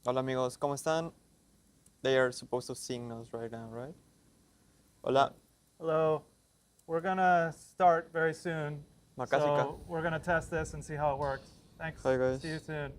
Hola amigos, ¿cómo están? They are supposed to sing us right now, right? Hola, Hello. We're going to start very soon. Makasika. So we're going to test this and see how it works. Thanks. Hi See you guys. soon.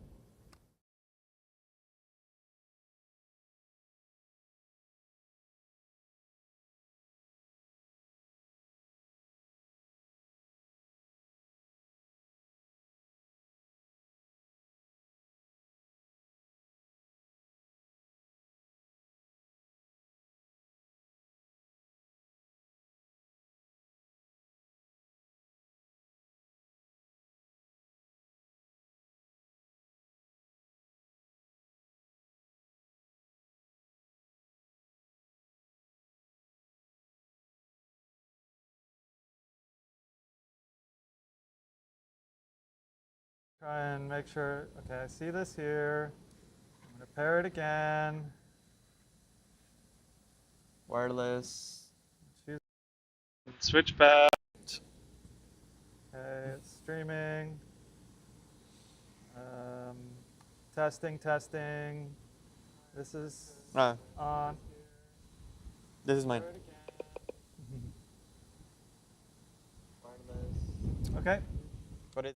Try and make sure. Okay, I see this here. I'm going to pair it again. Wireless. Choose. Switch back. Okay, it's streaming. Testing, testing. This is Ah, on. this is mine. Pair it again. Wireless. Okay. But it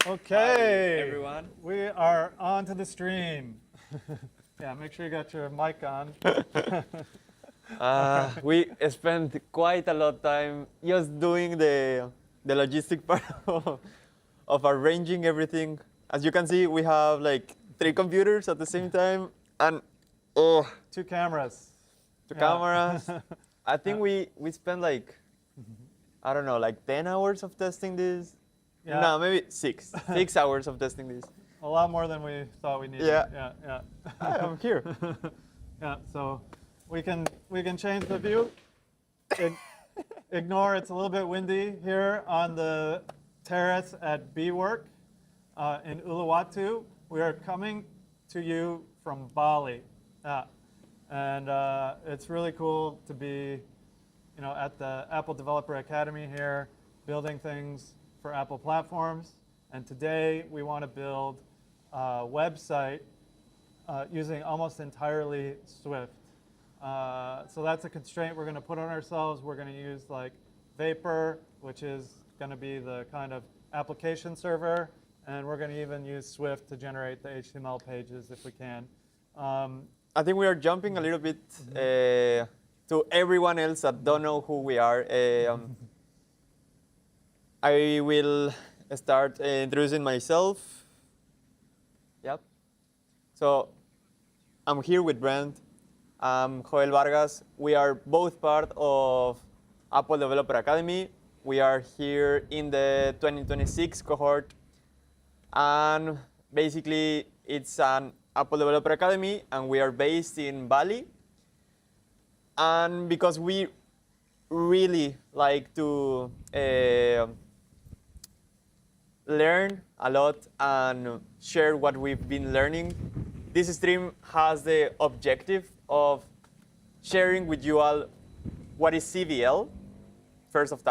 Okay, Hi, everyone. we are on to the stream. Yeah, make sure you got your mic on. We spent quite a lot of time just doing the logistic part of arranging everything. As you can see, we have like 3 computers at the same time and oh, 2 cameras. 2 Yeah. cameras. I think we spent like, I don't know, like 10 hours of testing this. Yeah. No, maybe 6. 6 hours of testing this. A lot more than we thought we needed. Yeah. Yeah. I'm here. Yeah, so we can change the view. Ignore it's a little bit windy here on the terrace at BWork in Uluwatu. We are coming to you from Bali. And it's really cool to be at the Apple Developer Academy here, building things for Apple platforms. And today we want to build a website using almost entirely Swift. So that's a constraint we're going to put on ourselves. We're going to use like Vapor, which is going to be the kind of application server. And we're going to even use Swift to generate the HTML pages if we can. I think we are jumping a little bit to everyone else that don't know who we are. I will start introducing myself. Yep. So I'm here with Brent. I'm Joel Vargas. We are both part of Apple Developer Academy. We are here in the 2026 cohort. And basically, it's an Apple Developer Academy, and we are based in Bali. And because we really like to learn a lot and share what we've been learning, this stream has the objective of sharing with you all what is CBL, first of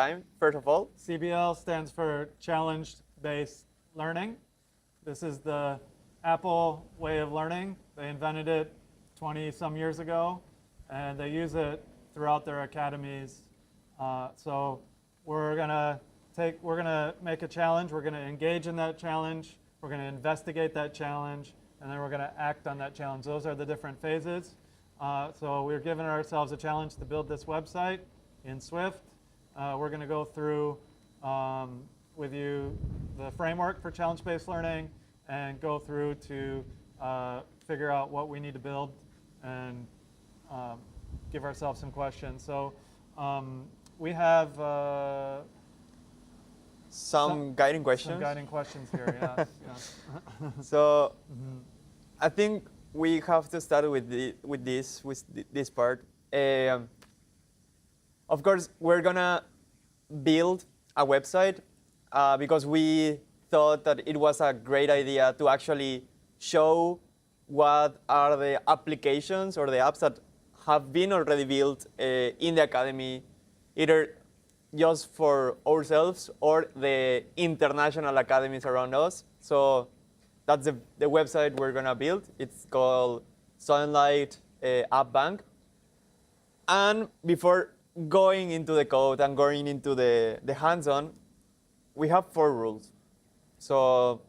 all. CBL stands for Challenge-Based Learning. This is the Apple way of learning. They invented it 20-some years ago, and they use it throughout their academies. So we're gonna make a challenge. We're gonna engage in that challenge. We're gonna investigate that challenge, and then we're gonna act on that challenge. Those are the different phases. So we're giving ourselves a challenge to build this website in Swift. We're gonna go through with you the framework for challenge-based learning and go through to figure out what we need to build and give ourselves some questions. So we have some guiding questions. Some guiding questions here, yes. Yes. So I think we have to start with this part. Of course, we're gonna build a website because we thought that it was a great idea to actually show what are the applications or the apps that have been already built in the academy, either just for ourselves or the international academies around us. So that's the website we're gonna build. It's called Sunlight App Bank. And before going into the code and going into the hands-on, we have 4 rules. So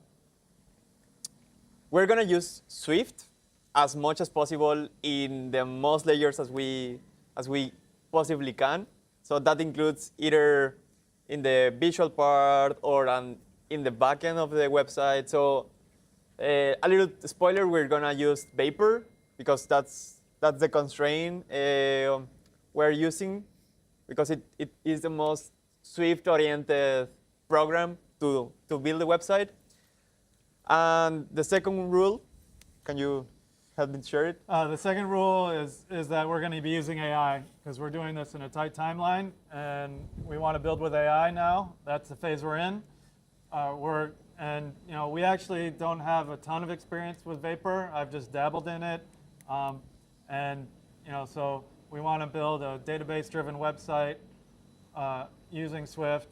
we're gonna use Swift as much as possible in the most layers as we possibly can. So that includes either in the visual part or in the backend of the website. So a little spoiler, we're gonna use Vapor because that's the constraint we're using, because it is the most Swift-oriented program to build a website. And the second rule, can you help me share it? The second rule is that we're going to be using AI because we're doing this in a tight timeline, and we want to build with AI now. That's the phase we're in. We actually don't have a ton of experience with Vapor. I've just dabbled in it, so we want to build a database-driven website using Swift.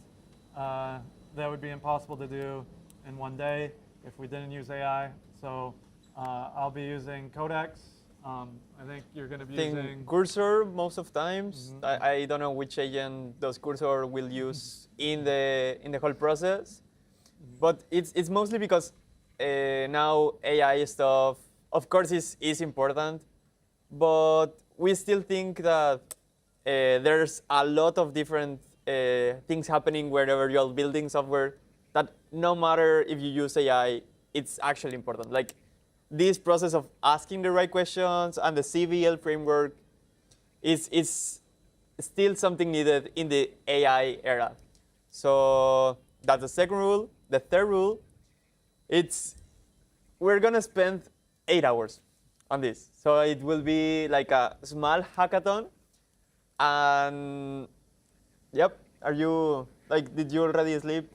That would be impossible to do in one day if we didn't use AI. So I'll be using Codex. I think you're going to be using Cursor most of times. I don't know which agent does Cursor will use in the whole process. But it's mostly because now AI stuff, of course, is important, but we still think that there's a lot of different things happening wherever you're building software that no matter if you use AI, it's actually important. Like this process of asking the right questions and the CVL framework is still something needed in the AI era. So that's the second rule. The third rule, it's we're gonna spend 8 hours on this. So it will be like a small hackathon. And yep, are you like? Did you already sleep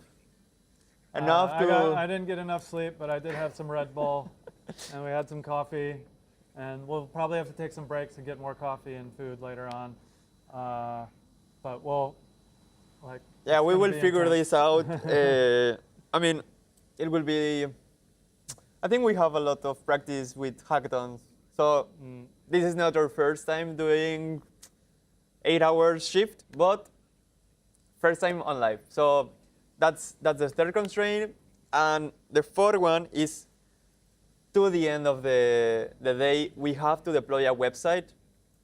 enough I didn't get enough sleep, but I did have some Red Bull, and we had some coffee, and we'll probably have to take some breaks and get more coffee and food later on. But we'll like. Yeah, we will figure intense. this out. I mean, it will be. I think we have a lot of practice with hackathons, so this is not our first time doing 8-hour shift, but first time on live. So that's the third constraint. And the fourth one is to the end of the day, we have to deploy a website.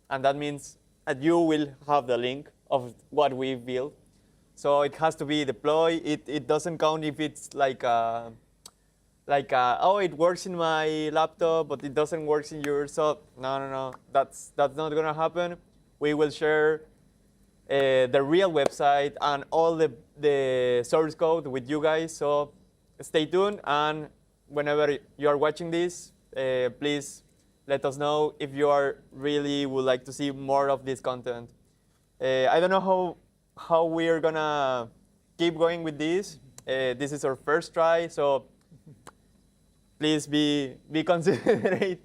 And that means that you will have the link of what we built. So it has to be deployed. It doesn't count if it's like oh, it works in my laptop, but it doesn't work in yours. So no, that's not gonna happen. We will share the real website and all the source code with you guys. So stay tuned, and whenever you are watching this, please let us know if you are really would like to see more of this content. I don't know how we are gonna keep going with this. This is our first try, so please be considerate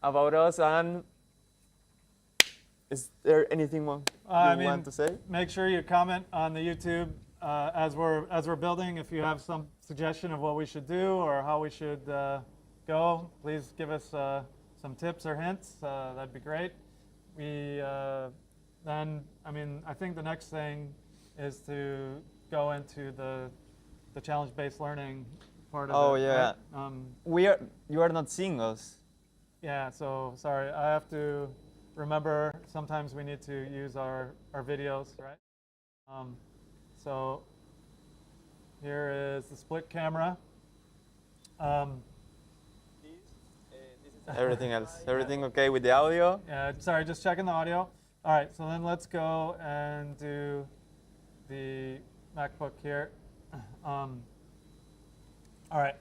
about us. And is there anything more you want to say? Make sure you comment on the YouTube as we're building. If you have some suggestion of what we should do or how we should go, please give us some tips or hints. That'd be great. Then I think the next thing is to go into the challenge-based learning part of it. Oh yeah. Right? You are not seeing us. Yeah. So sorry. I have to remember. Sometimes we need to use our videos, right? So here is the split camera. Everything else. Everything okay with the audio? Yeah, sorry, just checking the audio. All right, so then let's go and do the MacBook here. All right.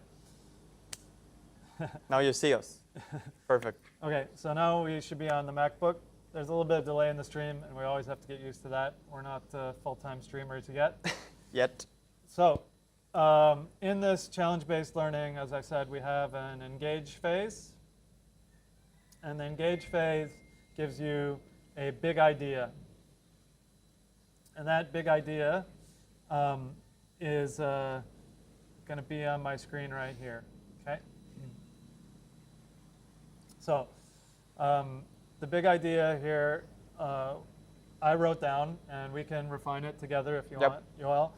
Now you see us. Perfect. Okay, so now we should be on the MacBook. There's a little bit of delay in the stream, and we always have to get used to that. We're not full-time streamers yet. Yet. So in this challenge-based learning, as I said, we have an engage phase. And the engage phase gives you a big idea. And that big idea is going to be on my screen right here. Okay. So the big idea here I wrote down, and we can refine it together if you want, Yoel,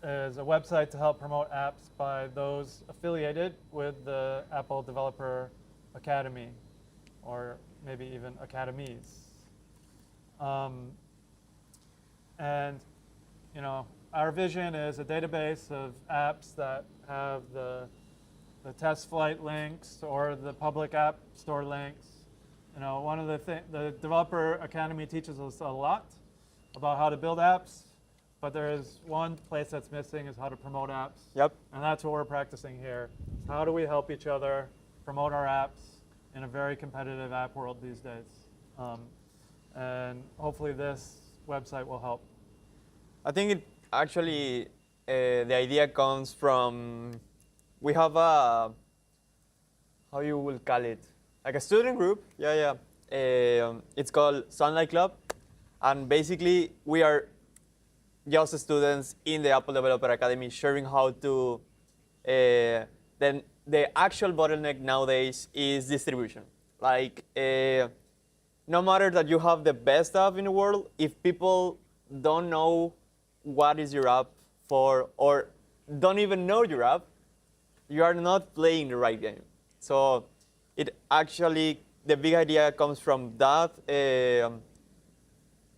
is a website to help promote apps by those affiliated with the Apple Developer Academy, or maybe even academies. And our vision is a database of apps that have the test flight links or the public app store links. One of the Developer Academy teaches us a lot about how to build apps, but there is one place that's missing is how to promote apps. Yep. And that's what we're practicing here. How do we help each other promote our apps in a very competitive app world these days? And hopefully this website will help. I think it actually, the idea comes from, we have a, how you will call it, like a student group. It's called Sunlight Club. And basically, we are just students in the Apple Developer Academy sharing how to, then the actual bottleneck nowadays is distribution. Like, no matter that you have the best app in the world, if people don't know what is your app for, or don't even know your app, you are not playing the right game. So it actually, the big idea comes from that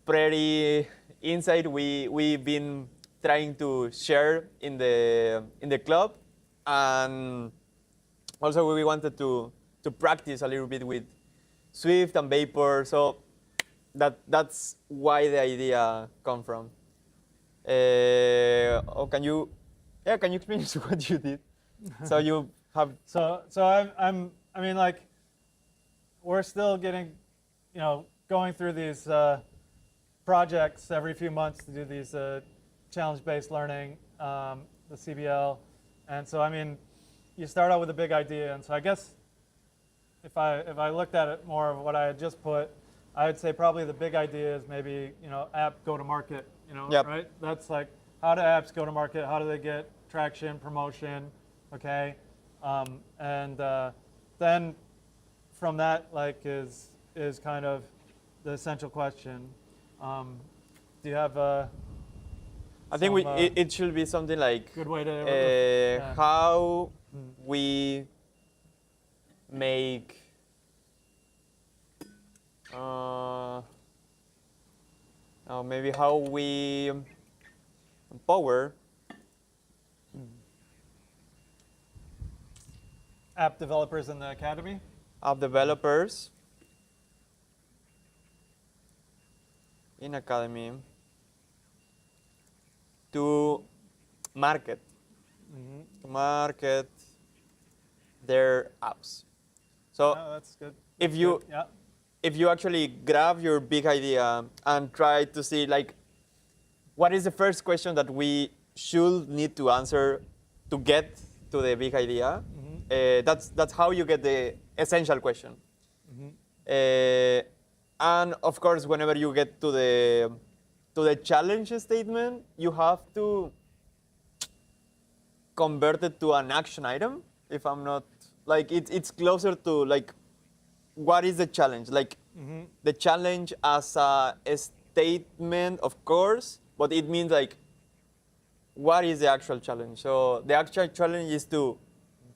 pretty insight we've been trying to share in the club. And also we wanted to practice a little bit with Swift and Vapor. So that's why the idea come from. Can you explain what you did? So you have. So I mean, like, we're still getting, going through these projects every few months to do these challenge-based learning, the CBL, and so I mean, you start out with a big idea, and so I guess if I looked at it more of what I had just put, I would say probably the big idea is maybe app go to market, Yep. right? That's like, how do apps go to market? How do they get traction, promotion? Okay, and then from that, like, is kind of the essential question. Do you have I think it should be something like good way to how we make maybe how we empower app developers in the academy? app developers in academy to market their apps. So That's good. if you Yeah. if you actually grab your big idea and try to see like what is the first question that we should need to answer to get to the big idea, that's how you get the essential question. And of course, whenever you get to the challenge statement, you have to convert it to an action item. If I'm not like it's closer to like what is the challenge? Like the challenge as a statement, of course, but it means like what is the actual challenge? So the actual challenge is to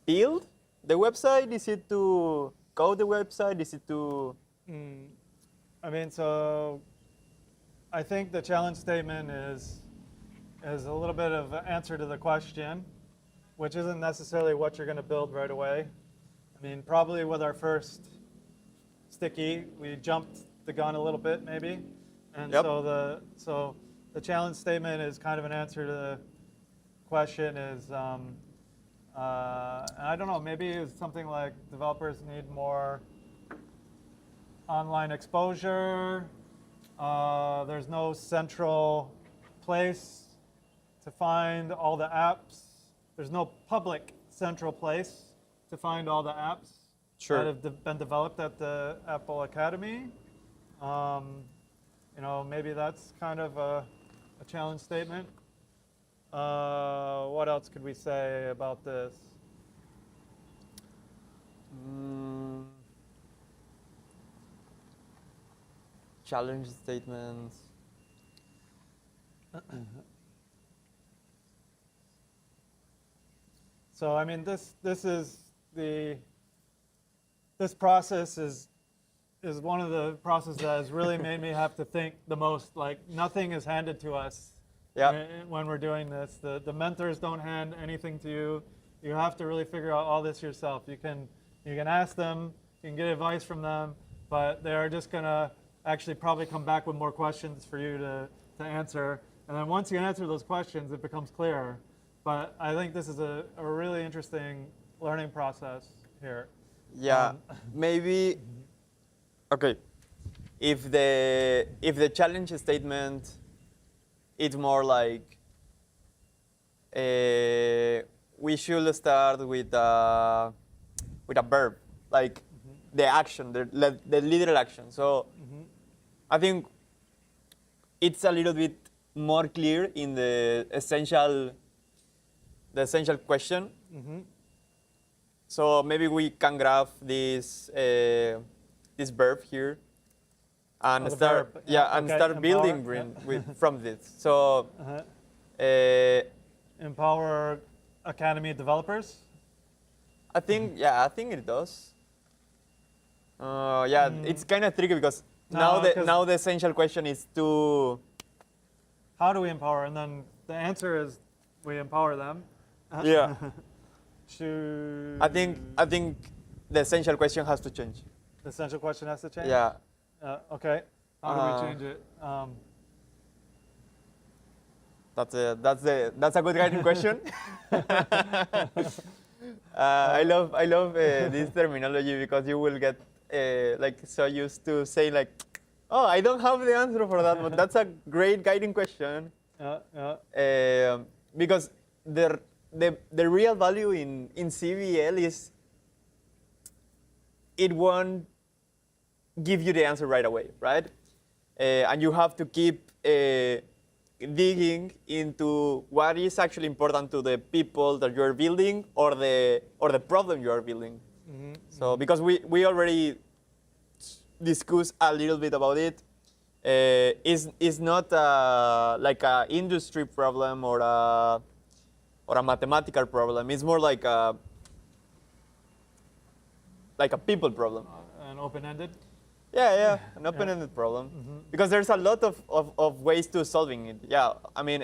build the website. Is it to code the website? Is it to I mean, so I think the challenge statement is a little bit of an answer to the question, which isn't necessarily what you're going to build right away. I mean, probably with our first sticky, we jumped the gun a little bit, maybe, and Yep. so the challenge statement is kind of an answer to the question. Is I don't know, maybe it's something like developers need more online exposure. There's no central place to find all the apps. There's no public central place to find all the apps that have been developed at the Apple Academy. Maybe that's kind of a challenge statement. What else could we say about this? Challenge statements. So I mean, this process is one of the processes that has really made me have to think the most. Like, nothing is handed to us when we're doing this. The mentors don't hand anything to you. You have to really figure out all this yourself. You can ask them, you can get advice from them, but they are just gonna actually probably come back with more questions for you to answer. And then once you answer those questions, it becomes clearer. But I think this is a really interesting learning process here. Yeah, maybe. Okay, if the challenge statement, it's more like we should start with a verb, like the action, the literal action. So I think it's a little bit more clear in the essential question. So maybe we can grab this verb here and start verb. start building from this. So empower Academy developers? I think, yeah, I think it does. Yeah, it's kind of tricky because No, now the essential question is to, How do we empower? And then the answer is we empower them. yeah. To I think the essential question has to change. the essential question has to change. Yeah. Okay. How do we change it? That's a good guiding question. I love this terminology because you will get like so used to say like, oh, I don't have the answer for that, but that's a great guiding question. Because the real value in CVL is it won't give you the answer right away, right? And you have to keep digging into what is actually important to the people that you're building or the problem you are building. Mm-hmm. So because we already discussed a little bit about it, is not like an industry problem or a mathematical problem. It's more like a people problem. And open-ended. Yeah, an open-ended problem. Mm-hmm. Because there's a lot of ways to solving it. Yeah, I mean,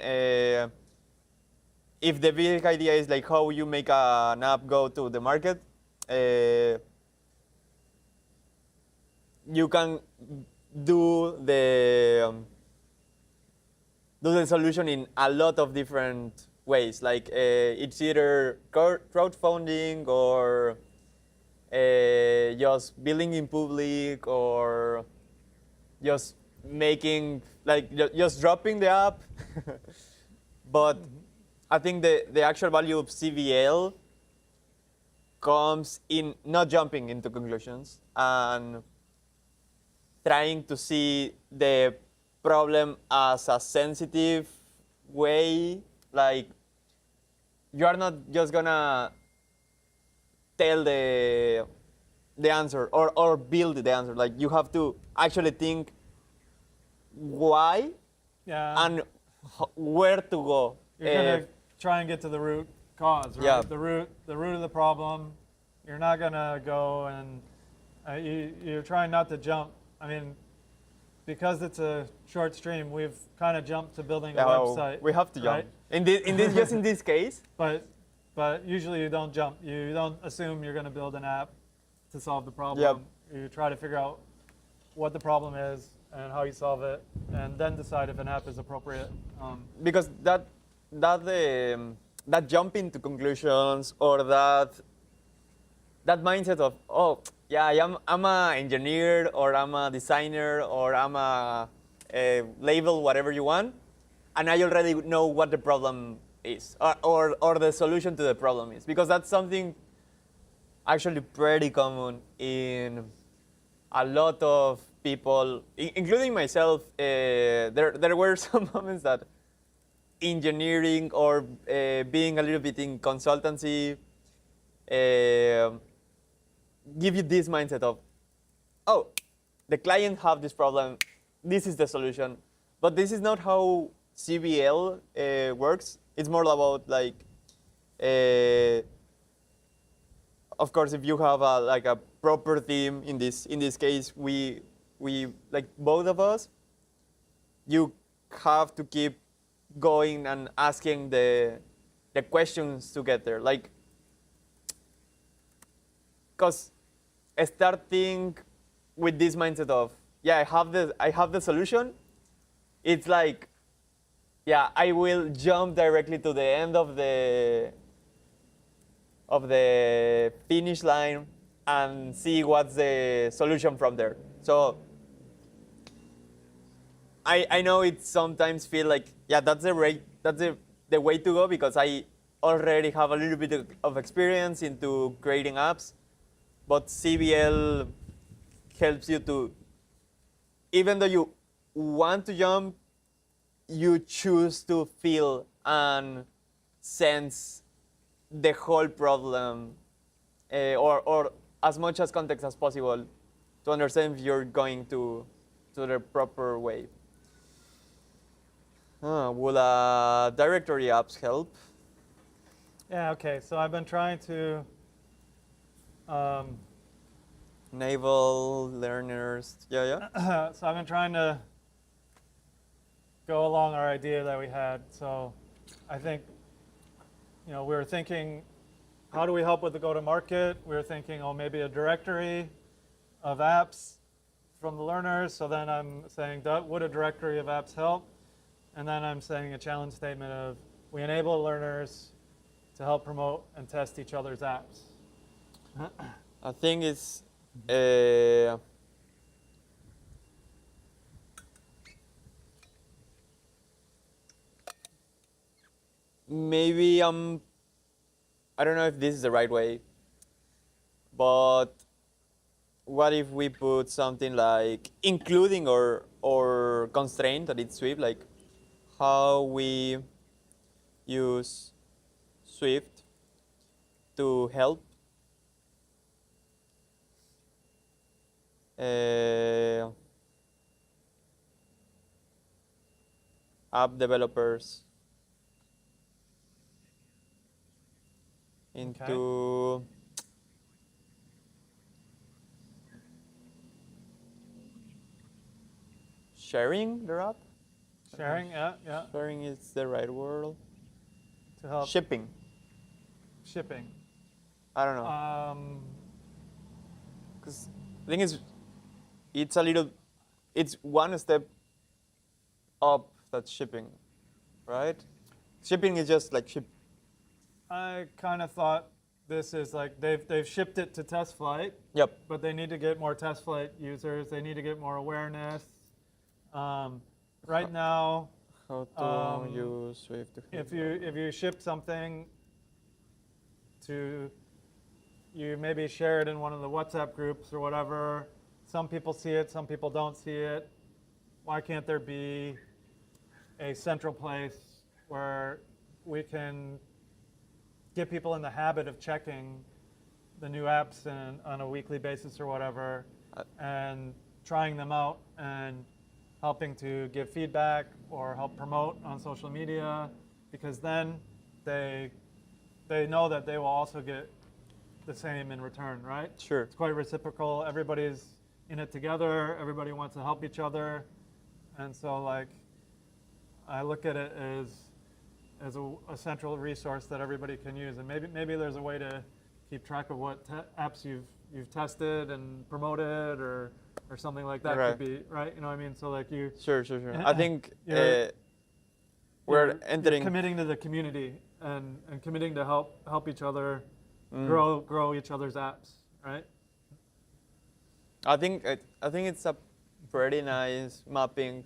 if the big idea is like how you make an app go to the market, you can do the solution in a lot of different ways. Like it's either crowdfunding or just building in public or just making, like, just dropping the app. But I think the actual value of CVL comes in not jumping into conclusions and trying to see the problem as a sensitive way. Like, you are not just gonna tell the answer or build the answer. Like, you have to actually think why and where to go. You're gonna try and get to the root cause, right? Yeah. The root of the problem. You're not gonna go and you're trying not to jump. I mean, because it's a short stream, we've kind of jumped to building a website. We have to jump. Right? In this case. But usually you don't jump. You don't assume you're going to build an app to solve the problem. Yep. You try to figure out what the problem is and how you solve it, and then decide if an app is appropriate. Because that jumping to conclusions or that mindset of, oh yeah, I'm an engineer or I'm a designer or I'm a label, whatever you want, and I already know what the problem is or the solution to the problem is, because that's something actually pretty common in a lot of people, including myself. There were some moments that engineering or being a little bit in consultancy give you this mindset of, oh, the client have this problem, this is the solution. But this is not how CVL works. It's more about like, of course, if you have a proper team, in this case, we like both of us, you have to keep going and asking the questions to get there. Like, because starting with this mindset of, yeah, I have the solution, it's like, yeah, I will jump directly to the end of the finish line and see what's the solution from there. So I know it sometimes feel like, yeah, that's the way to go, because I already have a little bit of experience into creating apps. But CVL helps you to, even though you want to jump, you choose to feel and sense the whole problem, or as much as context as possible, to understand if you're going to the proper way. Will directory apps help? Yeah, okay, so I've been trying to, Enable learners. Yeah. so I've been trying to go along our idea that we had. So I think, we were thinking, how do we help with the go-to-market? We were thinking, oh, maybe a directory of apps from the learners. So then I'm saying, would a directory of apps help? And then I'm saying a challenge statement of, we enable learners to help promote and test each other's apps. I think it's maybe I don't know if this is the right way, but what if we put something like including or constraint that it's Swift, like how we use Swift to help app developers into sharing their app? Sharing, yeah. Sharing is the right word. To help. Shipping. I don't know. Because the thing is, it's one step up that's shipping, right? Shipping is just like ship. I kind of thought this is like they've shipped it to test flight. Yep. But they need to get more test flight users. They need to get more awareness. Right now, How to use Swift to help. if you ship something to, you maybe share it in one of the WhatsApp groups or whatever. Some people see it, some people don't see it. Why can't there be a central place where we can get people in the habit of checking the new apps on a weekly basis or whatever, and trying them out and helping to give feedback or help promote on social media, because then they know that they will also get the same in return, right? Sure. It's quite reciprocal. Everybody's in it together. Everybody wants to help each other. And so like, I look at it as a central resource that everybody can use. And maybe there's a way to keep track of what apps you've tested and promoted or something like that. Right. Could be, right? You know what I mean? So like you. Sure. I think we're entering. You're committing to the community and committing to help each other grow each other's apps, right? I think it's a pretty nice mapping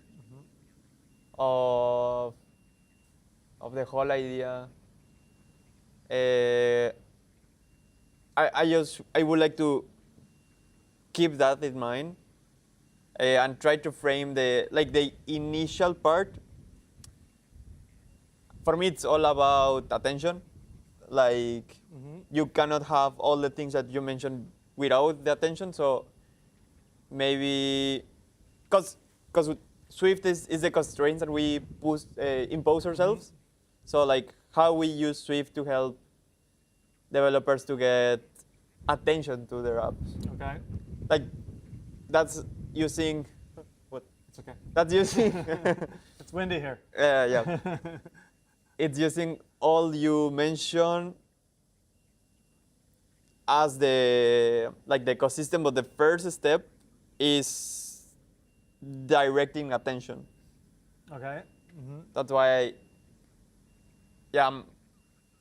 of the whole idea. I would like to keep that in mind and try to frame the initial part. For me, it's all about attention. Like you cannot have all the things that you mentioned without the attention. So maybe because Swift is the constraints that we impose ourselves. So like how we use Swift to help developers to get attention to their apps. Okay. Like that's using what? It's okay. That's using. It's windy here. Yeah. It's using all you mentioned as the ecosystem, but the first step is directing attention. Okay. That's why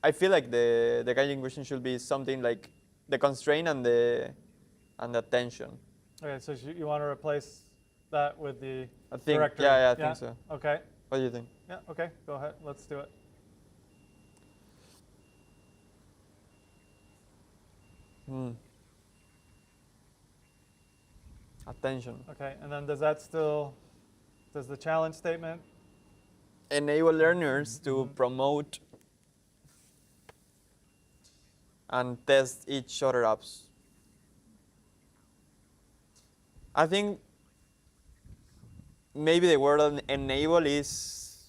I feel like the guiding question should be something like the constraint and the attention. Okay, so you want to replace that with the directory? Yeah, I think so. Okay. What do you think? Yeah, okay, go ahead, let's do it. Attention. Okay, and then does the challenge statement? Enable learners to promote and test each other apps. I think maybe the word enable is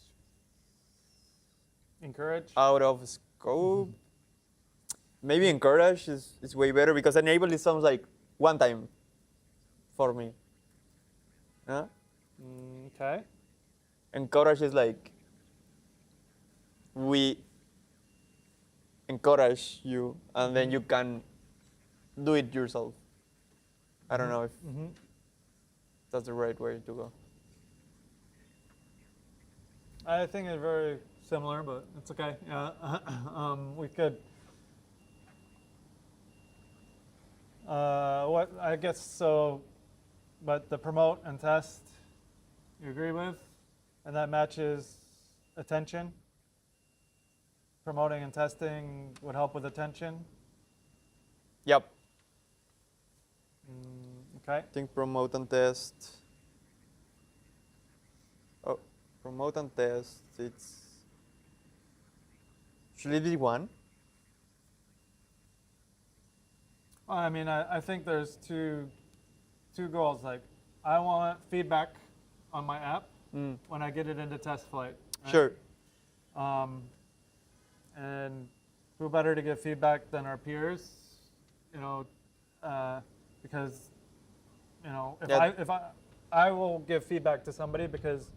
encourage? out of scope. maybe encourage is way better because enable it sounds like one time for me. Huh? Okay. Encourage is like we encourage you and then you can do it yourself. I don't know if that's the right way to go. I think it's very similar, but it's okay. We could. What I guess so, but the promote and test, you agree with, and that matches attention. Promoting and testing would help with attention. Yep. Okay. I think promote and test. Oh, promote and test. Should it be one? I mean, I think there's two goals. Like, I want feedback on my app when I get it into test flight. Right? Sure. And who better to give feedback than our peers? Because if I will give feedback to somebody because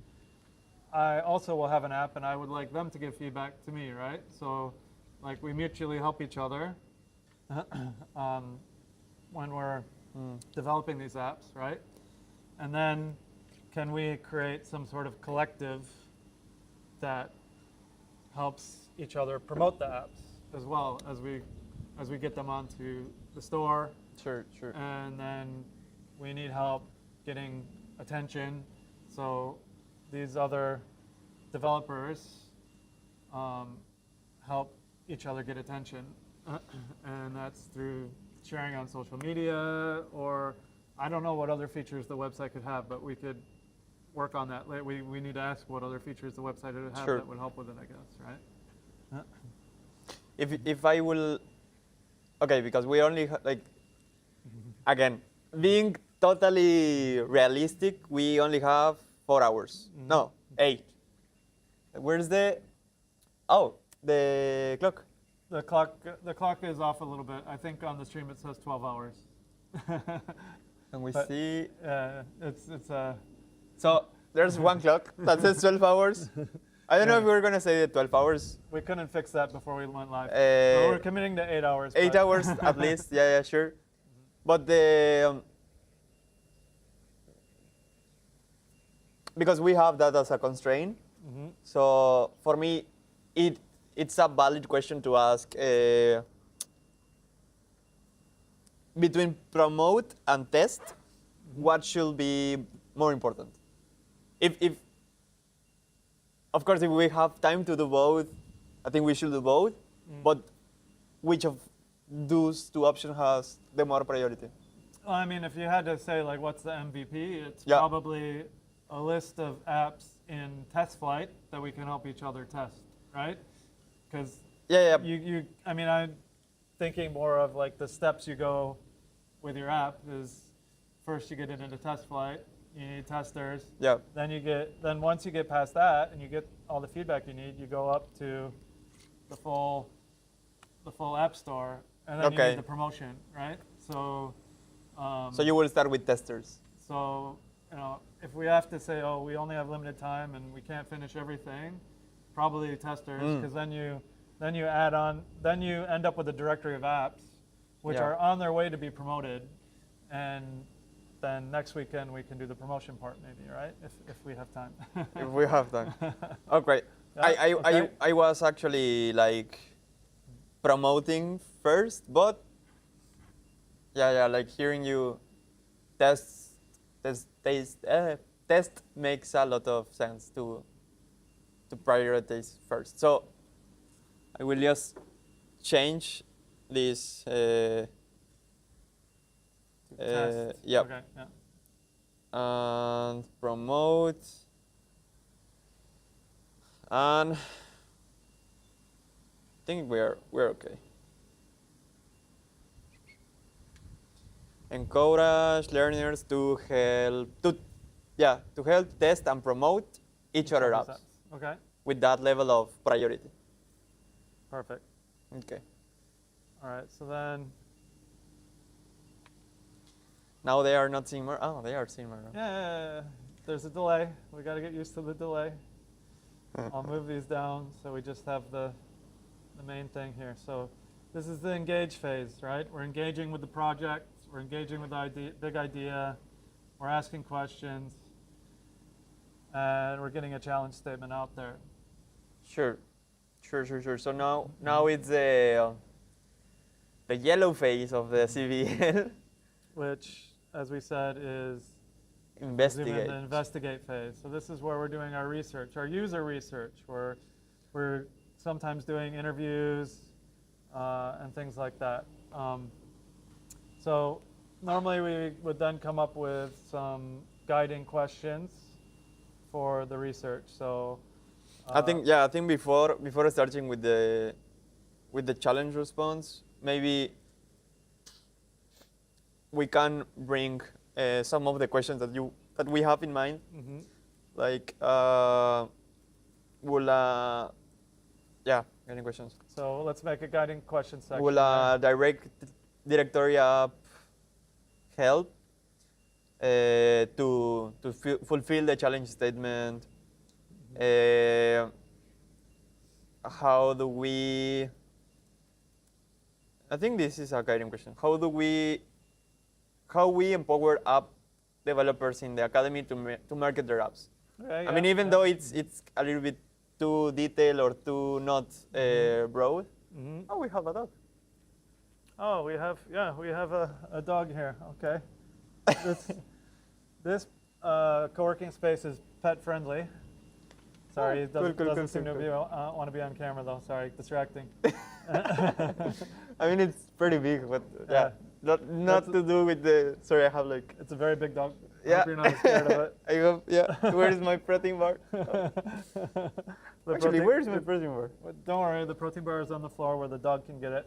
I also will have an app and I would like them to give feedback to me, right? So, like, we mutually help each other when we're developing these apps, right? And then can we create some sort of collective that helps each other promote the apps as well as we get them onto the store. Sure. And then we need help getting attention. So these other developers help each other get attention. And that's through sharing on social media, or I don't know what other features the website could have, but we could work on that. We need to ask what other features the website would have that would help with it, I guess, right? If I will, okay, because we only again, being totally realistic, we only have 4 hours. No, 8. Where's the clock? The clock is off a little bit. I think on the stream it says 12 hours. And we see. It's So there's one clock that says 12 hours. I don't know if we were going to say the 12 hours. We couldn't fix that before we went live. So we're committing to 8 hours. 8 hours at least. Yeah, sure. But because we have that as a constraint, so for me, it's a valid question to ask between promote and test, what should be more important? If of course, if we have time to do both, I think we should do both. But which of those two options has the more priority? Well, I mean, if you had to say, like, what's the MVP, it's probably a list of apps in test flight that we can help each other test, right? Because I mean, I'm thinking more of like the steps you go with your app is first you get it into test flight, you need testers. Yeah. Then once you get past that and you get all the feedback you need, you go up to the full app store, and then you need the promotion, right? So. So you will start with testers. So, if we have to say, oh, we only have limited time and we can't finish everything, probably testers, because then you add on, then you end up with a directory of apps, which are on their way to be promoted, and then next weekend we can do the promotion part, maybe, right? If we have time. If we have time. Oh, great. I was actually like promoting first, but like hearing you test makes a lot of sense to prioritize first. So I will just change this. Test. Yep. Okay, yeah. And promote. And I think we're okay. Encourage learners to help test and promote each other apps. Okay. With that level of priority. Perfect. Okay. All right, so then, Now they are not seeing more. Oh, they are seeing more. yeah, there's a delay. We got to get used to the delay. I'll move these down so we just have the main thing here. So this is the engage phase, right? We're engaging with the project. We're engaging with the idea, big idea. We're asking questions. And we're getting a challenge statement out there. Sure. So now it's the yellow phase of the CVL. Which, as we said, is Investigate. the investigate phase. So this is where we're doing our research, our user research. We're sometimes doing interviews and things like that. So normally we would then come up with some guiding questions for the research. So I think before starting with the challenge response, maybe we can bring some of the questions that we have in mind. mm-hmm. Like any questions? So let's make a guiding question section. Will a directory app help to fulfill the challenge statement? How do we? I think this is a guiding question. How we empower app developers in the academy to market their apps? Okay, I mean, even though it's a little bit too detailed or too not broad. Mm-hmm. Oh, we have a dog. Oh, we have a dog here. Okay. This co-working space is pet friendly. Sorry, it doesn't seem to want to be on camera though. Sorry, distracting. I mean, it's pretty big, but yeah, not to do with the. Sorry, I have like. It's a very big dog. I Yeah. hope you're not scared of it. I hope. Yeah. Where is my protein bar? Actually, where's my protein bar? Don't worry, the protein bar is on the floor where the dog can get it.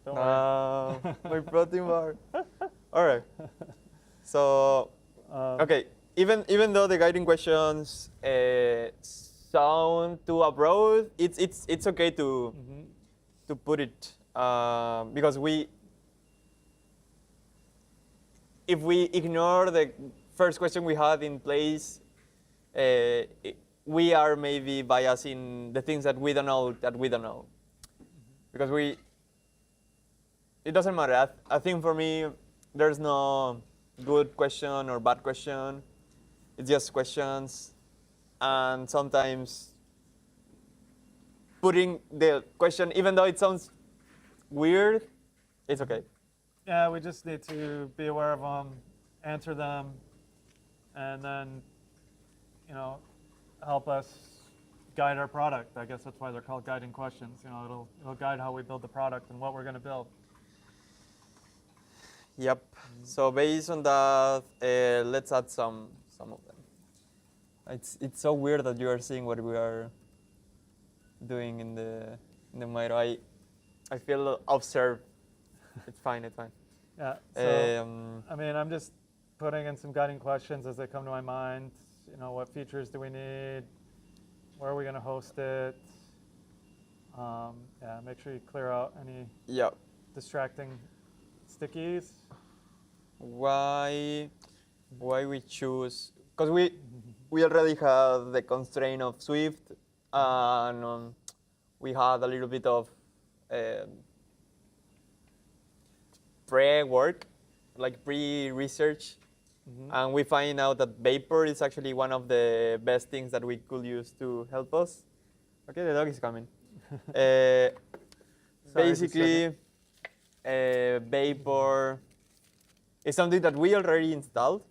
So don't worry. My protein bar. All right. So, okay. Even though the guiding questions sound too broad, it's okay to put it because if we ignore the first question we had in place, we are maybe biasing the things that we don't know. Because it doesn't matter. I think for me, there's no good question or bad question. It's just questions. And sometimes putting the question, even though it sounds weird, it's okay. Yeah, we just need to be aware of them, answer them, and then, help us guide our product. I guess that's why they're called guiding questions. It'll guide how we build the product and what we're going to build. Yep. So based on that, let's add some of them. It's so weird that you are seeing what we are doing in the Miro. I feel observed. It's fine. Yeah. So I'm just putting in some guiding questions as they come to my mind. What features do we need? Where are we going to host it? Make sure you clear out any distracting stickies. Why we choose? Because we already have the constraint of Swift, and we had a little bit of pre-work, like pre-research. And we find out that Vapor is actually one of the best things that we could use to help us. Okay, the dog is coming. Basically, Vapor is something that we already installed.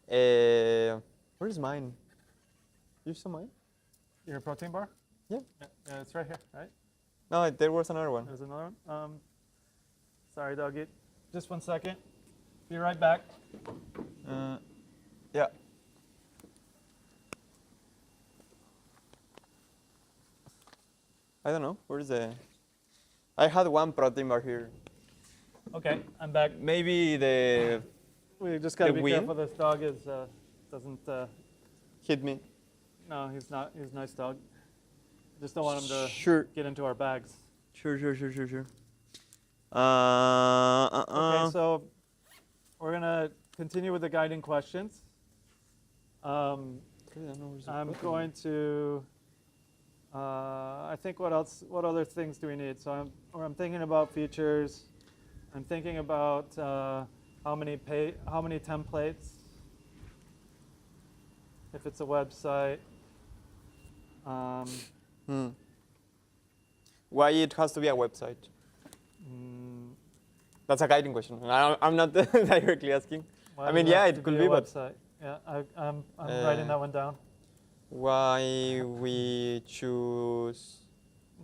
Where's mine? You saw mine? Your protein bar? Yeah. Yeah, it's right here, right? No, there was another one. There's another one. Sorry, doggy. Just 1 second. Be right back. Yeah. I don't know. Where's the? I had one protein bar here. Okay, I'm back. Maybe We just gotta the be careful. This dog doesn't hit me. No, he's not. He's a nice dog. Just don't want him to get into our bags. Sure. Okay, so we're going to continue with the guiding questions. I'm going to, I think what other things do we need? So I'm thinking about features. I'm thinking about how many templates, if it's a website. Why it has to be a website? That's a guiding question. I'm not directly asking. I mean, yeah, it could be, a but website. Yeah, I'm writing that one down. why we choose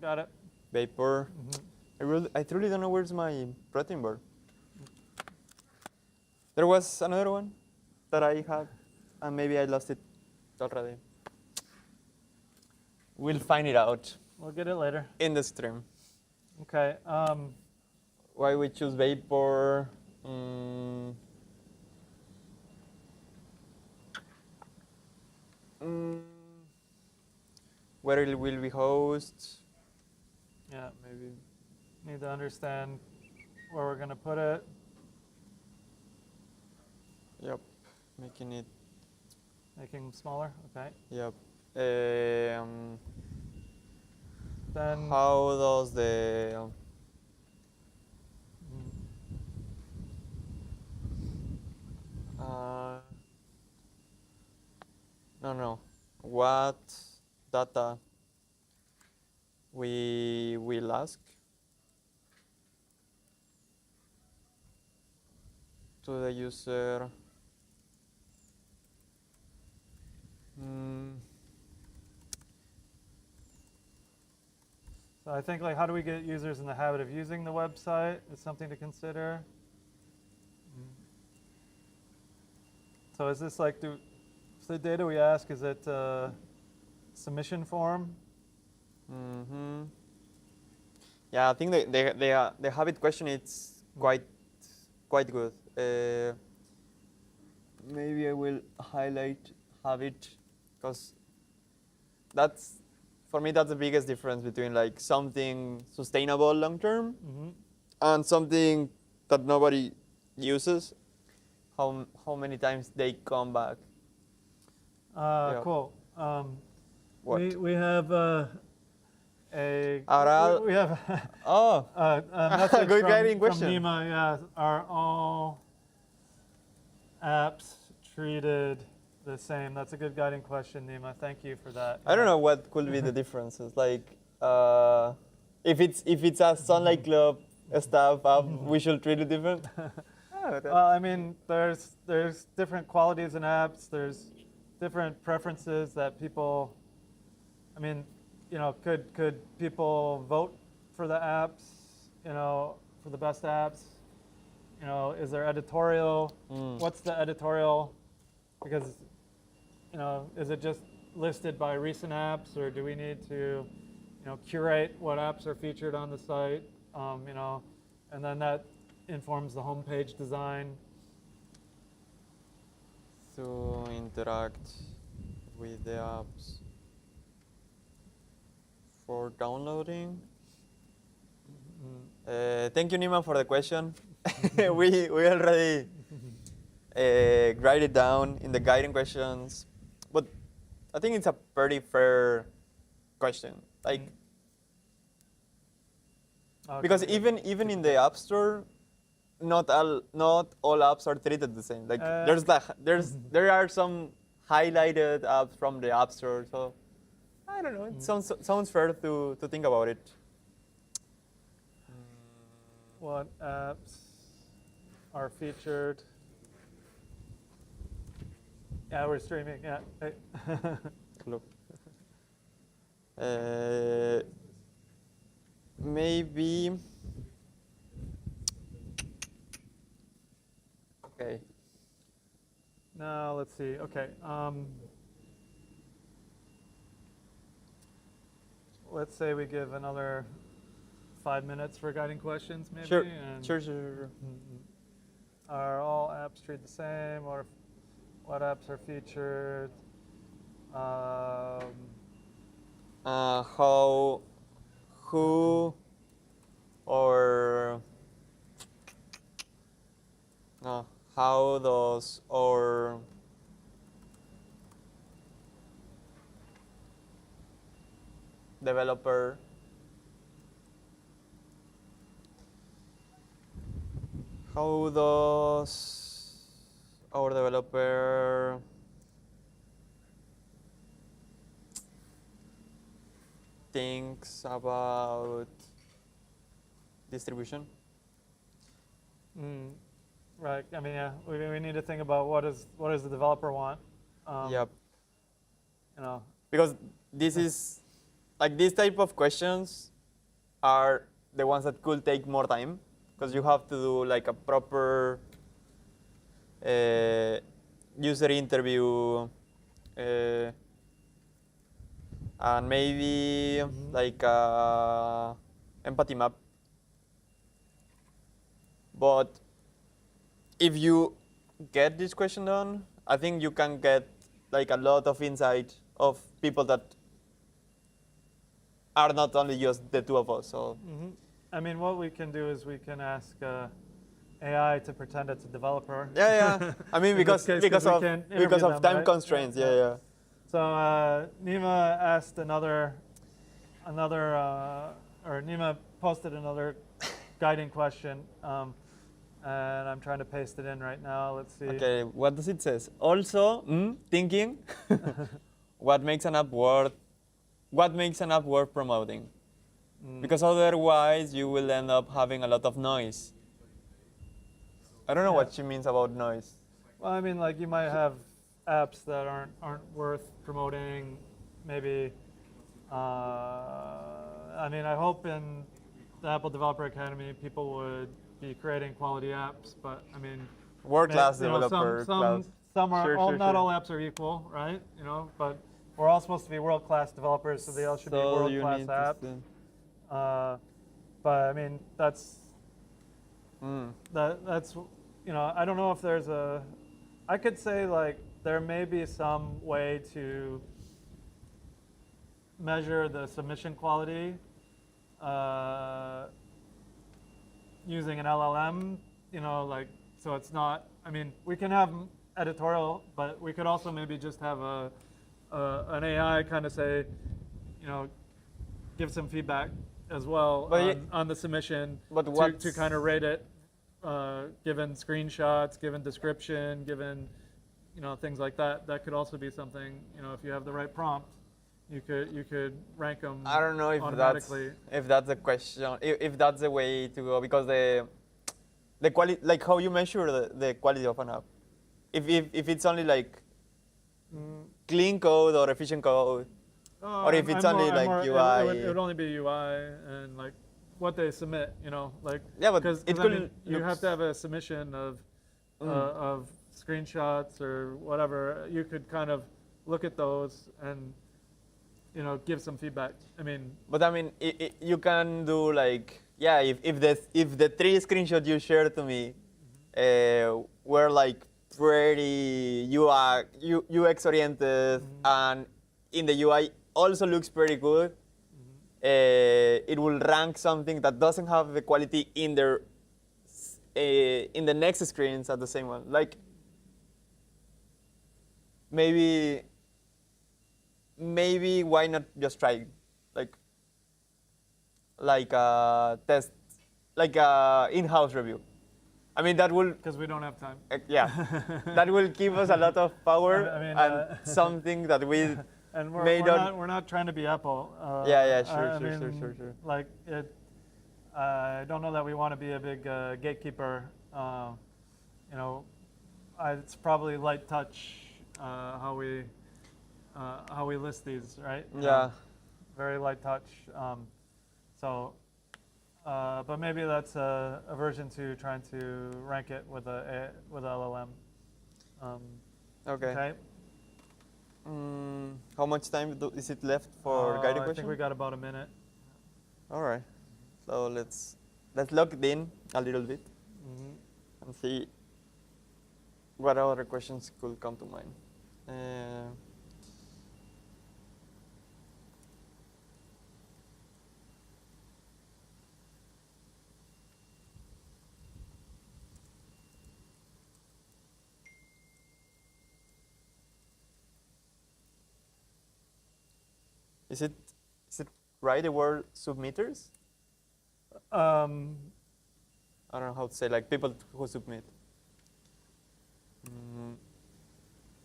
Got it. vapor? I truly don't know where's my protein bar. There was another one that I had, and maybe I lost it already. We'll find it out. We'll get it later. In the stream. Okay. Why we choose vapor? Where will we host? Yeah, maybe need to understand where we're going to put it. Yep, making it. Making them smaller. Okay. Yep. Then how does the no. What data we will ask to the user? So I think, like, how do we get users in the habit of using the website is something to consider. So is this like, the data we ask, is it submission form? Yeah, I think the habit question is quite good. Maybe I will highlight habit, because for me that's the biggest difference between like something sustainable long term and something that nobody uses. How many times they come back? Yeah. Cool. What? We have we have a message good guiding from question. Nima. Yeah, are all apps treated the same? That's a good guiding question, Nima. Thank you for that. I don't know what could be the differences. Like, if it's a Sunlight Club staff app, we should treat it different. Well, I mean, there's different qualities in apps. There's different preferences that people. I mean, could people vote for the apps? For the best apps. Is there editorial? What's the editorial? Because, is it just listed by recent apps, or do we need to, curate what apps are featured on the site? And then that informs the homepage design. To interact with the apps for downloading. Thank you, Nima, for the question. we already write it down in the guiding questions, but I think it's a pretty fair question. Like, because even in the App Store, not all apps are treated the same. Like there are some highlighted apps from the App Store, so I don't know. It sounds fair to think about it. What apps are featured? Yeah, we're streaming. Yeah. Hey. Look. Maybe. Okay. Now let's see. Okay. Let's say we give another 5 minutes for guiding questions, maybe. Sure. And Sure. Are all apps treated the same, or what apps are featured? Who, or does our developer how does our developer thinks about distribution? Right. I mean, yeah, we need to think about what does the developer want. Yep. You know. Because this is like these type of questions are the ones that could take more time because you have to do like a proper user interview and maybe like empathy map. But if you get this question done, I think you can get like a lot of insight of people that are not only just the two of us. So I mean, what we can do is we can ask AI to pretend it's a developer. yeah. I mean, because of them, time right? constraints. Yeah. So Nima asked another, or Nima posted another guiding question, and I'm trying to paste it in right now. Let's see. Okay, what does it say? Also, thinking, what makes an app worth promoting? Because otherwise, you will end up having a lot of noise. I don't know what she means about noise. Well, I mean, like you might have apps that aren't worth promoting. Maybe. I mean, I hope in the Apple Developer Academy, people would be creating quality apps. But I mean, World-class developer. Some are not all apps are equal, right? You know, but we're all supposed to be world-class developers, so they all should be world-class apps. But I mean, that's you know, I don't know if there's I could say like there may be some way to measure the submission quality using an LLM, you know, like, so it's not, I mean, we can have editorial, but we could also maybe just have an AI kind of say, you know, give some feedback as well on the submission to kind of rate it, given screenshots, given description, given, you know, things like that. That could also be something, you know, if you have the right prompt, you could rank them. I don't know if that's the question, if that's the way to go, because the quality, like how you measure the quality of an app. If it's only like clean code or efficient code, or if it's only like UI. It would only be UI and like what they submit, you know, like because you have to have a submission of screenshots or whatever. You could kind of look at those and, you know, give some feedback. I mean, but I mean, you can do like, yeah, if the 3 screenshots you shared to me were like pretty UX oriented and in the UI also looks pretty good, it will rank something that doesn't have the quality in the next screens at the same one. Like maybe why not just try like a test, like a in-house review. I mean, that will, because we don't have time. Yeah, that will give us a lot of power and something that we and we're not trying to be Apple. Sure. Like I don't know that we want to be a big gatekeeper. You know, it's probably light touch how we list these, right? Yeah. Very light touch. But maybe that's a version 2 trying to rank it with LLM. Okay. How much time is it left for guiding question? I think we got about a minute. All right. So let's log it in a little bit and see what other questions could come to mind. Is it right, the word submitters? I don't know how to say, like people who submit.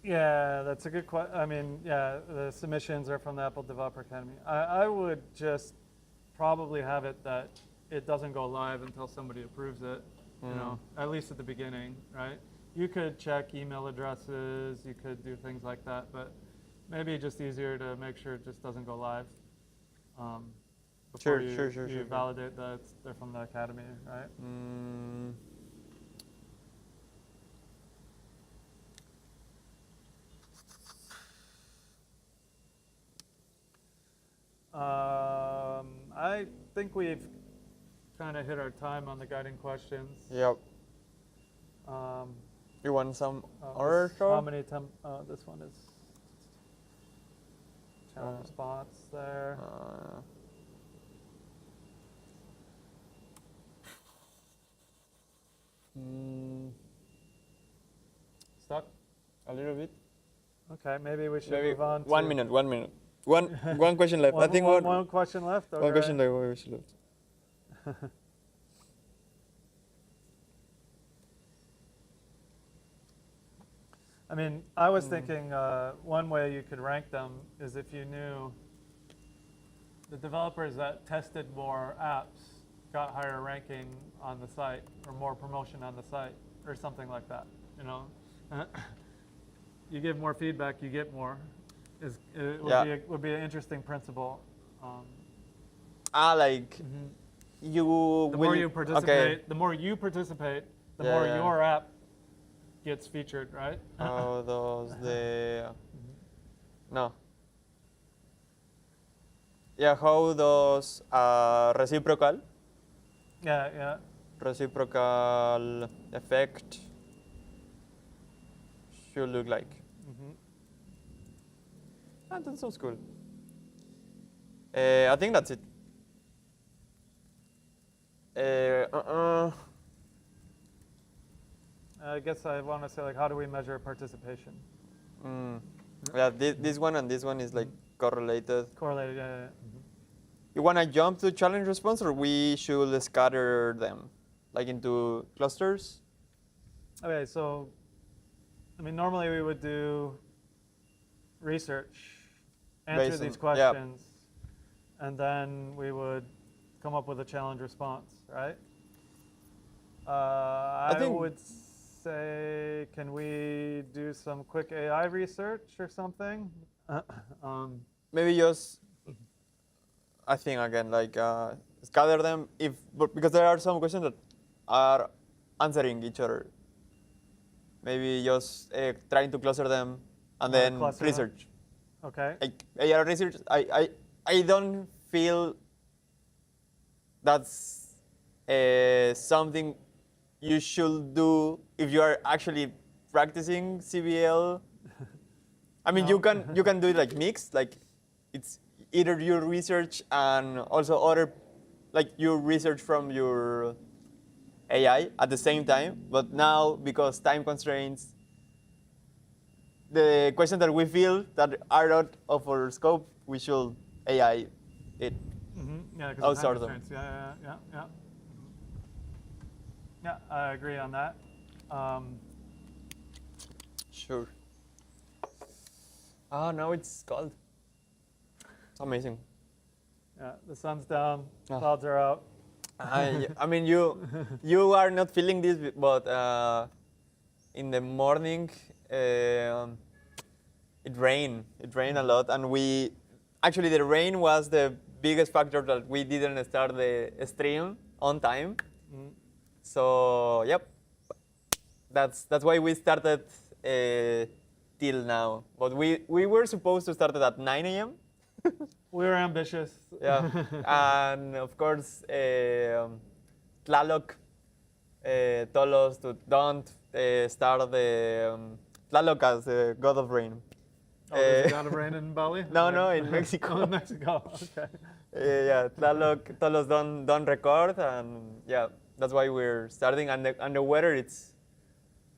Yeah, that's a good question. I mean, yeah, the submissions are from the Apple Developer Academy. I would just probably have it that it doesn't go live until somebody approves it, you know, at least at the beginning, right? You could check email addresses, you could do things like that, but maybe just easier to make sure it just doesn't go live before you validate that they're from the academy, right? I think we've kind of hit our time on the guiding questions. Yep. You want some other show? How many times? This one is challenge response there. Stuck? A little bit. Okay, maybe we should move on. 1 minute. 1 minute. One question left. I think one question left. Okay. One question left. I mean, I was thinking one way you could rank them is if you knew the developers that tested more apps got higher ranking on the site or more promotion on the site or something like that, you know. You give more feedback, you get more. It would be an interesting principle. You the more you participate, the more you participate, the more your app gets featured, right? How does no. Yeah, how does reciprocal effect should look like? That sounds cool. I think that's it. I guess I want to say, like, how do we measure participation? Yeah, this one and this one is like correlated. Correlated, yeah. You want to jump to challenge response, or we should scatter them, like into clusters? Okay, so, I mean, normally we would do research, answer these questions, and then we would come up with a challenge response, right? I would say, can we do some quick AI research or something? Maybe just, I think again, like scatter them because there are some questions that are answering each other. Maybe just trying to cluster them and then research. Okay. AI research, I don't feel that's something you should do if you are actually practicing CBL. I mean, you can do it like mixed, like it's either your research and also like your research from your AI at the same time. But now, because time constraints, the questions that we feel that are out of our scope, we should AI it. Yeah, because of time constraints. Yeah. Yeah, I agree on that. Sure. Now it's cold. It's amazing. Yeah, the sun's down, clouds are out. I mean, you are not feeling this, but in the morning it rained. It rained a lot, and actually the rain was the biggest factor that we didn't start the stream on time. So yep, that's why we started till now. But we were supposed to start it at 9 a.m. We were ambitious. Yeah, and of course, Tlaloc told us to don't start the Tlaloc as the god of rain. There's a god of rain in Bali? No, in Mexico. Oh, in Mexico, okay. Yeah, Tlaloc told us don't record, and yeah, that's why we're starting. And the weather, it's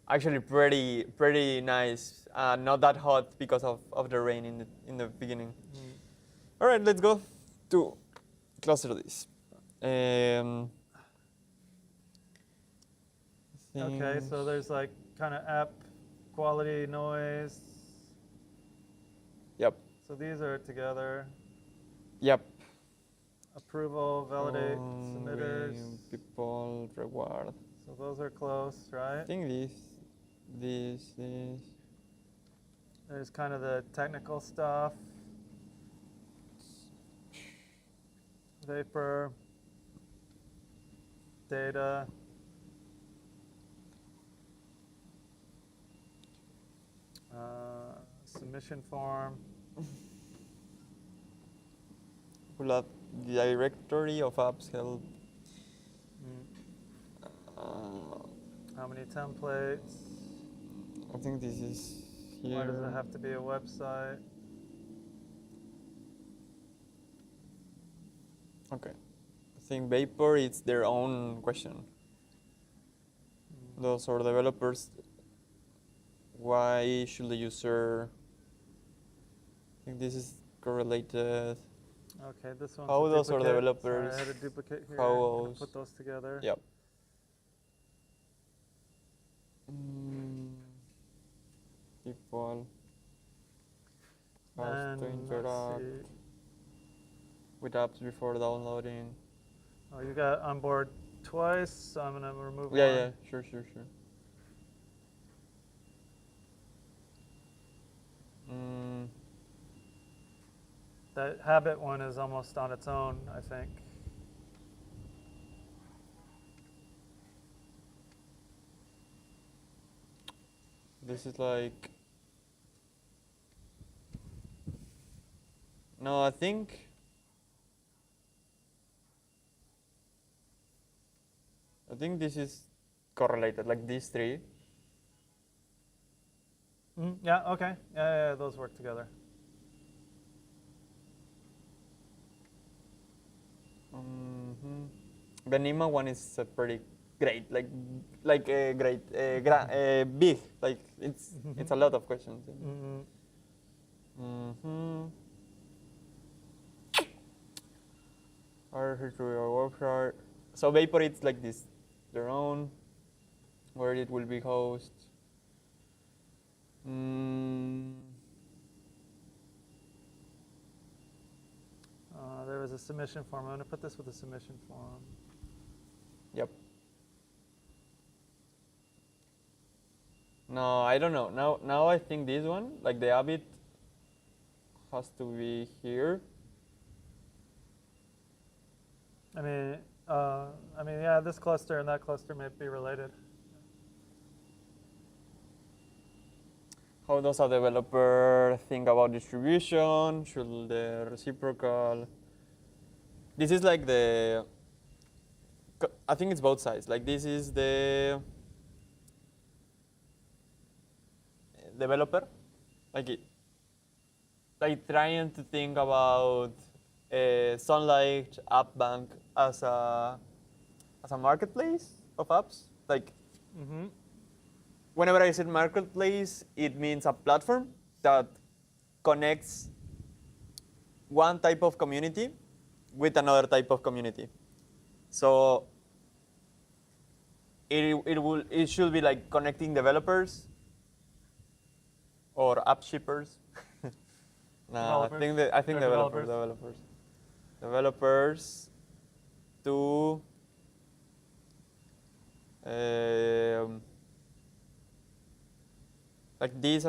actually pretty nice, not that hot because of the rain in the beginning. All All right, let's go to cluster this. Okay, so there's like kind of app quality, noise. Yep. So these are together. Yep. Approval, validate, submitters. People, reward. So those are close, right? I think this. There's kind of the technical stuff. Vapor, data. Submission form. Pull up the directory of apps help. How many templates? I think this is here. Why does it have to be a website? Okay. I think Vapor is their own question. Those are developers. Why should the user? I think this is correlated. Okay, this one's How a those are duplicate. developers? Sorry, I had a duplicate here. How I'm gonna those- put those together. Yep. People. How And to let's interact see. with apps before downloading. Oh, you got on board twice, so I'm gonna remove one. Yeah, sure. That habit one is almost on its own, I think. This is like. No, I think. This is correlated, like these three. Yeah, okay. Yeah, those work together. The Nima one is pretty great, like great, big, like it's a lot of questions. Our history or website. So Vapor, it's like this, their own, where it will be host. There was a submission form. I'm going to put this with a submission form. Yep. No, I don't know. Now I think this one, like the habit, has to be here. I mean, yeah, this cluster and that cluster may be related. How does a developer think about distribution? Should the reciprocal? This is like the. I think it's both sides. Like this is the developer, like trying to think about Sunlight App Bank as a marketplace of apps. Like whenever I say marketplace, it means a platform that connects one type of community with another type of community. So it should be like connecting developers or app shippers. No, I think developers to like these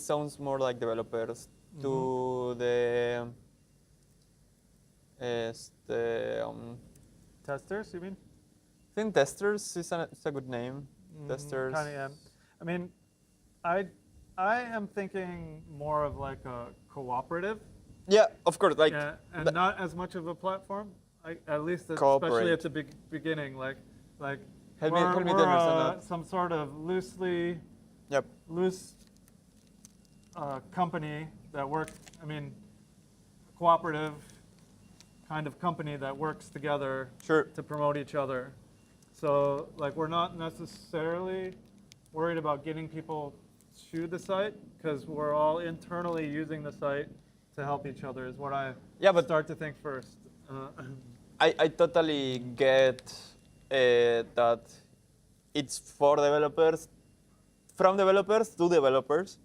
sounds more like developers to the Testers, you mean? I think testers is a good name. Testers. Kind of, yeah. I mean, I am thinking more of like a cooperative. Yeah, of course. Like Yeah, and not as much of a platform. At least, especially Cooperate. at the beginning, like help me to understand that. Some sort of loose company that works. I mean, cooperative kind of company that works together to promote each other. So like we're not necessarily worried about getting people to the site because we're all internally using the site to help each other is what I Yeah, but start to think first. I totally get that it's for developers, from developers to developers,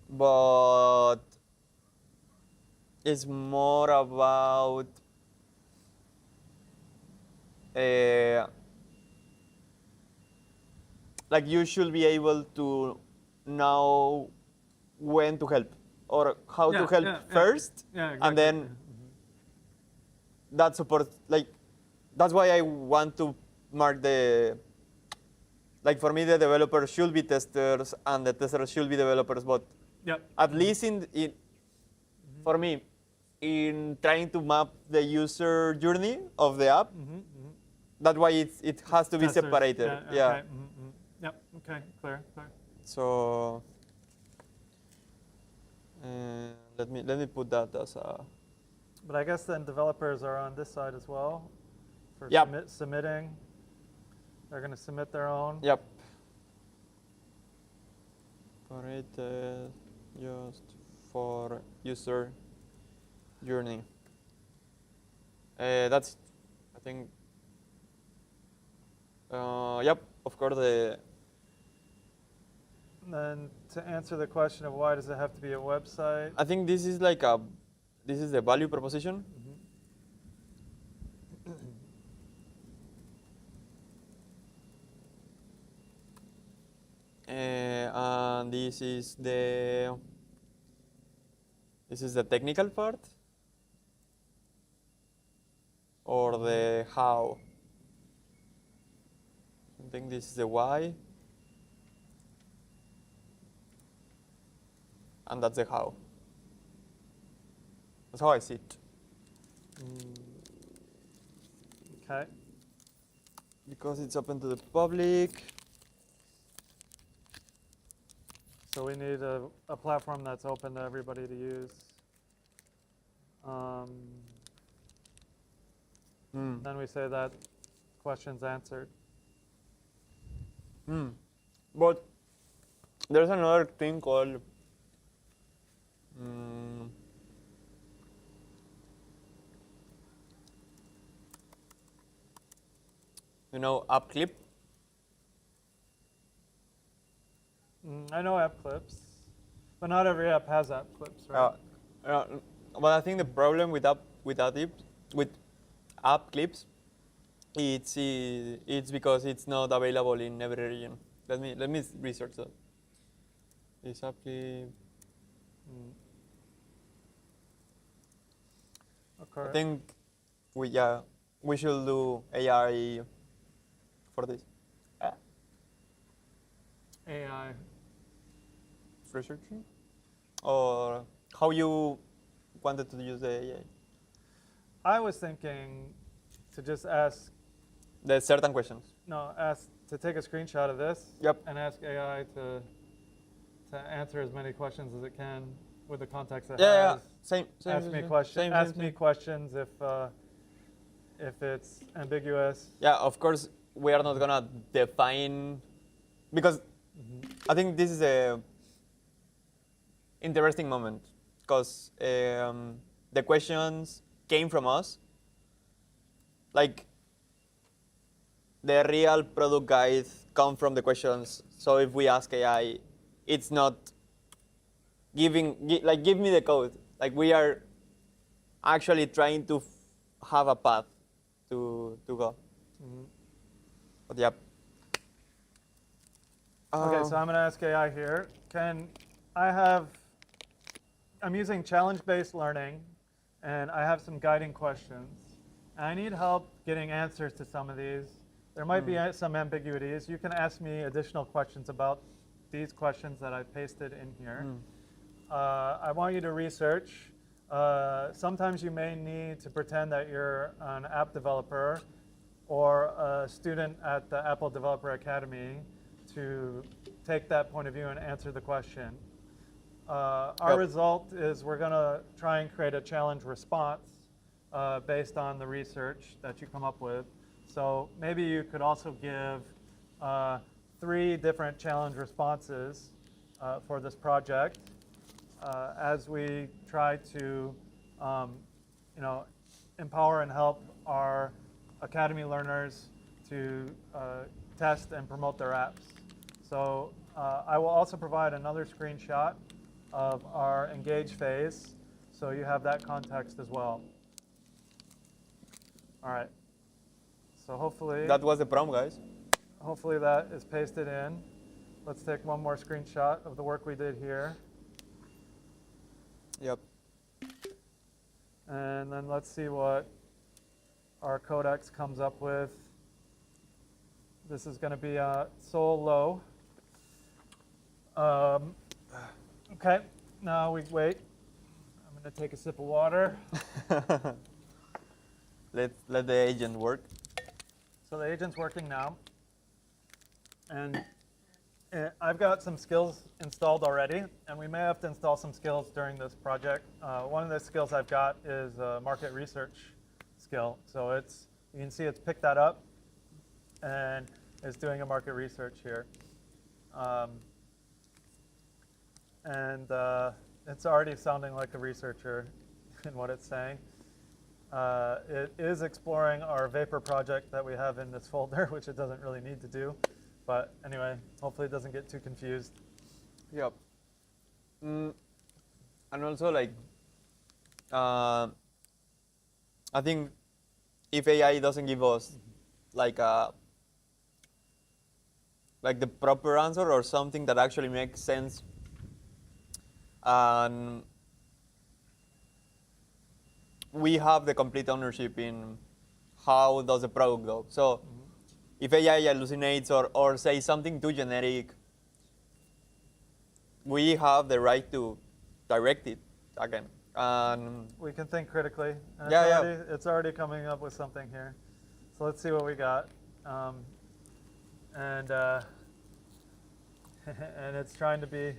but it's more about like you should be able to know when to help or how to help first, Yeah, exactly. and then that support, like, that's why I want to mark the, like, for me the developers should be testers and the testers should be developers, but at least in for me, in trying to map the user journey of the app, that's why it has to be Testers. separated. Yeah. Okay. Yep. Okay. Clear. So let me put that as a. But I guess then developers are on this side as well for submitting. They're going to submit their own. Yep. Separated just for user journey. That's, I think. Yep. Of course the. And then to answer the question of why does it have to be a website? I think this is like this is the value proposition. And this is the technical part or the how. I think this is the why. And that's the how. That's how I see it. Okay. Because it's open to the public. So we need a platform that's open to everybody to use. Then we say that question's answered. But there's another thing called app clip. I know app clips, but not every app has app clips, right? But I think the problem with app clips, it's because it's not available in every region. Let me research that. This app clip. Okay. I think we should do AI for this. AI. Researching? Or how you wanted to use the AI? I was thinking to just ask. There's certain questions. No, ask to take a screenshot of this. Yep. And ask AI to answer as many questions as it can with the context it Yeah. has. Same. Ask me questions. Ask me questions if it's ambiguous. Yeah, of course we are not gonna define, because I think this is a interesting moment, because the questions came from us. Like the real product guides come from the questions. So if we ask AI, it's not give me the code. Like we are actually trying to have a path to go. But yep. Okay, so I'm going to ask AI here. I'm using challenge-based learning, and I have some guiding questions. I need help getting answers to some of these. There might be some ambiguities. You can ask me additional questions about these questions that I pasted in here. I want you to research. Sometimes you may need to pretend that you're an app developer or a student at the Apple Developer Academy to take that point of view and answer the question. Our result is we're going to try and create a challenge response based on the research that you come up with. So maybe you could also give 3 different challenge responses for this project. as we try to, empower and help our Academy learners to test and promote their apps. So I will also provide another screenshot of our engage phase, so you have that context as well. All right. So hopefully That was the prompt, guys. hopefully that is pasted in. Let's take one more screenshot of the work we did here. Yep. And then let's see what our codex comes up with. This is going to be Sol low. Okay, now we wait. I'm going to take a sip of water. Let the agent work. So the agent's working now. And I've got some skills installed already, and we may have to install some skills during this project. One of the skills I've got is a market research skill. So you can see it's picked that up, and it's doing a market research here. And it's already sounding like a researcher in what it's saying. It is exploring our Vapor project that we have in this folder, which it doesn't really need to do. But anyway, hopefully it doesn't get too confused. Yep. And also, like, I think if AI doesn't give us like the proper answer or something that actually makes sense, and we have the complete ownership in how does the product go. So if AI hallucinates or says something too generic, we have the right to direct it again. And we can think critically. And it's already coming up with something here. So let's see what we got. And it's trying to be,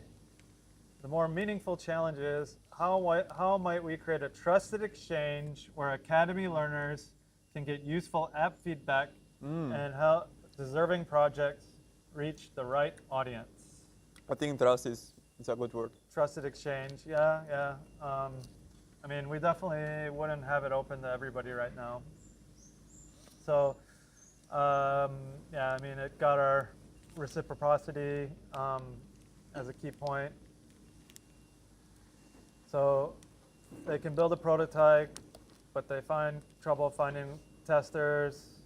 the more meaningful challenge is, how might we create a trusted exchange where Academy learners can get useful app feedback and how deserving projects reach the right audience? I think trust is a good word. Trusted exchange, yeah. I mean, we definitely wouldn't have it open to everybody right now. So, yeah, I mean, it got our reciprocity as a key point. So they can build a prototype, but they find trouble finding testers.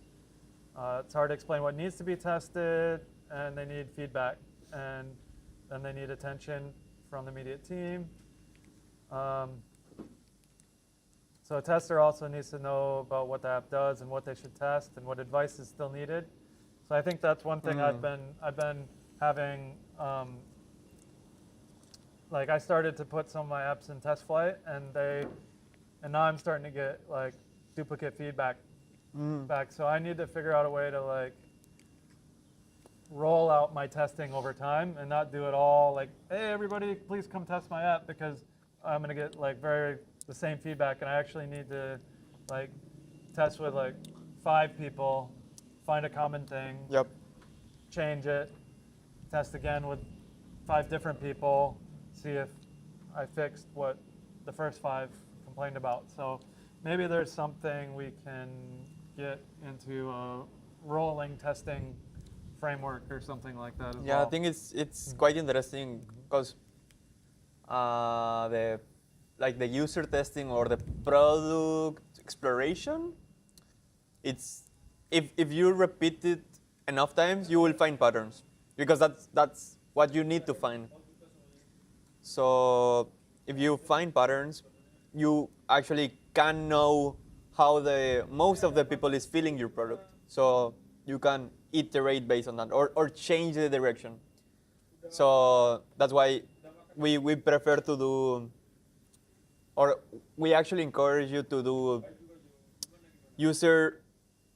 It's hard to explain what needs to be tested, and they need feedback, and then they need attention from the immediate team. So a tester also needs to know about what the app does and what they should test and what advice is still needed. So I think that's one thing I've been having. Like I started to put some of my apps in test flight, and now I'm starting to get like duplicate feedback back. So I need to figure out a way to like roll out my testing over time and not do it all like, hey, everybody, please come test my app, because I'm going to get like the same feedback, and I actually need to like test with like 5 people, find a common thing, change it, test again with 5 different people, see if I fixed what the first 5 complained about. So maybe there's something we can get into a rolling testing framework or something like that as well. Yeah, I think it's quite interesting because the user testing or the product exploration, it's if you repeat it enough times, you will find patterns, because that's what you need to find. So if you find patterns, you actually can know how most of the people is feeling your product. So you can iterate based on that or change the direction. So that's why we prefer to do, or we actually encourage you to do user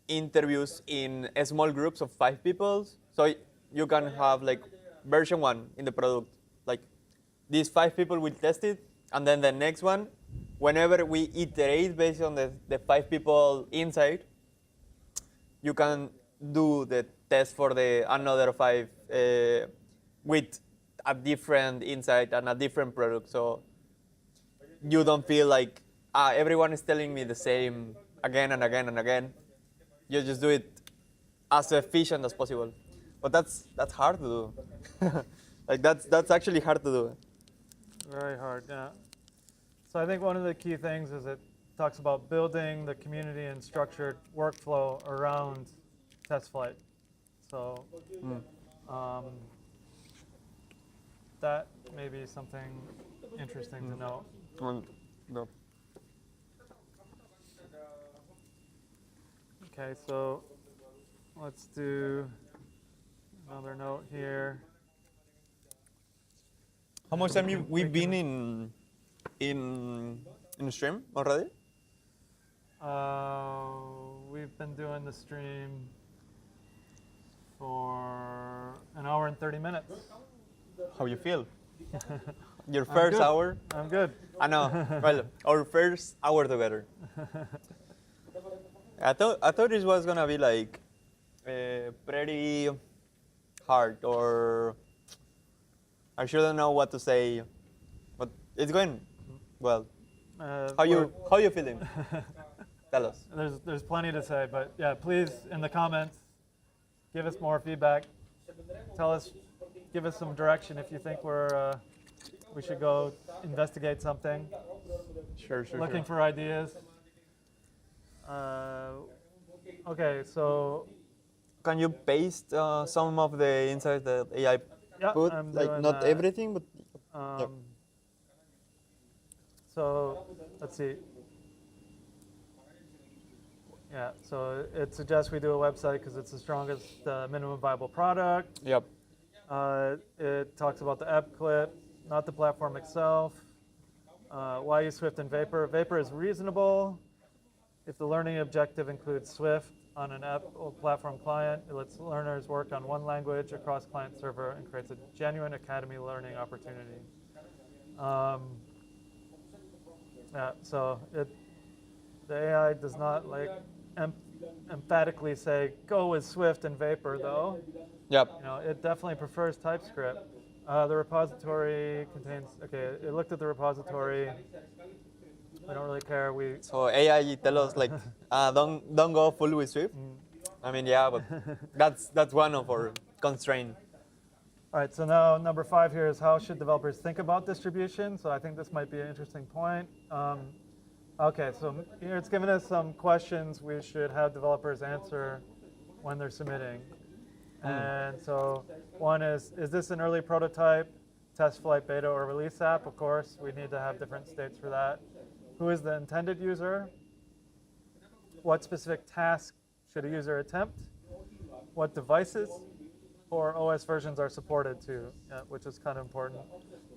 interviews in small groups of 5 people. So you can have like version 1 in the product. Like these 5 people will test it, and then the next one, whenever we iterate based on the 5 people inside, you can do the test for the another 5 with a different insight and a different product. So you don't feel like everyone is telling me the same again and again and again. You just do it as efficient as possible. But that's hard to do. Like that's actually hard to do. Very hard, yeah. So I think one of the key things is it talks about building the community and structured workflow around test flight. So that may be something interesting to know. No. Okay, so let's do another note here. How much time we've been in stream already? We've been doing the stream for an hour and 30 minutes. How you feel? Your first hour? I'm good. I know. Well, our first hour together. I thought it was gonna be like pretty hard, or I shouldn't know what to say, but it's going well. How you feeling? Tell us. There's plenty to say, but yeah, please in the comments give us more feedback. Tell us, give us some direction if you think we should go investigate something. Sure. Looking for ideas. Okay, so can you paste some of the insights that AI put? I'm like doing not that. everything, but So let's see. Yeah, so it suggests we do a website because it's the strongest minimum viable product. Yep. It talks about the app clip, not the platform itself. Why use Swift and Vapor? Vapor is reasonable. If the learning objective includes Swift on an app or platform client, it lets learners work on one language across client server and creates a genuine academy learning opportunity. Yeah, so the AI does not like emphatically say go with Swift and Vapor though. Yep. You know, it definitely prefers TypeScript. The repository contains. Okay, it looked at the repository. We don't really care. So AI tell us like don't go full with Swift. I mean, yeah, but that's one of our constraints. All right, so now number 5 here is how should developers think about distribution? So I think this might be an interesting point. Okay, so here it's given us some questions we should have developers answer when they're submitting. And so one is this an early prototype, test flight, beta, or release app? Of course, we need to have different states for that. Who is the intended user? What specific task should a user attempt? What devices or OS versions are supported to, which is kind of important.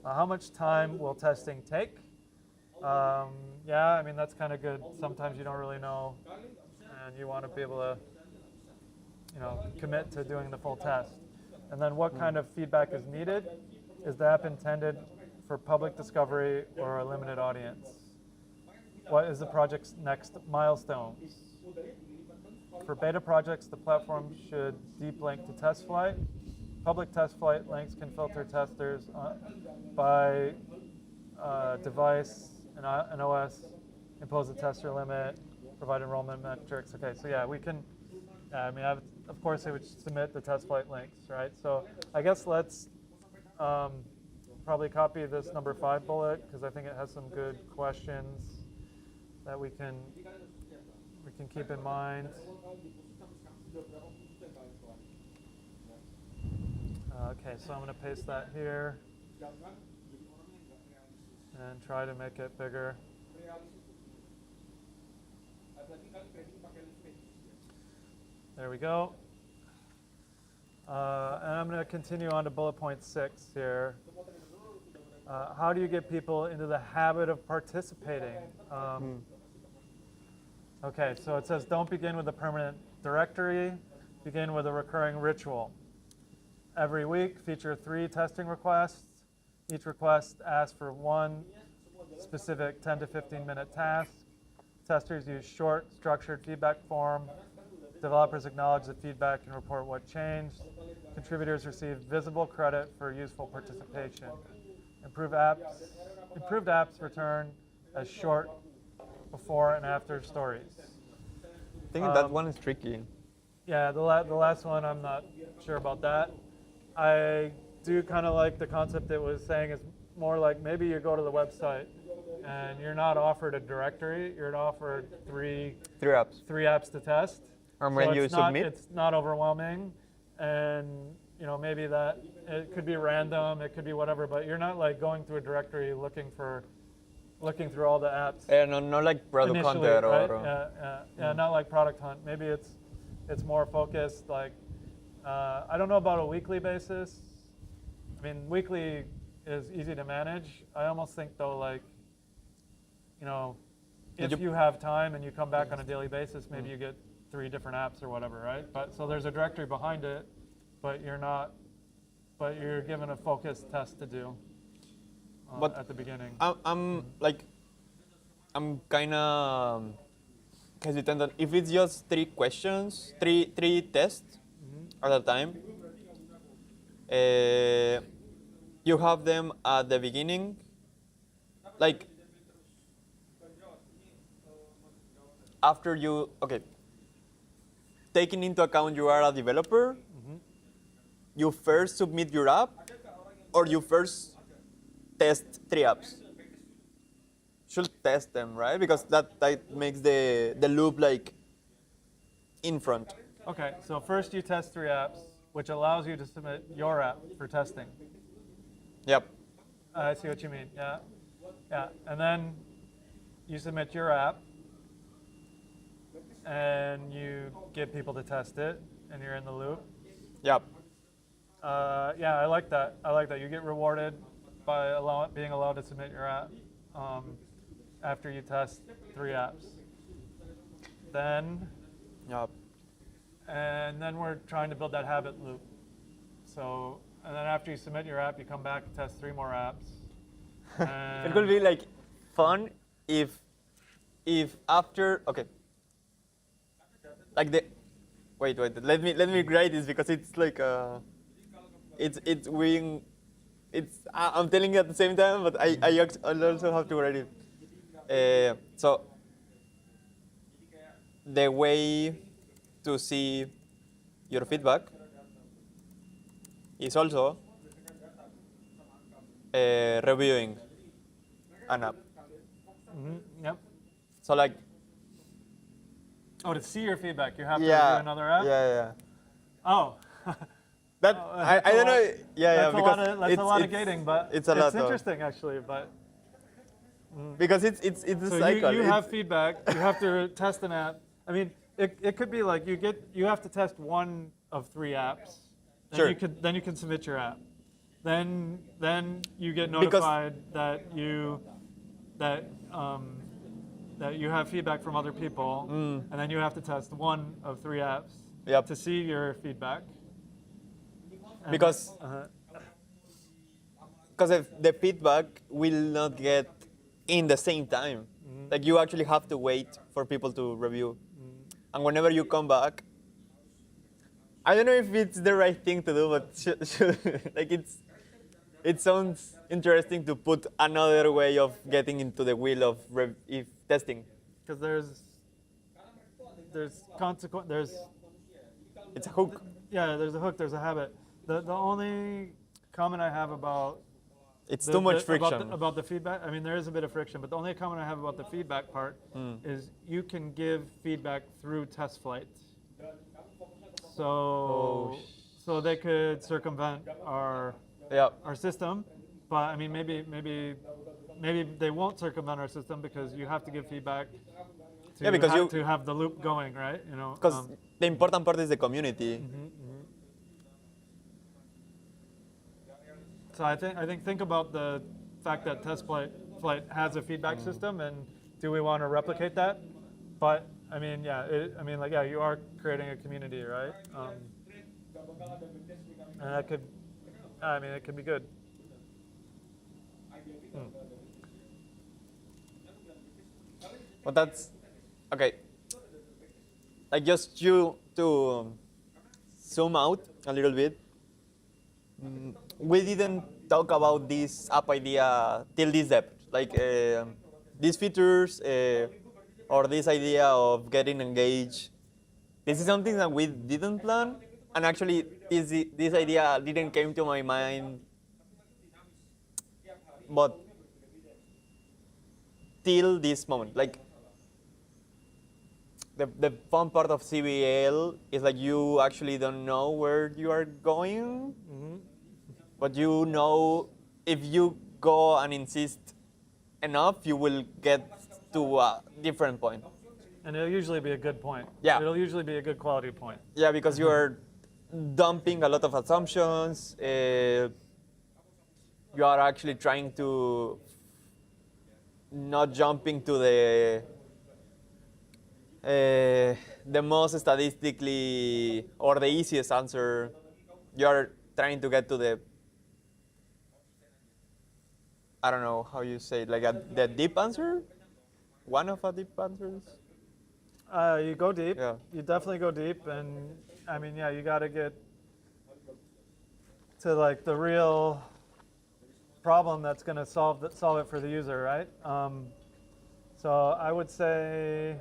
How much time will testing take? Yeah, I mean, that's kind of good. Sometimes you don't really know, and you want to be able to, commit to doing the full test. And then what kind of feedback is needed? Is the app intended for public discovery or a limited audience? What is the project's next milestones? For beta projects, the platform should deep link to test flight. Public test flight links can filter testers by device and OS, impose a tester limit, provide enrollment metrics. Okay, so yeah, we can, of course, they would submit the test flight links, right? So I guess let's probably copy this number 5 bullet because I think it has some good questions that we can keep in mind. Okay, so I'm going to paste that here and try to make it bigger. There we go. And I'm going to continue on to bullet point 6 here. How do you get people into the habit of participating? Okay, so it says don't begin with a permanent directory, begin with a recurring ritual. Every week, feature 3 testing requests. Each request asks for one specific 10 to 15 minute task. Testers use short, structured feedback form. Developers acknowledge the feedback and report what changed. Contributors receive visible credit for useful participation. Improved apps return as short before and after stories. I think that one is tricky. Yeah, the last one, I'm not sure about that. I do kind of like the concept it was saying is more like maybe you go to the website and you're not offered a directory, you're offered three apps to test. And when you submit, it's not overwhelming, and maybe that it could be random, it could be whatever, but you're not like going through a directory looking through all the apps. not like product Initially, hunter right? or Not like product hunt. Maybe it's more focused. Like I don't know about a weekly basis. I mean, weekly is easy to manage. I almost think though, like if you have time and you come back on a daily basis, maybe you get 3 different apps or whatever, right? But so there's a directory behind it, but you're given a focused test to do at the beginning. I'm kind of hesitant that if it's just 3 questions, three tests at a time, you have them at the beginning, like after you, taking into account you are a developer, you first submit your app, or you first test 3 apps? Should test them, right? Because that makes the loop like in front. Okay, so first you test 3 apps, which allows you to submit your app for testing. Yep. I see what you mean, yeah. And then you submit your app, and you get people to test it, and you're in the loop. Yep. Yeah, I like that. You get rewarded by being allowed to submit your app after you test 3 apps. Then, Yep. and then we're trying to build that habit loop. So, and then after you submit your app, you come back and test 3 more apps. It could be like fun if after like the wait let me write this because it's like it's wing I'm telling you at the same time, but I also have to write it. So the way to see your feedback is also reviewing an app. Yep. So like, to see your feedback, you have to review another app? Yeah. Oh. That I don't know. Yeah, because that's a lot of gating, but it's interesting actually. But because it's a so cycle. you have feedback. You have to test an app. I mean, it could be like you have to test 1 of 3 apps. Then Sure. you can submit your app. Then you get notified that you have feedback from other people, and then you have to test 1 of 3 apps to see your feedback. Because if the feedback will not get in the same time. Like you actually have to wait for people to review. And whenever you come back, I don't know if it's the right thing to do, but like it sounds interesting to put another way of getting into the wheel of testing. Because there's consequence. It's a hook. Yeah, there's a hook. There's a habit. The only comment I have about it's too much friction about the feedback. I mean, there is a bit of friction, but the only comment I have about the feedback part is you can give feedback through test flights. So they could circumvent our system, but I mean maybe they won't circumvent our system because you have to give feedback to have the loop going, right? Because the important part is the community. So I think about the fact that test flight has a feedback system, and do we want to replicate that? But I mean, you are creating a community, right? And that could, it could be good. But that's okay. Like just to zoom out a little bit. We didn't talk about this app idea till this depth. Like these features or this idea of getting engaged, this is something that we didn't plan, and actually this idea didn't came to my mind, but till this moment, like the fun part of CBL is like you actually don't know where you are going, but you know if you go and insist enough, you will get to a different point. And it'll usually be a good point. Yeah. It'll usually be a good quality point. Yeah, because you are dumping a lot of assumptions. You are actually trying to not jumping to the most statistically or the easiest answer. You are trying to get to the, I don't know how you say it, like the deep answer? One of the deep answers? You go deep. Yeah. You definitely go deep, and I mean, yeah, you got to get to like the real problem that's going to solve it for the user, right? So I would say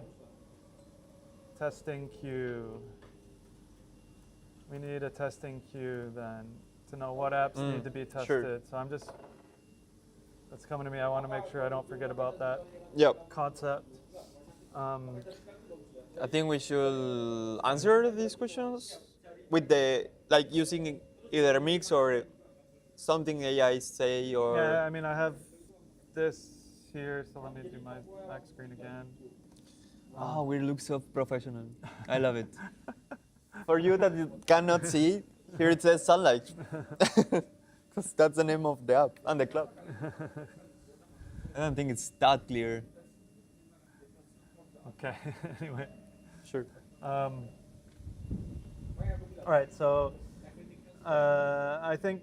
testing queue. We need a testing queue then to know what apps need to be tested. Sure. So that's coming to me. I want to make sure I don't forget about that Yep. concept. I think we should answer these questions with the, like using either a mix or something AI say or. Yeah, I mean, I have this here, so let me do my back screen again. Oh, we look so professional. I love it. For you that you cannot see, here it says sunlight. Because that's the name of the app and the club. I don't think it's that clear. Okay, anyway. Sure. All right, so I think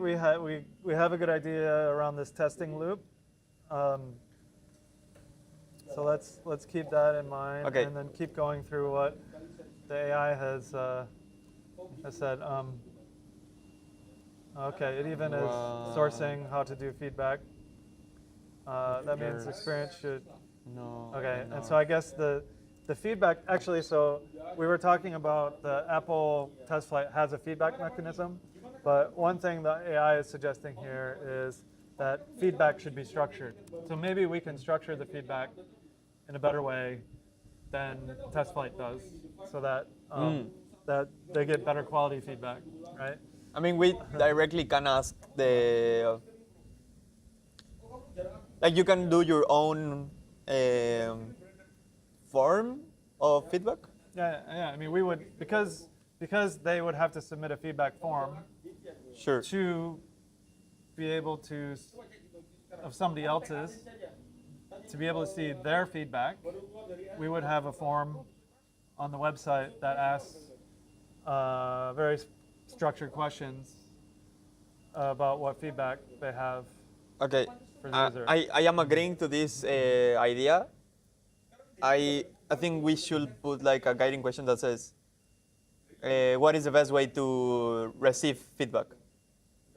we have a good idea around this testing loop. So let's keep that in mind, Okay. and then keep going through what the AI has said. Okay, it even is sourcing how to do feedback. That means experience should. No. Okay, no. and so I guess the feedback, actually, so we were talking about the Apple test flight has a feedback mechanism, but one thing the AI is suggesting here is that feedback should be structured. So maybe we can structure the feedback in a better way than test flight does, so that that they get better quality feedback, right? I mean, we directly can ask the. Like you can do your own form of feedback? Yeah. I mean, we would because they would have to submit a feedback form Sure. to be able to of somebody else's to be able to see their feedback. We would have a form on the website that asks very structured questions about what feedback they have. Okay. For the user. I am agreeing to this idea. I think we should put like a guiding question that says, what is the best way to receive feedback?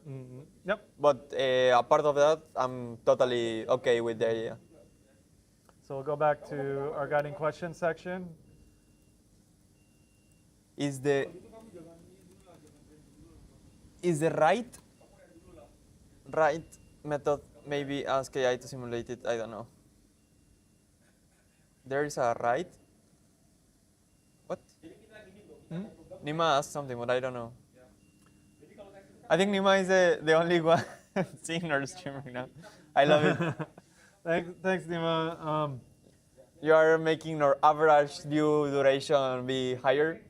Mm-hmm. Yep. But apart of that, I'm totally okay with the idea. So we'll go back to our guiding question section. Is the right method maybe ask AI to simulate it? I don't know. There is a right? What? Nima asked something, but I don't know. I think Nima is the only one seeing our stream right now. I love it. Thanks, Nima. You are making our average view duration be higher.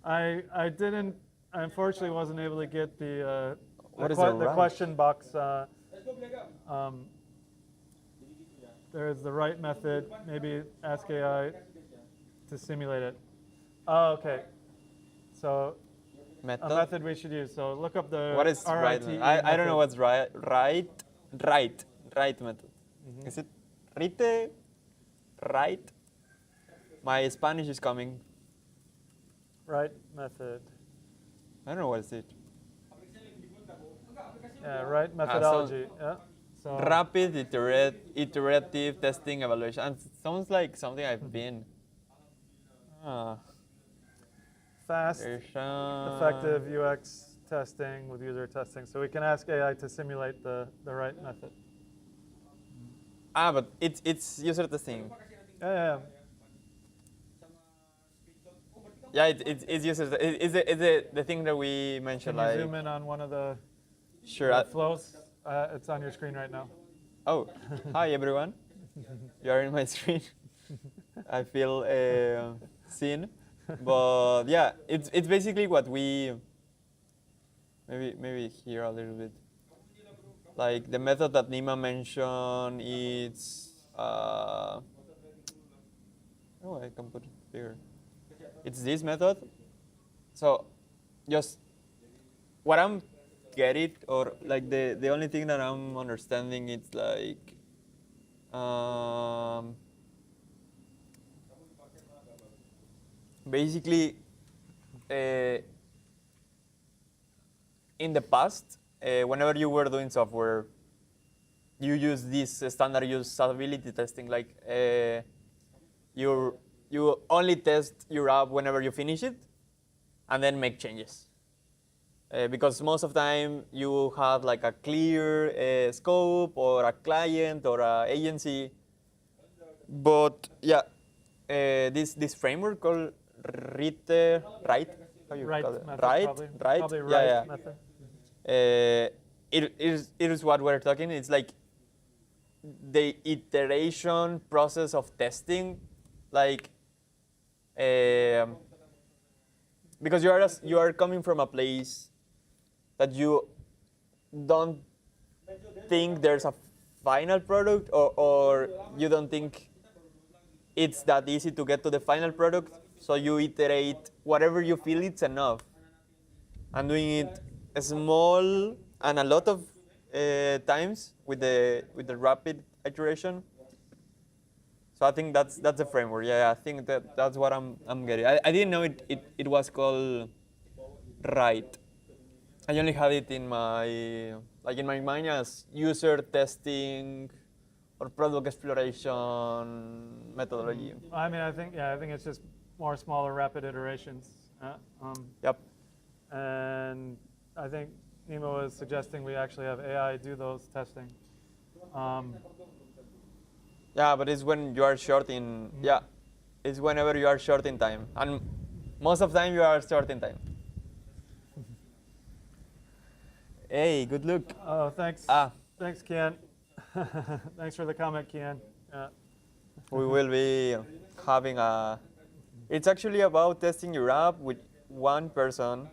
I didn't. I unfortunately wasn't able to get the right? question box. There's the right method. Maybe ask AI to simulate it. Oh, okay. So Method? a method we should use. So look up the What is right? RITE I don't know method. what's right method. Mm-hmm. Is it rite? Right? My Spanish is coming. Right method. I don't know what is it. Yeah, right methodology. Yeah. So Rapid iterative testing evaluation. And sounds like something I've been. fast, Version. effective UX testing with user testing. So we can ask AI to simulate the right method. But it's user testing. Yeah. Yeah, it's user. It's the thing that we mentioned. Can you Like, zoom in on one of the sure. flows? It's on your screen right now. Oh, hi everyone. You are in my screen. I feel seen, but yeah, it's basically what we maybe here a little bit. Like the method that Nima mentioned, it's oh, I can put it bigger. It's this method. So just what I'm getting, or like the only thing that I'm understanding, it's like basically in the past, whenever you were doing software, you use this standard usability testing. Like you only test your app whenever you finish it, and then make changes. Because most of the time you have like a clear scope or a client or a agency. But yeah, this framework called right? How you Right call it? method, Right, probably. right, Probably yeah, right method. It is what we're talking. It's like the iteration process of testing, like because you are coming from a place that you don't think there's a final product, or you don't think it's that easy to get to the final product, so you iterate whatever you feel it's enough, and doing it small and a lot of times with the rapid iteration. So I think that's the framework. Yeah, I think that's what I'm getting. I didn't know it was called right. I only had it in my mind as user testing or product exploration methodology. I mean, I think it's just more smaller, rapid iterations. Yep. And I think Nemo is suggesting we actually have AI do those testing. Yeah, but it's when you are short in it's whenever you are short in time, and most of the time you are short in time. Hey, good look. Oh, thanks. Thanks, Kian. Thanks for the comment, Kian. Yeah. We will be having a. It's actually about testing your app with one person.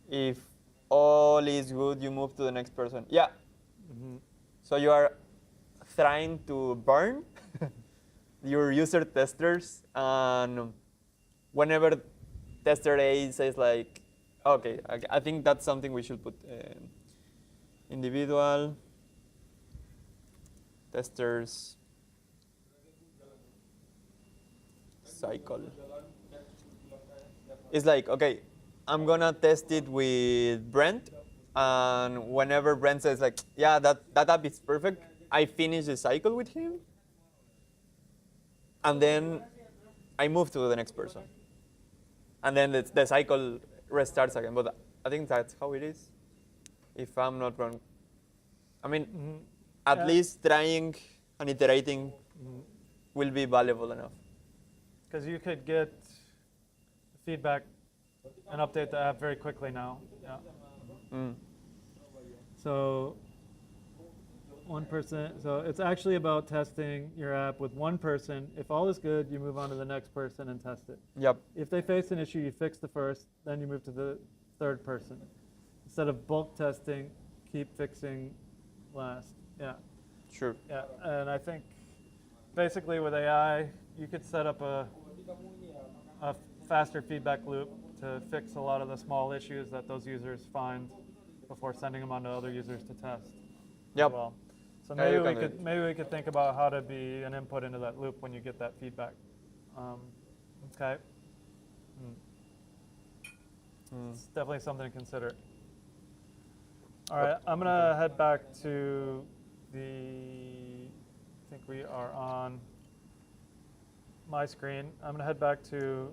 If all is good, you move to the next person. Yeah. Mm-hmm. So you are trying to burn your user testers, and whenever tester A says like, okay, I think that's something we should put. Individual testers cycle. It's like, okay, I'm gonna test it with Brent, and whenever Brent says like, yeah, that app is perfect, I finish the cycle with him, and then I move to the next person, and then the cycle restarts again. But I think that's how it is, if I'm not wrong. I mean, at least trying and iterating will be valuable enough. Because you could get feedback and update the app very quickly now. Yeah. So 1%. So it's actually about testing your app with one person. If all is good, you move on to the next person and test it. Yep. If they face an issue, you fix the first, then you move to the third person. Instead of bulk testing, keep fixing last. Yeah. Sure. Yeah, and I think basically with AI, you could set up a faster feedback loop to fix a lot of the small issues that those users find before sending them on to other users to test. Yep. As well. So Yeah, maybe we could think about how to be an input into that loop when you get that feedback. Okay. It's definitely something to consider. All right, I'm gonna head back to I think we are on my screen. I'm gonna head back to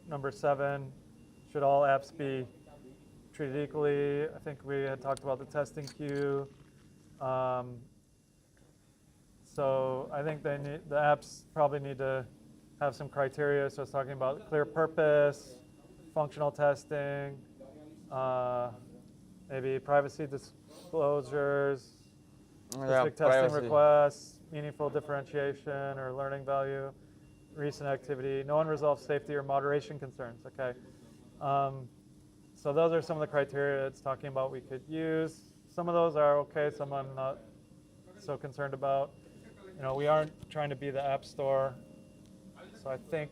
number 7. Should all apps be treated equally? I think we had talked about the testing queue. So I think the apps probably need to have some criteria. So it's talking about clear purpose, functional testing, maybe privacy disclosures, specific testing requests, meaningful differentiation or learning value, recent activity, no unresolved safety or moderation concerns. Okay. So those are some of the criteria it's talking about we could use. Some of those are okay, some I'm not so concerned about. We aren't trying to be the app store, so I think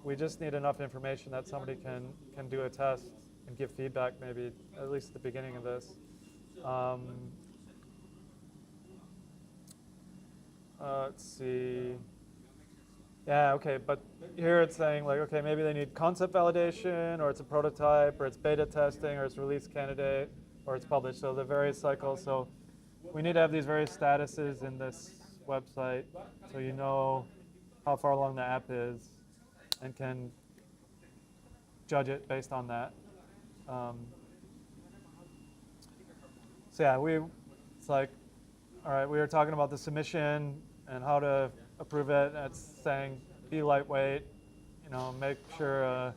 we just need enough information that somebody can do a test and give feedback, maybe at least at the beginning of this. Let's see. Yeah, okay, but here it's saying like, okay, maybe they need concept validation, or it's a prototype, or it's beta testing, or it's release candidate, or it's published. So the various cycles. So we need to have these various statuses in this website, so you know how far along the app is, and can judge it based on that. So yeah, it's like, all right, we were talking about the submission and how to approve it. It's saying be lightweight, make sure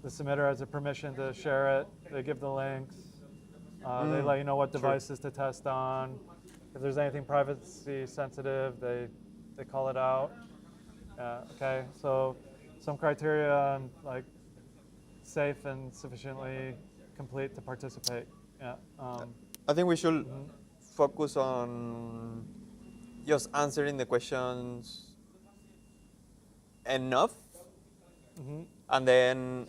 the submitter has a permission to share it. They give the links. They let you know what devices to test on. If there's anything privacy sensitive, they call it out. Okay, so some criteria on like safe and sufficiently complete to participate. Yeah. I think we should focus on just answering the questions enough, and then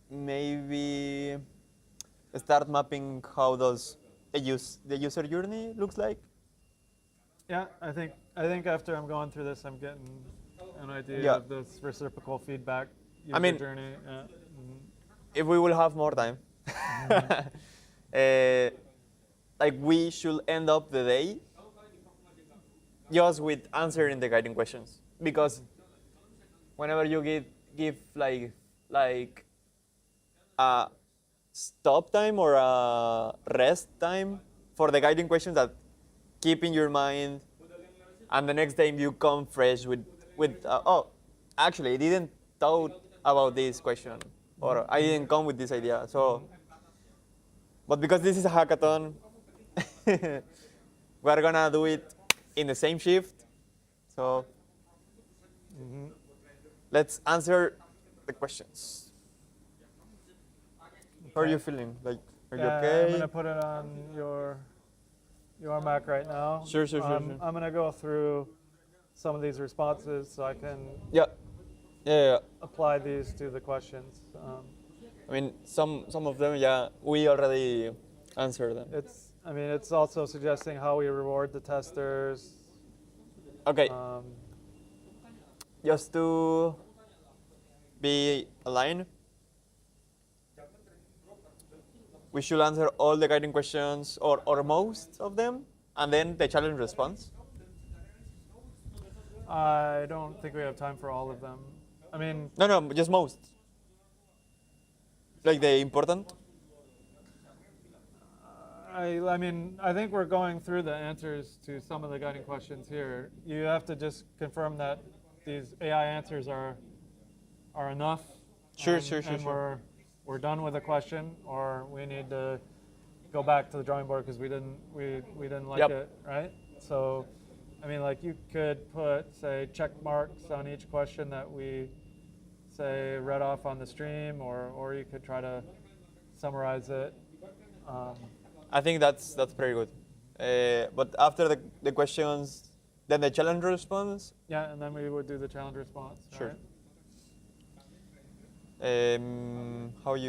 maybe start mapping how does the user journey looks like. Yeah, I think after I'm going through this, I'm getting an idea of this reciprocal feedback user journey. Yeah. If we will have more time, like we should end up the day just with answering the guiding questions, because whenever you give like a stop time or a rest time for the guiding questions that keep in your mind, and the next time you come fresh with oh, actually I didn't thought about this question, or I didn't come with this idea. So, but because this is a hackathon, we're gonna do it in the same shift. So let's answer the questions. Okay. How are you feeling? Like, are you okay? I'm gonna put it on your Mac right now. Sure. I'm gonna go through some of these responses so I can apply these to the questions. I mean, some of them, we already answered them. It's also suggesting how we reward the testers. Okay. Just to be aligned, we should answer all the guiding questions, or most of them, and then the challenge response. I don't think we have time for all of them. No, just most. Like the important. I think we're going through the answers to some of the guiding questions here. You have to just confirm that these AI answers are enough. Sure. We're done with the question, or we need to go back to the drawing board because we didn't like it, right? So, like you could put, say, check marks on each question that we say read off on the stream, or you could try to summarize it. I think that's pretty good. But after the questions, then the challenge response. Yeah, and then we would do the challenge response. Sure. Right? How we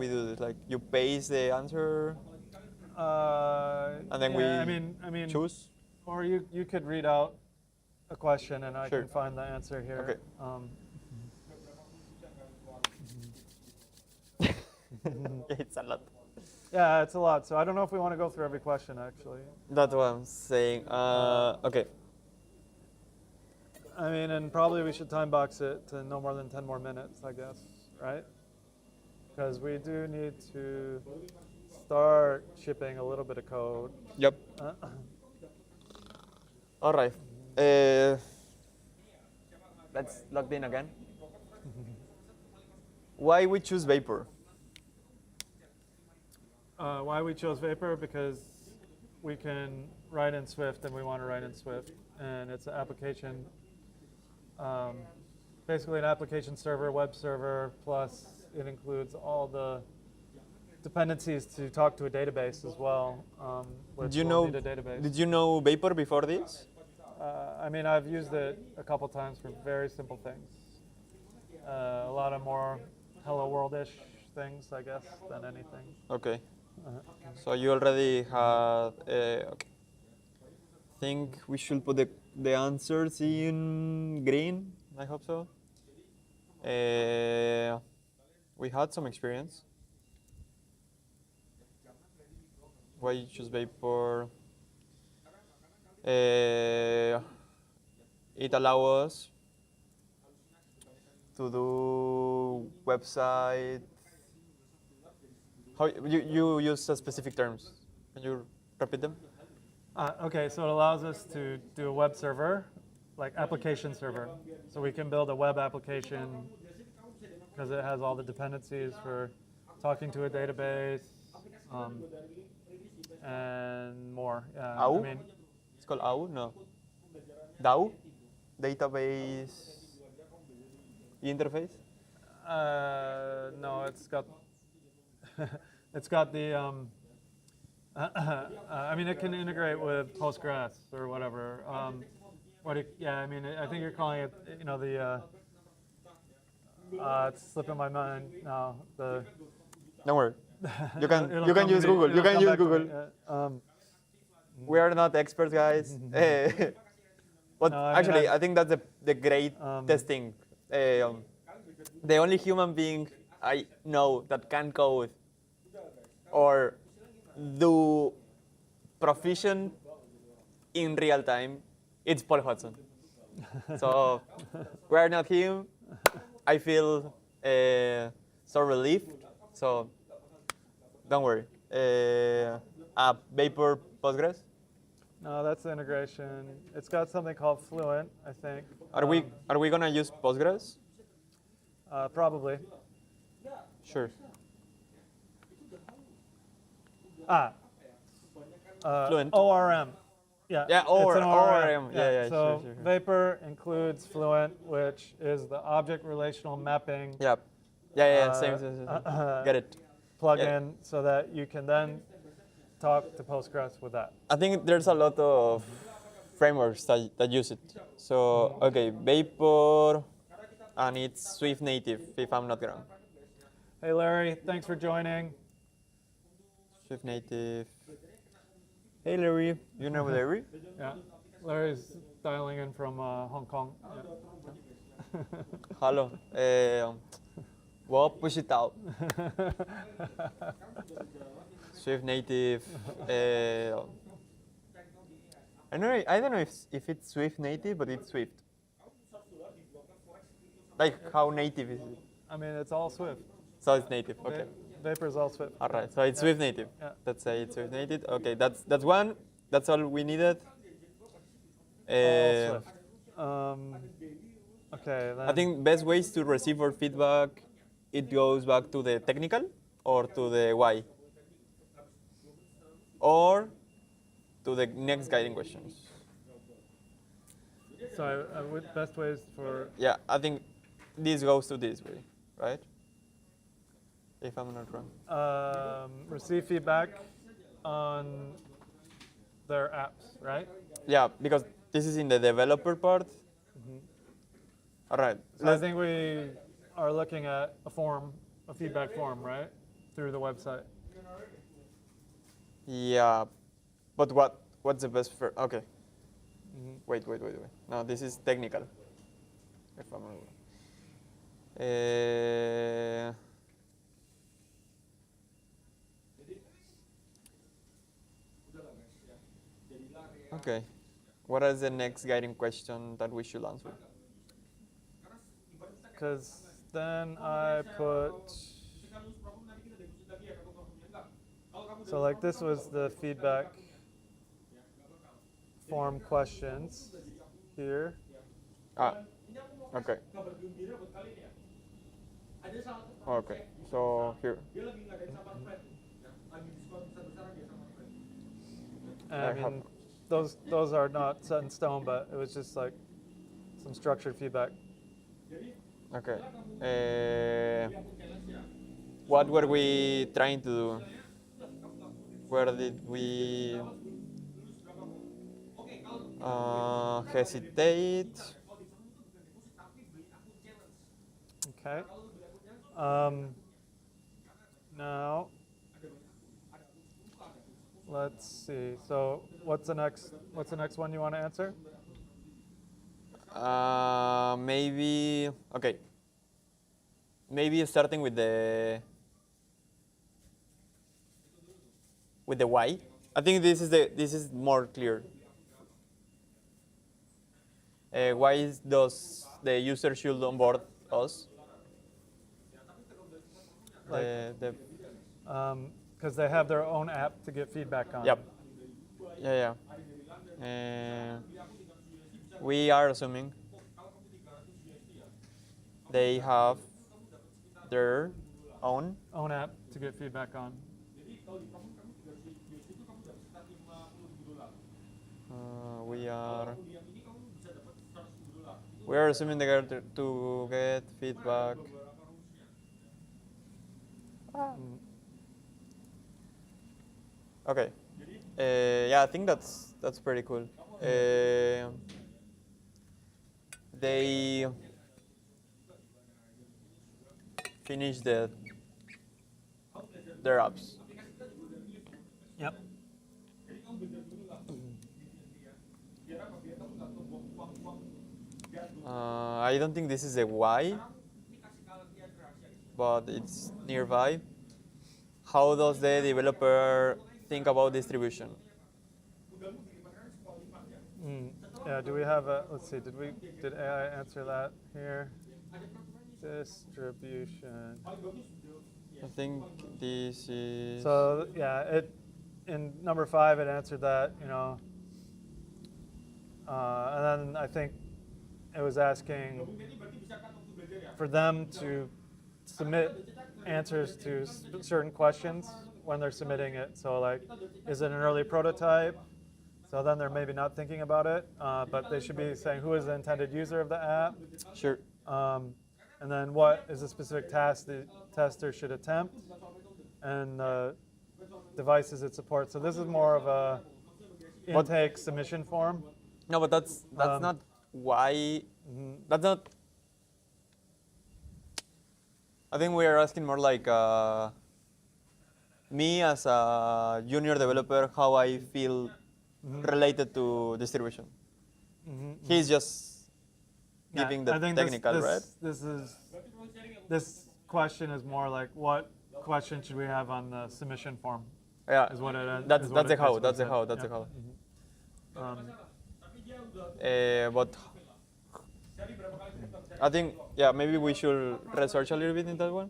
do this? Like you paste the answer, and then we choose. Or you could read out a question and I can find the answer here. Okay. It's a lot. Yeah, it's a lot. So I don't know if we want to go through every question, actually. That's what I'm saying. Okay. I mean, and probably we should time box it to no more than 10 more minutes, I guess, right? Because we do need to start shipping a little bit of code. Yep. All right. Let's log in again. Why we choose Vapor? Why we chose Vapor? Because we can write in Swift, and we want to write in Swift, and it's an application, basically an application server, web server, plus it includes all the dependencies to talk to a database as well. Did you will know? need a database. Did you know Vapor before this? I mean, I've used it a couple times for very simple things. A lot of more hello world-ish things, I guess, than anything. Okay. So you already had. Okay. Think we should put the answers in green. I hope so. We had some experience. Why you choose Vapor? It allows us to do website. How you use specific terms? Can you repeat them? Okay, so it allows us to do a web server, like application server. So we can build a web application because it has all the dependencies for talking to a database and more. Yeah, AU? I mean, It's called AU? No. DAO? Database interface? no, it's got it's got the. I mean, it can integrate with Postgres or whatever. Yeah, I mean, I think you're calling it, you know, the. It's slipping my mind now. The. Don't worry. You can It'll you can come to use me. Google. You It'll can come use back to me. Google. We are not experts, guys. But No, I mean, actually, I think that's the great testing. The only human being I know that can code or do proficient in real time, it's Paul Hudson. So we're not him. I feel so relieved. So don't worry. Vapor Postgres. No, that's the integration. It's got something called Fluent, I think. Are we gonna use Postgres? Probably. Sure. Fluent. ORM. Yeah. Yeah, it's an ORM. Yeah, So sure. Vapor includes Fluent, which is the object relational mapping Yeah. Yeah. Same. Get it. plugin, so that you can then talk to Postgres with that. I think there's a lot of frameworks that use it. So okay, Vapor, and it's Swift native, if I'm not wrong. Hey Larry, thanks for joining. Swift native. Hey Larry, you know Larry? Yeah, Larry's dialing in from Hong Kong. Yeah. Hello. Well, push it out. Swift native. I don't know if it's Swift native, but it's Swift. Like how native is it? I mean, it's all Swift. So it's native. Okay. Vapor's all Swift. All right. So it's Swift native. Yeah. Let's say it's Swift native. Okay. That's one. That's all we needed. All Swift. Okay. Then I think best ways to receive our feedback, it goes back to the technical or to the why, or to the next guiding questions. So with best ways for. Yeah, I think this goes to this way, right? If I'm not wrong. Receive feedback on their apps, right? Yeah, because this is in the developer part. All right. So I think we are looking at a form, a feedback form, right? Through the website. Yeah, but what's the best for? Okay. Wait. No, this is technical. If I'm not wrong. Okay. What is the next guiding question that we should answer? Because then I put, so like this was the feedback form questions here. Ah, okay. Okay, so here. And I I have. mean, those are not set in stone, but it was just like some structured feedback. Okay. What were we trying to do? Where did we hesitate? Okay. Now, let's see. So, what's the next one you want to answer? Maybe okay. Maybe starting with the why. I think this is more clear. Why does the user should onboard us? Like, because they have their own app to get feedback on. Yep. Yeah. We are assuming they have their own. App to get feedback on. We are assuming they get to get feedback. Okay. Yeah, I think that's pretty cool. They finish their apps. Yep. I don't think this is a why, but it's nearby. How does the developer think about distribution? Yeah, do we have a, let's see, did AI answer that here? Distribution. I think this is. So yeah, in number 5 it answered that, and then I think it was asking for them to submit answers to certain questions when they're submitting it. So like, is it an early prototype? So then they're maybe not thinking about it, but they should be saying who is the intended user of the app. Sure. And then what is a specific task the tester should attempt, and devices it supports. So this is more of a intake submission form. No, but that's not why. That's not. I think we are asking more like me as a junior developer, how I feel related to distribution. He's just giving the I think technical, right? This question is more like, what question should we have on the submission form? Yeah, Is what it that's the how. basically That's the said. how. That's the how. But I think, yeah, maybe we should research a little bit in that one.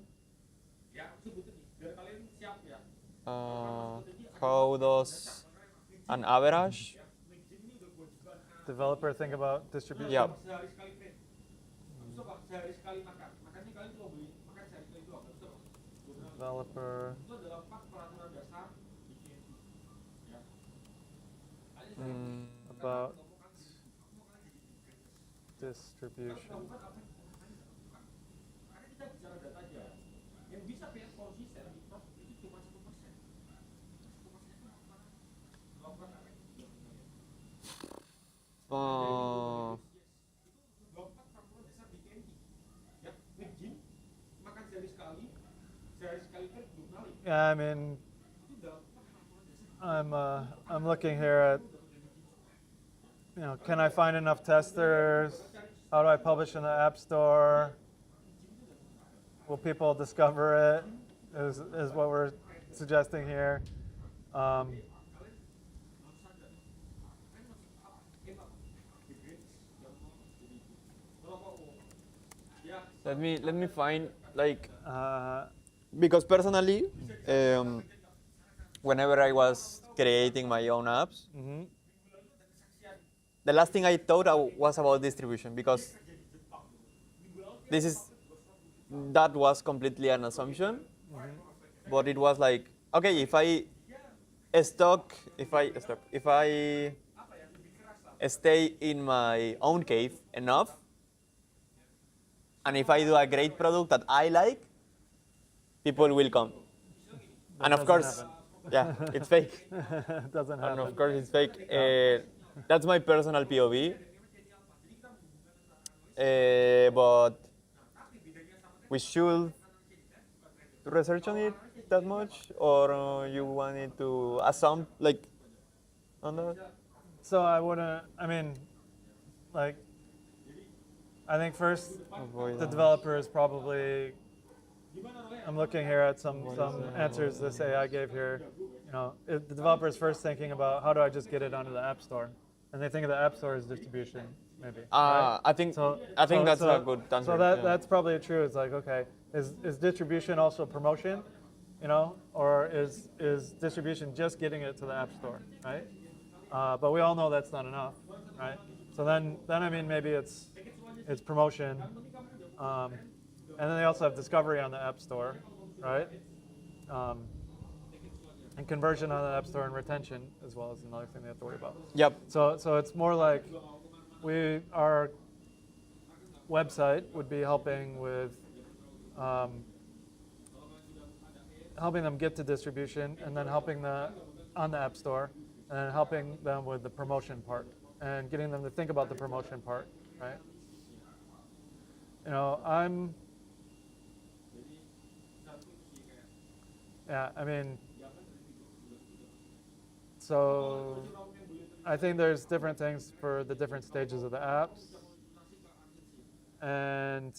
How does an average developer think about distribution? Yeah. Developer. About distribution. Yeah, I mean, I'm looking here at, can I find enough testers? How do I publish in the App Store? Will people discover it? Is what we're suggesting here. Let me find like Uh, because personally, whenever I was creating my own apps, mhm. the last thing I thought was about distribution because this is that was completely an assumption, but it was like okay if I stay in my own cave enough, and if I do a great product that I like, people will come. That And of doesn't course, happen. yeah, it's fake. It doesn't And happen. of course, it's fake. No. That's my personal POV. But we should research on it that much, or you wanted to assume like on that? So I wouldn't. I mean, like, I think first Avoid the that. developer is probably. I'm looking here at some answers this AI gave here. You know, if the developer is first thinking about how do I just get it onto the App Store, and they think of the App Store as distribution, maybe. Right? I think that's a good answer. So yeah. that's probably true. It's like, okay, is distribution also promotion, you know, or is distribution just getting it to the App Store, right? But we all know that's not enough, right? So then I mean maybe it's promotion, and then they also have discovery on the App Store, right? And conversion on the App Store and retention as well is another thing they have to worry about. Yep. So it's more like our website would be helping with helping them get to distribution, and then helping on the App Store, and then helping them with the promotion part, and getting them to think about the promotion part, right? You know, I mean, so I think there's different things for the different stages of the apps, and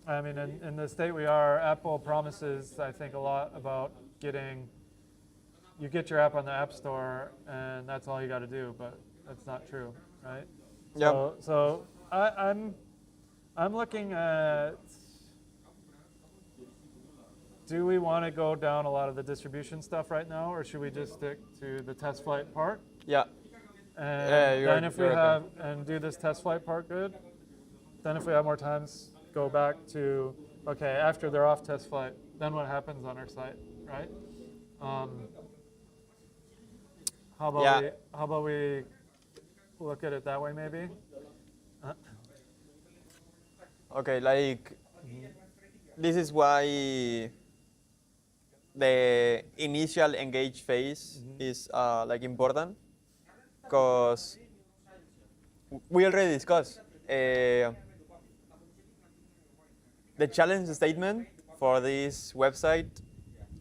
I mean, in the state we are, Apple promises, I think, a lot about you get your app on the App Store, and that's all you got to do, but that's not true, right? Yep. So I'm looking at, do we want to go down a lot of the distribution stuff right now, or should we just stick to the test flight part? Yeah. And then if we you're have, okay. and do this test flight part good, then if we have more times, go back to, okay, after they're off test flight, then what happens on our site, right? How about we look at it that way maybe? Okay, like this is why the initial engage phase is like important, because we already discussed the challenge statement for this website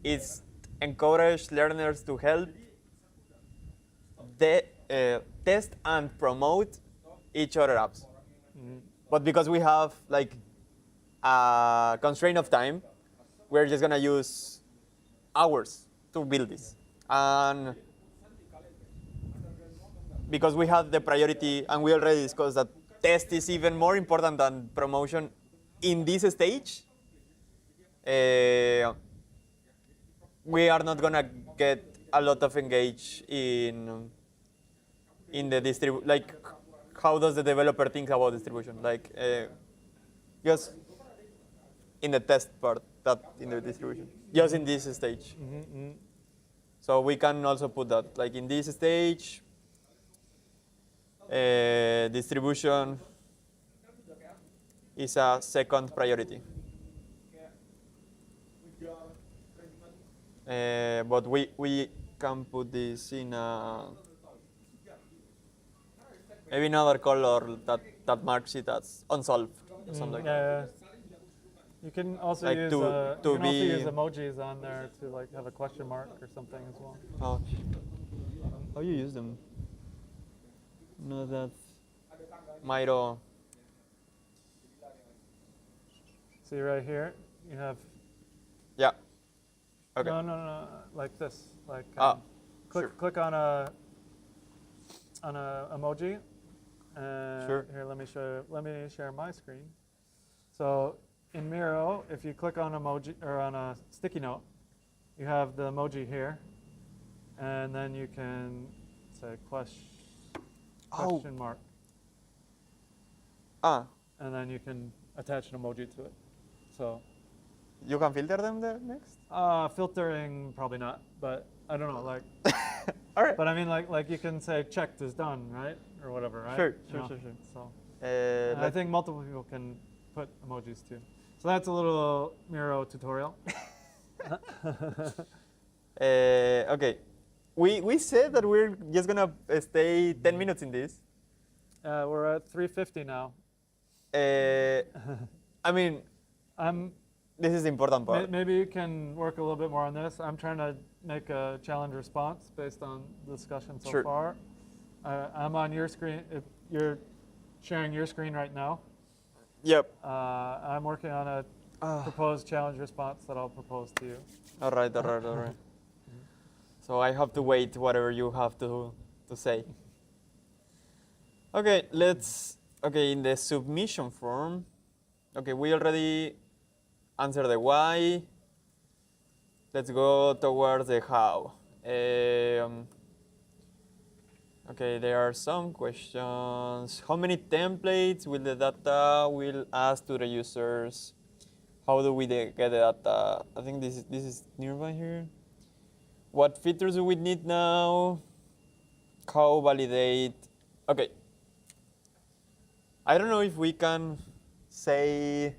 is encourage learners to help test and promote each other apps. But because we have like a constraint of time, we're just gonna use hours to build this. And because we have the priority, and we already discussed that test is even more important than promotion in this stage, we are not gonna get a lot of engage in the like how does the developer think about distribution? Like just in the test part, not in the distribution, just in this stage. So we can also put that like in this stage, distribution is a second priority. But we can put this in maybe another color that marks it as unsolved or something like that. Yeah. You can also Like use to you can also be- use emojis on there to like have a question mark or something as well. How you use them? No, that Miro. See right here, you have Yeah. Okay. no, like this, like Sure. click on a emoji, Sure. Here, let me share my screen. So in Miro, if you click on emoji or on a sticky note, you have the emoji here, and then you can say question mark, and then you can attach an emoji to it. So you can filter them there next? filtering probably not, but I don't know, like. All right. But I mean, like you can say checked is done, right, or whatever, right? Sure. So I think multiple people can put emojis too. So that's a little Miro tutorial. Okay. We said that we're just gonna stay 10 minutes in this. We're at 3:50 now. I mean, this is the important part. Maybe you can work a little bit more on this. I'm trying to make a challenge response based on the discussion so far. I'm on your screen. If you're sharing your screen right now. Yep. I'm working on a proposed challenge response that I'll propose to you. All right. So I have to wait whatever you have to say. Okay, in the submission form, okay, we already answered the why. Let's go towards the how. Okay, there are some questions. How many templates will the data will ask to the users? How do we get the data? I think this is nearby here. What features do we need now? How validate? Okay. I don't know if we can say.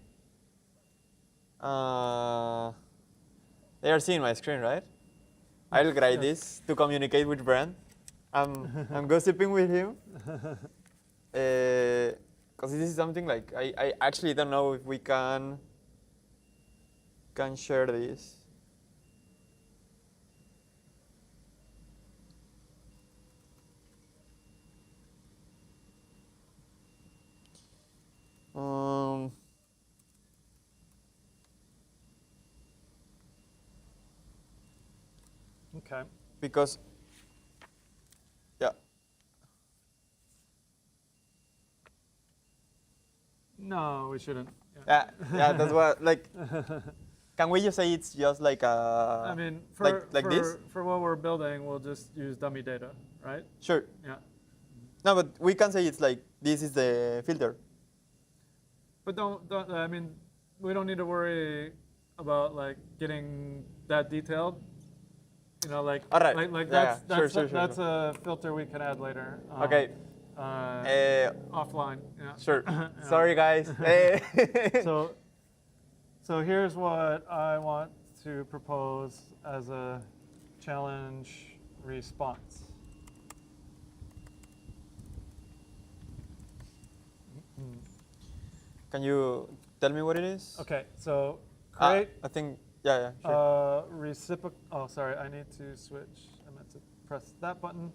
They are seeing my screen, right? I'll grade this to communicate with Brent. I'm gossiping with him. Because this is something like I actually don't know if we can share this. Okay. Because, yeah. No, we shouldn't. Yeah, that's what, like, can we just say it's just like a, I mean, this? For what we're building, we'll just use dummy data, right? Sure. Yeah. No, but we can say it's like, this is the filter. But I mean, we don't need to worry about like getting that detailed. You know, like, all right. That's a filter we can add later. Okay. Offline. Yeah. Sure. Sorry, guys. So here's what I want to propose as a challenge response. Can you tell me what it is? Okay, so create. I think, sure. Reciprocal. Oh, sorry, I need to switch. I meant to press that button.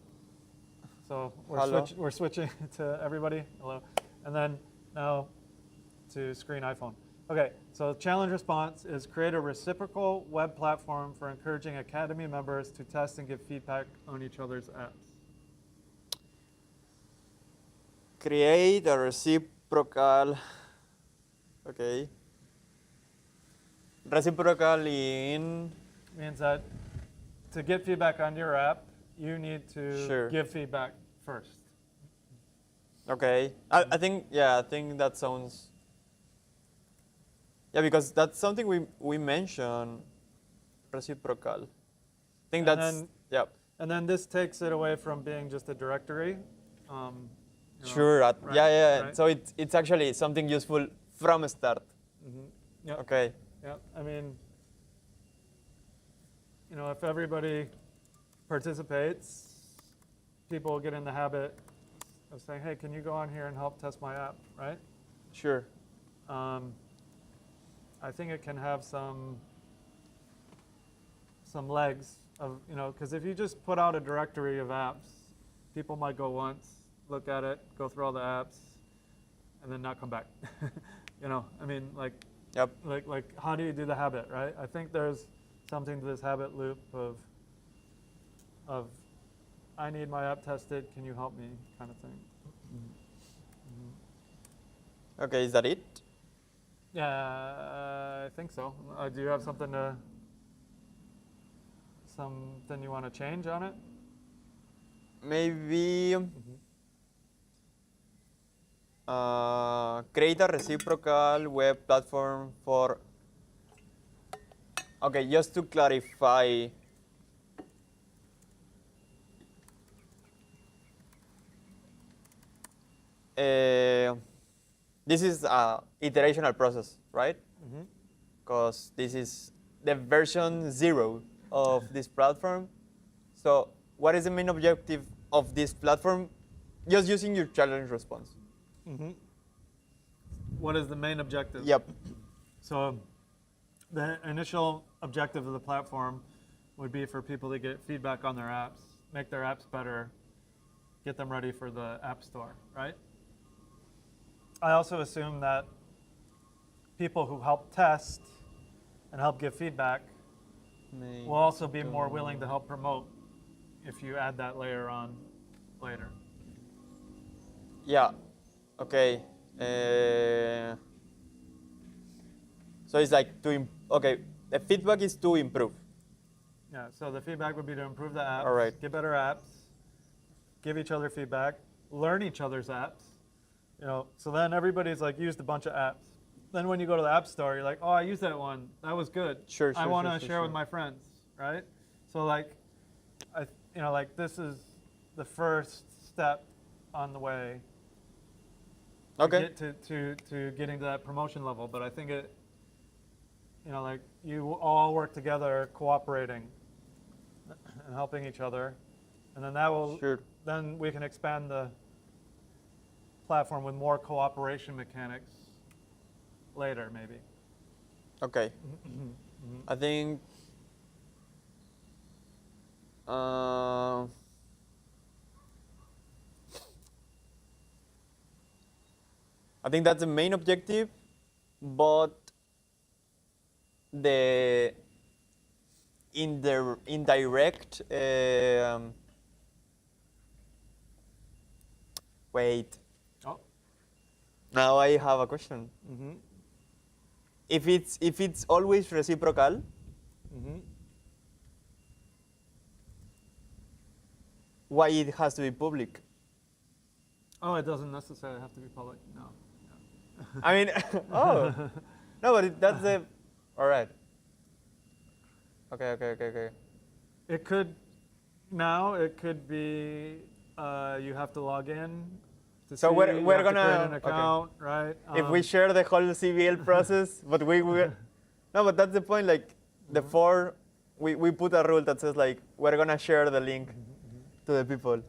So we're switching to everybody. Hello, and then now to screen iPhone. Okay, so challenge response is create a reciprocal web platform for encouraging Academy members to test and give feedback on each other's apps. Create a reciprocal. Okay. Reciprocal in. Means that to get feedback on your app, you need to give feedback first. Okay. I think that sounds. Yeah, because that's something we mentioned. Reciprocal. I think yeah. And then this takes it away from being just a directory. Sure. Right, yeah. Right. So it's actually something useful from start. Mm-hmm. Yep. Okay. Yeah. I mean, if everybody participates, people get in the habit of saying, "Hey, can you go on here and help test my app?" Right? Sure. I think it can have some legs of, because if you just put out a directory of apps, people might go once, look at it, go through all the apps, and then not come back. I mean, like, yep. Like how do you do the habit, right? I think there's something to this habit loop of I need my app tested, can you help me, kind of thing. Okay, is that it? Yeah, I think so. Do you have something you want to change on it? Maybe create a reciprocal web platform for. Okay, just to clarify. This is a iterational process, right? Because this is the version 0 of this platform. So what is the main objective of this platform? Just using your challenge response. What is the main objective? Yep. So the initial objective of the platform would be for people to get feedback on their apps, make their apps better, get them ready for the App Store, right? I also assume that people who help test and help give feedback will also be more willing to help promote if you add that layer on later. Yeah. Okay. So it's like okay. The feedback is to improve. Yeah. So the feedback would be to improve the apps, All right. get better apps, give each other feedback, learn each other's apps. So then everybody's like used a bunch of apps. Then when you go to the App Store, you're like, oh, I used that one. That was good. Sure. I want to share with my friends, right? So like, this is the first step on the way. Okay. To getting to that promotion level, but I think you all work together, cooperating and helping each other, and then that will. Sure. Then we can expand the platform with more cooperation mechanics later, maybe. Okay. I think. I think that's the main objective, but the indirect. Wait. Oh. Now I have a question. If it's always reciprocal, why it has to be public? Oh, it doesn't necessarily have to be public. No. I mean, oh no, but that's the. All right. Okay. It could be you have to log in. So we're gonna create an account, right? If we share the whole CVL process, but no, but that's the point. Like we put a rule that says like we're gonna share the link to the people.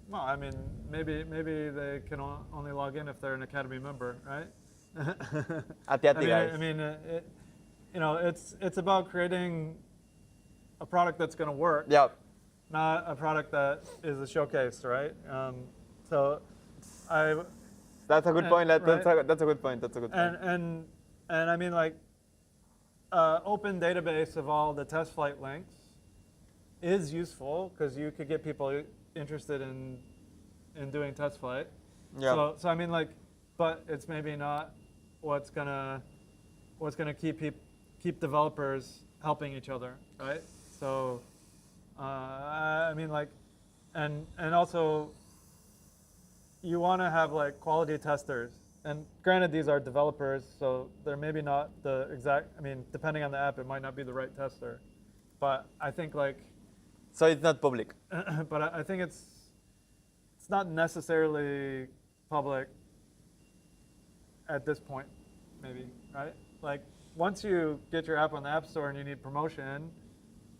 Well, I mean, maybe they can only log in if they're an Academy member, right? Guys. I mean, it's about creating a product that's going to work. Yeah. Not a product that is a showcase, right? That's a good point. That's a good point. And I mean, like, open database of all the test flight links is useful because you could get people interested in doing test flight. Yeah. So I mean, like, but it's maybe not what's gonna keep developers helping each other, right? So I mean, like, and also you want to have like quality testers. And granted, these are developers, so they're maybe not the exact. I mean, depending on the app, it might not be the right tester. But I think like. So it's not public. But I think it's not necessarily public at this point, maybe, right? Like once you get your app on the App Store and you need promotion,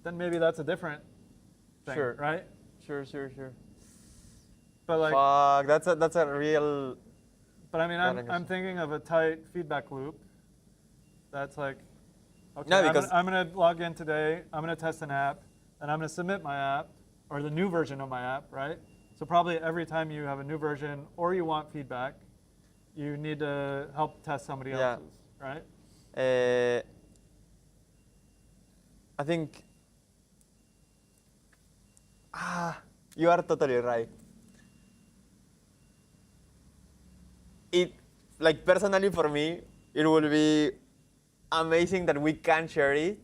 then maybe that's a different thing, Sure. right? Sure. But like, fuck, that's a real. But I mean, I'm thinking of a tight feedback loop. That's like, okay, no, because I'm gonna log in today. I'm gonna test an app. And I'm going to submit my app, or the new version of my app, right? So probably every time you have a new version or you want feedback, you need to help test somebody else's, right? I think you are totally right. like personally for me, it would be amazing that we can share it.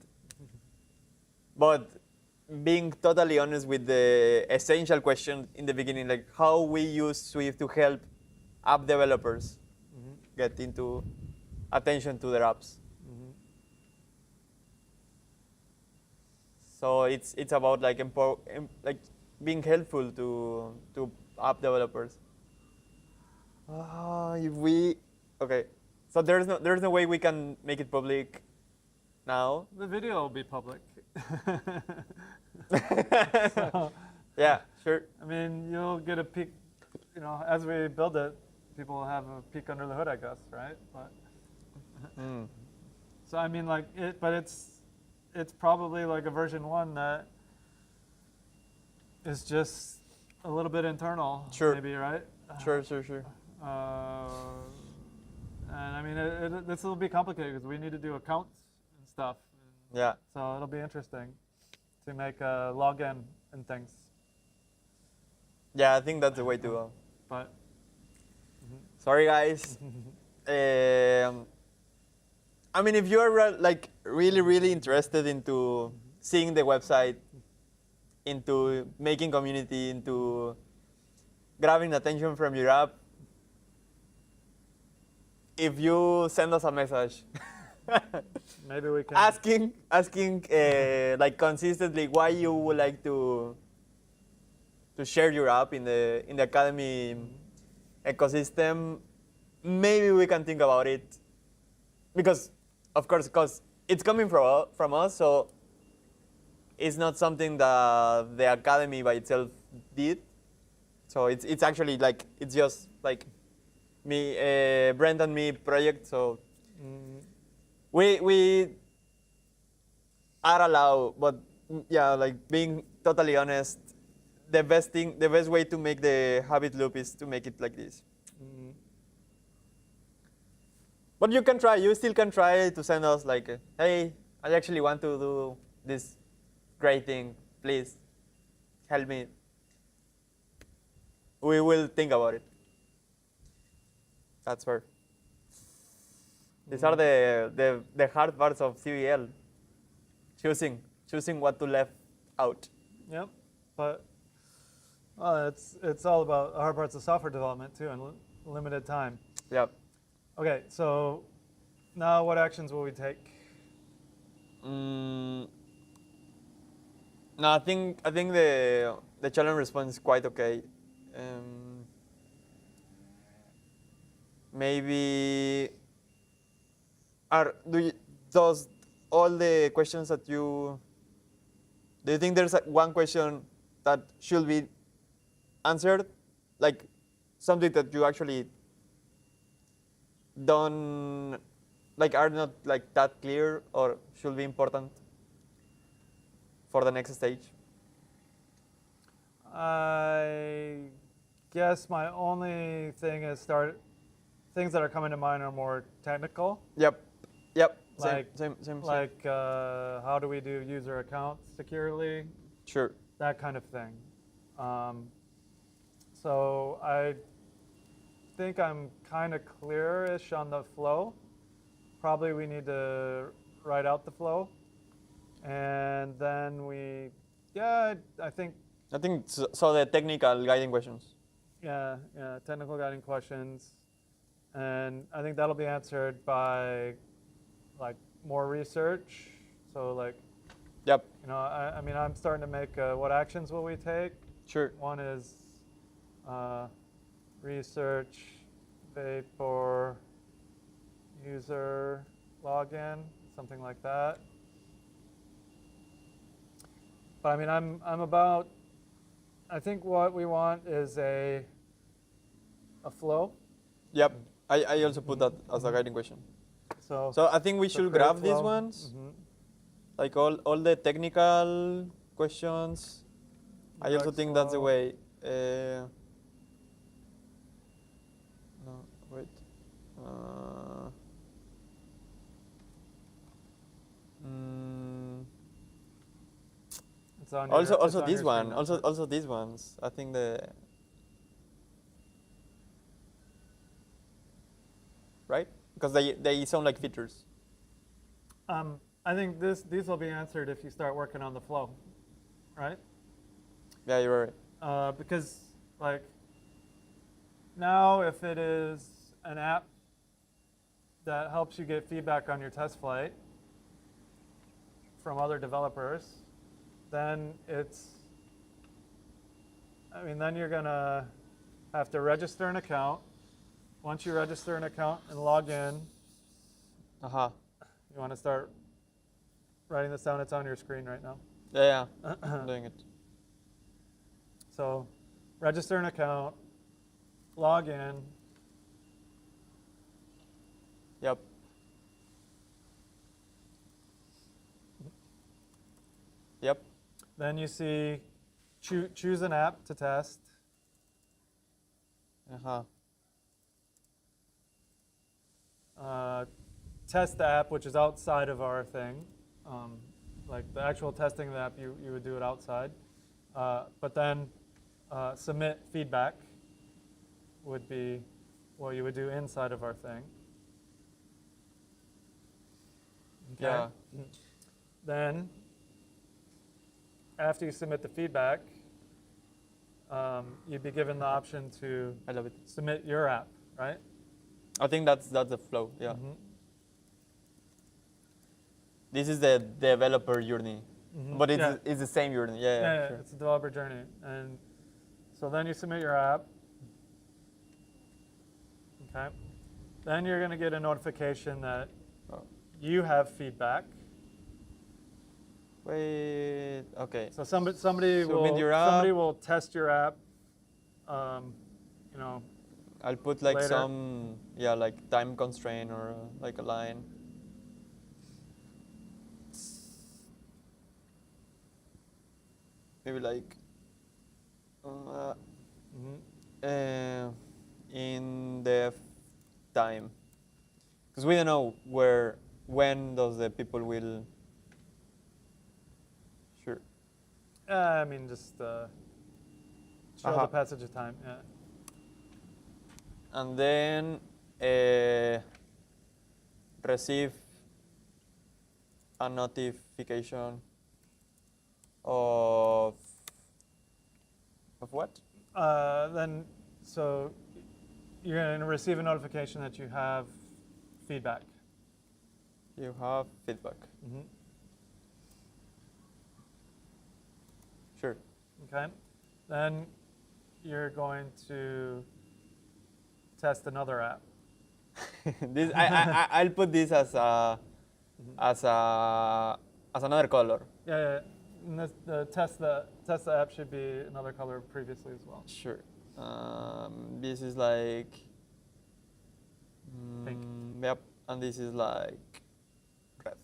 But being totally honest with the essential question in the beginning, like how we use Swift to help app developers get into attention to their apps. So it's about like like being helpful to app developers. If we okay, so there's no way we can make it public now. The video will be public. So, yeah, sure. I mean, you'll get a peek, as we build it, people will have a peek under the hood, I guess, right? But so I mean, like but it's probably like a version 1 that is just a little bit internal, Sure. maybe, right? Sure. And I mean, this will be complicated because we need to do accounts and stuff. Yeah. So it'll be interesting to make a login and things. Yeah, I think that's the way to go. But sorry, guys. I mean, if you are like really interested into seeing the website, into making community, into grabbing attention from your app, if you send us a message, maybe we can asking like consistently why you would like to share your app in the Academy ecosystem, maybe we can think about it. Because, of course, because it's coming from us, so it's not something that the Academy by itself did. So it's actually like, it's just like me, Brent and me project. So we are allowed, but yeah, like being totally honest, the best way to make the habit loop is to make it like this. But you still can try to send us like, hey, I actually want to do this great thing. Please help me. We will think about it. That's fair. These are the hard parts of CVL. Choosing what to left out. Yep, but it's all about hard parts of software development too, and limited time. Yep. Okay, so now what actions will we take? No, I think the challenge response is quite okay. Maybe does all the questions that do you think there's one question that should be answered, like something that you actually don't like are not like that clear or should be important for the next stage? I guess my only thing is things that are coming to mind are more technical. Yep. Same. Like how do we do user accounts securely? Sure. That kind of thing. So I think I'm kind of clear-ish on the flow. Probably we need to write out the flow. And then I think so the technical guiding questions. Yeah, technical guiding questions. And I think that'll be answered by like more research. So like, Yep. I mean, I'm starting to make what actions will we take? Sure. One is research, Vapor, user login, something like that. But I mean, I think what we want is a flow. Yep. I also put that as a guiding question. So I think we should grab these ones, like all the technical questions. I also think that's the way. No, wait. It's on Also it's this on one. your screen. Also these ones. I think right? Because they sound like features. I think these will be answered if you start working on the flow, right? Yeah, you're right. Because like now, if it is an app that helps you get feedback on your test flight from other developers, then then you're gonna have to register an account. Once you register an account and log in, you want to start writing this down. It's on your screen right now. Yeah, I'm doing it. So register an account, log in. Yep. Yep. Then you see choose an app to test. Test the app, which is outside of our thing. Like the actual testing of the app, you would do it outside. But then submit feedback would be what you would do inside of our thing. Okay. Yeah. Then, after you submit the feedback, you'd be given the option to I love it. submit your app, right? I think that's the flow. Yeah. Mm-hmm. This is the developer journey, but it's the same journey. Yeah, sure. It's a developer journey, and so then you submit your app. Okay. Then you're going to get a notification that you have feedback. Wait. Okay. So somebody will test your app. I'll put like later. some like time constraint or like a line. Maybe like in the time, because we don't know when those the people will. Sure. I mean, just show the passage of time. Yeah. And then receive a notification of what? Then, so you're going to receive a notification that you have feedback. You have feedback. Mm-hmm. Sure. Okay. Then you're going to test another app. This I'll put this as another color. Yeah. And the test the app should be another color previously as well. Sure. This is like pink. Yep. And this is like red.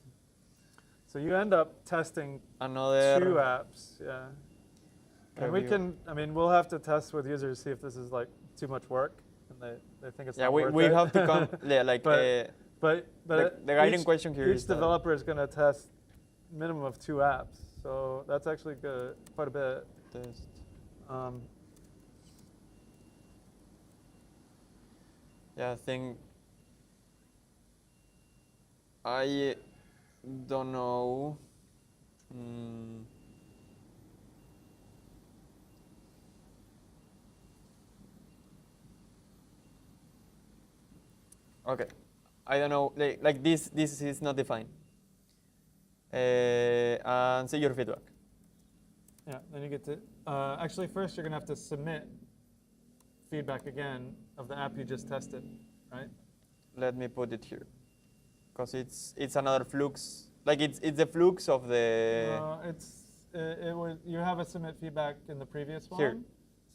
So you end up testing Another 2 apps. Yeah. And we'll have to test with users to see if this is like too much work and they think it's not worth it. We have to come like but the guiding question here is each developer is going to test minimum of 2 apps. So that's actually good, quite a bit. Test. Yeah, I think I don't know. Okay, I don't know. Like this is not defined. And see your feedback. Yeah, then you get to, actually first you're going to have to submit feedback again of the app you just tested, right? Let me put it here, because it's another flux. Like it's the flux of the. You have a submit feedback in the previous one. Here.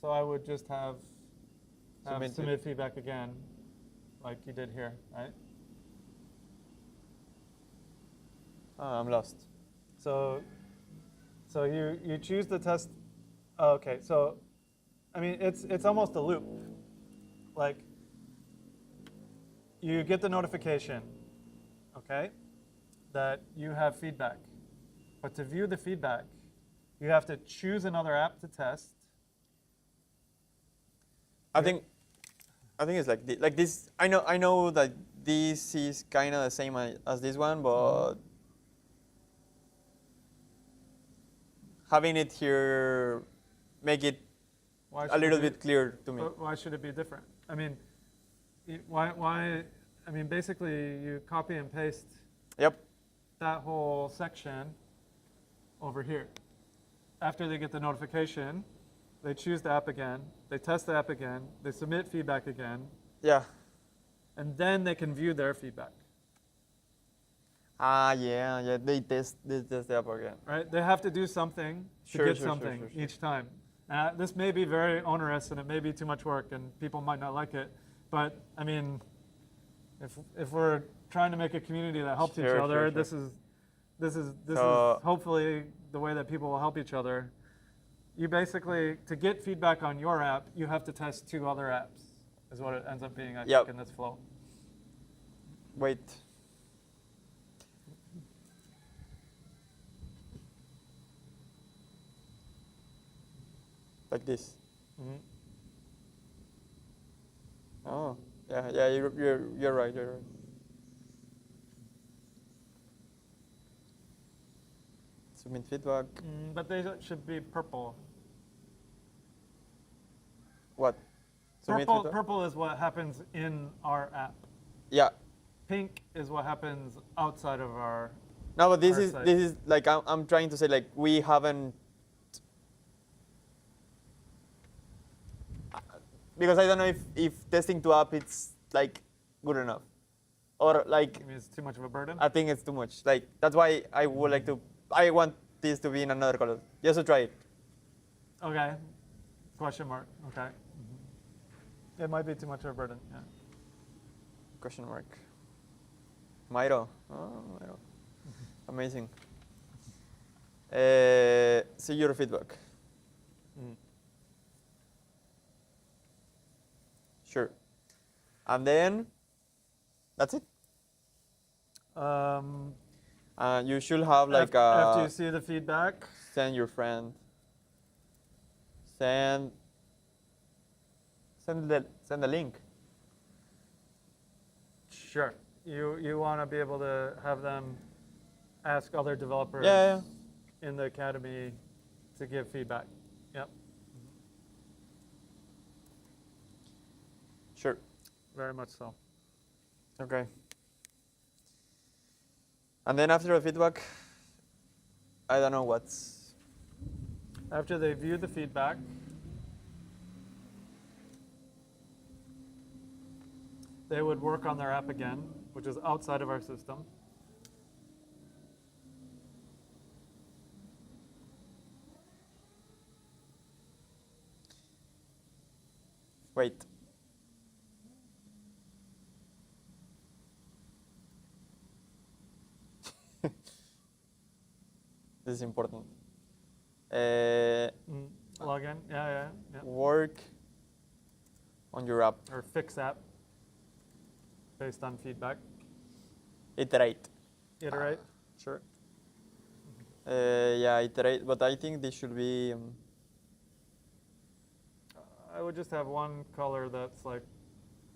So I would just have submit it. feedback again, like you did here, right? I'm lost. So you choose the test. Oh, okay, so I mean it's almost a loop. Like you get the notification, okay, that you have feedback. But to view the feedback, you have to choose another app to test. I think it's like this. I know that this is kind of the same as this one, but having it here make it a little bit clear to me. But why should it be different? I mean, why? I mean, basically, you copy and paste Yep. that whole section over here. After they get the notification, they choose the app again, they test the app again, they submit feedback again, Yeah. and then they can view their feedback. Yeah. They test the app again. Right? They have to do something to get something each time. This may be very onerous and it may be too much work and people might not like it, but I mean, if we're trying to make a community that helps each other, this is hopefully the way that people will help each other. You basically, to get feedback on your app, you have to test 2 other apps, is what it ends up being, I think, in this flow. Wait. Like this. Mm-hmm. Oh, yeah. You're right. You're right. Submit feedback. But they should be purple. What? Purple is what happens in our app. Yeah. Pink is what happens outside of our. No, but this site. is like I'm trying to say, like, we haven't, because I don't know if testing 2 app it's like good enough, or like I mean, it's too much of a burden. I think it's too much. Like, that's why I would like to. I want this to be in another color just to try it. Okay. Question mark. Okay. It might be too much of a burden. Yeah. Question mark. Miro. Oh, Miro. Amazing. See your feedback. Sure. And then that's it. You should have like after you see the feedback, send your friend. Send the link. Sure. You want to be able to have them ask other developers in the academy to give feedback. Yep. Sure. Very much so. Okay. And then after the feedback, I don't know what's. After they view the feedback, they would work on their app again, which is outside of our system. Wait. This is important. Log in, yeah. Work on your app. Or fix app based on feedback. Iterate. Iterate, sure. Yeah, iterate, but I think this should be. I would just have one color that's like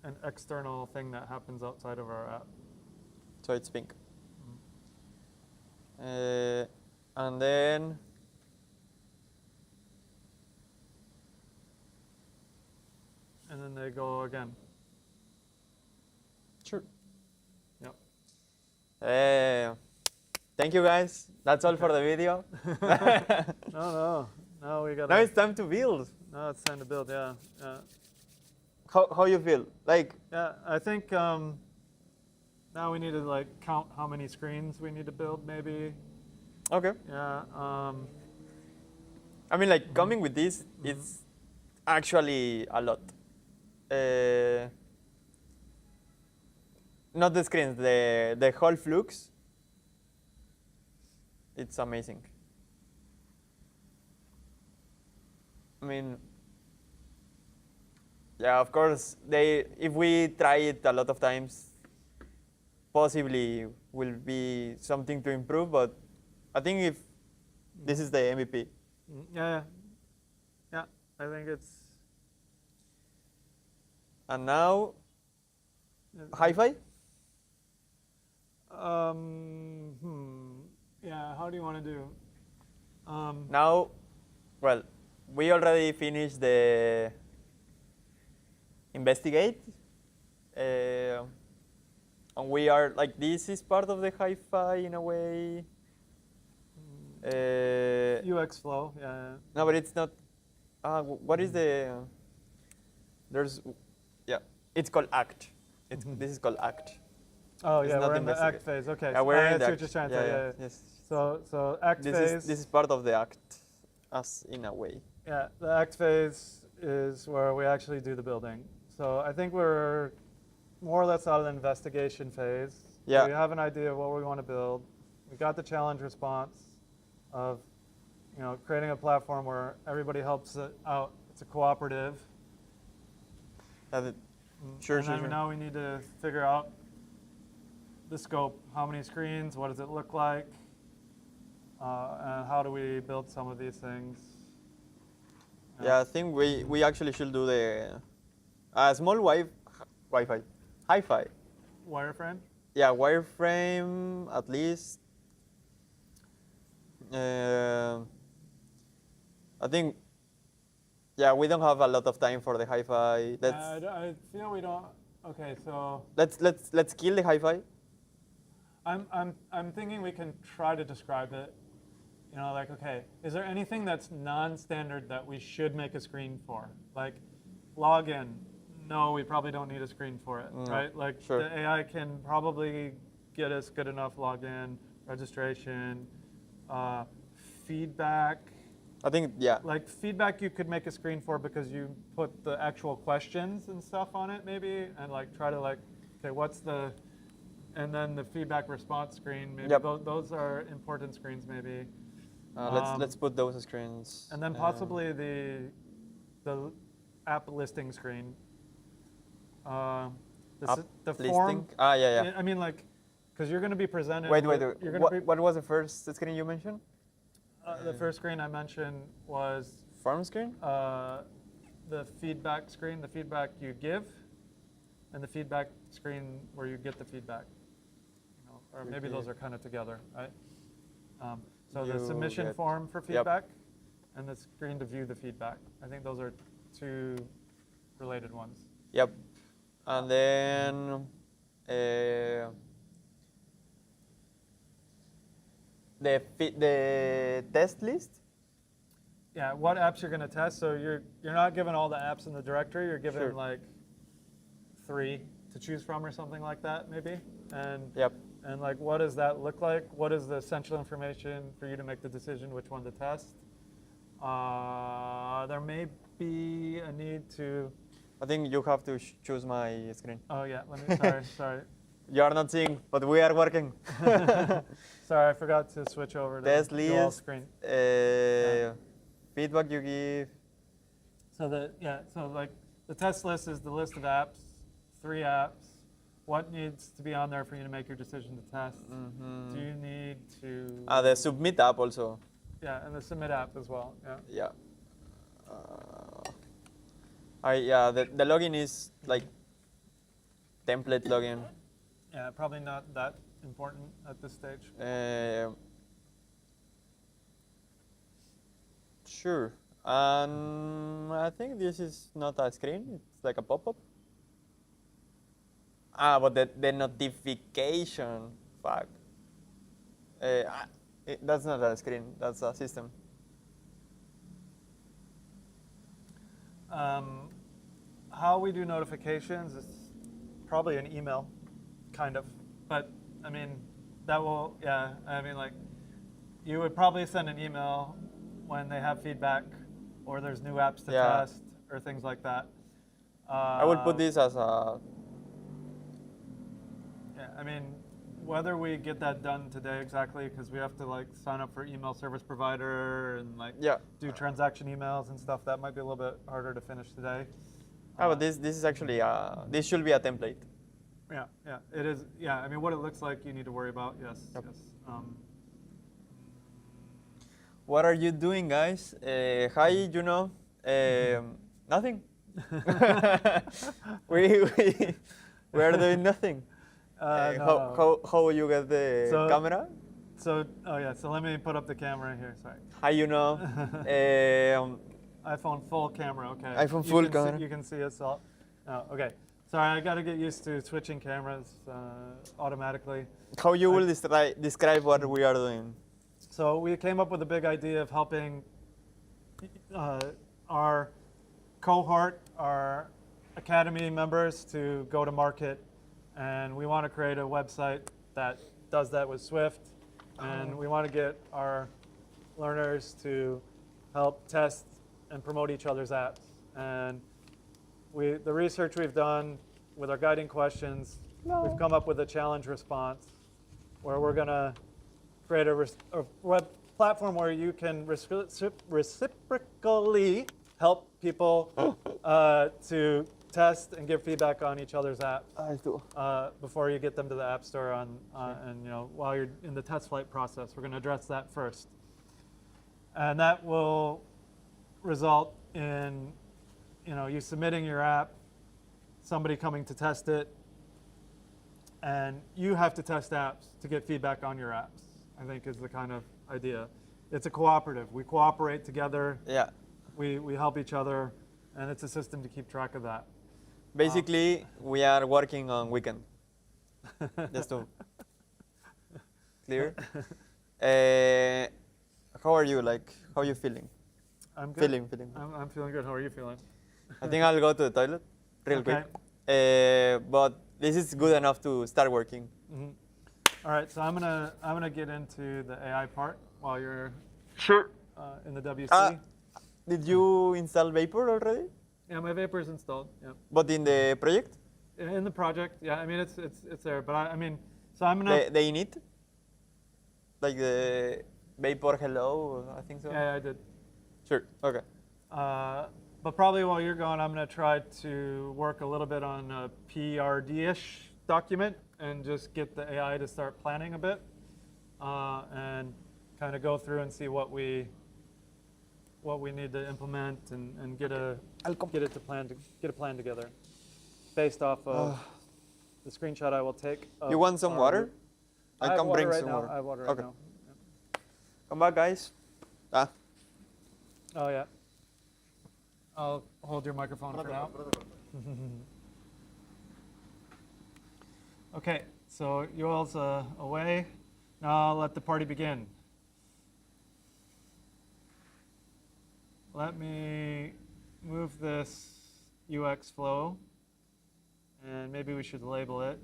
an external thing that happens outside of our app. So it's pink. And then they go again. Sure. Yep. Thank you guys. That's all for the video. No, we got. Now it's time to build. Now it's time to build. Yeah. How you feel? Like. Yeah, I think now we need to like count how many screens we need to build, maybe. Okay. Yeah. I mean, like coming with this, it's actually a lot. Not the screens, the whole flux. It's amazing. I mean, yeah, of course, if we try it a lot of times, possibly will be something to improve, but I think if this is the MVP. Yeah, I think it's. And now, hi-fi? Yeah, how do you want to do? Now, well, we already finished the investigate. And we are, like, this is part of the hi-fi in a way. UX flow, yeah. No, but it's not. What is the? There's, yeah. It's called act. This is called act. Oh It's yeah, not we're in the act investigate. phase. Okay, Yeah, we're in I the see what act. you're trying to say. Yeah. Yes. So act phase. This is part of the act, as in a way. Yeah, the act phase is where we actually do the building. So I think we're more or less out of the investigation phase. Yeah. We have an idea of what we want to build. We got the challenge response of, creating a platform where everybody helps it out. It's a cooperative. Sure. Now we need to figure out the scope. How many screens? What does it look like? And how do we build some of these things? Yeah, I think we actually should do the small Wi-Fi, hi-fi. Wireframe? Yeah, wireframe at least. I think, yeah, we don't have a lot of time for the hi-fi. I feel we don't. Okay, so Let's kill the hi-fi. I'm thinking we can try to describe it. Like, okay, is there anything that's non-standard that we should make a screen for? Like, login. No, we probably don't need a screen for it, right? Like, sure. The AI can probably get us good enough login, registration, feedback. I think, yeah. Like, feedback you could make a screen for because you put the actual questions and stuff on it, maybe, and like try to like, okay, what's the, and then the feedback response screen. Maybe those are important screens, maybe. Let's put those screens. And then possibly the app listing screen. The listing? form. Yeah. I mean, like, because you're going to be presented. Wait. You're gonna What was the first screen you mentioned? The first screen I mentioned was Form screen? the feedback screen, the feedback you give, and the feedback screen where you get the feedback. Or maybe those are kind of together, right? So the submission form for feedback and the screen to view the feedback. I think those are two related ones. Yep. And then the test list? Yeah, what apps you're going to test. So you're not given all the apps in the directory. You're given like 3 to choose from or something like that, maybe. And like, what does that look like? What is the essential information for you to make the decision which one to test? There may be a need to. I think you have to choose my screen. Oh yeah, sorry. You are not seeing, but we are working. Sorry, I forgot to switch over to test dual list, screen. Feedback you give. So like the test list is the list of apps, 3 apps. What needs to be on there for you to make your decision to test? Do you need to? The submit app also. Yeah, and the submit app as well. Yeah. The login is like template login. Yeah, probably not that important at this stage. Sure. I think this is not a screen. It's like a pop-up. But the notification. Fuck. That's not a screen. That's a system. How we do notifications is probably an email, kind of. But I mean, that will, I mean, like, you would probably send an email when they have feedback or there's new apps to test or things like that. I would put this as a. Yeah, I mean, whether we get that done today exactly, because we have to like sign up for email service provider and like do transaction emails and stuff, that might be a little bit harder to finish today. But this is actually this should be a template. Yeah, it is. Yeah, I mean, what it looks like, you need to worry about. Yes. What are you doing, guys? Hi, nothing. we are doing nothing. No. How you get the So- camera? So, oh yeah, so let me put up the camera here, sorry. How you know? iPhone full camera, okay. iPhone full you can camera. You can see us all. Oh, okay. Sorry, I got to get used to switching cameras automatically. How you will describe what we are doing? So we came up with a big idea of helping our cohort, our academy members to go to market. And we want to create a website that does that with Swift. And we want to get our learners to help test and promote each other's apps. And the research we've done with our guiding questions, we've come up with a challenge response where we're going to create a web platform where you can reciprocally help people to test and give feedback on each other's apps before you get them to the App Store and while you're in the test flight process. We're going to address that first. And that will result in you submitting your app, somebody coming to test it, and you have to test apps to get feedback on your apps, I think is the kind of idea. It's a cooperative. We cooperate together. Yeah. We help each other, and it's a system to keep track of that. Basically, we are working on weekend. Just to clear. How are you? How are you feeling? I'm good. Feeling. I'm feeling good. How are you feeling? I think I'll go to the toilet real quick. But this is good enough to start working. Mm-hmm. All right, so I'm gonna get into the AI part while you're in the WC. Did you install Vapor already? Yeah, my Vapor is installed. Yeah. But in the project? In the project, yeah. I mean, it's there, but so I'm gonna. The init? Like the Vapor hello, I think so. Yeah, I did. Sure. Okay. But probably while you're gone, I'm gonna try to work a little bit on a PRD-ish document and just get the AI to start planning a bit, and kind of go through and see what we need to implement and get a plan together based off of the screenshot I will take. You want some water? I can bring some water. I have water right now. Yeah. Come back, guys. Oh yeah. I'll hold your microphone for now. Okay, so Yoel's away. Now I'll let the party begin. Let me move this UX flow, and maybe we should label it.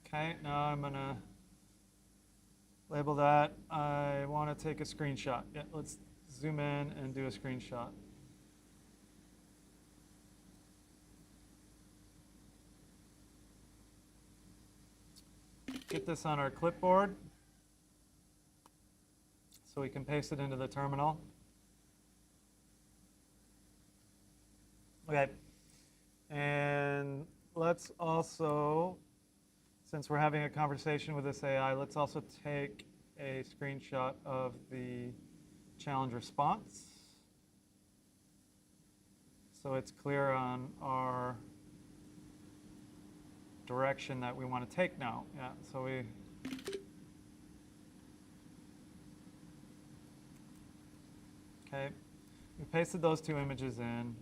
Okay, now I'm gonna label that. I want to take a screenshot. Yeah, let's zoom in and do a screenshot. Get this on our clipboard so we can paste it into the terminal. Okay, and let's also, since we're having a conversation with this AI, let's also take a screenshot of the challenge response so it's clear on our direction that we want to take now. Yeah, so okay, we pasted those two images in.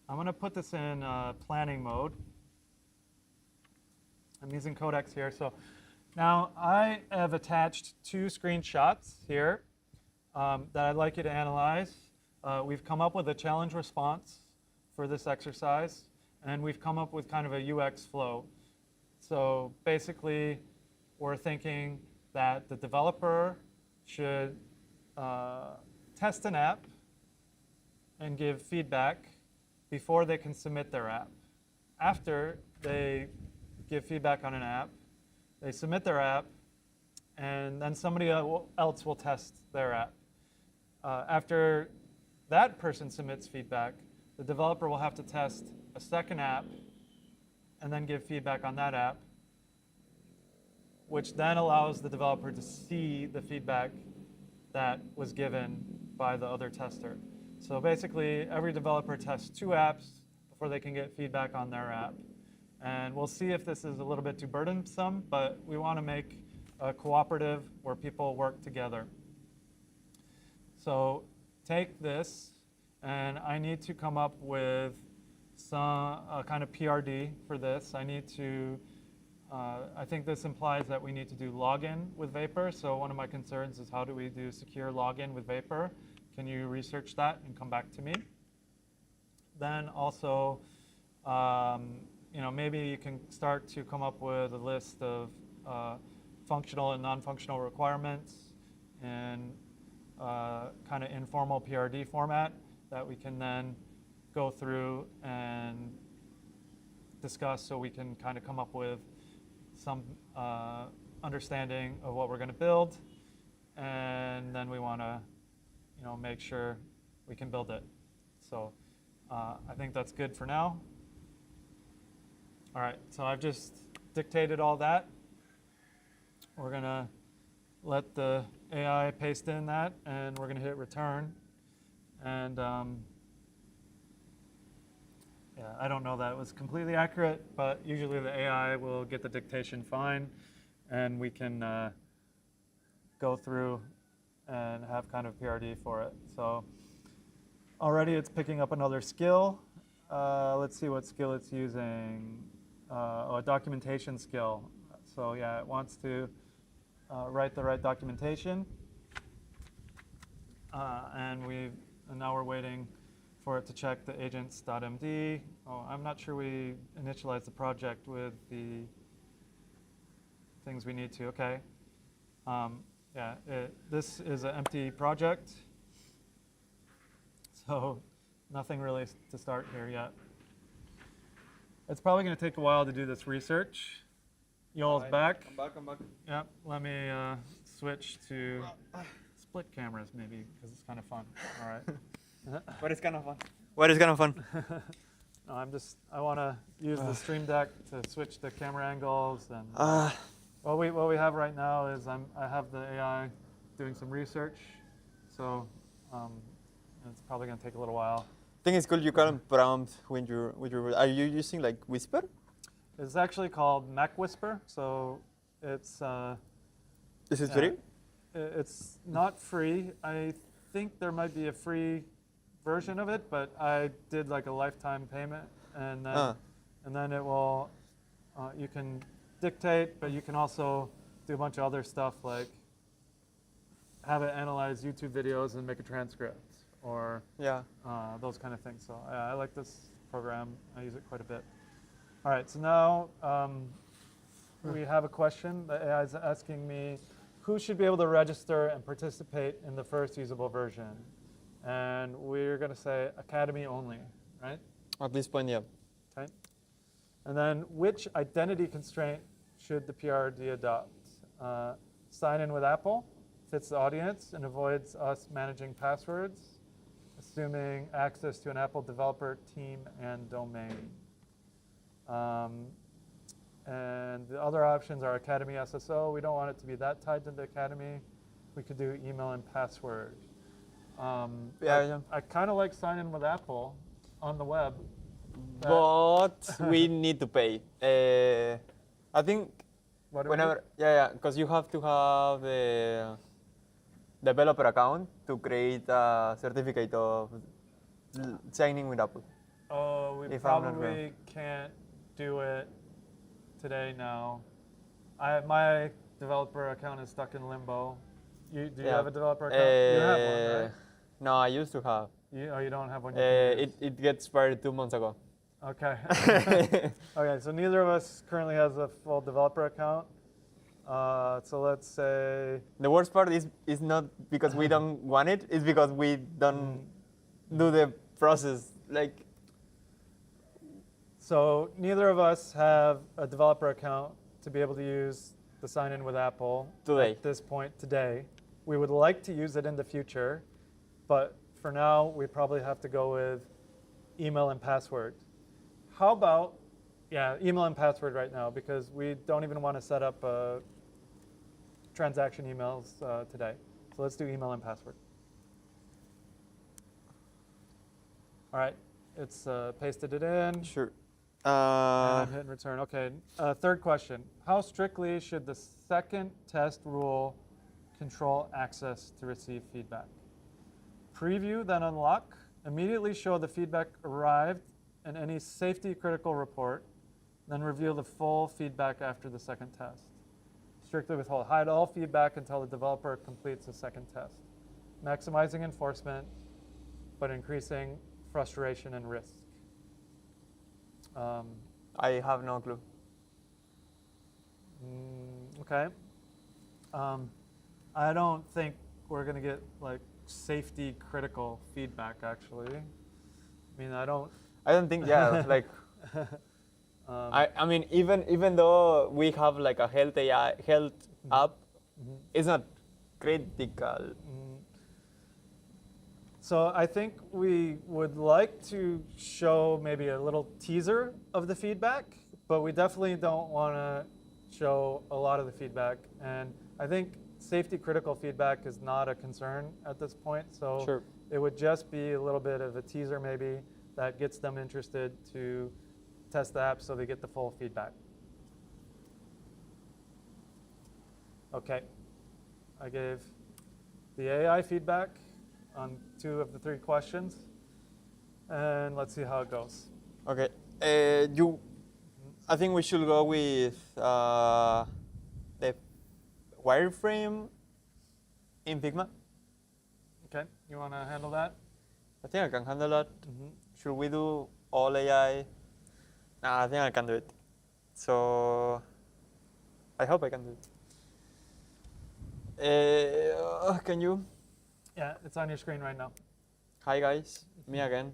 I'm going to put this in planning mode. I'm using Codex here. So now I have attached two screenshots here that I'd like you to analyze. We've come up with a challenge response for this exercise, and we've come up with kind of a UX flow. So basically, we're thinking that the developer should test an app and give feedback before they can submit their app. After they give feedback on an app, they submit their app, and then somebody else will test their app. After that person submits feedback, the developer will have to test a second app and then give feedback on that app. which then allows the developer to see the feedback that was given by the other tester. So basically, every developer tests 2 apps before they can get feedback on their app. And we'll see if this is a little bit too burdensome, but we want to make a cooperative where people work together. So take this, and I need to come up with some kind of PRD for this. I need to, I think this implies that we need to do login with Vapor. So one of my concerns is how do we do secure login with Vapor? Can you research that and come back to me? Then also, maybe you can start to come up with a list of functional and non-functional requirements in kind of informal PRD format that we can then go through and discuss, so we can kind of come up with some understanding of what we're going to build, and then we want to make sure we can build it. So I think that's good for now. All right, so I've just dictated all that. We're going to let the AI paste in that, and we're going to hit return. And yeah, I don't know that it was completely accurate, but usually the AI will get the dictation fine, and we can go through and have kind of PRD for it. So already it's picking up another skill. Let's see what skill it's using. A documentation skill. So yeah, it wants to write the right documentation. And now we're waiting for it to check the agents.md. Oh, I'm not sure we initialized the project with the things we need to. Okay. Yeah, this is an empty project. So nothing really to start here yet. It's probably going to take a while to do this research. Yoel's back. I'm back. Yep, let me switch to split cameras maybe, because it's kind of fun. All right. What is kind of fun? What is kind of fun? No, I want to use the Stream Deck to switch the camera angles. And what we have right now is I have the AI doing some research. So it's probably going to take a little while. I think it's cool you can prompt when you're, are you using like Whisper? It's actually called Mac Whisper. So it's. Is it free? It's not free. I think there might be a free version of it, but I did like a lifetime payment, and then it will. You can dictate, but you can also do a bunch of other stuff like have it analyze YouTube videos and make a transcript, or those kind of things. So I like this program. I use it quite a bit. All right, so now we have a question. The AI is asking me, who should be able to register and participate in the first usable version? And we're going to say Academy only, right? At this point, yeah. Okay. And then which identity constraint should the PRD adopt? Sign in with Apple, fits the audience, and avoids us managing passwords, assuming access to an Apple developer team and domain. And the other options are Academy SSO. We don't want it to be that tied to the Academy. We could do email and password. I kind of like sign in with Apple on the web. But we need to pay. I think whenever, because you have to have the developer account to create a certificate of signing with Apple. Oh, we probably can't do it today now. My developer account is stuck in limbo. Do you have a developer account? You have one, right? No, I used to have. You don't have one? It gets expired 2 months ago. Okay. Okay, so neither of us currently has a full developer account. So let's say... The worst part is not because we don't want it, it's because we don't do the process. So neither of us have a developer account to be able to use the sign-in with Apple at this point today. We would like to use it in the future, but for now, we probably have to go with email and password. How about, email and password right now, because we don't even want to set up a transaction emails today. So let's do email and password. All right, it's pasted it in. Sure. And I'm hitting return. Okay, third question. How strictly should the second test rule control access to receive feedback? Preview, then unlock. Immediately show the feedback arrived and any safety critical report, then reveal the full feedback after the second test. Strictly withhold. Hide all feedback until the developer completes the second test. Maximizing enforcement, but increasing frustration and risk. I have no clue. Okay. I don't think we're going to get like safety critical feedback actually. I mean, I don't think, yeah, like, I mean, even though we have like a health app, it's not critical. So I think we would like to show maybe a little teaser of the feedback, but we definitely don't want to show a lot of the feedback. And I think safety critical feedback is not a concern at this point. So Sure. It would just be a little bit of a teaser maybe that gets them interested to test the app so they get the full feedback. Okay, I gave the AI feedback on 2 of the 3 questions, and let's see how it goes. Okay. I think we should go with the wireframe in Figma. Okay, you want to handle that? I think I can handle that. Should we do all AI? Nah, I think I can do it. So I hope I can do it. Can you? Yeah, it's on your screen right now. Hi guys, me again.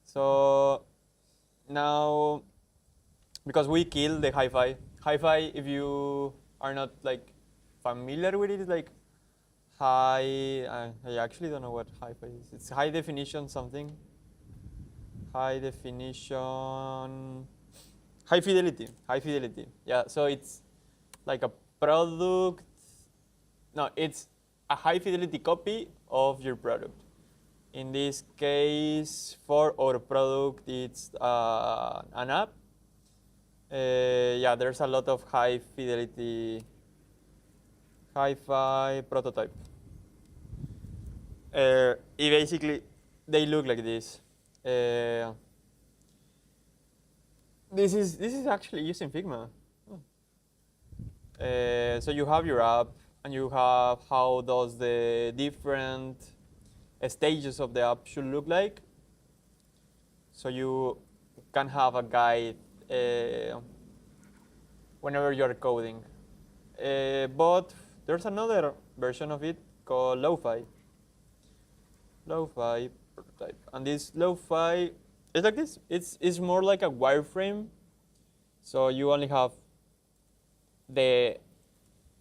So now, because we killed the hi-fi. Hi-fi, if you are not like familiar with it, is like high. I actually don't know what hi-fi is. It's high definition something. High definition. High fidelity. High fidelity. Yeah. So it's like a product. No, it's a high fidelity copy of your product. In this case, for our product, it's an app. Yeah, there's a lot of high fidelity, hi-fi prototype. Basically, they look like this. This is actually using Figma. So you have your app, and you have how does the different stages of the app should look like. So you can have a guide whenever you're coding. But there's another version of it called lo-fi. Lo-fi prototype. And this lo-fi is like this. It's more like a wireframe. So you only have the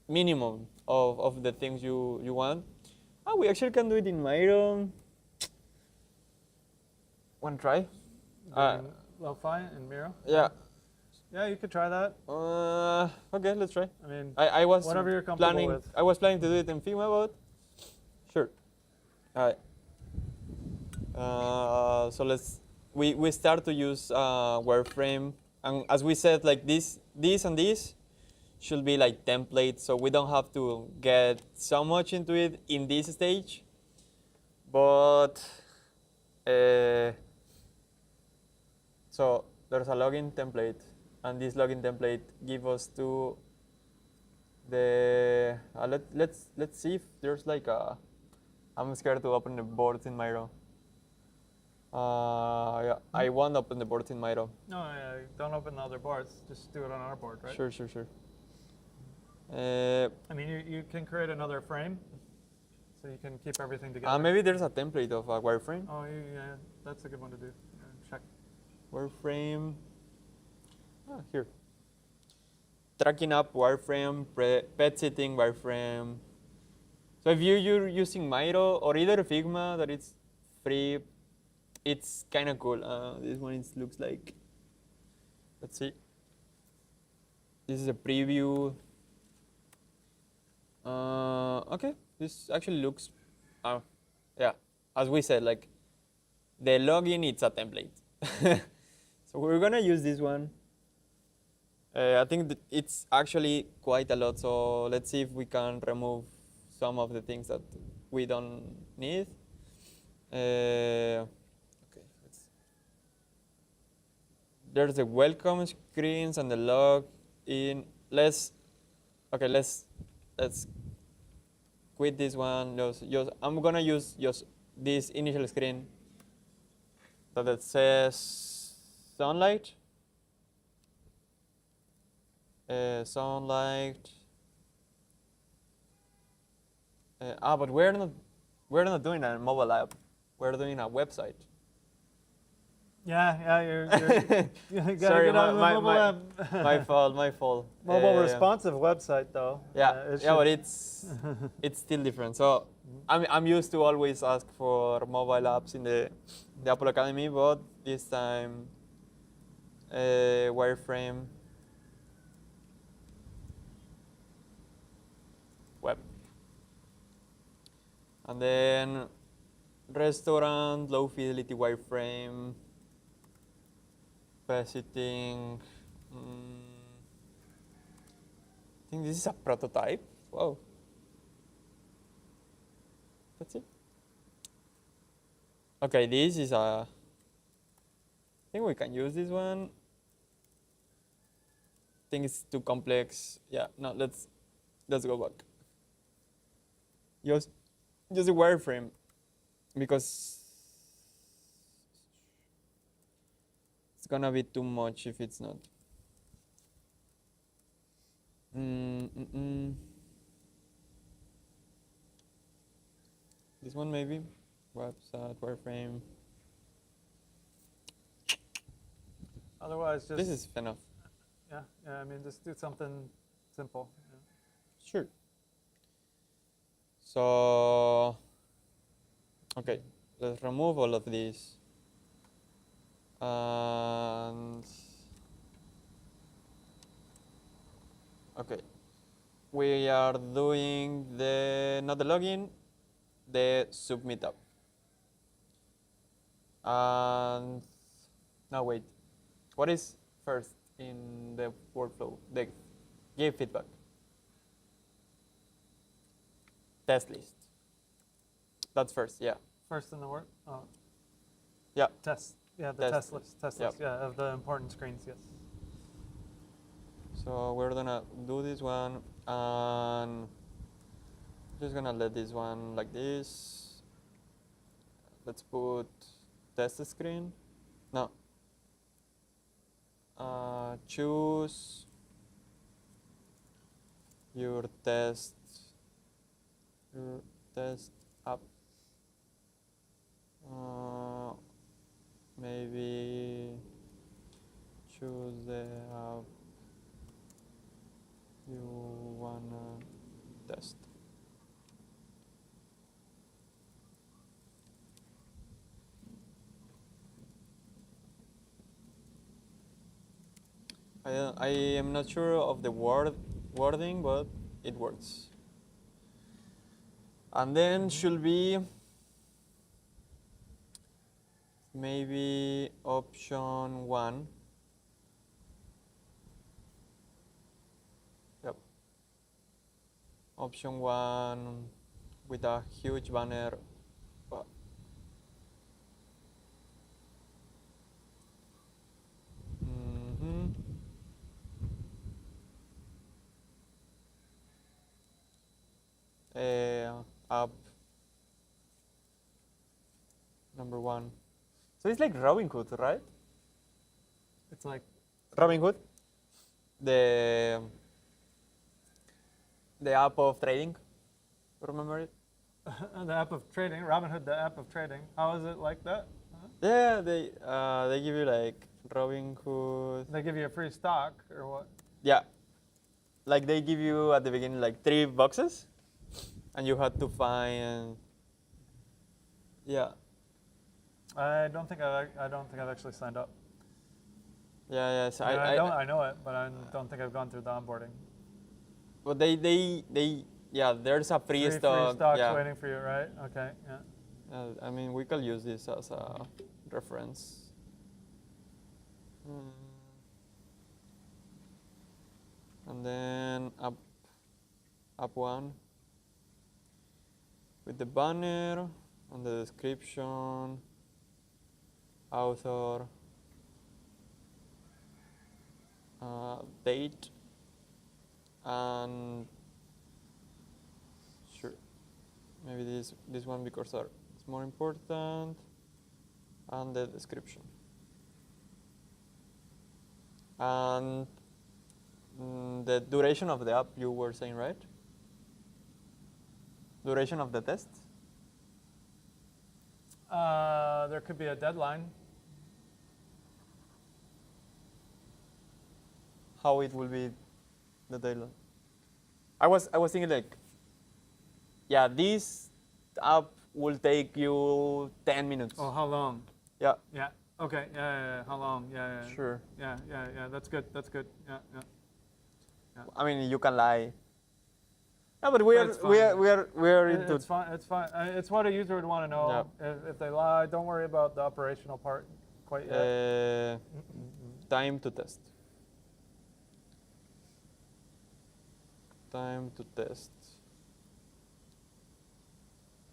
minimum of the things you want. Oh, we actually can do it in Miro. One try? Lo-fi and Miro? Yeah. Yeah, you could try that. Okay, let's try. I mean, I was whatever you're comfortable with. I was planning to do it in Figma, but sure. All right. So we start to use wireframe, and as we said, like this and this should be like templates, so we don't have to get so much into it in this stage. But so there's a login template, and this login template gives us to the let's see if there's like a. I'm scared to open the boards in Miro. Yeah, I won't open the boards in Miro. No, yeah, don't open the other boards. Just do it on our board, right? Sure. I mean, you can create another frame, so you can keep everything together. Maybe there's a template of a wireframe. Oh, yeah, that's a good one to do. Yeah, check. Wireframe. Here. Tracking up wireframe, pet sitting wireframe. So if you're using Miro or either Figma that it's free, it's kind of cool. This one looks like, let's see. This is a preview. Okay, this actually looks, yeah, as we said, like the login, it's a template. So we're gonna use this one. I think that it's actually quite a lot. So let's see if we can remove some of the things that we don't need. Okay, there's the welcome screens and the login. Let's quit this one. I'm gonna use just this initial screen that says sunlight. Sunlight. But we're not doing a mobile app. We're doing a website. Yeah, you're you gotta Sorry, get on the mobile app. my fault. Mobile responsive website though. But it's still different. So I'm used to always ask for mobile apps in the Apple Academy, but this time wireframe web, and then restaurant, low fidelity wireframe, visiting. I think this is a prototype. Wow. That's it. Okay, this is I think we can use this one. I think it's too complex. Yeah, no, let's go back. Just a wireframe, because it's gonna be too much if it's not. This one maybe, website, wireframe. Otherwise, just This is enough. yeah. I mean, just do something simple. Yeah. Sure. So, okay, let's remove all of these. And okay, we are doing not the login, the submit app. And now wait, what is first in the workflow? The give feedback. Test list. That's first, yeah. First in the work. Oh. Yeah. Test. Yeah, the test list. Test list. Yeah, of the important screens. Yes. So we're gonna do this one, and just gonna let this one like this. Let's put test screen. No. Choose your test app. Maybe choose the app you wanna test. I am not sure of the wording, but it works. And then should be maybe option 1. Yep. Option 1 with a huge banner. App number 1. So it's like Robinhood, right? It's like Robinhood, the app of trading. Remember it? the app of trading. Robinhood, the app of trading. How is it like that? Huh? Yeah, they give you like Robinhood. They give you a free stock or what? Yeah, like they give you at the beginning like 3 boxes, and you had to find. Yeah. I don't think I've actually signed up. Yeah. So I know it, but I don't think I've gone through the onboarding. But they yeah, there's a free Free stock. stocks Yeah. waiting for you, right? Okay, yeah. I mean, we can use this as a reference. And then up one with the banner and the description, author, date, and sure, maybe this one because it's more important, and the description. And the duration of the app you were saying, right? Duration of the test? There could be a deadline. How it will be the deadline? I was thinking like, yeah, this app will take you 10 minutes. Oh, how long? Yeah. Yeah. Okay. Yeah. How long? Yeah. Sure. Yeah. That's good. Yeah. I mean, you can lie. No, but we are into. It's fine. It's fine. It's what a user would want to know. Yeah. If they lie, don't worry about the operational part quite yet. Time to test. Time to test.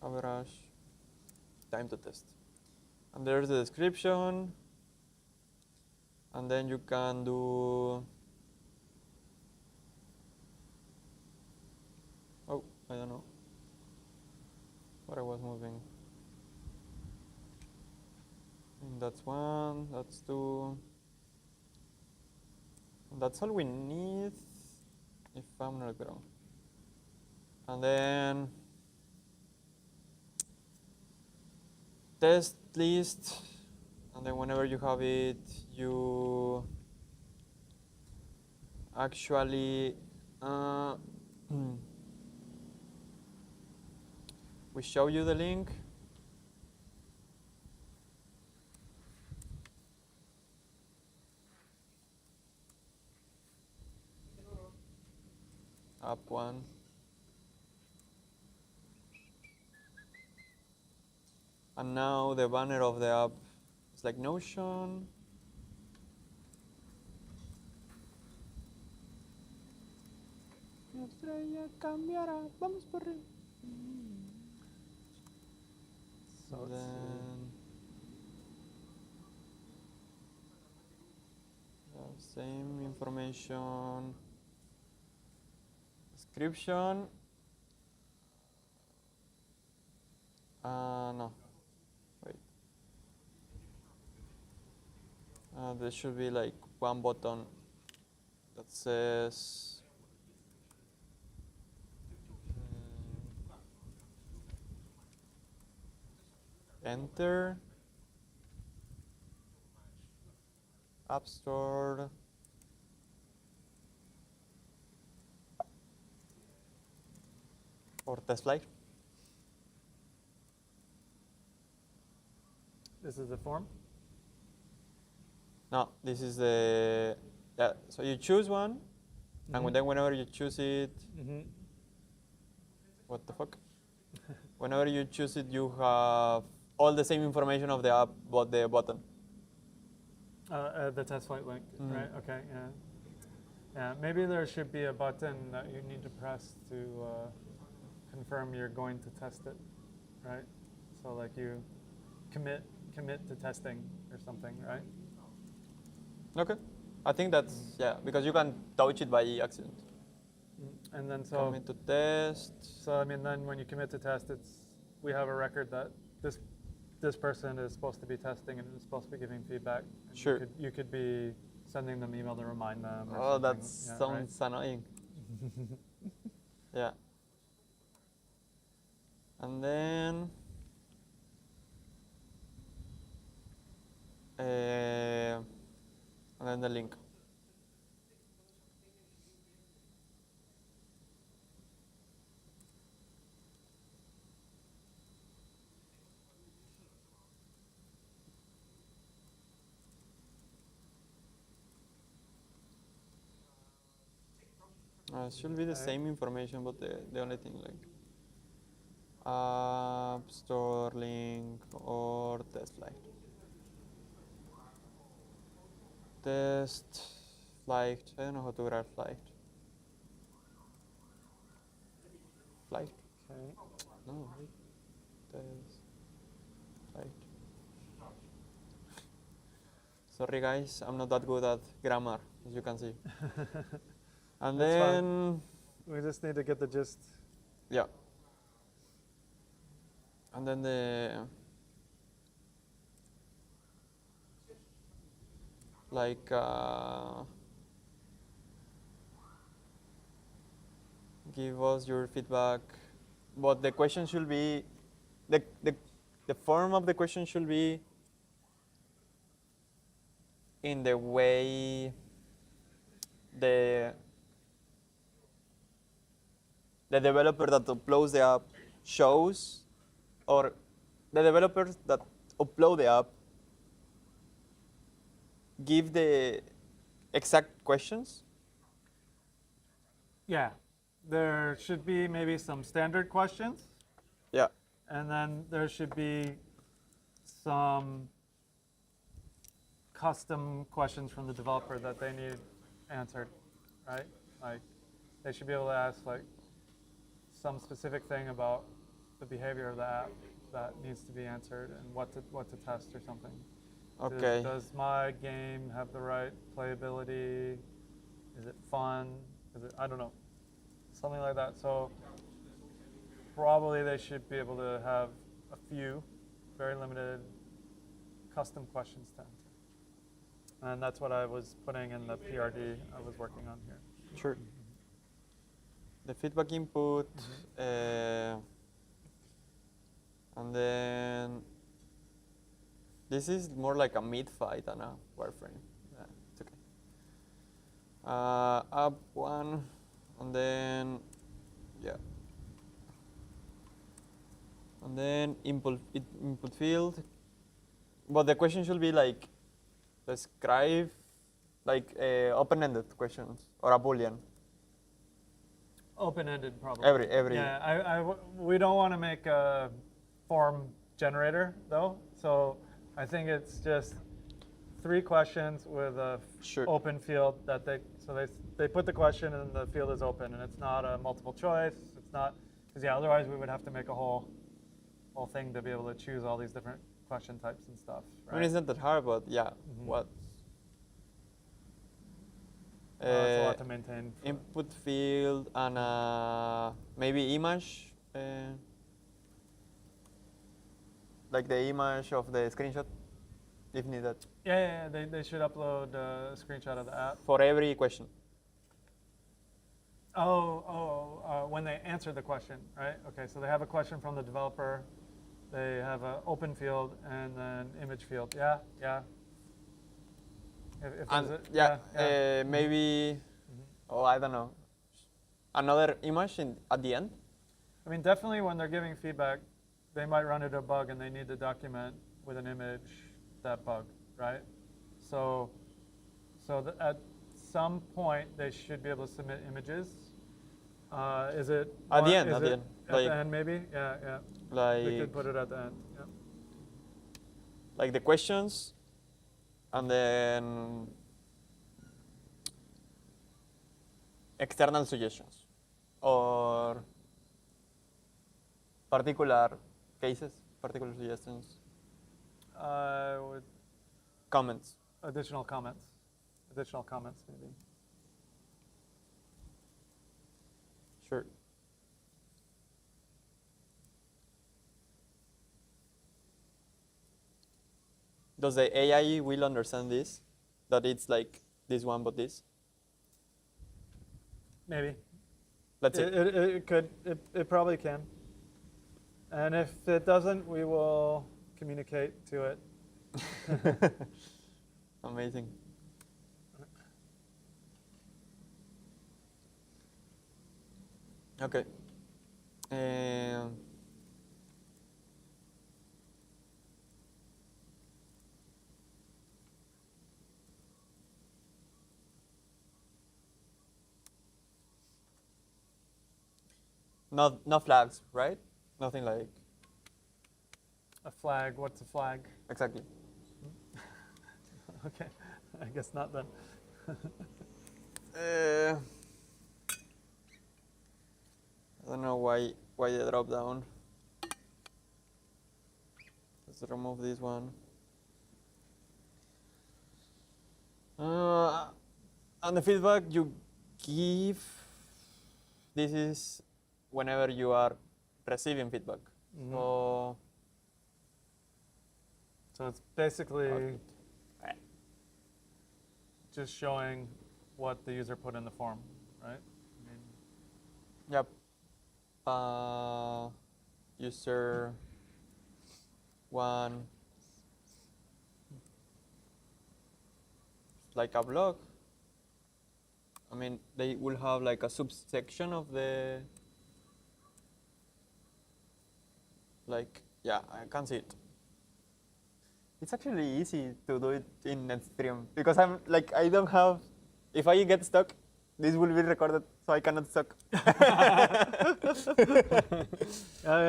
Average time to test. And there's the description. And then you can do. Oh, I don't know what I was moving. And that's one, that's two. And that's all we need, if I'm not wrong. And then test list. And then whenever you have it, you actually we show you the link. App one. And now the banner of the app is like Notion. So then same information. Description. No. Wait. There should be like one button that says enter, App Store, or test flight. this is the form? No, this is the, so you choose one, and then whenever you choose it, what the fuck? Whenever you choose it, you have all the same information of the app, but the button. The test flight link, right? Okay, yeah. Yeah, maybe there should be a button that you need to press to confirm you're going to test it, right? So like you commit to testing or something, right? Okay. I think that's, because you can touch it by accident. And then so Commit to test. So I mean, then when you commit to test, we have a record that this person is supposed to be testing and is supposed to be giving feedback. Sure. You could be sending them email to remind them. Or Oh, something. that sounds annoying. Yeah. And then the link. It should be the same information, but the only thing like App Store link or test flight. Test flight. I don't know how to write flight. Flight? Okay. No, wait. Test flight. Sorry guys, I'm not that good at grammar, as you can see. And That's then fine. We just need to get the gist. yeah. And then the like give us your feedback. But the question should be the form of the question should be in the way the developer that uploads the app shows, or the developers that upload the app give the exact questions. Yeah. There should be maybe some standard questions, Yeah. and then there should be some custom questions from the developer that they need answered, right? Like they should be able to ask like some specific thing about the behavior of the app that needs to be answered and what to test or something. Okay. Does my game have the right playability? Is it fun? Is it, I don't know, something like that. So probably they should be able to have a few very limited custom questions to answer. And that's what I was putting in the PRD I was working on here. Sure. The feedback input, and then this is more like a mid fight than a wireframe. Yeah, it's okay. App one, and then yeah, and then input field. But the question should be like describe like open-ended questions or a boolean. Open-ended, probably. Every. Yeah, we don't want to make a form generator though. So I think it's just 3 questions with a open field that they put the question and the field is open, and it's not a multiple choice. It's not, because yeah, otherwise we would have to make a whole thing to be able to choose all these different question types and stuff. Right? I mean, it's not that hard, but yeah, what? It's a lot to maintain. Input field and maybe image, like the image of the screenshot, if needed. Yeah, they should upload a screenshot of the app. For every question. When they answer the question, right? Okay, so they have a question from the developer, they have an open field and then image field. Yeah. Maybe, I don't know, another image at the end? I mean, definitely when they're giving feedback, they might run into a bug and they need to document with an image that bug, right? So at some point, they should be able to submit images. Is it? At the end, at the end. At the end, maybe? Yeah. Like, we could put it at the end, yeah. Like the questions, and then external suggestions, or particular cases, particular suggestions. With comments. Additional comments maybe. Sure. Does the AI will understand this? That it's like this one, but this? Maybe. Let's see. It could. It probably can. And if it doesn't, we will communicate to it. Amazing. Okay. no flags, right? Nothing like A flag, what's a flag? exactly. Okay, I guess not then. I don't know why the drop down. Let's remove this one. And the feedback you give, this is whenever you are receiving feedback. Mm-hmm. So it's basically just showing what the user put in the form, right? Yep. User one, like a blog. I mean, they will have like a subsection of the, like, yeah, I can see it. It's actually easy to do it in NetStream because I'm like, I don't have, if I get stuck, this will be recorded, so I cannot stuck.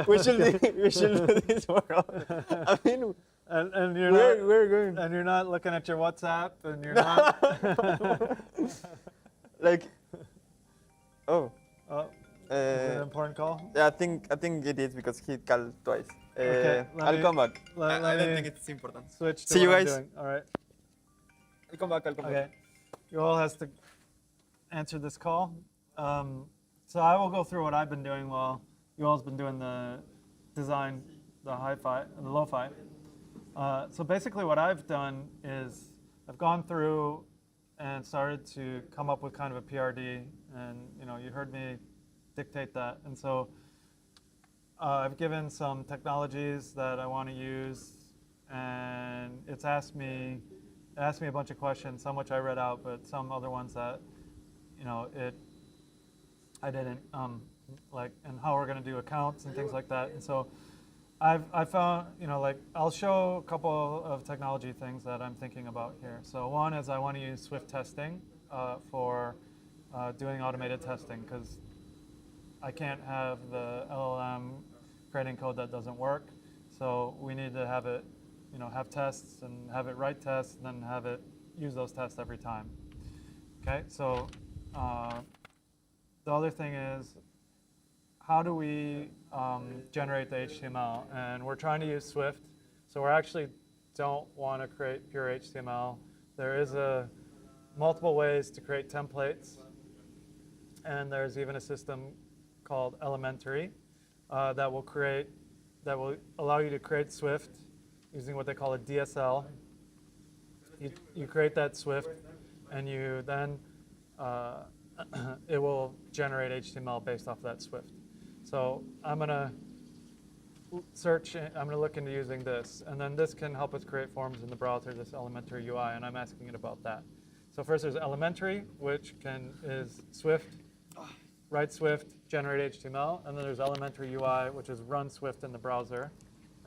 We should do this more often. I mean, and you're we're going. and you're not looking at your WhatsApp, and you're not Like, oh. Oh, is it an important call? Yeah, I think it is because he called twice. Okay, I'll come back. Let I don't me think it's important. switch to See you what I'm guys. doing. All right. I'll come back. Okay. You all has to answer this call. So I will go through what I've been doing while you all's been doing the design, the hi-fi, and the lo-fi. So basically what I've done is I've gone through and started to come up with kind of a PRD, and you heard me dictate that. And so I've given some technologies that I want to use, and it's asked me a bunch of questions, some which I read out, but some other ones that I didn't, like, and how we're going to do accounts and things like that. And so I found, like, I'll show a couple of technology things that I'm thinking about here. So one is I want to use Swift testing for doing automated testing, because I can't have the LLM creating code that doesn't work. So we need to have it, have tests and have it write tests and then have it use those tests every time. Okay, so the other thing is, how do we generate the HTML? And we're trying to use Swift, so we actually don't want to create pure HTML. There is multiple ways to create templates, and there's even a system called Elementary that will allow you to create Swift using what they call a DSL. You create that Swift, and you then it will generate HTML based off that Swift. So I'm gonna look into using this, and then this can help us create forms in the browser, this Elementary UI, and I'm asking it about that. So first there's Elementary, which is Swift, write Swift, generate HTML, and then there's Elementary UI, which is run Swift in the browser,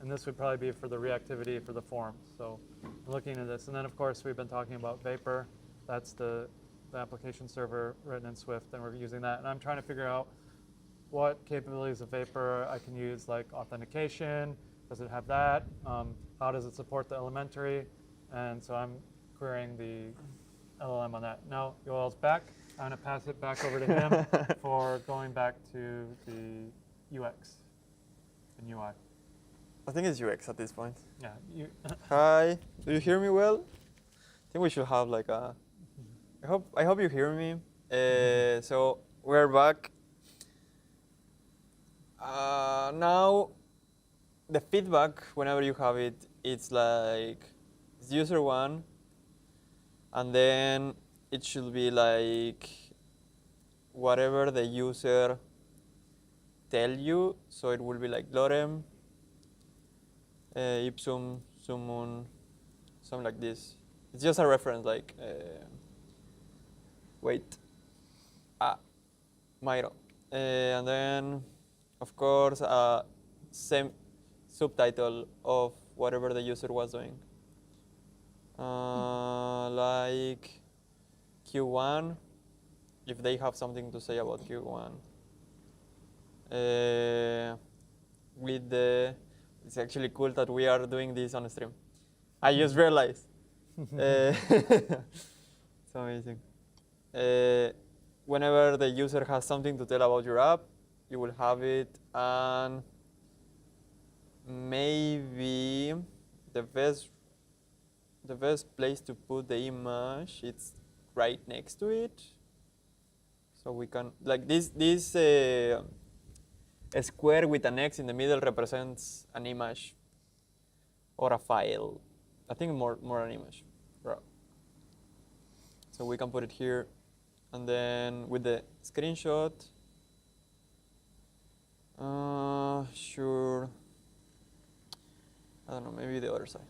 and this would probably be for the reactivity for the forms. So I'm looking at this, and then of course we've been talking about Vapor. That's the application server written in Swift, and we're using that, and I'm trying to figure out what capabilities of Vapor I can use, like authentication. Does it have that? How does it support the Elementary? And so I'm querying the LLM on that. Now Yoel's back. I'm going to pass it back over to him for going back to the UX and UI. I think it's UX at this point. Yeah. Hi. Do you hear me well? I think we should have like a. I hope you hear me. So we're back. Now, the feedback, whenever you have it, it's like it's user one, and then it should be like whatever the user tell you. So it will be like lorem, ipsum, summum, something like this. It's just a reference, like Miro, and then of course same subtitle of whatever the user was doing, like Q1, if they have something to say about Q1. with the. It's actually cool that we are doing this on stream. I just realized. It's amazing. Whenever the user has something to tell about your app, you will have it, and maybe the best place to put the image, it's right next to it. So we can, like this a square with an X in the middle represents an image or a file. I think more an image. So we can put it here, and then with the screenshot, sure. I don't know, maybe the other side.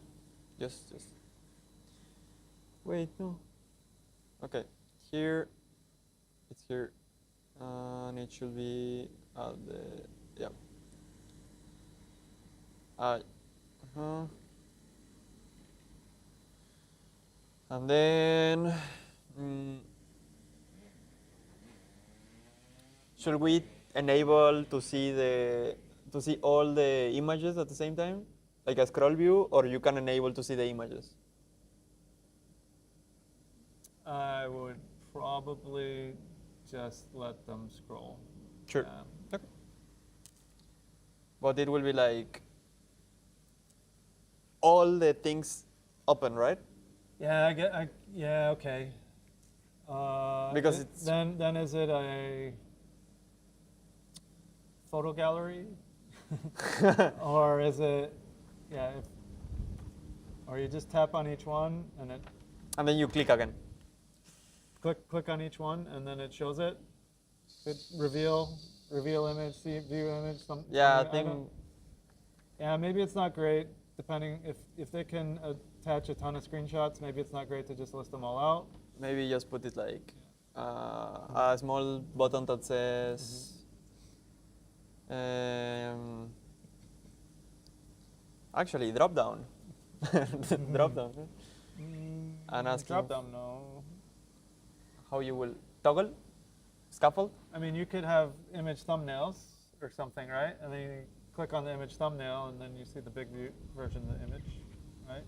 Just. Wait, no. Okay, here. It's here, and it should be at the yeah. And then should we enable to see all the images at the same time, like a scroll view, or you can enable to see the images? I would probably just let them scroll. Sure. Yeah. Okay. But it will be like all the things open, right? Yeah, yeah, okay. Because it's then is it a photo gallery, or is it or you just tap on each one and then you click again. Click on each one and then it shows it. Reveal image, view image. Yeah, I think. Yeah, maybe it's not great. Depending if they can attach a ton of screenshots, maybe it's not great to just list them all out. Maybe just put it like a small button that says. Actually, drop down. Drop down. And asking drop down, no. How you will toggle? Scaffold? I mean, you could have image thumbnails or something, right? And then you click on the image thumbnail, and then you see the big view version of the image, right?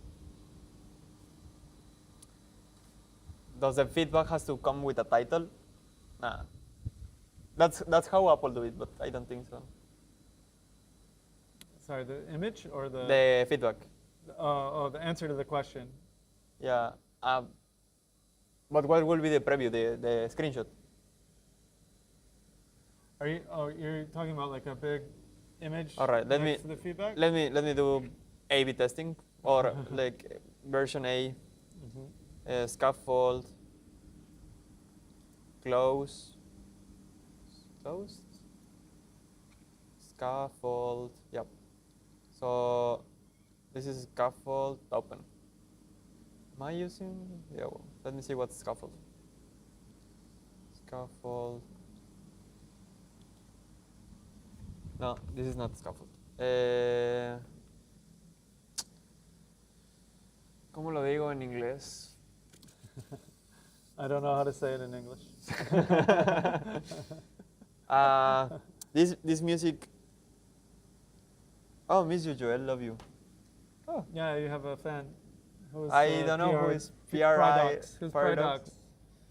Does the feedback has to come with a title? Nah. That's how Apple do it, but I don't think so. Sorry, the image or the feedback? The answer to the question. Yeah. But what will be the preview, the screenshot? You're talking about like a big image? All right, let to the feedback? Let me do A/B testing, or like version A, scaffold, closed, scaffold. Yep. So this is scaffold open. Am I using? Yeah. Well, let me see what's scaffold. Scaffold. No, this is not scaffold. ¿Cómo lo digo en inglés? I don't know how to say it in English. This music. Oh, miss you, Joel. Love you. Oh, yeah, you have a fan. Who's, I don't know who is Paradox. Who's Paradox.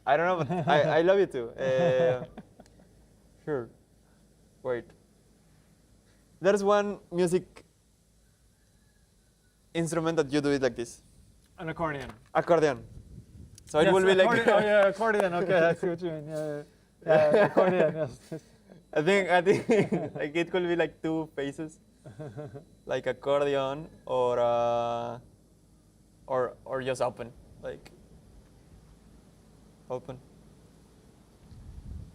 I don't know, but I love you too. Sure. Wait. There's one music instrument that you do it like this. An accordion. Accordion. So it will be like. Oh yeah, accordion. Okay, I see what you mean. Yeah, accordion. Yes. I think like it could be like two phases, like accordion or just open, like open.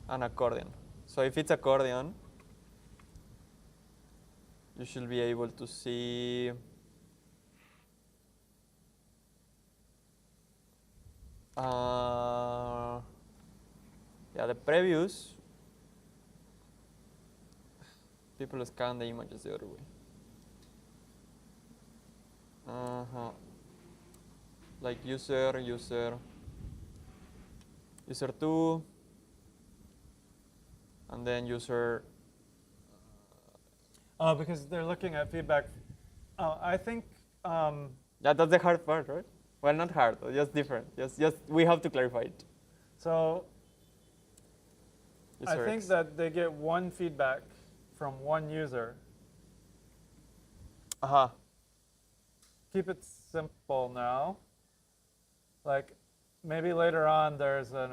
An accordion. So if it's accordion, you should be able to see the previews. People scan the images the other way. Like user 2, and then user Because they're looking at feedback. I think. Yeah, that's the hard part, right? Well, not hard, just different. Just we have to clarify it. So I User think X. that they get one feedback from one user. Keep it simple now. Like maybe later on there's an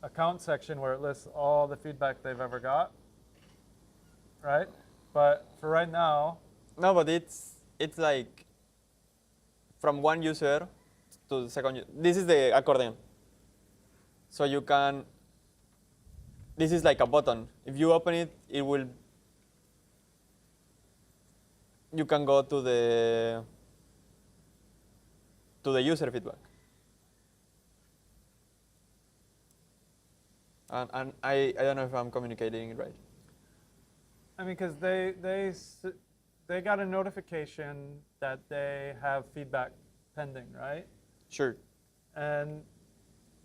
account section where it lists all the feedback they've ever got, right? But for right now. No, but it's like from one user to the second user. This is the accordion. So you can, this is like a button. If you open it, it will, you can go to the user feedback. And I don't know if I'm communicating it right. I mean, because they got a notification that they have feedback pending, right? Sure. And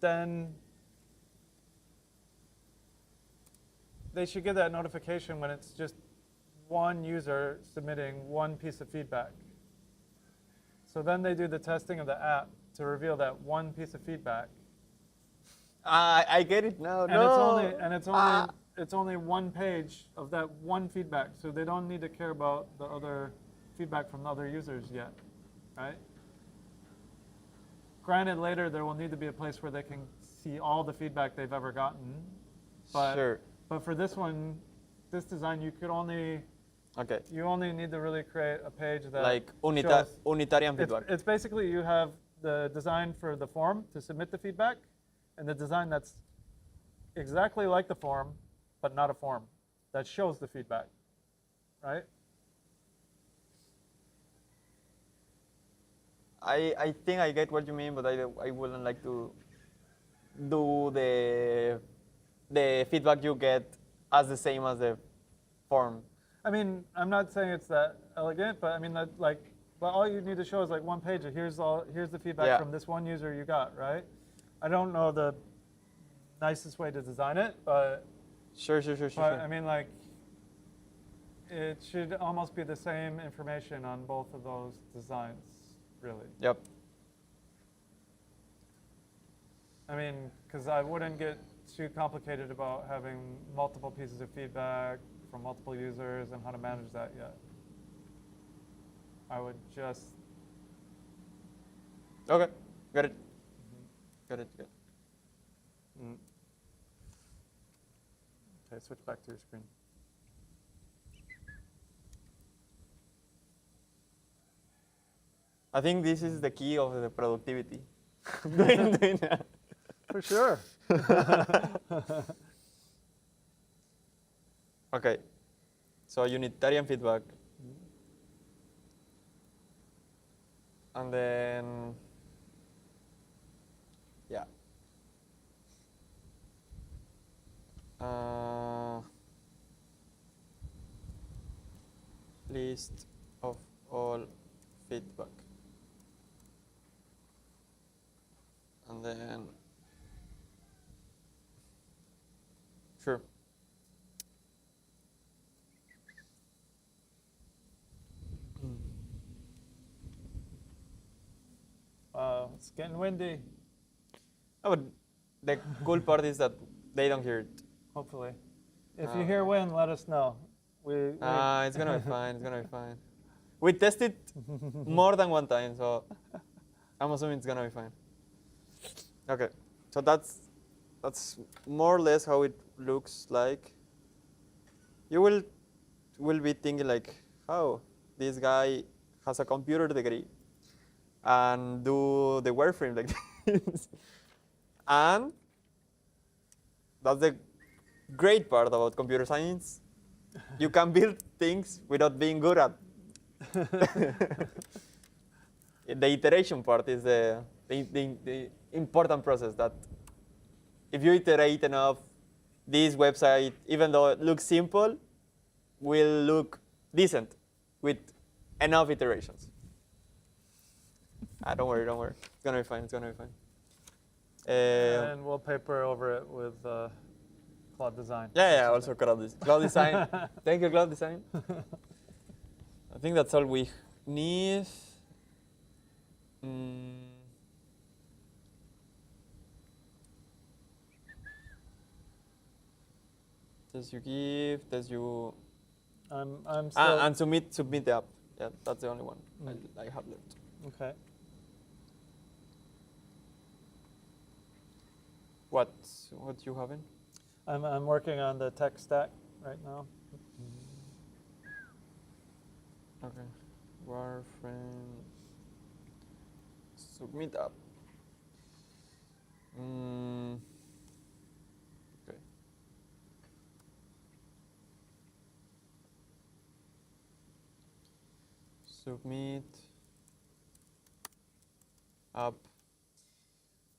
then they should get that notification when it's just one user submitting one piece of feedback. So then they do the testing of the app to reveal that one piece of feedback. I get it now. And it's only one page of that one feedback, so they don't need to care about the other feedback from the other users yet, right? Granted, later there will need to be a place where they can see all the feedback they've ever gotten. But, sure. But for this one, this design, you only need to really create a page that like shows, unitarian feedback. It's basically you have the design for the form to submit the feedback, and the design that's exactly like the form, but not a form, that shows the feedback, right? I think I get what you mean, but I wouldn't like to do the feedback you get as the same as the form. I mean, I'm not saying it's that elegant, but I mean, but all you need to show is like one page of here's the feedback from this one user you got, right? I don't know the nicest way to design it, but Sure. I mean, like, it should almost be the same information on both of those designs, really. Yep. I mean, because I wouldn't get too complicated about having multiple pieces of feedback from multiple users and how to manage that yet. I would just. Okay, got it. Got it. Okay, switch back to your screen. I think this is the key of the productivity. doing that. For sure. Okay, so unitarian feedback. And then, yeah. List of all feedback. And then, sure. It's getting windy, Oh, but the cool part is that they don't hear it. hopefully. If you hear wind, let us know. It's gonna be fine. It's gonna be fine. We tested more than one time, so I'm assuming it's gonna be fine. Okay, so that's more or less how it looks like. You will be thinking like, oh, this guy has a computer degree and do the wireframe like this. And that's the great part about computer science. You can build things without being good at. The iteration part is the important process, that if you iterate enough, this website, even though it looks simple, will look decent with enough iterations. Don't worry. It's gonna be fine. It's gonna be fine. And we'll paper over it with Cloud Design. Yeah. Also Cloud Design. Thank you, Cloud Design. I think that's all we need. Test you give, test you. I'm still. And submit the app. Yeah, that's the only one I have left. Okay. What you having? I'm working on the tech stack right now. Okay. Wireframe. Submit app. Okay. Submit app.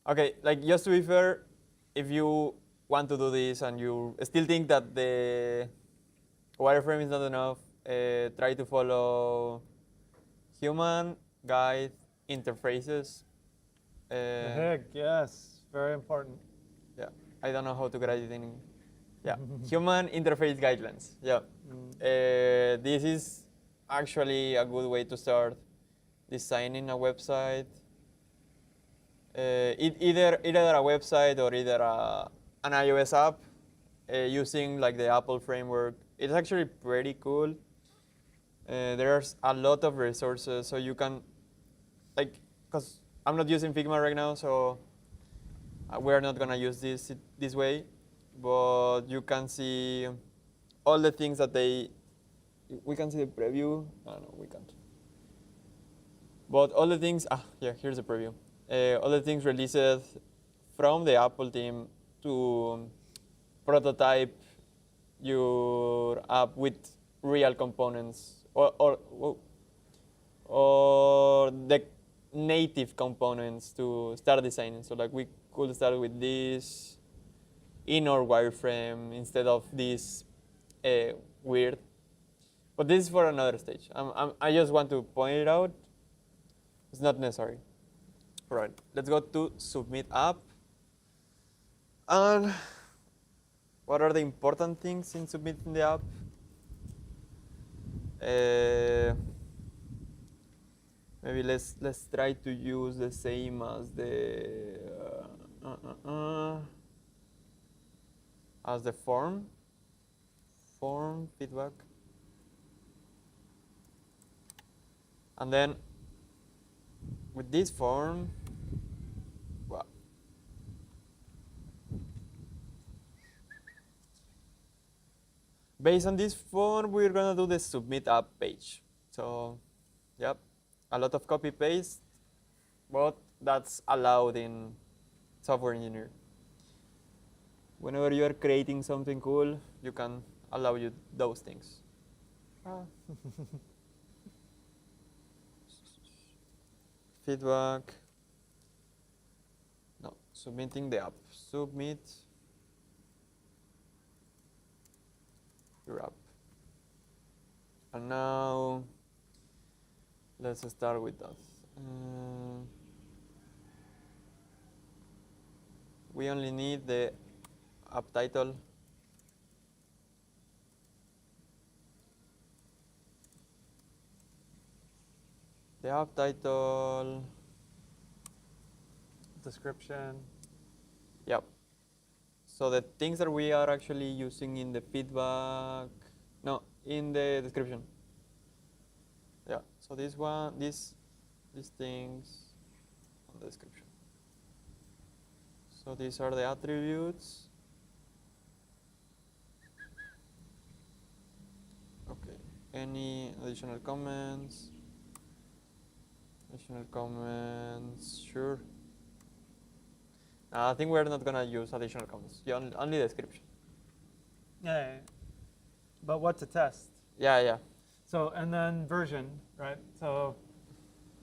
Okay, like just to be fair, if you want to do this and you still think that the wireframe is not enough, try to follow human guide interfaces. The HIG, yes, very important. Yeah, I don't know how to write it in. Yeah, human interface guidelines. Yeah, this is actually a good way to start designing a website. Either a website or either an iOS app using like the Apple framework. It's actually pretty cool. There's a lot of resources, so you can, like, because I'm not using Figma right now, so we're not gonna use this way, but you can see all the things that we can see the preview. No, we can't. But all the things, yeah, here's the preview. All the things released from the Apple team to prototype your app with real components or the native components to start designing. So like we could start with this in our wireframe instead of this weird. But this is for another stage. I just want to point it out. It's not necessary. All right, let's go to submit app. And what are the important things in submitting the app? Maybe let's try to use the same as the form feedback, and then with this form, well, based on this form, we're gonna do the submit app page. So, yep, a lot of copy paste, but that's allowed in software engineering. Whenever you are creating something cool, you can allow you those things. Feedback. No, submitting the app. Submit your app. And now, let's start with that. We only need the app title. The app title. Description. Yep. So the things that we are actually using in the feedback, no, in the description. Yeah. So this one, these things on the description. So these are the attributes. Okay. Any additional comments? Additional comments, sure. I think we're not gonna use additional comments. Only description. Yeah. But what to test? Yeah. So, and then version, right? So,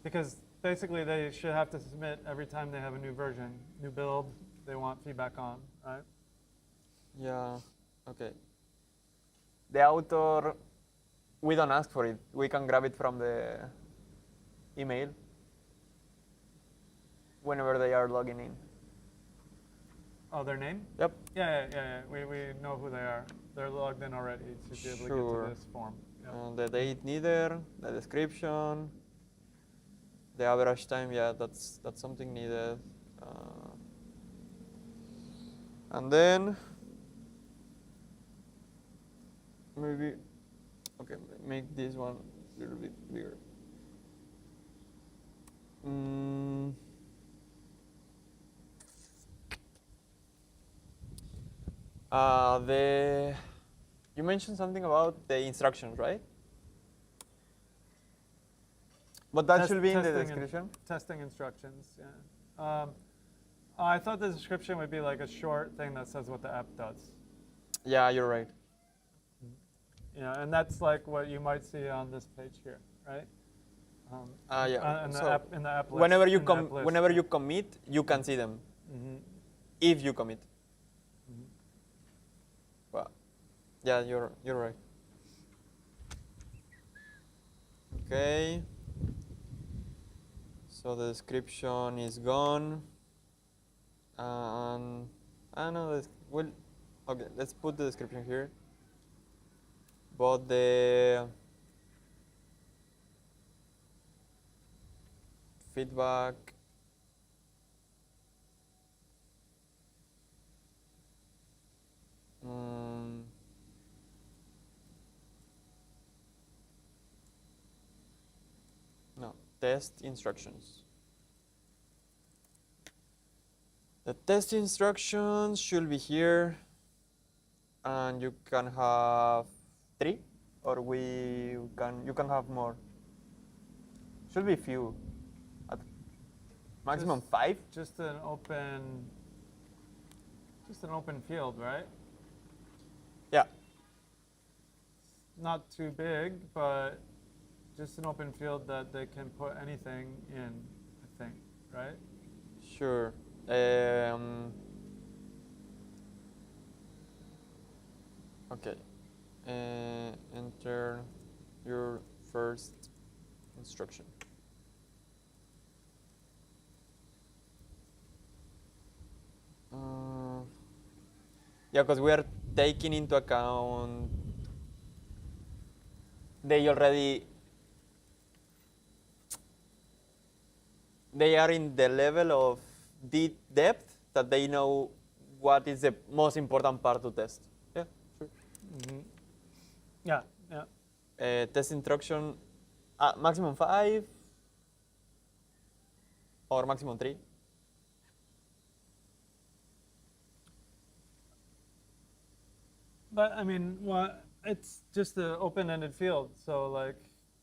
because basically they should have to submit every time they have a new version, new build they want feedback on, right? Yeah, okay. The author, we don't ask for it. We can grab it from the email whenever they are logging in. Oh, their name? Yep. Yeah. We know who they are. They're logged in already to be able to get to this form. The date neither, the description, the average time, yeah, that's something needed. And then maybe, okay, make this one a little bit bigger. You mentioned something about the instructions, right? But that should be in the description. Testing instructions, yeah. I thought the description would be like a short thing that says what the app does. Yeah, you're right. Yeah, and that's like what you might see on this page here, right? Yeah. In the So app list. Whenever you whenever you commit, you can see them. If you commit. Well, yeah, you're right. Okay. So the description is gone. And I don't know. Well, okay. Let's put the description here. But the feedback. No, test instructions. The test instructions should be here, and you can have 3, or you can have more. Should be few. At maximum 5. Just an open field, right? Yeah. Not too big, but just an open field that they can put anything in, I think, right? Sure. Okay. Enter your first instruction. Yeah, because we are taking into account they are in the level of deep depth that they know what is the most important part to test. Yeah, sure. Yeah, yeah. Test instruction, maximum 5 or maximum 3. But I mean, it's just an open-ended field, so like,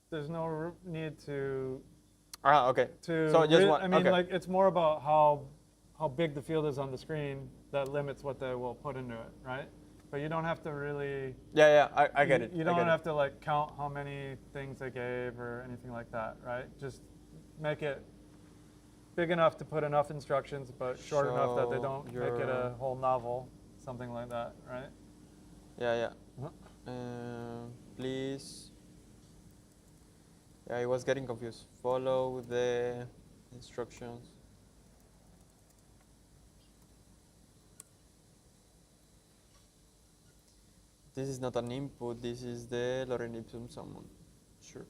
there's no need to. Okay. So just one. I mean, okay. like, it's more about how big the field is on the screen that limits what they will put into it, right? But you don't have to really. Yeah, I get it. You don't have to like count how many things they gave or anything like that, right? Just make it big enough to put enough instructions, but short enough that they don't make it a whole novel, something like that, right? Yeah. Please. Yeah, I was getting confused. Follow the instructions. This is not an input. This is the lorem ipsum summon. Sure.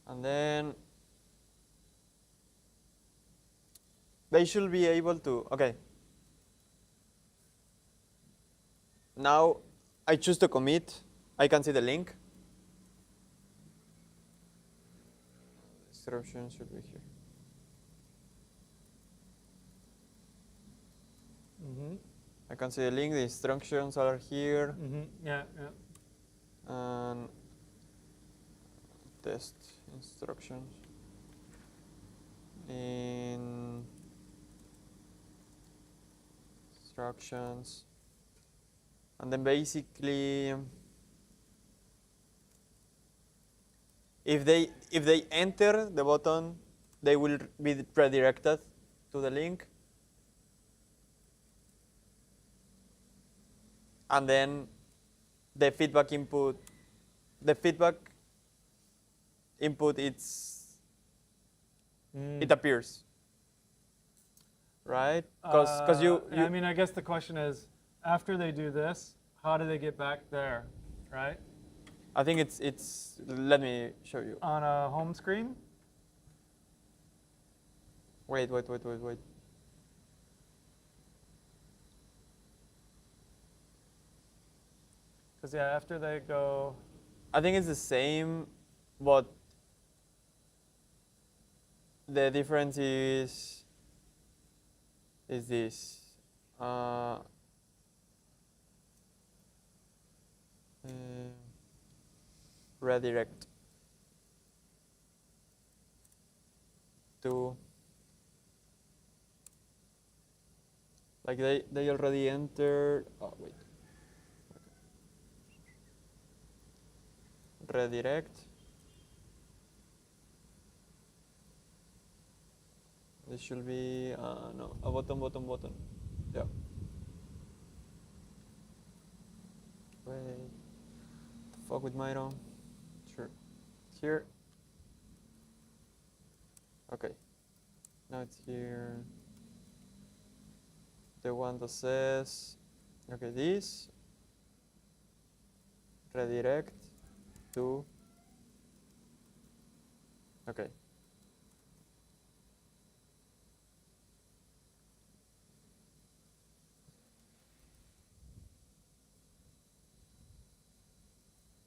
And then they should be able to, okay. Now I choose to commit. I can see the link. Instruction should be here. I can see the link. The instructions are here. Yeah. And test instructions in instructions, and then basically if they enter the button, they will be redirected to the link, and then the feedback input it appears, right? Because you I mean, I guess the question is, after they do this, how do they get back there, right? I think it's. Let me show you. On a home screen. Wait. Because yeah, after they go. I think it's the same, but the difference is this. Redirect to, like they already entered. Oh wait. Redirect. This should be no, a button. Yeah. Wait. Fuck with Miro. Sure. Here. Okay. Now it's here. The one that says, okay, this. Redirect to. Okay.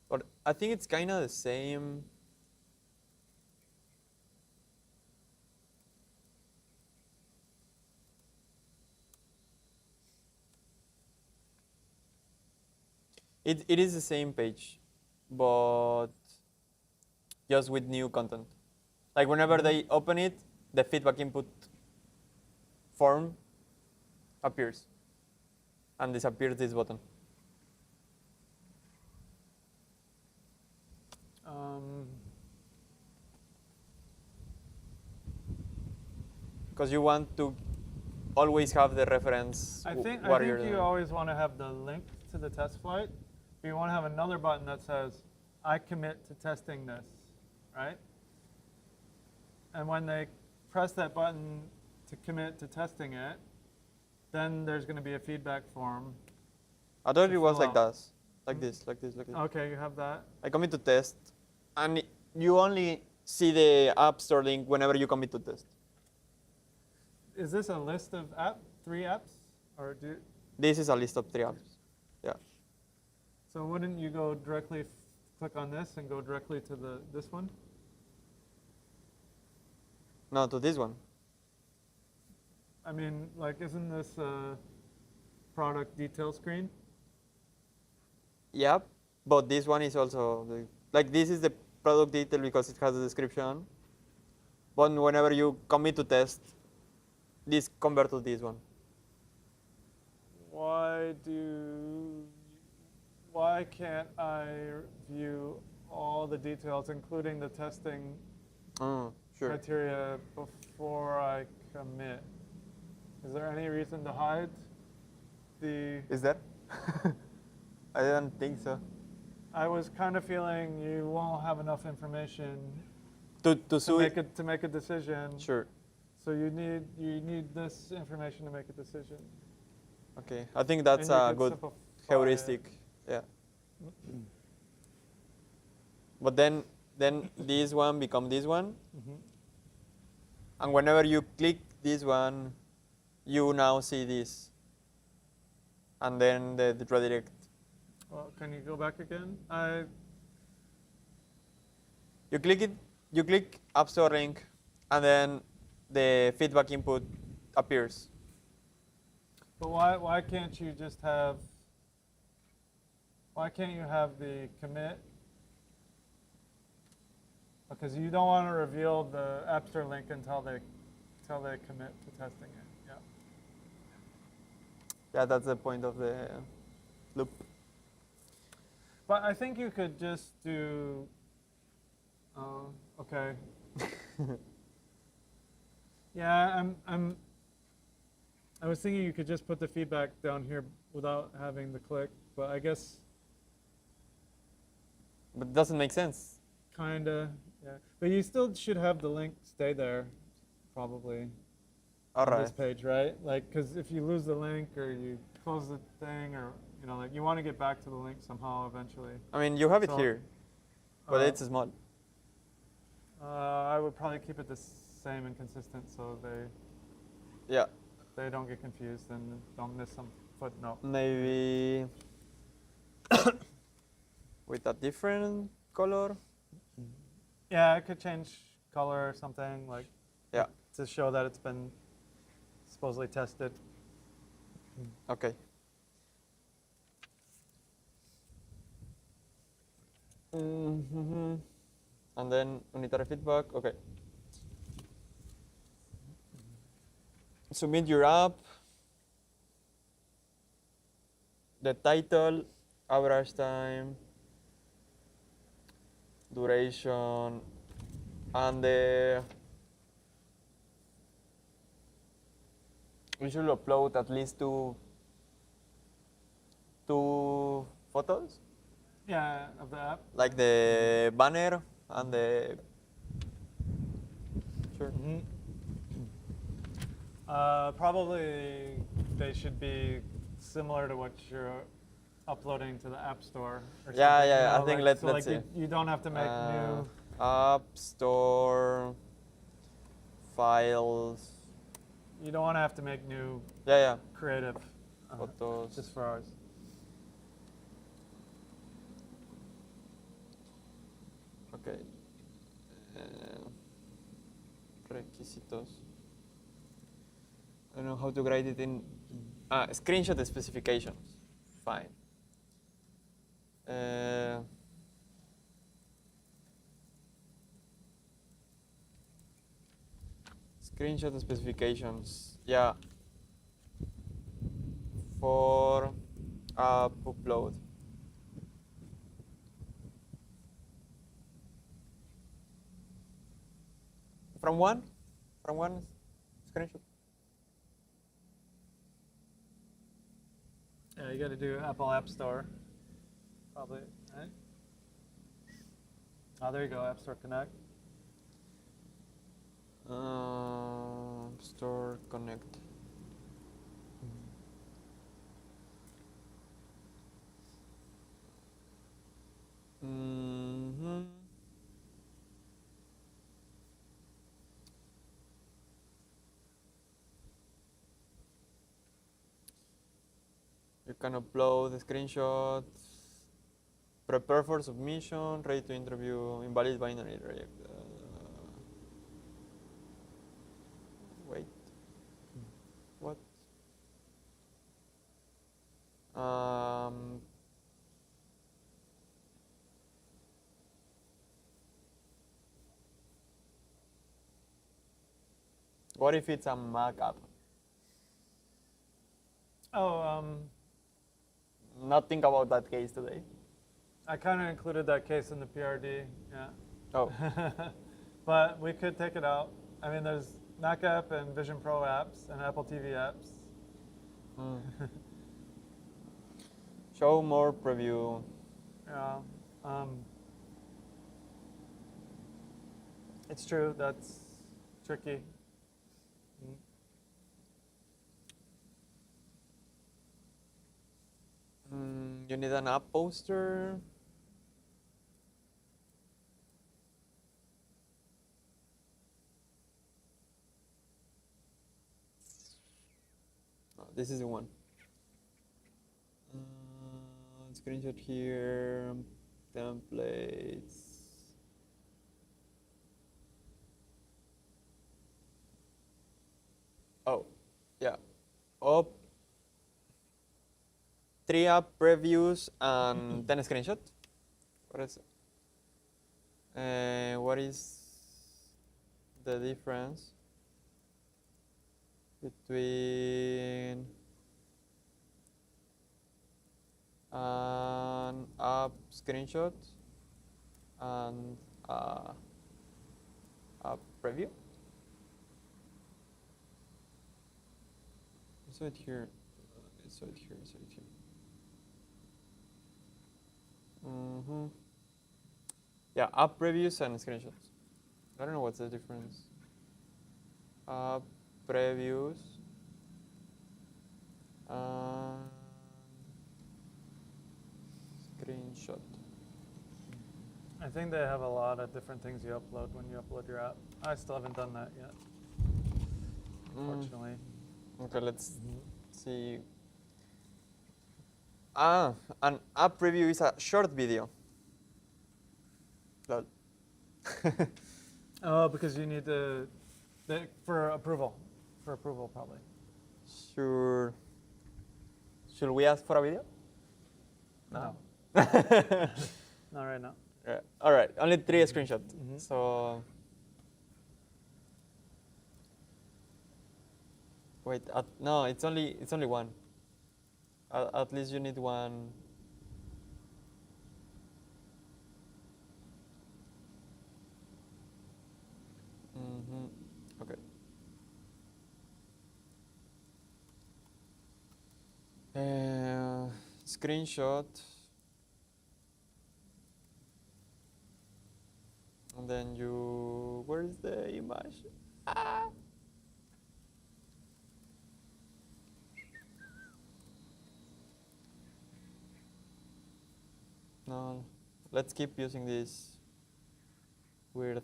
But I think it's kind of the same. It is the same page, but just with new content. Like whenever they open it, the feedback input form appears and disappears this button. Because you want to always have the reference. I think what you're doing. you always want to have the link to the test flight. But you want to have another button that says, I commit to testing this, right? And when they press that button to commit to testing it, then there's going to be a feedback form. I thought it was like out. that. Like this. Okay, you have that. I commit to test, and you only see the App Store link whenever you commit to test. Is this a list of 3 apps? Or This is a list of 3 apps. Yeah. So wouldn't you go directly, click on this and go directly to this one? No, to this one. I mean, like, isn't this a product detail screen? Yep, but this one is also, like this is the product detail because it has a description. But whenever you commit to test, this convert to this one. Why can't I view all the details, including the testing Sure. criteria, before I commit? Is there any reason to hide the? Is that? I don't think so. I was kind of feeling you won't have enough information To make a decision. Sure. So you need this information to make a decision. Okay, I think that's And you a could good simplify heuristic. Yeah. But then this one become this one, and whenever you click this one, you now see this, and then the redirect. Well, can you go back again? You click it. You click App Store link, and then the feedback input appears. But why can't you just have? Why can't you have the commit? Because you don't want to reveal the App Store link until they commit to testing it. Yeah. Yeah, that's the point of the loop. But I think you could just do. Okay. Yeah, I was thinking you could just put the feedback down here without having the click, but I guess. But it doesn't make sense. Kinda, yeah. But you still should have the link stay there, probably. All on right. this page, right? Like, because if you lose the link or you close the thing, or like you want to get back to the link somehow eventually. I mean, you have it So, here, but it's small. I would probably keep it the same and consistent so Yeah. they don't get confused and don't miss some footnote. Maybe with a different color. Yeah, I could change color or something like Yeah. to show that it's been supposedly tested. Okay. And then unitary feedback. Okay. Submit your app. The title, average time, duration, and we should upload at least two photos, Yeah, of the app. like the banner and the. Sure. Probably they should be similar to what you're uploading to the App Store. Or Yeah, something, yeah. I think let's like see. you don't have to make new. App Store files. You don't want to have to make new Yeah. creative Photos. just for ours. Okay. Requisitos. I don't know how to write it in. Screenshot the specifications. Fine. Screenshot the specifications. Yeah. For app upload. From one screenshot. Yeah, you got to do Apple App Store, probably. Right? Oh, there you go, App Store Connect. Store Connect. You can upload the screenshot. Prepare for submission. Ready to interview. Invalid binary. Reject. Wait. What? What if it's a Mac app? Oh, Not think about that case today. I kind of included that case in the PRD, yeah. Oh. But we could take it out. I mean, there's Mac app and Vision Pro apps and Apple TV apps. Show more preview. Yeah. It's true, that's tricky. You need an app poster. Oh, this is the one. Screenshot here, templates. Oh, yeah. Up 3 app previews and 10 screenshot. What is it? What is the difference between an app screenshot and a preview? I saw it here. I saw it here. Yeah, app previews and screenshots. I don't know what's the difference. App previews. Screenshot. I think they have a lot of different things you upload when you upload your app. I still haven't done that yet, unfortunately. Okay, let's see. An app preview is a short video. Lol. Oh, because you need for approval. For approval, probably. Sure. Should we ask for a video? No. Not right now. Yeah. All right, only 3 screenshots. So wait, no, it's only one. At least you need one. Okay. Screenshot. And then where is the image? No, let's keep using this weird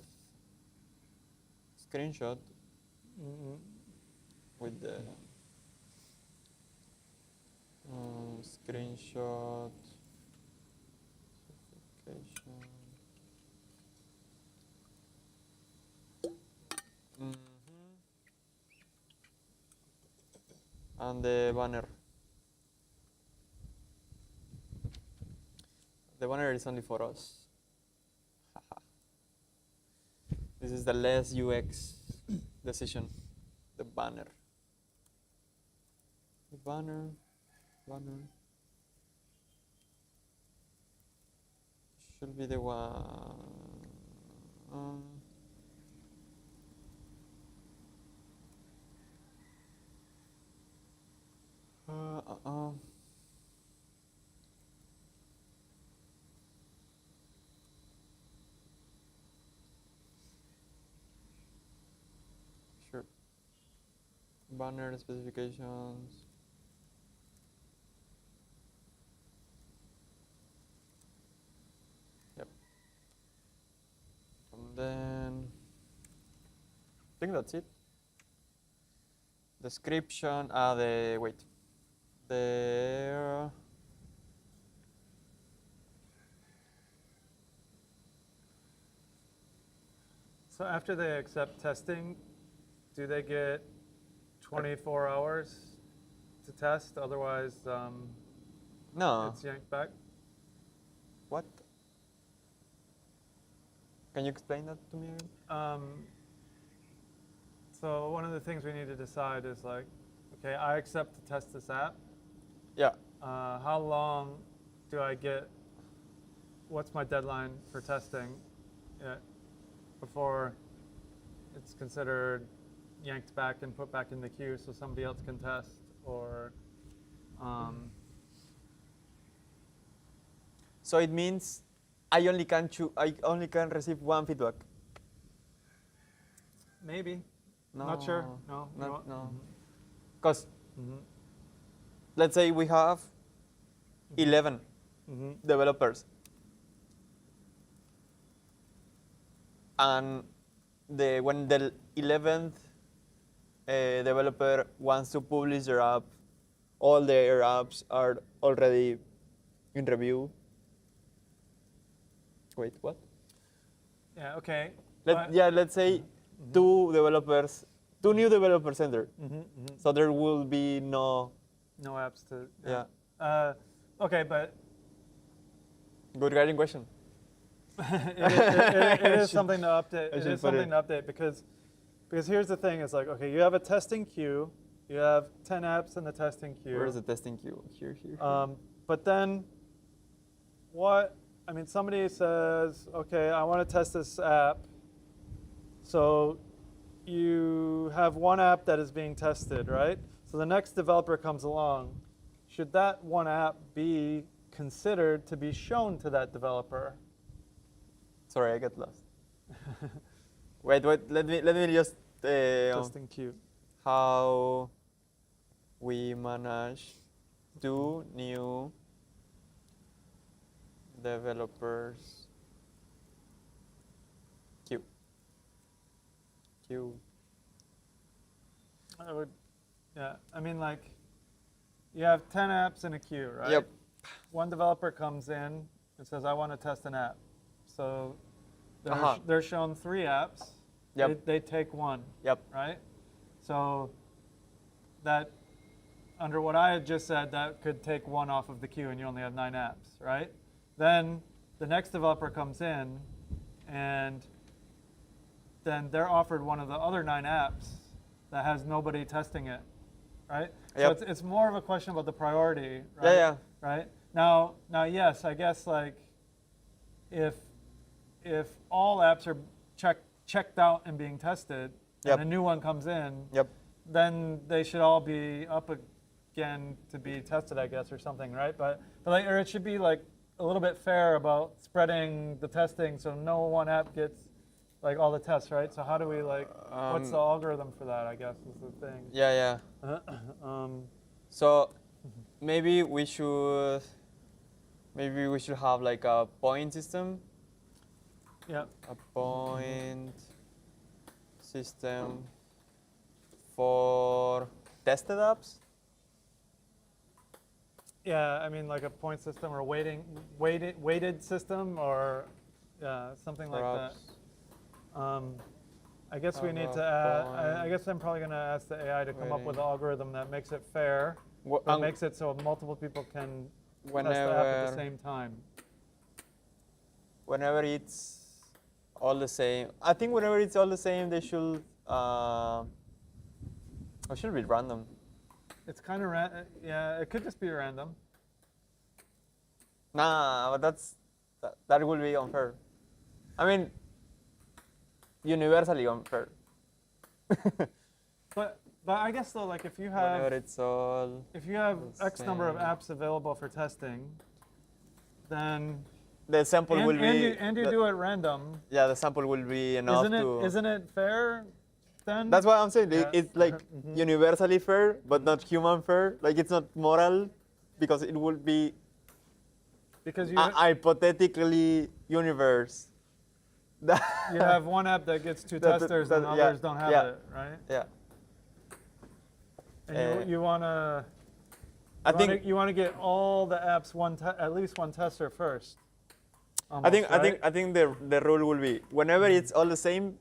screenshot with the screenshot certification. And the banner. The banner is only for us. This is the less UX decision. The banner. The banner. Should be the one. Sure. Banner specifications. Yep. And then I think that's it. Description. So after they accept testing, do they get 24 hours to test? Otherwise, No. it's yanked back? What? Can you explain that to me again? So one of the things we need to decide is like, okay, I accept to test this app. Yeah. How long do I get? What's my deadline for testing before it's considered yanked back and put back in the queue so somebody else can test? Or so it means I only can receive one feedback. maybe. No. Not sure. No. No. Because let's say we have 11 developers, and when the 11th developer wants to publish their app, all their apps are already in review. Wait, what? Yeah. Okay. Let's say two new developers enter. So there will be no apps to. Yeah. Okay, but Good guiding question. it is something to update. It is something to update because here's the thing: it's like, okay, you have a testing queue, you have 10 apps in the testing queue. Where is the testing queue? Here. But then, somebody says, okay, I want to test this app. So you have one app that is being tested, right? So the next developer comes along. Should that one app be considered to be shown to that developer? Sorry, I got lost. Wait. Let me just Testing queue. how we manage 2 new developers queue. I would, yeah. I mean, like, you have 10 apps in a queue, right? Yep. One developer comes in and says, I want to test an app. So Uh-huh. they're shown 3 apps. Yep. They take one, Yep. right? So that, under what I had just said, that could take one off of the queue and you only have 9 apps, right? Then the next developer comes in and then they're offered one of the other 9 apps that has nobody testing it, right? Yep. So it's more of a question about the priority, right? Yeah, yeah. Right? Now, yes, I guess like if all apps are checked out and being tested, Yep. and a new one comes in, Yep. then they should all be up again to be tested, I guess, or something, right? But like, or it should be like a little bit fair about spreading the testing, so no one app gets like all the tests, right? So how do we like, what's the algorithm for that, I guess, is the thing. Yeah, yeah. So maybe we should have like a point system. Yeah. A point system for tested apps. Yeah, I mean like a point system or weighted system or something like that. I guess we need to add, I guess I'm probably going to ask the AI to come up with an algorithm that makes it fair, that makes it so multiple people can test the app at the same time. Whenever it's all the same, I think whenever it's all the same, they should, it should be random. It's kind of, yeah, it could just be random. Nah, but that will be unfair. I mean, universally unfair. But I guess though, like if you have Whenever it's all X number of apps available for testing, then the sample will be and you do it random. Yeah, the sample will be enough Isn't it fair? Then that's what I'm saying. Yeah. It's like universally fair, but not human fair. Like it's not moral, because it would be because you hypothetically universe. you have one app that gets 2 testers and others don't have it, right? Yeah. And you want to. I think you want to get all the apps at least one tester first. Almost, I think the rule will be whenever it's all the same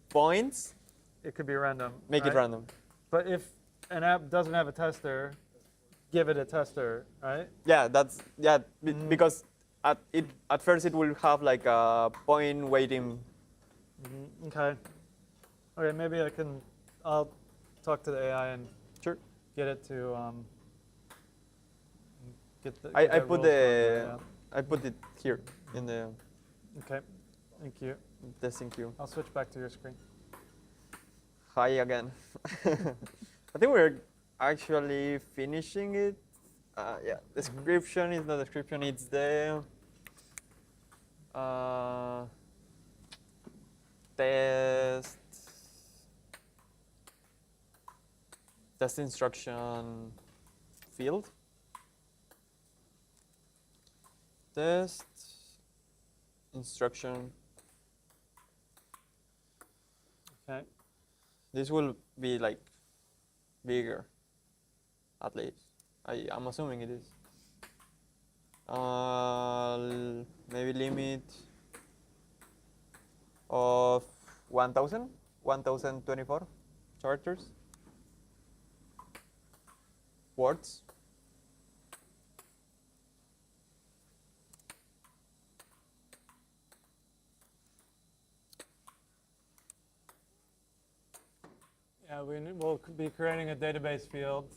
points, it could be random. Make it random. But if an app doesn't have a tester, give it a tester, right? Yeah, because at first it will have like a point weighting. Okay. Okay, maybe I'll talk to the AI and Sure. get it to get the. I put it here in the Okay, thank you. testing queue. I'll switch back to your screen. Hi again. I think we're actually finishing it. Yeah, description is not description, it's the test instruction field. Test instruction. Okay. This will be like bigger, at least. I'm assuming it is. Maybe limit of 1024 characters, words. Yeah, we'll be creating a database field.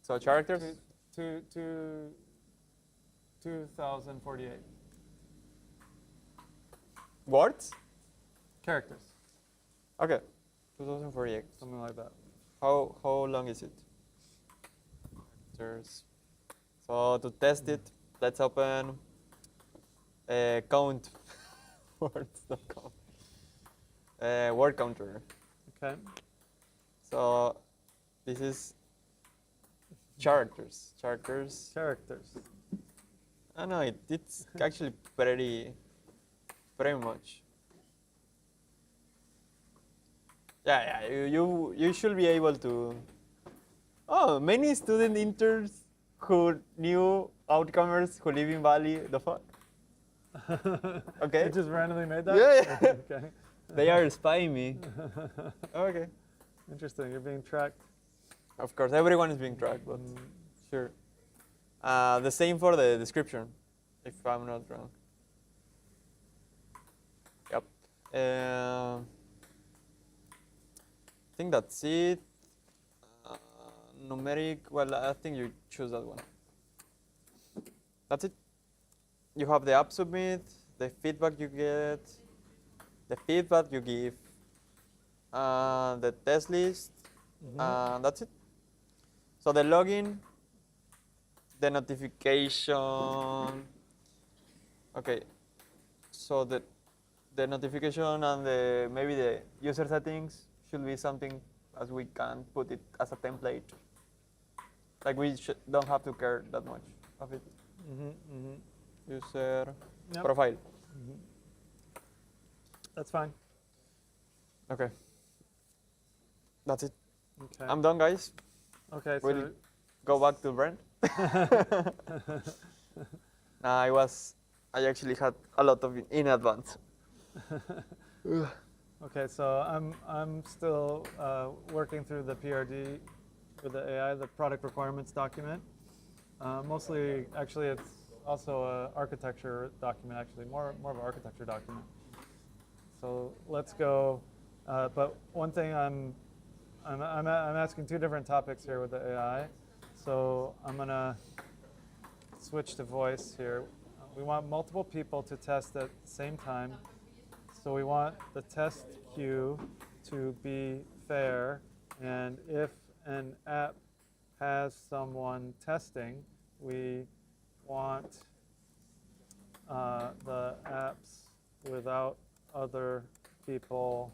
So characters? 2048 Words? characters, Okay, 2048. something like that. How long is it? So to test it, let's open count words.com. Word counter. Okay. So this is characters. Characters. Characters. I know it's actually pretty much. Yeah. You should be able to. Oh, many student interns who knew outcomers who live in Bali. The fuck. Okay. You just randomly made that? Yeah. Okay. They are spying me. Okay. Interesting. You're being tracked. Of course, everyone is being tracked, but sure. The same for the description, if I'm not wrong. Yep. I think that's it. Numeric, well, I think you choose that one. That's it. You have the app submit, the feedback you get, the feedback you give, the test list, and that's it. So the login, the notification. Okay. So the notification and maybe the user settings should be something as we can put it as a template. Like we don't have to care that much of it. User profile. That's fine. Okay. That's it. Okay. I'm done, guys. Okay. We'll So go back to Brent. I actually had a lot of it in advance. okay. So I'm still working through the PRD with the AI, the product requirements document. Mostly, actually, it's also an architecture document. Actually, more of an architecture document. So let's go. But one thing I'm asking two different topics here with the AI. So I'm gonna switch to voice here. We want multiple people to test at the same time. So we want the test queue to be fair, and if an app has someone testing, we want the apps without other people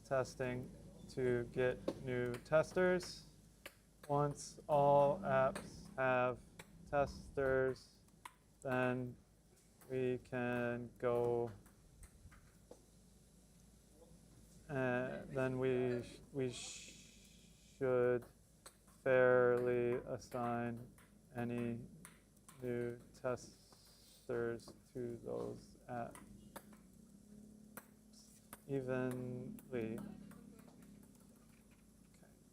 testing to get new testers. Once all apps have testers, then we can go, then we should fairly assign any new testers to those apps evenly.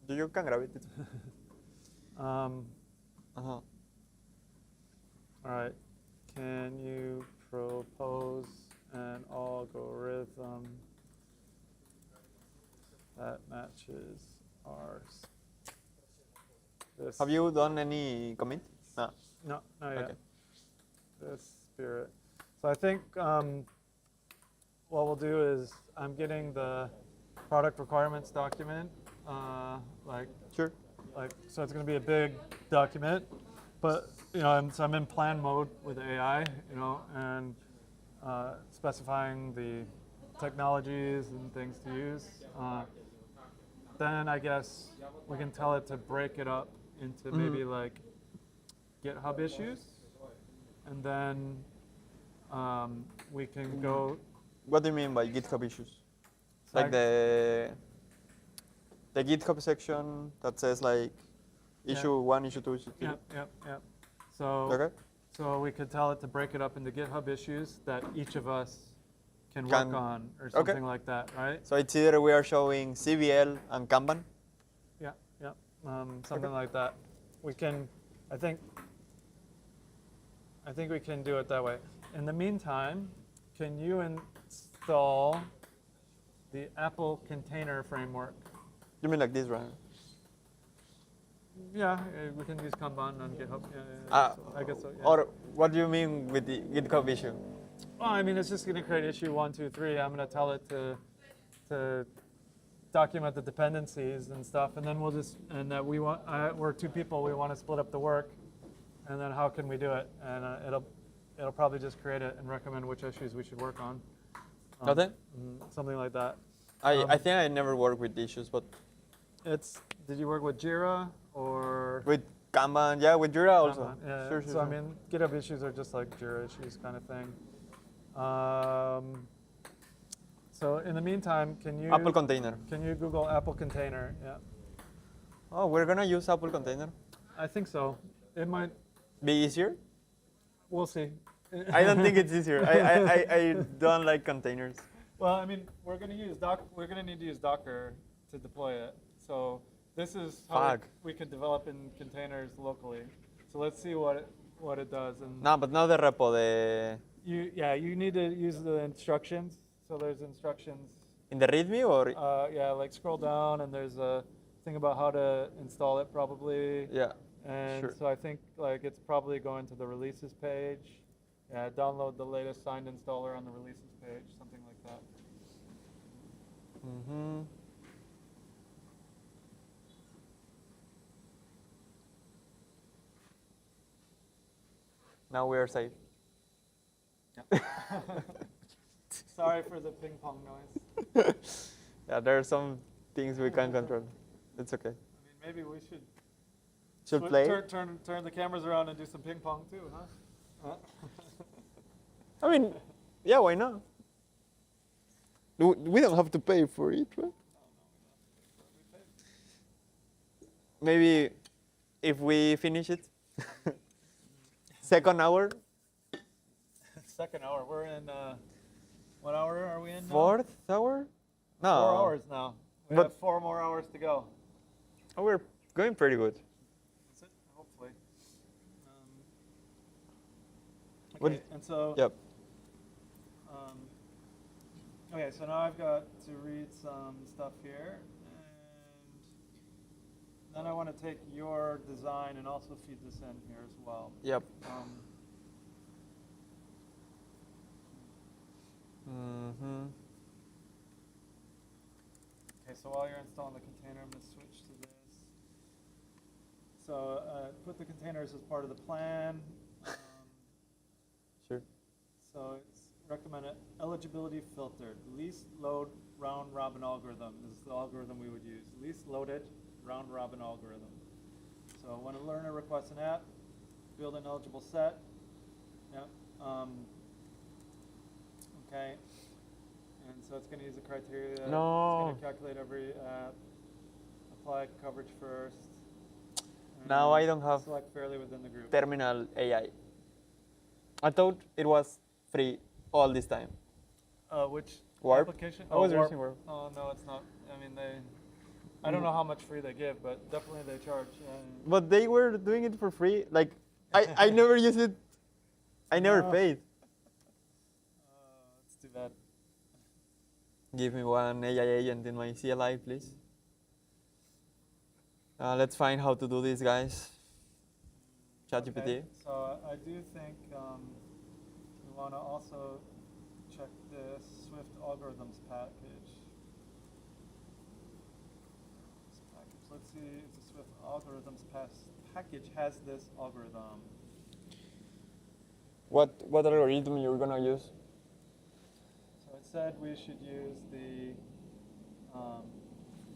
Do you can grab it? All right. Can you propose an algorithm that matches ours? Have you done any commit? No. No, not yet. Okay. This spirit. So I think what we'll do is I'm getting the product requirements document, Sure. so it's going to be a big document, but so I'm in plan mode with AI, and specifying the technologies and things to use. Then I guess we can tell it to break it up into maybe like GitHub issues, and then we can go. What do you mean by GitHub issues? So Like the GitHub section that says like issue 1, issue 2, issue 3? Yep. So Okay. So we could tell it to break it up into GitHub issues that each of us can work on, or something like that, right? So it's either we are showing CVL and Kanban? Yeah, something like that. We can, I think we can do it that way. In the meantime, can you install the Apple container framework? You mean like this, right? Yeah, we can use Kanban on GitHub. Yeah, so I guess so. Yeah. Or what do you mean with the GitHub issue? Well, I mean, it's just going to create issue 1, 2, 3. I'm going to tell it to document the dependencies and stuff, and then we'll just, and that we're 2 people. We want to split up the work, and then how can we do it? And it'll probably just create it and recommend which issues we should work on. Okay. Something like that. I think I never worked with issues, but Did you work with Jira or with Kanban, yeah, with Jira also. Kanban? Yeah. Sure. So I mean, GitHub issues are just like Jira issues kind of thing. So in the meantime, Apple Container. Can you Google Apple Container? Yeah. Oh, we're gonna use Apple Container. I think so. It might. Be easier? We'll see. I don't think it's easier. I don't like containers. Well, I mean, we're going to need to use Docker to deploy it. So this is how we could develop in containers locally. So let's see what it does. And No, but not the repo. you need to use the instructions. So there's instructions. In the README or? Yeah, like scroll down and there's a thing about how to install it probably. Yeah. And sure. so I think like it's probably going to the releases page. Yeah, download the latest signed installer on the releases page, something like that. Mm-hmm. Now we are safe. Yeah. Sorry for the ping pong noise. Yeah, there are some things we can't control. It's okay. I mean, maybe we should play? turn the cameras around and do some ping pong too, huh? I mean, yeah, why not? We don't have to pay for it, right? Maybe if we finish it, second hour. Second hour. We're in. What hour are we in now? Fourth hour? No. 4 hours now. We have 4 more hours to go. Oh, we're going pretty good. That's it. Hopefully. Okay, and so. Yep. Okay, so now I've got to read some stuff here, and then I want to take your design and also feed this in here as well. Yep. Okay, so while you're installing the container, I'm going to switch to this. So put the containers as part of the plan. Sure. So it's recommended eligibility filtered, least load round robin algorithm. This is the algorithm we would use. Least loaded round robin algorithm. So when a learner requests an app, build an eligible set. Yeah. Okay. And so it's going to use the criteria. No. It's going to calculate every app. Apply coverage first. Now I don't have select fairly within the group. Terminal AI. I thought it was free all this time. Which Warp? application? I was Warp. using Warp. Oh, no, it's not. I mean, I don't know how much free they give, but definitely they charge. But they were doing it for free. Like, I never used it. I never paid. That's too bad. Give me one AI agent in my CLI, please. Let's find how to do this, guys. ChatGPT. Okay. So I do think we want to also check this Swift algorithms package. Let's see if the Swift algorithms package has this algorithm. What algorithm you're gonna use? So it said we should use the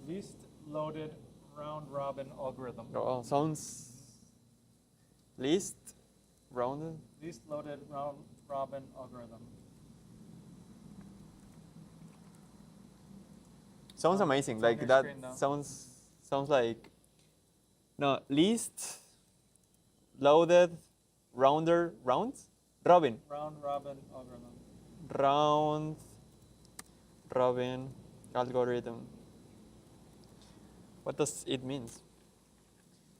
least loaded round robin algorithm. Oh, sounds least rounded. Least loaded round robin algorithm. Sounds amazing. Like that sounds like least loaded rounds robin. Round robin algorithm. Round robin algorithm. What does it mean?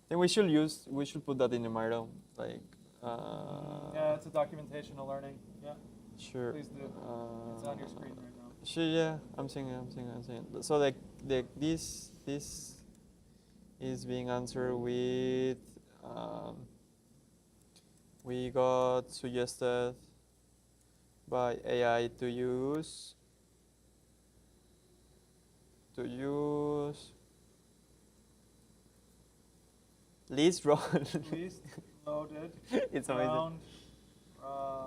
Then we should put that in the Miro. Like yeah, it's a documentation of learning. Yeah. Sure. Please do. It's on your screen right now. Sure, yeah. I'm seeing it. So this is being answered with we got suggested by AI to use least loaded. It's amazing. Round,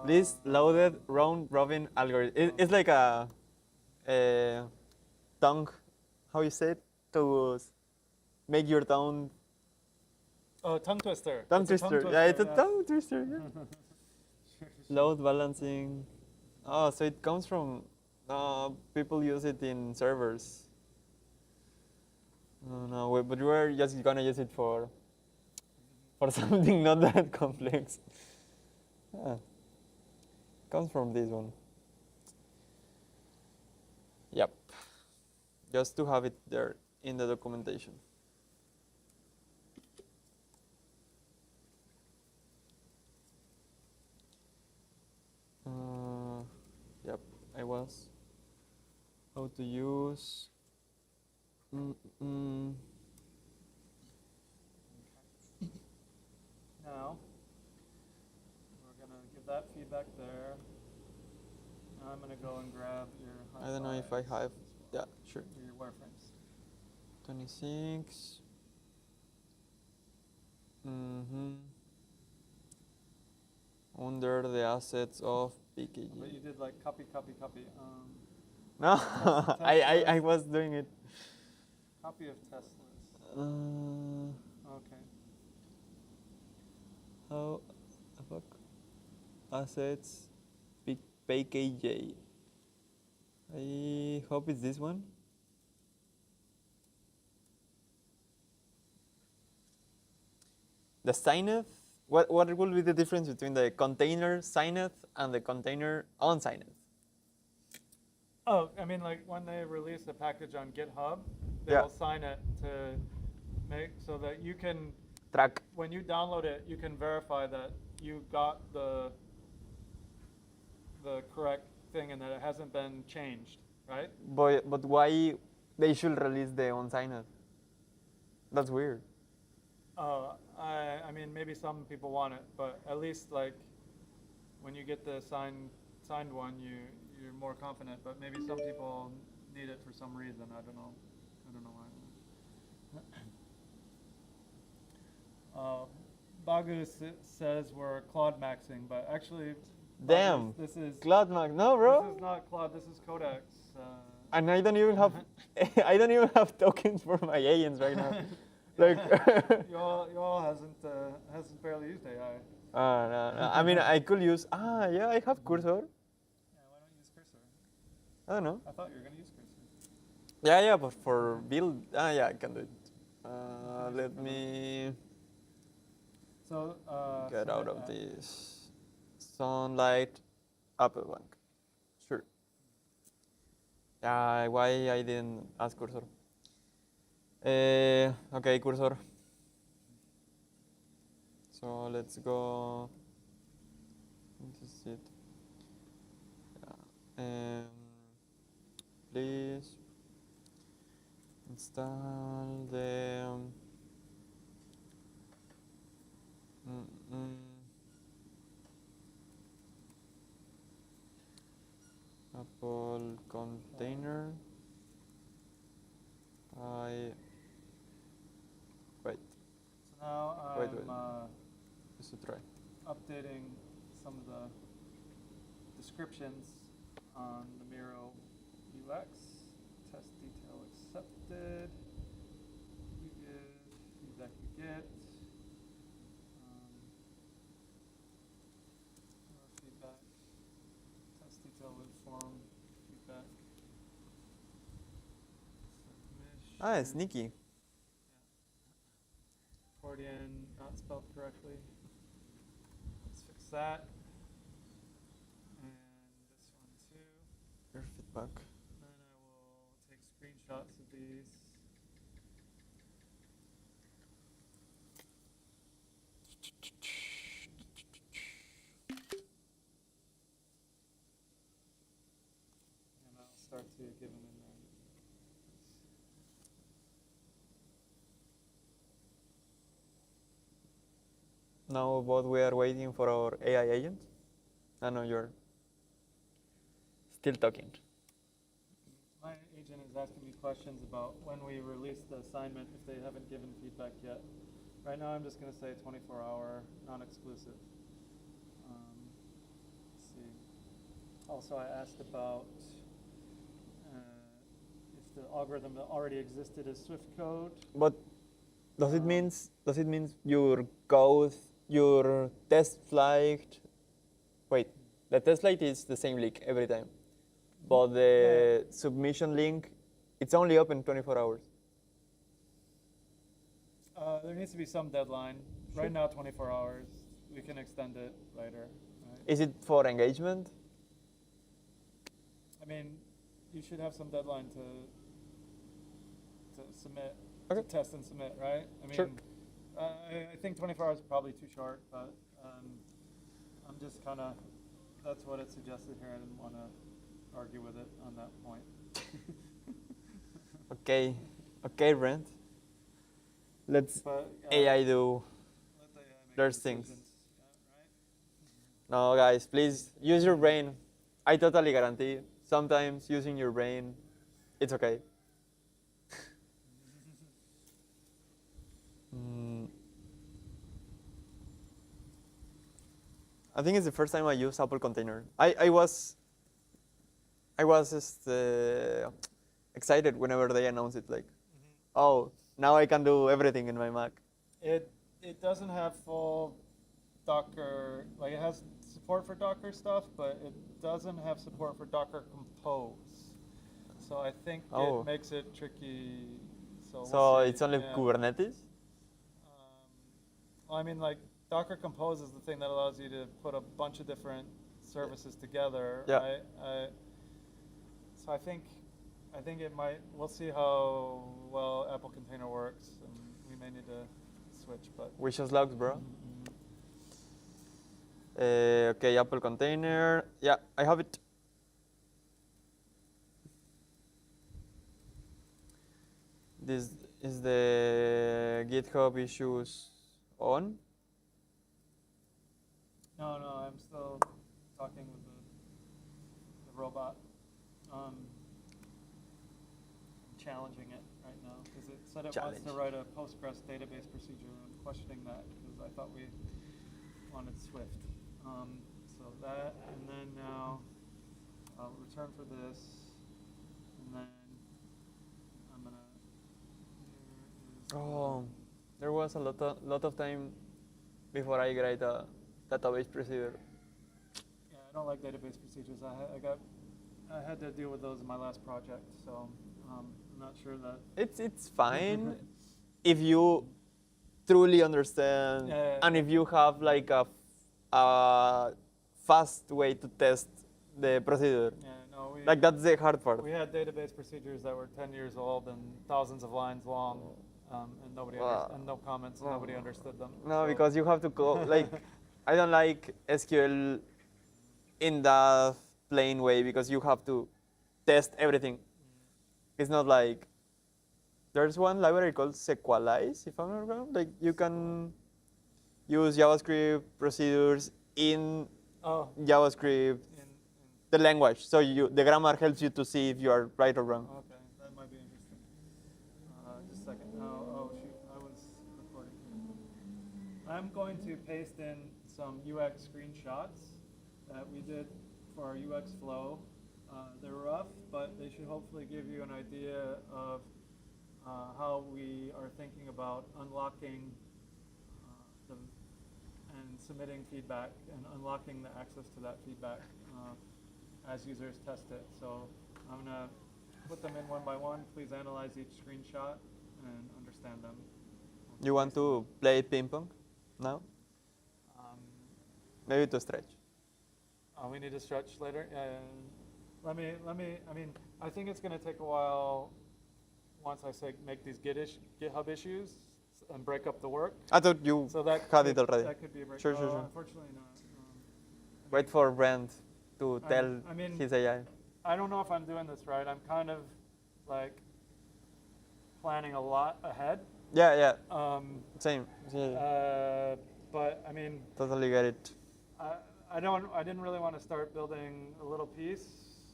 Least loaded round robin algorithm. It's like a tongue, how you say it, to make your tongue Oh, tongue twister. tongue It's a tongue twister. Yeah, it's a yeah. tongue twister. Yeah. Load balancing. Oh, so it comes from people use it in servers. No, but we're just gonna use it for something not that complex. Yeah. Comes from this one. Yep. Just to have it there in the documentation. Yep, I was. How to use. Now, we're going to give that feedback there. Now I'm going to go and grab your high I don't know if I fives have. as well. Yeah, sure. Your wireframes. 26. Under the assets of PKG. But you did like copy. No, test I list. was doing it. Copy of test list. Okay. How the fuck? Assets PKJ. I hope it's this one. The signeth. What will be the difference between the container signeth and the container unsigneth? Oh, I mean, like when they release a package on GitHub, they Yeah. will sign it to make so that you can, Track. when you download it, you can verify that you got the correct thing and that it hasn't been changed, right? But why they should release the unsigned? That's weird. I mean, maybe some people want it, but at least like when you get the signed one, you're more confident. But maybe some people need it for some reason. I don't know why. Bagu says we're Claude maxing, but actually, Damn. this is Claude Max. No, bro. This is not Claude. This is Codex. And I don't even have I don't even have tokens for my agents right now. Like y'all hasn't barely used AI. no. I mean, I could use. Yeah, I have Cursor. Yeah, why don't you use Cursor? I don't know. I thought you were gonna use Cursor. Yeah, but for build, yeah, I can do it. Let me So get out of this sunlight. Apple Bank. Sure. Yeah, why I didn't ask Cursor? Okay, Cursor. So let's go. This is it. Yeah. Please install the Apple container. Wait. So now Wait. I'm Just to try. updating some of the descriptions on the Miro UX. Test detail accepted. You give feedback you get. Feedback. Test detail inform feedback. Submission. Sneaky. Yeah. Accordion not spelled correctly. Let's fix that. And this one too. Your feedback. Then I will take screenshots of these. And I'll start to give them in there. Now, both we are waiting for our AI agent. I know you're still talking. My agent is asking me questions about when we release the assignment if they haven't given feedback yet. Right now I'm just going to say 24-hour, non-exclusive. Let's see. Also I asked about if the algorithm that already existed as Swift code. But does it mean your code, your test flight? Wait, the test flight is the same link every time, but the submission link, it's only open 24 hours. There needs to be some deadline. Right now, 24 hours. We can extend it later. Right? Is it for engagement? I mean, you should have some deadline to submit, Okay. to test and submit, right? I mean, Sure. I think 24 hours is probably too short, but I'm just kind of, that's what it suggested here. I didn't want to argue with it on that point. Okay, Brent. Let's But, AI do let the AI make their decisions, things. right? No, guys, please use your brain. I totally guarantee. Sometimes using your brain, it's okay. I think it's the first time I use Apple Container. I was just excited whenever they announced it. Like, oh, now I can do everything in my Mac. It doesn't have full Docker, like it has support for Docker stuff, but it doesn't have support for Docker Compose. So I think Oh. it makes it tricky. So, So we'll see. it's only Yeah. Kubernetes. Well, I mean, like Docker Compose is the thing that allows you to put a bunch of different services together, Yeah. right? So I think it might. We'll see how well Apple Container works, and we may need to switch. But Wish us luck, bro. Okay, Apple Container. Yeah, I have it. This is the GitHub issues on. no, I'm still talking with the robot. I'm challenging it right now because it said it wants to Challenge. write a Postgres database procedure. I'm questioning that because I thought we wanted Swift. So that, and then now I'll return for this, and then I'm gonna. Here is Oh, there was a lot of time before I write a database procedure. Yeah, I don't like database procedures. I had to deal with those in my last project, so I'm not sure that. It's fine if you truly understand Yeah. and if you have like a fast way to test the procedure. Yeah, no, Like that's the hard part. we had database procedures that were 10 years old and thousands of lines long, and nobody Wow. and no comments, and nobody understood them. No, so. because you have to go like I don't like SQL in that plain way because you have to test everything. It's not like there's one library called Sequalize, if I'm not wrong. Like you can use JavaScript procedures in Oh, JavaScript, the language. So the grammar helps you to see if you are right or wrong. okay, that might be interesting. Just a second. Oh shoot, I was recording. I'm going to paste in some UX screenshots that we did for our UX flow. They're rough, but they should hopefully give you an idea of how we are thinking about unlocking and submitting feedback and unlocking the access to that feedback as users test it. So I'm going to put them in one by one. Please analyze each screenshot and understand them. You want to play ping-pong now? Maybe to stretch. We need to stretch later. Let me, I mean, I think it's going to take a while once I say make these GitHub issues and break up the work. I thought you So that had could, it already. That could be a break. Sure, sure. Unfortunately not. Wait for Brent to tell I mean, his AI. I don't know if I'm doing this right. I'm kind of like planning a lot ahead. Yeah. Same. But I mean, Totally get it. I didn't really want to start building a little piece.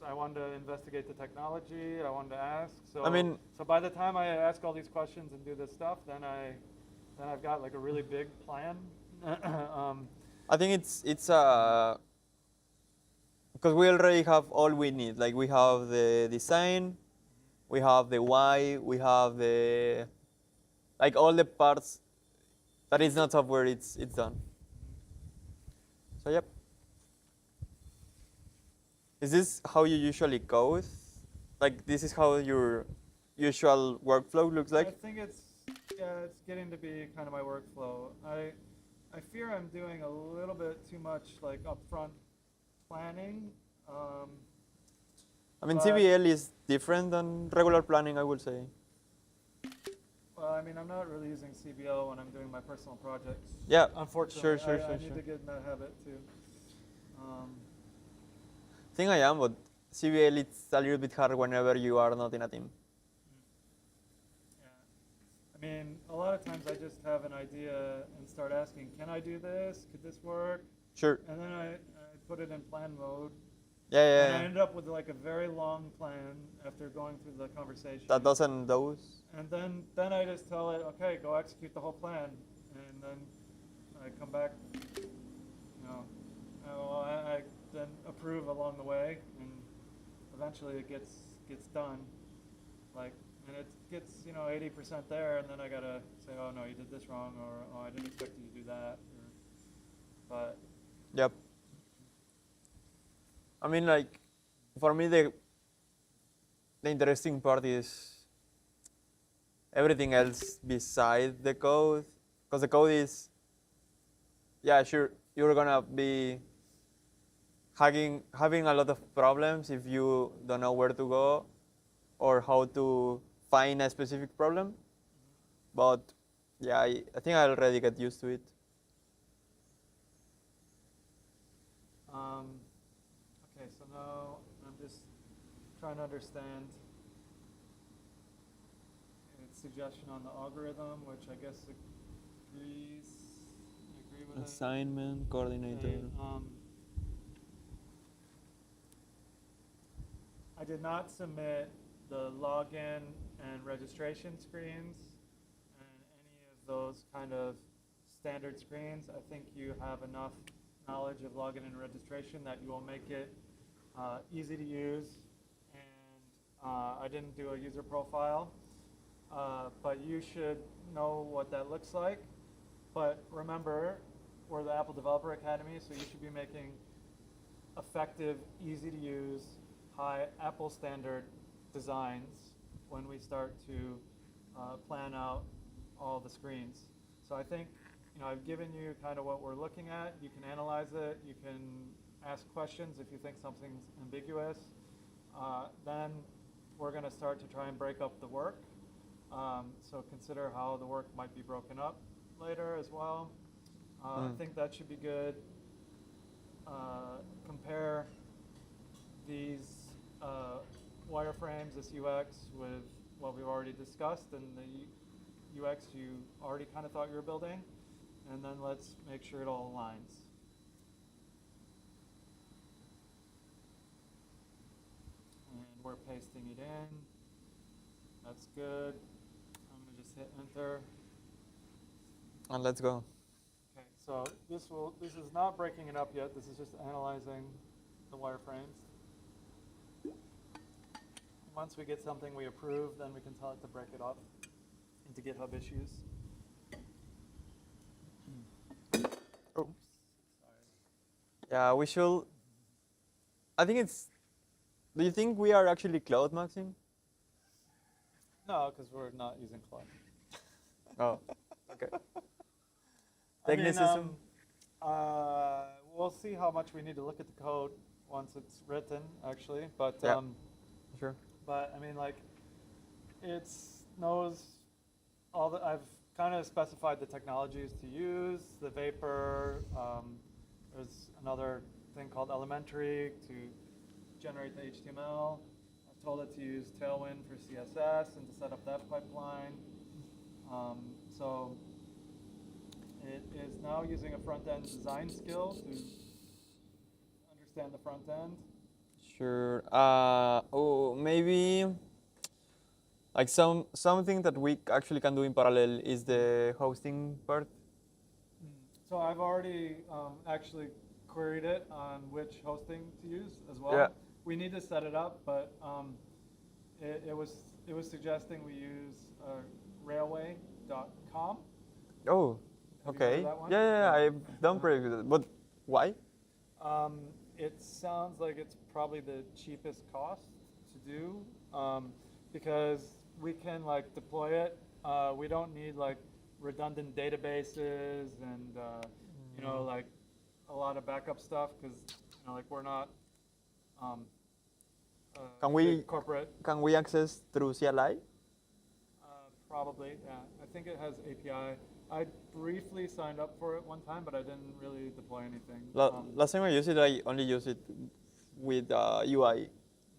I wanted to investigate the technology. I wanted to ask. So I mean, so by the time I ask all these questions and do this stuff, then I've got like a really big plan. I think it's because we already have all we need. Like we have the design, we have the UI, we have the like all the parts that is not software. It's done. So yep. Is this how you usually code? Like this is how your usual workflow looks I like? think it's getting to be kind of my workflow. I fear I'm doing a little bit too much like upfront planning. I mean, But- CBL is different than regular planning, I would say. Well, I mean, I'm not really using CBL when I'm doing my personal projects. Yeah, Unfortunately, sure, I sure, need sure. to get in that habit too. I think I am, but CBL it's a little bit hard whenever you are not in a team. Yeah. I mean, a lot of times I just have an idea and start asking, can I do this? Could this work? Sure. And then I put it in plan mode. Yeah, yeah, And I yeah. ended up with like a very long plan after going through the conversation. That doesn't those. And then I just tell it, okay, go execute the whole plan. And then I come back, you know, I then approve along the way, and eventually it gets done. Like, and it gets 80% there, and then I gotta say, oh no, you did this wrong, or oh I didn't expect you to do that. But Yep. I mean, like, for me, the interesting part is everything else beside the code, because the code is, yeah, sure, you're gonna be having a lot of problems if you don't know where to go or how to find a specific problem. But yeah, I think I already get used to it. okay, so now I'm just trying to understand its suggestion on the algorithm, which I guess agrees. I agree with it. Assignment coordinator. Okay, I did not submit the login and registration screens and any of those kind of standard screens. I think you have enough knowledge of login and registration that you will make it easy to use. And I didn't do a user profile, but you should know what that looks like. But remember, we're the Apple Developer Academy, so you should be making effective, easy to use, high Apple standard designs when we start to plan out all the screens. So I think I've given you kind of what we're looking at. You can analyze it. You can ask questions if you think something's ambiguous. Then we're going to start to try and break up the work. So consider how the work might be broken up later as well. I think that should be good. Compare these wireframes, this UX, with what we've already discussed and the UX you already kind of thought you were building. And then let's make sure it all aligns. And we're pasting it in. That's good. I'm going to just hit enter. And let's go. Okay, so this is not breaking it up yet. This is just analyzing the wireframes. Once we get something we approve, then we can tell it to break it up into GitHub issues. Oh. Yeah, we should. I think it's. Do you think we are actually cloud maxing? No, because we're not using Cloud. Oh, okay. I mean, Technicism. we'll see how much we need to look at the code once it's written, actually. But Yeah. Sure. But I mean, like, it knows all the. I've kind of specified the technologies to use. The Vapor. There's another thing called Elementary to generate the HTML. I've told it to use Tailwind for CSS and to set up that pipeline. So it is now using a front-end design skill to understand the front end. Sure. Maybe like something that we actually can do in parallel is the hosting part. So I've already actually queried it on which hosting to use as well. Yeah. We need to set it up, but it was it was suggesting we use railway.com. Oh, Have you heard okay. of that one? Yeah, I've done pretty good. But why? It sounds like it's probably the cheapest cost to do because we can like deploy it. We don't need like redundant databases and you know like a lot of backup stuff because you know like we're not Can big corporate. Can we access through CLI? Probably, yeah. I think it has API. I briefly signed up for it one time, but I didn't really deploy anything. Last time I used it, I only used it with UI,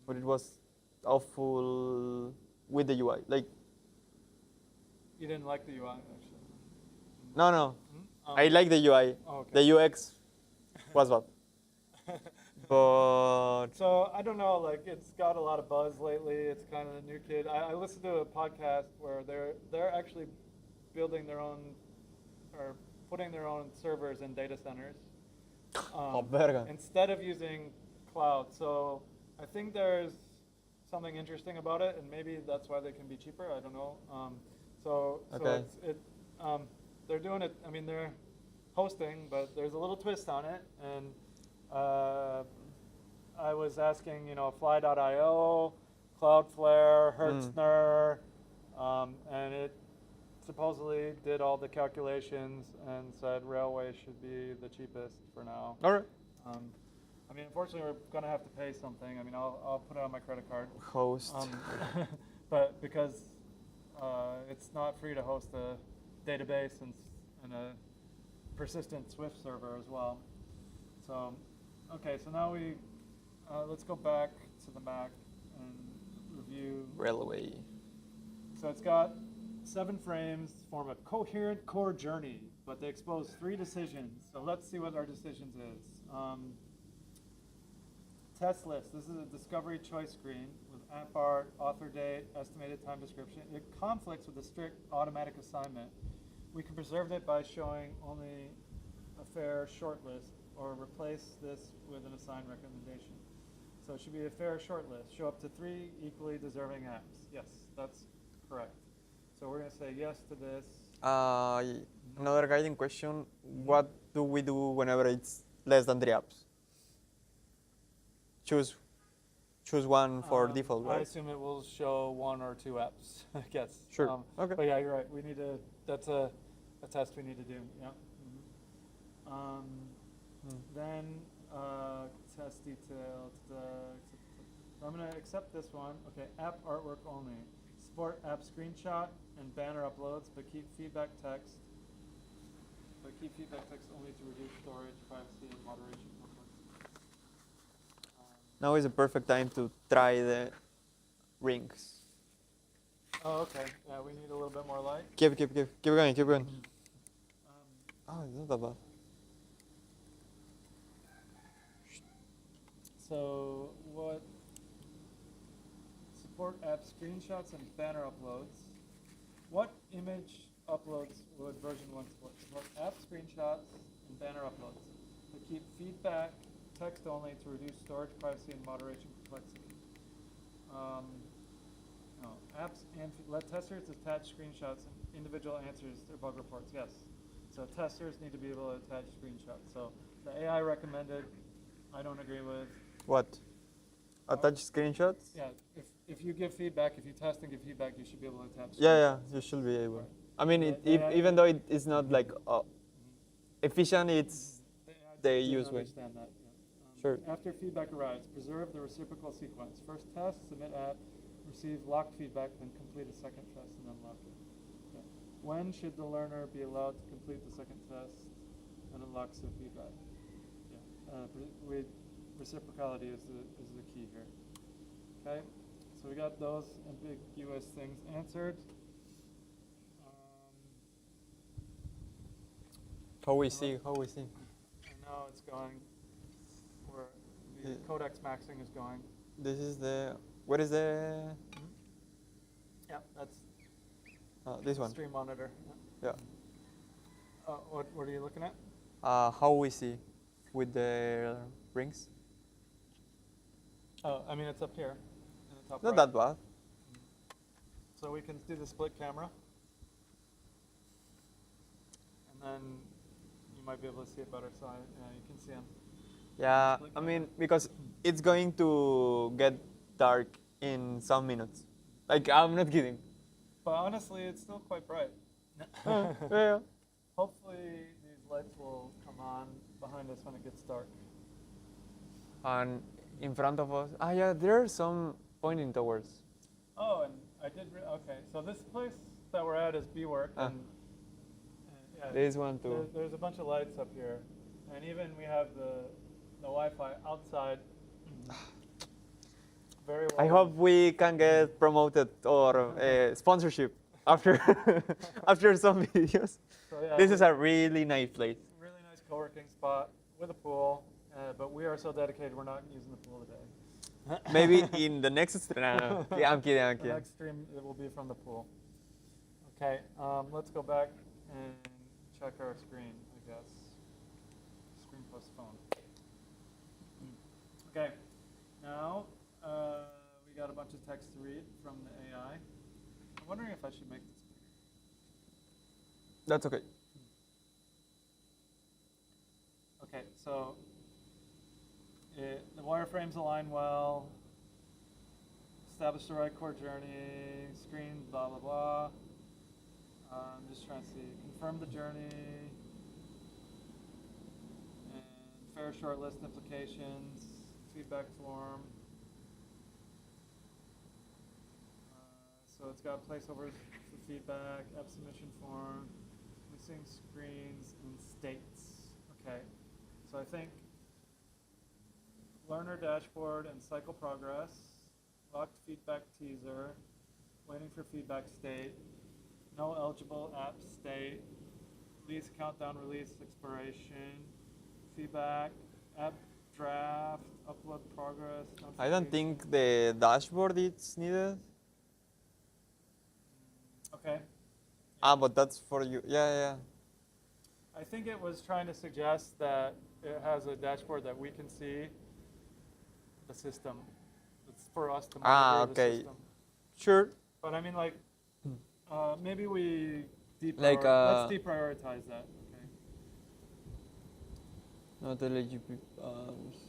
but it was awful with the UI. Like, You didn't like the UI, actually. no, I like the UI. Oh, okay. The UX was bad. But So I don't know, like it's got a lot of buzz lately. It's kind of the new kid. I listened to a podcast where they're actually building their own or putting their own servers in data centers verga. instead of using cloud. So I think there's something interesting about it, and maybe that's why they can be cheaper. I don't know. Okay. They're doing it. I mean, they're hosting, but there's a little twist on it, and I was asking, you know, Fly.io, Cloudflare, Hertzner, and it supposedly did all the calculations and said Railway should be the cheapest for now. All right. I mean, unfortunately, we're going to have to pay something. I mean, I'll put it on my credit card. Host. But because it's not free to host a database and a persistent Swift server as well. So, okay, so now let's go back to the Mac and review. Railway. So it's got 7 frames, form a coherent core journey, but they expose 3 decisions. So let's see what our decisions is. Test list. This is a discovery choice screen with app art, author date, estimated time description. It conflicts with the strict automatic assignment. We can preserve it by showing only a fair short list or replace this with an assigned recommendation. So it should be a fair short list. Show up to 3 equally deserving apps. Yes, that's correct. So we're going to say yes to this. Another guiding question, what do we do whenever it's less than 3 apps? Choose one for default, right? I assume it will show 1 or 2 apps, I guess. Sure. Okay. But yeah, you're right. We need to, that's a test we need to do. Yeah. Then test detail. I'm going to accept this one. Okay, app artwork only. Support app screenshot and banner uploads, but keep feedback text. Only to reduce storage, privacy, and moderation. Now is the perfect time to try the rings. Oh, okay. Yeah, we need a little bit more light. Keep going. Oh, it's not that bad. So what? Support app screenshots and banner uploads. What image uploads would version 1 support? Support app screenshots and banner uploads. But keep feedback text only to reduce storage, privacy, and moderation complexity. No, apps and let testers attach screenshots and individual answers to bug reports. Yes. So testers need to be able to attach screenshots. So the AI recommended, I don't agree with. What? Attach screenshots? Yeah, if you give feedback, if you test and give feedback, you should be able to attach. Yeah, you should be able. Right. I mean, even though it is not like efficient, it's the use way. Understand that. Yeah. Sure. After feedback arrives, preserve the reciprocal sequence. First test, submit app, receive locked feedback, then complete a second test and then lock it. Okay. When should the learner be allowed to complete the second test and unlock the feedback? Yeah. Reciprocality is the key here. Okay. So we got those ambiguous things answered. How we see. And now it's going where the codex maxing is going. This is the. What is the? Yeah, that's this one. stream monitor. Yeah. What are you looking at? How we see with the rings. Oh, I mean it's up here in the top Not right. that bad. So we can do the split camera. And then you might be able to see it better. So you can see him. Yeah, I mean, because it's going to get dark in some minutes. Like, I'm not kidding. But honestly, it's still quite bright. Yeah. Hopefully these lights will come on behind us when it gets dark. And in front of us, yeah, there are some pointing towards. Oh, and I did, okay, so this place that we're at is BWork, and yeah, There's one too. there's a bunch of lights up here, and even we have the Wi-Fi outside. Very well. I hope we can get promoted or sponsorship after after some videos. So, yeah, This is a really nice place. really nice co-working spot with a pool, but we are so dedicated we're not using the pool today. Maybe in the next stream. No. Yeah, I'm kidding. I'm The kidding. next stream it will be from the pool. Okay, let's go back and check our screen, I guess. Screen postponed. Okay, now we got a bunch of text to read from the AI. I'm wondering if I should make this bigger. That's okay. Okay, so the wireframes align well, establish the right core journey, screen, blah, blah, blah. I'm just trying to see, confirm the journey, and fair shortlist implications, feedback form. So it's got placeholders for feedback, app submission form, missing screens, and states. Okay, so I think learner dashboard and cycle progress, locked feedback teaser, waiting for feedback state, no eligible app state, release countdown, release expiration, feedback, app draft, upload progress. I don't think the dashboard is needed. Okay. But that's for you. Yeah. I think it was trying to suggest that it has a dashboard that we can see the system. It's for us to monitor Okay. the system. Sure. But I mean, like, maybe we Like, let's deprioritize that. Okay. Not eligible.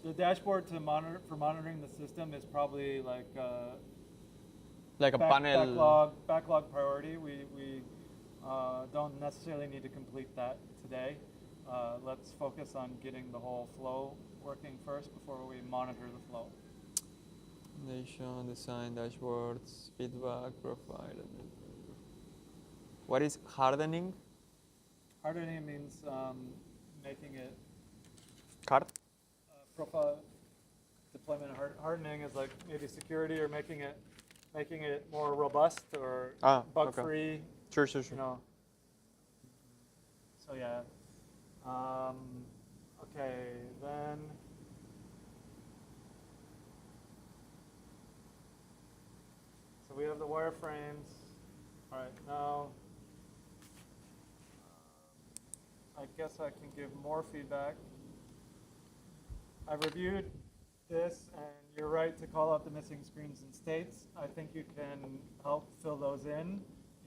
The dashboard to monitor for monitoring the system is probably like Like a panel. backlog priority. We don't necessarily need to complete that today. Let's focus on getting the whole flow working first before we monitor the flow. Nation, design, dashboards, feedback, profile. What is hardening? Hardening means making it Hard? profile deployment. Hardening is like maybe security or making it more robust or bug free. Sure. You know. So yeah. Okay, then. So we have the wireframes. All right, now I guess I can give more feedback. I reviewed this, and you're right to call out the missing screens and states. I think you can help fill those in.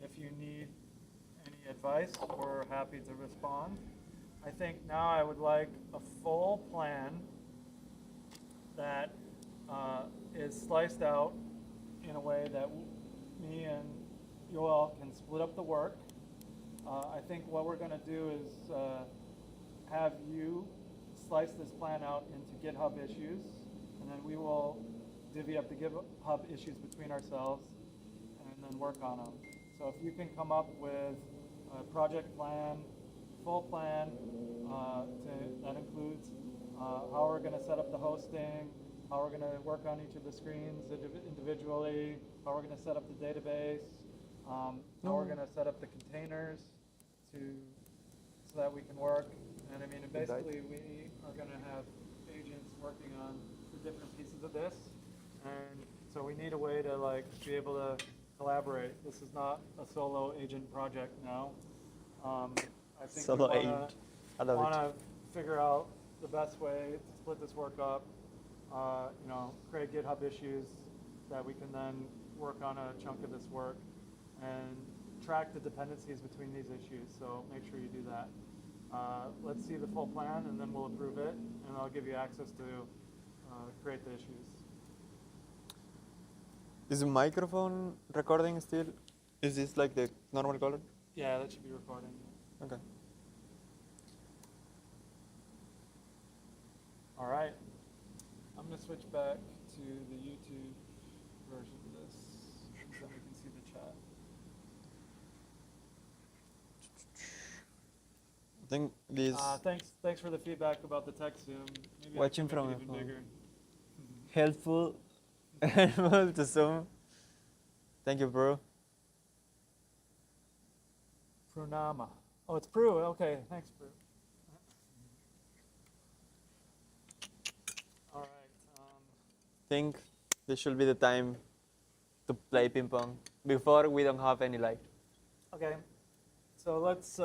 If you need any advice, we're happy to respond. I think now I would like a full plan that is sliced out in a way that me and you all can split up the work. I think what we're going to do is have you slice this plan out into GitHub issues, and then we will divvy up the GitHub issues between ourselves and then work on them. So if you can come up with a project plan, full plan, that includes how we're going to set up the hosting, how we're going to work on each of the screens individually, how we're going to set up the database, how we're going to set up the containers so that we can work. And I mean, basically we are going to have agents working on the different pieces of this. And so we need a way to like be able to collaborate. This is not a solo agent project now. I think Solo we agent. I love want it. to figure out the best way to split this work up. Create GitHub issues that we can then work on a chunk of this work. and track the dependencies between these issues. So make sure you do that. Let's see the full plan, and then we'll approve it, and I'll give you access to create the issues. Is the microphone recording still? Is this like the normal color? Yeah, that should be recording. Okay. All right. I'm going to switch back to the YouTube version of this so we can see the chat. I think this. Thanks for the feedback about the tech zoom. Maybe Watching I can from make a it phone. even bigger. Helpful to zoom. Thank you, bro. Pranama. Oh, it's Pru. Okay, thanks, Pru. All right. Think this should be the time to play ping pong. Before we don't have any light. Okay. So let's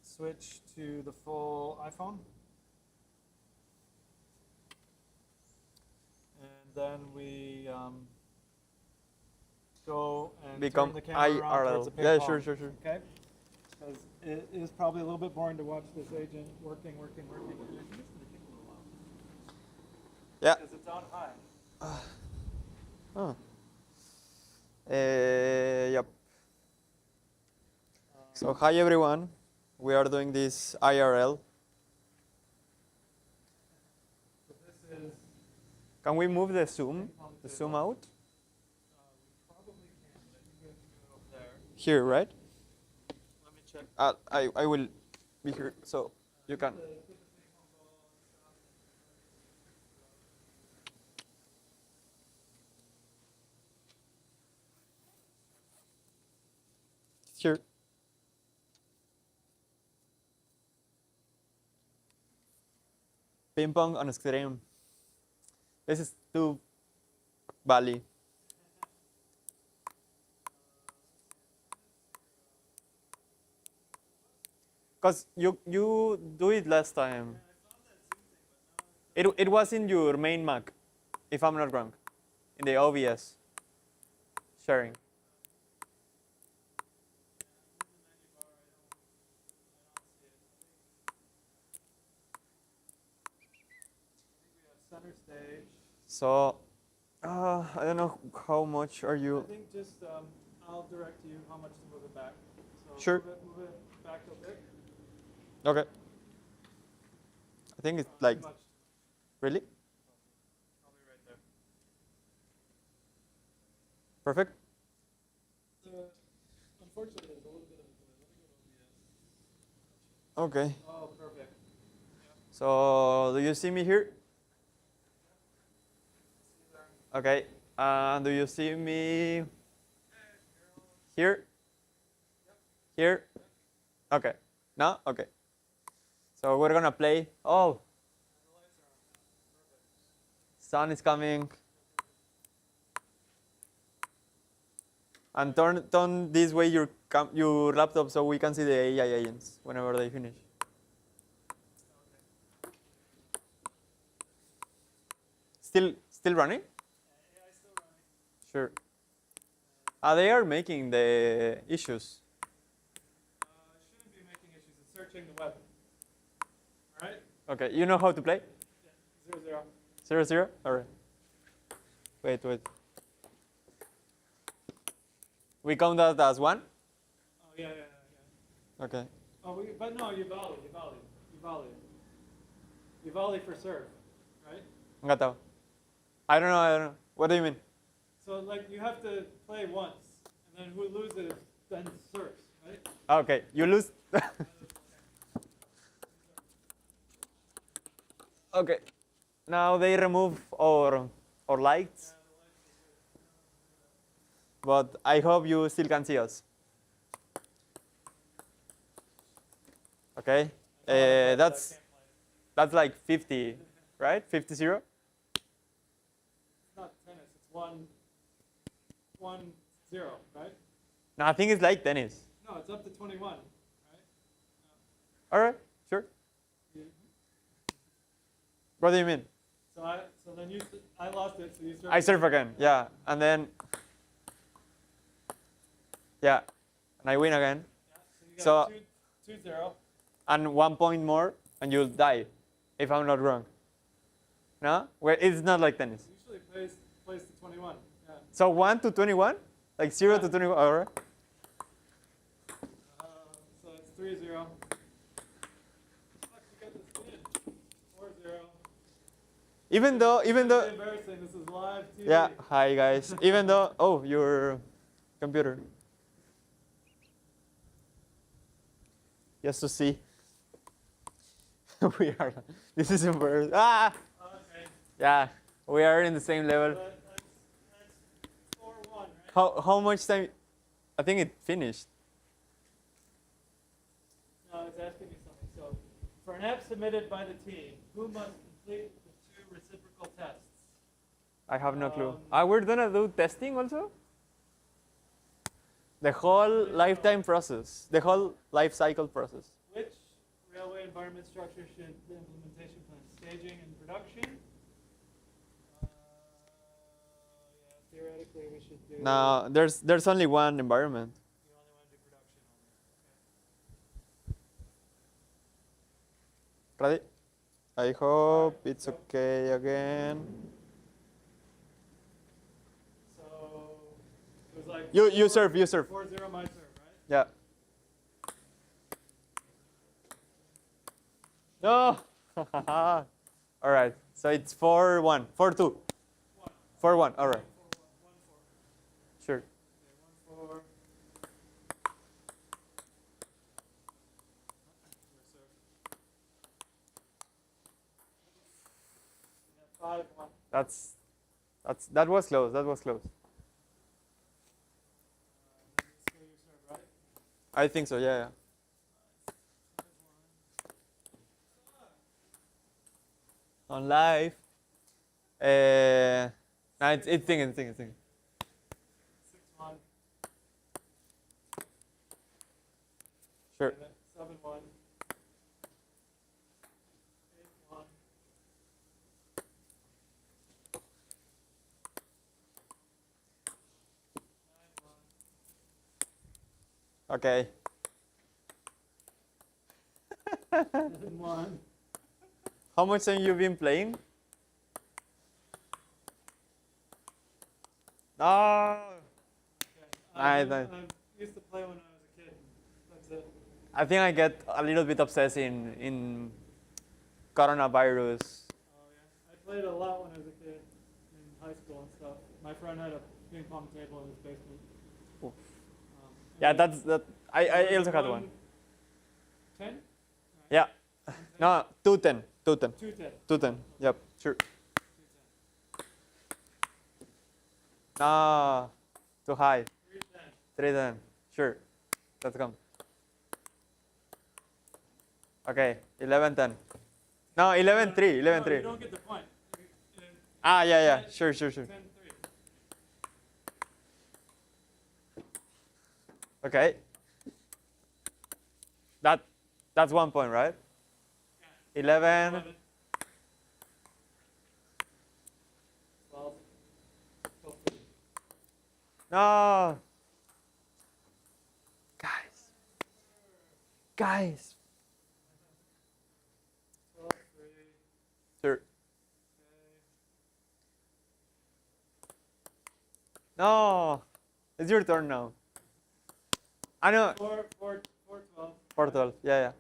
switch to the full iPhone. And then we go and Become turn the camera around towards the IRL. ping Yeah, pong. sure. Okay? Because it is probably a little bit boring to watch this agent working. And I think it's going to take a little while. Yeah. Because it's on high. Oh. Yep. So hi everyone. We are doing this IRL. So this is Can we move the zoom out? we probably can, but you guys can go over there. Here, right? Let me check. I will be here, so you can. Here. Ping pong on screen. This is to Bali. Because you do it last time. It was in your main Mac, if I'm not wrong, in the OBS sharing. Center stage. So, I don't know how much are I you. think just I'll direct you how much to move it back. So Sure. Move it back a bit. Okay. I think it's like, Too much. really? Probably right there. Perfect? Unfortunately, there's a little bit of a delay. Let me go to Okay. Oh, perfect. So, do you see me here? Okay. Do you see me here? Here? Okay. No? Okay. So we're gonna play. Oh, sun is coming. And turn this way your laptop so we can see the AI agents whenever they finish. Still running? AI still running. Sure. They are making the issues. It shouldn't be making issues. It's searching the web. All right? Okay, you know how to play? Yeah. 0, 0. 0, 0? All right. Wait. We count that as 1? Oh, yeah. Okay. Oh, but no, Uvalli. Uvalli for serve, right? Nggak tahu. I don't know. What do you mean? So, like, you have to play once, and then who loses then serves, right? Okay, you lose. Okay. Now they remove our lights. But I hope you still can see us. Okay. That's like 50, right? 50, 0? It's not tennis. It's 1, 0, right? No, I think it's like tennis. No, it's up to 21, right? All right, sure. What do you mean? So then I lost it, so you serve. I serve again, yeah. And then Yeah, and I win again. Yeah, So so you got 2-0. and 1 point more, and you'll die, if I'm not wrong. No? Well, it's not like tennis. Usually plays to 21. Yeah. So 1 to 21? Like 0 to 21? All right. So it's 3-0. Fuck, you got this win. 4-0. Even though, Embarrassing. This is live TV. yeah, hi guys. Even though, oh, your computer. Just to see. We are, this is embarrassing. Ah! Okay. Yeah, we are in the same level. But that's 4-1, right? How much time? I think it finished. No, it's asking me something. So, for an app submitted by the team, who must complete the 2 reciprocal tests? I have no clue. We're gonna do testing also? The whole lifetime process, the whole life cycle process. Which railway environment structure should the implementation plan? Staging and production? Yeah, theoretically we should do. No, there's only one environment. You only want to do production only. Ready? I hope it's okay again. So it was like You serve. 4-0 my serve, right? Yeah. No. All right. So it's 4-1, 4-2, 4-1. All right. 1-4. Sure. Okay, 1-4. 5-1. That was close. That was close. Still your serve, right? I think so. Yeah. On live. No, it's thinking. 6-1. Sure. 7-1. 8-1. Okay. 9-1. How much time you been playing? No. I Nice. used to play when I was a kid. That's it. I think I get a little bit obsessed in coronavirus. Oh yeah. I played a lot when I was a kid in high school and stuff. My friend had a ping pong table in his basement. Oof. Yeah, that. I also had one. 10? Yeah. No, 210. 210. 210. Yep. Sure. No, too high. 310. 310. Sure. Let's come. Okay. 11-10. No, 11-3. 11-3. No, you don't get the point. Ah, yeah. Sure. 10-3. Okay. That's 1 point, right? Yeah. 11. 12. No. Guys. 12-3. Sure. No. It's your turn now. I know. 4-12. 4-12. Yeah.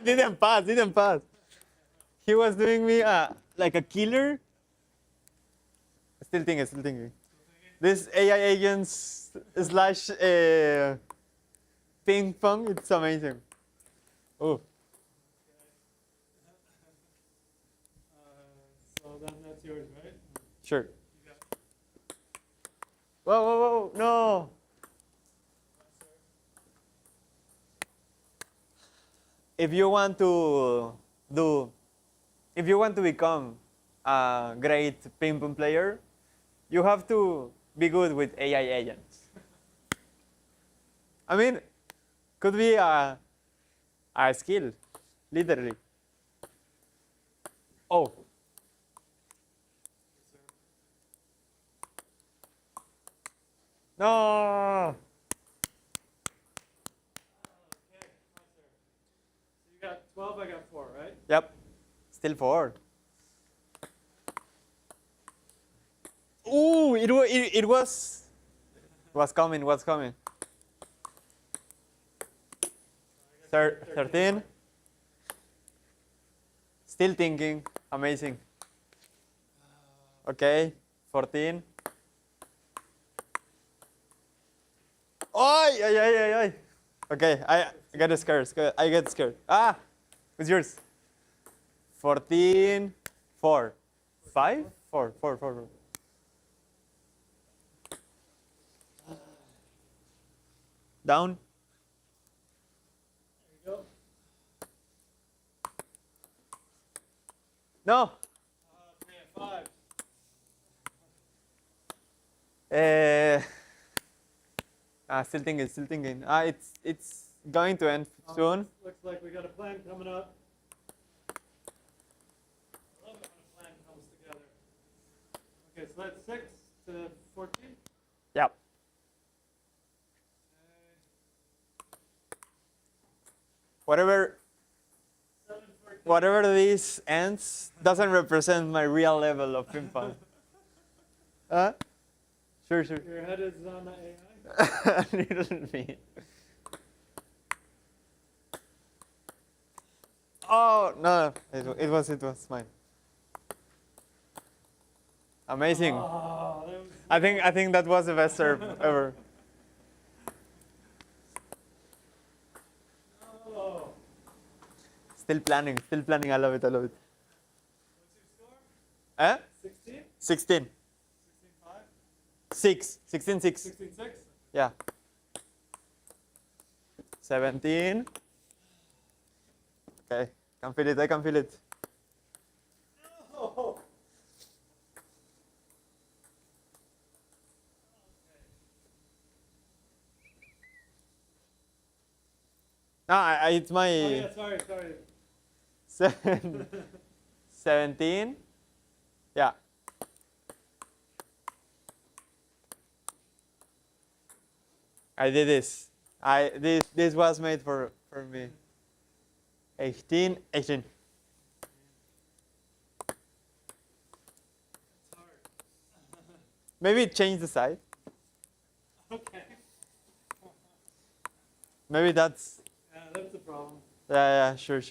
Didn't pass. He was doing me like a killer. Still thinking. This AI agents slash ping-pong, it's amazing. Oh, So then that's yours, right? sure. You got it. Whoa, no. If you want to become a great ping-pong player, you have to be good with AI agents. I mean, could be a skill, literally. Oh. No. Okay, so you got 12, I got 4, right? Yep. Still 4. Ooh, it was coming, was coming. 13. Still thinking. Amazing. Okay. 14. Oi, ay, ay, ay, ay. Okay, I get scared. I get scared. Ah, what's yours? 14. 4. 5? 4, 4, 4. Down. There you go. No. 3 and 5. Still thinking, still thinking. It's going to end soon. Looks like we got a plan coming up. I love it when a plan comes together. Okay, so that's 6 to 14. Yep. Whatever 7, 14. whatever this ends doesn't represent my real level of ping pong. Huh? Sure, sure. Your head is on the AI. A little bit. Oh no, it was mine. Amazing. Oh, that was I think that was the best serve ever. oh. Still planning. I love it. What's your score? Eh? 16? 16. 16, 5? 6. 16, 6. 16, 6? Yeah. 17. Okay, can feel it. I can feel it. No. No, it's my Oh yeah, sorry. 17. Yeah. I did this. This was made for me. 18. It's hard. Maybe change the side. Okay. Maybe that's. Yeah, that's the problem. Yeah, sure.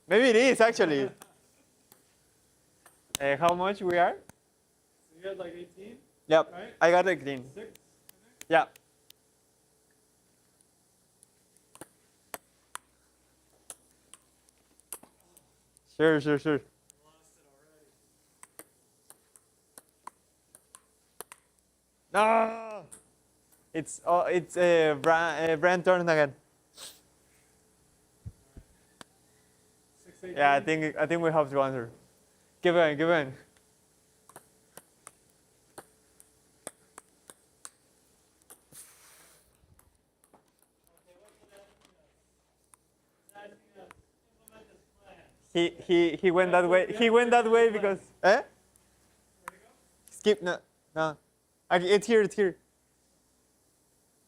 Maybe it is actually. How much we are? So you had like 18? Yep. Right? I got 18. 6? Yeah. Sure. Lost it already. No. It's brand turn again. 6, 18? Yeah, I think we have to answer. Keep going. Okay, what's it asking us? It's asking us, implement this plan. He went that way. He went that way because. Eh? Where'd it go? Skip. No. Okay, it's here.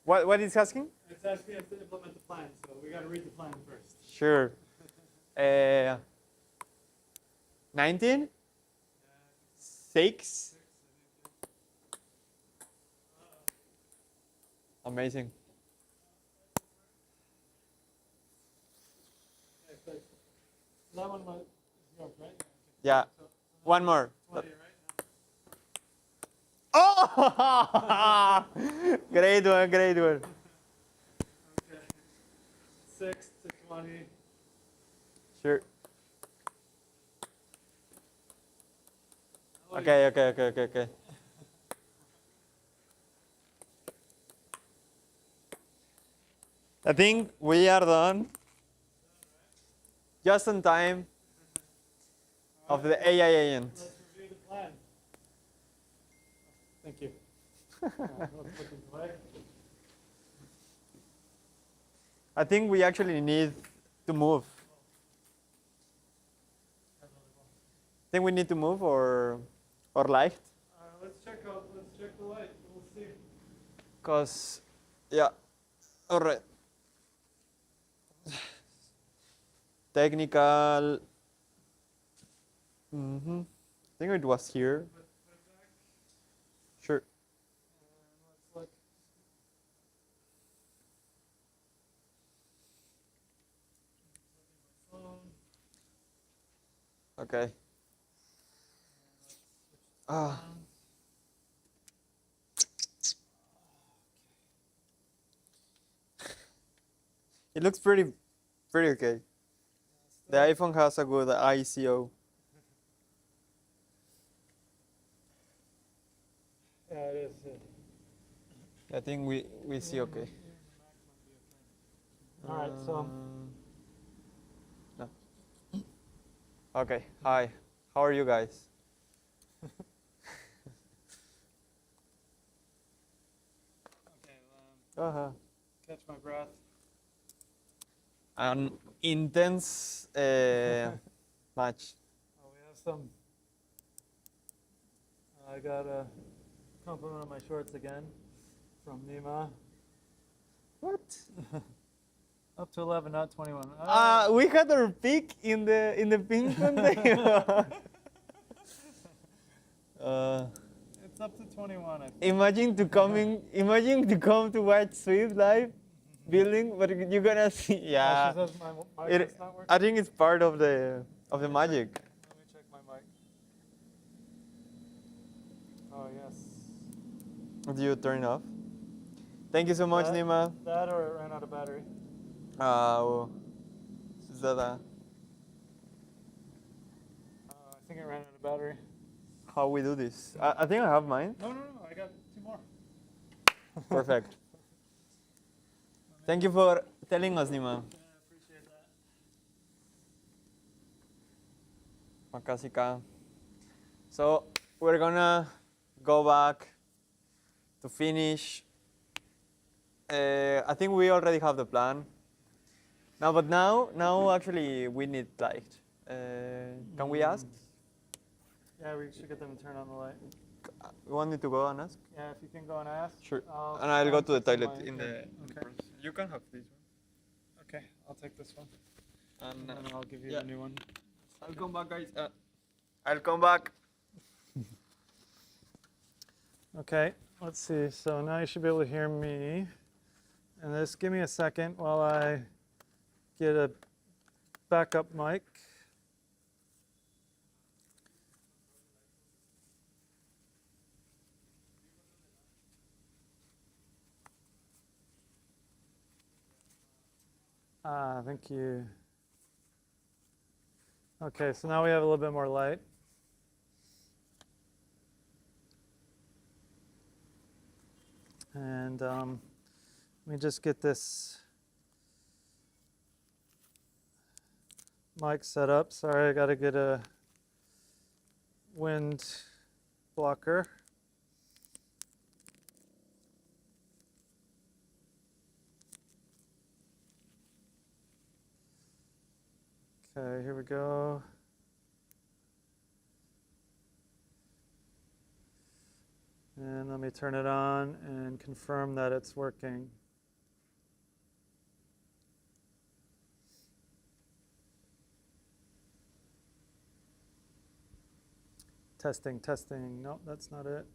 What is asking? It's asking us to implement the plan, so we got to read the plan first. Sure. 19. 6. Amazing. Okay, so that one was yours, right? Yeah. So One more. 20, right? Oh! Great one. Okay. 6 to 20. Sure. Oh, Okay. I think we are done. Just in time of the AI agent. Let's review the plan. Thank you. Let's put this away. I think we actually need to move. Think we need to move or light? Let's check the light. We'll see. Cause, yeah. All right. Technical. I think it was here. Put it back. Sure. And let's look. Look at my phone. Okay. Ah. It looks pretty okay. The iPhone has a good ICO. Yeah, it is. I think we see okay. All right, so no. Okay. Hi. How are you guys? okay, catch my breath. An intense match. Oh, we have some. I got a compliment on my shorts again from Nima. What? Up to 11, not 21. We had our peak in the ping-pong thing. It's up to 21. I think. Imagine to come to watch Swift live building, but you're gonna see. Yeah. She says my mic is not working. I think it's part of the magic. Let me check my mic. Oh yes. Do you turn it off? Thank you so much, Nima. That or it ran out of battery. Is that I think it ran out of battery. how we do this? I think I have mine. No, I got 2 more. Perfect. Thank you for telling us, Nima. Yeah, I appreciate that. Makasih. So we're gonna go back to finish. I think we already have the plan. Now actually we need light. Can we ask? Yeah, we should get them to turn on the light. You want me to go and ask? Yeah, if you can go and ask. Sure. And I'll go to the check toilet my- in the. Okay. You can have this Okay, I'll take this one. one. And then I'll give you yeah. the new one. I'll come back, guys. I'll come back. Okay, let's see. So now you should be able to hear me. And just give me a second while I get a backup mic. Thank you. Okay, so now we have a little bit more light. And let me just get this mic set up. Sorry, I got to get a wind blocker. Okay, here we go. And let me turn it on and confirm that it's working. Testing, testing. Nope, that's not it.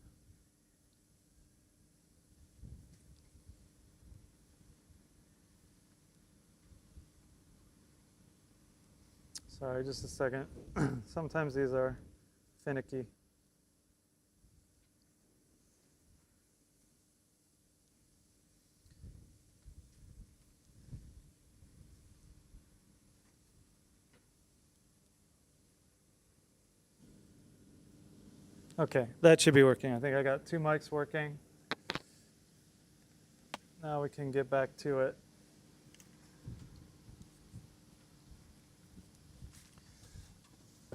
Sorry, just a second. Sometimes these are finicky. Okay, that should be working. I think I got 2 mics working. Now we can get back to it.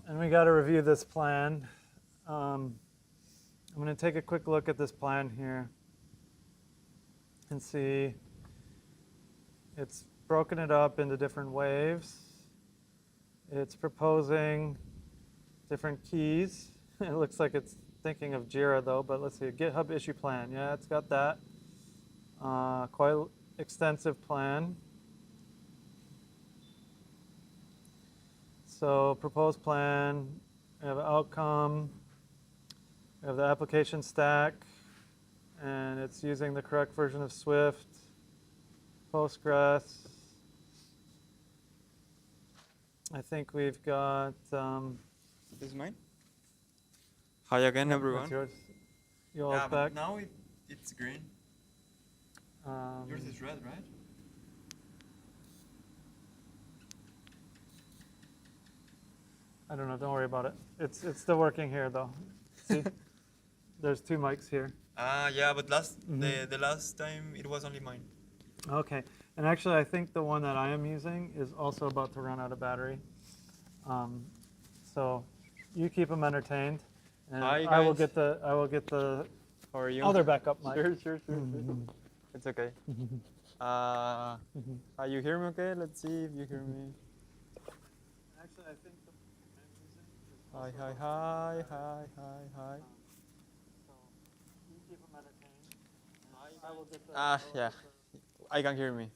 And we got to review this plan. I'm going to take a quick look at this plan here and see it's broken it up into different waves. It's proposing different keys. It looks like it's thinking of Jira though, but let's see, GitHub issue plan. Yeah, it's got that. Quite extensive plan. So proposed plan, we have outcome, we have the application stack, and it's using the correct version of Swift, Postgres. I think we've got. This is mine. Hi again, everyone. That's yours. You all Yeah, back. but now it's green. Yours is red, right? I don't know. Don't worry about it. It's still working here though. See, there's two mics here. Yeah, but the last time it was only mine. Okay, and actually, I think the one that I am using is also about to run out of battery. So you keep them entertained, and Hi, I will guys. get the How are you? other backup mic. Sure. It's okay. You hear me okay? Let's see if you hear me. Actually, I think the mic I'm using is Hi. So you keep them entertained. I will get the. Yeah, I can hear me.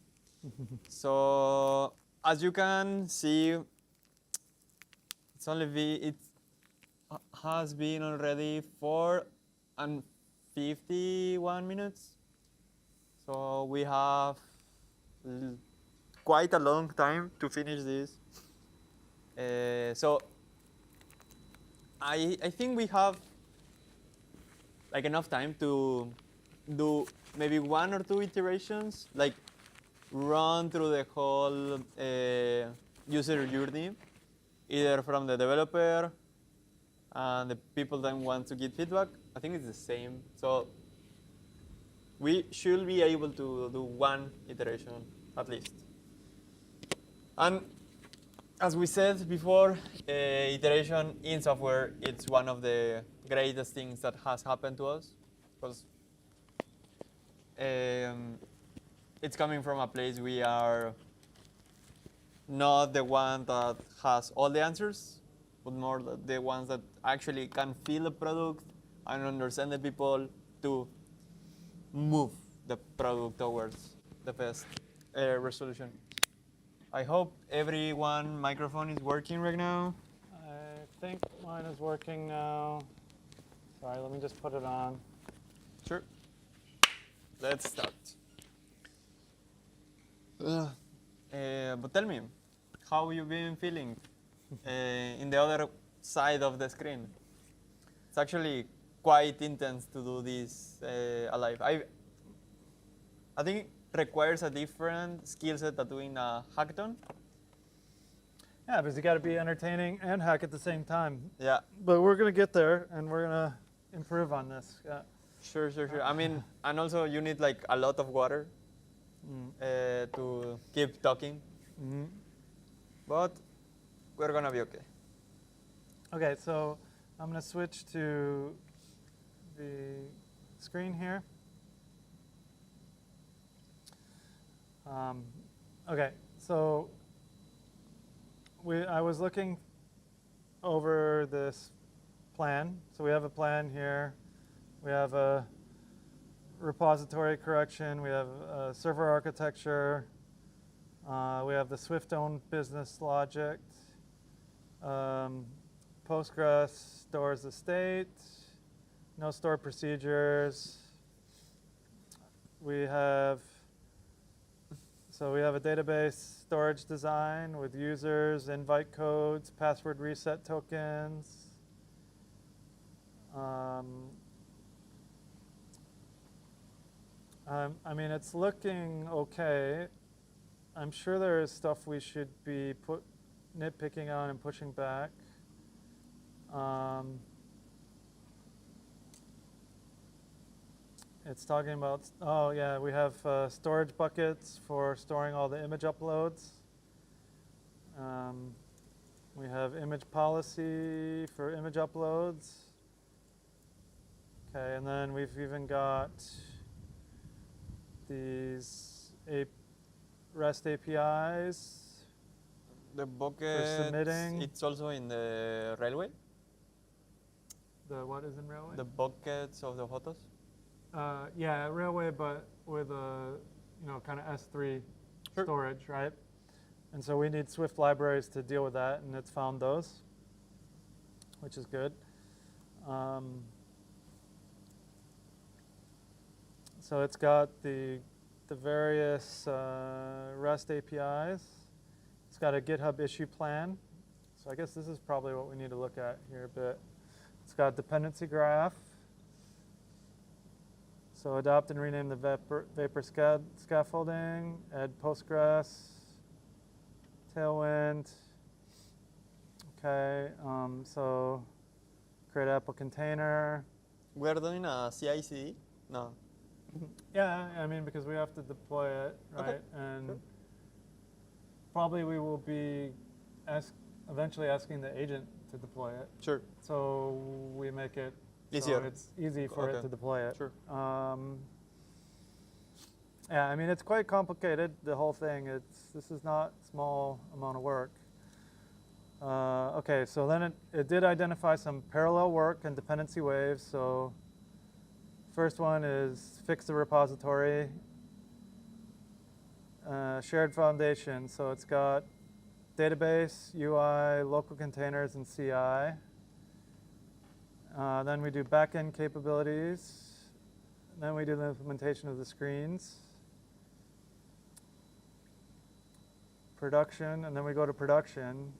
So as you can see, it has been already 4:51 minutes. So we have quite a long time to finish this. So I think we have like enough time to do maybe 1 or 2 iterations, like run through the whole user journey, either from the developer and the people that want to give feedback. I think it's the same. So we should be able to do 1 iteration at least. And as we said before, iteration in software, it's one of the greatest things that has happened to us, because it's coming from a place we are not the one that has all the answers, but more the ones that actually can feel the product and understand the people to move the product towards the best resolution. I hope everyone's microphone is working right now. I think mine is working now. Sorry, let me just put it on. Sure. Let's start. But tell me, how you been feeling in the other side of the screen? It's actually quite intense to do this alive. I think it requires a different skill set than doing a hackathon. Yeah, because you got to be entertaining and hack at the same time. Yeah. But we're gonna get there, and we're gonna improve on this. Yeah. Sure. I mean, and also you need like a lot of water to keep talking. Mm-hmm. But we're gonna be okay. Okay, so I'm gonna switch to the screen here. Okay, so I was looking over this plan. So we have a plan here. We have a repository correction. We have a server architecture. We have the Swift-owned business logic. Postgres stores the state. No stored procedures. We have a database storage design with users, invite codes, password reset tokens. I mean, it's looking okay. I'm sure there is stuff we should be nitpicking on and pushing back. It's talking about, oh yeah, we have storage buckets for storing all the image uploads. We have image policy for image uploads. Okay, and then we've even got these REST APIs. The bucket, submitting. it's also in the railway? The what is in Railway? The buckets of the photos? Yeah, Railway, but with a kind of S3 Sure. storage, right? And so we need Swift libraries to deal with that, and it's found those, which is good. So it's got the various REST APIs. It's got a GitHub issue plan. So I guess this is probably what we need to look at here a bit. It's got dependency graph. So adopt and rename the Vapor scaffolding, add Postgres, Tailwind. Okay, so create Apple container. We're doing a CI/CD? No. Yeah, I mean, because we have to deploy it, right? Okay. And sure. probably we will be eventually asking the agent to deploy it. Sure. So we make it Easier. so it's easy for it to deploy it. Sure. Yeah, I mean, it's quite complicated, the whole thing. This is not a small amount of work. Okay, so then it did identify some parallel work and dependency waves. So first one is fix the repository. Shared foundation, so it's got database, UI, local containers, and CI. Then we do backend capabilities. Then we do the implementation of the screens. Production, and then we go to production.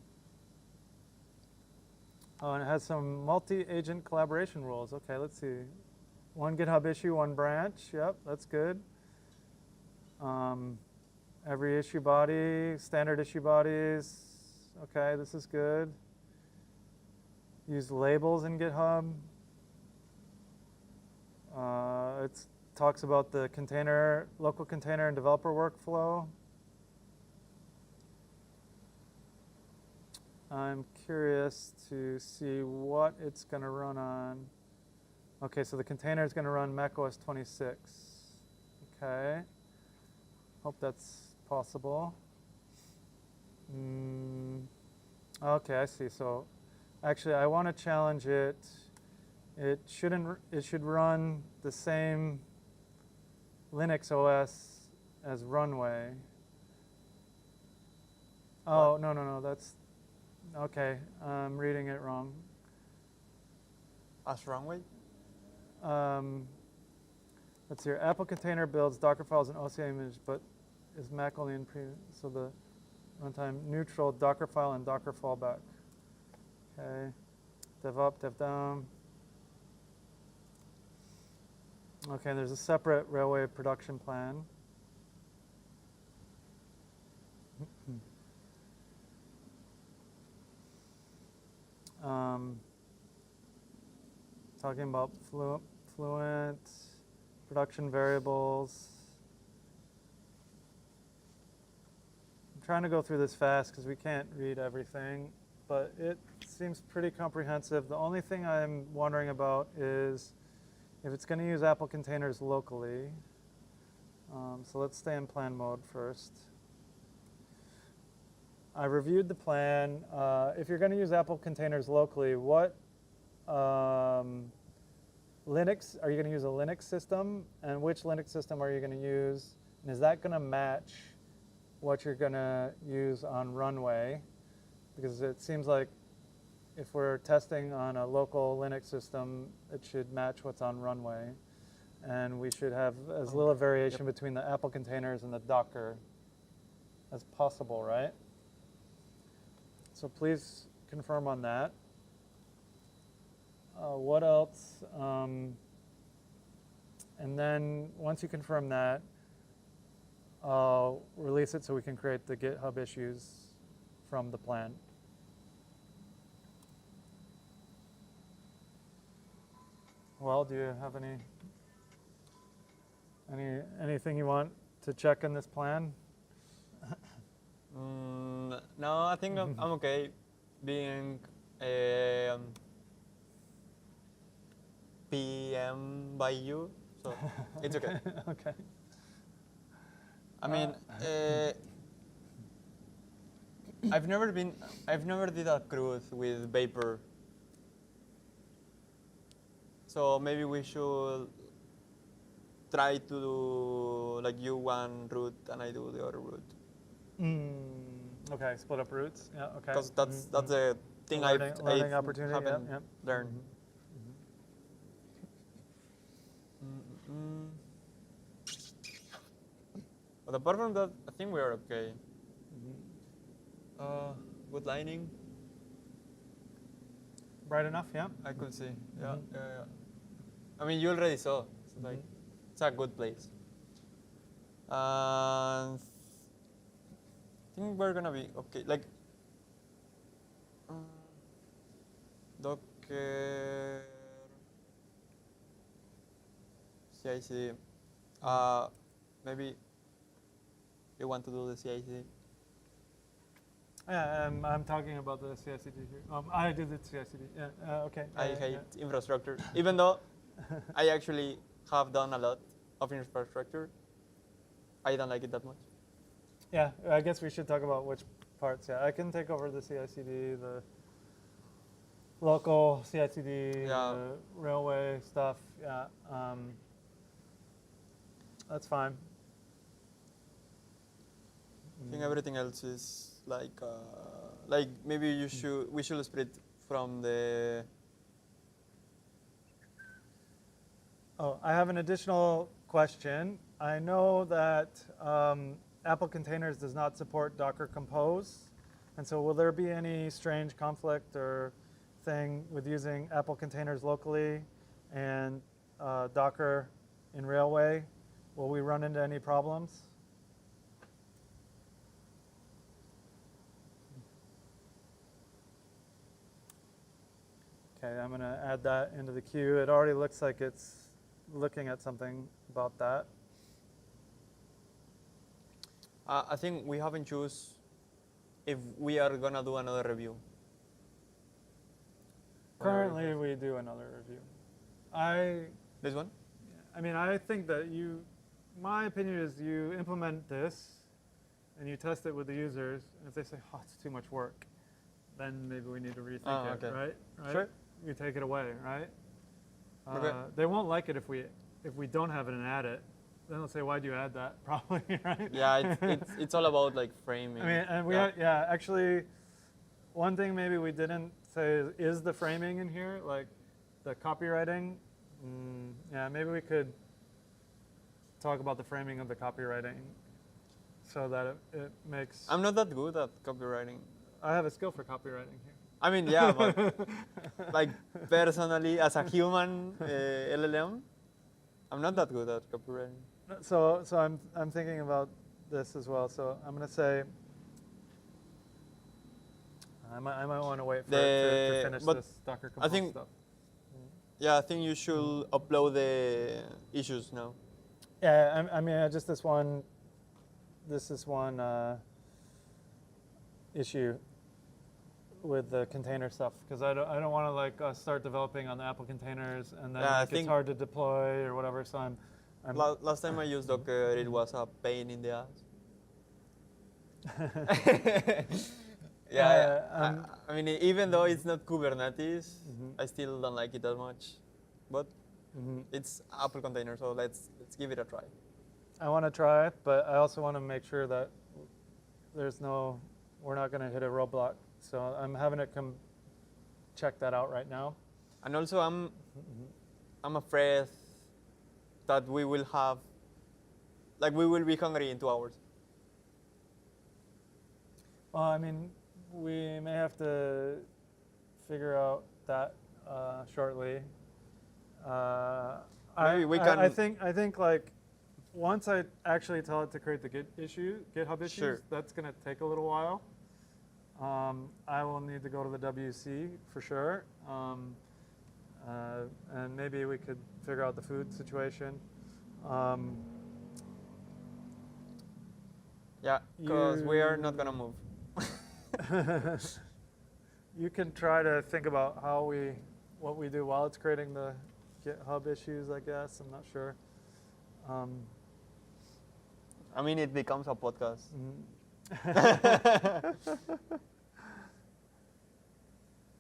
Oh, and it has some multi-agent collaboration rules. Okay, let's see. One GitHub issue, one branch. Yep, that's good. Every issue body, standard issue bodies. Okay, this is good. Use labels in GitHub. It talks about the container, local container and developer workflow. I'm curious to see what it's going to run on. Okay, so the container is going to run macOS 26. Okay. Hope that's possible. Okay, I see. So actually, I want to challenge it. It should run the same Linux OS as Runway. Oh, no, that's okay. I'm reading it wrong. As Runway? Let's see here. Apple container builds Docker files and OCI image, but is Mac only in so the runtime neutral Docker file and Docker fallback. Okay. Dev up, dev down. Okay, there's a separate Railway production plan. Talking about Fluent, production variables. I'm trying to go through this fast because we can't read everything, but it seems pretty comprehensive. The only thing I'm wondering about is if it's going to use Apple containers locally. So let's stay in plan mode first. I reviewed the plan. If you're going to use Apple containers locally, what Linux, are you going to use a Linux system? And which Linux system are you going to use? And is that going to match what you're going to use on Runway? Because it seems like if we're testing on a local Linux system, it should match what's on Runway. And we should have as little variation between the Apple containers and the Docker as possible, right? So please confirm on that. What else? And then once you confirm that, I'll release it so we can create the GitHub issues from the plan. Well, do you have anything you want to check in this plan? No, I think I'm okay being PM by you, so it's okay. Okay. I mean, I've never did a cruise with Vapor. So maybe we should try to do like you one route and I do the other route. Okay, split up routes. Yeah. Okay. Because that's the thing learning opportunity. haven't Yep. learned. But apart from that, I think we are okay. Good lining. Bright enough. Yeah. I could see. Yeah. I mean, you already saw. So like, it's a good place. I think we're gonna be okay. Like, Docker, CI/CD. Maybe you want to do the CI/CD. Yeah, I'm talking about the CI/CD here. I did the CI/CD. Yeah. Okay. I hate infrastructure, even though I actually have done a lot of infrastructure. I don't like it that much. Yeah, I guess we should talk about which parts. Yeah, I can take over the CI/CD, the local CI/CD, the railway stuff. Yeah, that's fine. I think everything else is like maybe we should split from the. Oh, I have an additional question. I know that Apple Containers does not support Docker Compose, and so will there be any strange conflict or thing with using Apple Containers locally and Docker in Railway? Will we run into any problems? Okay, I'm going to add that into the queue. It already looks like it's looking at something about that. I think we haven't choose if we are gonna do another review. Currently, we do another review. This one? I mean, I think that my opinion is you implement this and you test it with the users, and if they say, oh, it's too much work, then maybe we need to rethink it, right? Sure. You take it away, right? Okay. They won't like it if we don't have it and add it. Then they'll say, why'd you add that? Probably, right? Yeah, it's all about like framing. I mean, and actually, one thing maybe we didn't say is the framing in here, like the copywriting. Yeah, maybe we could talk about the framing of the copywriting so that it makes. I'm not that good at copywriting. I have a skill for copywriting here. I mean, yeah, but like personally, as a human LLM, I'm not that good at copywriting. So I'm thinking about this as well. So I'm going to say I might want to wait for it to finish this Docker Compose stuff. Yeah, I think you should upload the issues now. Yeah, I mean, just this one issue with the container stuff, because I don't want to like start developing on the Apple containers and then it's hard to deploy or whatever. So I'm last time I used Docker, it was a pain in the ass. I mean, even though it's not Kubernetes, I still don't like it that much. But it's Apple container, so let's give it a try. I want to try it, but I also want to make sure that we're not going to hit a roadblock. So I'm having it check that out right now. And also, I'm afraid that we will be hungry in 2 hours. Well, I mean, we may have to figure out that shortly. Maybe we can. I think like once I actually tell it to create the GitHub issues, that's going to take a little while. I will need to go to the WC for sure. And maybe we could figure out the food situation. Yeah, because we are not gonna move. You can try to think about what we do while it's creating the GitHub issues, I guess. I'm not sure. I mean, it becomes a podcast.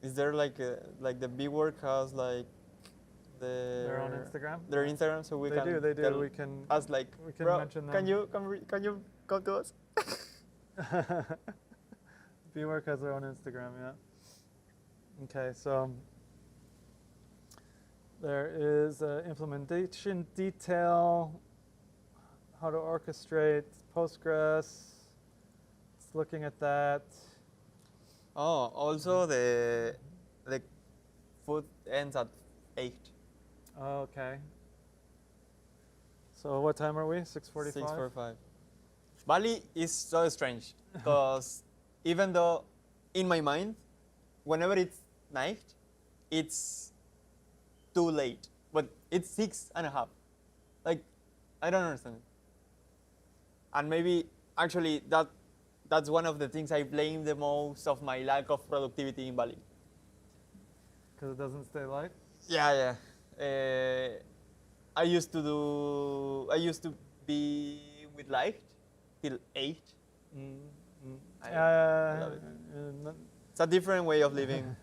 Is there like the BWork has like Their own Instagram? Their Instagram, so we They can do. They do. tell We can. us like, We can bro, mention them. can you come to us? BWork has their own Instagram. Yeah. Okay, so there is implementation detail, how to orchestrate Postgres. It's looking at that. Oh, also the food ends at 8. Okay. So what time are we? 6:45? 6:45. Bali is so strange because even though in my mind, whenever it's night, it's too late, but it's 6:30. Like, I don't understand it. And maybe actually that's one of the things I blame the most of my lack of productivity in Bali. Because it doesn't stay light? Yeah. I used to be with light till 8. I love it. It's a different way of living.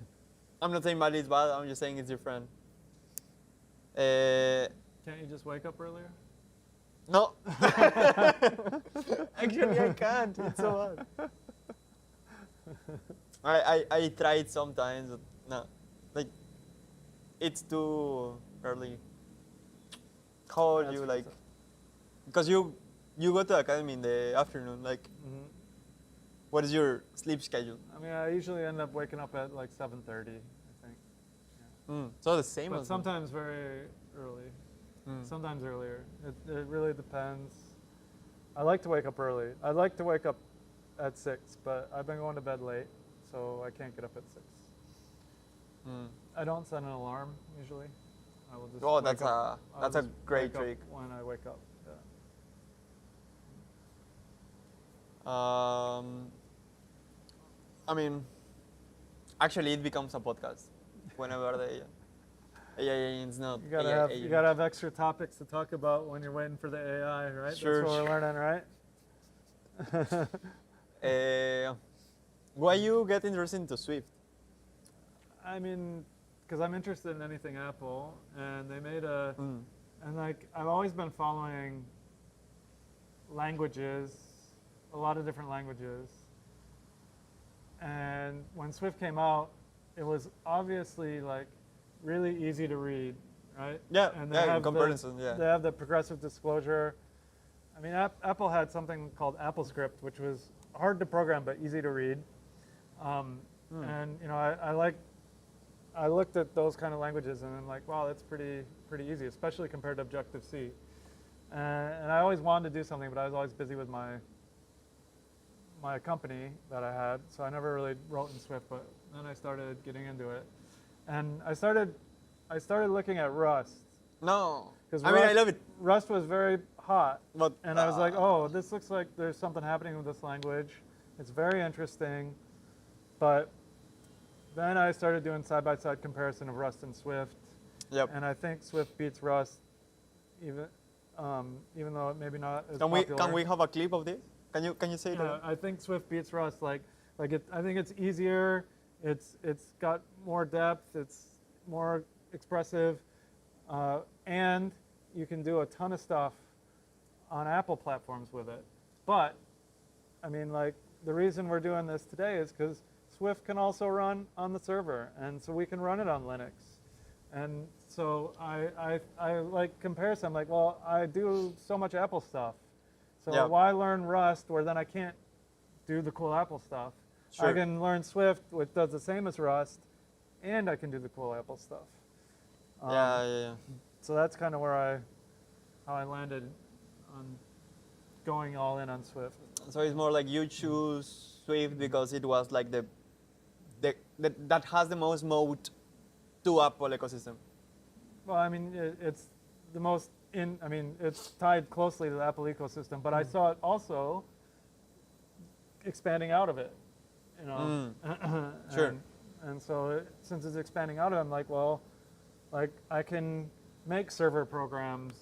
I'm not saying Bali is bad, I'm just saying it's different. Can't you just wake up earlier? No. Actually, I can't. It's so hard. I tried sometimes, but no. Like, it's too early. How That's you what like? it's- Because you go to academy in the afternoon. Like, what is your sleep schedule? I mean, I usually end up waking up at like 7:30, I think. So the same But as me. sometimes very early. Sometimes earlier. It really depends. I like to wake up early. I like to wake up at 6, but I've been going to bed late, so I can't get up at 6. I don't set an alarm usually. I will just Oh, wake that's up. a great wake up trick. when I wake up. Yeah. I mean, actually, it becomes a podcast whenever the AI is not. You gotta AI have agent. you gotta have extra topics to talk about when you're waiting for the AI, right? Sure, That's what sure. we're learning, right? Why you get interested into Swift? I mean, because I'm interested in anything Apple, and they made and like I've always been following languages, a lot of different languages, and when Swift came out, it was obviously like really easy to read, right? Yeah, and in comparison, they have the progressive disclosure. I mean, Apple had something called AppleScript, which was hard to program but easy to read. And you know, I looked at those kind of languages and I'm like, wow, that's pretty easy, especially compared to Objective-C. And I always wanted to do something, but I was always busy with my company that I had, so I never really wrote in Swift. But then I started getting into it, and I started looking at Rust. No, Because I mean, I love it. Rust was very hot, But and I was like, oh, this looks like there's something happening with this language. It's very interesting, but then I started doing side-by-side comparison of Rust and Swift. Yep. And I think Swift beats Rust, even though it maybe not as Can popular. we have a clip of this? Can you say Yeah, that? I think Swift beats Rust. I think it's easier. It's got more depth. It's more expressive, and you can do a ton of stuff on Apple platforms with it. But I mean, like, the reason we're doing this today is because Swift can also run on the server, and so we can run it on Linux. And so I like comparison. I'm like, well, I do so much Apple stuff, so Yeah. why learn Rust where then I can't do the cool Apple stuff? Sure. I can learn Swift, which does the same as Rust, and I can do the cool Apple stuff. Yeah. So that's kind of how I landed on going all in on Swift. So it's more like you choose Swift because it was like that has the most moat to Apple ecosystem. Well, I mean, it's the most it's tied closely to the Apple ecosystem, but I saw it also expanding out of it, you know. Sure. And so since it's expanding out of it, I'm like, well, like I can make server programs,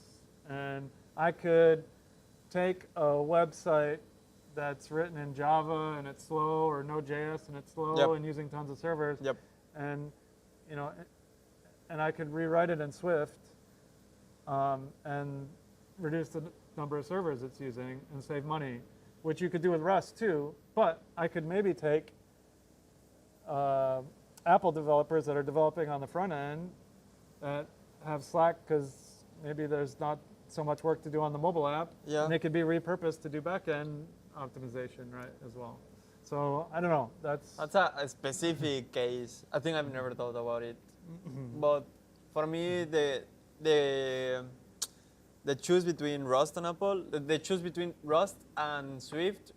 and I could take a website that's written in Java and it's slow, or Node.js and it's slow, Yep. and using tons of servers, Yep. and you know, and I could rewrite it in Swift and reduce the number of servers it's using and save money, which you could do with Rust too. But I could maybe take Apple developers that are developing on the front end that have Slack because maybe there's not so much work to do on the mobile app, Yeah. and they could be repurposed to do backend optimization, right, as well. So I don't know. That's a specific case. I think I've never thought about it. But for me, the choose between Rust and Apple, the choose between Rust and Swift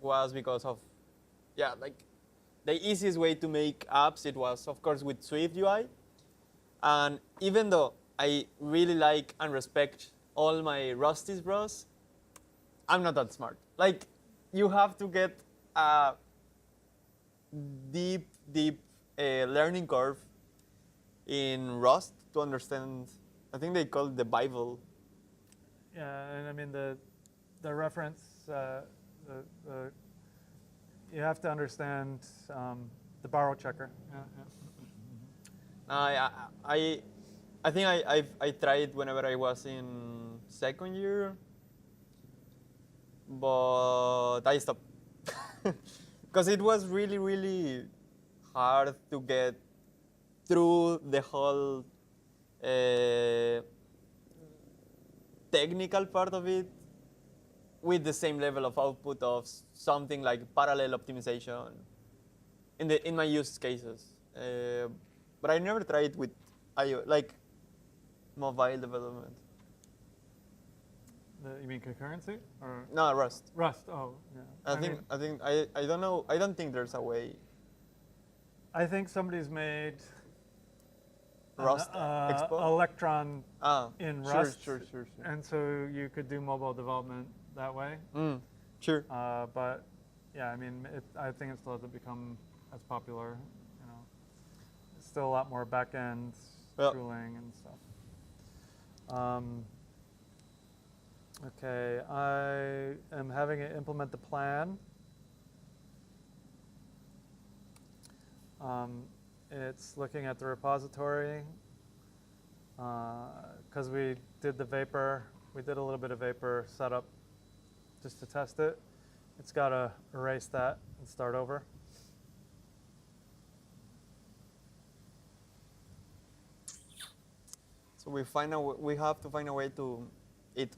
was because of, like the easiest way to make apps, it was, of course, with Swift UI. And even though I really like and respect all my Rusties bros, I'm not that smart. Like, you have to get a deep learning curve in Rust to understand. I think they call it the Bible. yeah, and I mean the reference, you have to understand the borrow checker. I think I tried whenever I was in second year, but I stopped because it was really hard to get through the whole technical part of it with the same level of output of something like parallel optimization in my use cases. But I never tried with like mobile development. You mean concurrency or No, Rust. Rust? Oh, yeah. I don't know. I don't think there's a way. I think somebody's made Rust Expo? Electron in Rust. Sure. And so you could do mobile development that way. Sure. But yeah, I mean, I think it still hasn't become as popular. You know, it's still a lot more back-end tooling and stuff. Okay, I am having it implement the plan. It's looking at the repository because we did the Vapor. We did a little bit of Vapor setup just to test it. It's got to erase that and start over. So we have to find a way to it.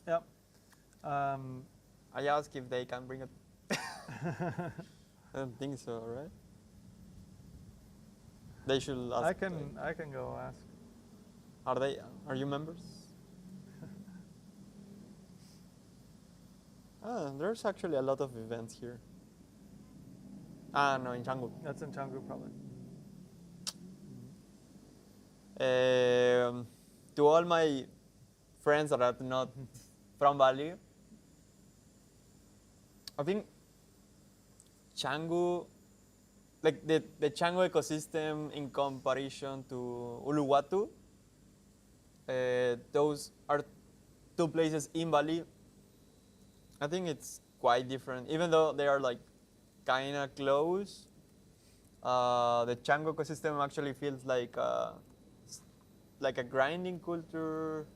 Yep. I asked if they can bring it. I don't think so, right? They should ask. I can go ask. Are you members? There's actually a lot of events here. No, in Canggu. That's in Canggu, probably. To all my friends that are not from Bali, I think Canggu, like the Canggu ecosystem in comparison to Uluwatu, those are two places in Bali. I think it's quite different, even though they are like kind of close. The Canggu ecosystem actually feels like a grinding culture.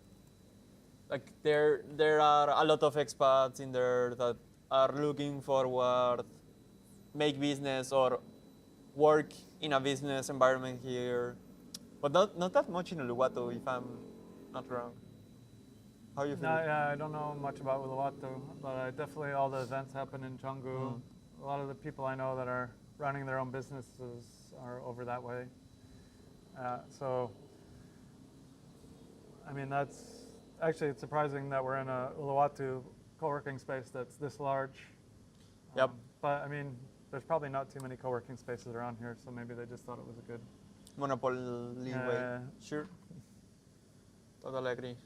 Like there are a lot of expats in there that are looking forward, make business or work in a business environment here, but not that much in Uluwatu, if I'm not wrong. How you feel? Yeah, I don't know much about Uluwatu, but definitely all the events happen in Canggu. A lot of the people I know that are running their own businesses are over that way. So, I mean, it's surprising that we're in a Uluwatu co-working space that's this large. Yep. But I mean, there's probably not too many co-working spaces around here, so maybe they just thought it was a good Monopoly way. Sure. Totally agree.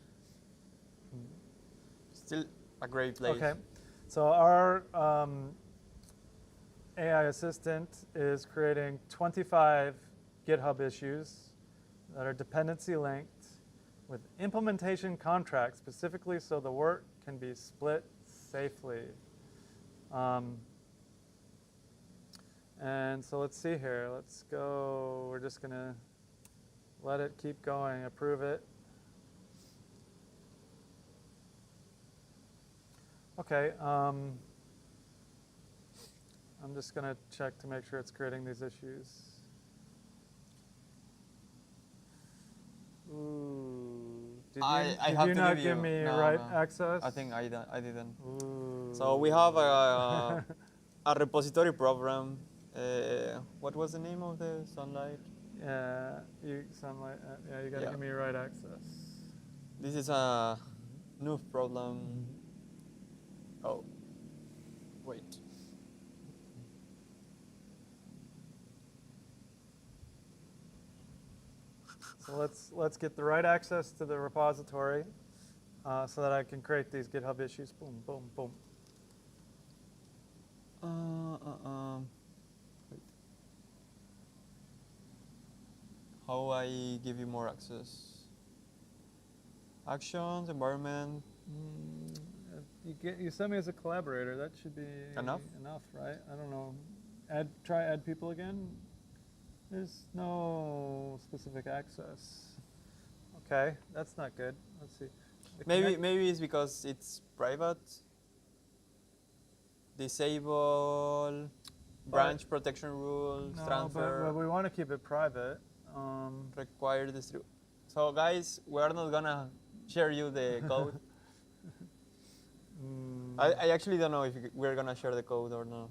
Still a great place. Okay. So our AI assistant is creating 25 GitHub issues that are dependency linked with implementation contracts, specifically so the work can be split safely. And so let's see here. Let's go. We're just going to let it keep going, approve it. Okay. I'm just going to check to make sure it's creating these issues. Ooh. Did you not give me right access? I think I didn't. Ooh. So we have a repository program. What was the name of the Sunlight? Yeah, you got to give me right access. This is a new problem. Oh, wait. So let's get the right access to the repository so that I can create these GitHub issues. Boom, boom, boom. Wait. How I give you more access? Actions, environment. You sent me as a collaborator. That should be Enough, right? I don't know. Try add people again. There's no specific access. Okay, that's not good. Let's see. Maybe it's because it's private. Disable branch protection rules, transfer. But we want to keep it private. Require distribute. So guys, we're not gonna share you the code. I actually don't know if we're gonna share the code or not.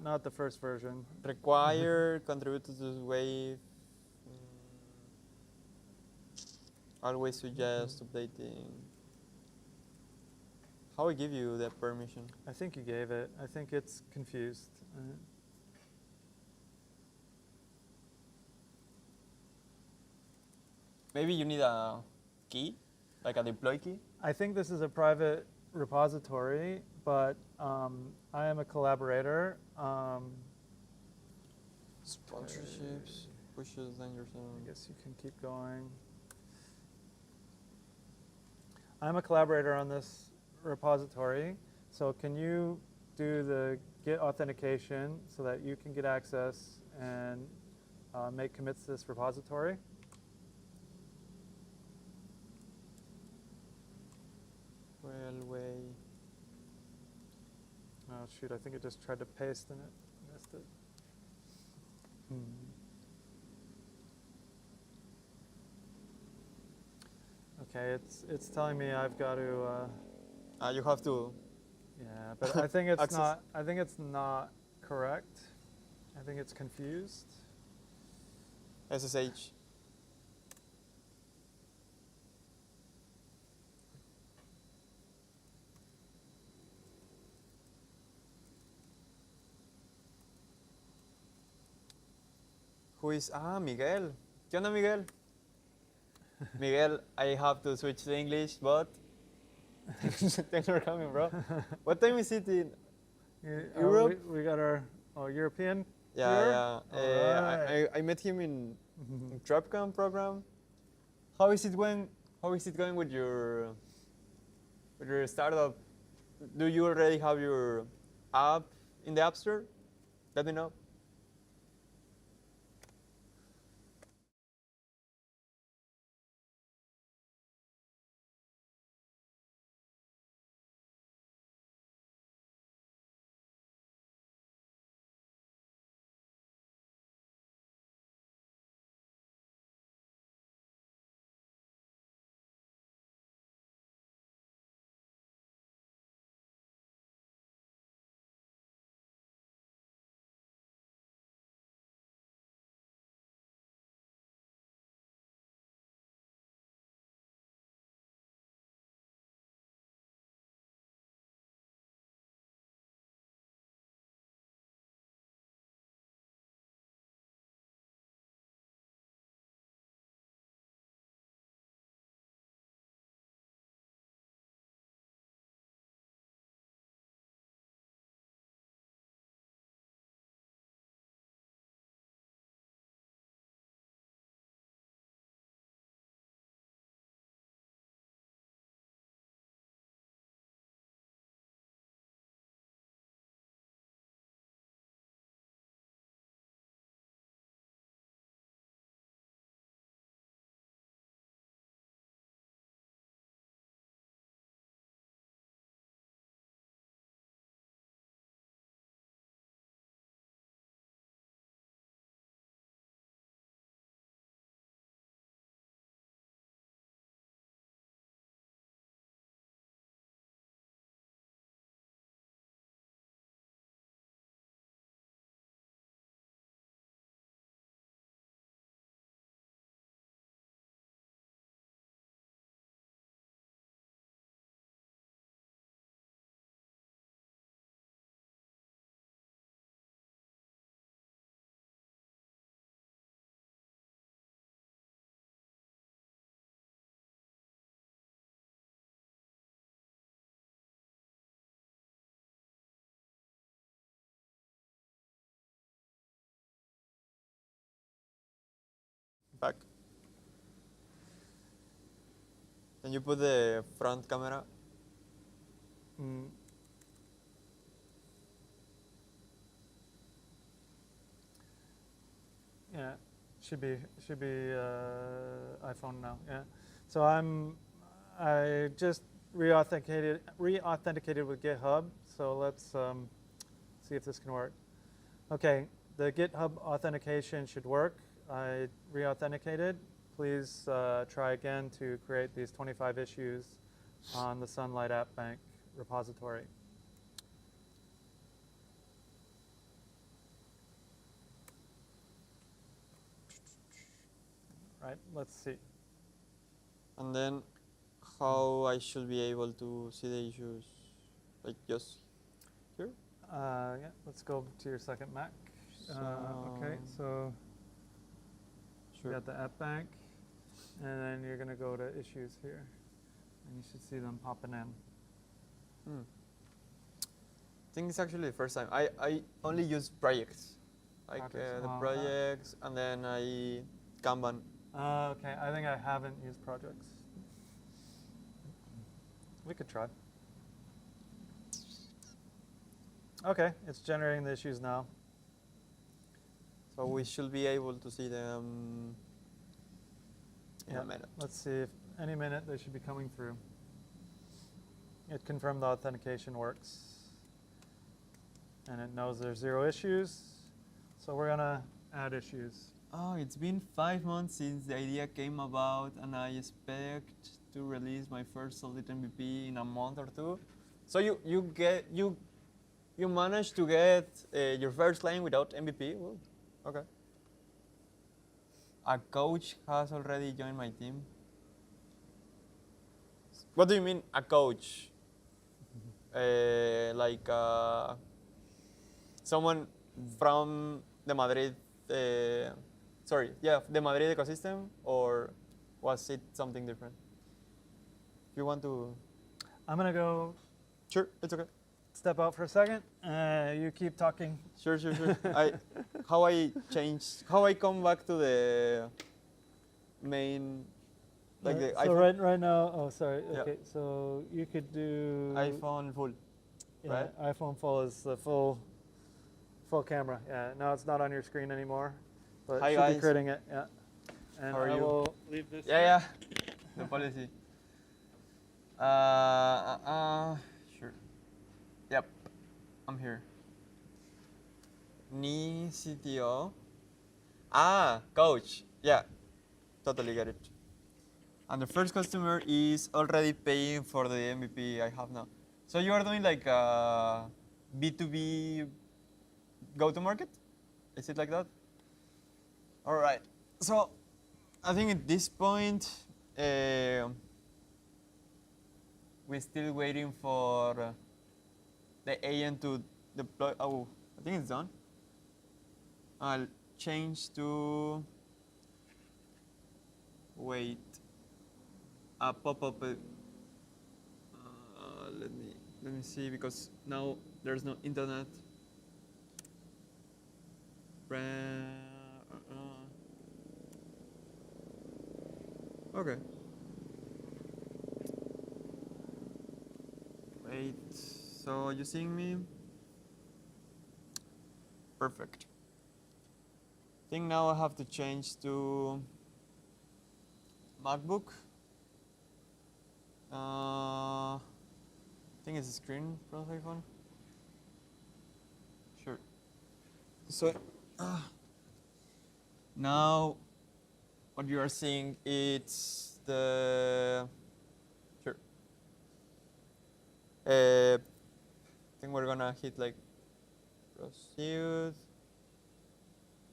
Not the first version. Require contribute to this wave. Always suggest updating. How I give you that permission? I think you gave it. I think it's confused. Maybe you need a key, like a deploy key. I think this is a private repository, but I am a collaborator. Sponsorships, pushes, then yourself. I guess you can keep going. I'm a collaborator on this repository, so can you do the Git authentication so that you can get access and make commits to this repository? Railway. Oh shoot, I think it just tried to paste and it missed it. Okay, it's telling me I've got to. You have to. Yeah, but I think it's not. I think it's not correct. I think it's confused. SSH. Who is Miguel? ¿Qué onda, Miguel? Miguel, I have to switch to English, but thanks for coming, bro. What time is it in Europe? We got our European. Yeah, yeah. Right. I met him in TrapCon program. How is it going? How is it going with your startup? Do you already have your app in the App Store? Let me know. back. Can you put the front camera? Mm. Yeah, should be iPhone now. Yeah, so I just re-authenticated with GitHub. So let's see if this can work. Okay, the GitHub authentication should work. I re-authenticated. Please try again to create these 25 issues on the Sunlight App Bank repository. Right, let's see. And then how I should be able to see the issues, like just here? Yeah, let's go to your second Mac. Okay, so you got the app bank, and then you're going to go to issues here, and you should see them popping in. I think it's actually the first time. I only use projects, like the projects, and then I Kanban. Okay, I think I haven't used projects. We could try. Okay, it's generating the issues now. So we should be able to see them in a minute. Let's see if any minute they should be coming through. It confirmed the authentication works. And it knows there's 0 issues. So we're going to add issues. Oh, it's been 5 months since the idea came about, and I expect to release my first solid MVP in a month or 2. So you managed to get your first client without MVP? Ooh, okay. A coach has already joined my team. What do you mean, a coach? Like someone from the Madrid, the Madrid ecosystem, or was it something different? If you want to... I'm going to go... Sure, it's okay. Step out for a second. You keep talking. Sure. How I come back to the main, like the so iPhone? right now, oh sorry, Yeah. okay, so you could do... iPhone full, yeah, right? iPhone full is the full camera. Yeah, now it's not on your screen anymore, but Hi, should guys. be creating it, yeah. And How are I you? will leave this Yeah, the policy. Sure. Yep, I'm here. Ni CTO. Coach. Yeah, totally get it. And the first customer is already paying for the MVP I have now. So you are doing like a B2B go-to-market? Is it like that? All right. So I think at this point, we're still waiting for the agent to deploy. Oh, I think it's done. I'll change to, wait, a pop-up. Let me see, because now there's no internet. Okay. Wait, so you seeing me? Perfect. I think now I have to change to MacBook. I think it's a screen from iPhone. Sure. So now what you are seeing, it's the I think we're gonna hit like proceed.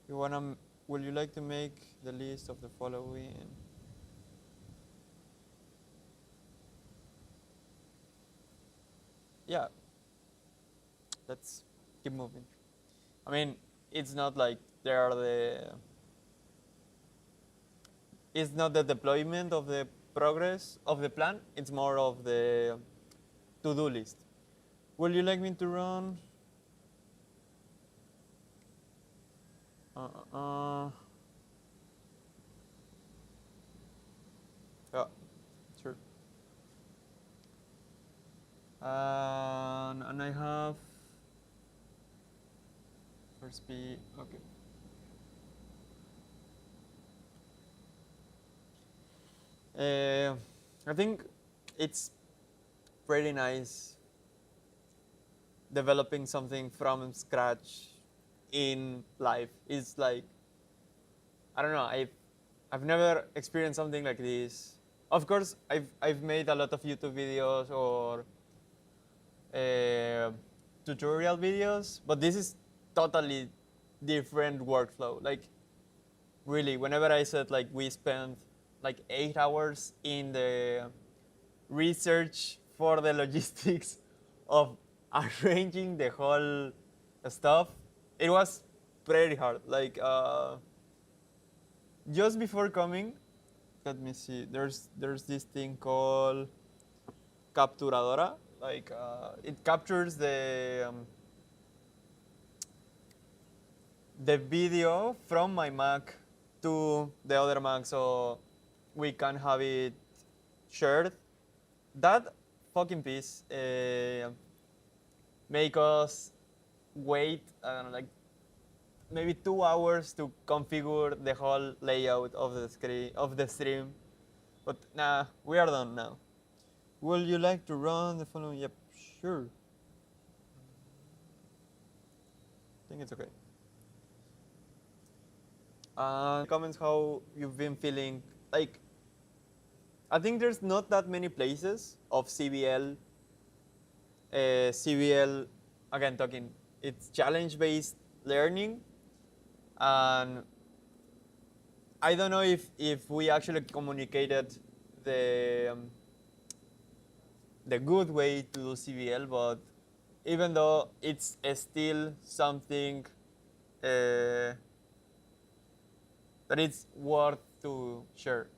Would you like to make the list of the following? Yeah, let's keep moving. I mean, it's not like it's not the deployment of the progress of the plan, it's more of the to-do list. Would you like me to run? And I have first P. Okay. I think it's pretty nice developing something from scratch in life. It's like, I don't know, I've never experienced something like this. Of course, I've made a lot of YouTube videos or tutorial videos, but this is totally different workflow. Like, really, whenever I said like we spent like 8 hours in the research for the logistics of arranging the whole stuff, it was pretty hard. Like just before coming, let me see. There's this thing called capturadora. Like it captures the video from my Mac to the other Mac, so we can have it shared. That fucking piece make us wait, I don't know, like maybe 2 hours to configure the whole layout of the screen of the stream. But nah, we are done now. Will you like to run the following? Yep, sure. I think it's okay. Comments how you've been feeling. Like, I think there's not that many places of CBL. CBL, again talking, it's challenge-based learning, and I don't know if we actually communicated the good way to do CBL, but even though it's still something that it's worth to share,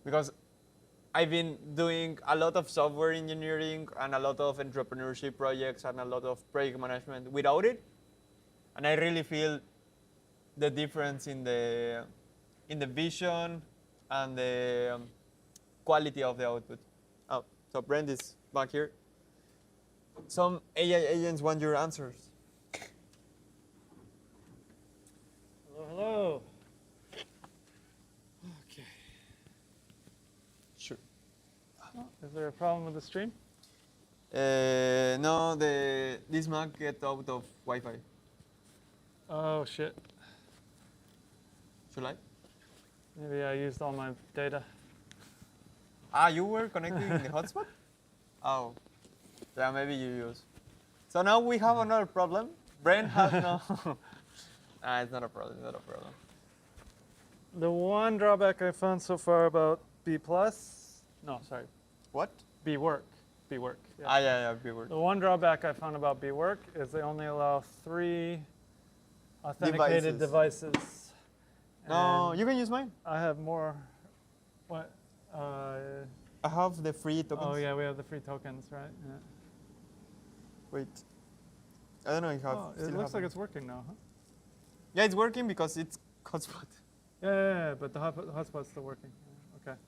because I've been doing a lot of software engineering and a lot of entrepreneurship projects and a lot of project management without it, and I really feel the difference in the vision and the quality of the output. Oh, so Brent is back here. Some AI agents want your answers. Hello, hello. Okay. Sure. Is there a problem with the stream? No, this Mac get out of Wi-Fi. Oh shit. Should I? Maybe I used all my data. Ah, you were connecting the hotspot? Oh, yeah, maybe you use. So now we have another problem. Brent has no. Ah, it's not a problem. It's not a problem. The one drawback I found so far about What? BWork. BWork. Yeah. Ah, yeah, BWork. The one drawback I found about BWork is they only allow 3 authenticated devices. No, you can use mine. I have more. What? I have the free tokens. Oh yeah, we have the free tokens, right? Yeah. Wait. I don't know if I have. Oh, still it looks have like them. it's working now, huh? Yeah, it's working because it's hotspot. Yeah, but the hotspot's still working. Yeah, okay.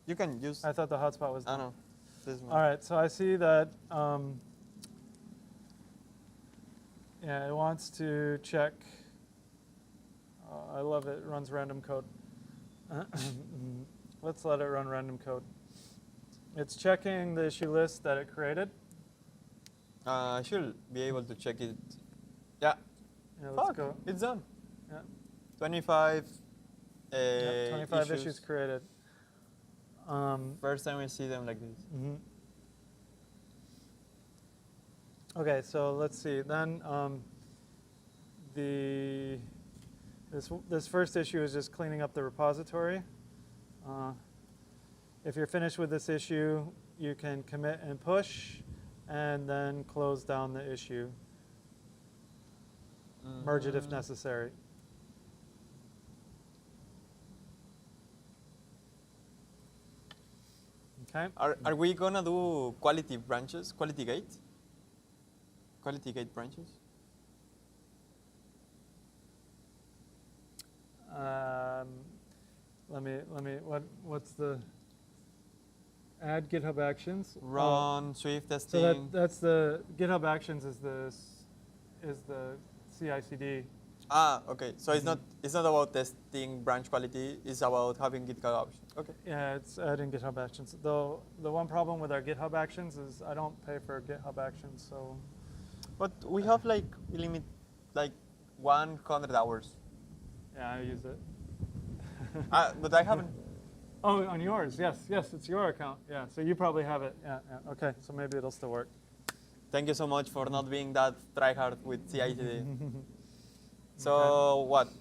You can use. I thought the hotspot was I done. know. This one. All right, so I see that, yeah, it wants to check. I love it. It runs random code. Let's let it run random code. It's checking the issue list that it created. I should be able to check it. Yeah. Yeah, let's Fuck, go. it's done. Yeah. 25. Yeah, 25 issues created. First time I see them like this. Mhm. Okay, so let's see. Then this first issue is just cleaning up the repository. If you're finished with this issue, you can commit and push, and then close down the issue. Merge it if necessary. Okay. Are we gonna do quality branches, quality gate branches? Let me. What's the add GitHub Actions. Run Swift So testing. that's the GitHub Actions is the CI/CD. Ah, okay. So it's not about testing branch quality. It's about having GitHub options. Okay. Yeah, it's adding GitHub Actions. Though the one problem with our GitHub Actions is I don't pay for GitHub Actions, so. But we have like limit, like 100 hours. Yeah, I use it. But I haven't. Oh, on yours, yes, it's your account. Yeah, so you probably have it. Yeah, okay, so maybe it'll still work. Thank you so much for not being that tryhard with CI/CD. So Okay. what?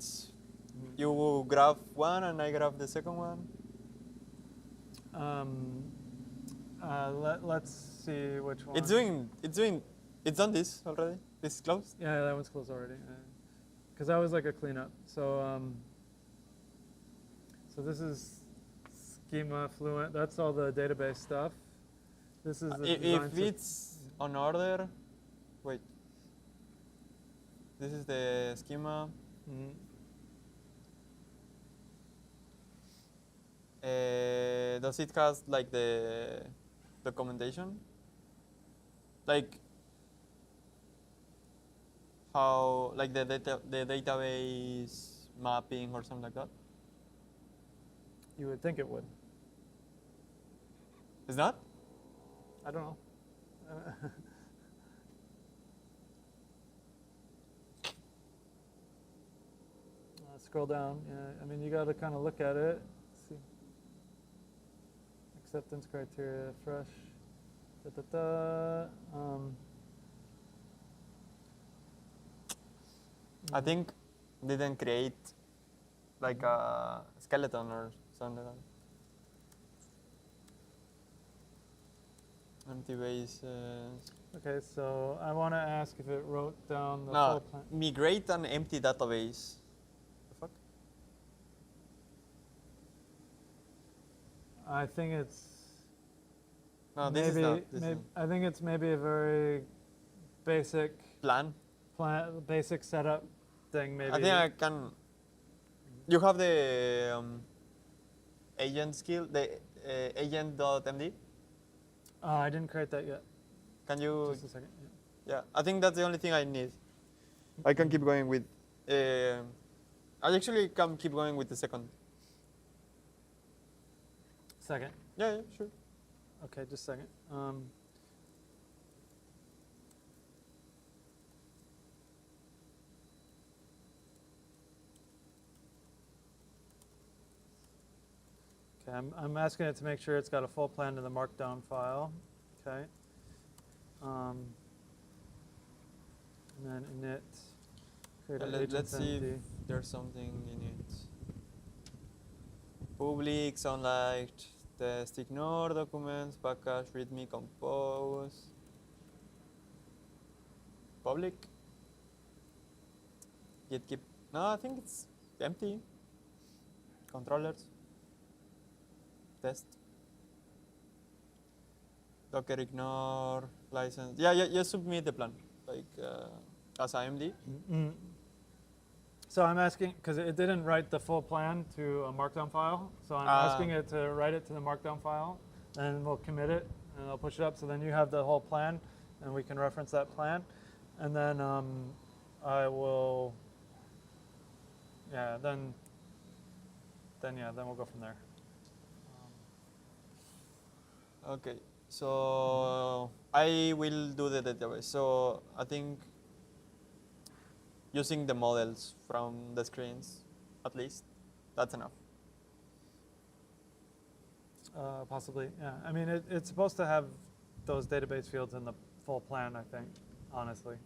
You grab one and I grab the second one. Let's see which one. It's done this already. This is closed. Yeah, that one's closed already. Because that was like a cleanup. So, so this is schema fluent. That's all the database stuff. This is the If it's on order, wait. This is the schema. Does it has like the documentation? Like how like the database mapping or something like that? You would think it would. Is not? I don't know. Scroll down. Yeah, I mean, you got to kind of look at it. See. Acceptance criteria, fresh. I think didn't create like a skeleton or something like that. Empty bases. Okay, so I want to ask if it wrote down the No, full plan. migrate an empty database. The fuck? I think it's No, this is not. This is I think it's maybe a very basic plan. basic setup thing. Maybe. I think I can. You have the agent skill, the agent.md. I didn't create that yet. Can you? Just a second. Yeah, I think that's the only thing I need. I can keep going with. I actually can keep going with the second. Second. Yeah, sure. Okay, just a second. Okay, I'm asking it to make sure it's got a full plan to the markdown file. Okay. And then init. Create an Let's see agent if there's something in it. Public, sunlight, test, ignore documents, package, readme, compose. Public. Git keep. No, I think it's empty. Controllers. Test. Docker ignore license. Yeah, just submit the plan like as IMD. So I'm asking, because it didn't write the full plan to a markdown file, so I'm asking it to write it to the markdown file, and we'll commit it, and I'll push it up, so then you have the whole plan, and we can reference that plan. And then I will, then we'll go from there. Okay, so I will do the database. So I think using the models from the screens, at least, that's enough. Possibly, yeah. I mean, it's supposed to have those database fields in the full plan, I think, honestly.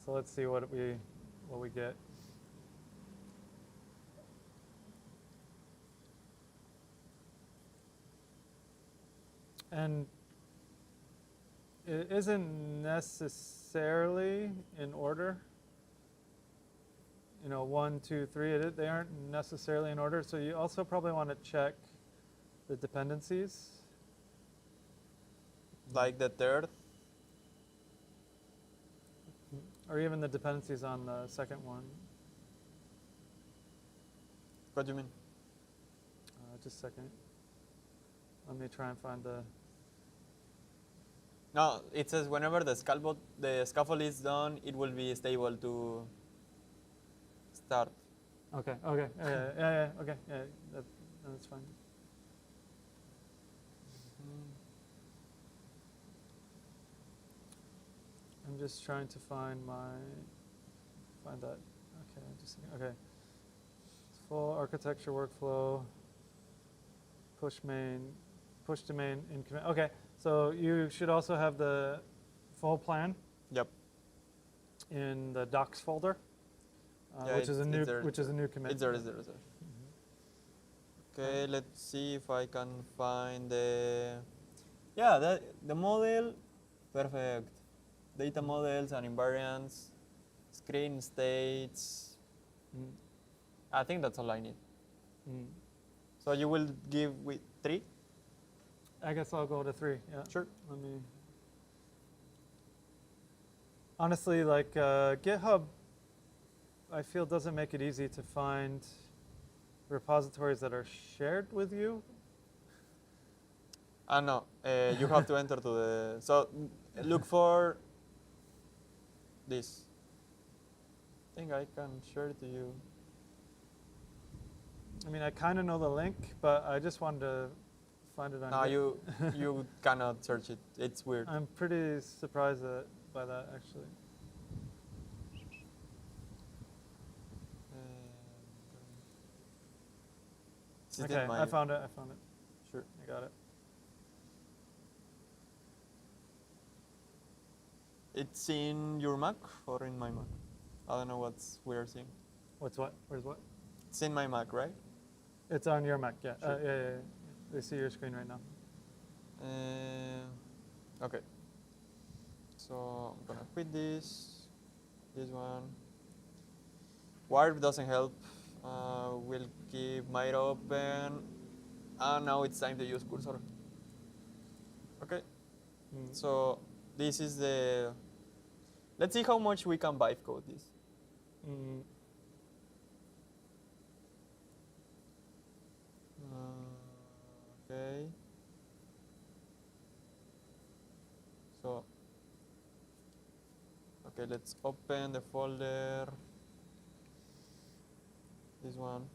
So let's see what we get. And it isn't necessarily in order. 1, 2, 3. They aren't necessarily in order. So you also probably want to check the dependencies. Like the third? Or even the dependencies on the second one. What do you mean? Just a second. Let me try and find the. No, it says whenever the scaffold is done, it will be stable to start. Okay. Okay. Yeah. Okay. Yeah. That's fine. I'm just trying to find that. Okay. Okay. Full architecture workflow. Push to main in commit. Okay. So you should also have the full plan. Yep. In the docs folder, Yeah, which is a new commit. It's there. Okay, let's see if I can find the. Yeah, the model. Perfect. Data models and invariants, screen states. I think that's all I need. So you will give with 3? I guess I'll go to 3. Yeah. Sure. Let me. Honestly, like GitHub, I feel doesn't make it easy to find repositories that are shared with you. No, you have to enter to the. So look for this. I think I can share it to you. I mean, I kind of know the link, but I just wanted to find it on. No, you cannot search it. It's weird. I'm pretty surprised by that, actually. Okay, I found it. Sure. I got it. It's in your Mac or in my Mac? I don't know what's we're seeing. What's what? Where's what? It's in my Mac, right? It's on your Mac, yeah. Sure. Yeah. They see your screen right now. Okay. So I'm gonna quit this one. Warp doesn't help. We'll keep Miro open. And now it's time to use Cursor. Okay. So this is the. Let's see how much we can vibe code this. Okay. So. Okay, let's open the folder. This one.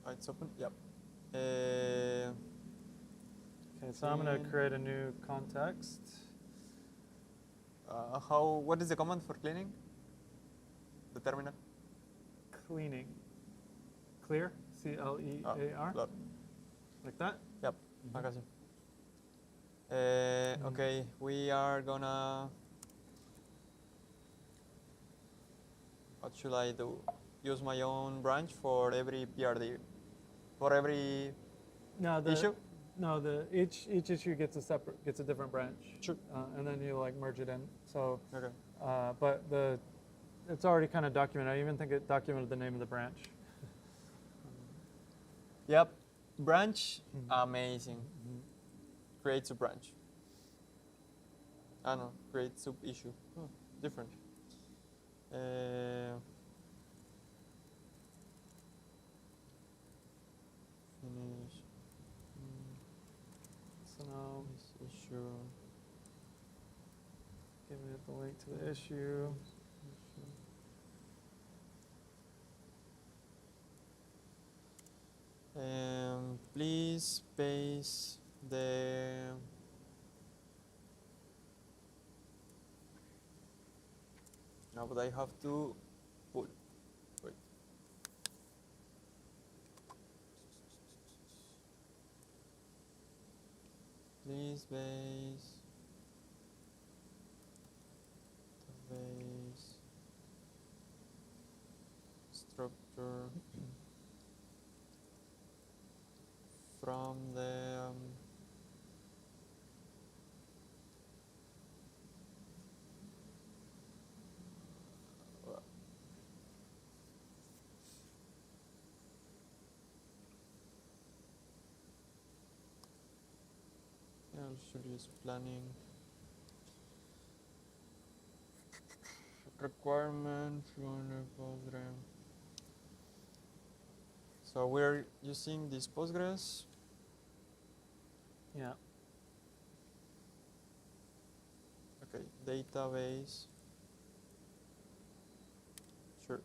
It's open. Yep. Okay, so I'm going to create a new context. What is the command for cleaning? The terminal? Cleaning. Clear? C-L-E-A-R? Like that? Yep. Okay, we are gonna. What should I do? Use my own branch for every PRD, for every issue. No, each issue gets a different branch. Sure. And then you like merge it in. So. Okay. But it's already kind of documented. I even think it documented the name of the branch. Yep. Branch, amazing. Create sub branch. No, create sub issue. Different. Finish. So now this issue. Give it the link to the issue. Please paste the. No, but I have to pull. Wait. Please base. Base. Structure. From the. Should use planning. Requirement. So we're using this Postgres. Yeah. Okay, database. Sure.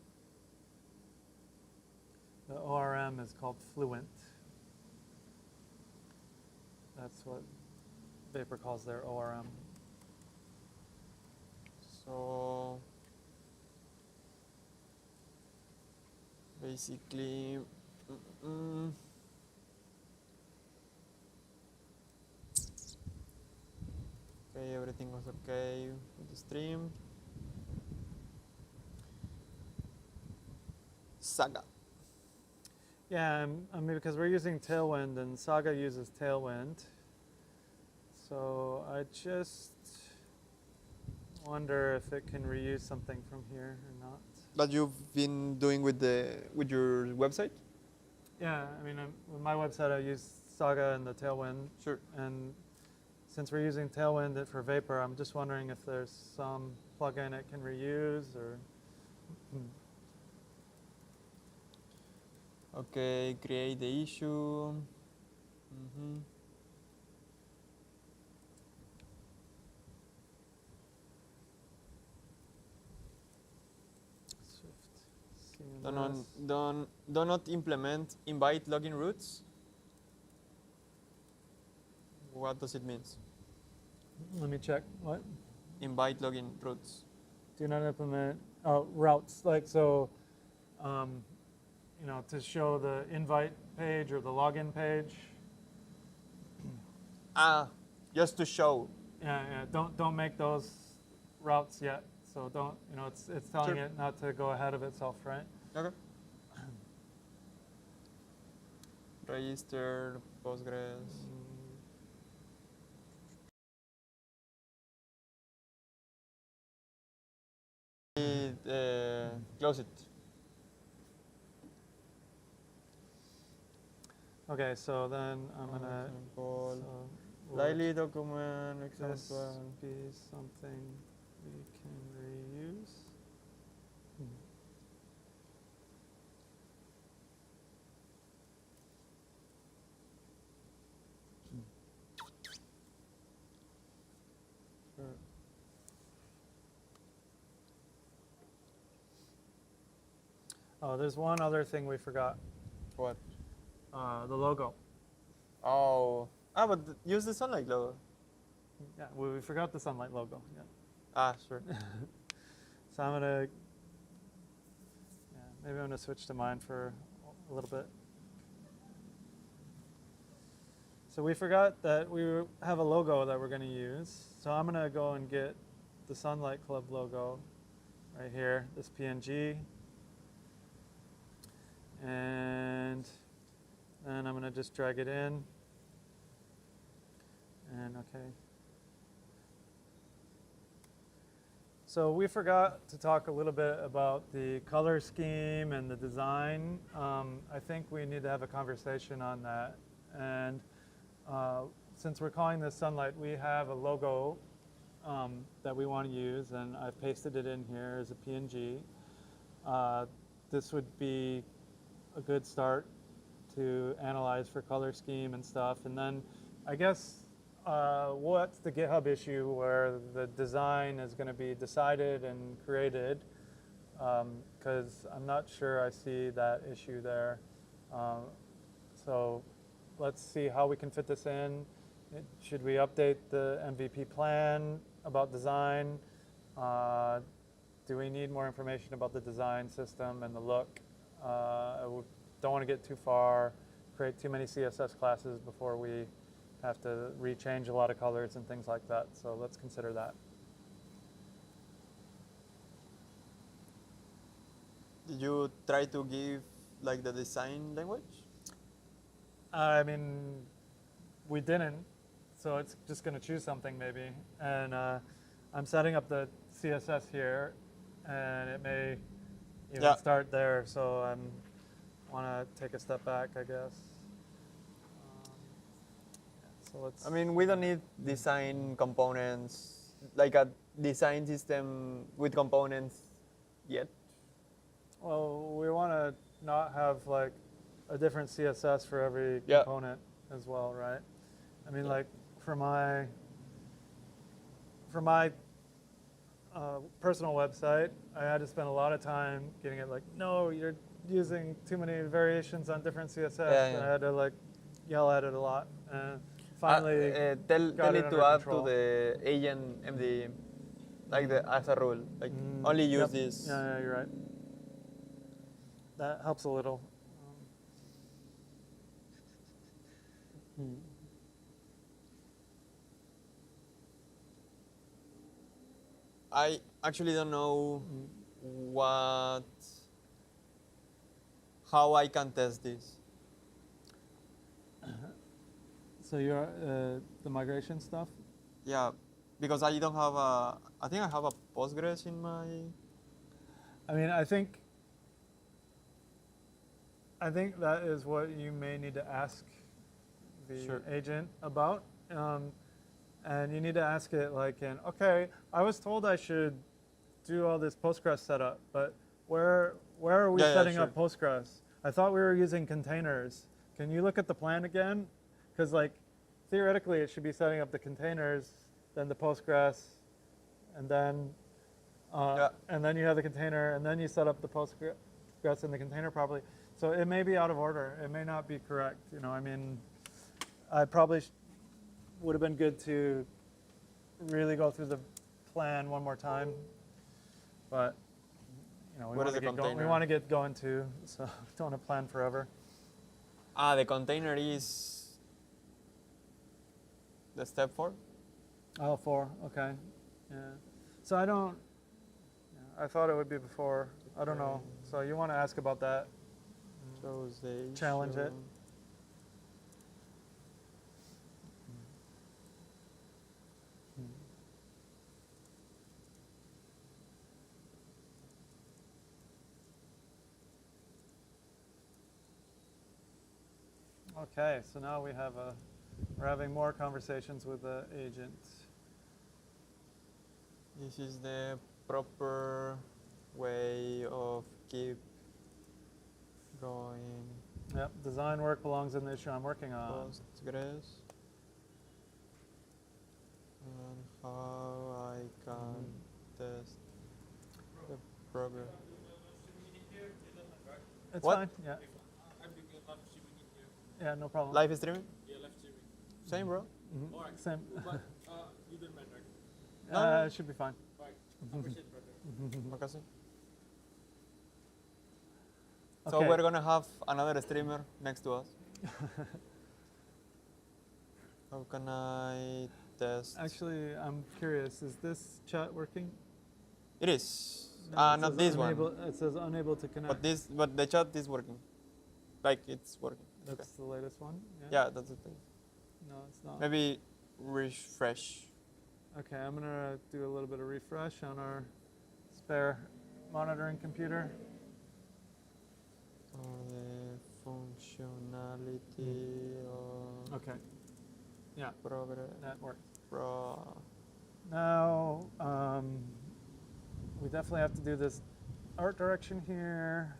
The ORM is called Fluent. That's what Vapor calls their ORM. So basically, okay, everything was okay with the stream. Saga. Yeah, I mean, because we're using Tailwind and Saga uses Tailwind. So I just wonder if it can reuse something from here or not. That you've been doing with your website? Yeah, I mean, with my website, I use Saga and the Tailwind. Sure. And since we're using Tailwind for Vapor, I'm just wondering if there's some plugin it can reuse or. Okay, create the issue. CMS. Do not implement invite login routes. What does it mean? Let me check. What? Invite login routes. Do not implement routes. Like so, you know, to show the invite page or the login page. Just to show. Yeah. Don't make those routes yet. So don't. You know, it's telling Sure. it not to go ahead of itself, right? Okay. Register Postgres. Close it. Okay, so then I'm gonna. Example. So Daily document this example. be something we can reuse. Sure. Oh, there's one other thing we forgot. What? The logo. Oh. But use the sunlight logo. Yeah, we forgot the sunlight logo. Yeah. Sure. So I'm gonna. Yeah, maybe I'm gonna switch to mine for a little bit. So we forgot that we have a logo that we're gonna use. So I'm gonna go and get the Sunlight Club logo right here, this PNG. And then I'm gonna just drag it in. And okay. So we forgot to talk a little bit about the color scheme and the design. I think we need to have a conversation on that. And since we're calling this Sunlight, we have a logo that we want to use, and I've pasted it in here as a PNG. This would be a good start to analyze for color scheme and stuff. And then I guess what's the GitHub issue where the design is going to be decided and created? Because I'm not sure I see that issue there. So let's see how we can fit this in. Should we update the MVP plan about design? Do we need more information about the design system and the look? Don't want to get too far, create too many CSS classes before we have to rechange a lot of colors and things like that. So let's consider that. Did you try to give like the design language? I mean, we didn't, so it's just going to choose something maybe. And I'm setting up the CSS here, and it may even start there. So I want to take a step back, I guess. So let's. I mean, we don't need design components, like a design system with components yet. Well, we want to not have like a different CSS for every Yeah. component as well, right? I mean, like for my personal website, I had to spend a lot of time getting it like, no, you're using too many variations on different CSS. Yeah, And yeah. I had to like yell at it a lot. And finally, tell got it it to under add control. to the agent MD, like as a rule, like only use Yep. this. Yeah, you're right. That helps a little. I actually don't know how I can test this. So you're the migration stuff? Yeah, because I don't have I think I have a Postgres in my. I mean, I think that is what you may need to ask the Sure. agent about. And you need to ask it like okay, I was told I should do all this Postgres setup, but where are we setting up Postgres? I thought we were using containers. Can you look at the plan again? Because like theoretically it should be setting up the containers, then the Postgres, and then you have the container, and then you set up the Postgres in the container properly. So it may be out of order. It may not be correct. You know, I mean, I probably would have been good to really go through the plan one more time, but you know, we want to get going too, so don't want to plan forever. The container is the step 4. Oh, 4. Okay. Yeah. So I thought it would be before. I don't know. So you want to ask about that? Challenge it. Okay, so now we're having more conversations with the agent. This is the proper way of keep going. Yep, design work belongs in the issue I'm working on. Postgres. And how I can test the progress. It's What? fine, yeah. Yeah, no problem. Live streaming? Yeah, live streaming. Same, bro. Mhm. Alright. Same. But you don't mind, right? It should be fine. Right. Appreciate, brother. Okay. Okay. So we're gonna have another streamer next to us. How can I test? Actually, I'm curious. Is this chat working? It is. No, it Not says this unable, one. It says unable to connect. But the chat is working. Like it's working. That's the latest one? Yeah, that's the thing. No, it's not. Maybe refresh. Okay, I'm going to do a little bit of refresh on our spare monitoring computer. The functionality of Okay. Yeah, progress. that works. Now, Now, we definitely have to do this art direction here.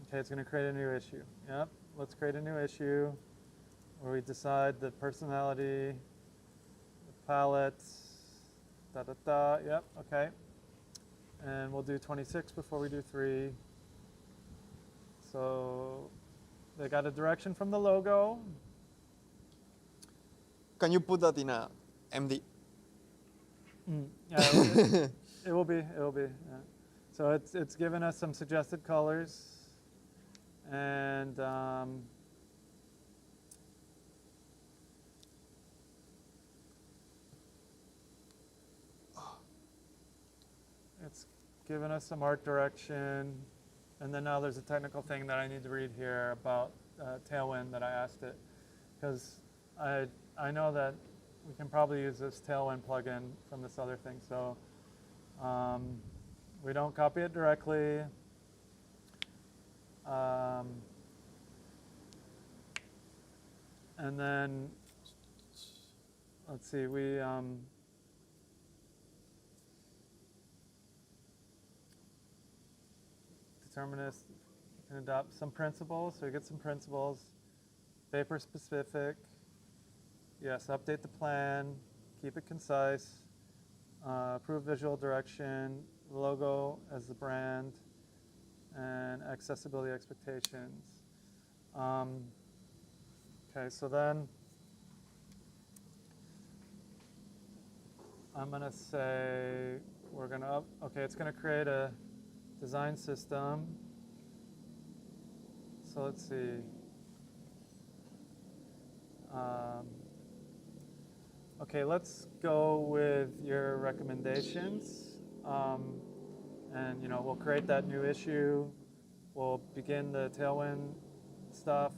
Okay, it's going to create a new issue. Yep, let's create a new issue where we decide the personality, the palette, yep, okay. And we'll do 26 before we do 3. So they got a direction from the logo. can you put that in a MD? Yeah, it will be. Yeah. So it's given us some suggested colors, and it's given us some art direction, and then now there's a technical thing that I need to read here about Tailwind that I asked it, because I know that we can probably use this Tailwind plugin from this other thing. So we don't copy it directly. And then, let's see, we determinist can adopt some principles. So you get some principles. Paper specific. Yes, update the plan. Keep it concise. Approve visual direction. Logo as the brand. And accessibility expectations. Okay, so then I'm going to say we're going to, okay, it's going to create a design system. So let's see. Okay, let's go with your recommendations. And we'll create that new issue. We'll begin the Tailwind stuff.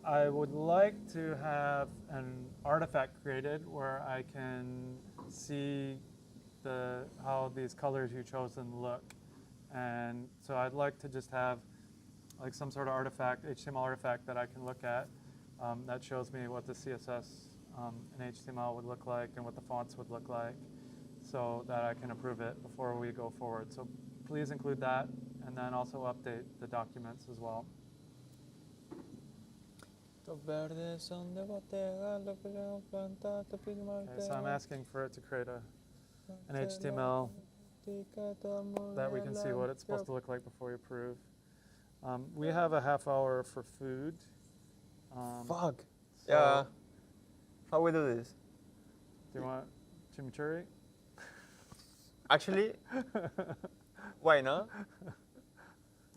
I would like to have an artifact created where I can see how these colors you've chosen look. And so I'd like to just have like some sort of artifact, HTML artifact that I can look at that shows me what the CSS in HTML would look like and what the fonts would look like so that I can approve it before we go forward. So please include that and then also update the documents as well. Okay, So I'm asking for it to create an HTML that we can see what it's supposed to look like before we approve. We have a half hour for food. Fuck. So Yeah. How we do this? Do you want chimichurri? Actually, why not?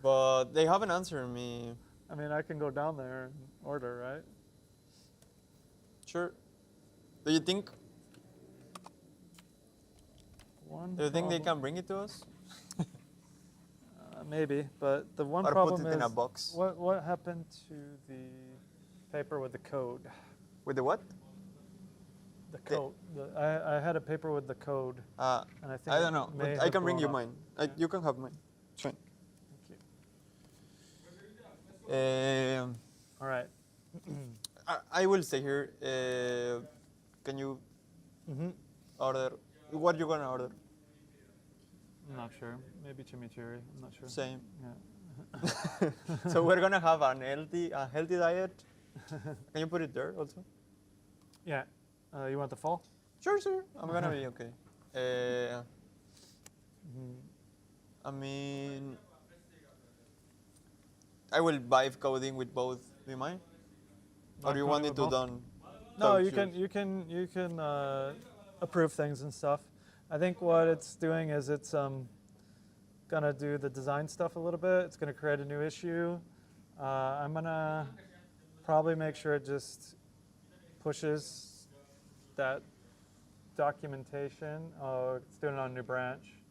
But they haven't answered me. I mean, I can go down there and order, right? Sure. Do you think? Do you think they can bring it to us? Maybe, but the one Or problem put it is in a box? what happened to the paper with the code? With the what? The code. I had a paper with the code, and I think I don't know. it may But I have can bring blown you up. mine. Yeah. You can have mine. It's fine. Thank you. All right. I will stay here. Can you order? What you gonna order? I'm not sure. Maybe chimichurri. I'm not sure. Same. Yeah. So we're gonna have a healthy diet. Can you put it there also? Yeah. You want the full? Sure, sure. I'm gonna be okay. I mean, I will vibe coding with both. Do you mind? Or do you want me to done? No, code you yours? can approve things and stuff. I think what it's doing is it's gonna do the design stuff a little bit. It's gonna create a new issue. I'm gonna probably make sure it just pushes that documentation. Oh, it's doing it on a new branch.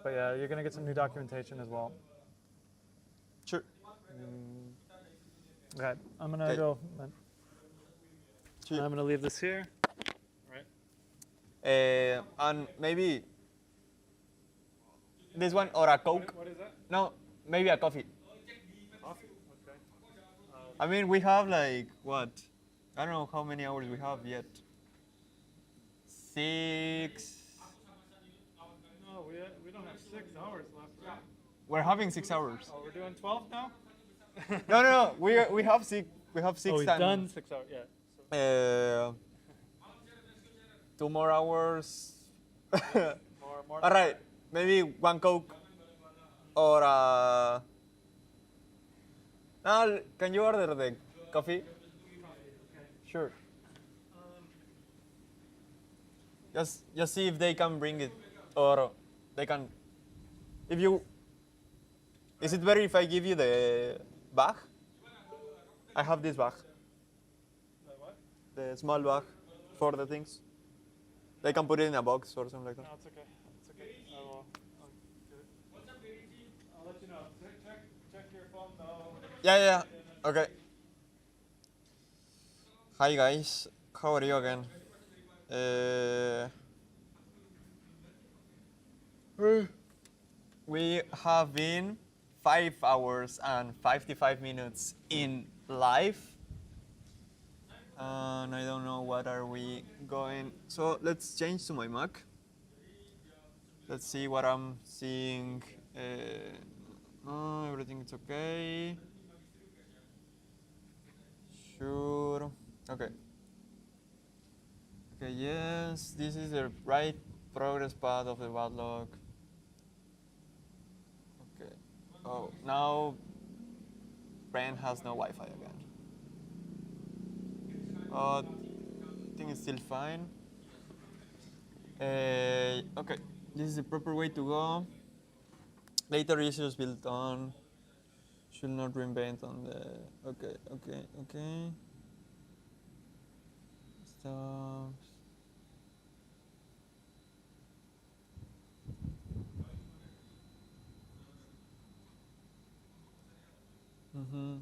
But yeah, you're gonna get some new documentation as well. Sure. Okay, I'm gonna Okay. go. I'm gonna leave this here. And maybe this one or a Coke. What is that? No, maybe a coffee. Coffee. Okay. I mean, we have like what? I don't know how many hours we have yet. 6. No, we don't have 6 hours left, right? We're having 6 hours. Oh, we're doing 12 now? No. We have 6. We have 6 Oh, we've times. done 6 hours. Yeah. So 2 more hours. more. All right, maybe one Coke or now, can you order the coffee? Sure. Just see if they can bring it, or they can. If you, is it better if I give you the bag? I have this bag. The what? The small bag for the things. They can put it in a box or something like that. No, it's okay. It's okay. I'll get it. I'll let you know. Check your phone though. Yeah. Okay. Hi guys, how are you again? We have been 5 hours and 55 minutes in live. And I don't know what are we going. So let's change to my Mac. Let's see what I'm seeing. Everything is okay. Sure. Okay. Okay, yes, this is the right progress path of the backlog. Okay. Oh, now Brand has no Wi-Fi again. I think it's still fine. Okay, this is the proper way to go. Later issues built on should not reinvent on the. Okay. Stop. Mhm.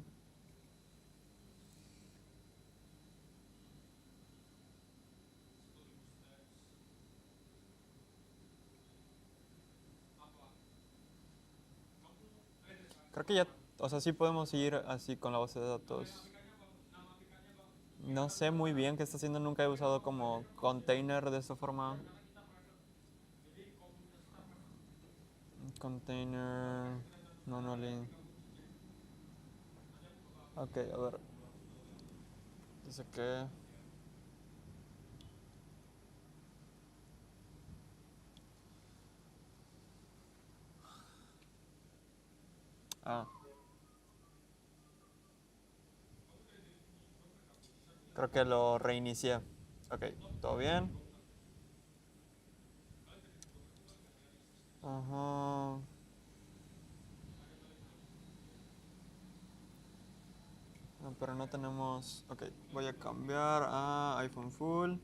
Creo que ya, o sea, sí podemos ir así con la base de datos. No sé muy bien qué está haciendo, nunca he usado como container de esta forma. Container, monolith. Ok, a ver. Dice que. Ah. Creo que lo reinicié. Ok, todo bien. Ajá. No, pero no tenemos. Ok, voy a cambiar a iPhone Full.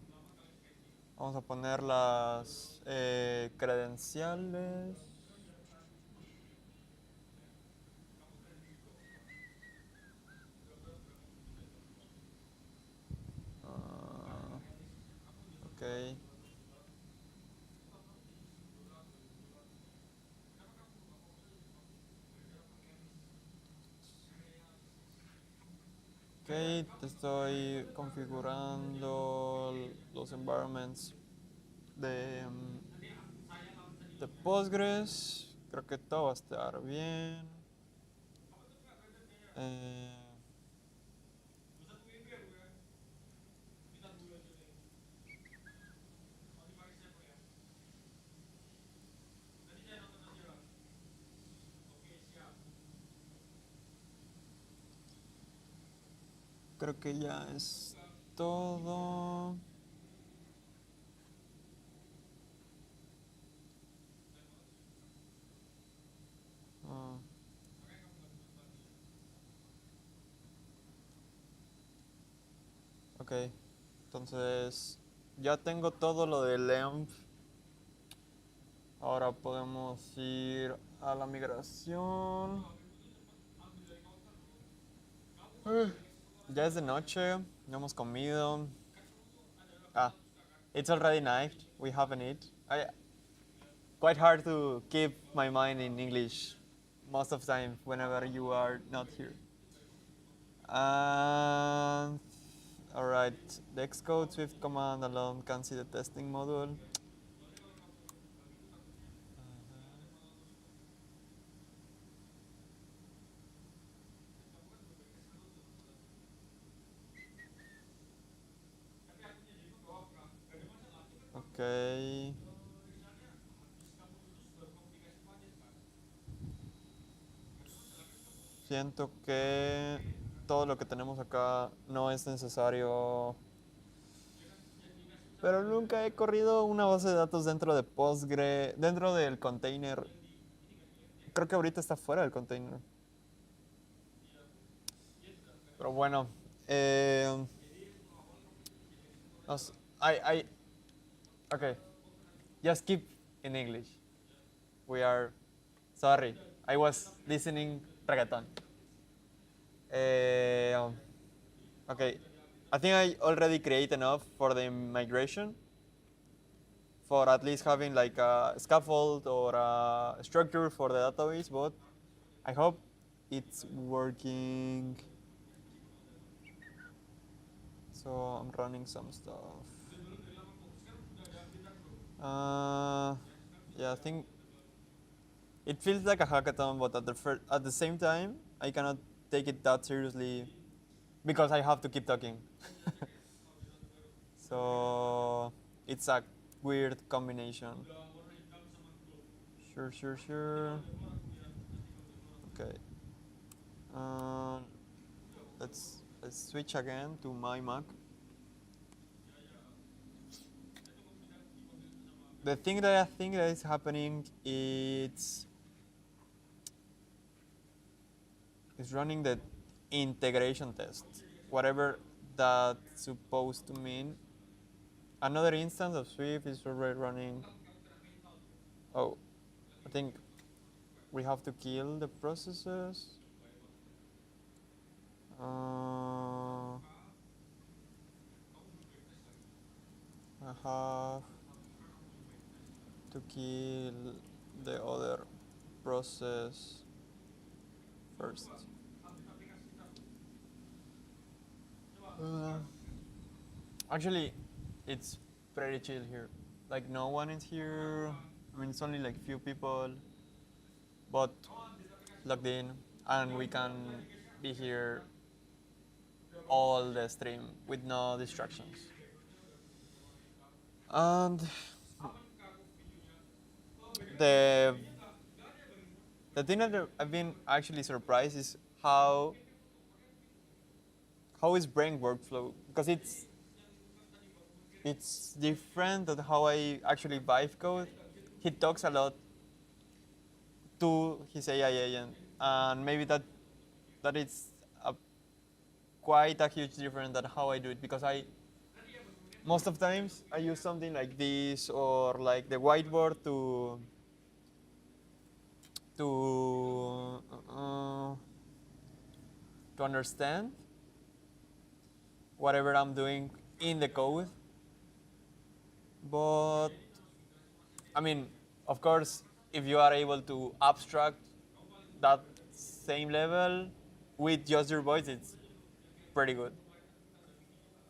Vamos a poner las credenciales. Ok. Ok, te estoy configurando los environments de Postgres. Creo que todo va a estar bien. Eh, Creo que ya es todo. Ah, ok, entonces ya tengo todo lo del EMP. Ahora podemos ir a la migración. Ya es de noche, no hemos comido. Ah, it's already night. We haven't eaten. Quite hard to keep my mind in English most of the time whenever you are not here. And all right, the Xcode Swift command alone can see the testing module. Ok. Siento que todo lo que tenemos acá no es necesario. Pero nunca he corrido una base de datos dentro de Postgre, dentro del container. Creo que ahorita está fuera del container. Pero bueno, eh, nos, okay, just keep in English. We are, sorry, I was listening reggaeton. Okay, I think I already create enough for the migration. For at least having like a scaffold or a structure for the database, but I hope it's working. So I'm running some stuff. Yeah, I think it feels like a hackathon, but at the same time, I cannot take it that seriously because I have to keep talking. So it's a weird combination. Sure, sure, sure. Okay. Um, let's switch again to my Mac. The thing that I think that is happening is running the integration test, whatever that's supposed to mean. Another instance of Swift is already running. Oh, I think we have to kill the processes. I have to kill the other process first. Uh, Actually, it's pretty chill here. Like no one is here. I mean, it's only like few people, but logged in, and we can be here all the stream with no distractions. And the the thing that I've been actually surprised is how is brain workflow, because it's different than how I actually vibe code. He talks a lot to his AI agent, and maybe that is a, quite a huge difference than how I do it, because I most of times I use something like this or like the whiteboard to uh, to understand whatever I'm doing in the code. But I mean, of course, if you are able to abstract that same level with just your voice, it's pretty good.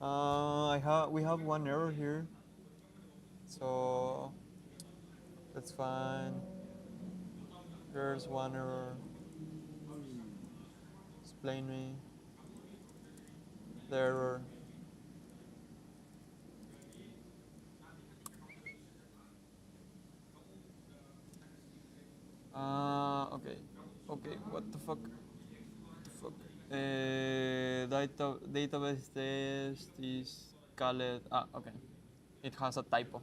We have one error here, so that's fine. There's one error. Explain me the error. Okay. Okay, what the fuck? What the fuck? Database test is called. Okay. It has a typo.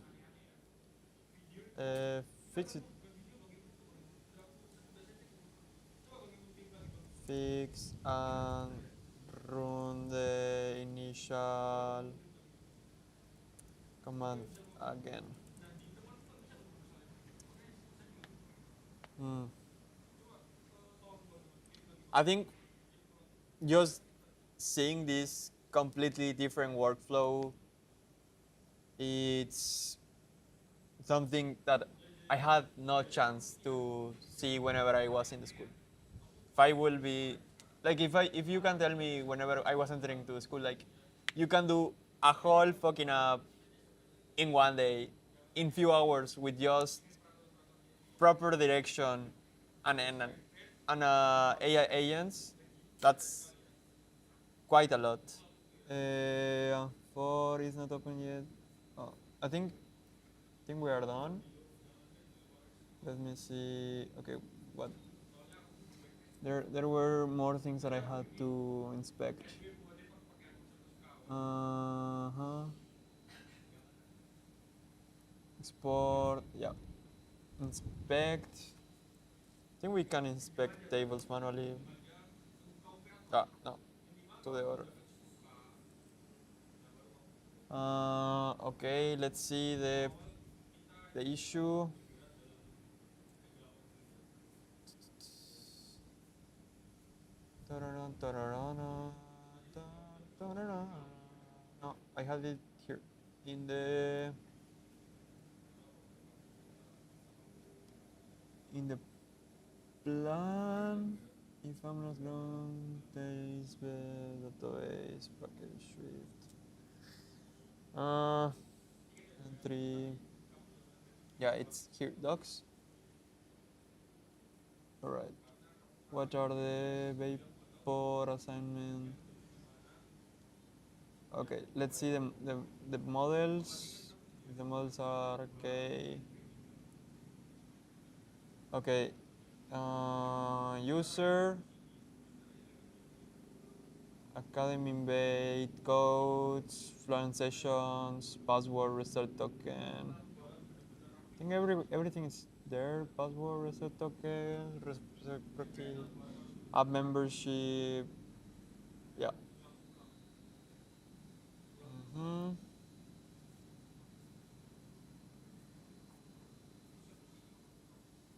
Fix it. Fix and run the initial command again. Hmm. I think just seeing this completely different workflow, it's something that I had no chance to see whenever I was in the school. If I will be, like, if you can tell me whenever I was entering to school, like, you can do a whole fucking app in one day, in few hours, with just proper direction and AI agents, that's quite a lot. 4 is not open yet. Oh, I think we are done. Let me see. Okay, what? There were more things that I had to inspect. Uh-huh. Export, yeah. Inspect. I think we can inspect tables manually. No, to the order. Okay, let's see the issue. No, I have it here in the plan. If I'm not wrong, database package Swift. Entry. yeah, it's here, docs. All right. What are the vapor assignment? Okay, let's see the models. The models are okay. Okay, user, academy invade, codes, Fluent sessions, password reset token. I think everything is there. Password reset token, reciprocal, app membership. Yeah.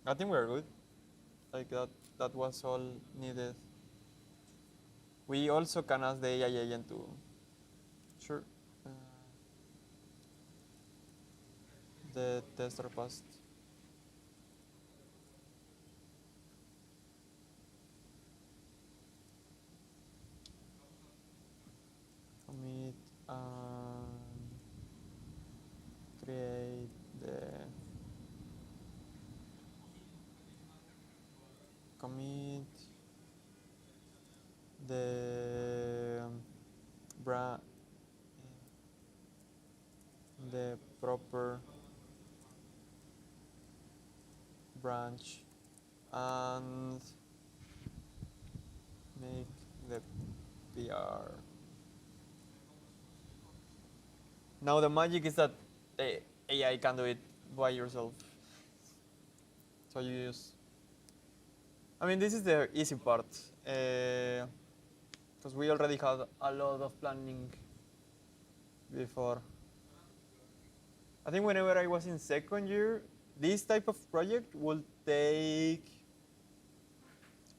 I think we're good. Like that was all needed. We also can ask the AI agent to, sure, uh, the tester passed. Commit and create the commit the brand the proper branch and make the PR. Now the magic is that the AI can do it by yourself. So you use. I mean, this is the easy part, because we already had a lot of planning before. I think whenever I was in second year, this type of project will take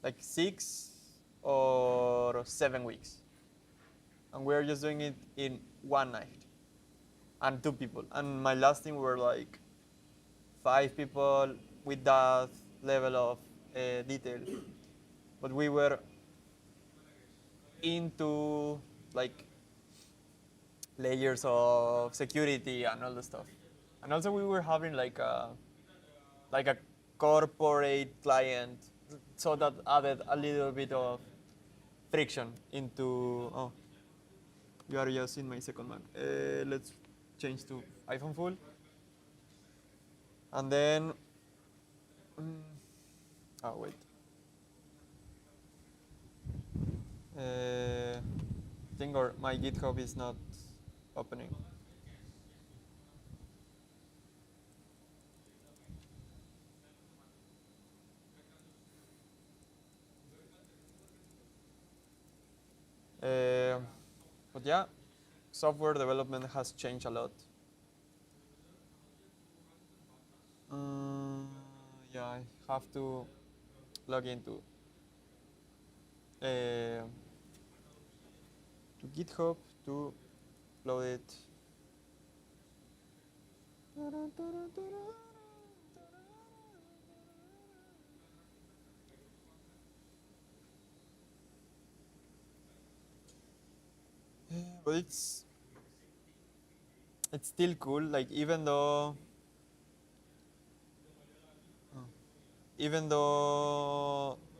like 6 or 7 weeks. And we're just doing it in one night and 2 people. And my last team were like 5 people with that level of detail. But we were into like layers of security and all the stuff. And also we were having like a corporate client, so that added a little bit of friction into. Oh, you are just in my second Mac. Let's change to iPhone full, and then. Oh wait. I think my GitHub is not opening. But yeah, software development has changed a lot. Yeah, I have to log into to GitHub to load it. But it's still cool. Like even though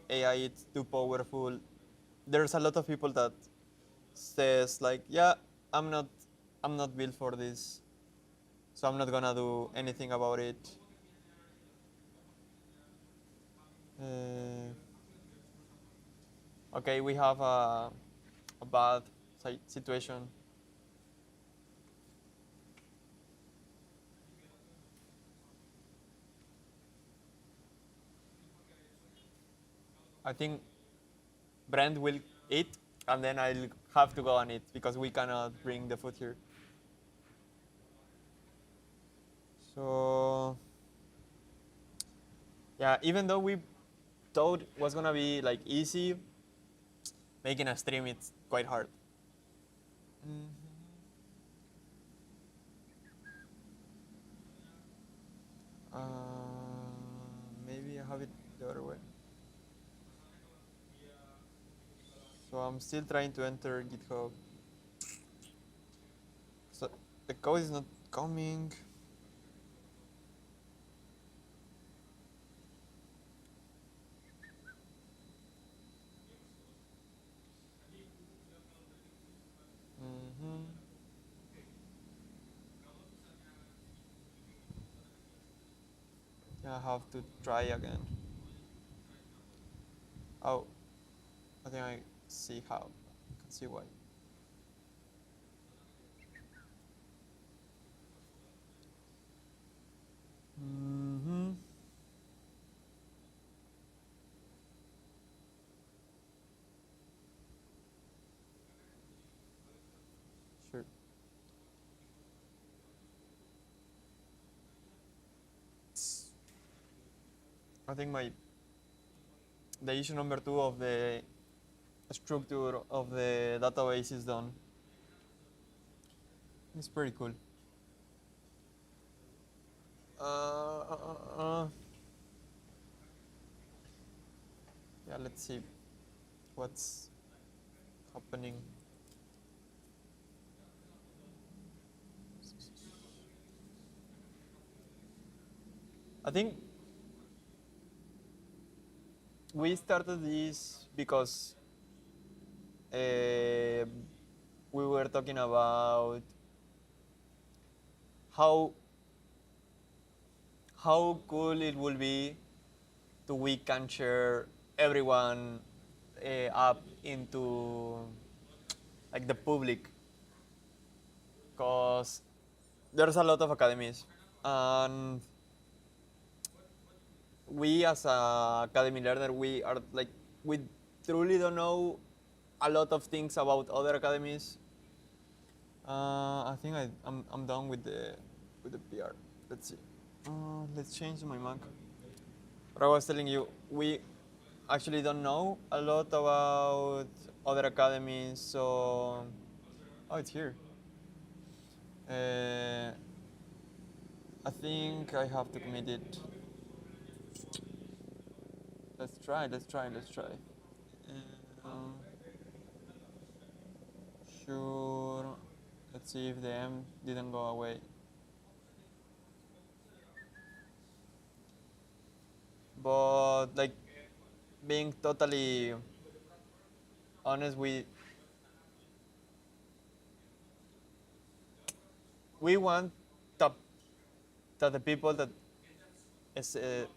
AI is too powerful, there's a lot of people that says like, yeah, I'm not I'm not built for this, so I'm not gonna do anything about it. Okay, we have a bad situation. I think Brent will eat, and then I'll have to go and eat because we cannot bring the food here. So yeah, even though we thought it was gonna be like easy, making a stream it's quite hard. Uh, Maybe I have it the other way. So I'm still trying to enter GitHub. So the code is not coming. I have to try again. Oh, I think I see how. I can see why. Mm-hmm. Sure. I think the issue number 2 of the structure of the database is done. It's pretty cool. Yeah, let's see what's happening. I think we started this because we were talking about how cool it will be to we can share everyone up into like the public, because there's a lot of academies and we as a academy learner, we are like, we truly don't know a lot of things about other academies. I think I'm done with the PR. Let's see. Let's change my Mac. But I was telling you, we actually don't know a lot about other academies, so oh, it's here. I think I have to commit it. Let's try. Um, sure. Let's see if the M didn't go away. But like, being totally honest, we want that, the people that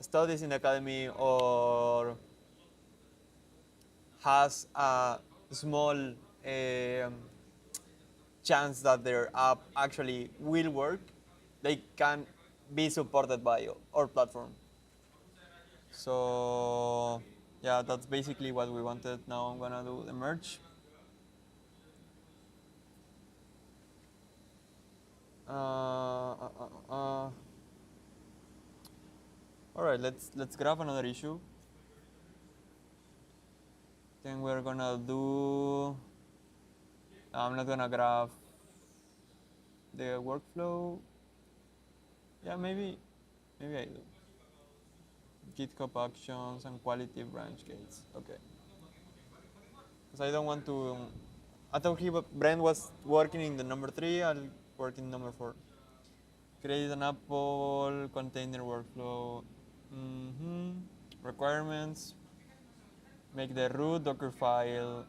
studies in the academy or has a small chance that their app actually will work, they can be supported by our platform. So yeah, that's basically what we wanted. Now I'm gonna do the merge. All right, let's grab another issue. Then we're gonna do. I'm not gonna grab the workflow. Yeah, maybe I do. GitHub actions and quality branch gates. Okay. Because I don't want to. I thought Brent was working in the number 3. I'll work in number 4. Create an Apple container workflow. Requirements. Make the root Docker file.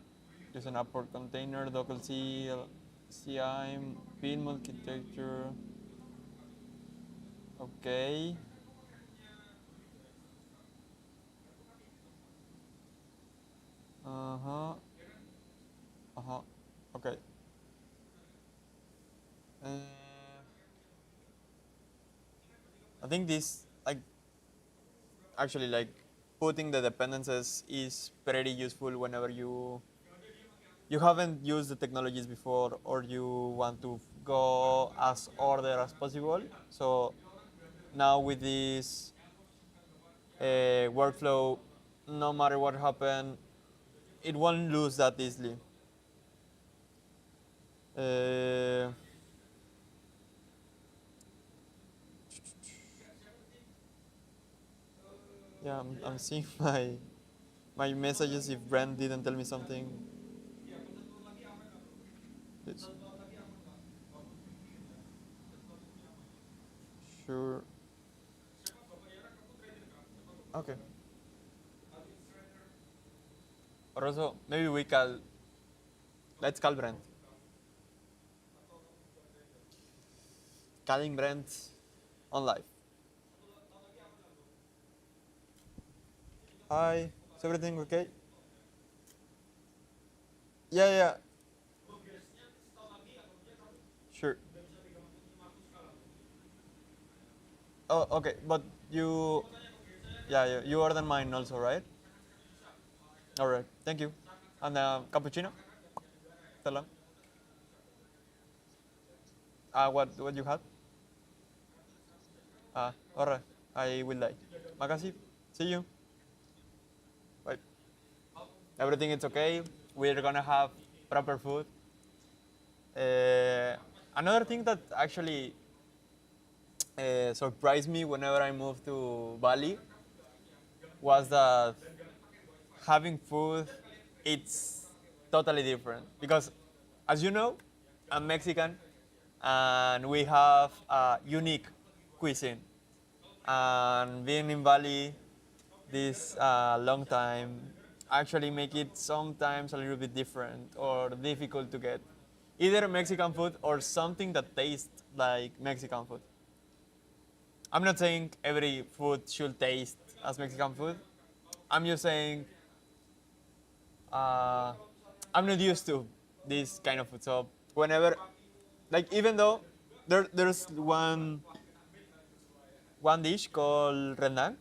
Use an Apple container, Docker CI, build architecture. Okay. Okay. Uh, I think this, like, actually, like, putting the dependencies is pretty useful whenever you haven't used the technologies before or you want to go as order as possible. So now with this workflow, no matter what happens, it won't lose that easily. Yeah, I'm seeing my messages if Brent didn't tell me something. It's sure. Okay. Or also, maybe let's call Brent. Calling Brent on live. Hi, is everything okay? Yeah, yeah. Sure. Oh, okay. But you, yeah, you ordered mine also, right? All right. Thank you. And cappuccino? Tell what you had? All right. I will like. Makasih. See you. Bye. Everything is okay. We're gonna have proper food. Another thing that actually surprised me whenever I moved to Bali was that having food, it's totally different. Because, as you know, I'm Mexican, and we have a unique cuisine. And being in Bali this long time actually make it sometimes a little bit different or difficult to get either Mexican food or something that tastes like Mexican food. I'm not saying every food should taste as Mexican food. I'm just saying uh, I'm not used to this kind of food. So whenever, like even though there's one dish called rendang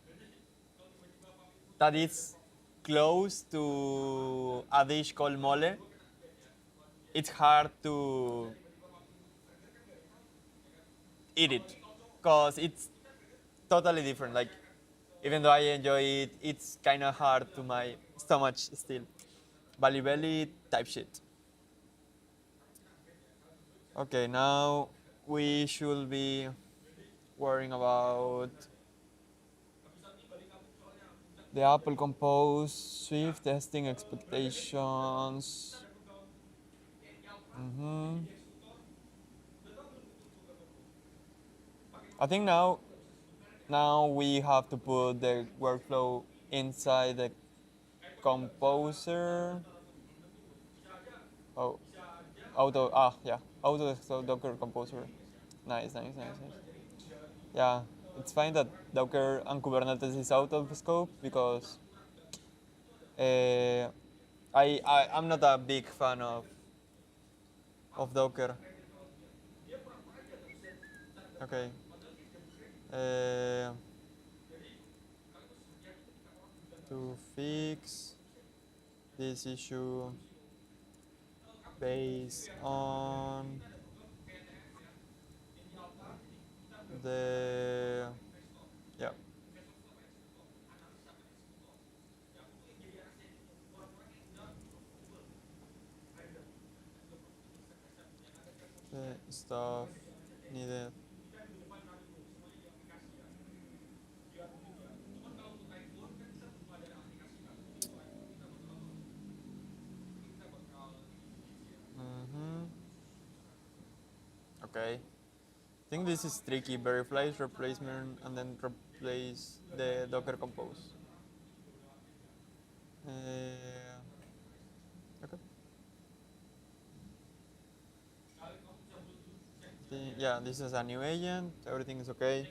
that is close to a dish called mole, it's hard to eat it because it's totally different. Like even though I enjoy it, it's kind of hard to my stomach still. Bali belly type shit. Okay, now we should be worrying about the Apple Compose, Swift testing expectations. I think now we have to put the workflow inside the composer. Oh, yeah, auto Docker composer. Nice. Yeah, it's fine that Docker and Kubernetes is out of scope because uh, I'm not a big fan of Docker. Okay. Uh, to fix this issue based on the yeah the stuff needed. Mm-hmm. Okay. I think this is tricky. Verify replacement and then replace the Docker Compose. Okay. Yeah, this is a new agent. Everything is okay.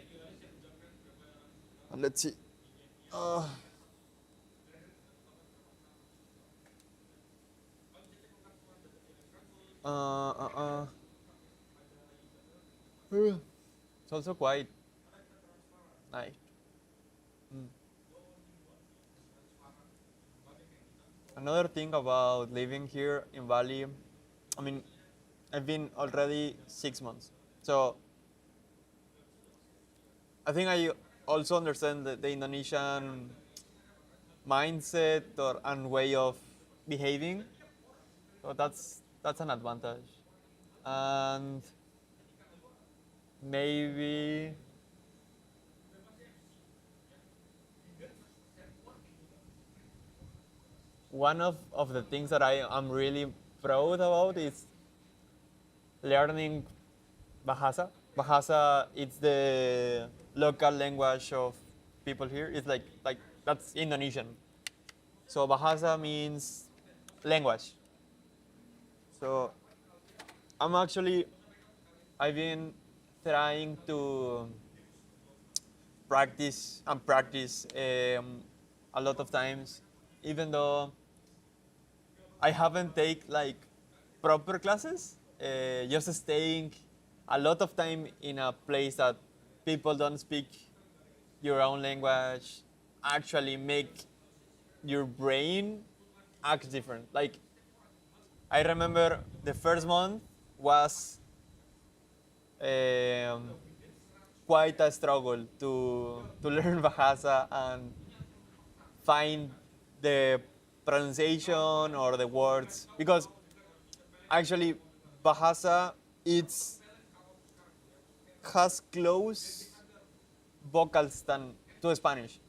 And let's see. Uh, uh, uh, uh. It's also quite nice. Mm. Another thing about living here in Bali, I mean, I've been already 6 months. So I think I also understand the Indonesian mindset or and way of behaving. So that's an advantage. And maybe one of the things that I am really proud about is learning Bahasa. Bahasa it's the local language of people here. It's like that's Indonesian. So Bahasa means language. So I'm actually I've been trying to practice and practice a lot of times, even though I haven't take like proper classes, just staying a lot of time in a place that people don't speak your own language actually make your brain act different. Like I remember the first month was um, quite a struggle to learn Bahasa and find the pronunciation or the words because actually Bahasa it's has close vocals than to Spanish.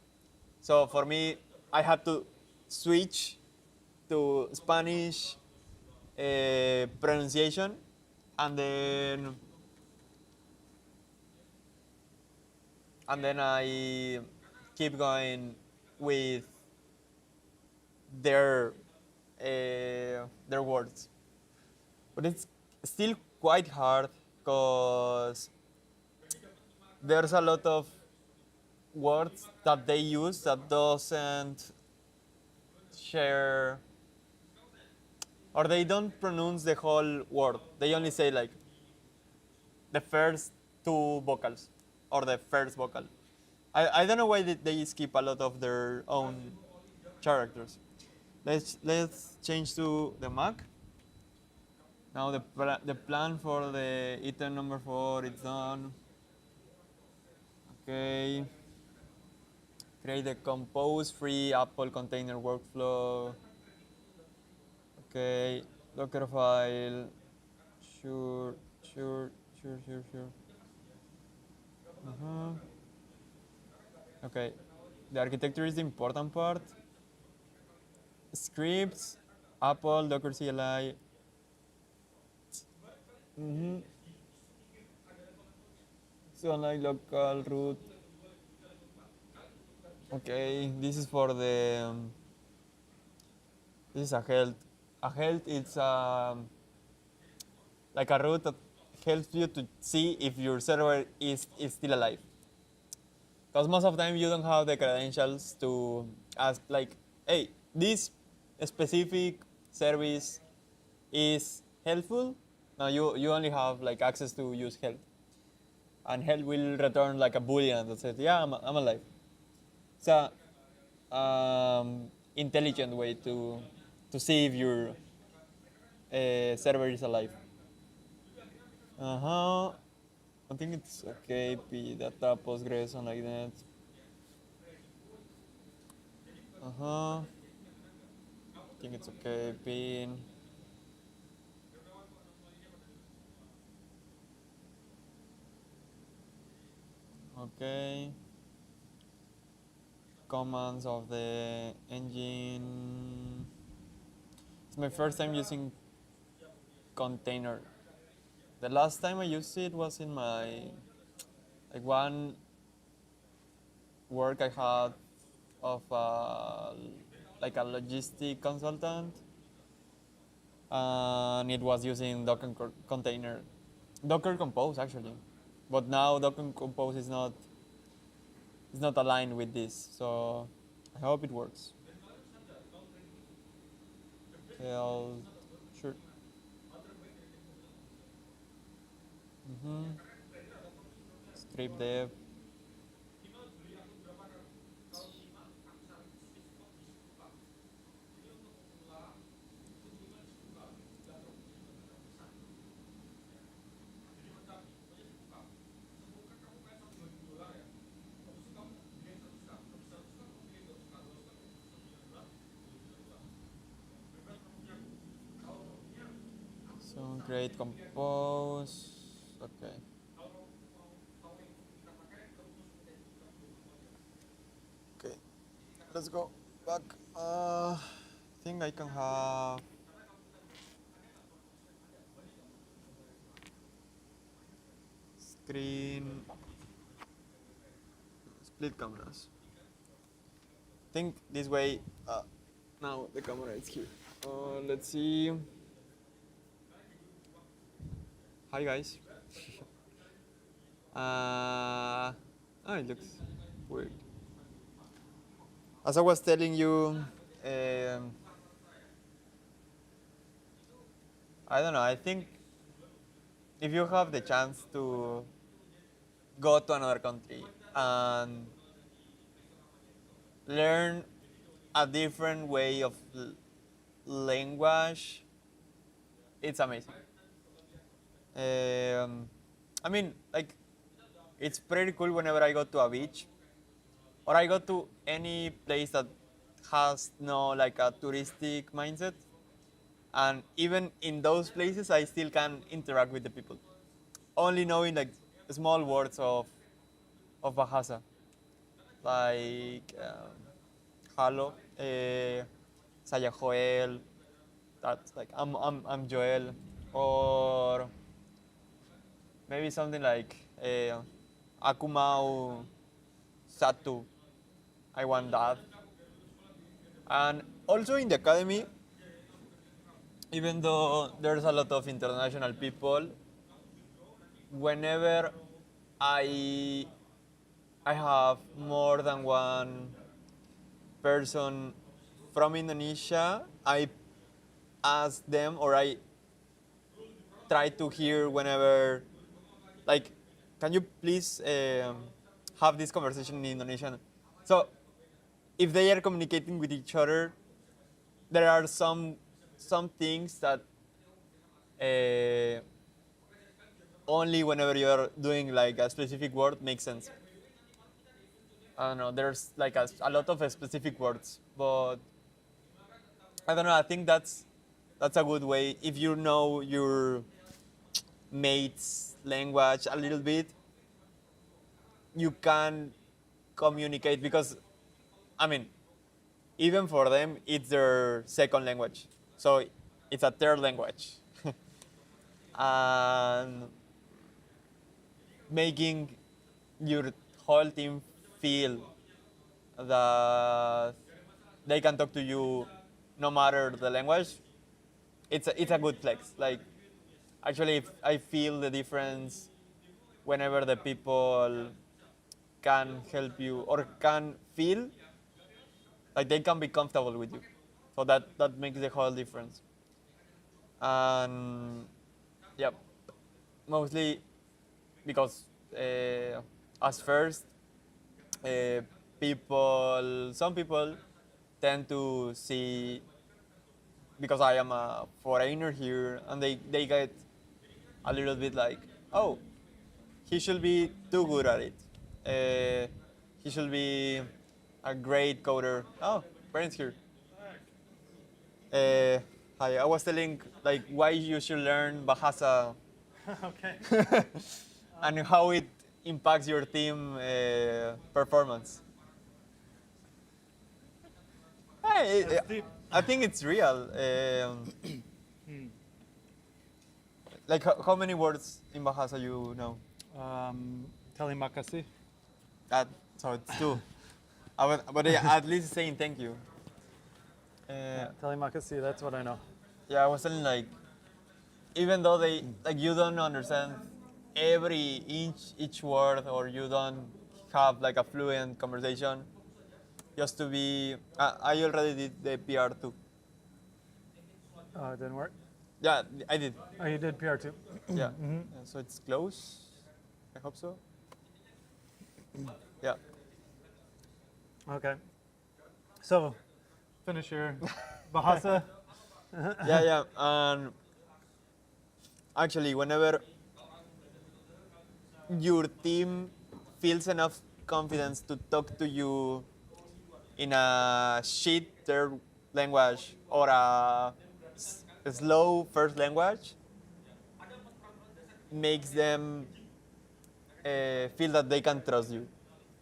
So for me, I had to switch to Spanish pronunciation, and then I keep going with their their words. But it's still quite hard because there's a lot of words that they use that doesn't share or they don't pronounce the whole word. They only say like the first two vocals or the first vocal. I don't know why they skip a lot of their own characters. Let's change to the Mac. Now the plan for the item number 4 is done. Okay. Create the compose free Apple container workflow. Okay. Docker file. Sure, sure, sure, sure, sure. Okay. The architecture is the important part. Scripts, Apple, Docker CLI. So like local root. Okay, this is for the. This is a health. A health is like a route that helps you to see if your server is still alive. Because most of the time you don't have the credentials to ask like, hey, this specific service is helpful. Now you only have like access to use health. And health will return like a boolean that says, yeah, I'm alive. It's a intelligent way to see if your server is alive. Uh-huh. I think it's okay, P data, Postgres, and like that. Uh-huh. I think it's okay, pin. Okay. Commands of the engine. It's my first time using container. The last time I used it was in my like one work I had of like a logistic consultant, and it was using Docker container, Docker Compose actually, but now Docker Compose is not aligned with this, so I hope it works. Tell, sure. Script dev. So create compose. Okay. Okay. Let's go back. I think I can have screen split cameras. I think this way. Now the camera is here. Let's see. Hi guys. Oh, it looks weird. as I was telling you, um, I don't know. I think if you have the chance to go to another country and learn a different way of language, it's amazing. I mean, like, it's pretty cool whenever I go to a beach or I go to any place that has no like a touristic mindset. And even in those places, I still can interact with the people. Only knowing like small words of Bahasa, like hello, saya Joel, that's like I'm Joel, or maybe something like aku mau satu, I want that. And also in the academy, even though there's a lot of international people, whenever I I have more than one person from Indonesia, I ask them or I try to hear whenever, like, can you please have this conversation in Indonesian? So if they are communicating with each other, there are some things that only whenever you're doing like a specific word makes sense. I don't know. There's like a lot of specific words, but I don't know. I think that's a good way if you know your mate's language a little bit. You can communicate because, I mean, even for them, it's their second language, so it's a third language, and making your whole team feel that they can talk to you no matter the language, it's a good flex. Like, actually, if I feel the difference whenever the people can help you or can feel like they can be comfortable with you. So that makes the whole difference. And yeah, mostly because as first, uh, some people tend to see because I am a foreigner here, and they get a little bit like, oh, he should be too good at it. He should be a great coder. Oh, Brian's here. Hi, I was telling like why you should learn Bahasa Okay. and how it impacts your team performance. Hey, That's deep. I think it's real. Like how many words in Bahasa you know? Telemakasi. That so it's two. But yeah, at least saying thank you. Telemakasi, that's what I know. Yeah, I was telling like even though they like you don't understand every inch each word or you don't have like a fluent conversation, just to be. I already did the PR too. It didn't work? Yeah, I did. Oh, you did PR too. Yeah. Yeah, so it's close. I hope so. Yeah. Okay. So, finish your Bahasa. Yeah. And actually, whenever your team feels enough confidence to talk to you in a shit third language or a slow first language, makes them feel that they can trust you,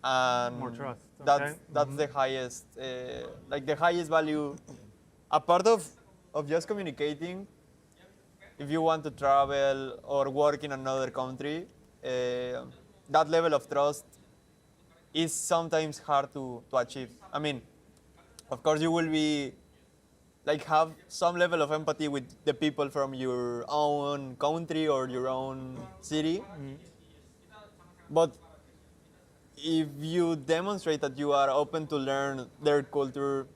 and More trust, That's okay. that's the highest, like the highest value. A part of just communicating. If you want to travel or work in another country, that level of trust is sometimes hard to achieve. I mean, of course, you will be like have some level of empathy with the people from your own country or your own city, but if you demonstrate that you are open to learn their culture,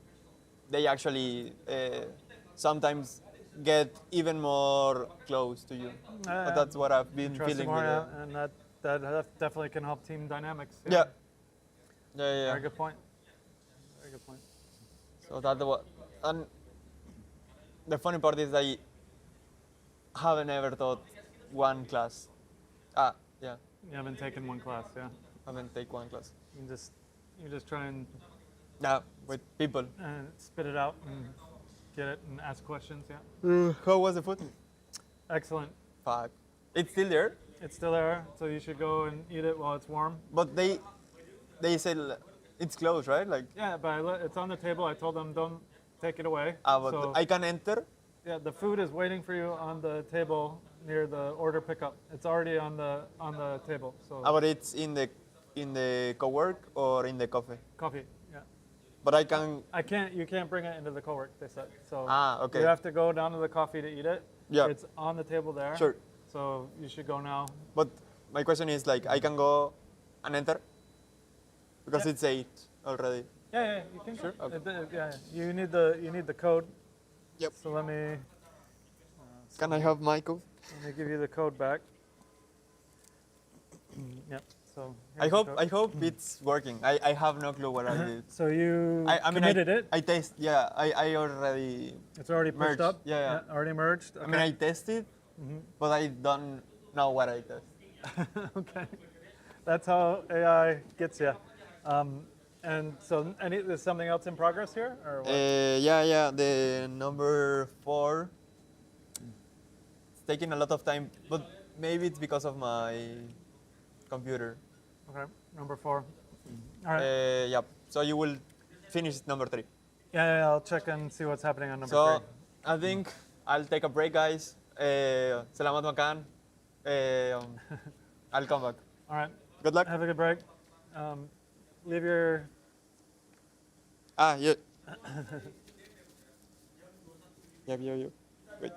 they actually sometimes get even more close to you. But that's what I've been Trust feeling more, with it. yeah, and that definitely can help team dynamics. Yeah. Yeah. Very good point. Very good point. So that's what. And the funny part is I haven't ever taught one class. Yeah. You haven't taken one class, yeah. Haven't take one class. You just try and Yeah, with people. spit it out and get it and ask questions, yeah. How was the food? Excellent. Fuck. It's still there, It's still there, so you should go and eat it while it's warm. but they said it's closed, right? Like, Yeah, but it's on the table. I told them don't take it away. but So, I can enter. yeah, the food is waiting for you on the table near the order pickup. It's already on the table. So But it's in the co-work or in the coffee. coffee, yeah. But I can. You can't bring it into the co-work, they said. So Okay. you have to go down to the coffee to eat it. Yeah. It's on the table there. Sure. So you should go now. But my question is like, I can go and enter because Yeah. it's 8 already. Yeah, you can. Sure, okay. Yeah, you need the code. Yep. So let me Can I have my code? give you the code back. Yep. So I here's the hope code. it's working. I have no clue what I did. So you I mean, committed it. I test. Yeah, I already. It's already pushed merged. up. Yeah. Already merged. I mean, I tested, but I don't know what I test. Okay. That's how AI gets you. And so, there's something else in progress here, or what? Yeah. The number 4. It's taking a lot of time, but maybe it's because of my computer. Okay, number 4. All right. Yeah. So you will finish number 3. Yeah, I'll check and see what's happening on number So 3. I think I'll take a break, guys. Selamat makan. I'll come back. All right. Good luck. Have a good break. Leave your. Yeah. Yeah. Wait.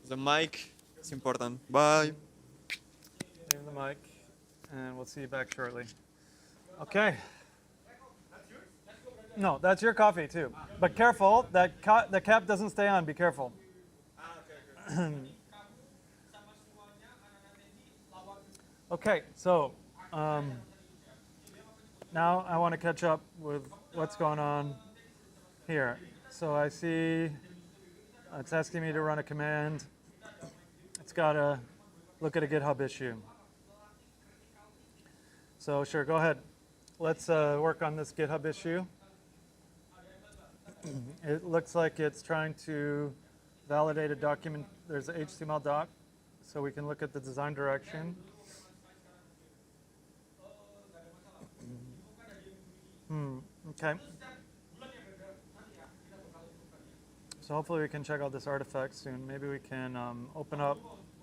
The mic is important. Bye. Leave the mic, and we'll see you back shortly. Okay. No, that's your coffee too. But careful, the cap doesn't stay on. Be careful. Okay, so now I want to catch up with what's going on here. So I see it's asking me to run a command. It's got to look at a GitHub issue. So sure, go ahead. Let's work on this GitHub issue. It looks like it's trying to validate a document. There's an HTML doc, so we can look at the design direction. Okay. So hopefully we can check out this artifact soon. Maybe we can open up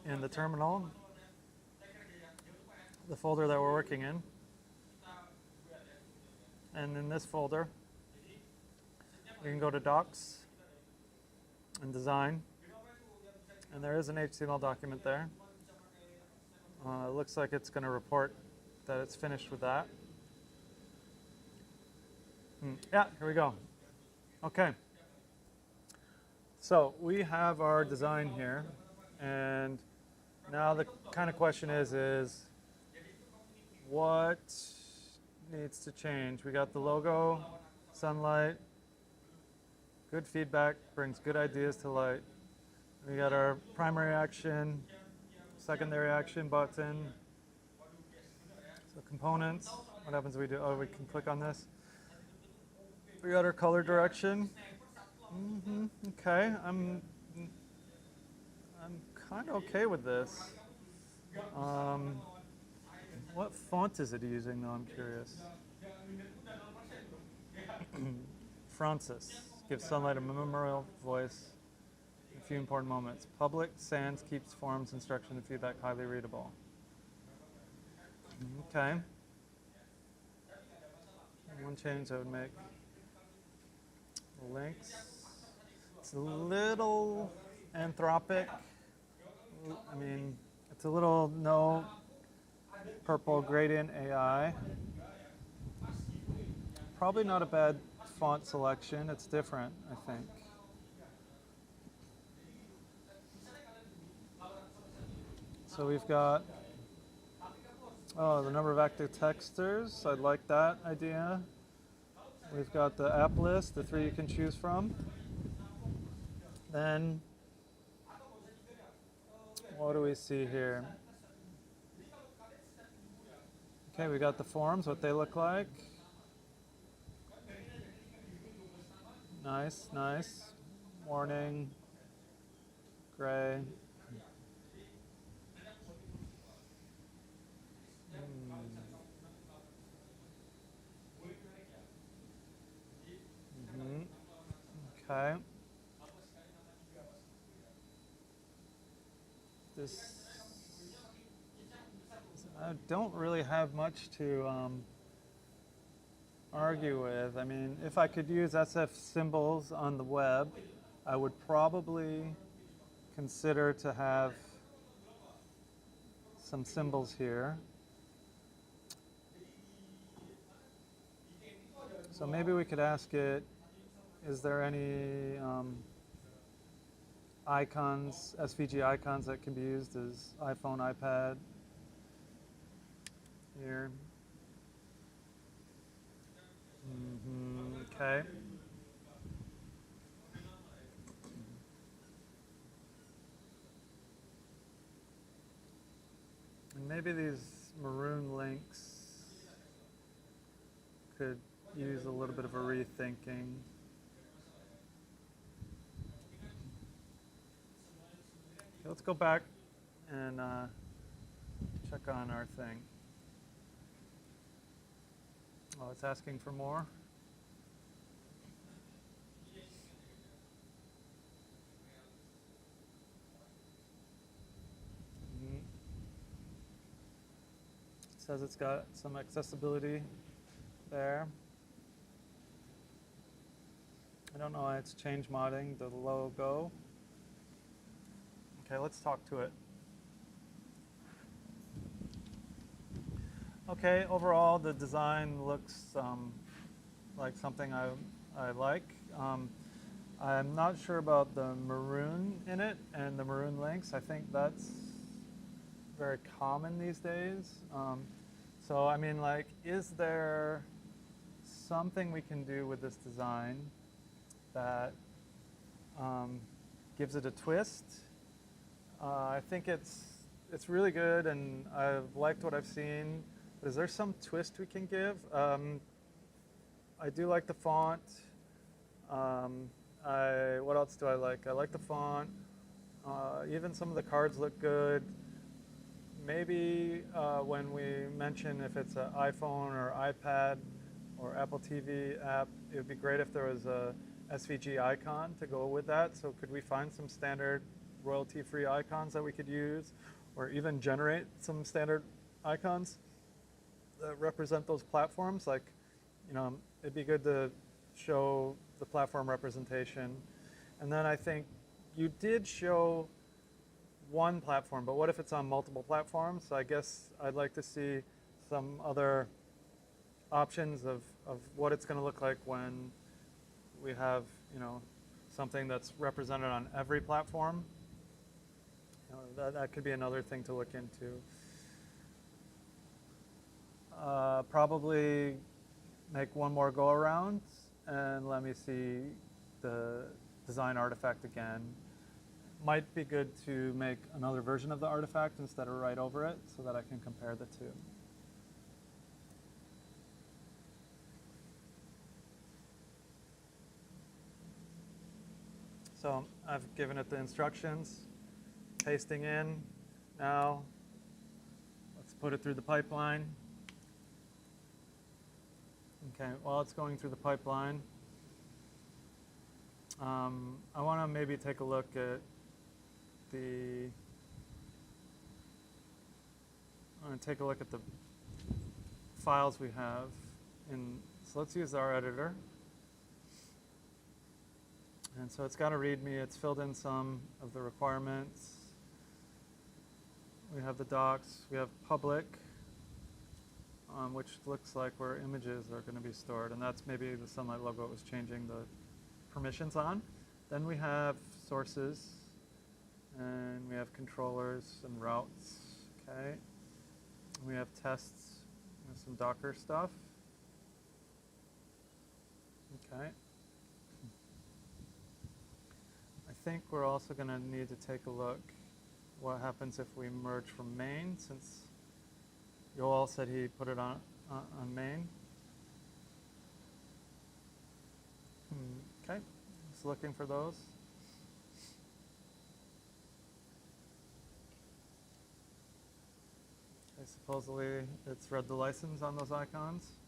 in the terminal the folder that we're working in. And in this folder, we can go to docs and design. And there is an HTML document there. It looks like it's going to report that it's finished with that. Yeah, here we go. Okay. So we have our design here. And now the kind of question is what needs to change? We got the logo, sunlight, good feedback brings good ideas to light. We got our primary action, secondary action button. So components, what happens if we do, we can click on this. We got our color direction. Okay, I'm kind of okay with this. What font is it using though, I'm curious. Francis, gives sunlight a memorial voice in a few important moments. Public sans keeps forms, instruction, and feedback highly readable. Okay. One change I would make. Links. It's a little anthropic. I mean, it's a little no purple gradient AI. Probably not a bad font selection. It's different, I think. So we've got, the number of active texters. I like that idea. We've got the app list, the 3 you can choose from. Then, what do we see here? Okay, we got the forms, what they look like. Nice, nice. Morning, gray. Okay. I don't really have much to argue with. I mean, if I could use SF symbols on the web, I would probably consider to have some symbols here. So maybe we could ask it, is there any icons, SVG icons that can be used as iPhone, iPad here? Okay. And maybe these maroon links could use a little bit of a rethinking. Okay, let's go back and check on our thing. Oh, it's asking for more. It says it's got some accessibility there. I don't know why it's change modding the logo. Okay, let's talk to it. Okay, overall the design looks like something I like. I'm not sure about the maroon in it and the maroon links. I think that's very common these days. So I mean, like, is there something we can do with this design that gives it a twist? I think it's really good, and I've liked what I've seen. But is there some twist we can give? I do like the font. What else do I like? I like the font. Even some of the cards look good. Maybe when we mention if it's an iPhone or iPad or Apple TV app, it would be great if there was a SVG icon to go with that. So could we find some standard royalty-free icons that we could use, or even generate some standard icons that represent those platforms? Like, you know, it'd be good to show the platform representation. And then I think you did show one platform, but what if it's on multiple platforms? So I guess I'd like to see some other options of what it's going to look like when we have, you know, something that's represented on every platform. You know, that could be another thing to look into. Probably make one more go around and let me see the design artifact again. Might be good to make another version of the artifact instead of right over it so that I can compare the two. So I've given it the instructions, pasting in. Now let's put it through the pipeline. Okay, while it's going through the pipeline, I want to maybe take a look at the files we have in. So let's use our editor. And so it's got a README. It's filled in some of the requirements. We have the docs. We have public. which looks like where images are going to be stored. And that's maybe the Sunlight logo was changing the permissions on. Then we have sources, and we have controllers and routes. Okay. We have tests, and some Docker stuff. Okay. I think we're also going to need to take a look what happens if we merge from main, since Yoel said he put it on main. Okay, just looking for those. Okay, supposedly it's read the license on those icons.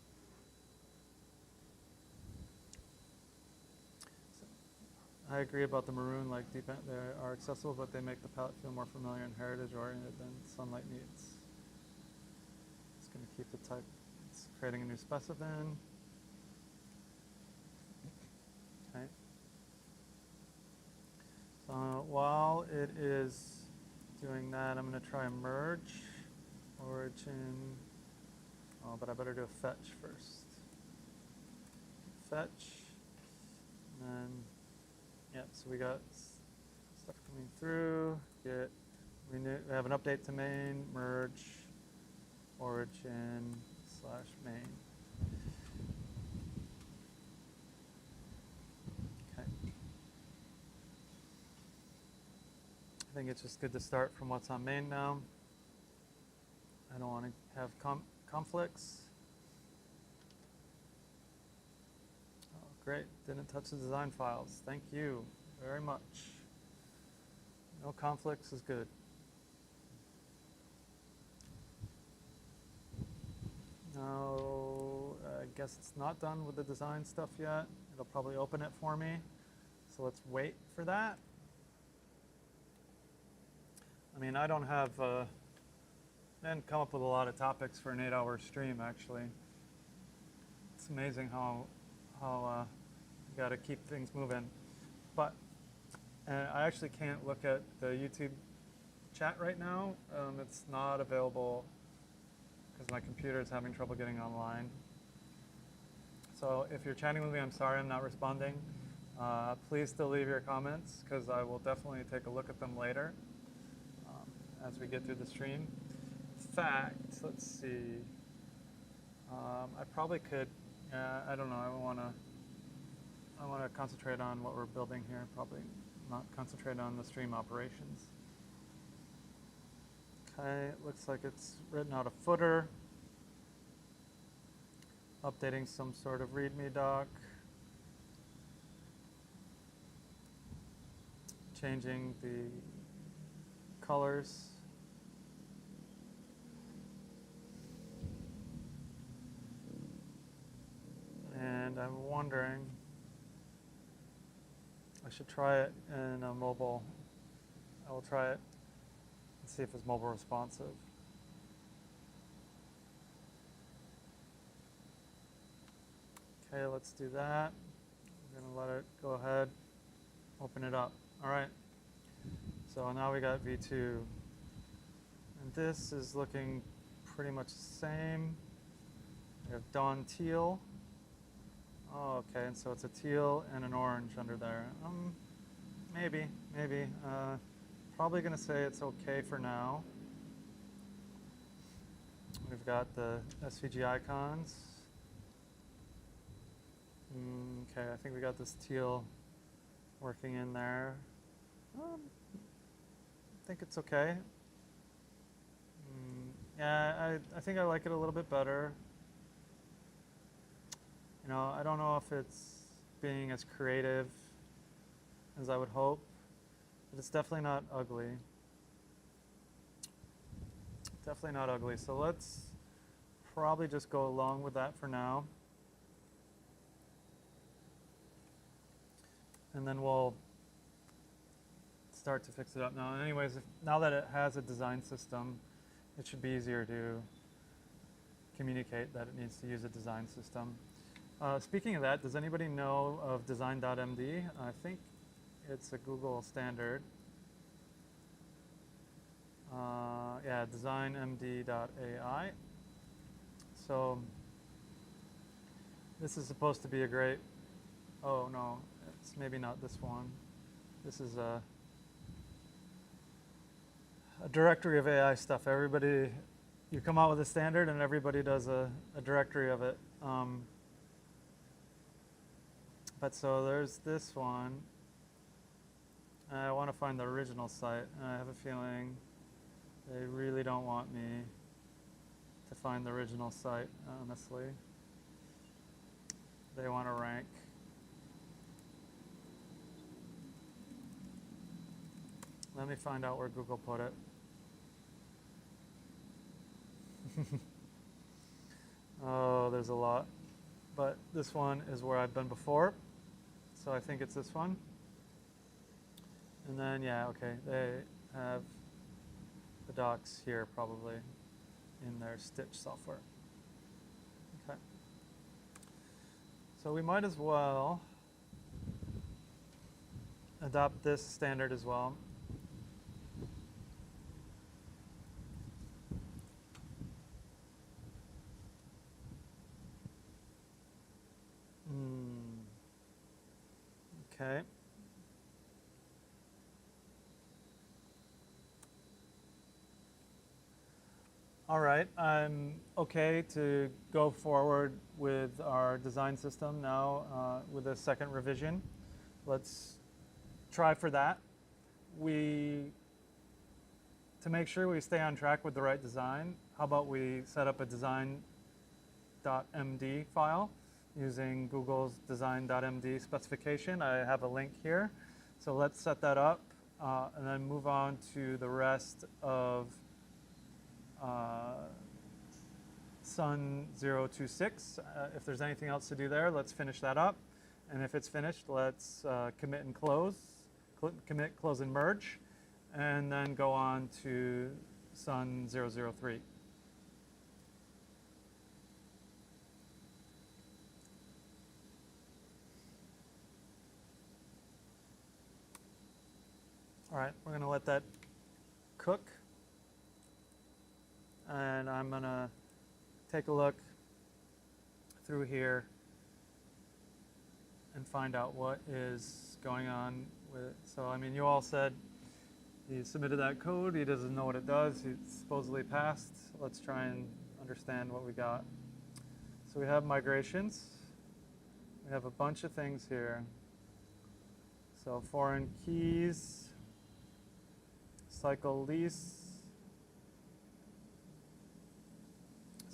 I agree about the maroon, like they are accessible, but they make the palette feel more familiar and heritage-oriented than Sunlight needs. It's going to keep the type. It's creating a new specimen. Okay. So while it is doing that, I'm going to try a merge, origin. Oh, but I better do a fetch first. Fetch, and then. Yeah, so we got stuff coming through. We have an update to main, merge, origin / main. Okay. I think it's just good to start from what's on main now. I don't want to have conflicts. Great, didn't touch the design files. Thank you very much. No conflicts is good. Now, I guess it's not done with the design stuff yet. It'll probably open it for me. So let's wait for that. I mean, I don't have, I didn't come up with a lot of topics for an 8-hour stream, actually. It's amazing how you got to keep things moving. But I actually can't look at the YouTube chat right now. It's not available because my computer is having trouble getting online. So if you're chatting with me, I'm sorry I'm not responding. Please still leave your comments because I will definitely take a look at them later as we get through the stream. In fact, let's see. I probably could, I don't know, I want to concentrate on what we're building here, probably not concentrate on the stream operations. Okay, it looks like it's written out a footer, updating some sort of README doc, changing the colors. And I'm wondering, I should try it in a mobile. I will try it and see if it's mobile responsive. Okay, let's do that. We're going to let it go ahead, open it up. All right, so now we got V2. And this is looking pretty much the same. We have Dawn Teal. Oh, okay, and so it's a teal and an orange under there. Maybe. Probably gonna say it's okay for now. We've got the SVG icons. Okay, I think we got this teal working in there. I think it's okay. Yeah, I think I like it a little bit better. You know, I don't know if it's being as creative as I would hope, but it's definitely not ugly. Definitely not ugly. So let's probably just go along with that for now. And then we'll start to fix it up now. Anyways, now that it has a design system, it should be easier to communicate that it needs to use a design system. Speaking of that, does anybody know of design.md? I think it's a Google standard. Yeah, designmd.ai. So this is supposed to be a great, oh no, it's maybe not this one. This is a directory of AI stuff. Everybody, you come out with a standard and everybody does a directory of it. But so there's this one. I want to find the original site, and I have a feeling they really don't want me to find the original site, honestly. They want to rank. Let me find out where Google put it. Oh, there's a lot. But this one is where I've been before. So I think it's this one. And then, yeah, okay, they have the docs here probably in their Stitch software. Okay. So we might as well adopt this standard as well. Okay. All right, I'm okay to go forward with our design system now with a second revision. Let's try for that. To make sure we stay on track with the right design, how about we set up a design.md file using Google's design.md specification. I have a link here. So let's set that up and then move on to the rest of Sun 026. If there's anything else to do there, let's finish that up. And if it's finished, let's commit and close, commit, close, and merge, and then go on to Sun 003. All right, we're going to let that cook. And I'm going to take a look through here and find out what is going on with it. So, I mean, you all said he submitted that code. He doesn't know what it does. It's supposedly passed. Let's try and understand what we got. So we have migrations. We have a bunch of things here. So foreign keys, cycle lease.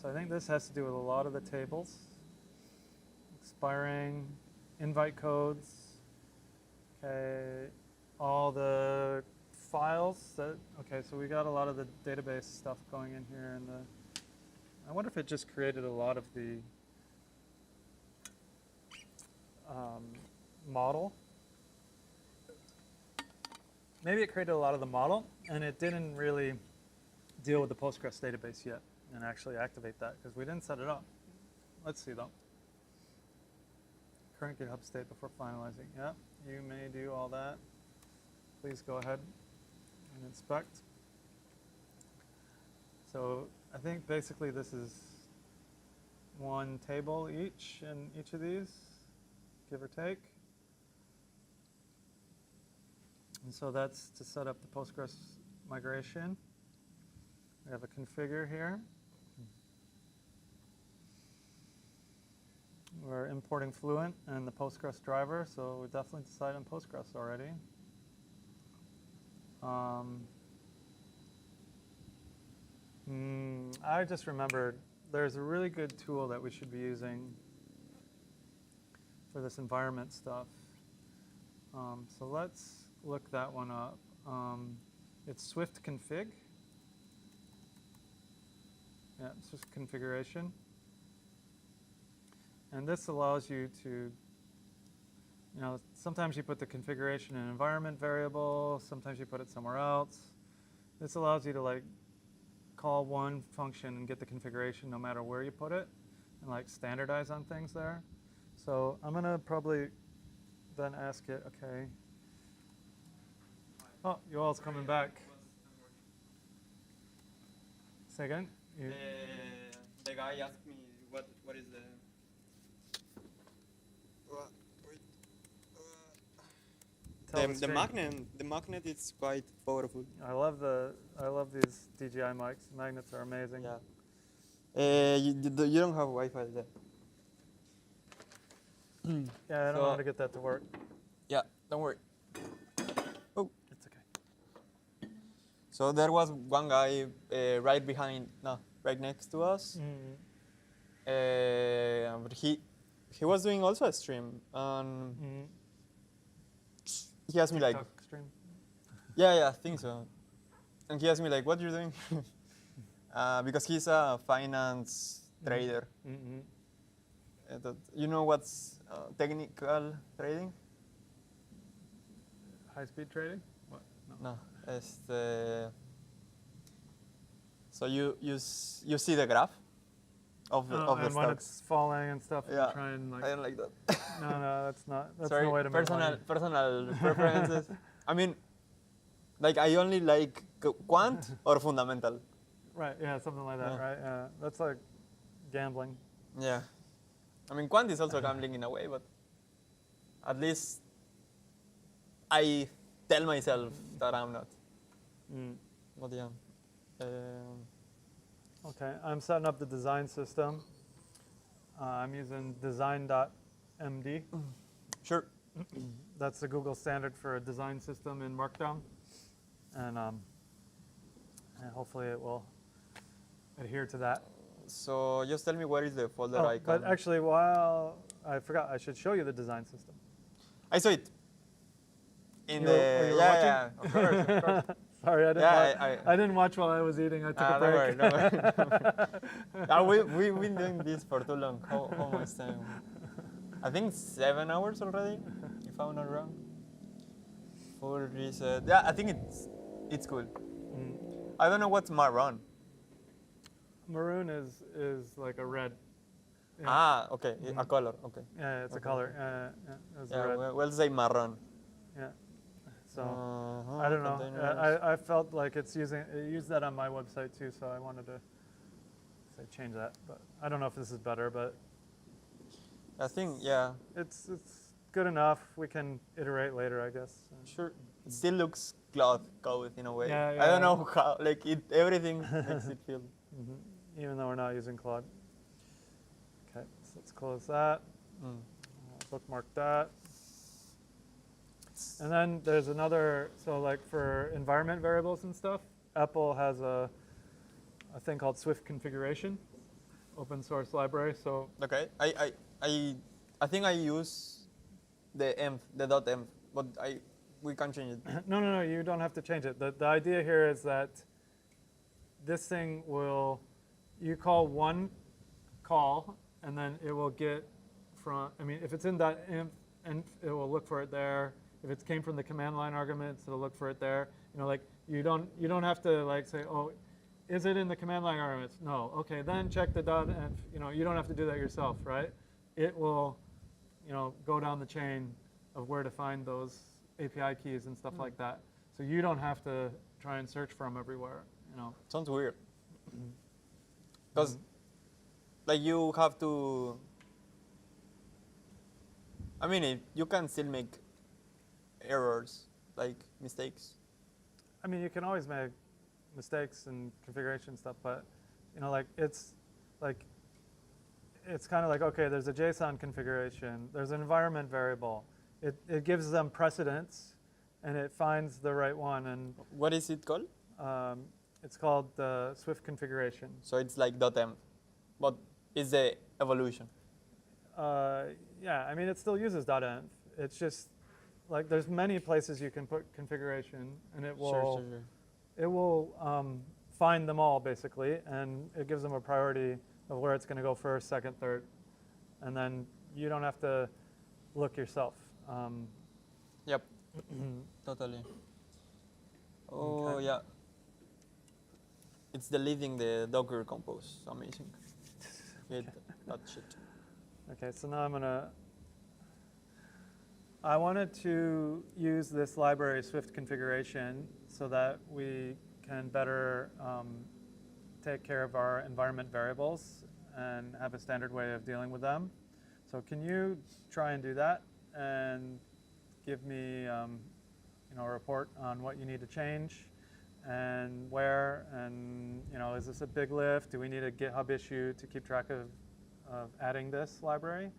So I think this has to do with a lot of the tables. Expiring, invite codes, okay, all the files that, okay, so we got a lot of the database stuff going in here, and I wonder if it just created a lot of the model. Maybe it created a lot of the model, and it didn't really deal with the Postgres database yet and actually activate that, because we didn't set it up. Let's see, though. Current GitHub state before finalizing. Yeah, you may do all that. Please go ahead and inspect. So I think basically this is one table each in each of these, give or take. And so that's to set up the Postgres migration. We have a configure here. We're importing Fluent and the Postgres driver, so we definitely decided on Postgres already. I just remembered there's a really good tool that we should be using for this environment stuff. So let's look that one up. It's Swift config. Yeah, it's just configuration. And this allows you to, sometimes you put the configuration in an environment variable, sometimes you put it somewhere else. This allows you to call one function and get the configuration no matter where you put it, and standardize on things there. So I'm gonna probably then ask it, okay. Oh, you all's coming back. Say again? the guy asked me what is the Tell the screen. magnet is quite powerful. I love these DJI mics. Magnets are amazing. Yeah. You don't have Wi-Fi there. Yeah, I don't know how to get that to work. Yeah, don't worry. Oh. It's okay. So there was one guy right next to us. But he was doing also a stream. He asked me like, TikTok stream. yeah, I think so. And he asked me like, what you're doing? Because he's a finance trader. You know what's technical trading? High-speed trading? What? No. So you see the graph of the and when stocks. it's falling and stuff, Yeah. you try and like. I don't like that. No, that's not. That's Sorry, no way to make money. personal preferences. I mean, like I only like quant or fundamental. Right. Yeah, something like that. Yeah. Right. Yeah, that's like gambling. Yeah. I mean, quant is also gambling in a way, but at least I tell myself that I'm not. But yeah. Okay, I'm setting up the design system. I'm using design.md. Sure. That's the Google standard for a design system in Markdown. And hopefully it will adhere to that. So just tell me where is the folder icon. But actually, while I forgot, I should show you the design system. I saw it. You were Yeah, of course. Sorry, I didn't. Yeah, I didn't watch while I was eating. I took a break. Don't worry. We've been doing this for too long. How much time? I think 7 hours already, if I'm not wrong. Full reset. Yeah, I think it's cool. I don't know what's maroon. Maroon is like a red. Yeah. Okay, a color. Okay. Yeah, it's a color. It's Yeah, red. we'll say maroon. Yeah. So I don't know. I felt like it used that on my website too, so I wanted to say change that. But I don't know if this is better, but I think it's good enough. We can iterate later, I guess. Sure. It still looks cloud code in a way. Yeah, I don't know how. Like everything makes it feel. Even though we're not using Claude. Okay, so let's close that. Bookmark that. And then there's another, so like for environment variables and stuff, Apple has a thing called Swift configuration, open source library. So Okay, I think I use the .env, but we can change it. No, you don't have to change it. The idea here is that this thing will, you call one call, and then it will get from, if it's in .env, and it will look for it there. If it came from the command line arguments, it'll look for it there. Like you don't have to like say, oh, is it in the command line arguments? No. Okay, then check the .env. You don't have to do that yourself, right? It will, go down the chain of where to find those API keys and stuff like that. So you don't have to try and search for them everywhere. Sounds weird. Because like you have to. You can still make errors, like mistakes. You can always make mistakes and configuration stuff, but it's kind of like, okay, there's a JSON configuration, there's an environment variable. It gives them precedence, and it finds the right one. And what is it called? It's called the Swift configuration. So it's like .env, but it's the evolution. Yeah, it still uses .env. It's just like there's many places you can put configuration, and it will it will find them all basically, and it gives them a priority of where it's going to go first, second, third, and then you don't have to look yourself. Yep, totally. Oh Okay. yeah, it's deleting the Docker compose. Amazing. Hate that shit. Okay, so now I wanted to use this library Swift configuration so that we can better take care of our environment variables and have a standard way of dealing with them. So can you try and do that and give me a report on what you need to change and where, and is this a big lift? Do we need a GitHub issue to keep track of adding this library?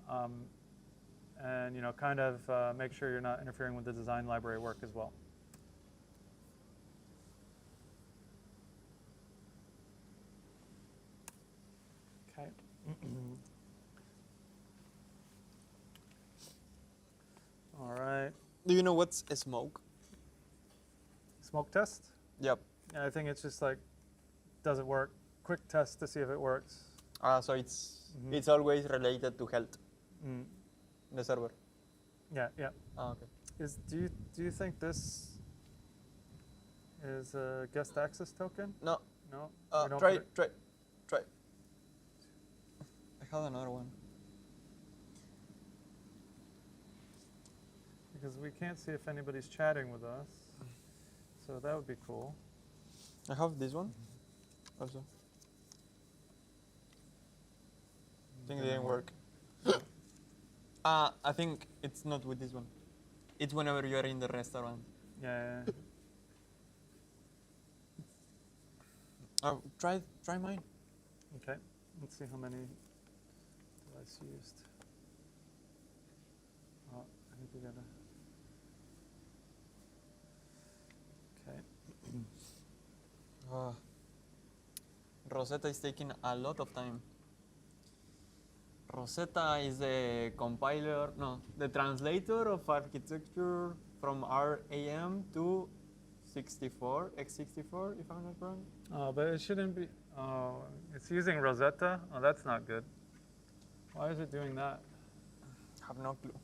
And kind of make sure you're not interfering with the design library work as well. Okay. All right. Do you know what's a smoke? Smoke test? Yep. Yeah, I think it's just like, does it work? Quick test to see if it works. So it's always related to health. Mm. The server. Yeah, yeah. Okay. Do you think this is a guest access token? No. No. Try. I have another one. Because we can't see if anybody's chatting with us, so that would be cool. I have this one also. I think it didn't work. I think it's not with this one. It's whenever you are in the restaurant. Yeah. Try mine. Okay. Let's see how many devices used. Oh, I think we gotta. Okay. Rosetta is taking a lot of time. Rosetta is the compiler, no, the translator of architecture from RAM to 64, x64, if I'm not wrong. Oh, but it shouldn't be. Oh, it's using Rosetta? Oh, that's not good. Why is it doing that? I have no clue.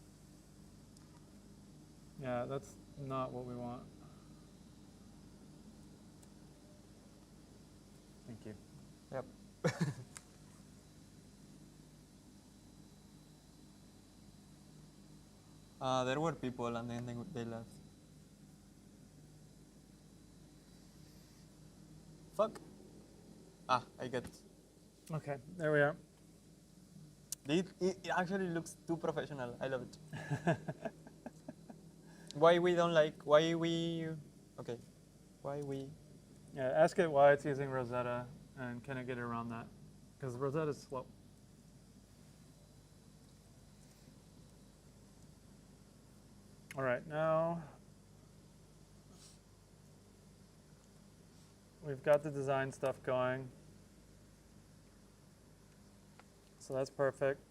Yeah, that's not what we want. Thank you. Yep. There were people and then they left. Fuck. I get it. Okay, there we are. It actually looks too professional. I love it. Why we? Yeah, ask it why it's using Rosetta and can it get around that? Because Rosetta's slow. All right, now we've got the design stuff going. So that's perfect.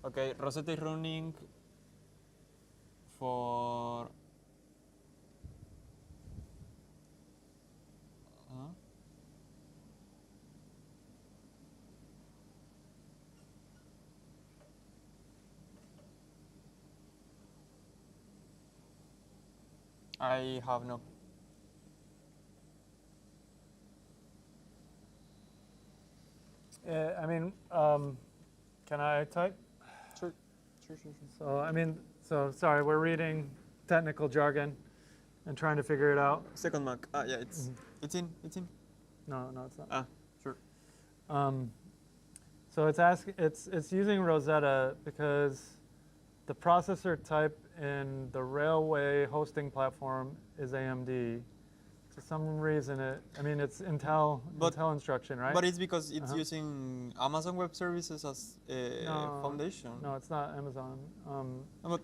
Okay, Rosetta is running for I have no. I mean, can I type? Sure. So sorry, we're reading technical jargon and trying to figure it out. Second Mac. Yeah, it's in. No, it's not. Sure. So it's using Rosetta because the processor type in the railway hosting platform is AMD. For some reason, it's Intel instruction, right? But it's because it's using Amazon Web Services as a foundation. No, it's not Amazon. But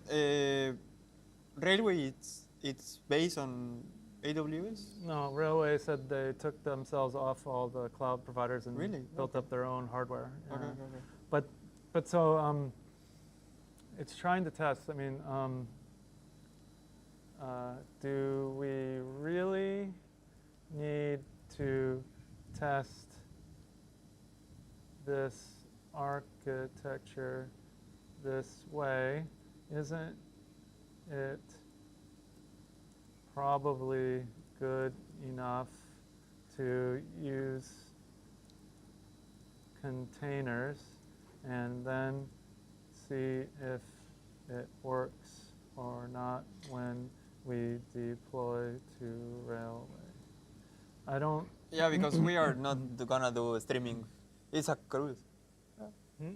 Railway, it's based on AWS. No, Railway said they took themselves off all the cloud providers and built up their own hardware. Okay. But so it's trying to test. Do we really need to test this architecture this way? Isn't it probably good enough to use containers and then see if it works or not when we deploy to Railway? I don't. Yeah, because we are not gonna do streaming. It's a cruise. Hmm?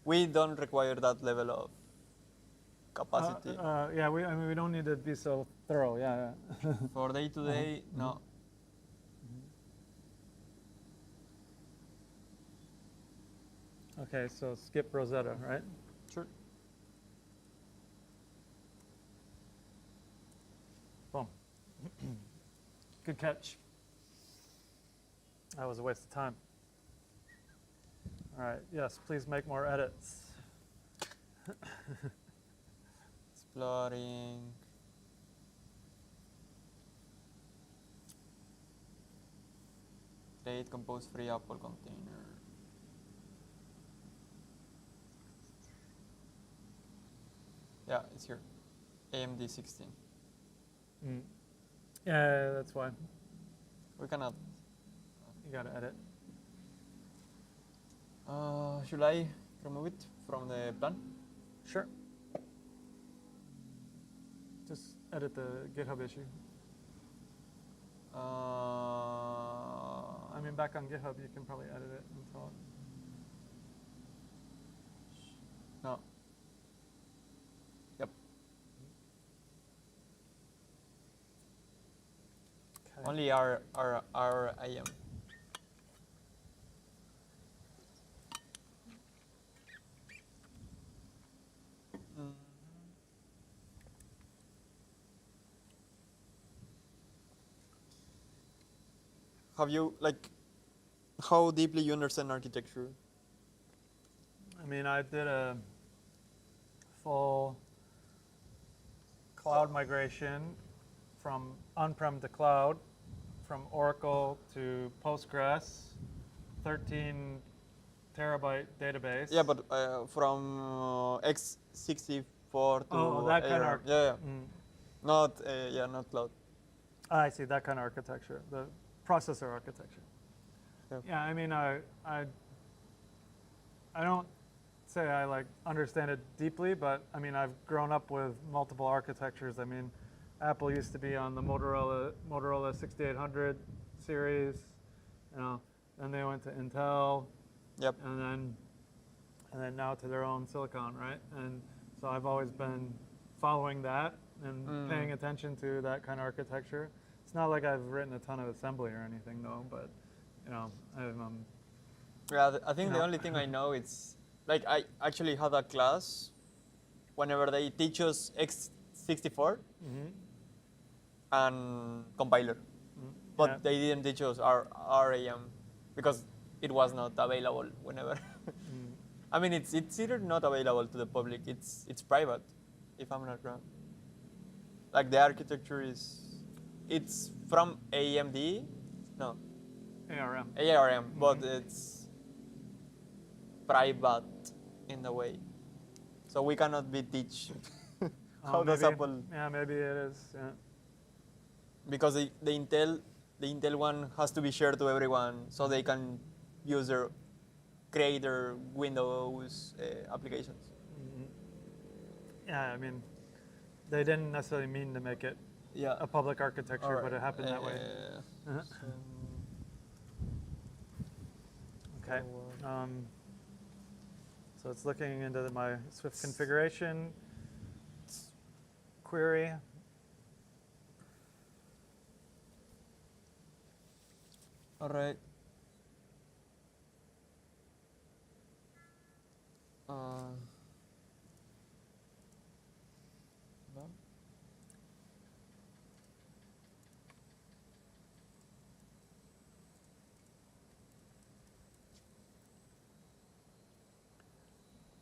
We don't require that level of capacity. Yeah, I mean, we don't need to be so thorough. Yeah. For day to day, no. Okay, so skip Rosetta, right? Sure. Boom. Good catch. That was a waste of time. All right, yes, please make more edits. Exploring. Create compose free Apple container. Yeah, it's here. AMD 16. Mm. Yeah, that's why. We cannot. You gotta edit. Should I remove it from the plan? Sure. Just edit the GitHub issue. I mean, back on GitHub, you can probably edit it until. No. Yep. Okay. Only RIM. Have you, like, how deeply you understand architecture? I mean, I did a full cloud migration from on-prem to cloud, from Oracle to Postgres, 13 terabyte database. Yeah, but from x64 to Oh, that kind of ARM. Yeah. Mm. Not not cloud. I see, that kind of architecture, the processor architecture. Yeah. Yeah, I mean, I don't say I like understand it deeply, but I mean, I've grown up with multiple architectures. I mean, Apple used to be on the Motorola 6800 series, you know, then they went to Intel, Yep. and then now to their own silicon, right? And so I've always been following that and paying attention to that kind of architecture. It's not like I've written a ton of assembly or anything, though, but you know, Yeah, I think the only thing I know is, like, I actually had a class whenever they teach us x64 and compiler, but yeah. they didn't teach us RAM because it was not available whenever. I mean, it's either not available to the public, it's private, if I'm not wrong. Like the architecture it's from AMD, no, ARM, but it's private in a way, so we cannot be teach how does maybe, Apple. Yeah, maybe it is. Yeah. Because the Intel one has to be shared to everyone, so they can use create their Windows applications. Yeah, I mean, they didn't necessarily mean to make it a public architecture, but it happened that way. Okay. So it's looking into my Swift configuration query. All right. No?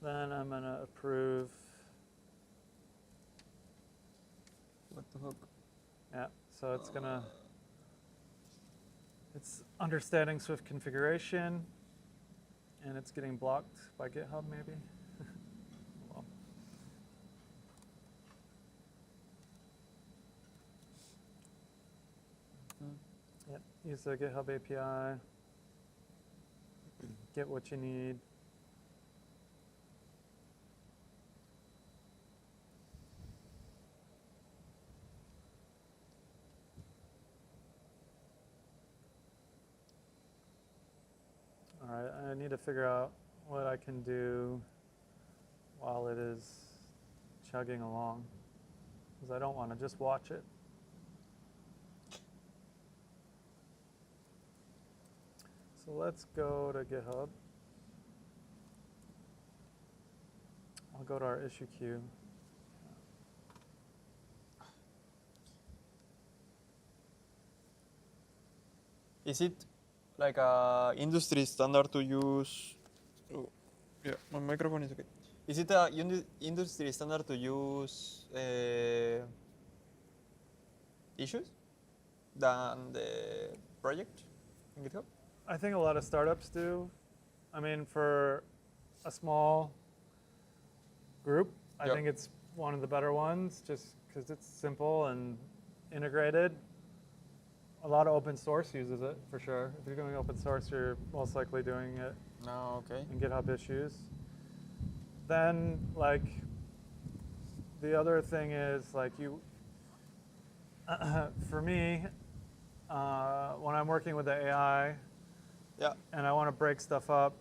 Then I'm going to approve. What the hook? Yeah, so it's going to, it's understanding Swift configuration, and it's getting blocked by GitHub maybe. Well. Yep, use the GitHub API, get what you need. but I need to figure out what I can do while it is chugging along, because I don't want to just watch it. So let's go to GitHub. I'll go to our issue queue. Is it like a industry standard to use? Oh, yeah, my microphone is okay. Is it a industry standard to use issues than the project in GitHub? I think a lot of startups do. I mean, for a small group, I Yep. think it's one of the better ones, just because it's simple and integrated. A lot of open source uses it, for sure. If you're doing open source, you're most likely doing it No, okay. in GitHub issues. Then, like, the other thing is, like, for me, when I'm working with the AI, Yeah. and I want to break stuff up,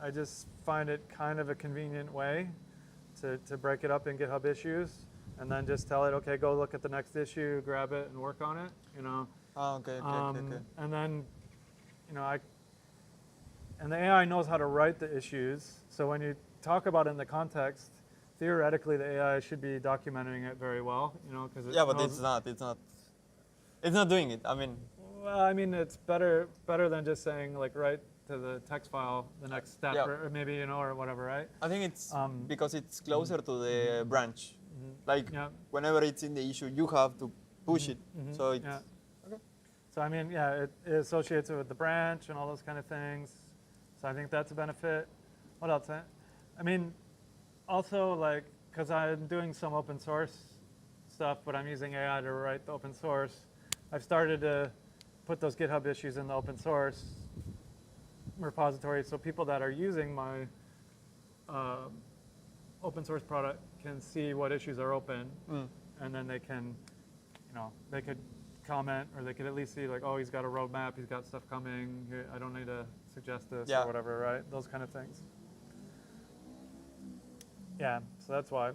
I just find it kind of a convenient way to break it up in GitHub issues, and then just tell it, okay, go look at the next issue, grab it, and work on it. You know. Ah, okay, okay. And then, you know, and the AI knows how to write the issues. So when you talk about it in the context, theoretically the AI should be documenting it very well. You know, because Yeah, but it's not. It's not doing it. I mean. Well, I mean, it's better than just saying like write to the text file the next step, Yeah. or maybe, you know, or whatever, right? I think it's because it's closer to the branch. Mhm. Like Yeah. whenever it's in the issue, you have to push it. Mhm. So it's Yeah. okay. So I mean, yeah, it associates it with the branch and all those kind of things. So I think that's a benefit. What else? I mean, also like, because I'm doing some open source stuff, but I'm using AI to write the open source, I've started to put those GitHub issues in the open source repository, so people that are using my open source product can see what issues are open, and then they can, you know, they could comment, or they could at least see like, oh, he's got a roadmap, he's got stuff coming, I don't need to suggest this Yeah. or whatever, right? Those kind of things. Yeah, so that's why.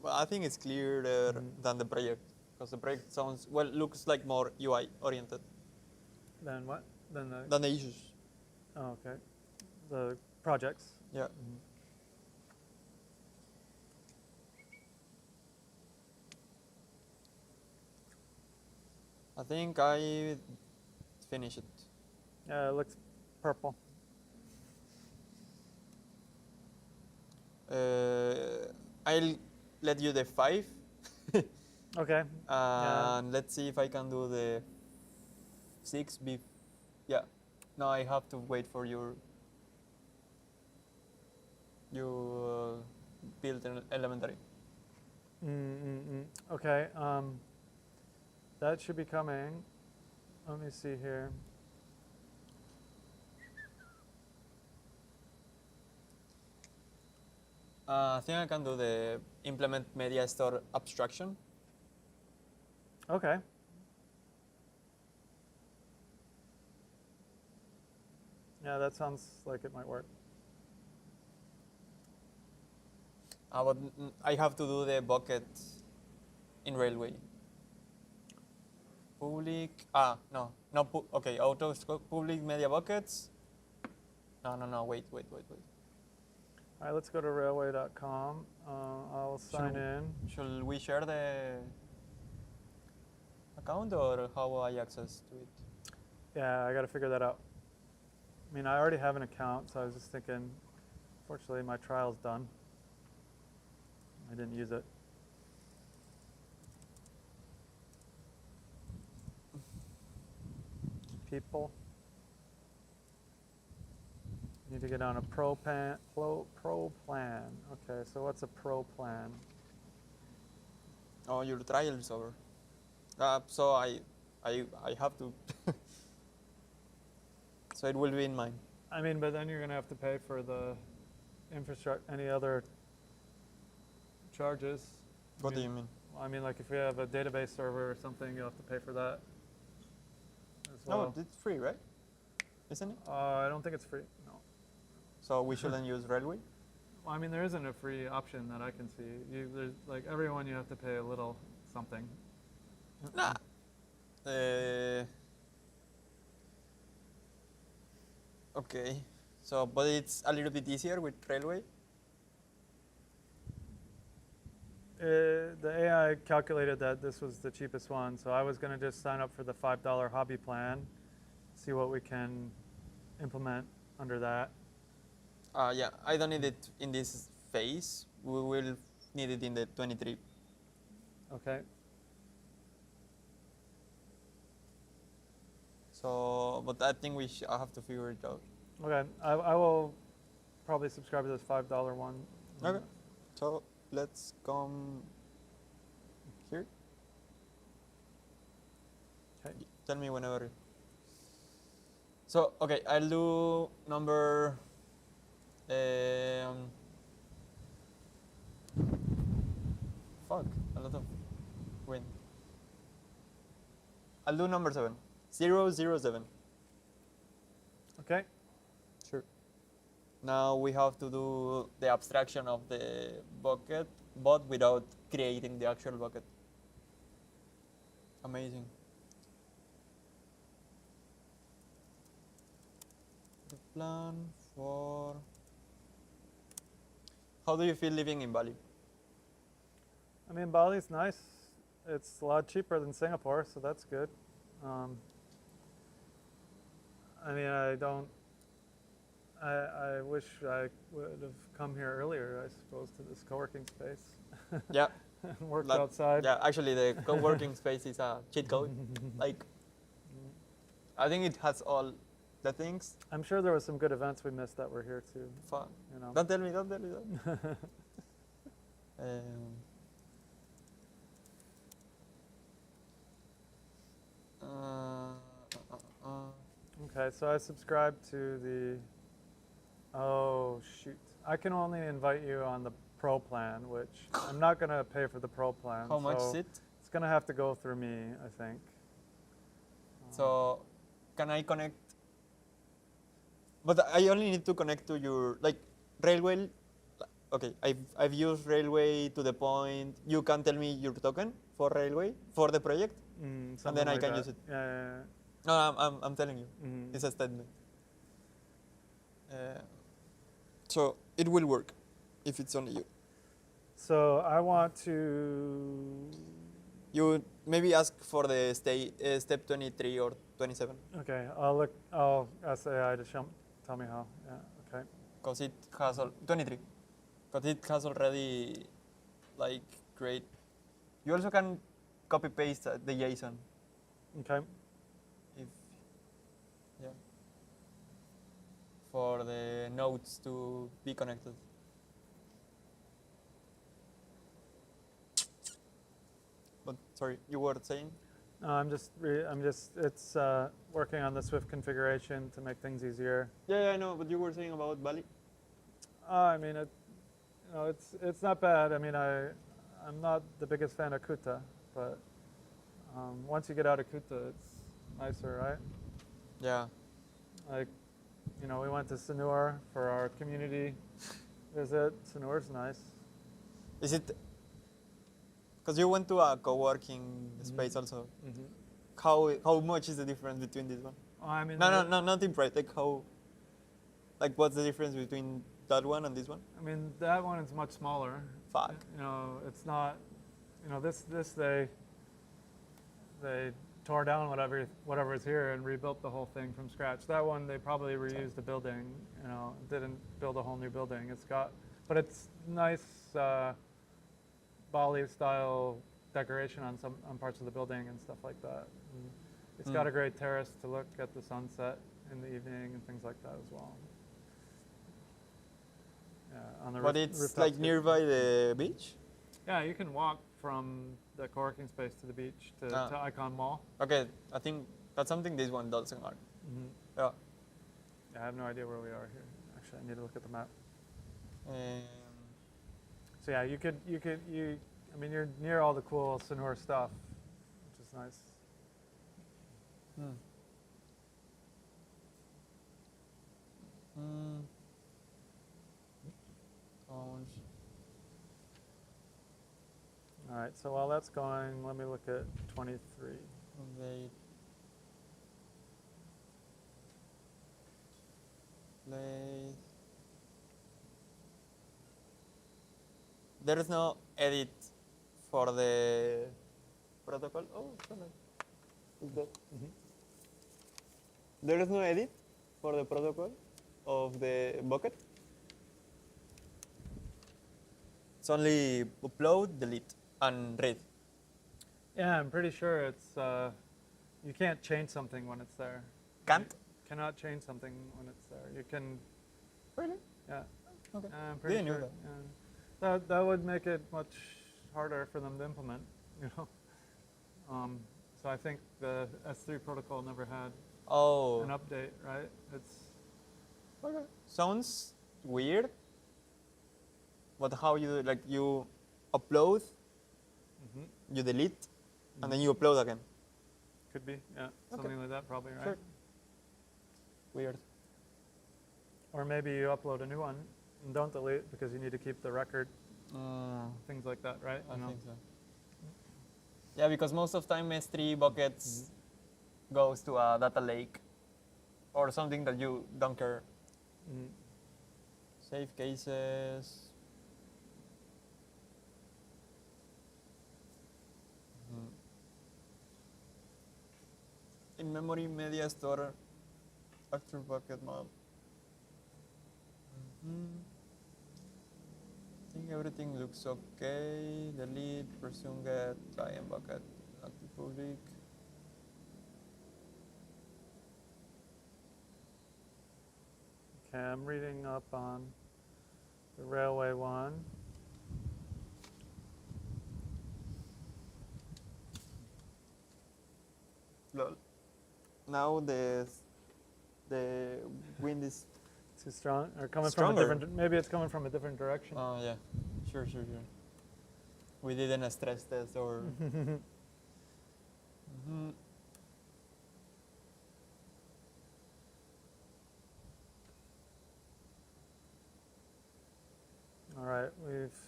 Well, I think it's clearer than the project, because the project looks like more UI oriented Then what? Then the, than the issues. oh, okay. The projects. Yeah. I think I finished it. Yeah, it looks purple. I'll let you the 5. Okay. And let's see if I can do the 6. Yeah. No, I have to wait for your build an elementary. Okay. That should be coming. Let me see here. I think I can do the implement media store abstraction. Okay. Yeah, that sounds like it might work. But I have to do the bucket in Railway. Public, no, okay, auto public media buckets. No, wait. All right, let's go to railway.com. I'll sign in. Should we share the account, or how I access to it? Yeah, I got to figure that out. I mean, I already have an account, so I was just thinking, fortunately, my trial's done. I didn't use it. People. Need to get on a pro plan. Okay, so what's a pro plan? Oh, your trial is over. So I have to. So it will be in mine. I mean, but then you're going to have to pay for the infrastructure, any other charges. What do you mean? I mean, like if you have a database server or something, you'll have to pay for that as well. No, it's free, right? isn't it? I don't think it's free. No. So we shouldn't use railway. Well, I mean, there isn't a free option that I can see. There's like everyone, you have to pay a little something. Nah. Okay. So, but it's a little bit easier with railway. The AI calculated that this was the cheapest one, so I was going to just sign up for the $5 hobby plan, see what we can implement under that. Yeah, I don't need it in this phase. We will need it in the 23. Okay. So, but I think I have to figure it out. Okay. I will probably subscribe to this $5 one. Okay. So let's come here. Okay. Tell me whenever. So, okay, I'll do number. Fuck, a lot of wind. I'll do number 7. 007. Okay. Sure. Now we have to do the abstraction of the bucket, but without creating the actual bucket. Amazing. The plan for. How do you feel living in Bali? I mean, Bali's nice. It's a lot cheaper than Singapore, so that's good. I mean, I wish I would have come here earlier, I suppose, to this co-working space. Yeah. And worked outside. Yeah, actually the co-working space is a cheat code. Like, I think it has all the things. I'm sure there were some good events we missed that were here too. Fun. You know. Don't tell me that. Okay, so I subscribe to the. Oh shoot! I can only invite you on the Pro plan, which I'm not going to pay for the Pro plan. How much is so it? It's going to have to go through me, I think. So, can I connect? But I only need to connect to your Railway. Okay, I've used Railway to the point you can tell me your token for Railway for the project, and then I can use it. Yeah. No, I'm telling you. Mhm. It's a statement. So it will work if it's only you. So I want to. You maybe ask for the step 23 or 27. Okay, I'll ask AI to tell me how. Yeah. Okay. Because it has 23. Because it has already great. You also can copy paste the JSON. Okay. If for the nodes to be connected. But sorry, you were saying? No, I'm just. It's working on the Swift configuration to make things easier. Yeah, I know. But you were saying about Bali. I mean, it's not bad. I mean, I'm not the biggest fan of Kuta, but once you get out of Kuta, it's nicer, right? Yeah. Like, we went to Sanur for our community visit. Sanur's nice. Is it? Because you went to a co-working space also. Mm-hmm. How much is the difference between this one? I mean, No, not in price. What's the difference between that one and this one? I mean, that one is much smaller. Fuck. It's not. This they tore down whatever is here and rebuilt the whole thing from scratch. That one they probably reused the building. Didn't build a whole new building. But it's nice Bali style decoration on parts of the building and stuff like that. And it's got a great terrace to look at the sunset in the evening and things like that as well. Yeah, on the But it's rooftops. nearby the beach? Yeah, you can walk from the co-working space to the beach to Icon Mall. Okay, I think that's something this one doesn't have. Mm-hmm. Yeah. I have no idea where we are here. Actually, I need to look at the map. So yeah, I mean, you're near all the cool Sanur stuff, which is nice. right, so while that's going, let me look at 23. Wait. Play. There is no edit for the protocol. Oh, sorry. Is that? There is no edit for the protocol of the bucket. It's only upload, delete, and read. Yeah, I'm pretty sure it's, you can't change something when it's there. Can't? You cannot change something when it's there. You can, Really? yeah. Okay. I'm pretty Didn't know sure. that. Yeah. That would make it much harder for them to implement, you know. So I think the S3 protocol never had Oh. an update, right? It's Okay. Sounds weird. But how you do it? Like you upload, you delete, and then you upload again. could be, yeah, something like that probably, right? Sure. Weird. Or maybe you upload a new one and don't delete because you need to keep the record, things like that, right? I You know? think so. Yeah, because most of time S3 buckets goes to a data lake or something that you don't care. Save cases. In memory media store actor bucket map. I think everything looks okay. Delete, presume get, client bucket, active public. Okay, I'm reading up on the railway one. Lol. Now the wind is. Too strong, or coming Stronger. from a different, maybe it's coming from a different direction. Oh yeah, sure. We didn't a stress test or. All right, we've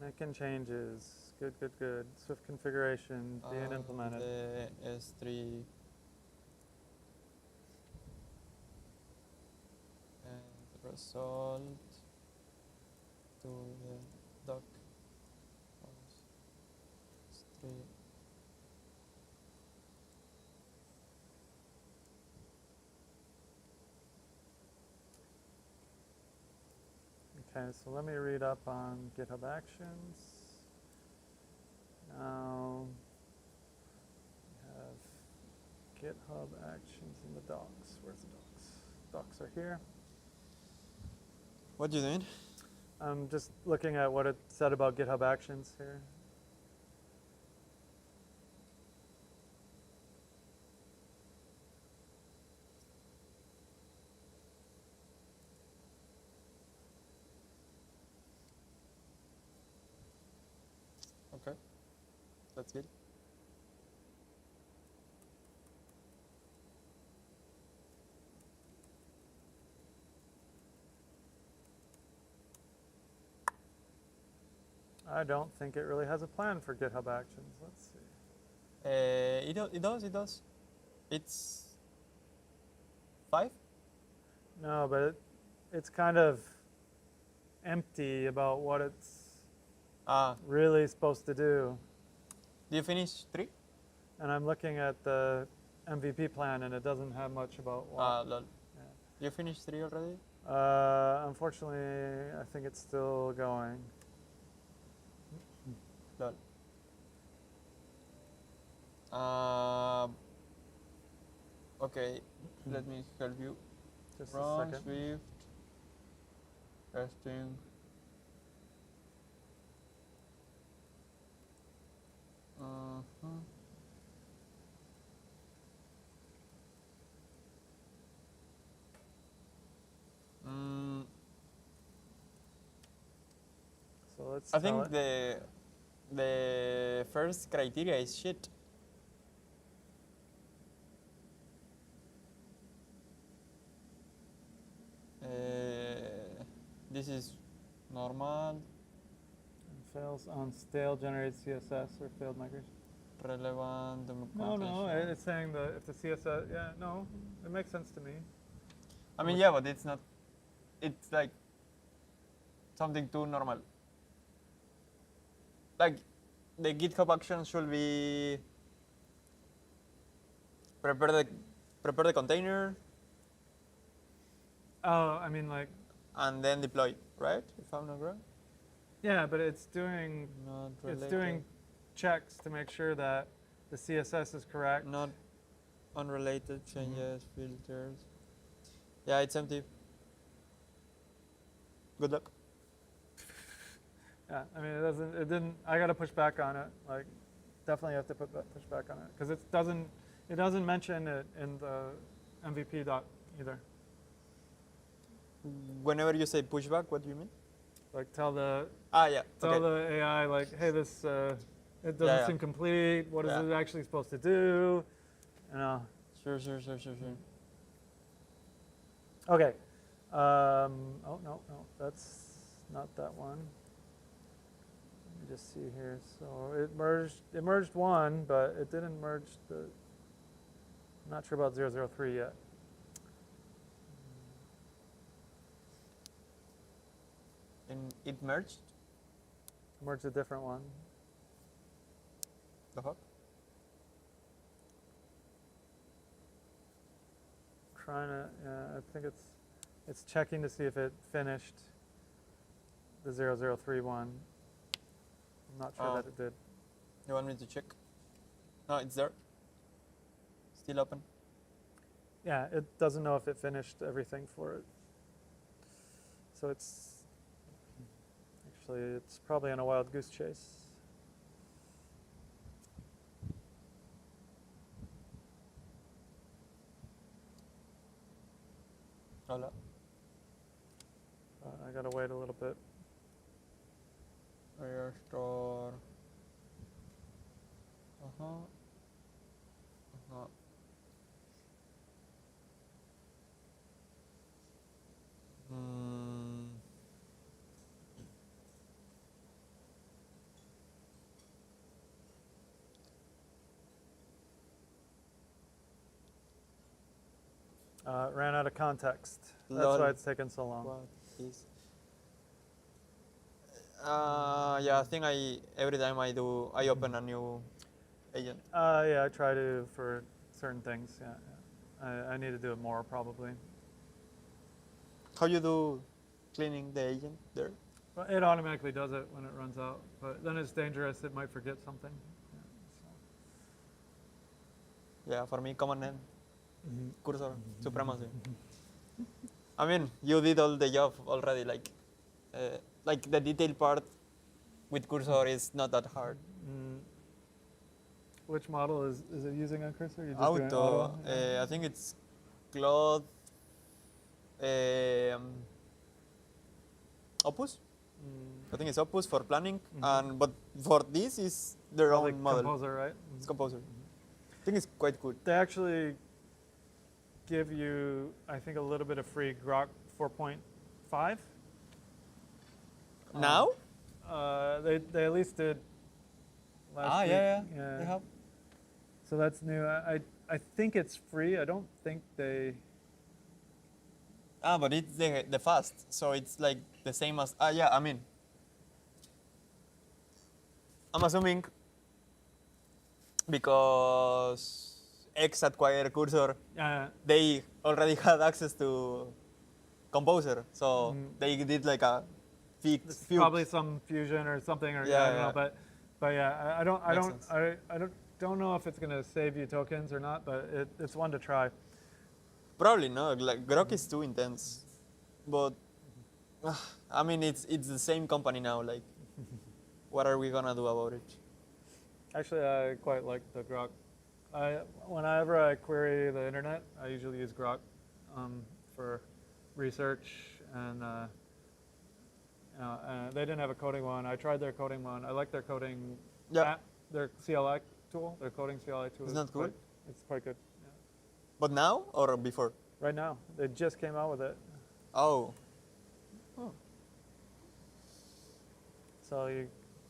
making changes. Good. Swift configuration being implemented. The S3 and result to the doc S3. Okay, so let me read up on GitHub Actions. Now we have GitHub Actions in the docs. Where's the docs? Docs are here. What you doing? I'm just looking at what it said about GitHub Actions here. Okay, that's good. I don't think it really has a plan for GitHub Actions. Let's see. It does. It's 5? No, but it's kind of empty about what it's really supposed to do. Do you finish 3? And I'm looking at the MVP plan, and it doesn't have much about what. Lol. You finished 3 already? Unfortunately, I think it's still going. Lol. Okay, let me help you. Just a Run second. Swift testing. So let's. I think the first criteria is shit. This is Normal, Fails on stale generated CSS or failed migration. relevant, No, it's saying that if the CSS, yeah, no, it makes sense to me. I mean, yeah, but it's not. It's like something too normal. Like the GitHub action should be prepare the container Oh, I mean, like, and then deploy, right? If I'm not wrong. yeah, but it's doing Not it's related. doing checks to make sure that the CSS is correct. Not unrelated changes, filters. Yeah, it's empty. Good luck. Yeah, I mean, it didn't. I got to push back on it. Like, definitely have to push back on it because it doesn't mention it in the MVP doc either. Whenever you say pushback, what do you mean? Like, tell Yeah. the AI like, hey, this it doesn't Yeah. seem complete. What is Yeah. it actually supposed to do? You know. Sure. Okay. Oh no, that's not that one. Let me just see here. So it merged one, but it didn't merge the. I'm not sure about 003 yet. And it merged. Merged a different one. The fuck? Trying to. I think it's checking to see if it finished the 003 one. I'm not sure that it did. You want me to check? No, it's there. Still open. Yeah, it doesn't know if it finished everything for it. So it's probably on a wild goose chase. Hola. I gotta wait a little bit. Store. Ran out of context. That's Lol. why it's taken so long. What is? Yeah, I think every time I open a new agent. Yeah, I try to for certain things. Yeah. I need to do it more probably. How you do cleaning the agent there? But it automatically does it when it runs out. But then it's dangerous. It might forget something. Yeah, for me, command name, cursor, supremacy. I mean, you did all the job already. Like the detail part with cursor is not that hard. Which model is it using on Cursor? You're just doing Auto. I think it's Claude. Opus. I think it's Opus for planning, but for this is their Probably own model. Composer, right? It's Composer. I think it's quite good. They actually give you, I think, a little bit of free Grok 4.5. Now? They at least did last week. Yeah. They have. So that's new. I think it's free. I don't think they. But it's the fast, so it's like the same as. Yeah, I mean, I'm assuming because X acquired Cursor, they already had access to Composer, so they did like a fix. Probably some fusion or something, or I don't know, but yeah, I don't know if it's gonna save you tokens or not, but it's one to try. Probably not. Like Grok is too intense, but I mean it's the same company now. Like, what are we gonna do about it? Actually, I quite like the Grok. Whenever I query the internet, I usually use Grok for research, and they didn't have a coding one. I tried their coding one. I like their coding app, their CLI tool, their coding CLI tool. Isn't that good? It's quite good. Yeah. But now or before? Right now, they just came out with it. Oh. So you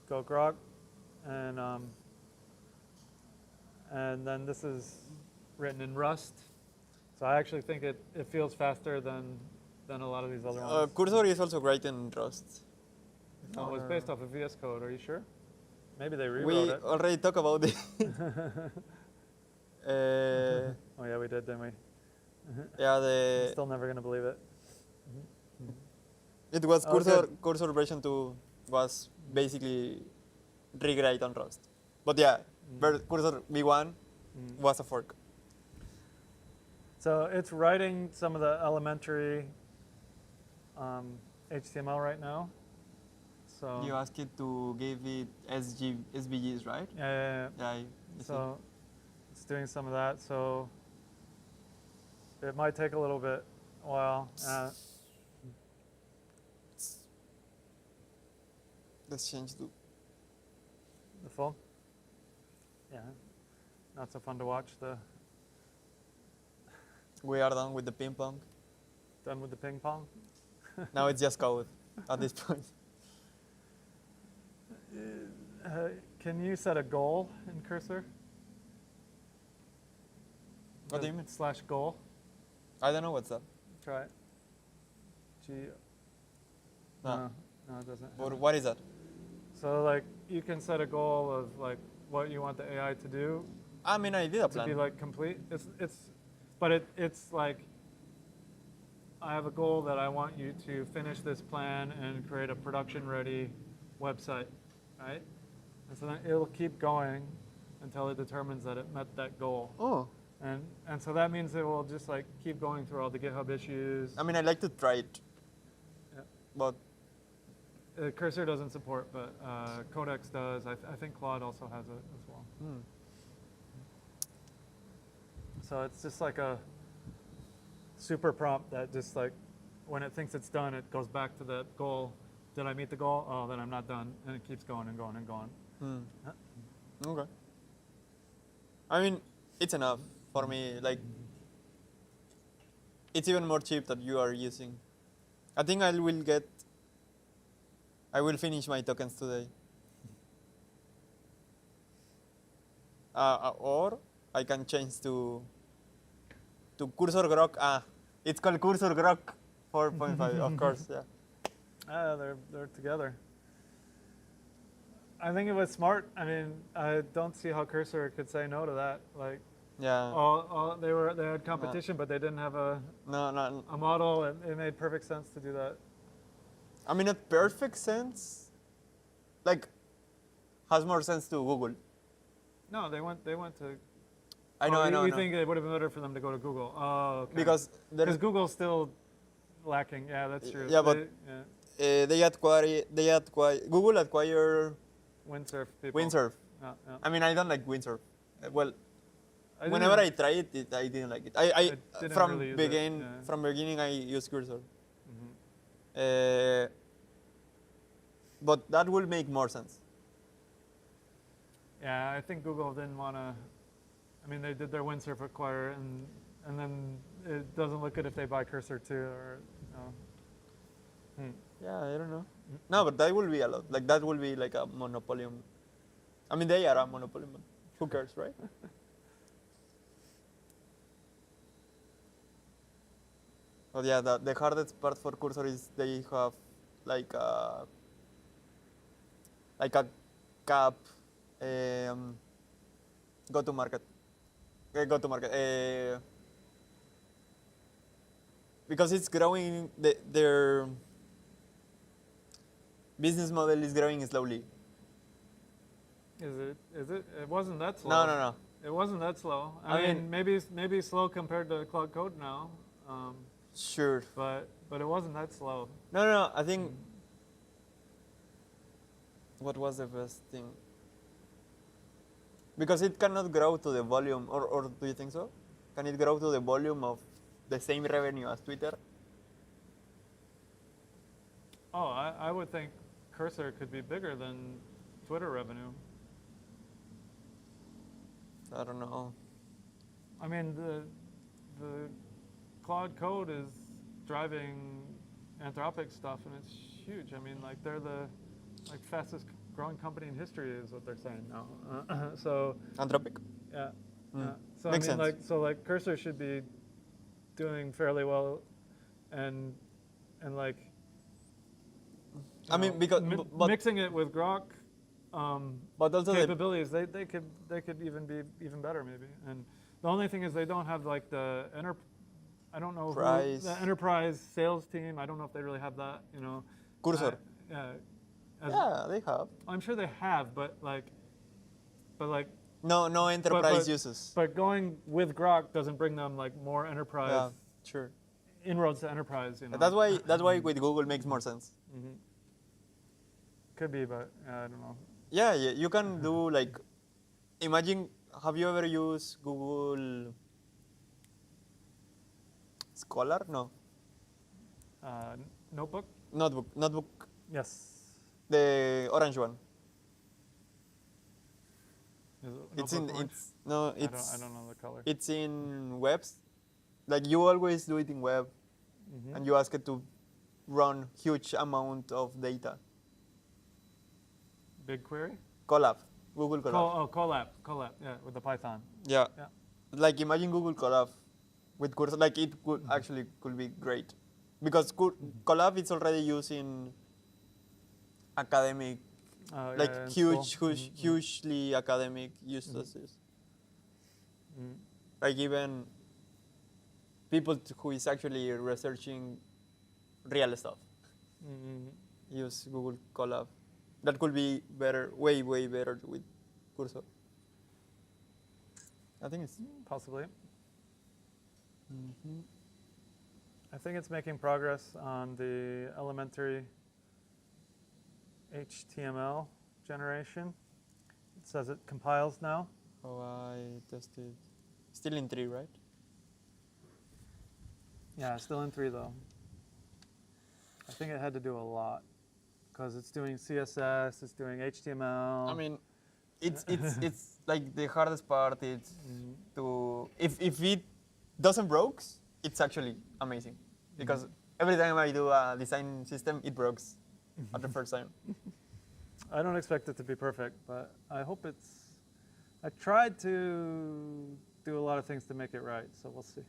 go grok, and then this is written in Rust. So I actually think it feels faster than a lot of these other ones. Cursor is also great in Rust. No, it was based off of VS Code. Are you sure? Maybe they rewrote We it. already talked about it. Oh yeah, we did, didn't we? Yeah, I'm still never gonna believe it. it was Oh, Cursor version 2 was basically rewrite on Rust. But yeah, Cursor V1 was a fork. So it's writing some of the elementary HTML right now. So You asked it to give it SVGs, right? yeah. Yeah. I see. So it's doing some of that. So it might take a little bit while. Let's change to. The full? Yeah. Not so fun to watch. We are done with the ping pong. Done with the ping pong. Now it's just code at this point. Can you set a goal in Cursor? What do you mean? / goal. I don't know what's that. Try it. No. No, it doesn't. What is that? So like you can set a goal of like what you want the AI to do I mean, I did a to plan. be like complete. It's like I have a goal that I want you to finish this plan and create a production ready website, right? And so then it'll keep going until it determines that it met that goal. Oh. And so that means it will just like keep going through all the GitHub issues. I mean, I like to try it. Yeah. But Cursor doesn't support, but Codex does. I think Claude also has it as well. So it's just like a super prompt that just like, when it thinks it's done, it goes back to that goal. Did I meet the goal? Oh, then I'm not done. And it keeps going and going and going. Okay. I mean, it's enough for me. Like, it's even more cheap that you are using. I think I will finish my tokens today. Or I can change to Cursor Grok. It's called Cursor Grok 4.5, of course, yeah. They're together. I think it was smart. I mean, I don't see how Cursor could say no to that. Like, Yeah. they had competition, but they didn't have a No. model, and it made perfect sense to do that. I mean, not perfect sense. Like, has more sense to Google. No, they went to. I know. You think it would have been better for them to go to Google? Oh, okay. Because Google's still lacking. Yeah, that's true. Yeah, but Google acquired Windsurf people. Windsurf. Yeah. I mean, I don't like Windsurf. Well, I whenever I didn't- tried it, I didn't like it. I didn't from really use it, from beginning I used Cursor. Mhm. But that will make more sense. Yeah, I think Google didn't want to. I mean, they did their Windsurf acquire, and then it doesn't look good if they buy Cursor too, or. Yeah, I don't know. No, but that will be a lot. Like, that will be like a monopoly. I mean, they are a monopoly, but who cares, right? But yeah, the hardest part for Cursor is they have like a cap go to market because it's growing. Their business model is growing slowly. Is it? It wasn't that slow. No. It wasn't that slow. I I mean- mean, maybe slow compared to Cloud Code now, Sure. but it wasn't that slow. No. I think. What was the best thing? Because it cannot grow to the volume, or do you think so? Can it grow to the volume of the same revenue as Twitter? Oh, I would think Cursor could be bigger than Twitter revenue. I don't know. I mean, the Cloud Code is driving Anthropic stuff, and it's huge. I mean, like they're the like fastest growing company in history is what they're saying now. So Anthropic. yeah, Mm. yeah. So Makes I mean, sense. like Cursor should be doing fairly well, and like. I mean, because but mixing it with Grok but also capabilities, they could even be even better maybe. And the only thing is they don't have like the I don't know the enterprise sales team. I don't know if they really have that. You know. Cursor. Yeah, they have. I'm sure they have, but like. No enterprise uses. But going with Grok doesn't bring them like more enterprise. Yeah, sure. Inroads to enterprise. You know. That's why with Google makes more sense. Mm-hmm. Could be, but I don't know. Yeah, you can do like, imagine, have you ever used Google Scholar? No. Notebook? Notebook, Yes. the orange one. Is it It's no, it's I don't know the color. It's in webs. Like you always do it in web, and you ask it to run huge amount of data. BigQuery? Colab, Google Colab. Colab, yeah, with the Python. Yeah. Yeah. Like imagine Google Colab with Cursor. Like it could actually could be great, because Colab is already used in academic, like hugely academic use cases. Like even people who is actually researching real stuff use Google Colab. That could be better, way better with Cursor. I think it's possibly. I think it's making progress on the elementary HTML generation. It says it compiles now. Oh, I tested. Still in 3, right? Yeah, still in 3 though. I think it had to do a lot because it's doing CSS, it's doing HTML. I mean, it's like the hardest part is to if it doesn't breaks, it's actually amazing, because every time I do a design system, it breaks at the first time. I don't expect it to be perfect, but I hope it's. I tried to do a lot of things to make it right, so we'll see.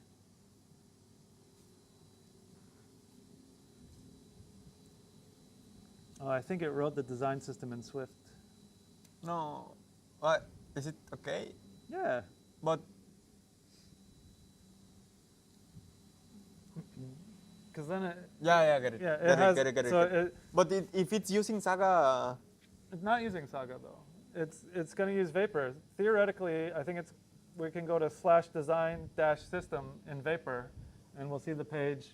Oh, I think it wrote the design system in Swift. No, what is it okay? Yeah. But because then it. Yeah, get it. Yeah, Get it. But if it's using Saga. It's not using Saga though. It's going to use Vapor. Theoretically, I think we can go to /design-system in Vapor, and we'll see the page.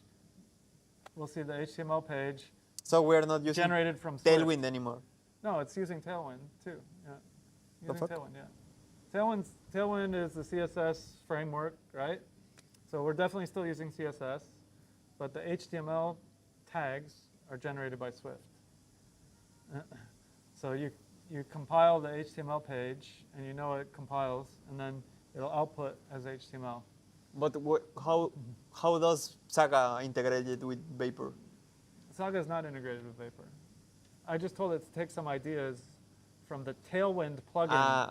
We'll see the HTML page. So we're not using generated from Tailwind Swift. anymore. No, it's using Tailwind too. Yeah, using Tailwind. Yeah, Tailwind is the CSS framework, right? So we're definitely still using CSS, but the HTML tags are generated by Swift. So you compile the HTML page, and you know it compiles, and then it'll output as HTML. But how does Saga integrate it with Vapor? Saga is not integrated with Vapor. I just told it to take some ideas from the Tailwind plugin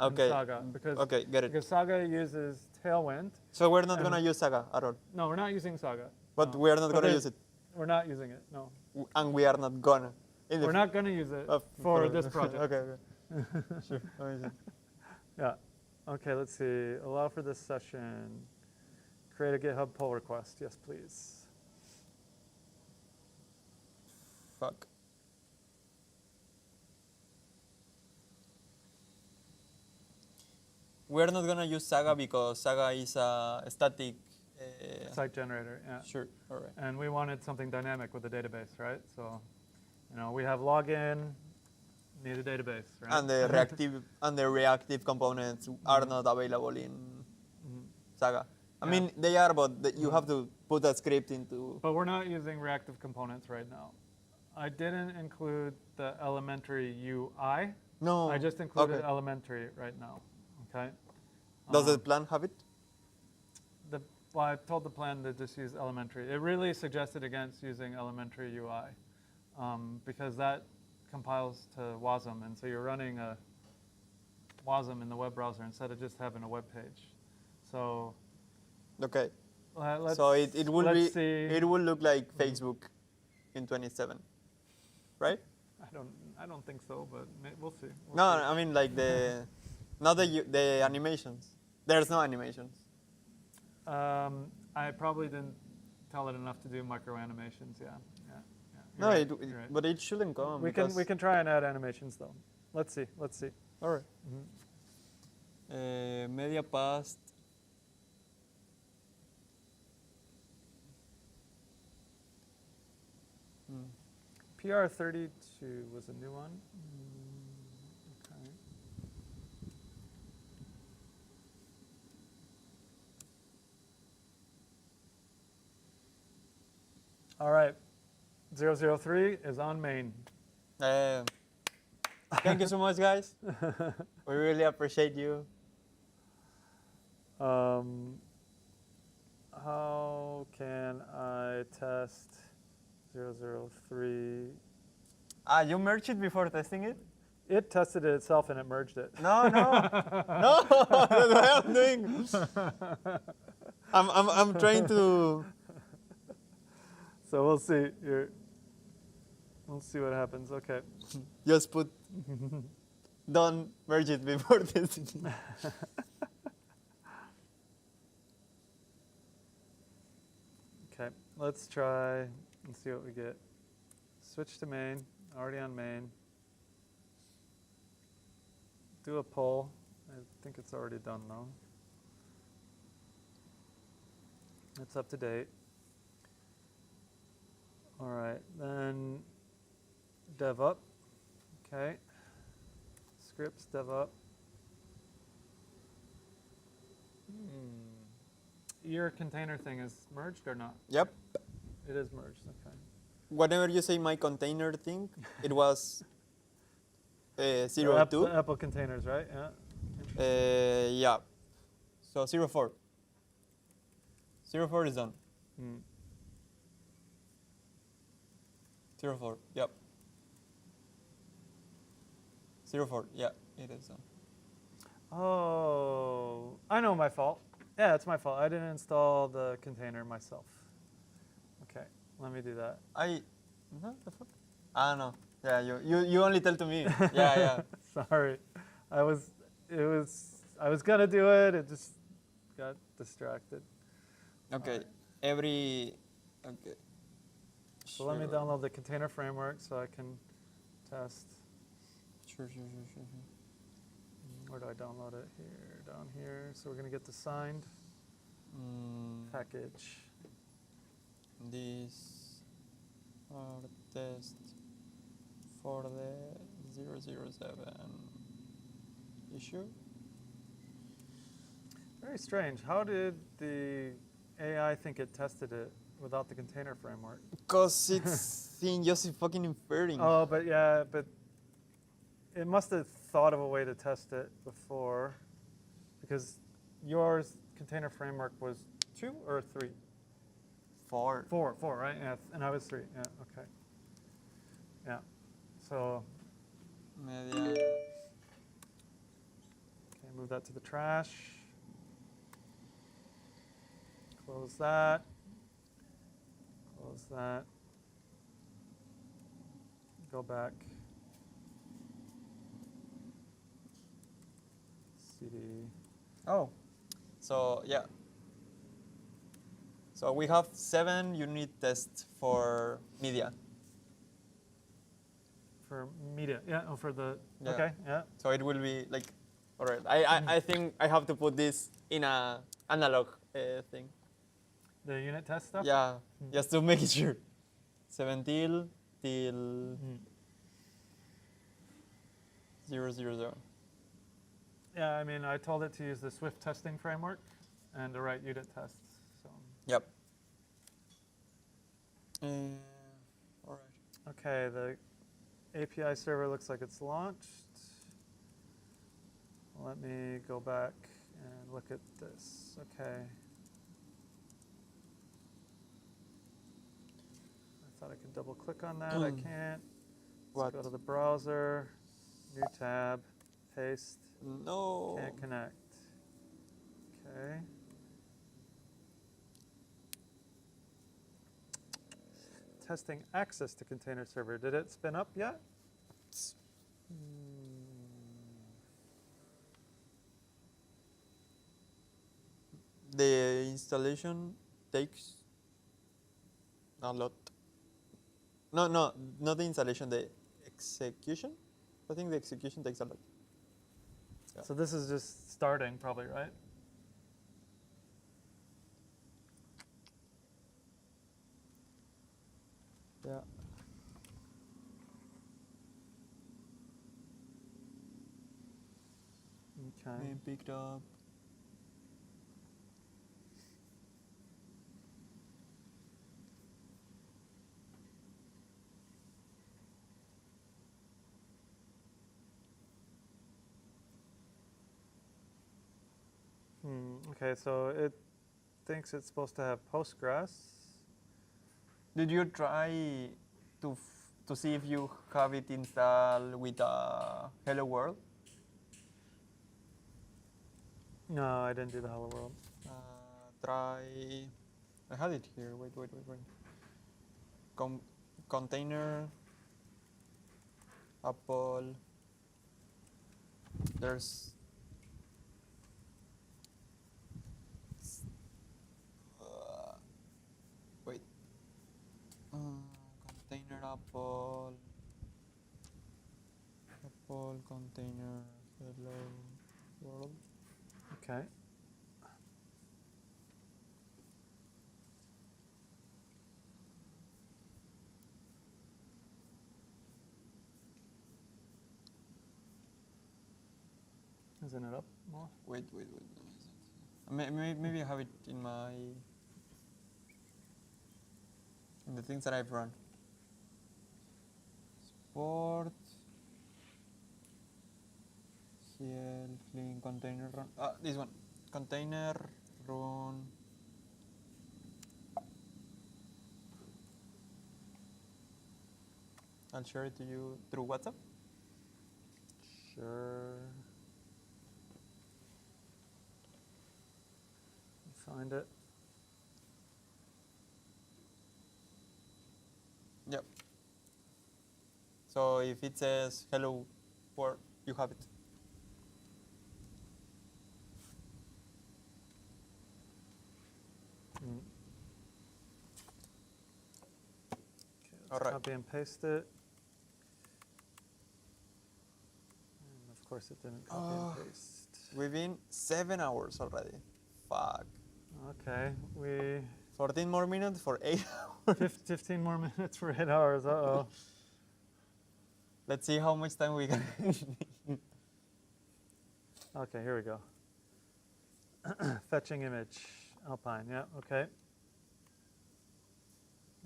in Saga, because Saga uses Tailwind. So we're not going to use Saga at all? No, we're not using Saga. But we are not going to use it? We're not using it, no. And we are not going to? We're not going to use it for this project. Okay. Sure, amazing. Yeah. Okay, let's see. Allow for this session. Create a GitHub pull request. Yes, please. Fuck. We're not going to use Saga because Saga is a static site generator, yeah. Sure, all right. And we wanted something dynamic with the database, right? So, we have login, need a database, right? And the reactive components are not available in Saga. I mean, they are, but you have to put a script into. But we're not using reactive components right now. I didn't include the elementary UI. No. I just included elementary right now. Okay. Does the plan have it? Well, I told the plan to just use elementary. It really suggested against using elementary UI because that compiles to WASM, and so you're running a WASM in the web browser instead of just having a web page. So Okay. let's, So it will let's see. it will look like Facebook in 27, right? I don't think so, but we'll see. No, I mean like the not the animations. There's no animations. I probably didn't tell it enough to do micro animations. Yeah. No, You're right. but it shouldn't come. We can try and add animations though. Let's see. All right. Media past. PR32 was a new one. Okay. All right. 003 is on main. Thank you so much, guys. We really appreciate you. How can I test 003? You merged it before testing it? It tested it itself and it merged it. No, no, no. That's what I'm doing. I'm trying to. So we'll see. We'll see what happens. Okay. Just put. Don't merge it before testing. Okay. Let's try and see what we get. Switch to main. Already on main. Do a poll. I think it's already done though. It's up to date. All right, then dev up. Okay. Scripts dev up. Your container thing is merged or not? Yep. It is merged. Okay. Whenever you say my container thing, it was 02. The Apple containers, right? Yeah. Yeah. So 04. 04 is done. 04. Yep. 04. Yeah, it is done. Oh, I know my fault. Yeah, it's my fault. I didn't install the container myself. Okay, let me do that. No, the fuck? No. Yeah, you only tell to me. Yeah. Sorry, I was gonna do it. It just got distracted. Okay. Right. Okay. So let me download the container framework so I can test. Sure. Where do I download it? Here, down here. So we're gonna get the signed package. These are tests for the 007 issue. Very strange. How did the AI think it tested it without the container framework? Because it's just fucking inferring. Oh, but it must have thought of a way to test it before, because yours container framework was 2 or 3? 4. 4, right? Yeah, and I was 3. Yeah, okay. Yeah. So Media. okay, move that to the trash. Close that. Close that. Go back. CD. Oh. So yeah. So we have 7 unit tests for media. For media, yeah. Oh, for the Yeah. okay, yeah. So it will be like, all right. I think I have to put this in a analog thing. The unit test stuff. Yeah, just to make it sure. 7 till 000. Yeah, I mean, I told it to use the Swift testing framework and to write unit tests. So. Yep. All right. Okay, the API server looks like it's launched. Let me go back and look at this. Okay. I thought I could double click on that. I can't. What? Let's go to the browser, new tab, paste, No. can't connect. Okay. Testing access to container server. Did it spin up yet? The installation takes a lot. No, not the installation, the execution. I think the execution takes a lot. Yeah. So this is just starting probably, right? Yeah. Okay. Being picked up. Okay, so it thinks it's supposed to have Postgres. Did you try to see if you have it installed with Hello World? No, I didn't do the Hello World. Try. I had it here. Wait. Container. Apple. There's. Wait. Container Apple. Apple container Hello World. Okay. Isn't it up more? Wait. No, maybe I have it in the things that I've run. Support. CL clean container run. This one. Container run. I'll share it to you through WhatsApp. Sure. Find it. Yep. So if it says hello world, you have it. Okay, let's All right. copy and paste it. And of course, it didn't copy and paste. We've been 7 hours already. Fuck. Okay, we 14 more minutes for 8 hours. 15 more minutes for 8 hours. Uh-oh. Let's see how much time we can. Okay, here we go. Fetching image, Alpine, yeah, okay.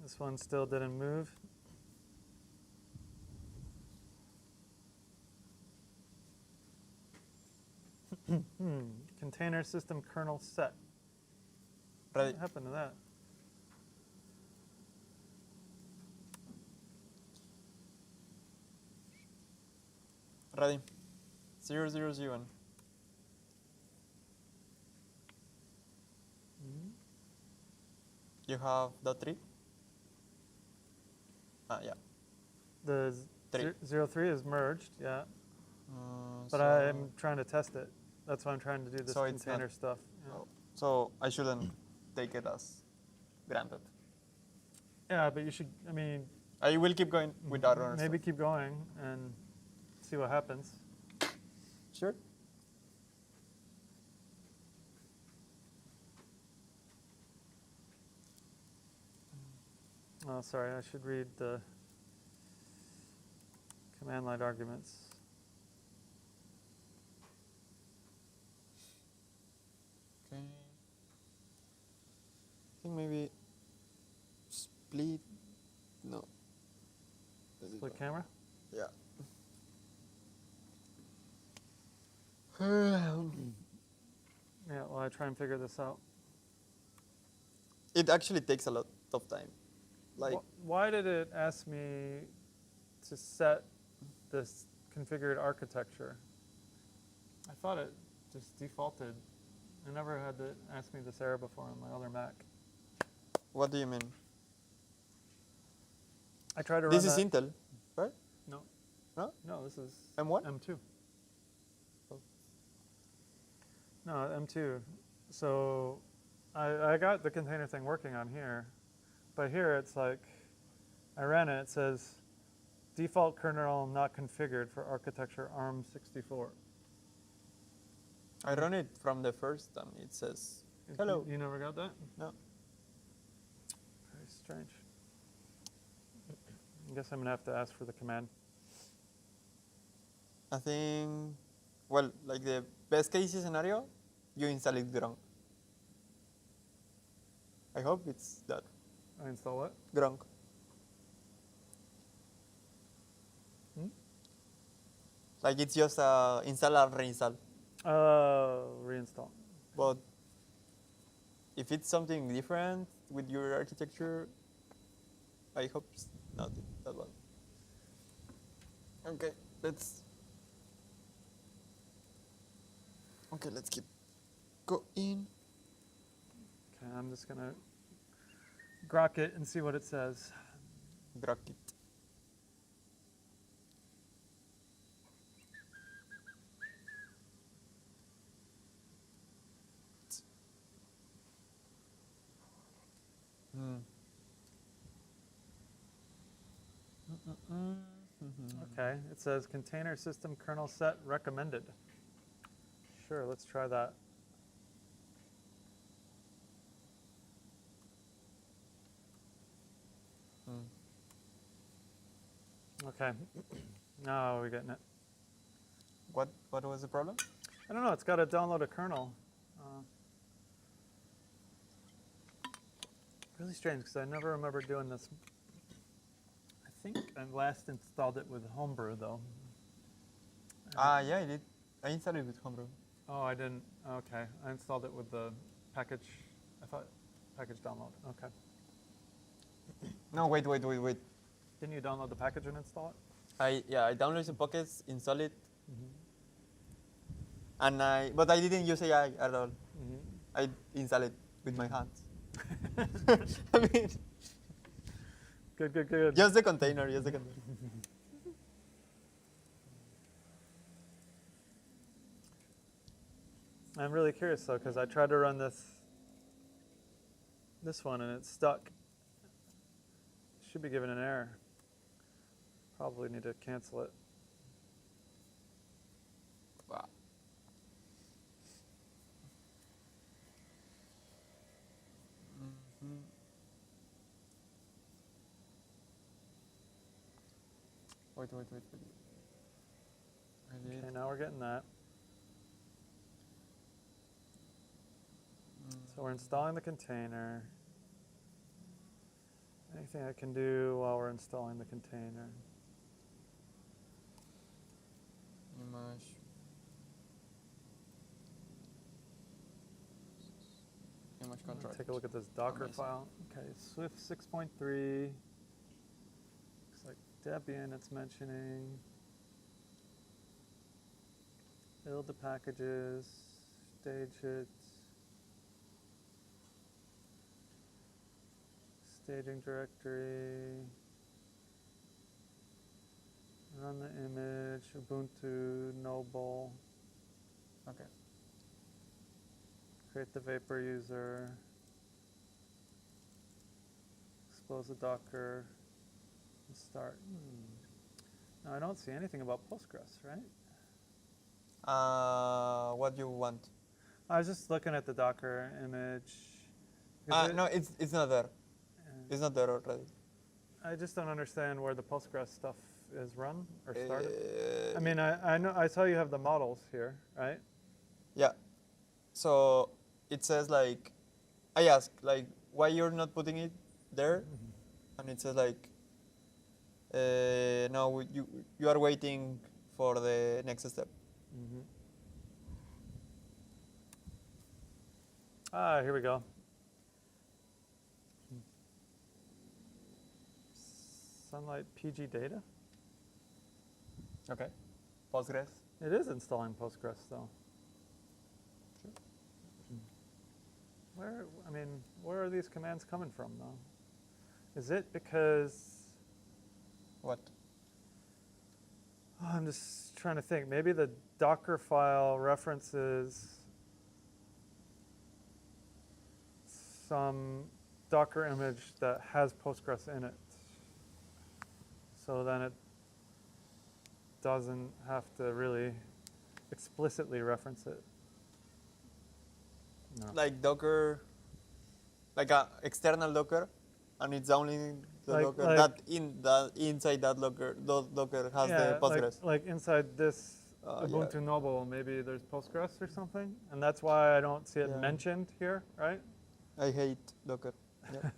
This one still didn't move. Container system kernel set. Ready. What happened to that? Ready. 0, 0, 0. You have the 3? Yeah. The Three. 03 is merged, yeah. But So- I'm trying to test it. That's why I'm trying to do this So it's container not- stuff. Yeah. Oh, so I shouldn't take it as granted. Yeah, but you should, I mean, I will keep going with other maybe stuff. keep going and see what happens. Sure. Oh, sorry, I should read the command line arguments. Okay. I think maybe split. No. Split camera? Yeah. Yeah, well, I try and figure this out. It actually takes a lot of time. Like, Why did it ask me to set this configured architecture. I thought it just defaulted. I never had to ask me this error before on my other Mac. What do you mean? I tried to run This is that. Intel, right? No. No? No, this is M1? M2. Oh. No, M2. So I got the container thing working on here, but here it's like, I ran it, it says, default kernel not configured for architecture ARM64. I run it from the first and it says, hello. You never got that? No. Very strange. I guess I'm going to have to ask for the command. I think, well, like the best case scenario, you install it Gronk. I hope it's that. I install what? Gronk. Like it's just install and reinstall. Reinstall. But if it's something different with your architecture, I hope it's not that one. Okay, let's keep going. Okay, I'm just going to grok it and see what it says. Grok it. Okay, it says container system kernel set recommended. Sure, let's try that. Okay, now we're getting it. What was the problem? I don't know, it's got to download a kernel. Really strange, because I never remember doing this. I think I last installed it with Homebrew, though. Yeah, I did. I installed it with Homebrew. Oh, I didn't. Okay, I installed it with the package. I thought package download. Okay. No, wait. Didn't you download the package and install it? I downloaded the packets, installed it, but I didn't use AI at all. I installed it with my hands. I mean, Good. just the container, I'm really curious though, because I tried to run this one and it's stuck. Should be given an error. Probably need to cancel it. Wow. Wait. Okay, now we're getting that. So we're installing the container. Anything I can do while we're installing the container? Image control. Take a look at this Docker file. Okay, Swift 6.3. Looks like Debian it's mentioning. Build the packages, stage it. Staging directory. Run the image, Ubuntu, Noble. Okay. Create the Vapor user. Expose the Docker. And start. Now I don't see anything about Postgres, right? What you want? I was just looking at the Docker image. No, it's not there. It's not there already. I just don't understand where the Postgres stuff is run or started. I mean, I know I saw you have the models here, right? Yeah. So it says like, I ask like, why you're not putting it there, and it says like, no, you are waiting for the next step. Here we go. Sunlight PG data? Okay. Postgres. It is installing Postgres, though. Where are these commands coming from, though? Is it because... What? Oh, I'm just trying to think. Maybe the Docker file references some Docker image that has Postgres in it. So then it doesn't have to really explicitly reference it. No. Like Docker, like a external Docker, and it's only the Docker that inside that Docker has the Postgres. Like inside this Ubuntu Noble, maybe there's Postgres or something, and that's why I don't see it mentioned here, right? I hate Docker. Yeah.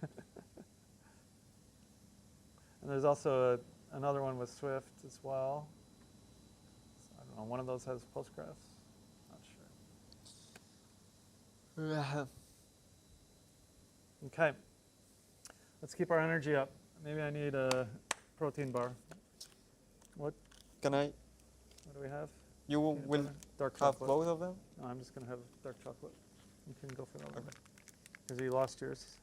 And there's also another one with Swift as well. So I don't know, one of those has Postgres. Not sure. Okay. Let's keep our energy up. Maybe I need a protein bar. What? Can I? What do we have? You will dark have chocolate. both of them? No, I'm just going to have dark chocolate. You can go for that one. Because you lost yours.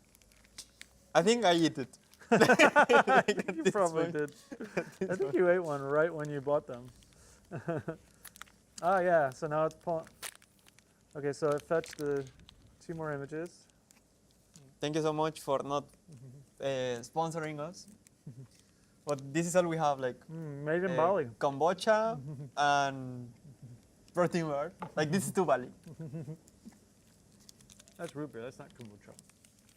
I think I eat it. I think you probably did. I think you ate one right when you bought them. Ah, yeah. So now it's pulling. Okay, so it fetched the 2 more images. Thank you so much for not sponsoring us. But this is all we have, like made in Bali. kombucha and protein bar. Like this is too Bali. That's root beer. That's not kombucha.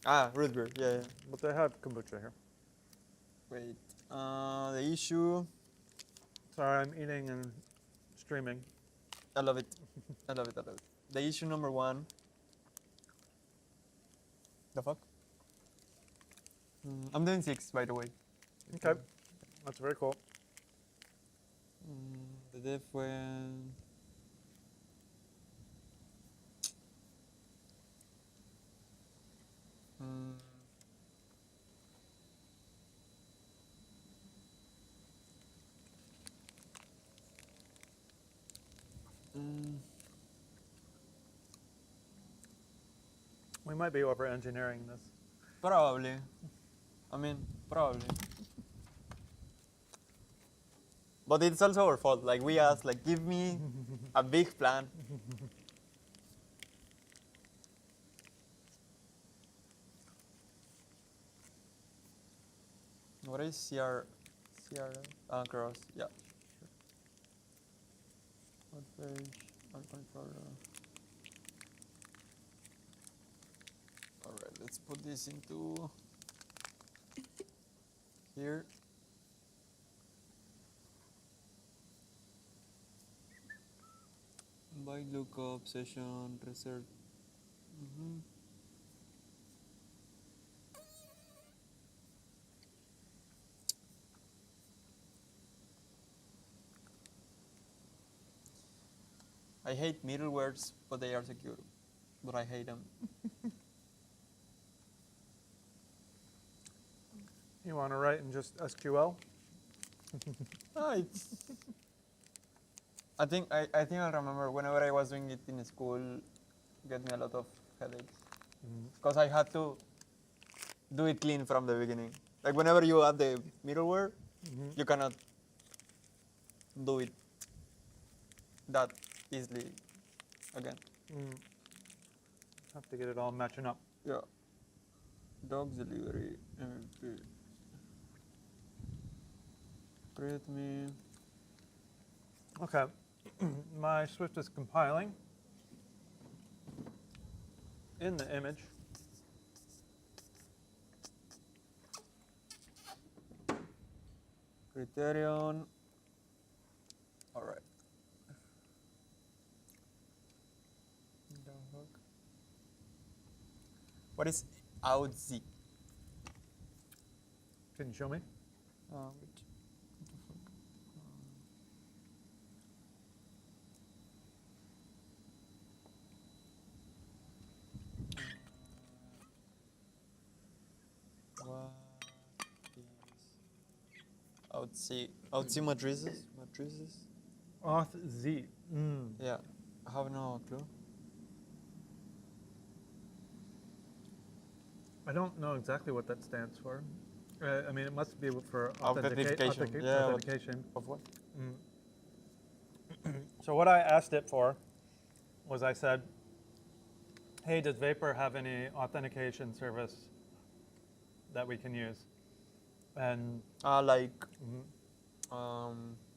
Ah, root beer. Yeah. But they have kombucha here. Wait. The issue. Sorry, I'm eating and streaming. I love it. I love it. I love it. The issue number 1. The fuck? I'm doing 6, by the way. Okay. That's very cool. The dev fue... We might be over-engineering this. Probably. I mean, probably. But it's also our fault. Like we asked, like, give me a big plan. What is CR cross? Yeah. What page? What controller? All right, let's put this into here. By lookup session research. I hate middlewares, but they are secure. But I hate them. You want to write in just SQL? It's. I think I remember whenever I was doing it in school, get me a lot of headaches because I had to do it clean from the beginning. Like whenever you add the middleware, you cannot do it that easily again. Have to get it all matching up. Yeah. Dogs delivery MVP. Create me. Okay. My Swift is compiling in the image. Criterion. All right. What is outz? Can you show me? Auth matrices. Auth Z. Yeah, I have no clue. I don't know exactly what that stands for. I mean, it must be for Authentication. Yeah, authentication. Of what? So what I asked it for was I said, hey, does Vapor have any authentication service that we can use? And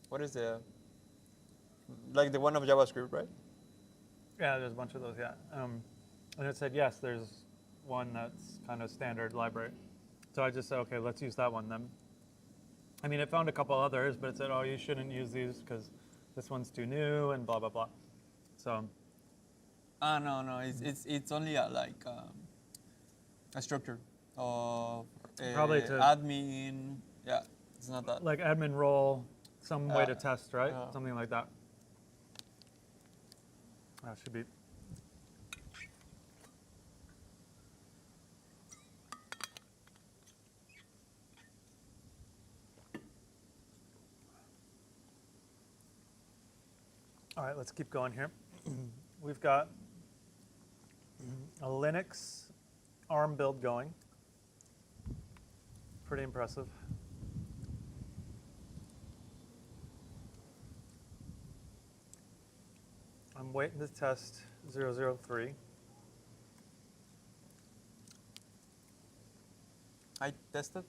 what is like the one of JavaScript, right? yeah, there's a bunch of those, yeah. And it said, yes, there's one that's kind of standard library. So I just said, okay, let's use that one then. I mean, it found a couple others, but it said, oh, you shouldn't use these because this one's too new and blah, blah, blah. So. No, it's only a structure of Probably to admin. Yeah, it's not that. like admin role, some way to test, right? Something like that. That should be. All right, let's keep going here. We've got a Linux ARM build going. Pretty impressive. I'm waiting to test 003. I tested.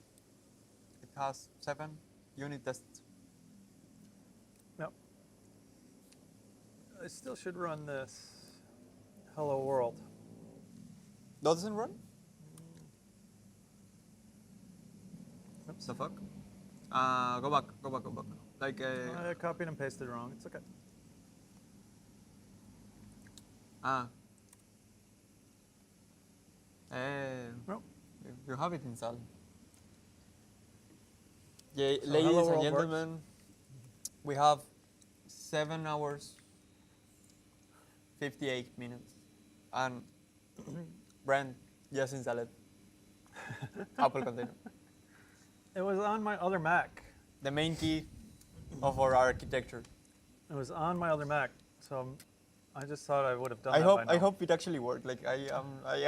It has 7 unit tests. Yep. I still should run this Hello World. Doesn't run? Oops. The fuck? Go back. Like I copied and pasted wrong. It's okay. No. You have it installed. So ladies Hello and World gentlemen, we have 7 hours, 58 minutes, and Brand just installed Apple container. It was on my other Mac. The main key of our architecture. It was on my other Mac, so I just thought I would have done I that hope by now. I hope it actually worked. Like I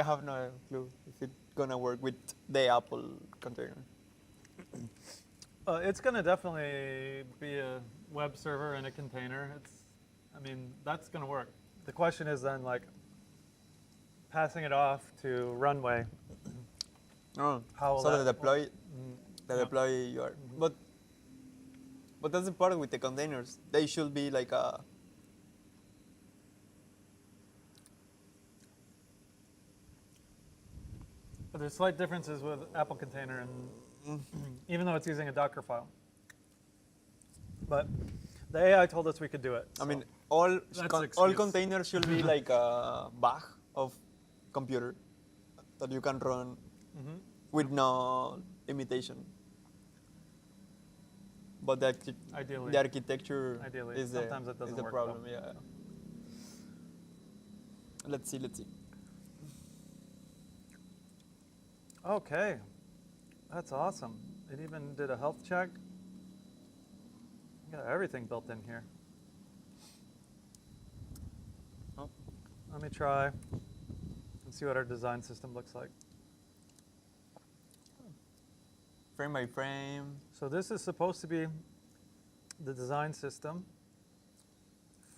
have no clue if it's gonna work with the Apple container. It's going to definitely be a web server and a container. I mean, that's going to work. The question is then, like, passing it off to Runway. Oh, How will so that the deploy, yeah. deploy you are, but that's the part with the containers. They should be like a. But there's slight differences with Apple Container, and even though it's using a Docker file. But the AI told us we could do it. I mean, so all that's an all excuse. containers should be like a bag of computer that you can run with no limitation. But Ideally. the architecture Ideally. is Sometimes it doesn't the work problem. well. Yeah. Let's see. Okay, that's awesome. It even did a health check. Got everything built in here. Oh. Let me try and see what our design system looks like. Frame by frame. So this is supposed to be the design system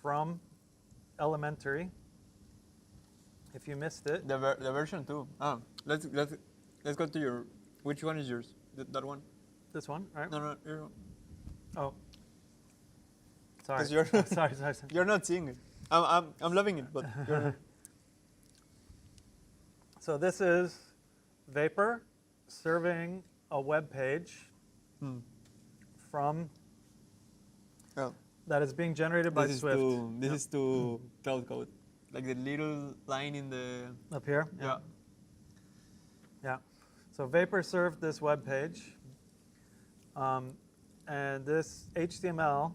from elementary. If you missed it, The version 2. Let's go to your. Which one is yours? That one? this one, right? No, your one. Oh, sorry. 'Cause you're sorry. You're not seeing it. I'm loving it, but you're not. So this is Vapor serving a web page from Oh. that is being generated by Swift. This is to cloud code, like the little line in the. Up here? Yeah. Yeah. So Vapor served this web page, and this HTML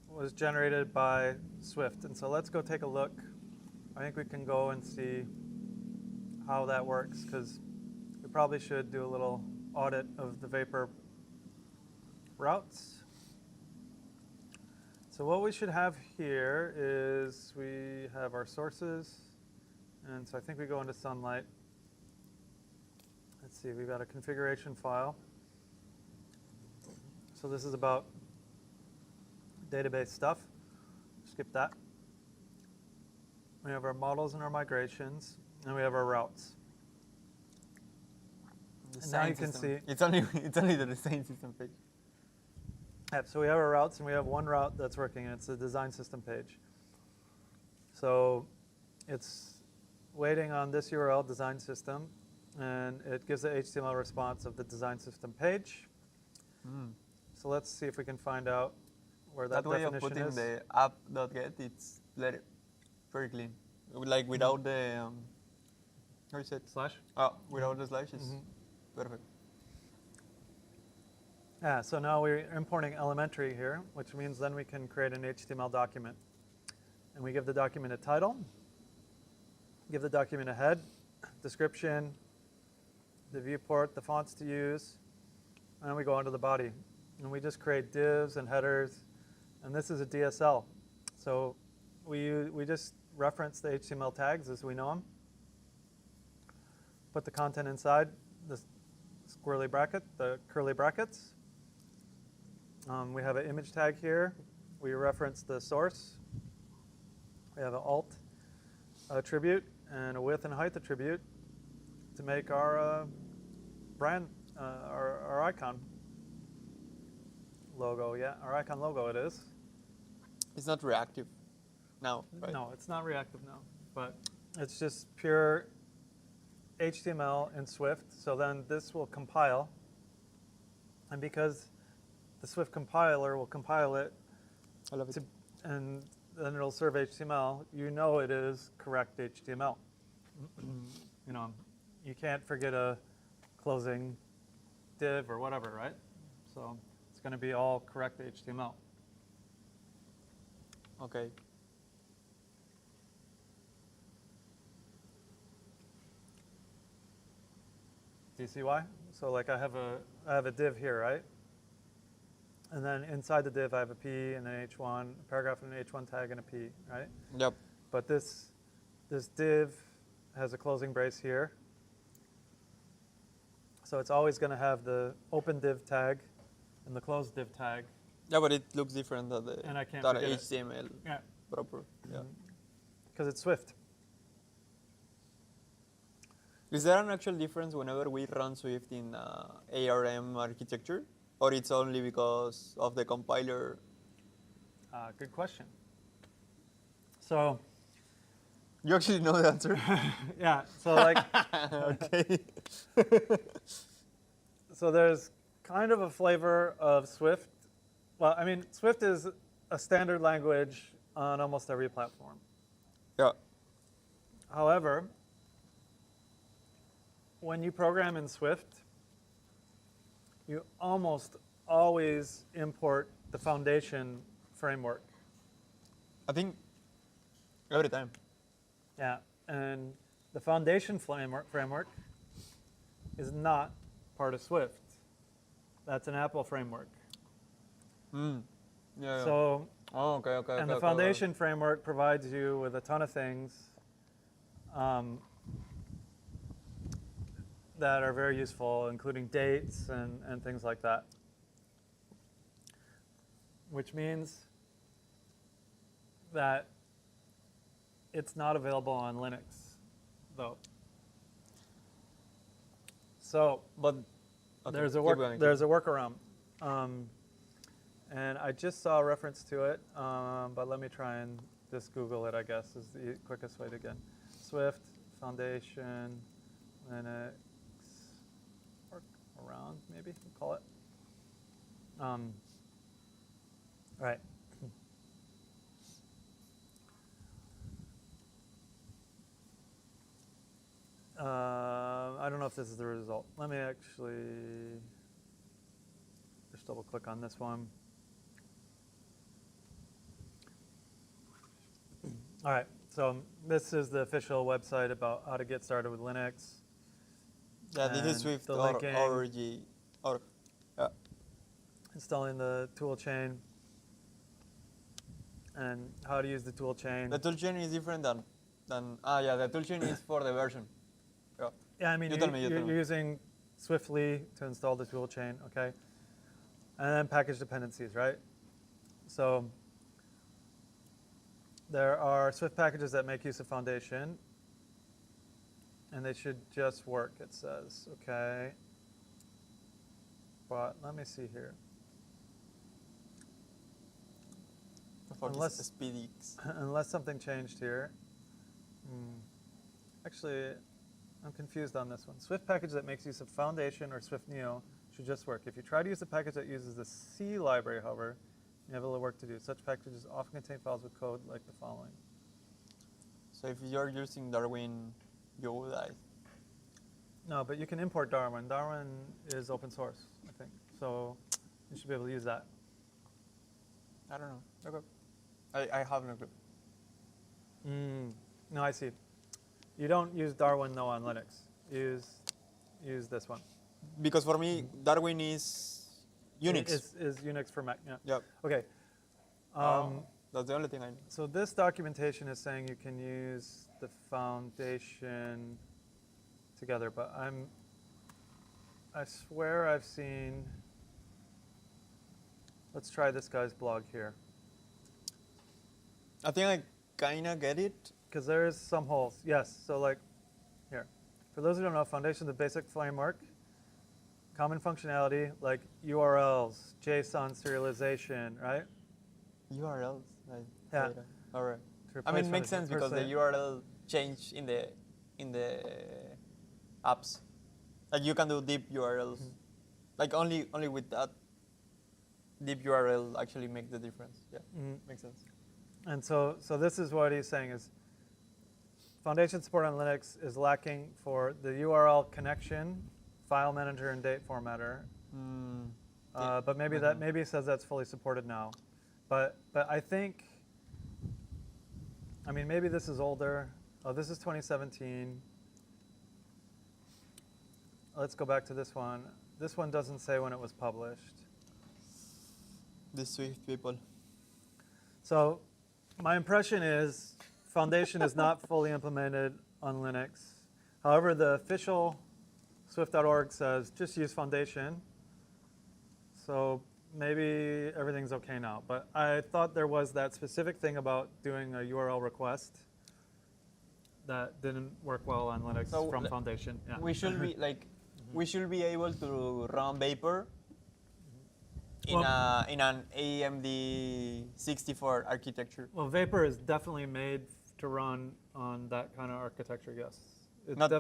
was generated by Swift. And so let's go take a look. I think we can go and see how that works, because we probably should do a little audit of the Vapor routes. So what we should have here is we have our sources. And so I think we go into Sunlight. Let's see, we've got a configuration file. So this is about database stuff. Skip that. We have our models and our migrations, and we have our routes. And now you can see it's only the design system page. Yep, so we have our routes, and we have one route that's working, and it's the design system page. So it's waiting on this URL, design system, and it gives the HTML response of the design system page. So let's see if we can find out where that way of definition putting is. the app.get, it's very clean. Like without the, how is it? Slash? Oh, without the slash, it's perfect. Yeah, so now we're importing elementary here, which means then we can create an HTML document. And we give the document a title, give the document a head, description, the viewport, the fonts to use, and then we go onto the body. And we just create divs and headers, and this is a DSL. So we just reference the HTML tags as we know them, put the content inside the squirrely bracket, the curly brackets. We have an image tag here. We reference the source. We have an alt attribute and a width and height attribute to make our brand, our icon logo. Yeah, our icon logo it is. It's not reactive now, right? No, it's not reactive now, but it's just pure HTML in Swift. So then this will compile, and because the Swift compiler will compile it, I love it. and then it'll serve HTML, you know it is correct HTML. You know, you can't forget a closing div or whatever, right? So it's going to be all correct HTML. Okay. Do you see why? So like I have a div here, right? And then inside the div I have a P and an H1, a paragraph and an H1 tag and a P, right? Yep. But this div has a closing brace here. So it's always going to have the open div tag and the closed div tag. Yeah, but it looks different than the And I can't forget it. HTML Yeah. proper. Yeah. Because it's Swift. Is there an actual difference whenever we run Swift in ARM architecture, or it's only because of the compiler? Good question. So You actually know the answer. yeah, so like Okay. so there's kind of a flavor of Swift. Well, I mean, Swift is a standard language on almost every platform. Yeah. However, when you program in Swift, you almost always import the foundation framework. I think every time. Yeah, and the foundation framework is not part of Swift. That's an Apple framework. Yeah. So, oh, okay. and the foundation framework provides you with a ton of things that are very useful, including dates and things like that. Which means that it's not available on Linux, though. So, But okay, there's a keep going. there's a workaround, and I just saw a reference to it, but let me try and just Google it. I guess is the quickest way to get Swift Foundation Linux workaround, maybe we'll call it. Right. I don't know if this is the result. Let me actually just double click on this one. All right, so this is the official website about how to get started with Linux. Yeah, this is and Swift the or linking. org. Or, yeah. installing the tool chain, and how to use the tool chain. The toolchain is different than yeah, the toolchain is for the version. Yeah. Yeah, I mean, You tell me. you're using Swiftly to install the tool chain, okay? And then package dependencies, right? So there are Swift packages that make use of Foundation, and they should just work, it says, okay? But let me see here. Unless something changed here. Actually, I'm confused on this one. Swift package that makes use of Foundation or Swift Neo should just work. If you try to use a package that uses the C library, however, you have a little work to do. Such packages often contain files with code like the following. So if you're using Darwin, you will die. No, but you can import Darwin. Darwin is open source, I think. So you should be able to use that. I don't know. Okay. I have no clue. No, I see. You don't use Darwin, though, on Linux. Use this one. Because for me, Darwin is Unix. Is Unix for Mac, yeah. Yep. Okay. That's the only thing I know. So this documentation is saying you can use the Foundation together, but I swear I've seen, let's try this guy's blog here. I think I kind of get it. Because there's some holes. Yes, so like, here. For those who don't know, Foundation is the basic framework. Common functionality like URLs, JSON serialization, right? URLs? Yeah. All right. I mean, it makes sense because the URL changed in the apps. Like you can do deep URLs. Like only with that deep URL actually make the difference. Yeah, makes sense. And so this is what he's saying is Foundation support on Linux is lacking for the URL connection, file manager, and date formatter. But maybe maybe it says that's fully supported now. But I think, I mean, maybe this is older. Oh, this is 2017. Let's go back to this one. This one doesn't say when it was published. The Swift people. So my impression is Foundation is not fully implemented on Linux. However, the official Swift.org says just use Foundation. So maybe everything's okay now. But I thought there was that specific thing about doing a URL request that didn't work well on Linux from Foundation. Yeah. We should be like, we should be able to run Vapor in an AMD 64 architecture. Well, Vapor is definitely made to run on that kind of architecture, yes. It's not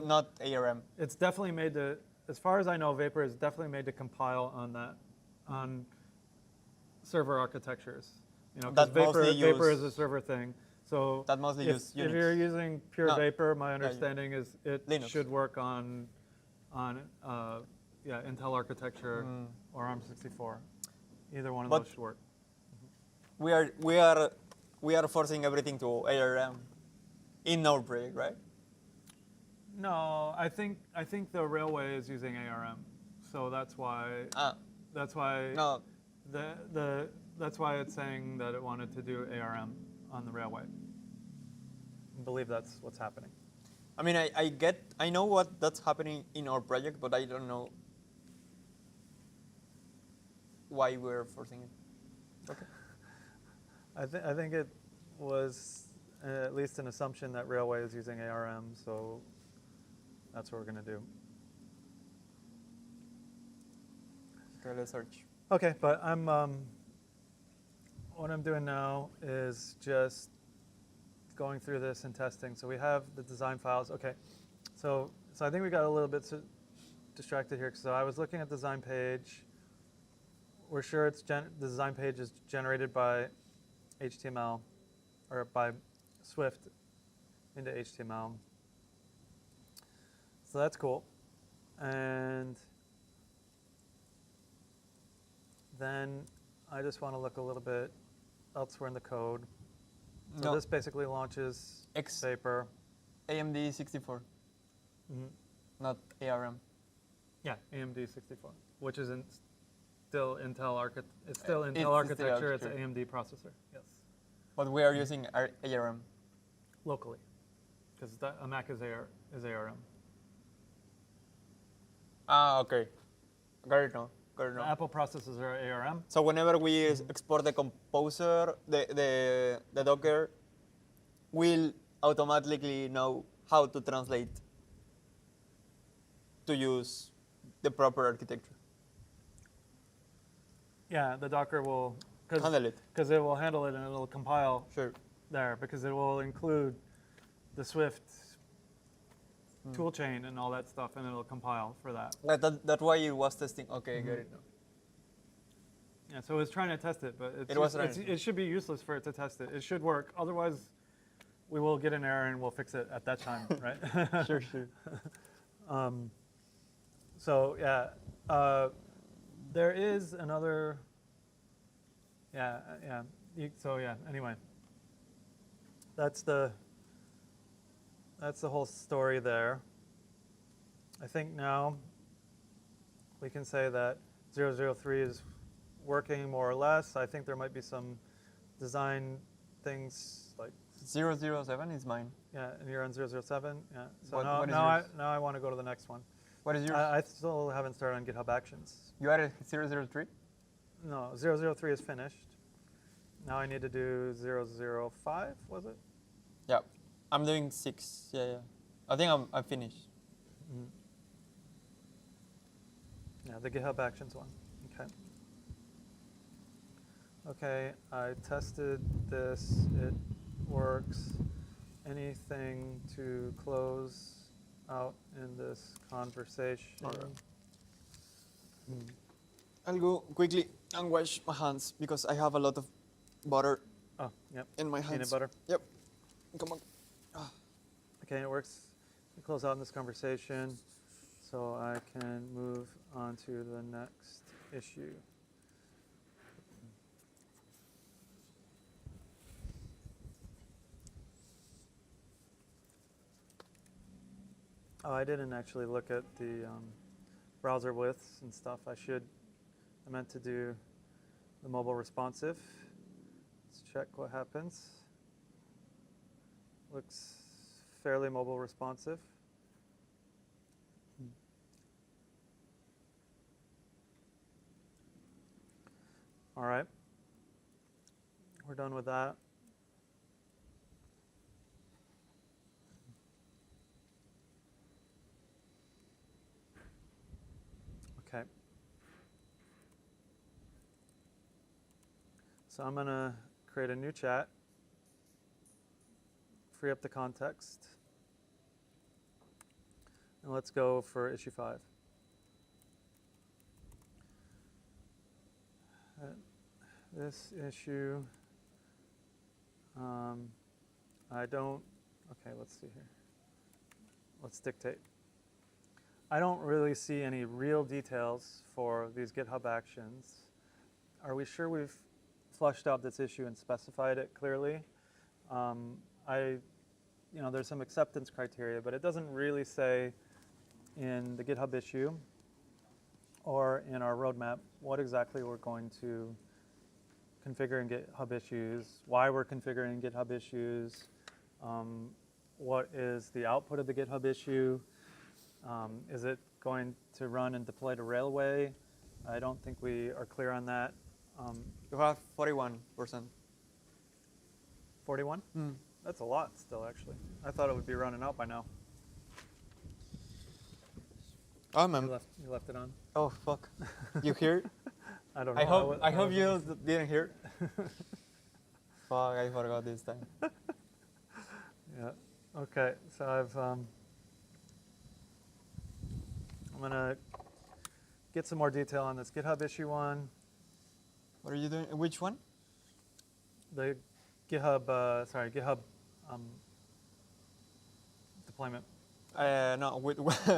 ARM. It's definitely made to, as far as I know, Vapor is definitely made to compile on that, on server architectures. You know, because Vapor is a server thing. So that mostly use Unix. If you're using pure Vapor, my understanding is it Linux. Should work on Intel architecture or ARM64. Either one of those should work. We are forcing everything to ARM in our project, right? No, I think the railway is using ARM, so that's why that's why that's why it's saying that it wanted to do ARM on the railway. I believe that's what's happening. I mean, I know what that's happening in our project, but I don't know why we're forcing it. Okay. I think it was at least an assumption that railway is using ARM, so that's what we're going to do. Okay, let's search. Okay, but what I'm doing now is just going through this and testing. So we have the design files. Okay, so I think we got a little bit distracted here. So I was looking at the design page. We're sure the design page is generated by HTML or by Swift into HTML. So that's cool. And then I just want to look a little bit elsewhere in the code. So this basically launches Vapor. AMD 64. Not ARM. Yeah, AMD 64, which is still Intel It's still architecture. It's an architecture. AMD processor. Yes, But we are using ARM. locally, because a Mac is ARM. Ah, okay. Got it now. Got it The now. Apple processors are ARM. So whenever we export the composer, the Docker will automatically know how to translate to use the proper architecture. Yeah, the Docker will Handle it. because it will handle it and it'll compile Sure. there because it will include the Swift toolchain and all that stuff, and it'll compile for that. That's why it was testing. Okay, get it now. Yeah, so it was trying to test it, but It it should be useless for it to test it. It should work. Otherwise, we will get an error and we'll fix it at that time, right? Sure, sure. So yeah, there is another. Yeah, yeah. So yeah. Anyway, that's the whole story there. I think now we can say that 003 is working more or less. I think there might be some design things like 007 is mine. yeah, and you're on 007. Yeah. So What is now yours? I want to go to the next one. What is yours? I still haven't started on GitHub Actions. You added 003? No, 003 is finished. Now I need to do 005, was it? Yeah. I'm doing 6. Yeah, yeah. I think I'm finished. Yeah, the GitHub Actions one. Okay. Okay, I tested this. It works. Anything to close out in this conversation? I'll go quickly and wash my hands because I have a lot of butter Oh, yep. in my hands. Peanut butter. Yep. Come on. Okay, it works. We close out in this conversation, so I can move on to the next issue. Oh, I didn't actually look at the browser widths and stuff. I meant to do the mobile responsive. Let's check what happens. Looks fairly mobile responsive. All right. We're done with that. Okay. So I'm going to create a new chat, free up the context, and let's go for issue 5. This issue, okay, let's see here. Let's dictate. I don't really see any real details for these GitHub actions. Are we sure we've flushed out this issue and specified it clearly? There's some acceptance criteria, but it doesn't really say in the GitHub issue or in our roadmap what exactly we're going to configure in GitHub issues, why we're configuring GitHub issues, what is the output of the GitHub issue, is it going to run and deploy to Railway? I don't think we are clear on that. You have 41%. 41? That's a lot still, actually. I thought it would be running out by now. Oh, You man. left it on? Oh, fuck. You hear it? I don't know. I hope you didn't hear it. Fuck, I forgot this time. Yeah. Okay. So I'm gonna get some more detail on this GitHub issue one. What are you doing? Which one? The GitHub, GitHub deployment. No,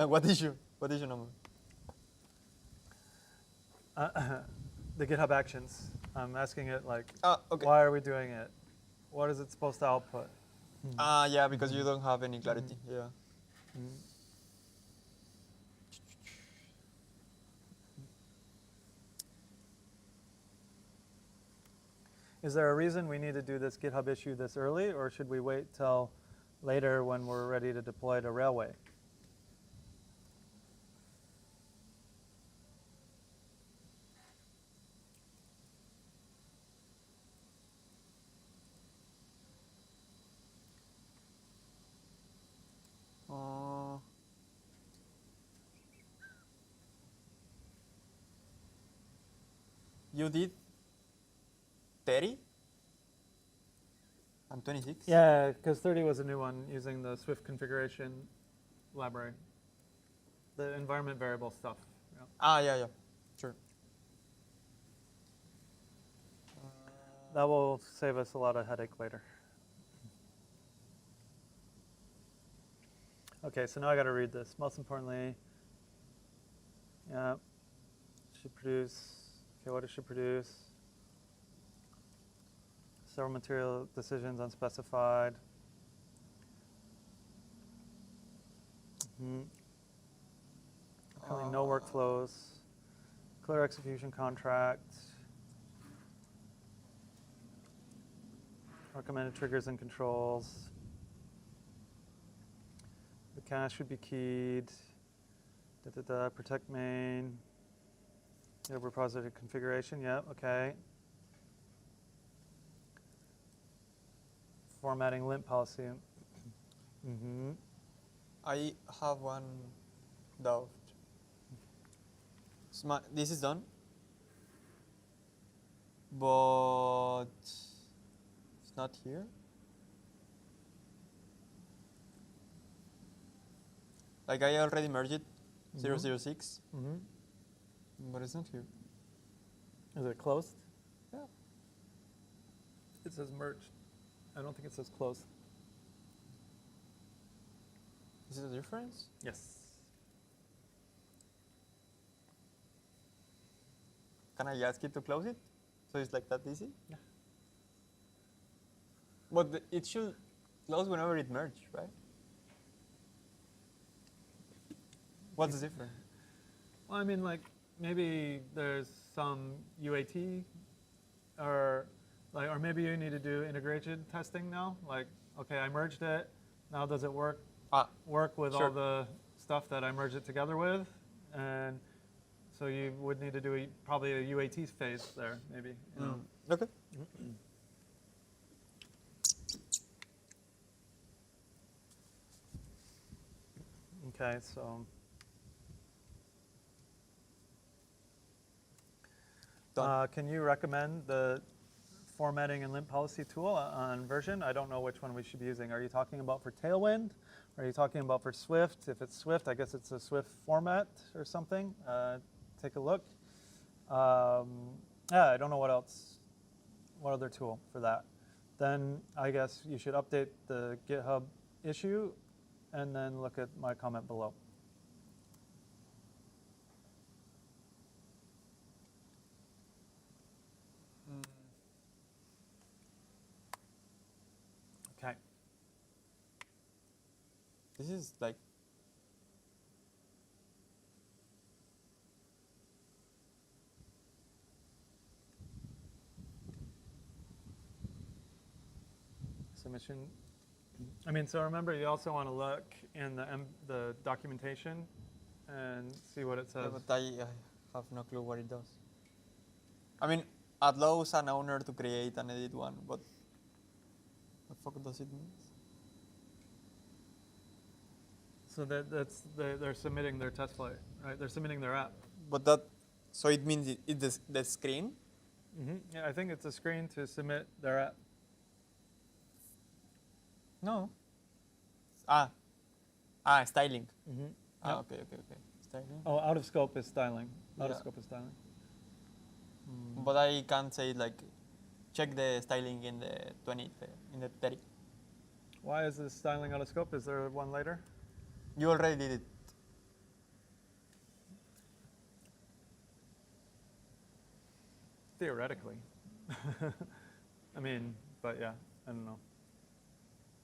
what issue? What issue number? The GitHub actions. I'm asking it like, Okay. why are we doing it? What is it supposed to output? Yeah, because you don't have any clarity. Yeah. Is there a reason we need to do this GitHub issue this early, or should we wait till later when we're ready to deploy to Railway? You did 30 and 26? Yeah, because 30 was a new one using the Swift configuration library, the environment variable stuff. Yeah. Ah, yeah. Sure. That will save us a lot of headache later. Okay, so now I got to read this. Most importantly, yeah, should produce. Okay, what it should produce? Several material decisions unspecified. Apparently no workflows. Clear execution contract. Recommended triggers and controls. The cache should be keyed. Protect main. Yeah, repository configuration. Yeah, okay. Formatting lint policy. I have one doubt. This is done, but it's not here. Like I already merged it, 006, but it's not here. Is it closed? Yeah. It says merged. I don't think it says closed. Is it a difference? Yes. Can I ask it to close it? So it's like that easy? Yeah. But it should close whenever it merges, right? What's the difference? Well, I mean, like maybe there's some UAT, or maybe you need to do integration testing now. Like, okay, I merged it. Now does it work? Work with all the stuff that I merged it together with, and so you would need to do probably a UAT phase there, maybe. You know? Okay. Okay, so can you recommend the formatting and lint policy tool on version? I don't know which one we should be using. Are you talking about for Tailwind? Are you talking about for Swift? If it's Swift, I guess it's a Swift format or something. Take a look. Yeah, I don't know what else, what other tool for that. Then I guess you should update the GitHub issue and then look at my comment below. Okay. This is like submission. I mean, so remember, you also want to look in the documentation and see what it says. Yeah, but I have no clue what it does. I mean, it allows an owner to create and edit one, but what the fuck does it mean? So they're submitting their test flight, right? They're submitting their app. But that, so it means it's the screen? Yeah, I think it's a screen to submit their app. No. Styling. Yep. Okay. Styling. Oh, out of scope is styling. Out of Yeah. scope is styling. But I can't say like, check the styling in the 20, in the 30. Why is this styling out of scope? Is there one later? You already did it. Theoretically. I mean, but yeah, I don't know.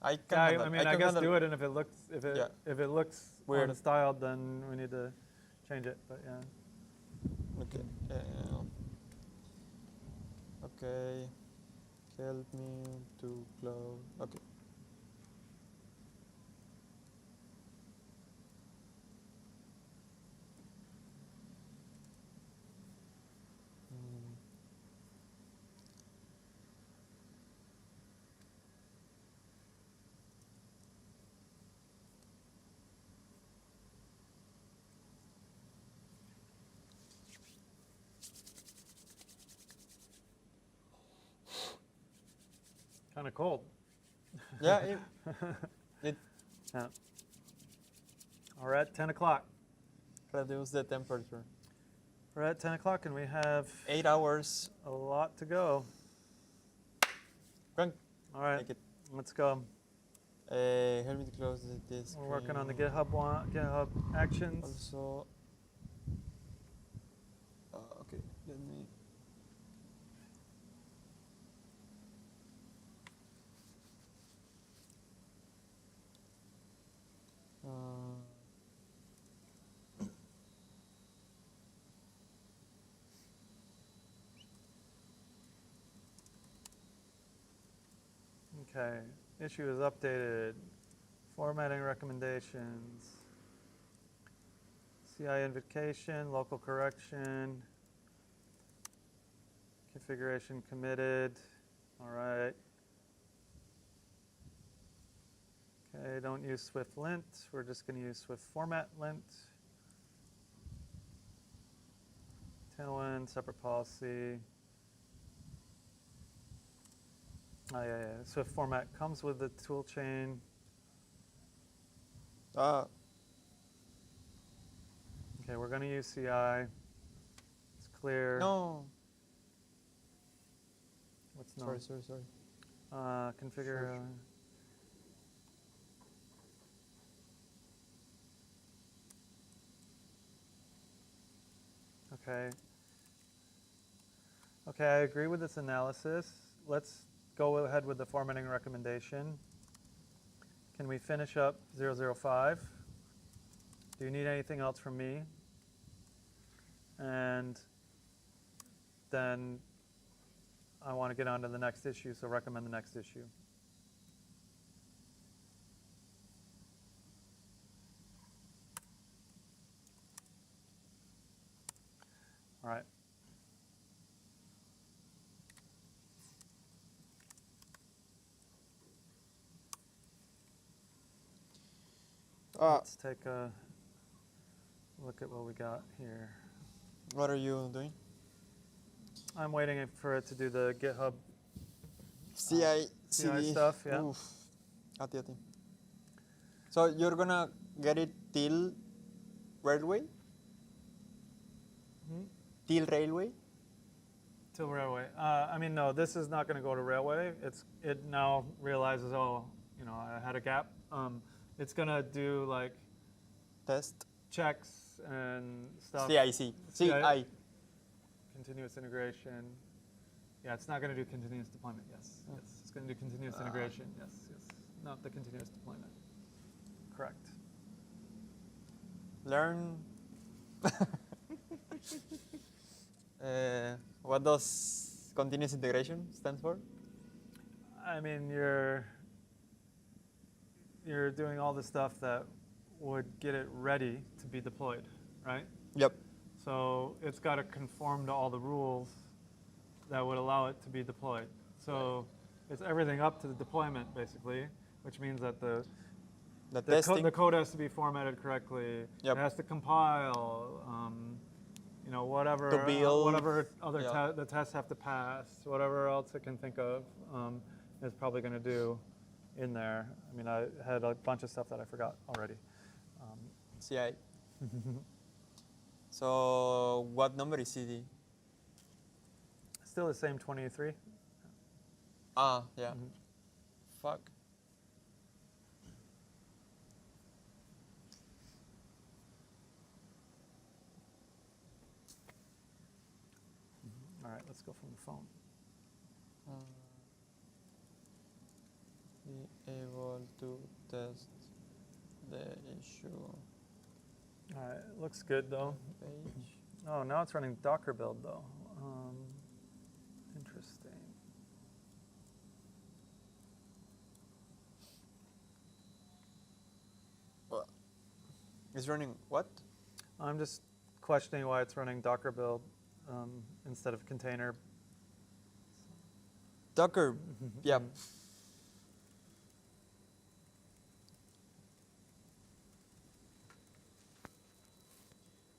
I can. Yeah, handle, I mean, I can guess handle- do it, and if it looks Weird. unstyled, then we need to change it. But yeah. Okay. Okay. help me to close. Okay. Kind of cold. Yeah, it Yeah. We're at 10 o'clock. reduces the temperature. We're at 10 o'clock and we have 8 hours. a lot to go. Frank, All right, take it. let's go. Help me to close this. We're working on the GitHub actions. Also, okay, let me. Okay, issue is updated. Formatting recommendations. CI invocation, local correction. Configuration committed. All right. Okay, don't use Swift lint. We're just going to use Swift format lint. Tailwind, separate policy. Oh, yeah. Swift format comes with the tool chain. Okay, we're going to use CI. It's clear. No. What's no? Sorry. Configure. Sure. Okay, I agree with this analysis. Let's go ahead with the formatting recommendation. Can we finish up 005? Do you need anything else from me? And then I want to get on to the next issue, so recommend the next issue. All right. Let's take a look at what we got here. What are you doing? I'm waiting for it to do the GitHub CI CI stuff, yeah. Oof. Hati. So you're gonna get it till railway? Till railway? Till railway. I mean, no, this is not going to go to railway. It now realizes, oh, I had a gap. It's going to do like Test. checks and stuff. CI. Continuous integration. Yeah, it's not going to do continuous deployment. Yes. It's going to do continuous integration. Yes. Not the continuous deployment. Correct. Learn. What does continuous integration stand for? I mean, you're doing all the stuff that would get it ready to be deployed, right? Yep. So it's got to conform to all the rules that would allow it to be deployed. So it's everything up to the deployment, basically, which means that the code has to be formatted correctly. Yep. It has to compile. Whatever To build, whatever other the tests have to pass, whatever else it can think of, is probably going to do in there. I mean, I had a bunch of stuff that I forgot already. CI. So what number is CD? Still the same 23. Yeah. Fuck. All right, let's go from the phone. Be able to test the issue. All right, it looks good though. Page. Oh, now it's running Docker build though. Interesting. It's running what? I'm just questioning why it's running Docker build instead of container. Docker. Yeah.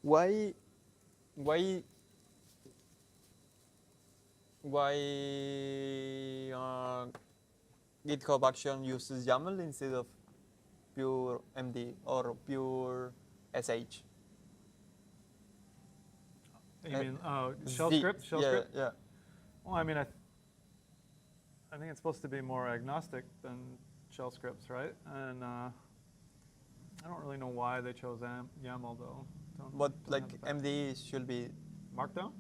Why GitHub Action uses YAML instead of pure MD or pure SH? You mean shell Z. script? Shell yeah, script? Yeah. Well, I mean, I think it's supposed to be more agnostic than shell scripts, right? And I don't really know why they chose YAML though. But Don't like have the back- MD should be. Markdown?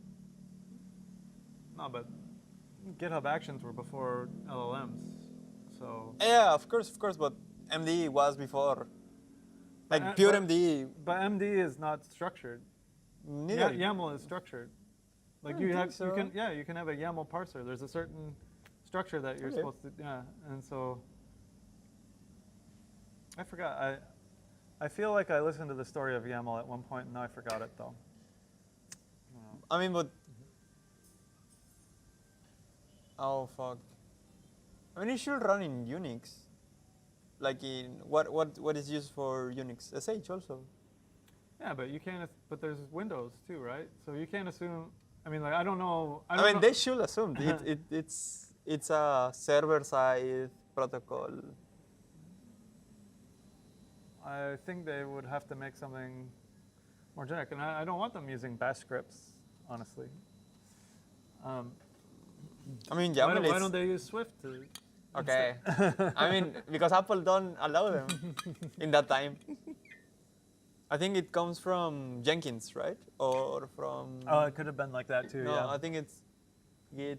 No, but GitHub Actions were before LLMs, so. Yeah, of course, but MD was before. Like But- pure but- MD. But MD is not structured. Neither. YAML is structured. Like I you don't have, think so. you can have a YAML parser. There's a certain structure that you're Okay. supposed to, and so. I forgot. I feel like I listened to the story of YAML at one point, and now I forgot it though. I mean, but. Oh fuck. I mean, it should run in Unix. Like in what is used for Unix? SH also. Yeah, but you can't. But there's Windows too, right? So you can't assume. I mean, like I don't know. I mean, they should assume it's a server-side protocol. I think they would have to make something more generic, and I don't want them using Bash scripts, honestly. I mean, Why YAML why is don't they use Swift? okay. I mean, because Apple don't allow them in that time. I think it comes from Jenkins, right? Or from. Oh, it could have been like that too. No, yeah. I think it's Git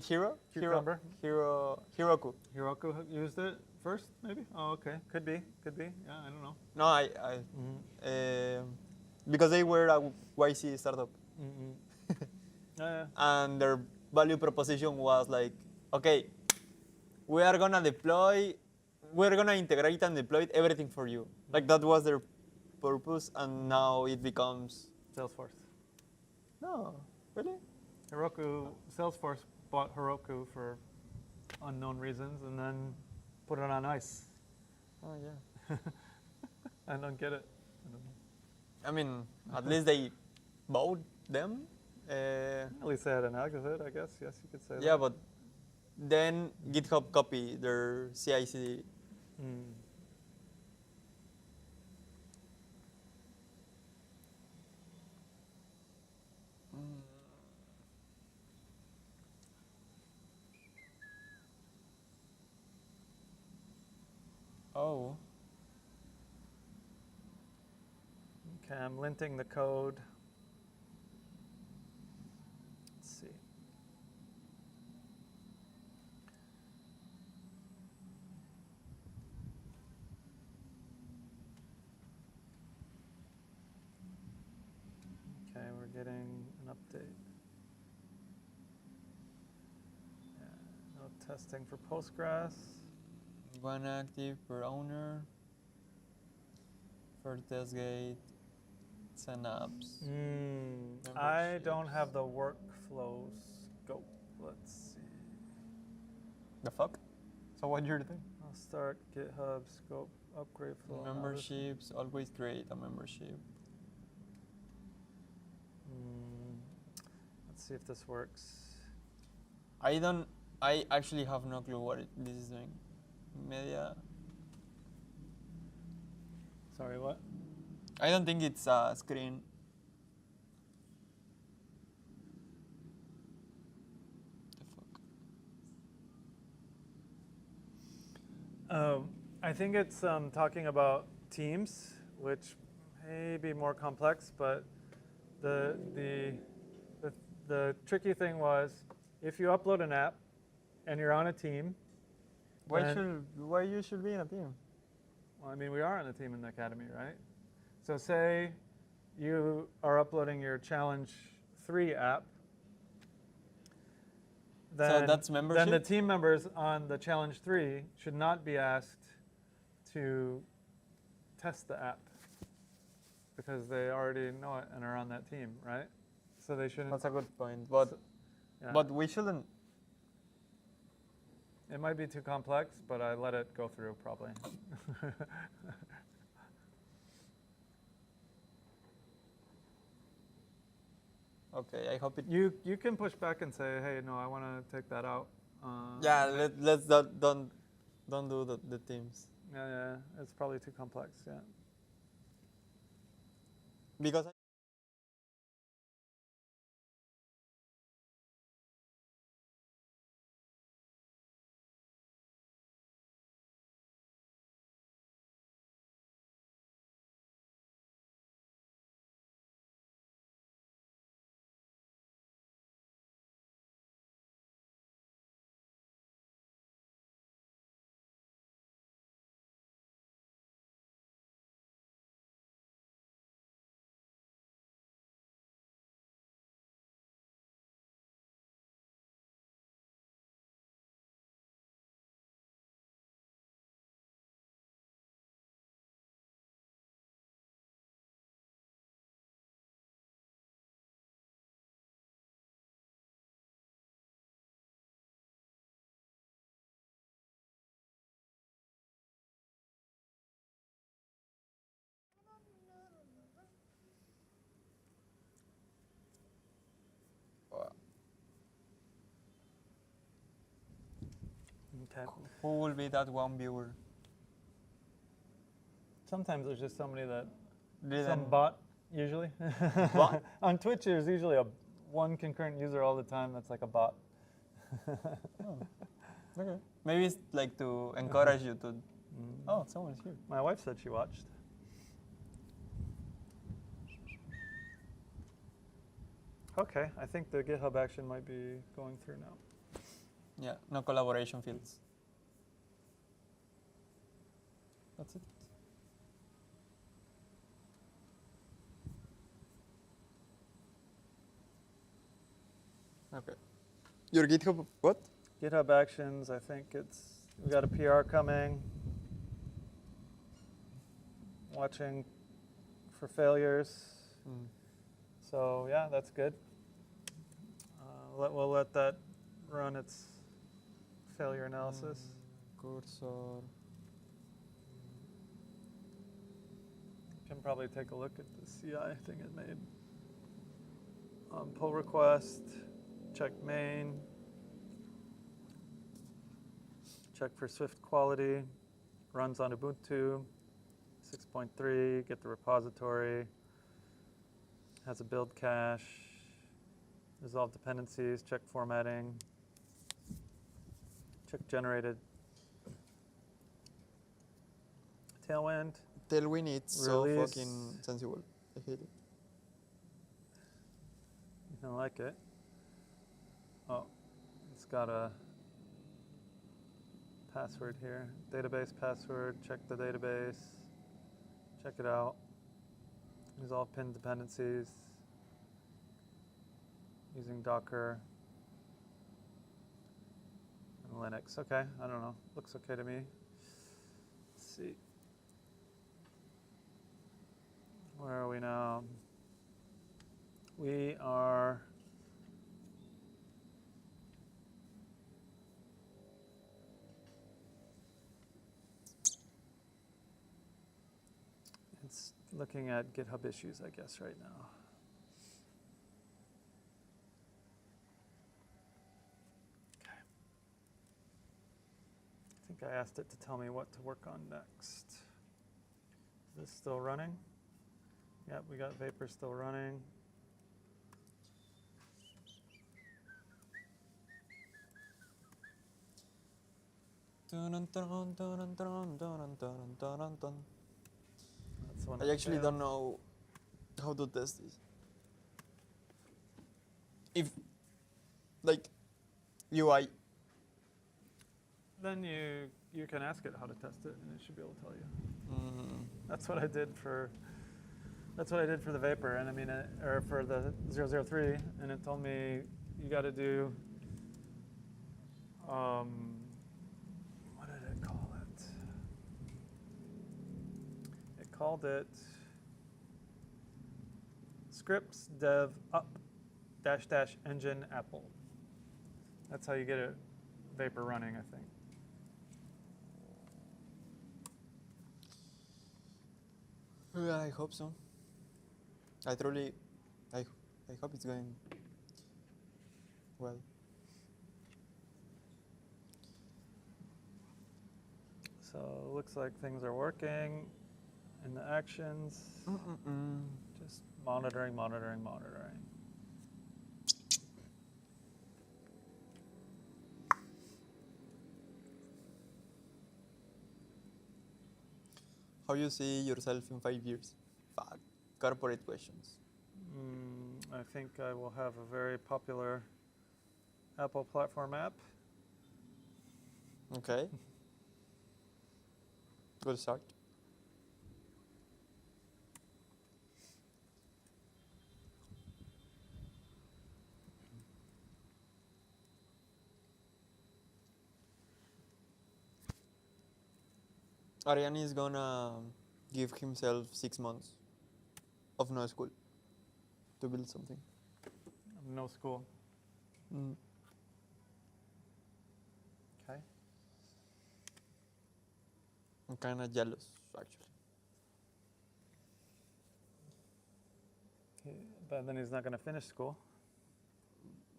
Hero. Cucumber? Heroku. Heroku used it first, maybe? Oh, okay. Could be. Yeah, I don't know. No, because they were a YC startup, Yeah. and their value proposition was like, okay, we're gonna integrate and deploy everything for you. Like that was their purpose, and now it becomes. Salesforce. No, really? Heroku, Salesforce bought Heroku for unknown reasons and then put it on ice. Oh yeah. I don't get it. I mean, at least they bought them. At least they had an exit, I guess. Yes, you could say Yeah, that. but then GitHub copied their CI/CD. Oh. Okay, I'm linting the code. Let's see. Okay, we're getting an update. Yeah, no testing for Postgres. One active per owner. For test gate. Synapse. I don't have the workflow scope. Let's see. The fuck? So what you're doing? I'll start GitHub scope upgrade flow. Memberships. Always create a membership. Let's see if this works. I actually have no clue what this is doing. Media. Sorry, what? I don't think it's a screen. The fuck? I think it's talking about teams, which may be more complex, but the tricky thing was if you upload an app and you're on a team. Why you should be in a team? Well, I mean, we are on a team in the academy, right? So say you are uploading your Challenge 3 app. Then, So that's membership? Then the team members on the Challenge 3 should not be asked to test the app. because they already know it and are on that team, right? So they shouldn't. That's a good point. But Yeah. but we shouldn't. It might be too complex, but I let it go through probably. Okay, I hope it. You can push back and say, hey, no, I want to take that out. Yeah, let's don't do the teams Yeah, it's probably too complex. Yeah. because. Okay. Who will be that one viewer? Sometimes there's just somebody that Didn't- some bot usually. Bot? On Twitch, there's usually one concurrent user all the time that's like a bot. Okay. Maybe it's like to encourage you to. Oh, someone's here. My wife said she watched. Okay, I think the GitHub action might be going through now. Yeah, no collaboration fields. That's it. Okay. Your GitHub what? GitHub Actions, I think we got a PR coming. Watching for failures. So yeah, that's good. We'll let that run its failure analysis. Cursor. Can probably take a look at the CI thing it made. Pull request, check main, check for Swift quality, runs on Ubuntu, 6.3, get the repository, has a build cache, resolve dependencies, check formatting, check generated. Tailwind. Tailwind, it's so Release. fucking sensible. I hate it. You don't like it. Oh, it's got a password here. Database password, check the database. Check it out. Resolve pin dependencies. Using Docker. And Linux. Okay, I don't know. Looks okay to me. Let's see. Where are we now? We are it's looking at GitHub issues, I guess, right now. Okay. I think I asked it to tell me what to work on next. Is this still running? Yep, we got Vapor still running. That's one I that actually failed. don't know how to test this. If, like, UI. Then you can ask it how to test it, and it should be able to tell you. That's what I did for. That's what I did for the Vapor, and I mean, or for the 003, and it told me you got to do. What did it call it? It called it scripts dev up -- engine apple. That's how you get a Vapor running, I think. I hope so. I hope it's going well. So it looks like things are working in the actions. Just monitoring. How you see yourself in 5 years? Fuck. Corporate questions. I think I will have a very popular Apple platform app. Okay. Good start. Ariane is gonna give himself 6 months of no school to build something. No school. Okay. I'm kind of jealous, actually. But then he's not going to finish school.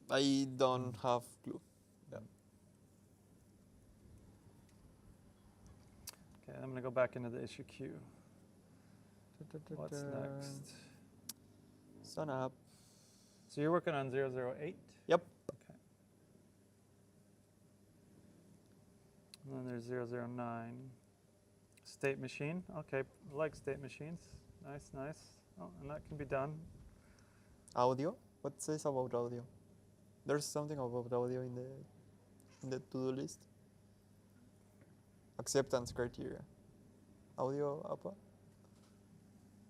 I don't have clue. Yeah. Okay, I'm going to go back into the issue queue. What's next? Sun up. So you're working on 008? Yep. Okay. And then there's 009. State machine. Okay, I like state machines. Nice. Oh, and that can be done. Audio? What says about audio? There's something about audio in the to-do list. Acceptance criteria. Audio APA?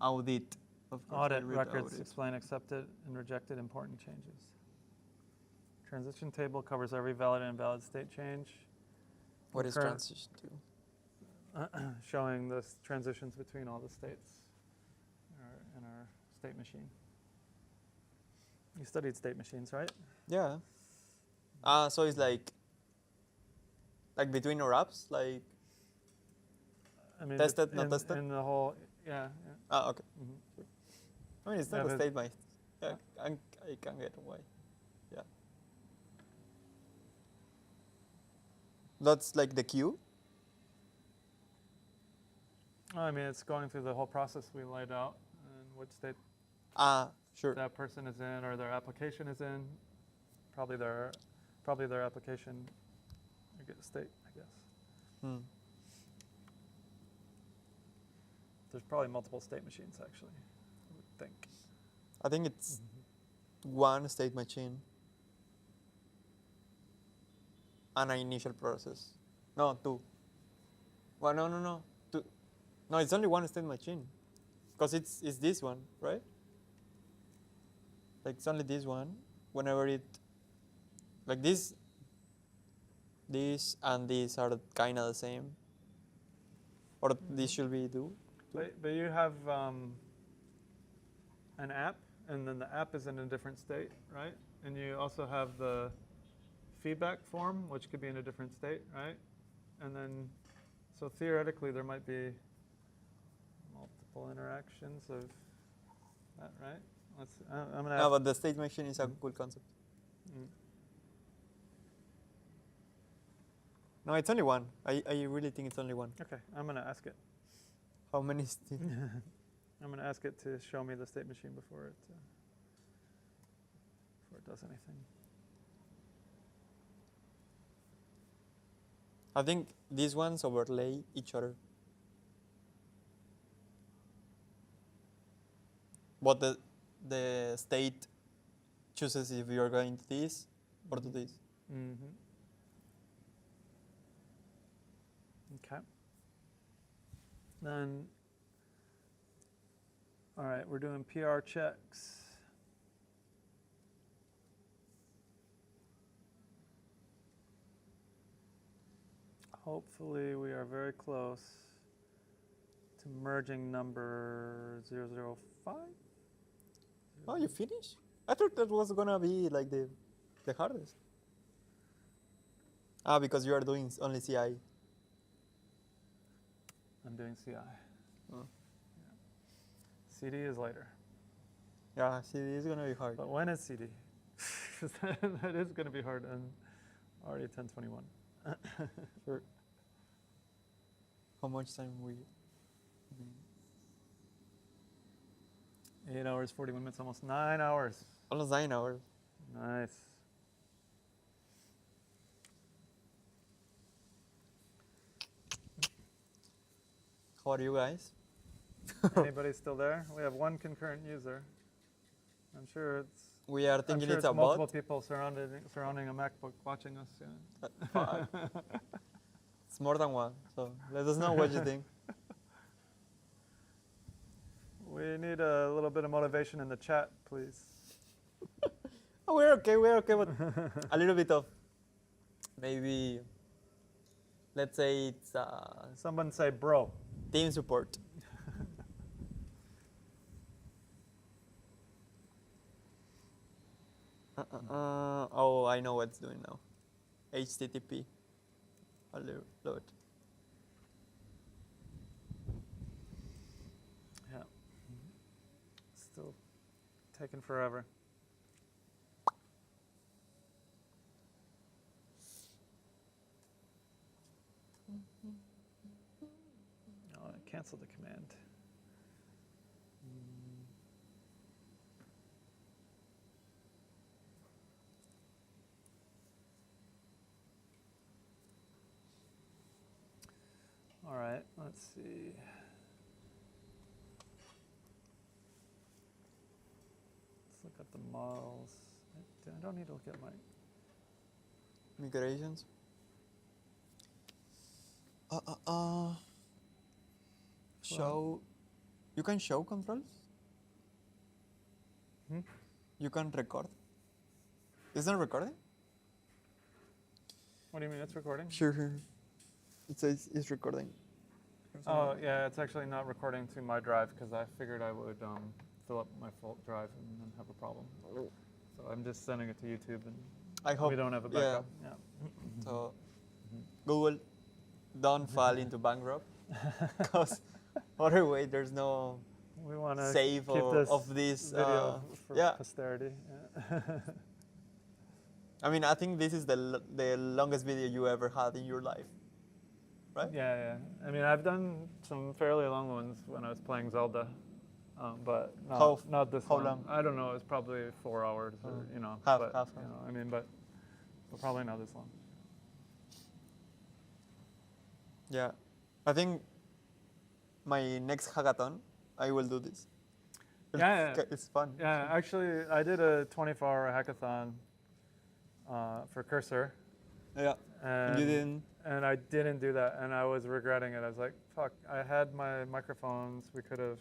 Audit. Of course, Audit I read records audit. explain accepted and rejected important changes. Transition table covers every valid and invalid state change. What is Current- transition to? Showing the transitions between all the states in our state machine. You studied state machines, right? Yeah. So it's like between our apps, like I mean, tested, not tested? In the whole, yeah. okay. Mm-hmm. I mean, it's Yeah, not a but- state by. Yeah, I can get away. Yeah. That's like the queue. I mean, it's going through the whole process we laid out and which state Sure. that person is in or their application is in. Probably their application state, I guess. There's probably multiple state machines, actually, I would think. I think it's one state machine and an initial process. No, two. Well, no. Two. No, it's only one state machine. Because it's this one, right? Like it's only this one. Whenever it, like this and this are kind of the same. Or this should be two. But you have an app, and then the app is in a different state, right? And you also have the feedback form, which could be in a different state, right? And then, so theoretically, there might be multiple interactions of that, right? I'm going to ask. No, but the state machine is a cool concept. No, it's only one. I really think it's only one. Okay, I'm going to ask it. How many states? I'm going to ask it to show me the state machine before it does anything. I think these ones overlay each other. But the state chooses if you're going to this or to this. Mm-hmm. Okay. Then, all right, we're doing PR checks. Hopefully we are very close to merging number 005? Oh, you finished? I thought that was gonna be like the hardest. Ah, because you are doing only CI. I'm doing CI. Oh. Yeah. CD is later. Yeah, see, it's gonna be hard. But when is CD? That is going to be hard and already 10:21. Sure. How much time we? 8 hours, 41 minutes, almost 9 hours. Almost 9 hours. Nice. How are you guys? Anybody still there? We have one concurrent user. I'm sure it's. We are I'm thinking sure it's it's a multiple bot. people surrounding a MacBook watching us. Yeah. Fuck. It's more than one. So let us know what you think. We need a little bit of motivation in the chat, please. Oh, we're okay, but a little bit of maybe, let's say it's Someone say bro. team support. Oh, I know what it's doing now. HTTP. Load. Yeah. Still taking forever. Oh, I canceled the command. All right, let's see. Let's look at the models. I don't need to look at my. Migrations. Show. You can show controls. Hmm? You can record. Is that recording? What do you mean it's recording? Sure. It says it's recording. Oh, yeah, it's actually not recording to my drive because I figured I would fill up my full drive and then have a problem. So I'm just sending it to YouTube and I hope we don't have a backup. Yeah. So Google, don't fall into bankrupt, because otherwise there's no We want to save keep of this video for yeah. posterity. Yeah. I mean, I think this is the longest video you ever had in your life, right? Yeah. I mean, I've done some fairly long ones when I was playing Zelda, but not this how long. long? I don't know. It's probably 4 hours, or Half. I mean, but probably not this long. Yeah, I think my next hackathon, I will do this. Yeah. It's fun. Yeah, actually, I did a 24-hour hackathon for Cursor. Yeah. And you didn't. And I didn't do that, and I was regretting it. I was like, fuck, I had my microphones. We could have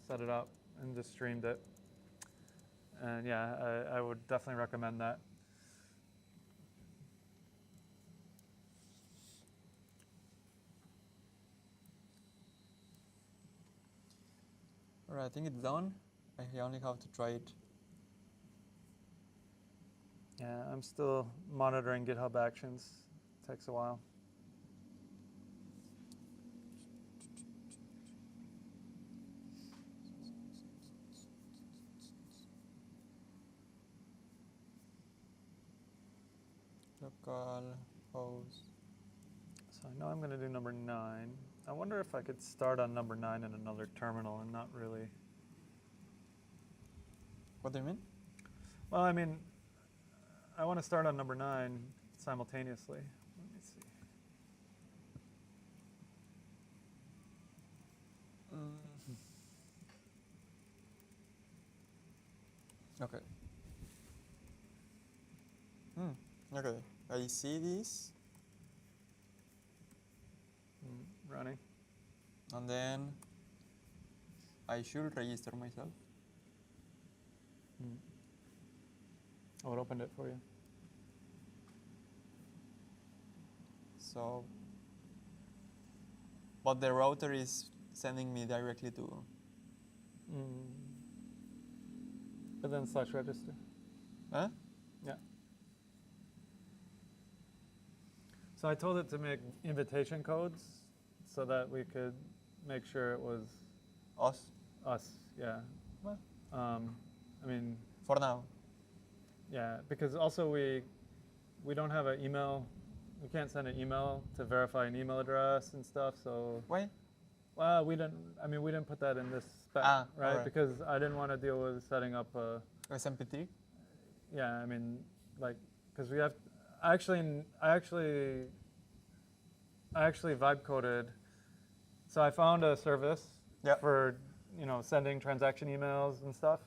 set it up and just streamed it. And yeah, I would definitely recommend that. All right, I think it's done. I only have to try it. Yeah, I'm still monitoring GitHub Actions. Takes a while. Local host. So I know I'm going to do number 9. I wonder if I could start on number 9 in another terminal and not really. What do you mean? Well, I mean, I want to start on number 9 simultaneously. Let me see. Okay. Okay. I see this, Running. and then I should register myself. Oh, it opened it for you. So, but the router is sending me directly to. and then /register. Huh? Yeah. So I told it to make invitation codes so that we could make sure it was Us? us. Yeah. Well, I mean, for now. yeah, because also we don't have an email. We can't send an email to verify an email address and stuff. So Why? well, we didn't put that in this spec, Ah, right? alright. Because I didn't want to deal with setting up a. SMP3? Yeah, I mean, like, because we have. I actually vibe coded. So I found a service Yep. for sending transaction emails and stuff.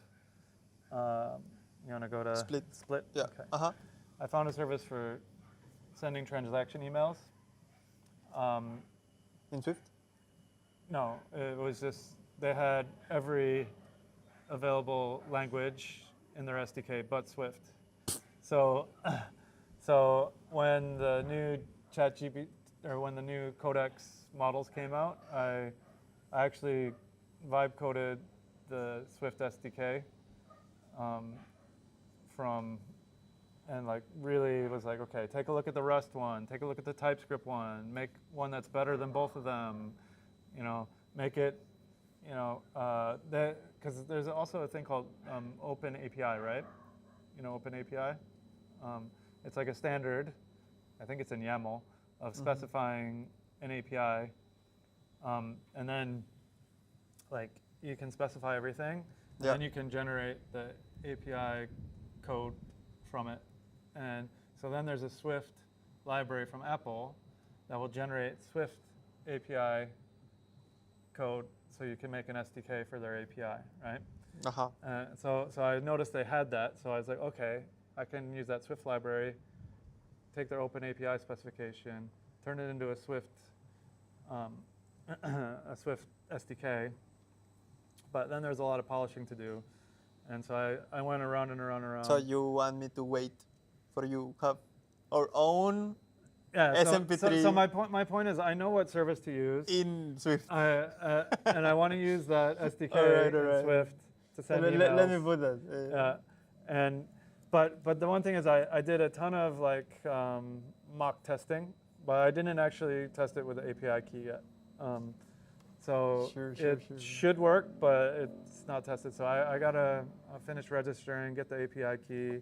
You want to go to Split. Split? Yeah. Okay. Uh-huh. I found a service for sending transaction emails. In Swift? No, it was just they had every available language in their SDK but Swift. So, so when the new ChatGPT or when the new Codex models came out, I actually vibe coded the Swift SDK and like really was like, okay, take a look at the Rust one, take a look at the TypeScript one, make one that's better than both of them, make it, because there's also a thing called Open API, right? Open API. It's like a standard, I think it's in YAML, of specifying an API, and then like you can specify everything, and then you can generate the API code from it. And so then there's a Swift library from Apple that will generate Swift API code so you can make an SDK for their API, right? Uh-huh. So I noticed they had that, so I was like, okay, I can use that Swift library, take their Open API specification, turn it into a Swift SDK. But then there's a lot of polishing to do. And so I went around and around and around. So you want me to wait for you have our own yeah, SMP3 so my point is I know what service to use. in Swift? And I want to use that SDK Alright. in Swift to send emails. Let me put that. But the one thing is I did a ton of like mock testing, but I didn't actually test it with the API key yet. So it should work, but it's not tested. So I gotta finish registering, get the API key,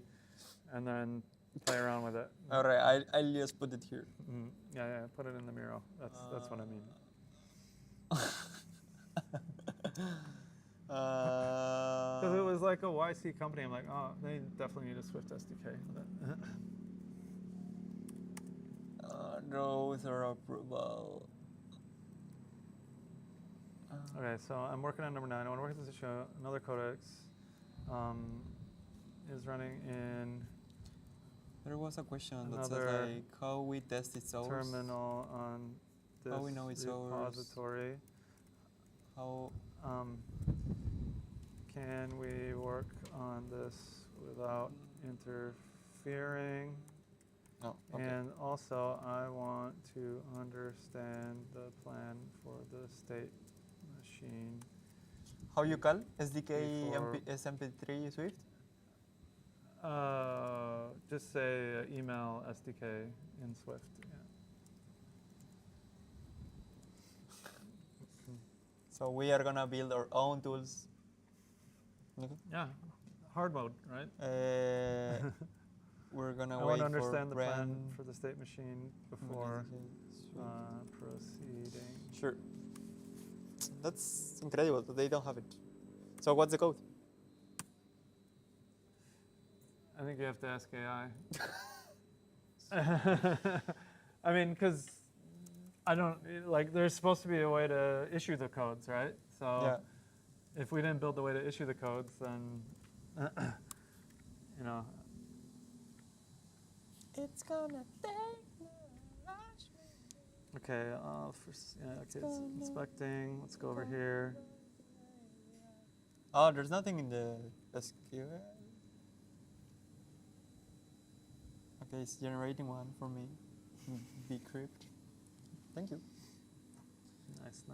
and then play around with it. All right, I'll just put it here. Yeah, put it in the Miro. That's what I mean. Because it was like a YC company. I'm like, oh, they definitely need a Swift SDK. Rows or approval. Okay, so I'm working on number 9. I want to work this issue. Another codex is running in. There was a question that says like how we test its source. Terminal on this how we know its repository. How can we work on this without interfering? Oh, okay. And also, I want to understand the plan for the state machine. How you call SDK SMP3 Swift? Just say email SDK in Swift. Yeah. So we are gonna build our own tools. Okay. Yeah, hard mode, right? We're gonna I wait want to understand for the plan for the state machine before proceeding. Sure. That's incredible that they don't have it. So what's the code? I think you have to ask AI. I mean, because I don't, like, there's supposed to be a way to issue the codes, right? So if we didn't build the way to issue the codes, then, It's gonna take okay, first, okay, it's inspecting. Let's go over here. Oh, there's nothing in the SQL. Okay, it's generating one for me. Bcrypt. Thank you. Nice.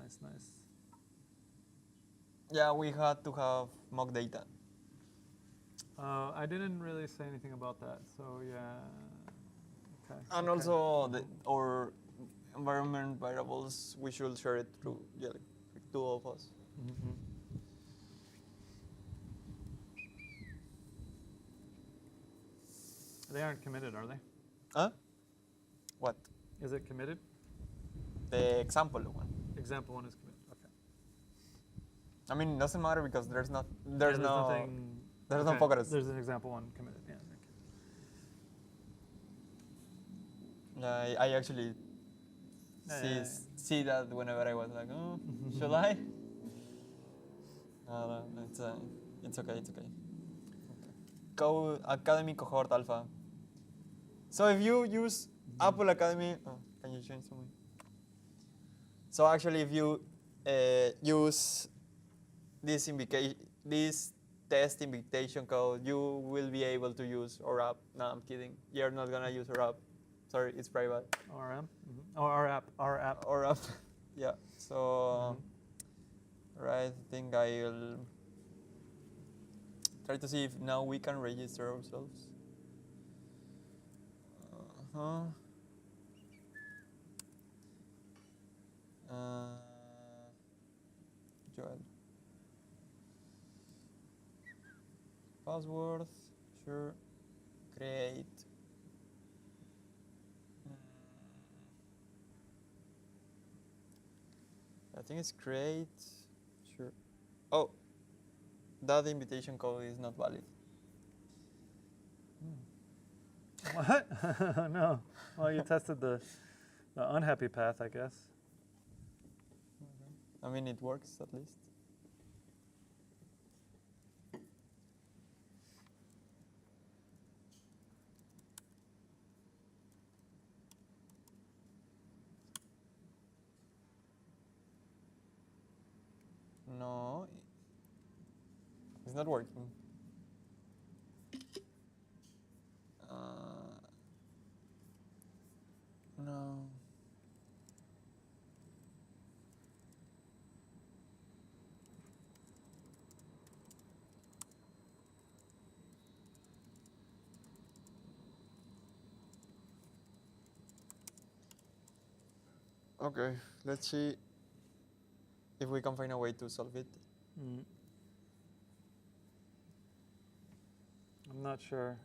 Yeah, we had to have mock data. I didn't really say anything about that, so yeah. Okay. And okay. also our environment variables, we should share it through like two of us. Mm-hmm. They aren't committed, are they? Huh? What? Is it committed? The example one. Example 1 is committed. Okay. I mean, it doesn't matter because there's no Nothing. there's no okay, progress. There's an example 1 committed. Yeah. Okay. Yeah, I actually see that whenever I was like, oh, should I? No, it's okay, it's okay. Academy cohort alpha. So if you use Apple Academy, can you change something? So actually, if you use this test invitation code, you will be able to use our app. No, I'm kidding. You're not gonna use our app. Sorry, it's private. RM? Mm-hmm. Oh, our app. Our app. Yeah. So, right. I think I'll try to see if now we can register ourselves. Joel. Password. Sure. Create. I think it's create. Sure. Oh, that invitation code is not valid. What? No. Well, you tested the unhappy path, I guess. I mean, it works at least. No, it's not working. No. Okay, let's see if we can find a way to solve it. I'm not sure.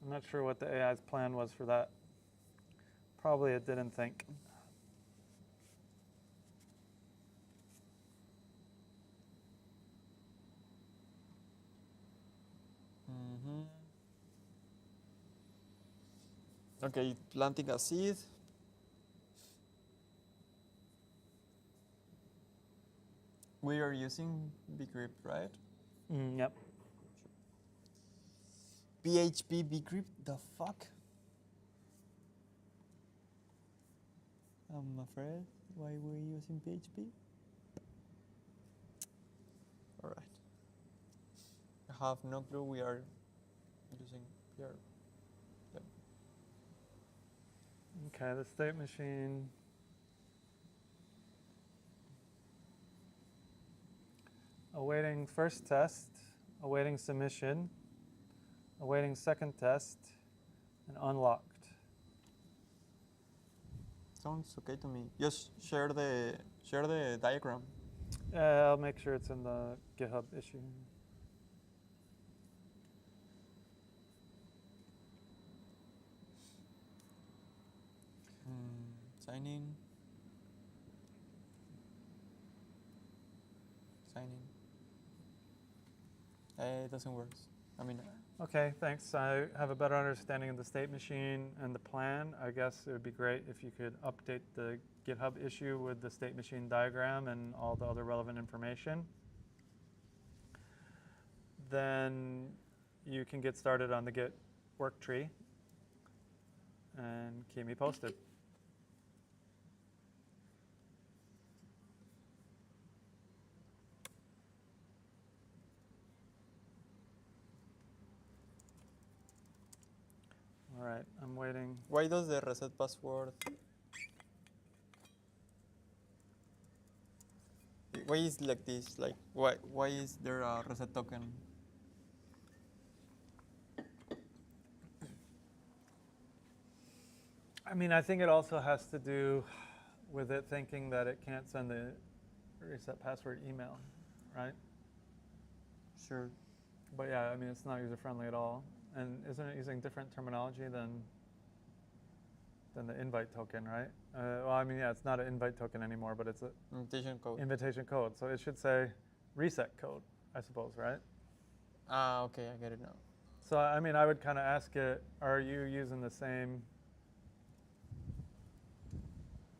I'm not sure what the AI's plan was for that. Probably it didn't think. Okay, planting a seed. We are using bgrip, right? Yep. PHP bgrip, the fuck? I'm afraid. Why we're using PHP? All right. I have no clue. We are using PR. Yep. Okay, the state machine. Awaiting first test, awaiting submission, awaiting second test, and unlocked. Sounds okay to me. Just share the diagram. I'll make sure it's in the GitHub issue. Sign in. Sign in. It doesn't work. I mean. Okay, thanks. I have a better understanding of the state machine and the plan. I guess it would be great if you could update the GitHub issue with the state machine diagram and all the other relevant information. Then you can get started on the Git work tree and keep me posted. All right, I'm waiting. Why does the reset password? Why is like this? Like why is there a reset token? I mean, I think it also has to do with it thinking that it can't send the reset password email, right? Sure. But yeah, I mean, it's not user-friendly at all. And isn't it using different terminology than the invite token, right? Well, I mean, yeah, it's not an invite token anymore, but it's an Invitation code. invitation code. So it should say reset code, I suppose, right? Ah, okay, I get it now. So, I mean, I would kind of ask it, are you using the same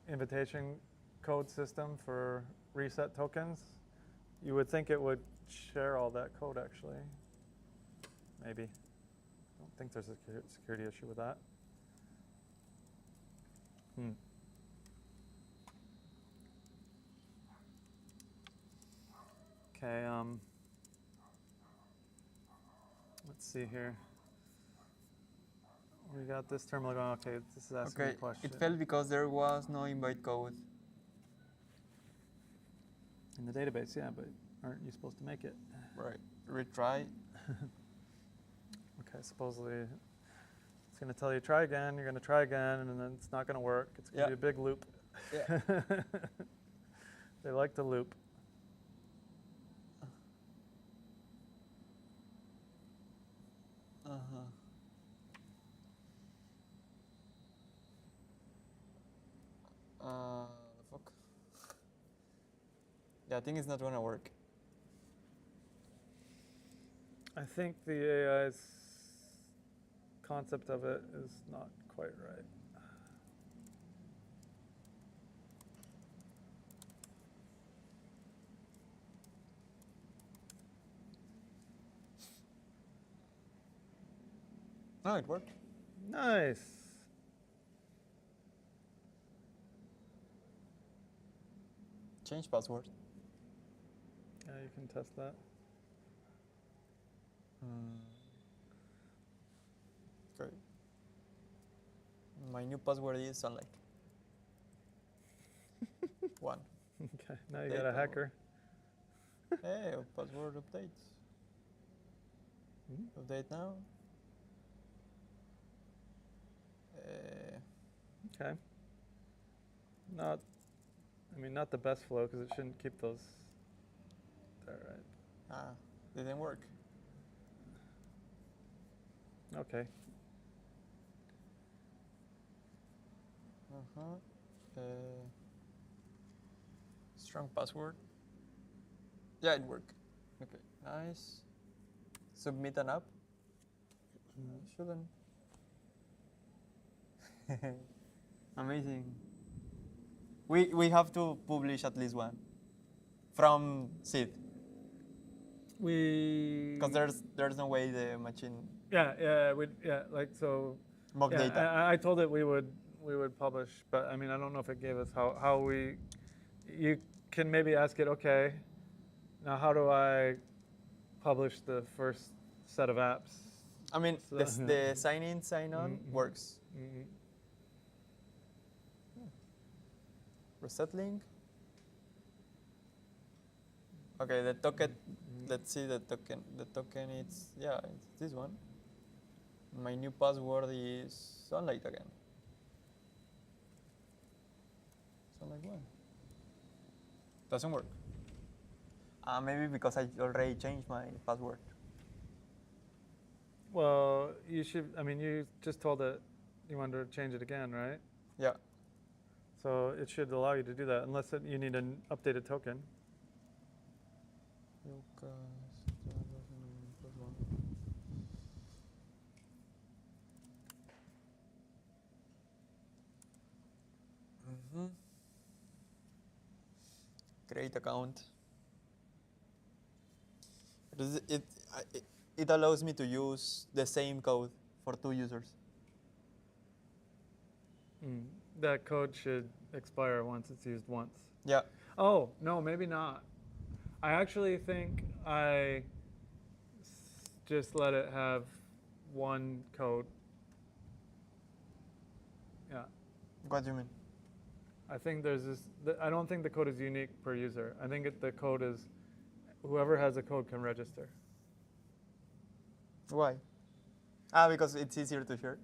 invitation code system for reset tokens? You would think it would share all that code, actually. Maybe. I don't think there's a security issue with that. Okay, let's see here. We got this terminal going. Okay, this is asking me a Okay, question. it failed because there was no invite code. In the database, yeah, but aren't you supposed to make it? Right. Retry. Okay, supposedly it's going to tell you try again, you're going to try again, and then it's not going to work. It's going to be a big loop. Yeah. They like to loop. Uh-huh. The fuck? Yeah, I think it's not gonna work. I think the AI's concept of it is not quite right. No, it worked. Nice. Change password. Yeah, you can test that. Okay. My new password is sunlight. 1. Okay, now you Update got a password. hacker. Hey, password updates. Update now. Okay. Not the best flow because it shouldn't keep those there, right? Didn't work. Okay. Strong password. Yeah, it worked. Okay, nice. Submit an app. Shouldn't. Amazing. We have to publish at least one from seed because there's no way the machine like so. mock Yeah, data. I told it we would publish, but I mean I don't know if it gave us how we. You can maybe ask it. Okay, now how do I publish the first set of apps? I mean, So- the sign in, sign on works. Reset link. Okay, the token. Let's see the token. The token it's this one. My new password is sunlight again. Sunlight 1. Doesn't work. Maybe because I already changed my password. Well, you should. I mean, you just told it you wanted to change it again, right? Yeah. So it should allow you to do that, unless you need an updated token. Create account. It allows me to use the same code for 2 users. That code should expire once it's used once. Yeah. Oh, no, maybe not. I actually think I just let it have one code. Yeah. What do you mean? I think there's this, I don't think the code is unique per user. I think the code is, whoever has a code can register. Why? Because it's easier to share.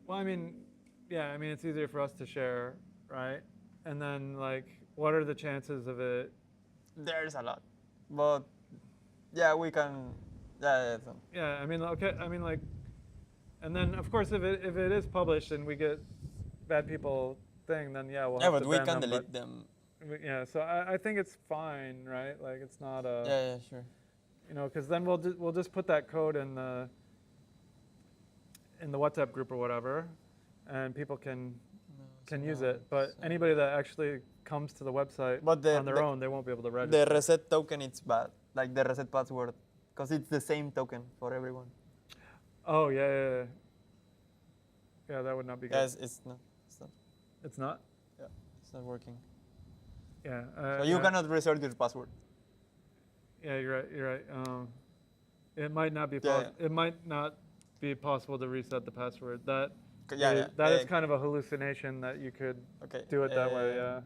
Well, I mean, yeah, I mean, it's easier for us to share, right? And then, like, what are the chances of it? There's a lot, but yeah, we can. Yeah, yeah, Yeah, I mean, okay, I mean, like, and then of course, if it is published and we get bad people thing, then yeah, we'll yeah, have but to we ban can them. delete them. Yeah, so I think it's fine, right? Like, it's not a, Yeah, yeah, sure. you know, because then we'll just put that code in the WhatsApp group or whatever, and people can use it. But anybody that actually comes to the website But on their own, they won't be able to register. the reset token, it's bad. Like the reset password, because it's the same token for everyone. Oh yeah, yeah, yeah. Yeah, that would not be good. Yes, it's not. It's not. Yeah, it's not working. Yeah. So you yeah. cannot reset your password. Yeah, you're right. You're right. It might not be. Yeah, It might not be possible to reset the password. That Yeah, is, yeah. that is kind of a hallucination that you could Okay. do it that way. Yeah.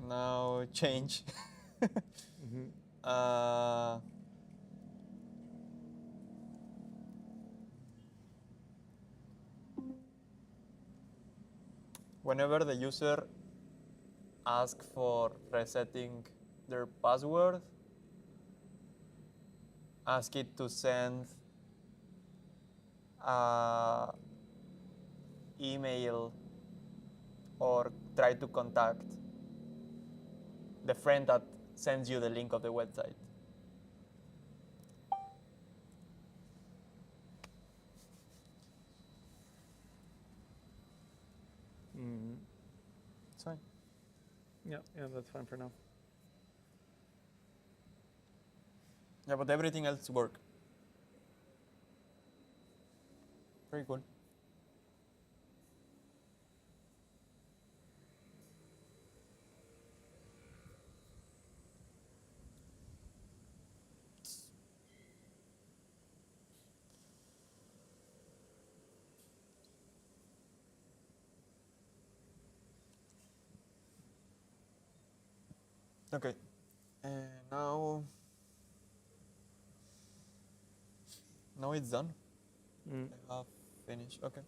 Now change. Mhm. Whenever the user asks for resetting their password, ask it to send email or try to contact the friend that sends you the link of the website. Mhm. It's fine. Yeah. Yeah, that's fine for now. Yeah, but everything else works. Very cool. Okay. Now it's done. Mm. I have finished. Okay.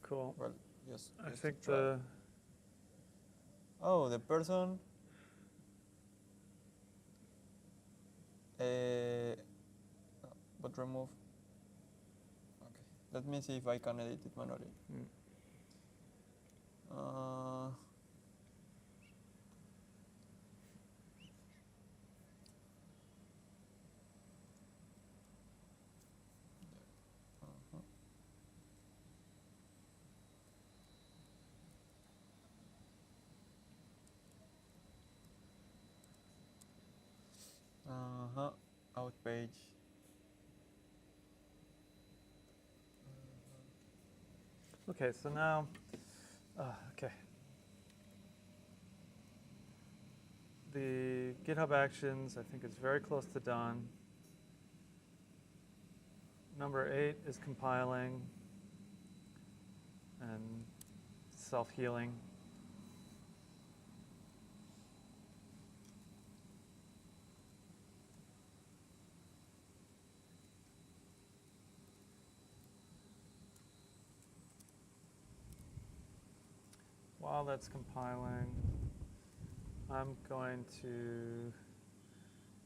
Cool. Well, just I to think try. The person. But remove. Okay. Let me see if I can edit it manually. Mm. Out page. Okay. So now. Okay. The GitHub Actions, I think, is very close to done. Number 8 is compiling and self-healing. While that's compiling, I'm going to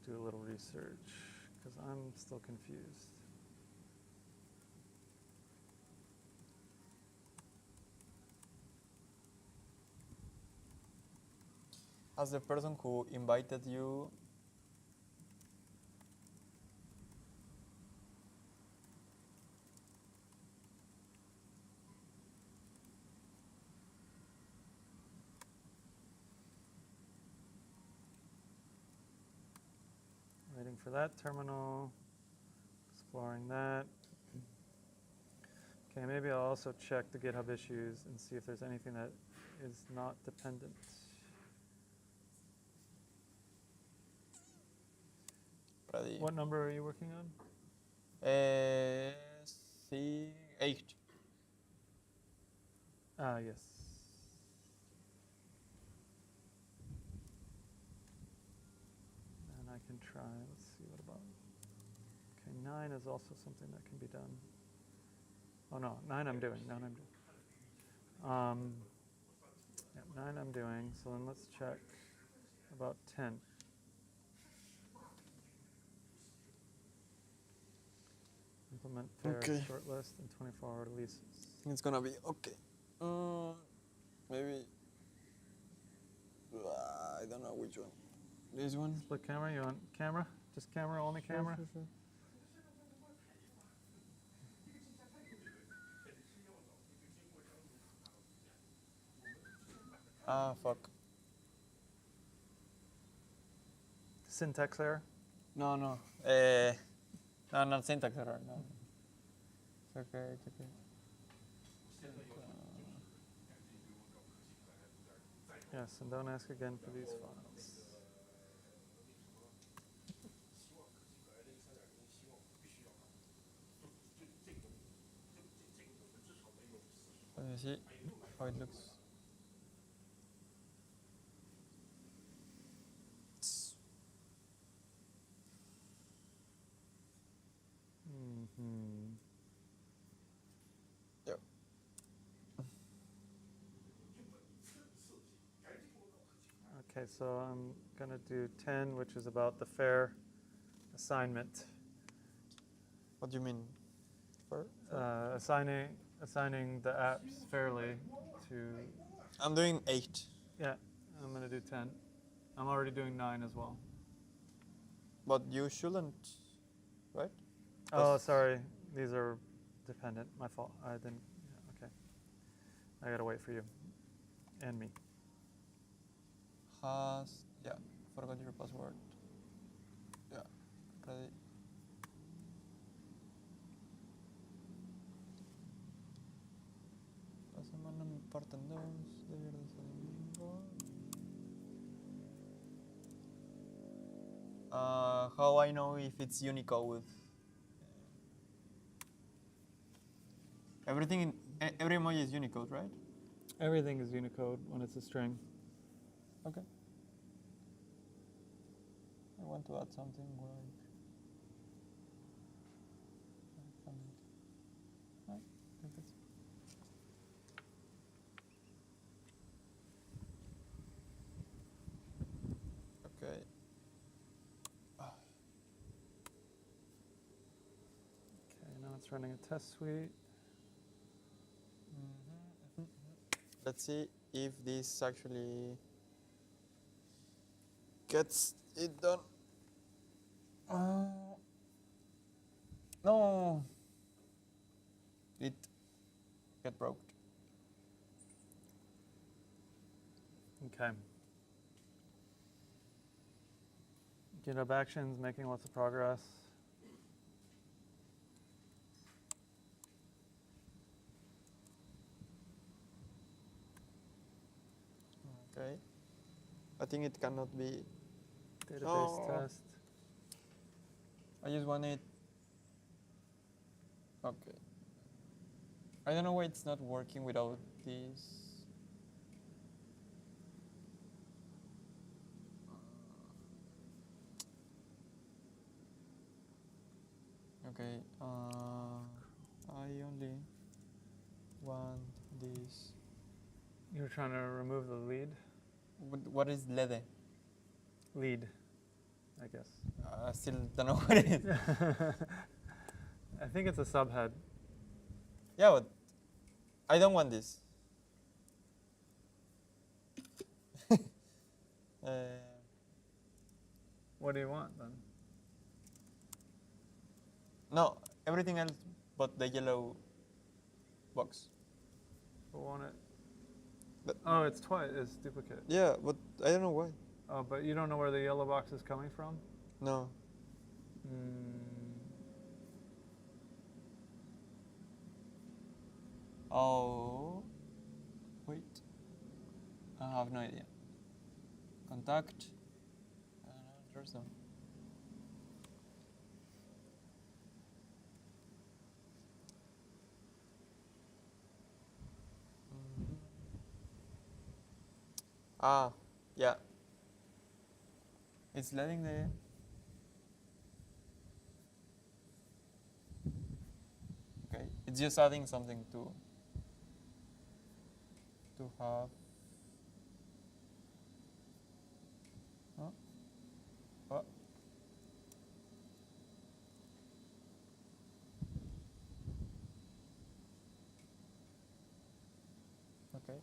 do a little research because I'm still confused. As the person who invited you. Waiting for that terminal, exploring that. Okay, maybe I'll also check the GitHub issues and see if there's anything that is not dependent. Ready. What number are you working on? C8. Yes. And I can try, let's see, what about, okay, 9 is also something that can be done. Oh no, 9 I'm doing. 9 I'm doing. Yeah, 9 I'm doing. So then let's check about 10. Implement fair Okay. shortlist and 24-hour releases. It's gonna be okay. Maybe I don't know which one. This one. Split camera. You want camera? Just camera. Only camera. Sure. Ah, fuck. Syntax error. No. No, not syntax error. No. It's okay. It's okay. Yes, and don't ask again for these files. Let me see how it looks. Yep. Okay, so I'm going to do 10, which is about the fair assignment. What do you mean? Assigning the apps fairly to. I'm doing 8. Yeah, I'm going to do 10. I'm already doing 9 as well. But you shouldn't, right? Oh, sorry. These are dependent. My fault. I didn't. Yeah, okay. I got to wait for you and me. Forgot your password. Yeah, ready. La semana me parten dos, de viernes a domingo. How I know if it's Unicode? Every emoji is Unicode, right? Everything is Unicode when it's a string. Okay. I want to add something like. Right, I think that's. Okay. Okay, now it's running a test suite. Let's see if this actually gets it done. No. It got broke. Okay. GitHub Actions, making lots of progress. Okay. I think it cannot be. Database test. I just want it. Okay. I don't know why it's not working without this. Okay. I only want this. You're trying to remove the lead? What is LED? Lead, I guess. I still don't know what it is. I think it's a subhead. Yeah, but I don't want this. What do you want then? No, everything else but the yellow box. Who want it? But Oh, it's twice. It's duplicate. yeah, but I don't know why. Oh, but you don't know where the yellow box is coming from? No. Oh, wait. I have no idea. Contact. There's no. Ah, yeah. It's letting the. Okay, it's just adding something to have. Oh. Oh. Okay.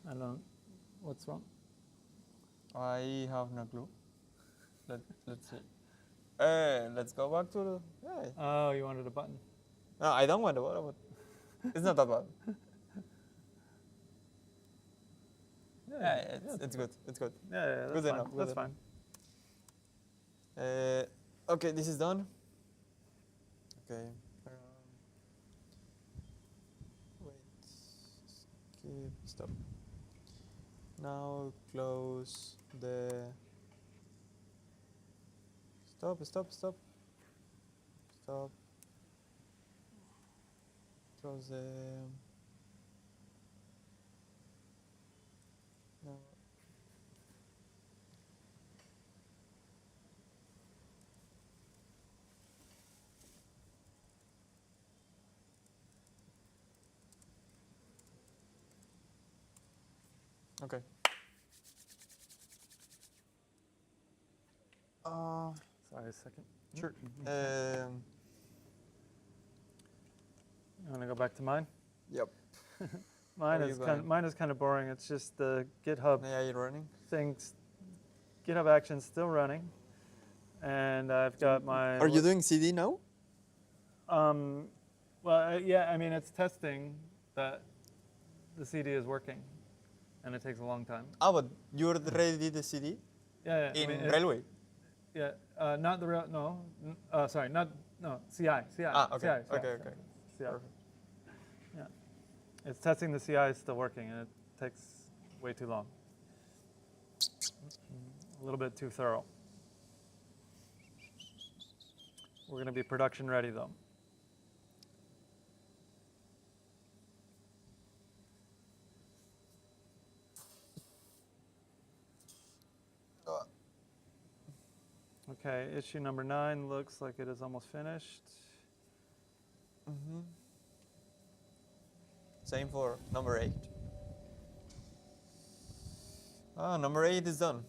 I don't. What's wrong? I have no clue. Let's see. Let's go back to the. Yeah. Oh, you wanted a button. No, I don't want the button, but it's not that bad. Yeah, it's good. It's good. Yeah, that's Good fine. enough. That's Good fine. enough. Okay, this is done. Okay. Wait. Skip. Stop. Now close the. Stop. Close the. No. Okay. Sorry, a second. Sure. You want to go back to mine? Yep. Mine Where are is you kind going? mine is kind of boring. It's just the GitHub Yeah, you're running. things. GitHub Actions still running, and I've got my. Are you doing CD now? Well, yeah. I mean, it's testing that the CD is working, and it takes a long time. Ah, but you already did the CD Yeah. in I mean, Railway. Yeah. Not the real. No. Sorry. Not. No. CI. Ah, okay. CI. Okay. CI. Perfect. Yeah. It's testing the CI is still working, and it takes way too long. A little bit too thorough. We're going to be production ready, though. Okay, issue number 9 looks like it is almost finished. Same for number 8. Ah, number 8 is done.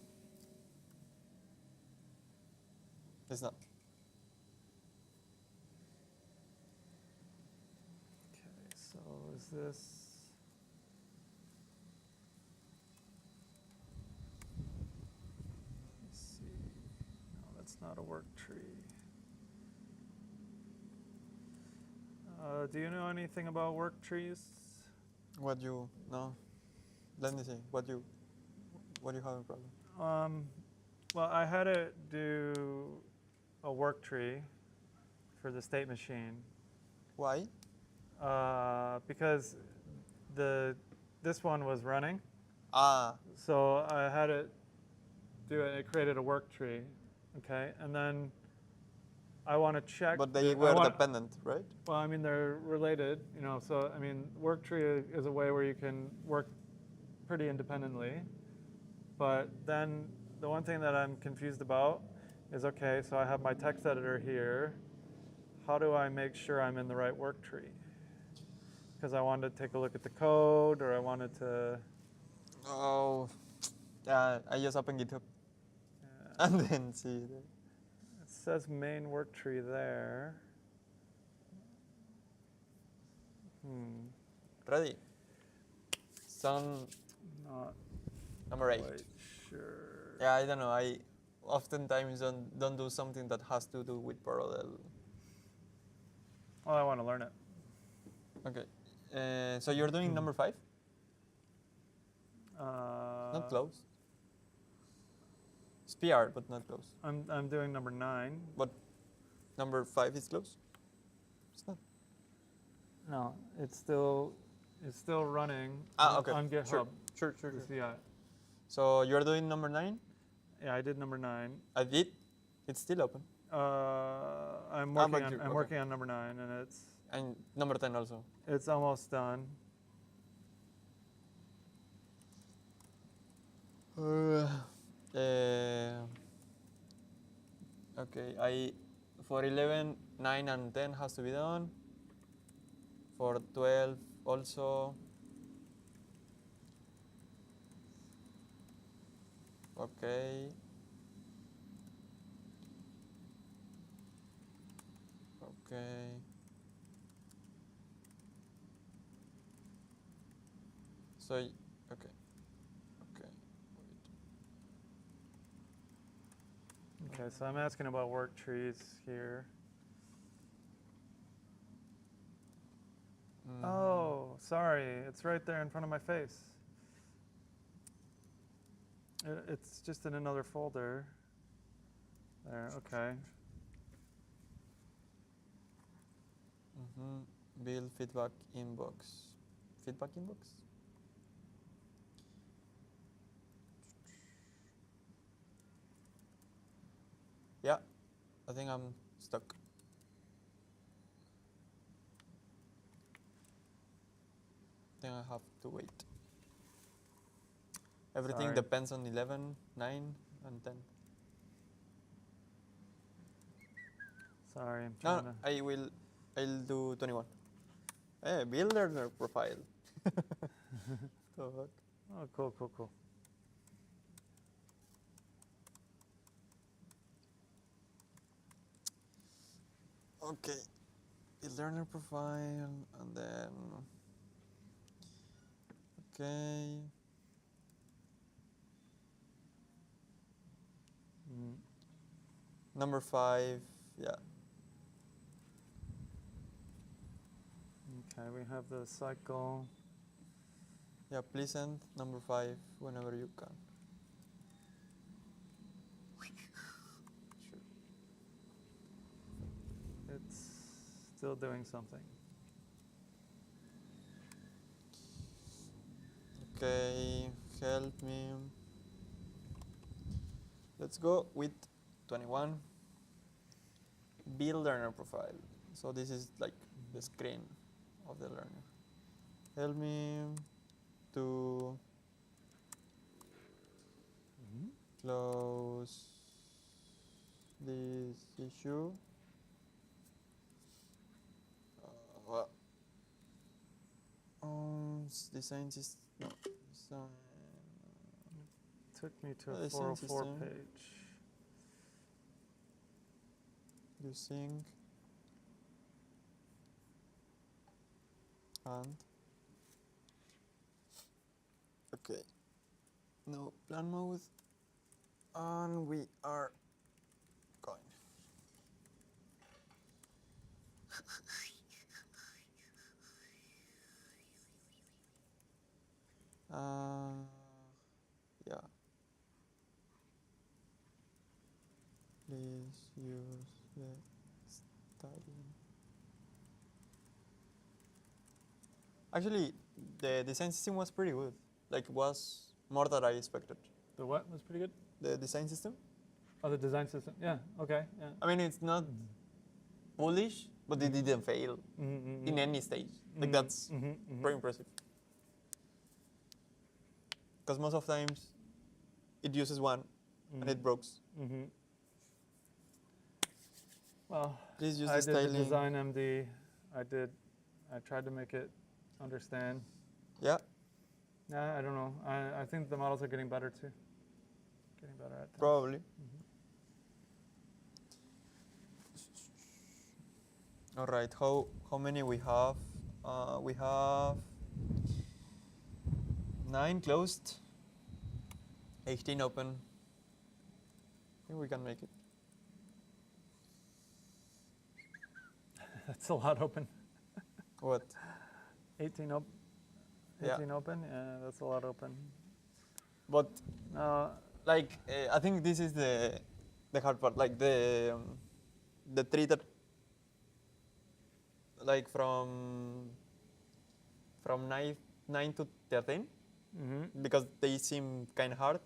It's not. Okay, so is this? Let's see. No, that's not a work tree. Do you know anything about work trees? What you no? Let me see. What you have a problem? Well, I had to do a work tree for the state machine Why? because this one was running, Ah, so I had to do it. It created a work tree, okay, and then I want to check. but they were dependent, right? Well, I mean they're related, you know. So I mean, work tree is a way where you can work pretty independently, but then the one thing that I'm confused about is, okay, so I have my text editor here. How do I make sure I'm in the right work tree? Because I wanted to take a look at the code, or I wanted to. Oh, I just open GitHub Yeah. and then see. It says main work tree there. Ready? Some Not number 8. quite sure. Yeah, I don't know. I oftentimes don't do something that has to do with parallel. Well, I want to learn it. Okay. So you're doing number 5? Not close. It's PR, but not close. I'm doing number 9. But number 5 is close? It's not. No, it's still running Okay. on GitHub. Sure. The CI. So you're doing number 9? Yeah, I did number 9. I did. It's still open. I'm but working on okay. working on number 9, and And number 10 also. it's almost done. Okay, for 11, 9, and 10 has to be done. For 12 also. Okay. Okay. So, okay. Okay. Wait. Okay, so I'm asking about work trees here. Oh, sorry, it's right there in front of my face. It's just in another folder. There, okay. Build feedback inbox. Feedback inbox? Yeah, I think I'm stuck. I think I have to wait. Everything Sorry. depends on 11, 9, and 10. Sorry, I'm No, trying to. I'll do 21. Hey, build learner profile. So, Oh, cool, cool, cool. okay, build learner profile, and then, okay. Number 5, yeah. Okay, we have the cycle. Yeah, please send number 5 whenever you can. Sure. It's still doing something. Okay, help me. Let's go with 21. Build learner profile. So this is like the screen of the learner. Help me to close this issue. Well, design system. No, design. Took me to a Design 404 system. page. Using and okay. No plan mode, and we are going. Yeah. Please use the styling. Actually, the design system was pretty good. Like, was more than I expected. The what was pretty good? The design system? Oh, the design system. Yeah, okay. Yeah. I mean, it's not bullish, but it didn't fail in any stage. Like, that's pretty impressive. Because most of times, it uses one, and it breaks. Well, Please use I the did the styling. design MD. I tried to make it understand. Yeah. Yeah, I don't know. I think the models are getting better too. Getting better at things. Probably. All right. How many we have? We have 9 closed, 18 open. I think we can make it. That's a lot open. What? 18 open. 18 open. Yeah, that's a lot open. But like I think this is the hard part. Like the three that like from 9 to 13 because they seem kind of hard.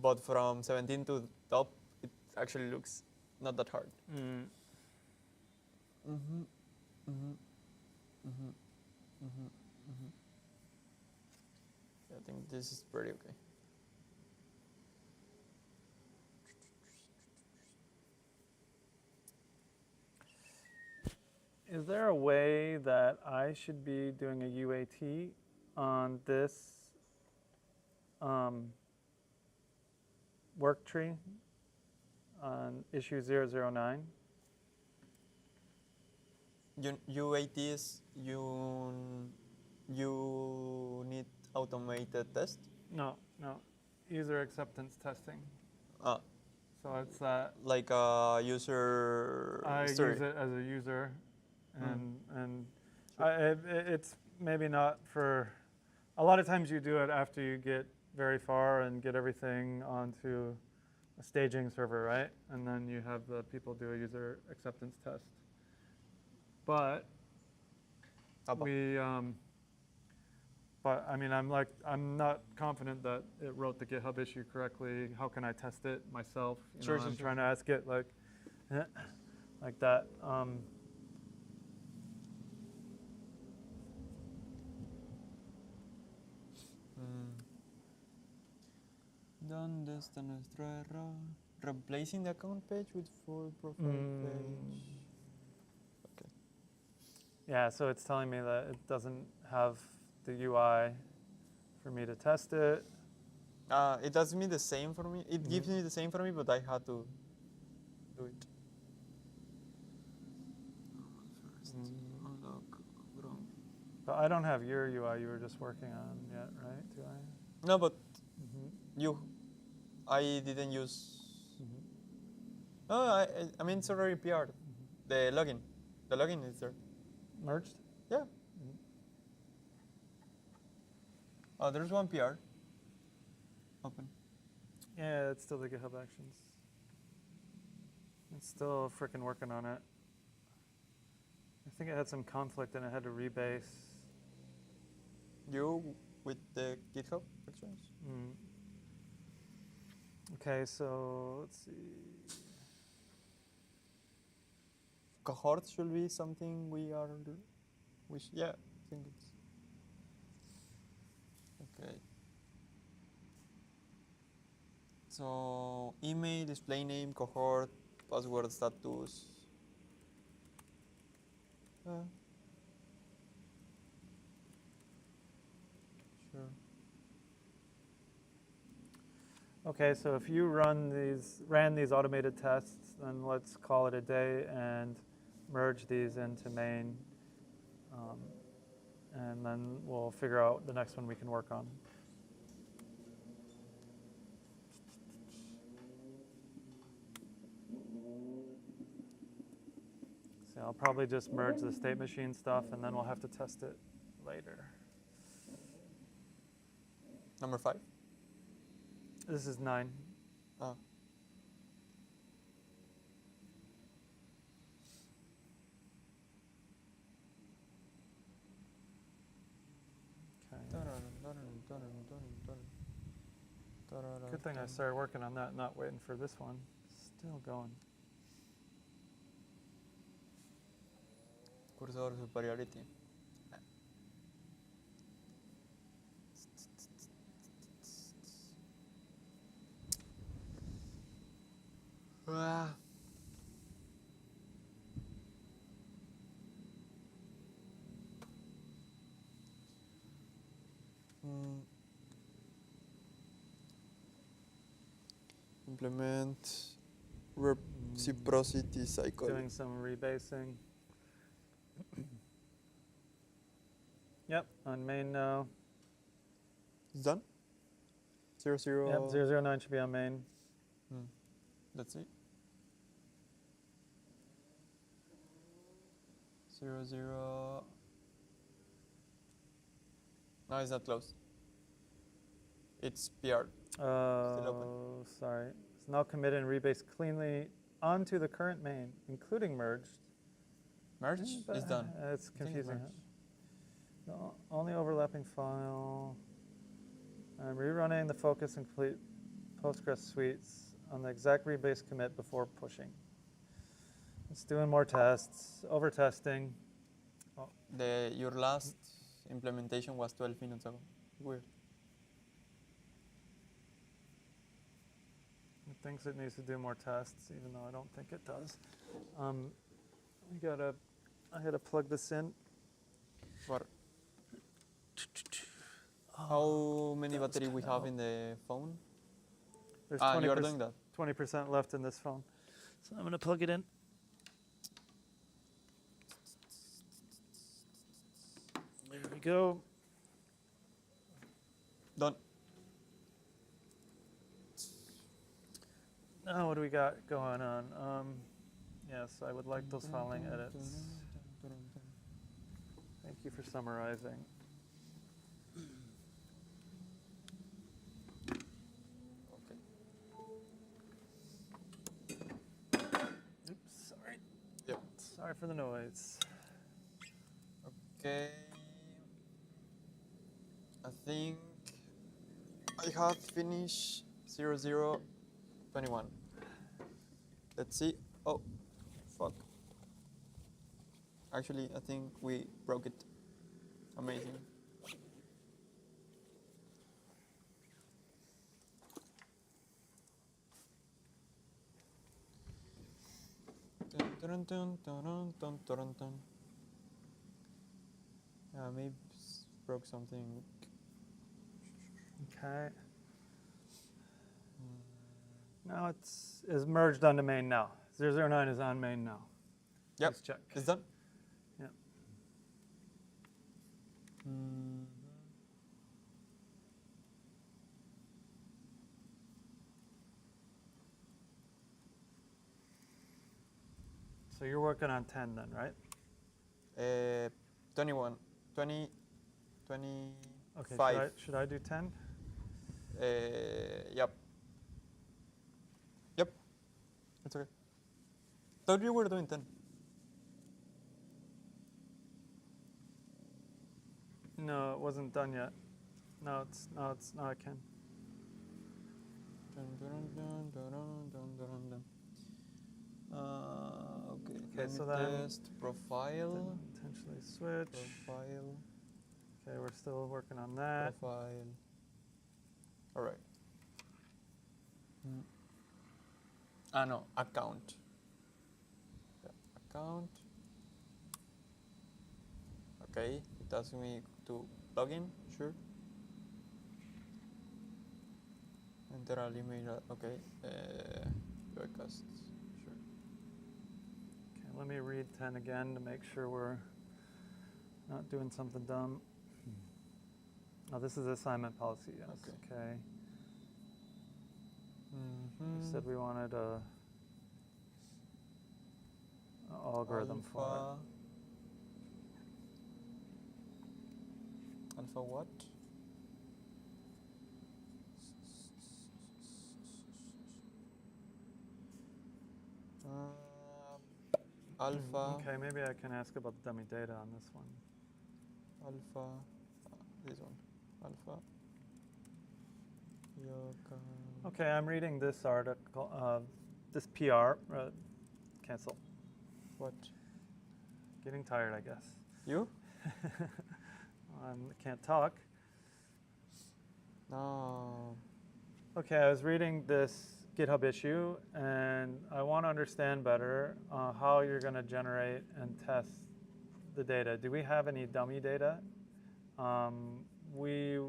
But from 17 to top, it actually looks not that hard. I think this is pretty okay. Is there a way that I should be doing a UAT on this work tree on issue 009? UATs, you need automated test? No. User acceptance testing. Ah, So it's that like a user I story. use it as a user, and it's maybe not for. A lot of times you do it after you get very far and get everything onto a staging server, right? And then you have the people do a user acceptance test. But but I mean, I'm not confident that it wrote the GitHub issue correctly. How can I test it myself? Sure. I'm trying to ask it like that. ¿Dónde está nuestro error? Replacing the account page with full profile page. Okay. Yeah, so it's telling me that it doesn't have the UI for me to test it. It does me the same for me. It gives me the same for me, but I had to do it. First, unlock from. But I don't have your UI you were just working on yet, right? Do I? No, but I didn't use. No, I mean it's already PR'd. The login is there. Merged? Yeah. Oh, there's one PR. Open. Yeah, it's still the GitHub Actions. It's still freaking working on it. I think it had some conflict and it had to rebase. You with the GitHub Actions? Okay, so let's see. Cohorts should be something we are. Yeah, I think it's. Okay. So email, display name, cohort, password status. Sure. Okay, so if you ran these automated tests, then let's call it a day and merge these into main. And then we'll figure out the next one we can work on. So I'll probably just merge the state machine stuff and then we'll have to test it later. Number 5? This is 9. Oh. Good thing I started working on that, not waiting for this one. Still going. Cursor superiority. Implement reciprocity cycle. Doing some rebasing. Yep, on main now. It's done? 0, 0. Yep, 009 should be on main. Let's see. 0, 0. No, it's not closed. It's PR. Still open. Sorry. It's now committed and rebased cleanly onto the current main, including merged. Merge is done. It's confusing. The only overlapping file. I'm rerunning the focus and complete Postgres suites on the exact rebase commit before pushing. It's doing more tests, over testing. Oh. Your last implementation was 12 minutes ago. Weird. It thinks it needs to do more tests, even though I don't think it does. We gotta I had to plug this in. What? How many battery we have in the phone? There's You are doing that. 20% left in this phone. So I'm going to plug it in. There we go. Done. Now what do we got going on? Yes, I would like those following edits. Thank you for summarizing. Okay. Oops, sorry. Yep. Sorry for the noise. Okay. I think I have finished 0021. Let's see. Oh, fuck. Actually, I think we broke it. Amazing. Dun, dun, dun, dun, dun, dun, dun. Yeah, maybe broke something. Okay. Now it's merged onto main now. 009 is on main now. Yep. Please check. It's done. Yeah. So you're working on 10 then, right? 21, 20, 25. Okay, should I do 10? Yep. Yep. It's okay. Thought you were doing 10. No, it wasn't done yet. No, I can. Dun, dun, dun, dun, dun, dun, dun. Okay. Okay, so Let me then test profile. Didn't intentionally switch. Profile. Okay, we're still working on that. Profile. All right. No, account. Yeah, account. Okay, it asks me to log in, sure. Enter an email, okay. Broadcasts, sure. Okay, let me read 10 again to make sure we're not doing something dumb. Oh, this is assignment policy, yes. Okay. We said we wanted a algorithm for Alpha. Alpha what? Alpha. Okay, maybe I can ask about the dummy data on this one. Alpha. This one. Alpha. Yoga. Okay, I'm reading this article, this PR. Cancel. What? Getting tired, I guess. You? I can't talk. No. Okay, I was reading this GitHub issue, and I want to understand better how you're going to generate and test the data. Do we have any dummy data? We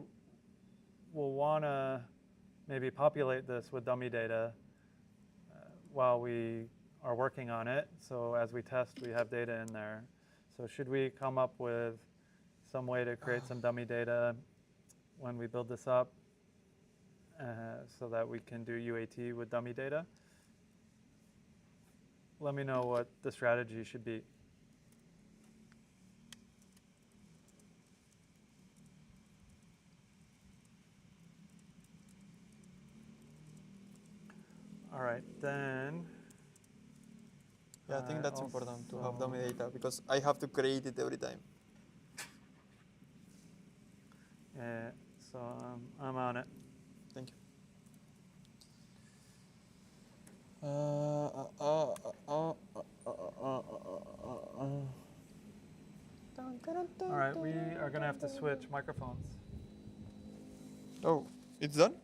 will want to maybe populate this with dummy data while we are working on it. So as we test, we have data in there. So should we come up with some way to create some dummy data when we build this up so that we can do UAT with dummy data? Let me know what the strategy should be. All right, then. Yeah, I think that's important to have dummy data because I have to create it every time. Yeah, so I'm on it. Thank you. All right, we are going to have to switch microphones. Oh, it's done?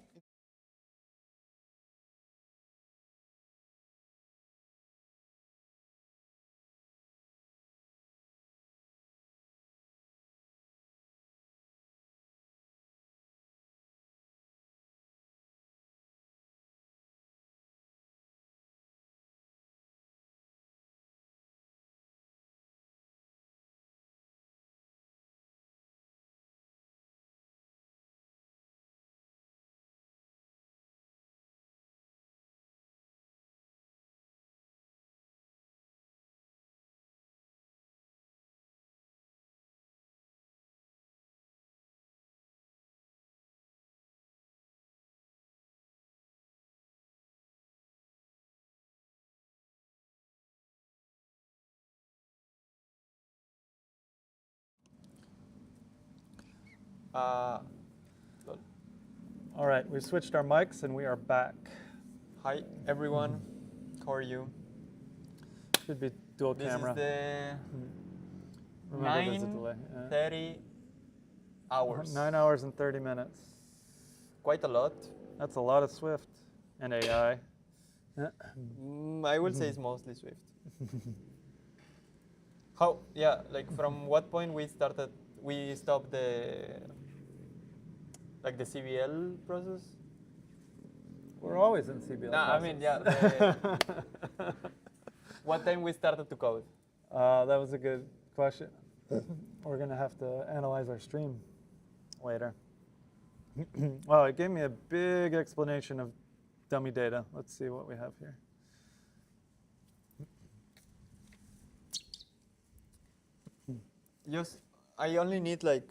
Uh, All right, we switched our mics and we are back. Hi, everyone. How are you? Should be dual This camera. is the Remember, there's a delay. 9:30 hours. 9 hours and 30 minutes. Quite a lot. That's a lot of Swift and AI. I will say it's mostly Swift. How? Yeah, like from what point we stopped the CBL process? We're always in CBL. No, I mean, yeah. What time we started to code? That was a good question. We're going to have to analyze our stream later. Well, it gave me a big explanation of dummy data. Let's see what we have here. I only need like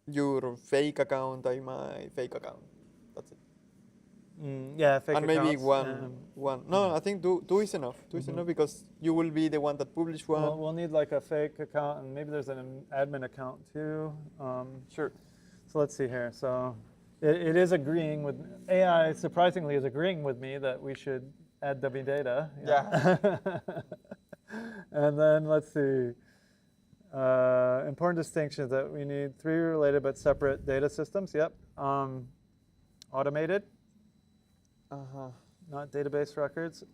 your fake account and my fake account. That's it. Yeah, fake and maybe accounts. one. No, I think two is enough. Two is enough because you will be the one that publish one. We'll need like a fake account, and maybe there's an admin account too. Sure. So let's see here. So it is agreeing with, AI surprisingly is agreeing with me that we should add dummy data. Yeah. And then let's see. Important distinctions that we need 3 related but separate data systems. Yep. Automated. Not database records.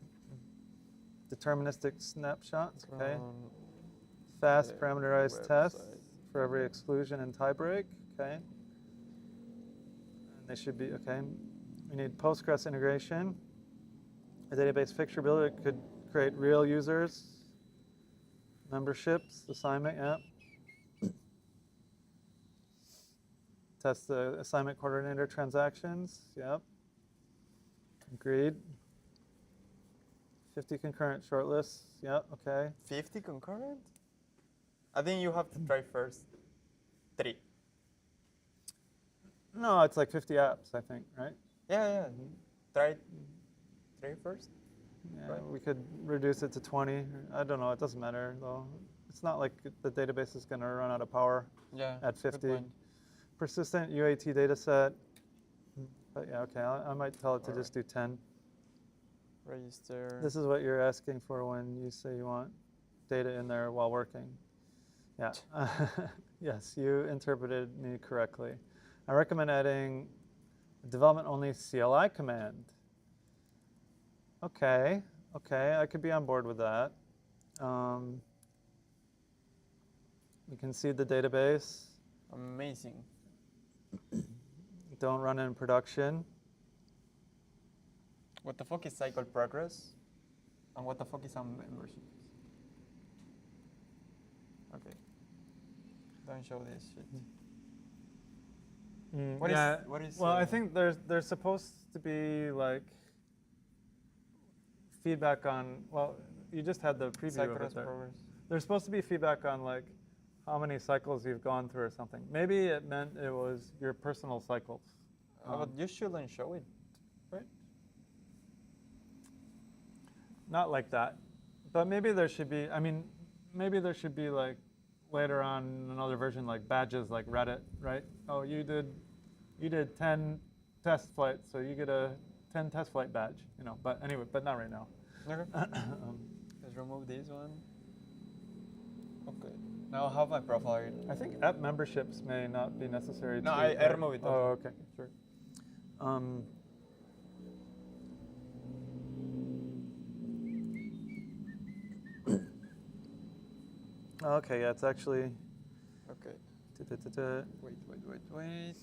Deterministic snapshots. Okay. Fast parameterized tests for every exclusion and tiebreak. Okay. And they should be okay. We need Postgres integration. A database fixture builder could create real users. Memberships, assignment, yeah. Test the assignment coordinator transactions, yep. Agreed. 50 concurrent shortlists, yep, okay. 50 concurrent? I think you have to try first 3. No, it's like 50 apps, I think, right? Yeah. Try 3 first. Yeah, Right. we could reduce it to 20. I don't know, it doesn't matter though. It's not like the database is going to run out of power at 50. Persistent UAT data set. But yeah, okay, I might tell it to just do 10. Register. This is what you're asking for when you say you want data in there while working. Yeah, yes, you interpreted me correctly. I recommend adding a development-only CLI command. Okay, I could be on board with that. We can see the database. Amazing. Don't run in production. What the fuck is cycle progress? And what the fuck is membership? Okay. Don't show this shit. What is? Well, I think there's supposed to be like feedback on. Well, you just had the preview of it there. Progress. There's supposed to be feedback on like how many cycles you've gone through or something. Maybe it meant it was your personal cycles. But you shouldn't show it, right? Not like that. But maybe there should be, maybe there should be like later on another version like badges like Reddit, right? Oh, you did 10 test flights, so you get a 10 test flight badge, but anyway, but not right now. Okay. Let's remove this one. Okay. Now I have my profile. I think app memberships may not be necessary. No, I remove it. Oh, okay, sure. Okay, yeah, it's actually. Okay. Wait.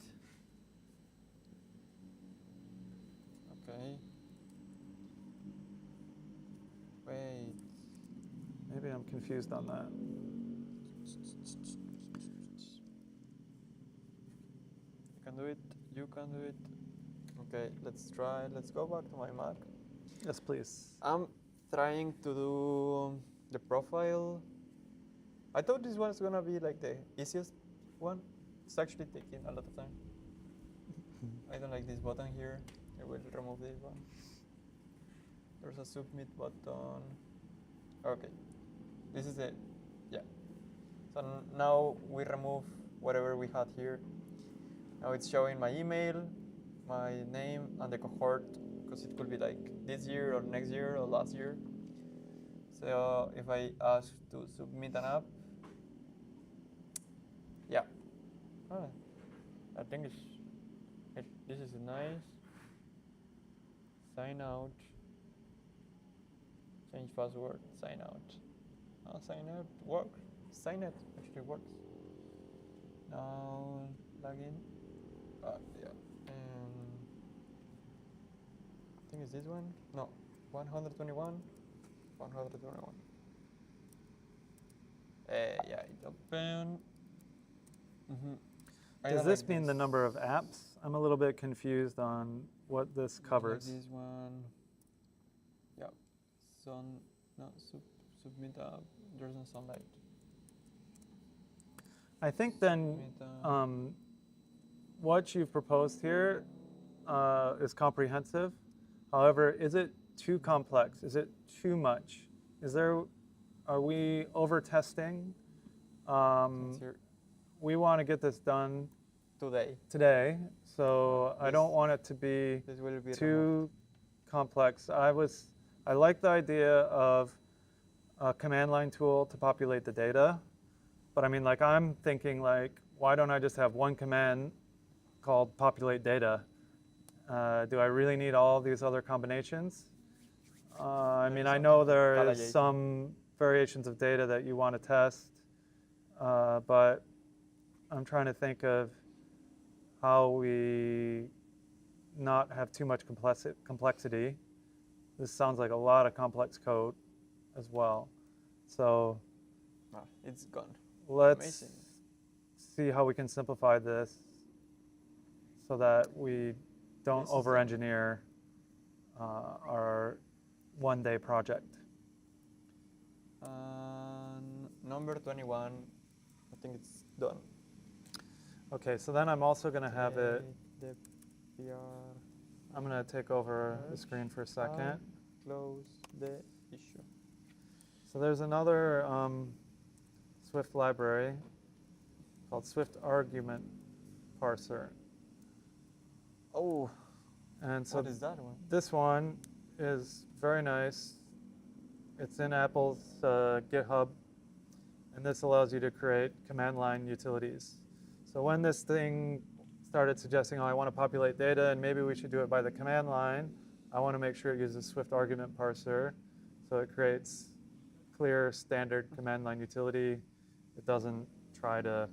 Okay. Wait. Maybe I'm confused on that. You can do it. Okay, let's try. Let's go back to my Mac. Yes, please. I'm trying to do the profile. I thought this one's gonna be like the easiest one. It's actually taking a lot of time. I don't like this button here. I will remove this one. There's a submit button. Okay, this is it. Yeah. So now we remove whatever we had here. Now it's showing my email, my name, and the cohort, because it could be like this year or next year or last year. So if I ask to submit an app, yeah, ah, I think this is nice. Sign out, change password, sign out. Sign out works. Sign it actually works. Now login. Yeah. I think it's this one. No, 121. 121. Yeah, it open. Does this mean the number of apps? I'm a little bit confused on what this covers. Like this one. Yeah. Submit app. There's no sunlight. I think then what you've proposed here is comprehensive. However, is it too complex? Is it too much? Are we over testing? We want to get this done today, so I don't want it to be too complex. I like the idea of a command line tool to populate the data, but I mean, like, I'm thinking, like, why don't I just have one command called populate data? Do I really need all these other combinations? I mean, I know there is some variations of data that you want to test, but I'm trying to think of how we not have too much complexity. This sounds like a lot of complex code as well. So it's gone. Let's see how we can simplify this so that we don't over-engineer our one-day project. Number 21, I think it's done. Okay, so then I'm also going to have it. I'm going to take over the screen for a second. Close the issue. So there's another Swift library called Swift Argument Parser. Oh, and so what is that one? This one is very nice. It's in Apple's GitHub, and this allows you to create command line utilities. So when this thing started suggesting, oh, I want to populate data, and maybe we should do it by the command line, I want to make sure it uses Swift Argument Parser, so it creates clear, standard command line utility. It doesn't try to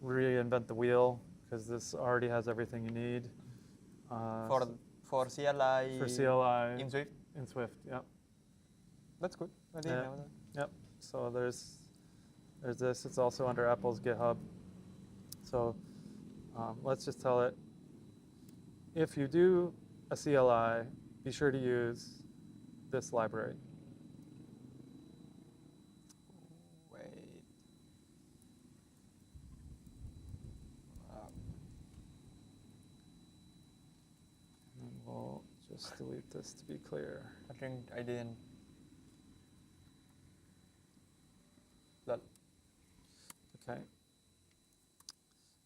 reinvent the wheel, because this already has everything you need. For CLI? For CLI. In Swift? In Swift, yep. That's good. I didn't know that. Yep. So there's this. It's also under Apple's GitHub. So let's just tell it, if you do a CLI, be sure to use this library. Wait. And we'll just delete this to be clear. I think I didn't. Okay.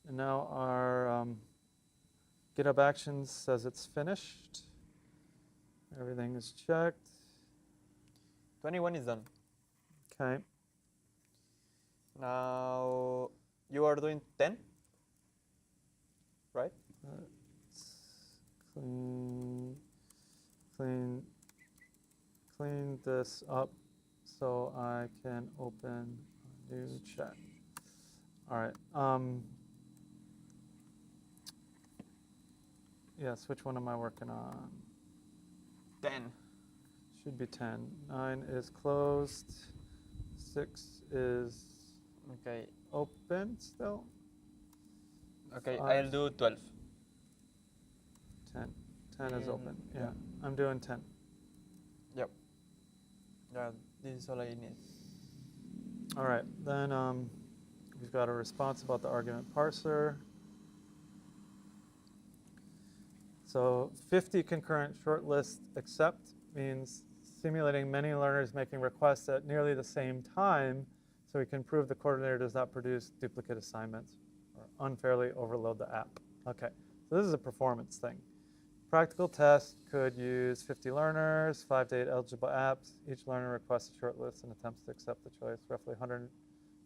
And now our GitHub Actions says it's finished. Everything is checked. 21 is done. Okay. Now you are doing 10, right? Let's clean this up so I can open a new chat. All right. Yes, which one am I working on? 10. Should be 10. 9 is closed. 6 is open still. Okay, I'll do 12. 10. 10 is open. Yeah, I'm doing 10. Yep. Yeah, this is all I need. All right, then we've got a response about the argument parser. So 50 concurrent shortlist accept means simulating many learners making requests at nearly the same time, so we can prove the coordinator does not produce duplicate assignments. or unfairly overload the app. Okay, so this is a performance thing. Practical test could use 50 learners, 5 to 8 eligible apps. Each learner requests a short list and attempts to accept the choice. Roughly 100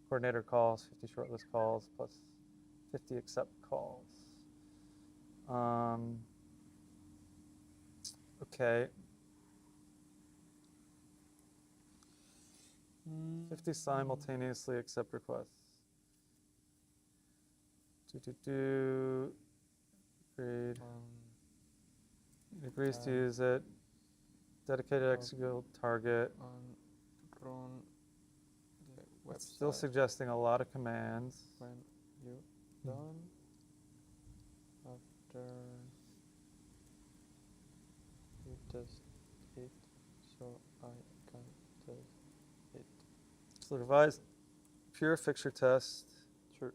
coordinator calls, 50 shortlist calls, plus 50 accept calls. Okay. 50 simultaneously accept requests. Agreed. It agrees to use it. Dedicated executable target. Run the website. It's still suggesting a lot of commands. When you done after you test it, so I can test it. So revise pure fixture test. Sure.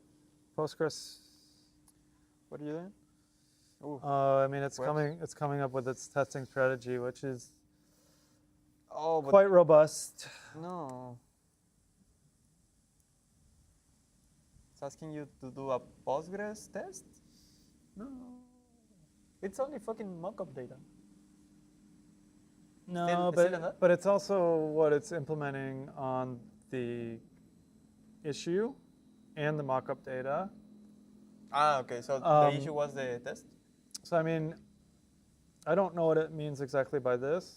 Postgres. What are you doing? Oh, I mean, it's coming up with its testing strategy, which is but quite robust. no. It's asking you to do a Postgres test? No. It's only fucking mockup data. No, Still in that? but it's also what it's implementing on the issue and the mockup data. Ah, okay. So the issue was the test? So I mean, I don't know what it means exactly by this,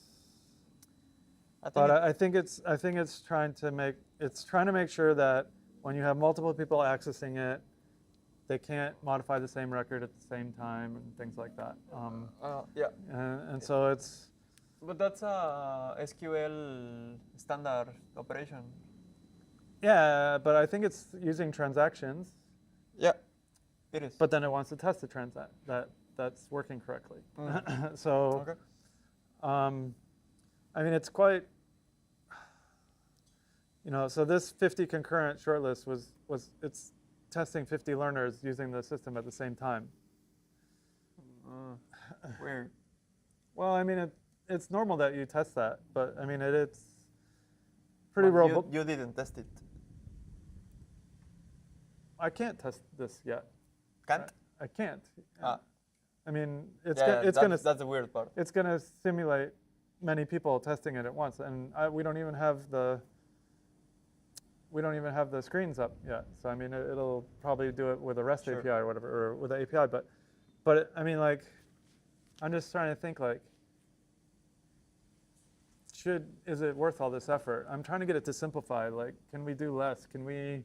but I think it's trying to make sure that when you have multiple people accessing it, they can't modify the same record at the same time and things like that. Yeah. And so it's. But that's a SQL standard operation. Yeah, but I think it's using transactions. Yeah, it is. But then it wants to test the that's working correctly. So, okay. I mean, it's quite, so this 50 concurrent shortlist it's testing 50 learners using the system at the same time. Weird. Well, I mean, it's normal that you test that, but I mean, it's pretty robust. You didn't test it. I can't test this yet. Can't? I can't. Ah. I mean, That's the weird part. It's going to simulate many people testing it at once, and we don't even have the screens up yet. So I mean, it'll probably do it with a REST API or whatever, or with the API. But I mean, like, I'm just trying to think, like, is it worth all this effort? I'm trying to get it to simplify. Like, can we do less? Can we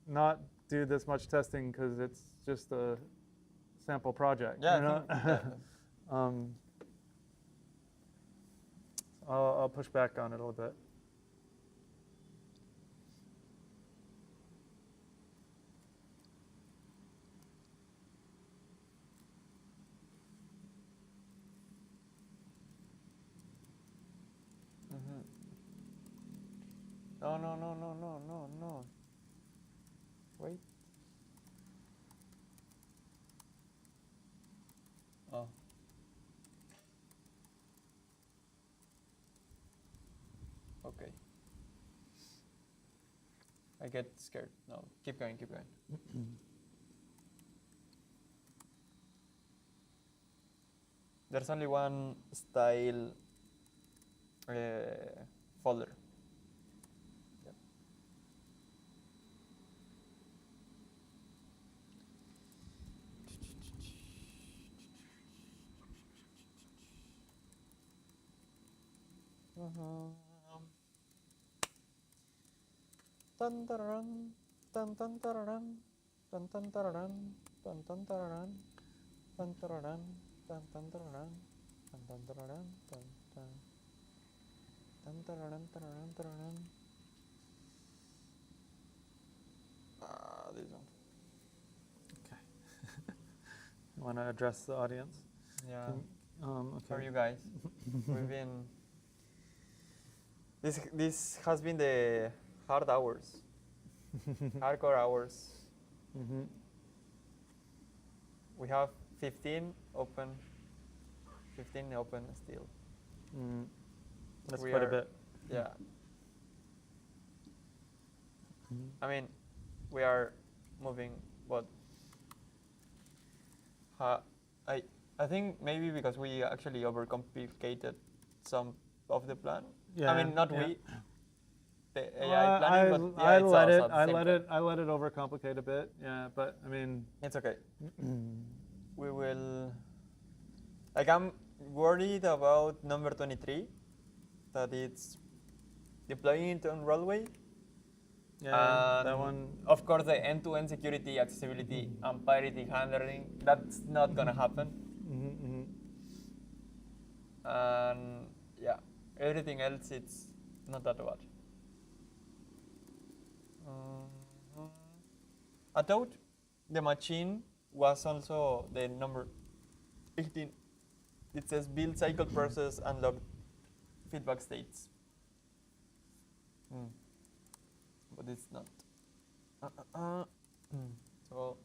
not do this much testing because it's just a sample project? Yeah. I'll push back on it a little bit. No. Wait. Oh. Okay. I get scared. No, keep going. There's only one style folder. Yep. Dun dun dun dun dun dun dun dun dun dun dun dun dun dun dun dun dun this one. Okay. You want to address the audience? Yeah. Okay. How are you guys? We've been. This has been the hard hours, hardcore hours. Mm-hmm. We have 15 open still. That's quite a bit. Yeah. I mean, we are moving, but I think maybe because we actually overcomplicated some of the plan. I mean, not we. The AI planning, but yeah, it's us at the same time. I let it overcomplicate a bit. Yeah, but I mean, It's okay. We will. Like, I'm worried about number 23, that it's deploying it on Rollway. yeah, that one. Of course, the end-to-end security, accessibility, and parity handling, that's not gonna happen. And yeah, everything else, it's not that bad. I thought the machine was also the number 18. It says build cycle process and log feedback states. But it's not. So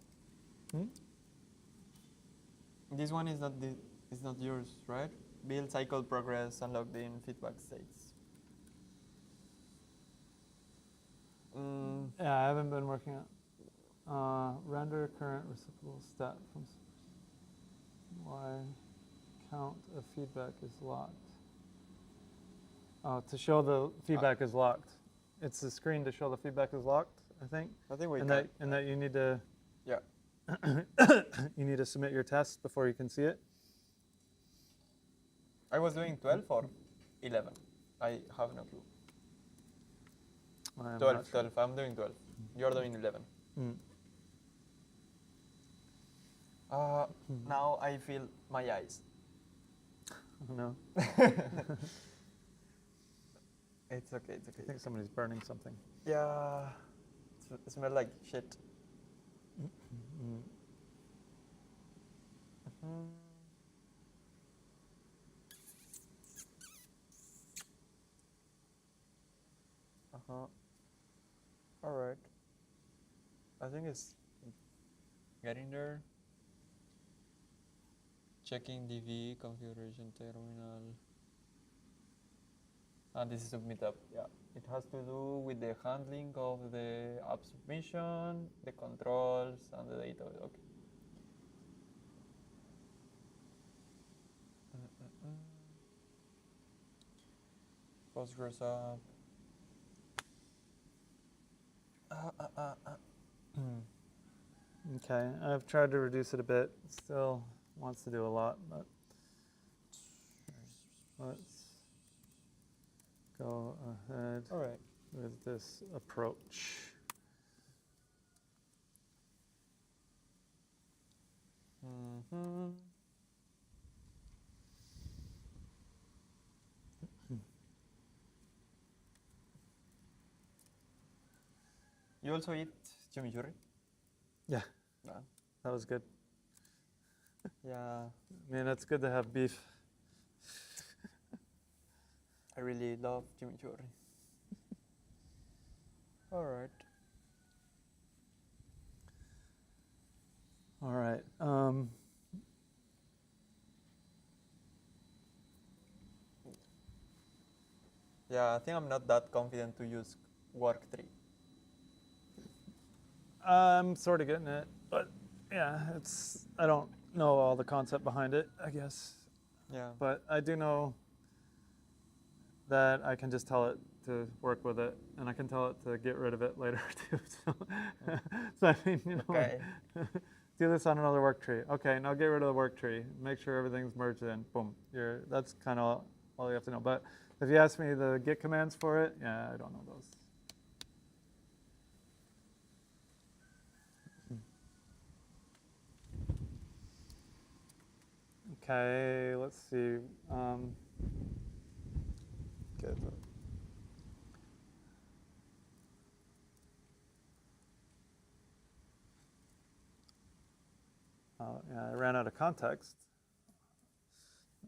this one is not yours, right? Build cycle progress and logged in feedback states. Yeah, I haven't been working on render current reciprocal stat from why count of feedback is locked. Oh, to show the feedback is locked. It's the screen to show the feedback is locked, I think. I think we and can. that you need to you need to submit your test before you can see it. I was doing 12 or 11. I have no clue. 12. I'm doing 12. You're doing 11. Now I feel my eyes. Oh, no. It's okay. It's okay. I think somebody's burning something. Yeah. It smells like shit. All right. I think it's getting there. Checking DV configuration terminal. And this is submit app. Yeah. It has to do with the handling of the app submission, the controls, and the data. Okay. Postgres app. Okay, I've tried to reduce it a bit. Still wants to do a lot, but let's go ahead with this approach. You also eat chimichurri? Yeah, No. that was good. Yeah. I mean, it's good to have beef. I really love chimichurri. All right. All right. Yeah, I think I'm not that confident to use Work 3. I'm sort of getting it, but yeah, I don't know all the concept behind it, I guess. Yeah. But I do know that I can just tell it to work with it, and I can tell it to get rid of it later too. So I mean, you know, Okay. do this on another work tree. Okay, now get rid of the work tree. Make sure everything's merged in. Boom. That's kind of all you have to know. But if you ask me the Git commands for it, yeah, I don't know those. Okay, let's see. Good. Yeah, I ran out of context. I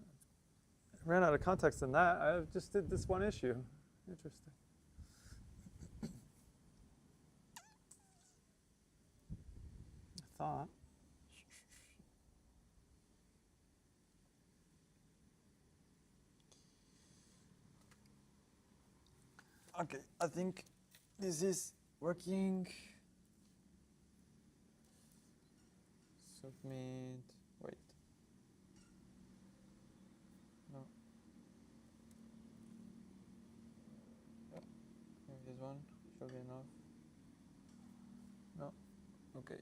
ran out of context in that. I just did this one issue. Interesting. I thought. Okay, I think this is working. Submit. Wait. No. Yep. Maybe this one should be enough. No. Okay.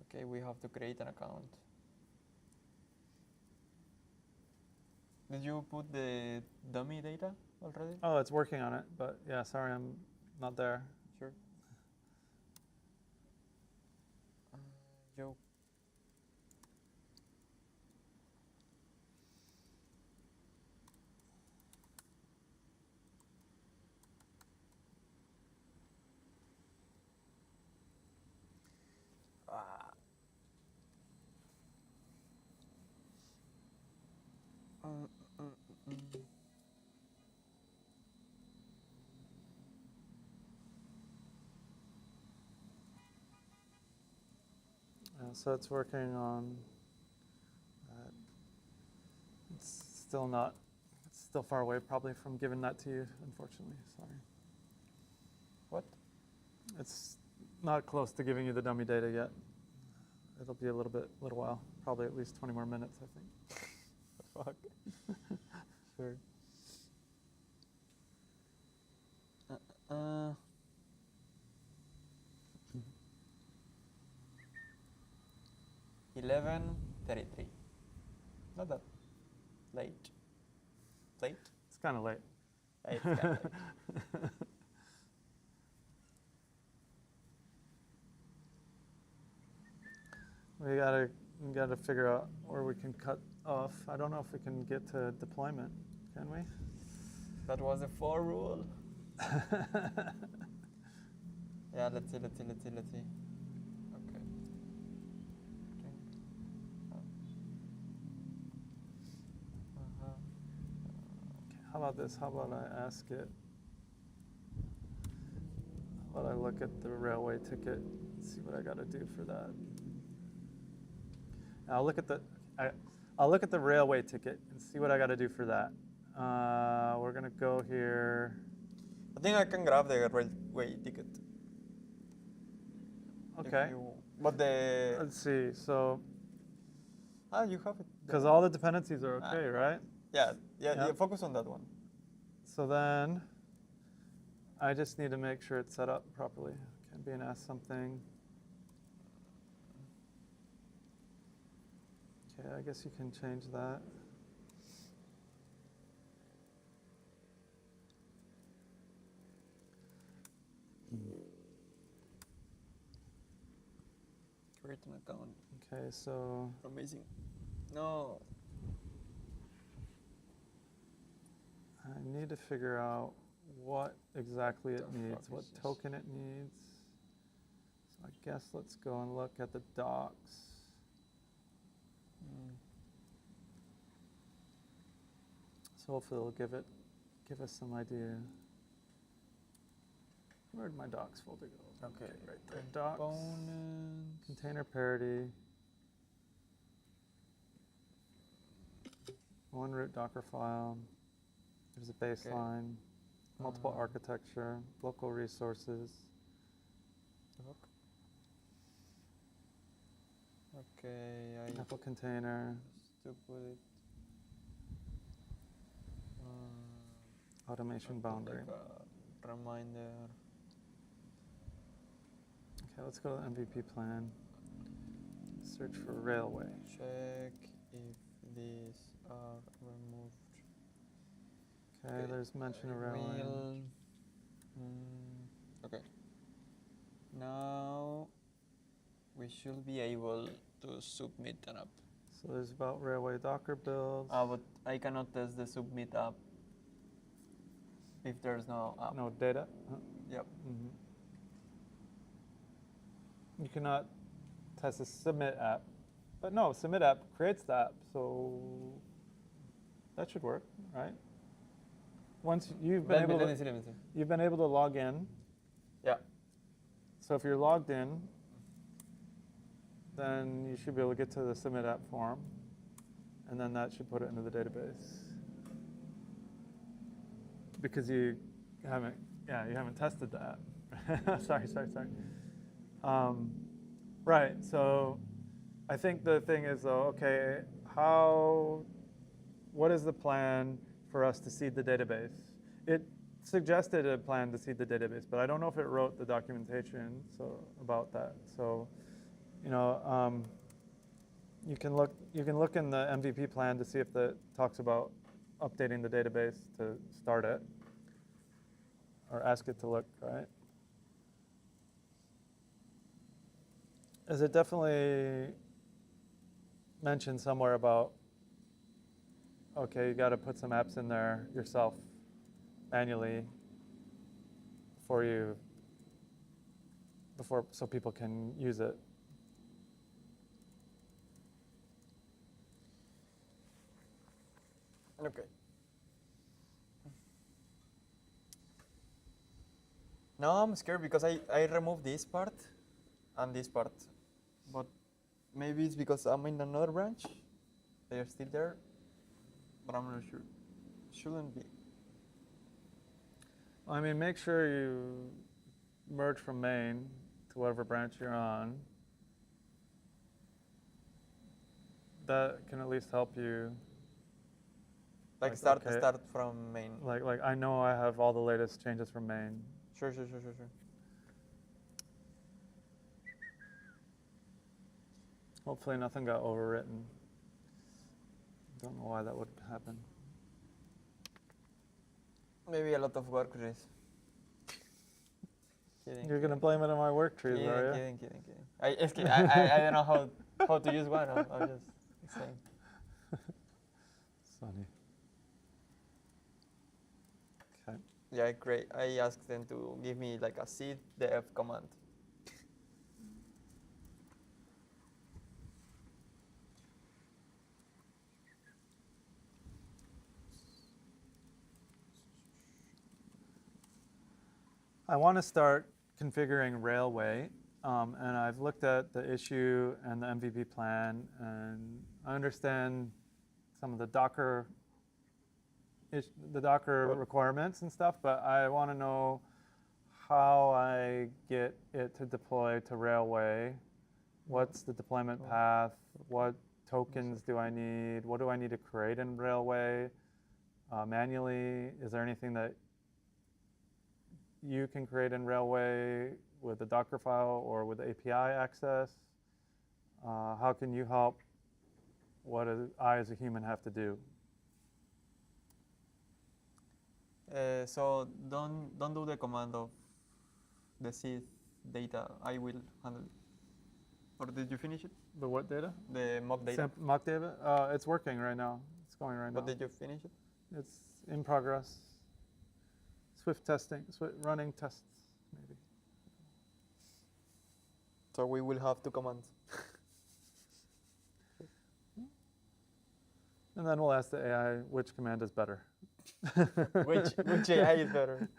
Okay, we have to create an account. Did you put the dummy data already? Oh, it's working on it, but yeah, sorry, I'm not there. Sure. Yo. Ah. Mm, mm, mm. So it's working on that. It's still far away probably from giving that to you, unfortunately, sorry. What? It's not close to giving you the dummy data yet. It'll be a little while, probably at least 20 more minutes, I think. Fuck. Sure. 11:33. Not that late. Late? It's kind of late. It's kind of late. We gotta figure out where we can cut off. I don't know if we can get to deployment, can we? That was a 4 rule. Yeah, let's see. Okay. How about this? How about I ask it? How about I look at the railway ticket and see what I got to do for that? I'll look at the railway ticket and see what I got to do for that. We're gonna go here. I think I can grab the railway ticket. Okay. But the Let's see. So, you have it. because all the dependencies are okay, right? Yeah. Yep. Focus on that one. So then, I just need to make sure it's set up properly. Can BNS something. Okay, I guess you can change that. Create an account. Okay, so Amazing. No. I need to figure out what exactly it needs, what token it needs. So I guess let's go and look at the docs. So hopefully it'll give us some idea. Where'd my docs folder go? Okay, right there. Docs, Components. container parity, one root Docker file. There's a baseline, multiple architecture, local resources. Okay, I Apple container, used to put it. automation boundary. Like a reminder. Okay, let's go to the MVP plan. Search for railway. Check if these are removed. Okay, there's mention of railway. Okay. Now we should be able to submit an app. So there's about railway Docker builds. But I cannot test the submit app if there's no app. No data. Yep. Mm-hmm. You cannot test the submit app, but no, submit app creates the app, so that should work, right? Once you've been able to log in. Yeah. So if you're logged in, then you should be able to get to the submit app form, and then that should put it into the database. Because you haven't tested the app. sorry. Right. So I think the thing is, though, okay, what is the plan for us to seed the database? It suggested a plan to seed the database, but I don't know if it wrote the documentation about that. So, you know, you can look in the MVP plan to see if it talks about updating the database to start it, or ask it to look, right? Is it definitely mentioned somewhere about, okay, you got to put some apps in there yourself manually so people can use it. Okay. Now I'm scared because I removed this part and this part. But maybe it's because I'm in another branch. They are still there. But I'm not sure. Shouldn't be. I mean, make sure you merge from main to whatever branch you're on. That can at least help you. Like start from main. Like I know I have all the latest changes from main. Sure. Hopefully nothing got overwritten. Don't know why that would happen. Maybe a lot of work trees. Kidding. You're gonna blame it on my work trees, are you? Kidding. I don't know how to use one. I'm just saying. Funny. Okay. Yeah, great. I asked them to give me like a seed dev command. I want to start configuring Railway, and I've looked at the issue and the MVP plan, and I understand some of the Docker requirements and stuff, but I want to know how I get it to deploy to Railway. What's the deployment path? What tokens do I need? What do I need to create in Railway manually? Is there anything that you can create in Railway with a Docker file or with API access? How can you help? What do I as a human have to do? So don't do the command of the seed data. I will handle it. Or did you finish it? The what data? The mock data. Mock data? It's working right now. It's going right now. But did you finish it? It's in progress. Swift testing, running tests, maybe. So we will have two commands. And then we'll ask the AI which command is better. which AI is better?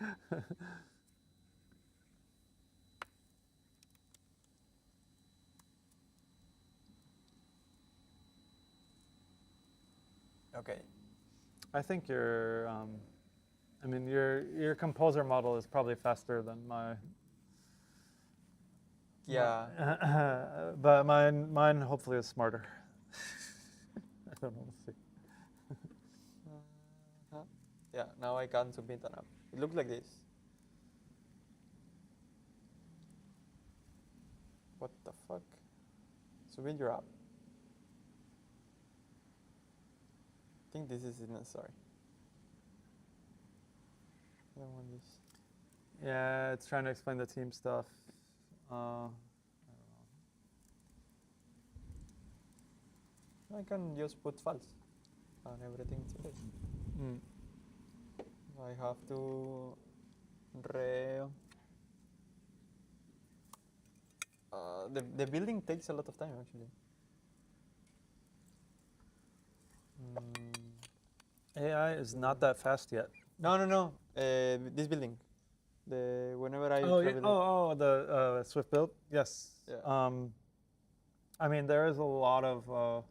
Okay. I think your composer model is probably faster than my. Yeah. But mine hopefully is smarter. I don't know. We'll see. Yeah. Now I can submit an app. It looks like this. What the fuck? Submit your app. I think this is necessary. I don't want this. Yeah, it's trying to explain the team stuff. I don't know. I can just put false and everything is okay. I have to the building takes a lot of time actually. AI is not that fast yet. No. This building. Whenever I the Swift build. Yes. Yeah. I mean, there is a lot of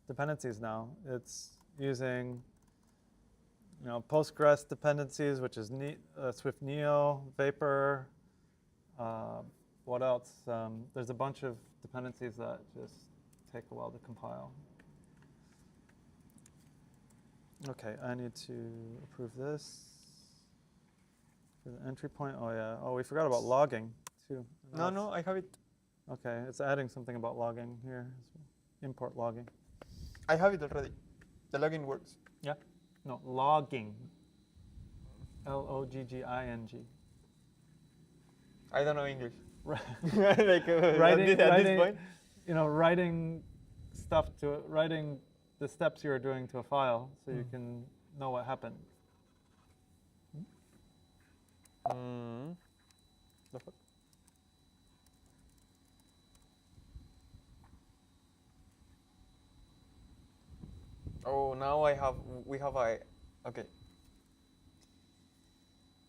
dependencies now. It's using, Postgres dependencies, which is Swift Neo, Vapor, what else? There's a bunch of dependencies that just take a while to compile. Okay, I need to approve this. For the entry point, oh yeah. Oh, we forgot about logging too. No, I have it. Okay, it's adding something about logging here. Import logging. I have it already. The login works. Yeah. No, logging. L-O-G-G-I-N-G. I don't know English. Right. Like, writing, at this point. You know, writing stuff to writing the steps you're doing to a file, so you can know what happened. The fuck? Oh, now we have a, okay.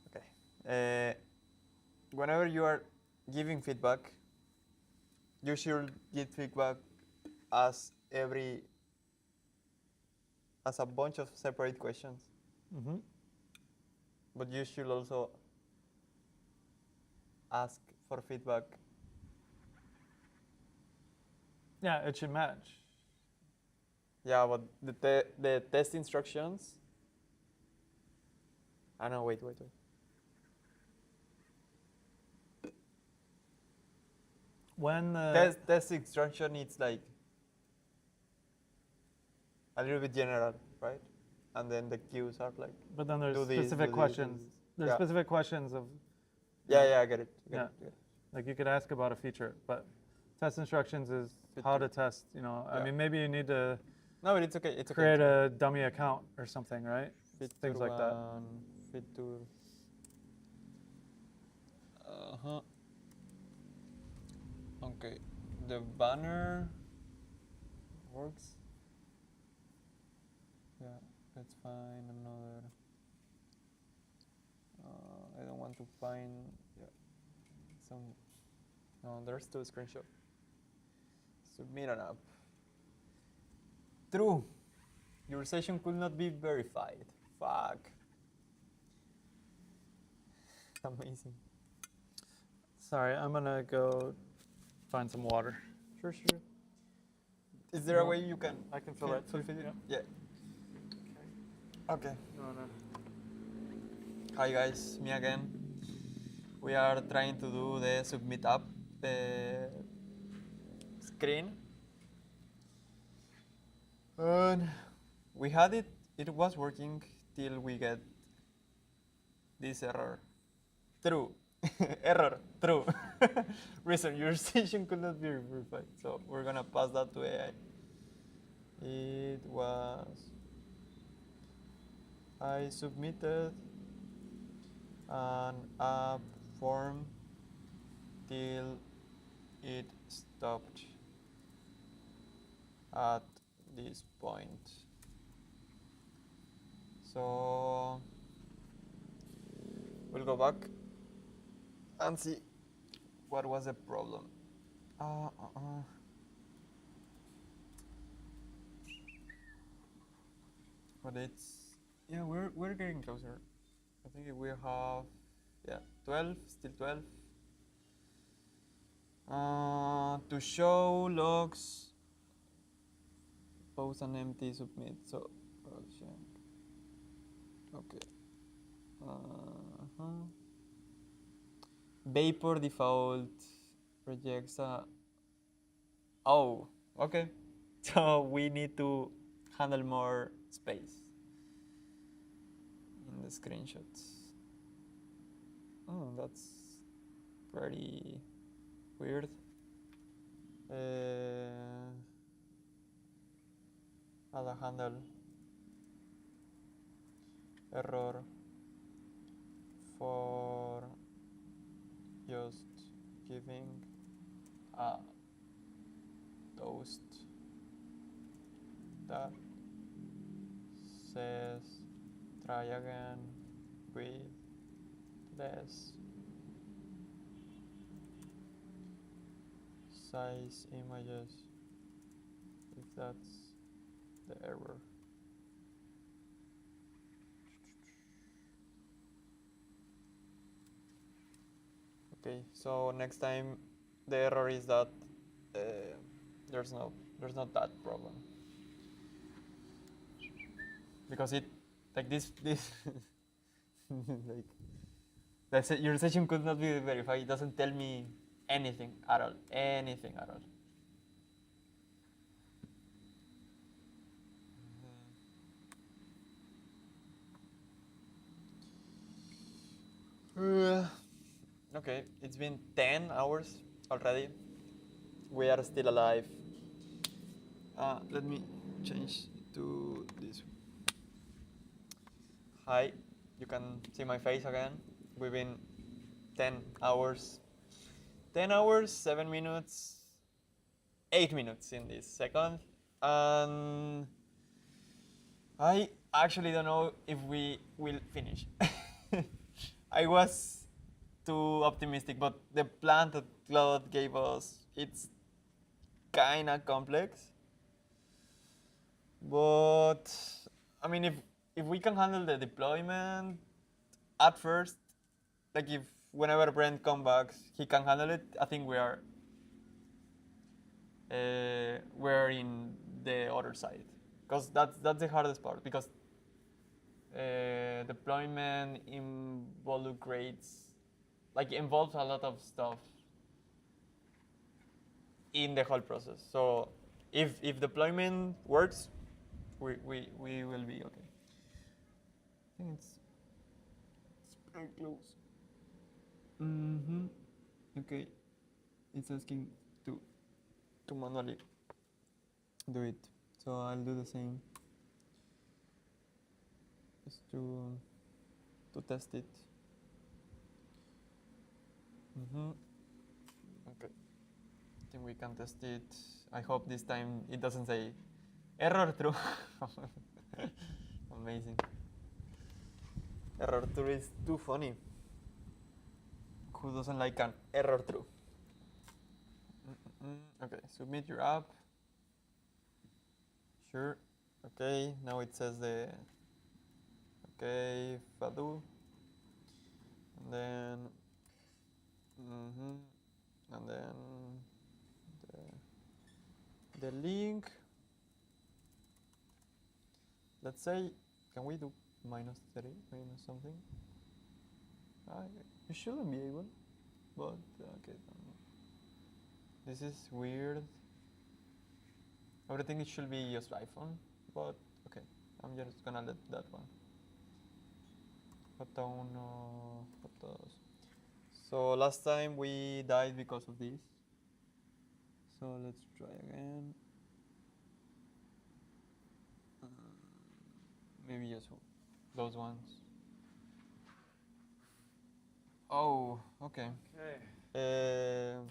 Okay. Whenever you are giving feedback, you should give feedback as a bunch of separate questions. But you should also ask for feedback. Yeah, it should match. Yeah, but the test instructions. No, wait. When the Test instruction is like a little bit general, right? And then the cues are like. but then there's do this, specific do this, questions. do this. There's Yeah. specific questions of. Yeah, I get it. Yeah. Get it. Like you could ask about a feature, but test instructions is how to test. You know, I Yeah. mean, maybe you need to No, but it's okay. It's okay. create a dummy account or something, right? Things like that. Feature. Okay, the banner works. Yeah, let's find another. I don't want to find some. No, there's two screenshots. Submit an app. True. Your session could not be verified. Fuck. Amazing. Sorry, I'm gonna go find some water. Sure. Is there a way you can? I can fill Yeah, it. fulfill it? Yeah. Yeah. Okay. No. Hi guys, me again. We are trying to do the submit app screen. And we had it, it was working till we get this error. True. Error, true. Reason, your session could not be verified. So we're gonna pass that to AI. It was, I submitted an app form till it stopped at this point. So we'll go back and see what was the problem. But it's, yeah, we're getting closer. I think we have, 12, still 12. To show logs, post an empty submit. So, okay. Vapor default rejects a. Oh, okay. So we need to handle more space in the screenshots. Oh, that's pretty weird. Add a handle error for just giving a toast that says try again with less size images if that's the error. Okay, so next time the error is that there's not that problem because it like this like your session could not be verified. It doesn't tell me anything at all. Okay, it's been 10 hours already. We are still alive. Let me change to this. Hi, you can see my face again. We've been 10 hours. 10 hours, 7 minutes, 8 minutes in this second. And I actually don't know if we will finish. I was too optimistic, but the plan that Claude gave us, it's kind of complex. But I mean, if we can handle the deployment at first, like if whenever Brent comes back, he can handle it, I think we're in the other side, because that's the hardest part, because deployment involves a lot of stuff in the whole process. So if deployment works, we will be okay. I think it's very close. Okay, it's asking to manually do it, so I'll do the same just to test it. Okay, I think we can test it. I hope this time it doesn't say error true. Amazing. Error true is too funny. Who doesn't like an error true? Okay, submit your app. Sure. Okay, now it says Fadu. And then the link. Let's say, can we do -3, minus something? You shouldn't be able, but okay. This is weird. Everything should be just iPhone, but okay. I'm just gonna let that one. Photos. So last time we died because of this. So let's try again. Maybe just those ones. Oh, okay. Okay.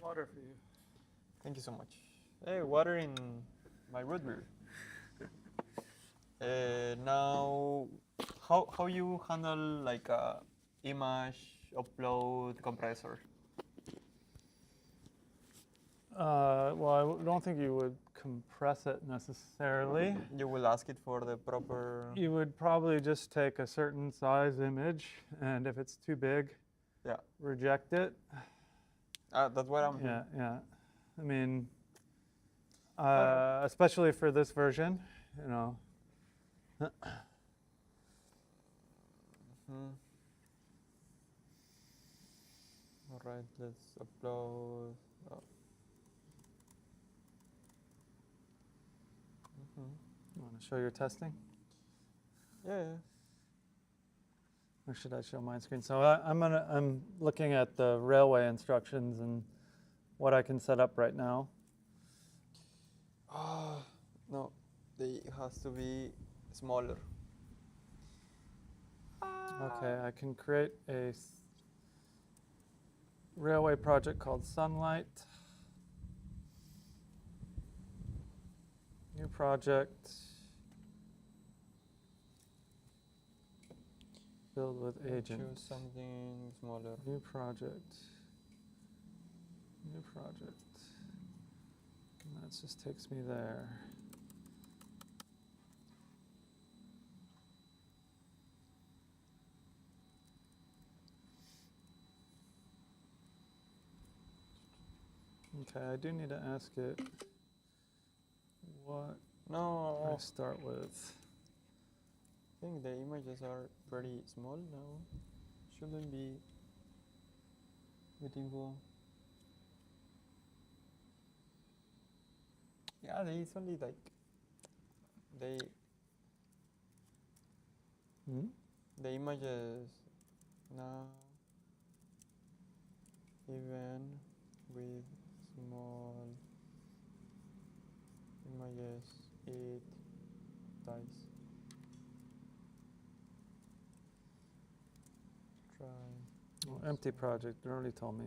Water for you. Thank you so much. Hey, water in my root beer. Now, how you handle like a image upload compressor? Well, I don't think you would compress it necessarily. You will ask it for the proper. You would probably just take a certain size image, and if it's too big, reject it. That's what I'm. Yeah. I mean, especially for this version, you know. All right, let's upload. You want to show your testing? Yeah. Or should I show my screen? So I'm looking at the railway instructions and what I can set up right now. No, it has to be smaller. Okay, I can create a railway project called Sunlight. New project. Build with agent. Choose something smaller. New project. New project. And that just takes me there. Okay, I do need to ask it what No, I start with. I think the images are pretty small now. Shouldn't be with info. Yeah, it's only like they the images now even with small images it dies. Try Oh, empty project, it already told me.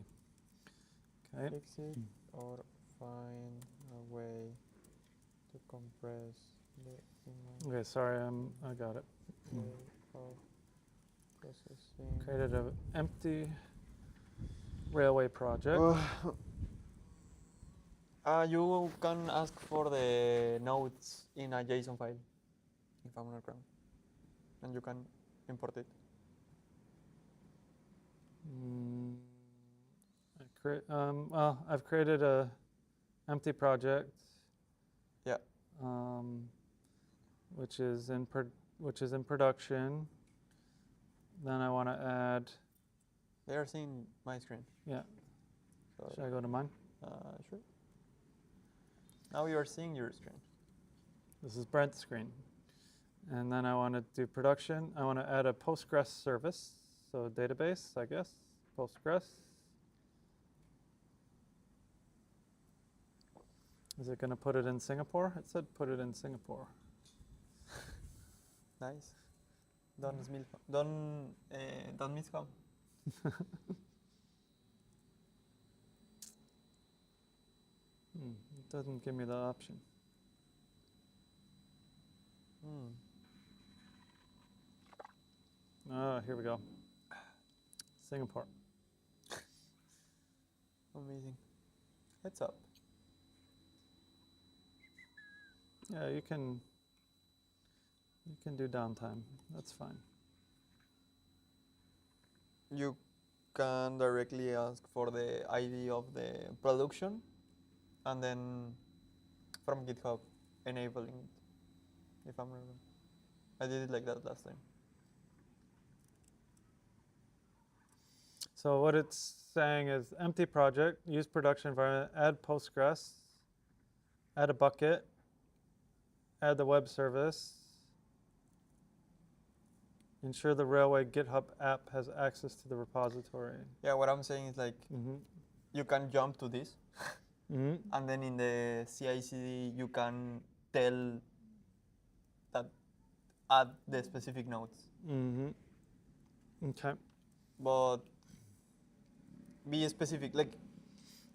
Okay. fix it or find a way to compress the image Okay, sorry, I got it. way of processing. Created an empty railway project. You can ask for the nodes in a JSON file, if I'm not wrong, and you can import it. Well, I've created a empty project. Yeah. Which is in production. Then I want to add. They are seeing my screen. Yeah. So, Should I go to mine? sure. Now you are seeing your screen. This is Brent's screen. And then I want to do production. I want to add a Postgres service. So database, I guess. Postgres. Is it going to put it in Singapore? It said put it in Singapore. Nice. Don't miss home. It doesn't give me the option. Oh, here we go. Singapore. Amazing. Heads up. Yeah, you can do downtime. That's fine. You can directly ask for the ID of the production, and then from GitHub enabling it, if I'm not wrong. I did it like that last time. So what it's saying is empty project, use production environment, add Postgres, add a bucket, add the web service, ensure the railway GitHub app has access to the repository. Yeah, what I'm saying is like you can jump to this, and then in the CI/CD you can tell that add the specific nodes. Okay. But be specific. Like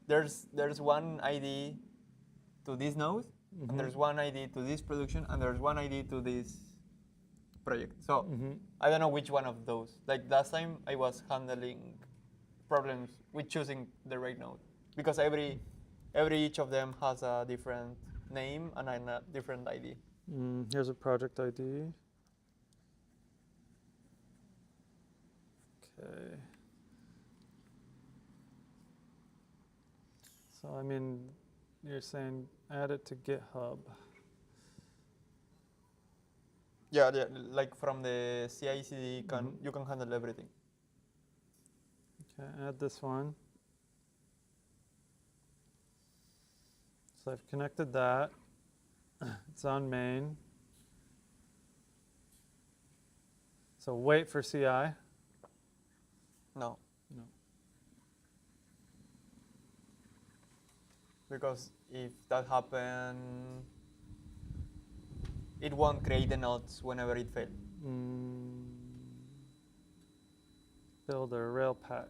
there's one ID to this node, and there's one ID to this production, and there's one ID to this project. So I don't know which one of those. Like last time I was handling problems with choosing the right node because every each of them has a different name and a different ID. Here's a project ID. Okay. So I mean, you're saying add it to GitHub. Yeah, like from the CI/CD, you can handle everything. Okay, add this one. So I've connected that. It's on main. So wait for CI. No. No. Because if that happens, it won't create the nodes whenever it fails. Builder, Railpack.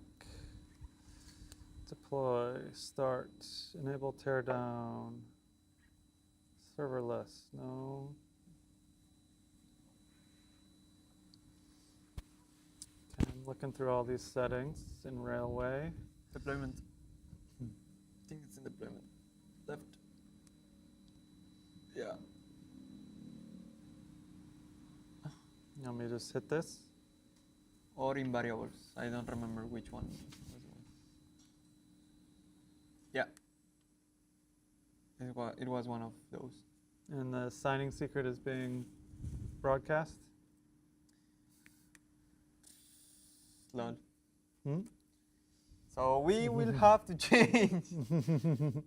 Deploy, start, enable teardown. Serverless, no. Okay, I'm looking through all these settings in Railway. Deployment. I think it's in deployment. Left. Yeah. You want me to just hit this? Or in variables. I don't remember which one was the one. Yeah. it was one of those. And the signing secret is being broadcast? Lol. Hmm? So we will have to change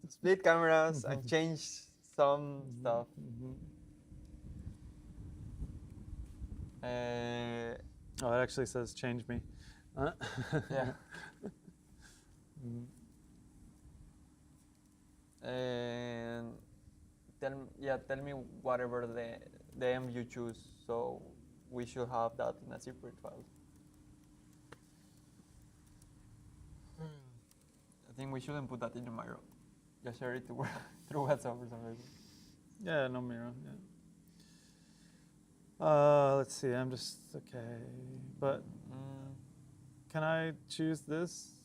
split cameras and change some stuff. Oh, it actually says change me. Yeah. And tell me whatever the M you choose. So we should have that in a separate file. I think we shouldn't put that in Miro. Just share it through WhatsApp or something. Yeah, no Miro. Yeah. Let's see. I'm just okay, but can I choose this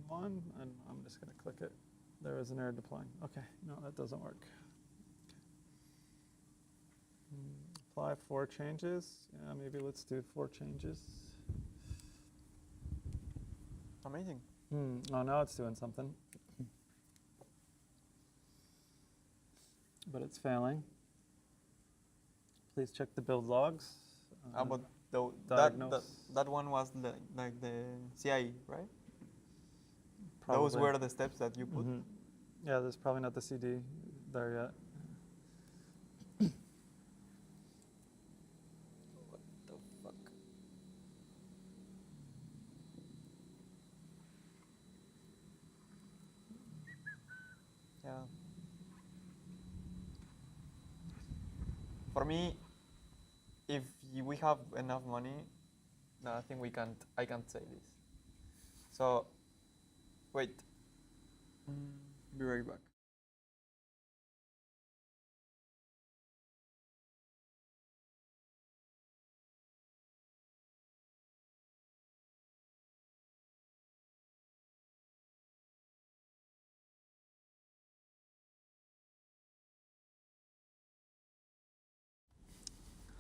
one? And I'm just gonna click it. There is an error deploying. Okay, no, that doesn't work. Okay. Apply 4 changes. Yeah, maybe let's do 4 changes. Amazing. Oh, now it's doing something. But it's failing. Please check the build logs. But that one was like the CI, right? Probably. Those were the steps that you put? Yeah, there's probably not the CD there yet. What the fuck? Yeah. For me, if we have enough money, no, I think I can't say this. So, wait. Be right back.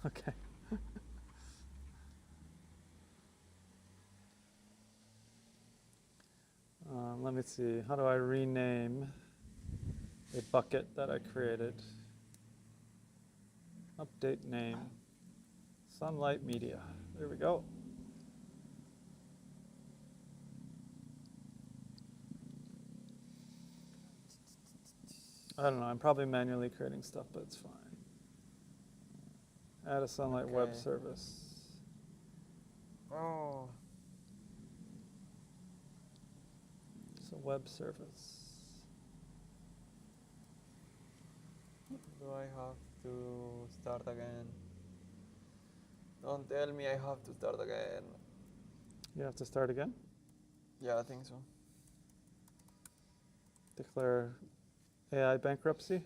Okay. Let me see. How do I rename a bucket that I created? Update name. Sunlight Media. There we go. I don't know. I'm probably manually creating stuff, but it's fine. Add a Sunlight web service. Oh. It's a web service. Do I have to start again? Don't tell me I have to start again. You have to start again? Yeah, I think so. Declare AI bankruptcy?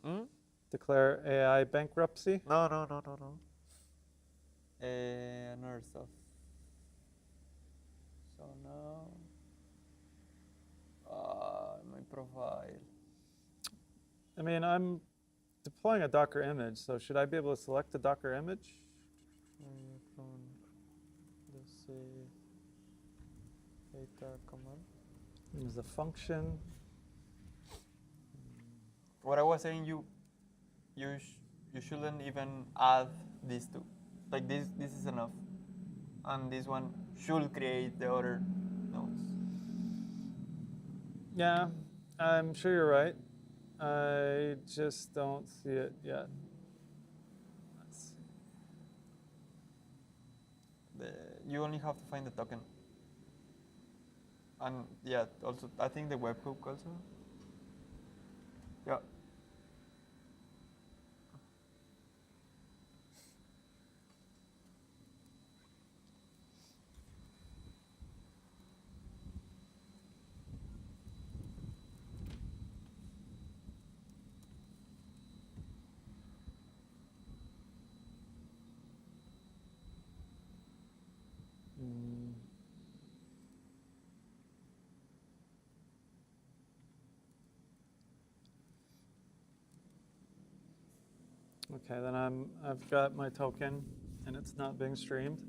Hmm? Declare AI bankruptcy? No. Another stuff. So now, my profile. I mean, I'm deploying a Docker image, so should I be able to select a Docker image? Let's see, data command. There's a function. What I was saying, you shouldn't even add these two. Like this is enough, and this one should create the other nodes. Yeah, I'm sure you're right. I just don't see it yet. Let's see. You only have to find the token. And yeah, also I think the webhook also. Yeah. Okay, then I've got my token, and it's not being streamed.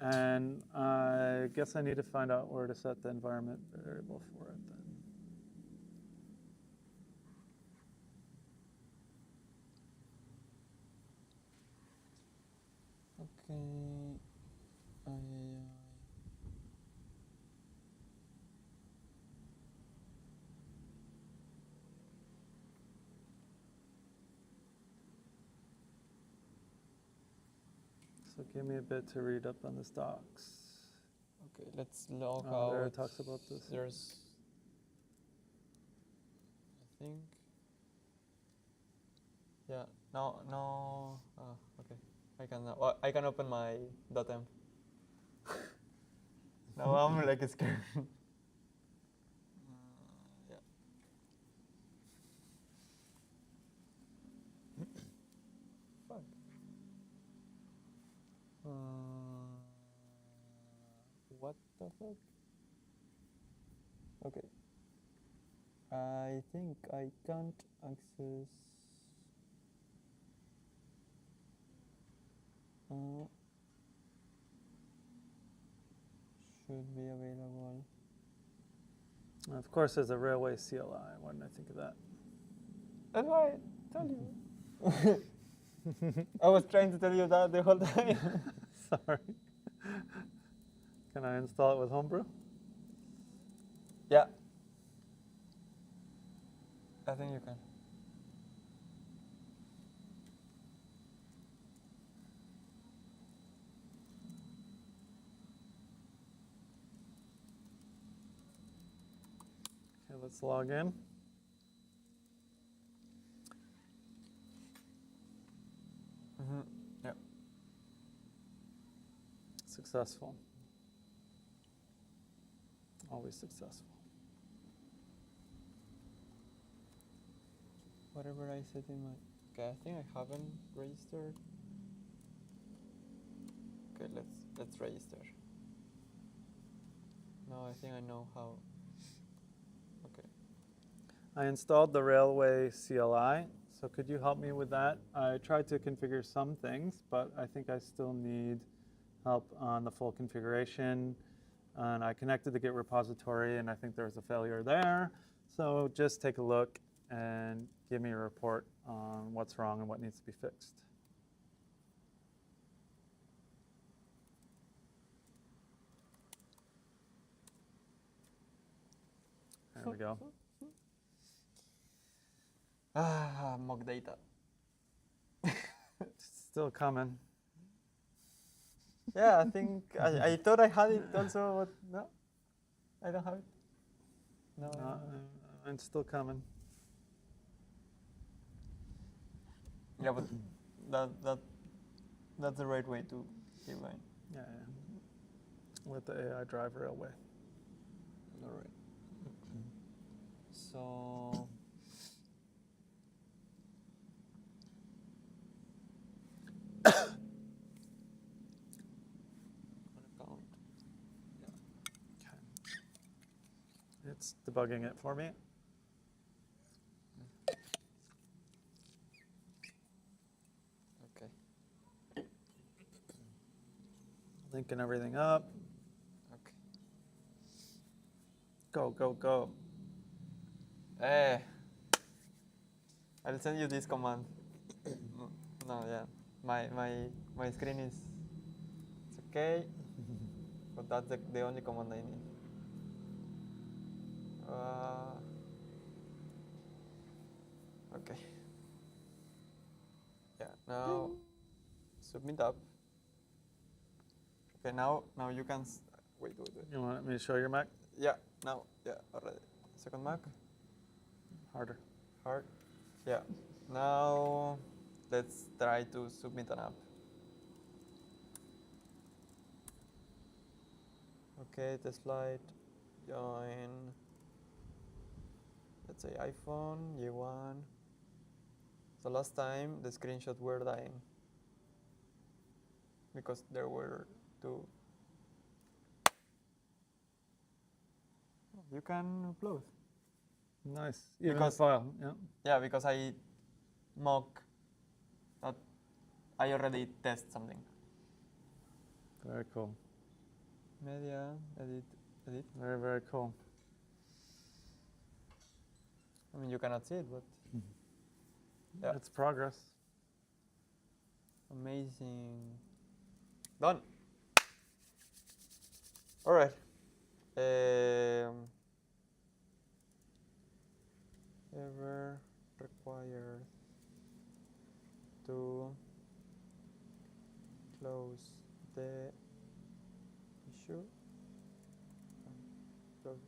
And I guess I need to find out where to set the environment variable for it then. Okay. So give me a bit to read up on this docs. Okay, let's log There out. it talks about this. There's, I think. Yeah. No. Okay. I can. I can open my .env. Now I'm like scared. Yeah. Fuck. What the fuck? Okay. I think I can't access. Should be available. Of course, there's a railway CLI. Why didn't I think of that? That's why I told you. I was trying to tell you that the whole time. Sorry. Can I install it with Homebrew? Yeah. I think you can. Okay, let's log in. Yeah. Successful. Always successful. Whatever I said in my. Okay, I think I haven't registered. Okay, let's register. No, I think I know how. Okay. I installed the railway CLI. So could you help me with that? I tried to configure some things, but I think I still need help on the full configuration. And I connected the Git repository, and I think there's a failure there. So just take a look and give me a report on what's wrong and what needs to be fixed. There we go. Mock data. It's still coming. Yeah, I think I thought I had it also, but no, I don't have it. No. It's still coming. Yeah, but that's the right way to keep going. Yeah. Let the AI drive railway. All right. So. Account. Okay. It's debugging it for me. Okay. Linking everything up. Okay. Go, go, go. I'll send you this command. No, yeah. My screen is it's okay, but that's the only command I need. Okay. Yeah. Now submit up. Okay. Now you can wait. You want me to show your Mac? Yeah. Now. Yeah. Already. Second Mac. Harder. Hard. Yeah. Now let's try to submit an app. Okay, the slide. Join. Let's say iPhone, U1. So last time the screenshots were dying because there were two. You can upload. Nice. Even Because- the file. Yeah. Yeah, because I mock that I already test something. Very cool. Media, edit. Very, very cool. I mean, you cannot see it, but yeah. It's progress. Amazing. Done. All right. Ever required to close the issue? Close it.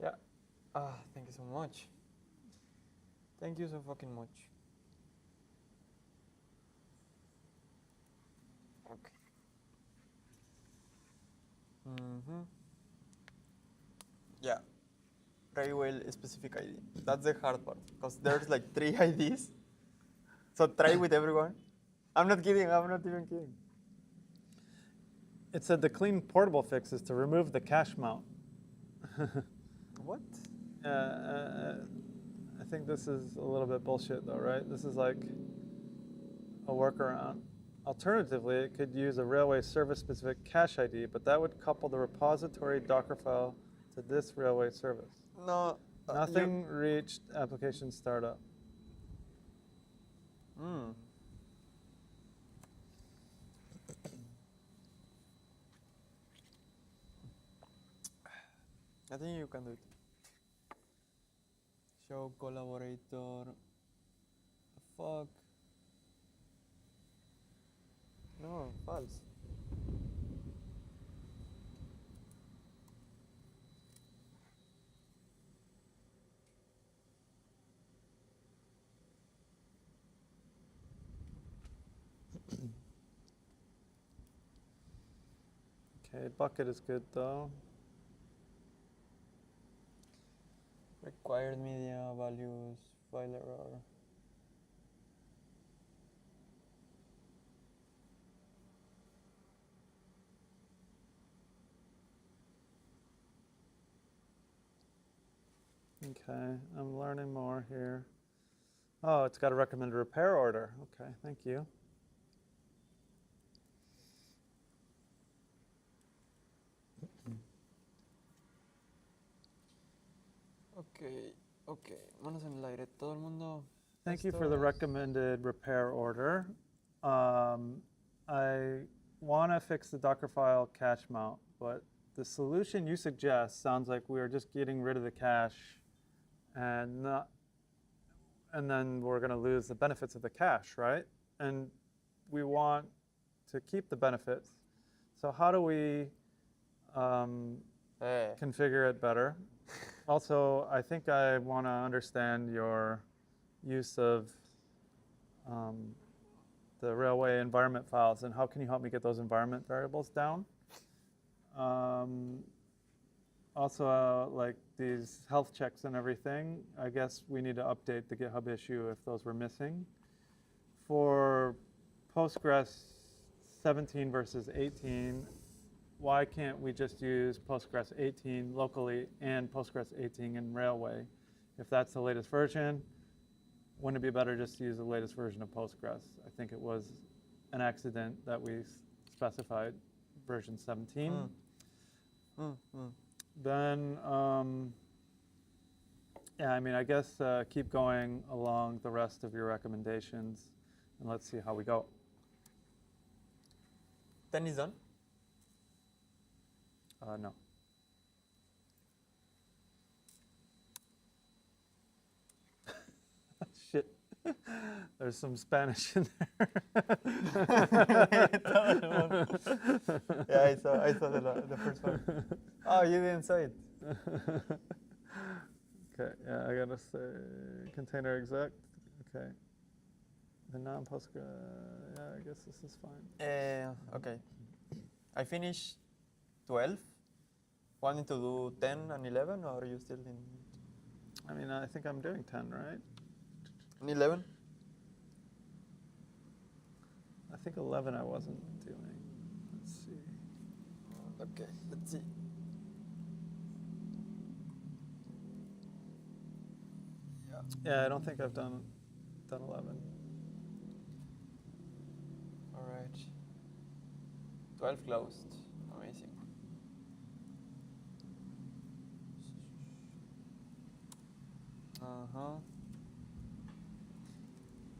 Yeah. Thank you so much. Thank you so fucking much. Okay. Yeah. Very well specific ID. That's the hard part because there's like 3 IDs. So try with everyone. I'm not kidding. I'm not even kidding. It said the clean portable fix is to remove the cache mount. What? I think this is a little bit bullshit though, right? This is like a workaround. Alternatively, it could use a railway service-specific cache ID, but that would couple the repository Docker file to this railway service. No. Nothing reached application startup. I think you can do it. Show collaborator. Fuck. No, false. Okay, bucket is good though. Required media values, file error. Okay, I'm learning more here. Oh, it's got a recommended repair order. Okay, thank you. Okay. Manos en el aire. Todo el mundo. Thank you for the recommended repair order. I want to fix the Docker file cache mount, but the solution you suggest sounds like we are just getting rid of the cache and then we're going to lose the benefits of the cache, right? And we want to keep the benefits. So how do we configure it better? Also, I think I want to understand your use of the railway environment files, and how can you help me get those environment variables down? Also, like these health checks and everything, I guess we need to update the GitHub issue if those were missing. For Postgres 17 versus 18, why can't we just use Postgres 18 locally and Postgres 18 in Railway? If that's the latest version, wouldn't it be better just to use the latest version of Postgres? I think it was an accident that we specified version 17. Then, yeah, I mean, I guess keep going along the rest of your recommendations, and let's see how we go. 10 is done? No. Shit. There's some Spanish in there. Yeah, I saw the first one. Oh, you didn't say it. Okay, yeah, I gotta say container exec. Okay. The non-Postgres, yeah, I guess this is fine. Okay. I finished 12. Wanting to do 10 and 11, or are you still in? I mean, I think I'm doing 10, right? 11? I think 11 I wasn't doing. Let's see. Okay, let's see. Yeah, I don't think I've done 11. All right. 12 closed. Amazing.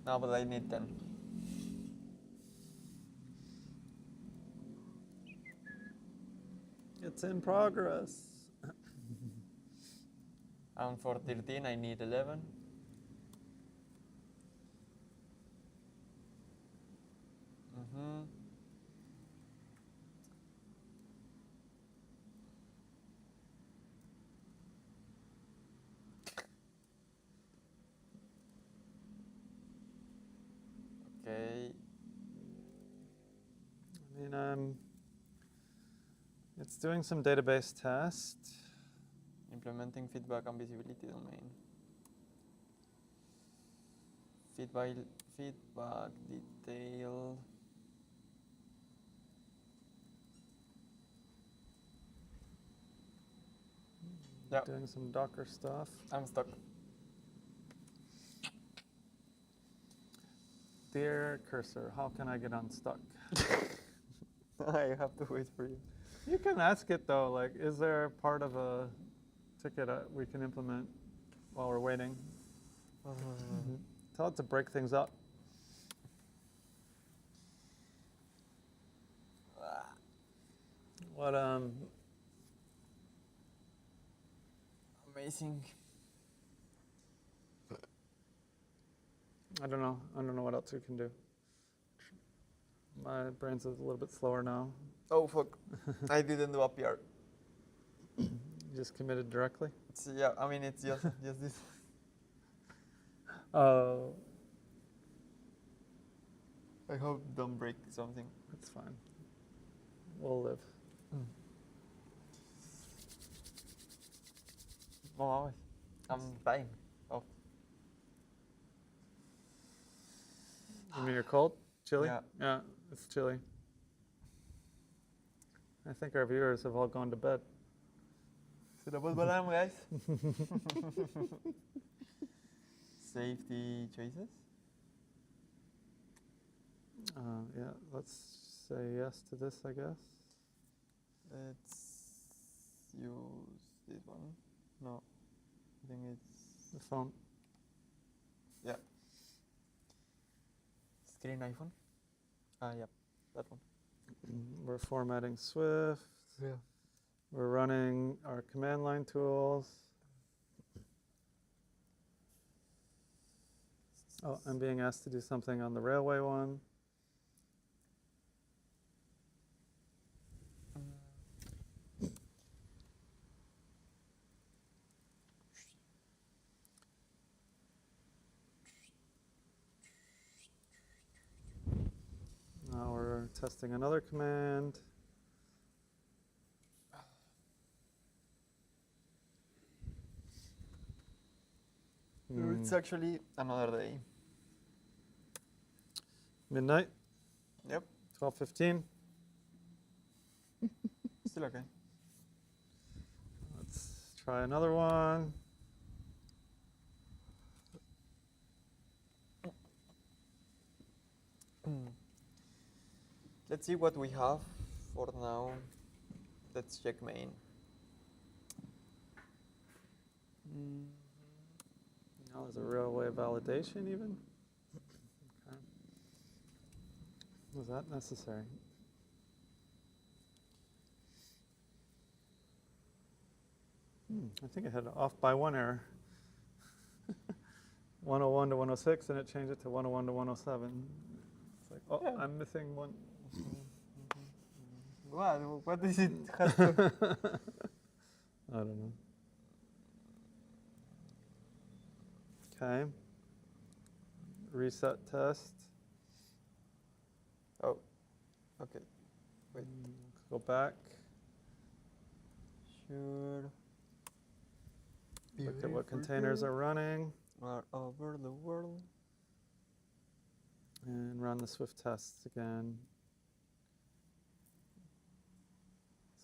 No, but I need 10. It's in progress. And for 13, I need 11. Mm-hmm. Okay. I mean, it's doing some database test. Implementing feedback and visibility domain. Feedback detail. Yeah, Doing some Docker stuff. I'm stuck. Dear Cursor, how can I get unstuck? I have to wait for you. You can ask it though, like, is there part of a ticket we can implement while we're waiting? Tell it to break things up. What Amazing. I don't know what else we can do. My brain's a little bit slower now. Oh fuck! I didn't do a PR. You just committed directly? Yeah, I mean it's just this. I hope don't break something. It's fine. We'll live. Oh, I'm dying. Oh. You mean you're cold? Chilly? Yeah. Yeah, it's chilly. I think our viewers have all gone to bed. Se la volverán, guys. Safety choices. Yeah, let's say yes to this, I guess. Let's use this one. No, I think it's The phone. yeah. Screen iPhone. Yeah, that one. We're formatting Swift. Yeah. We're running our command line tools. Oh, I'm being asked to do something on the railway one. Now we're testing another command. It's actually another day. Midnight, Yep. 12:15. Still okay. Let's try another one. Let's see what we have for now. Let's check main. Now there's a railway validation even. Okay. Was that necessary? I think it had off by one error. 101 to 106, and it changed it to 101 to 107. It's like, oh, Yeah. I'm missing one. What does it have to? I don't know. Okay. Reset test. Oh, okay. Wait. Go back. Sure. Look at what containers are running. Are over the world. And run the Swift tests again.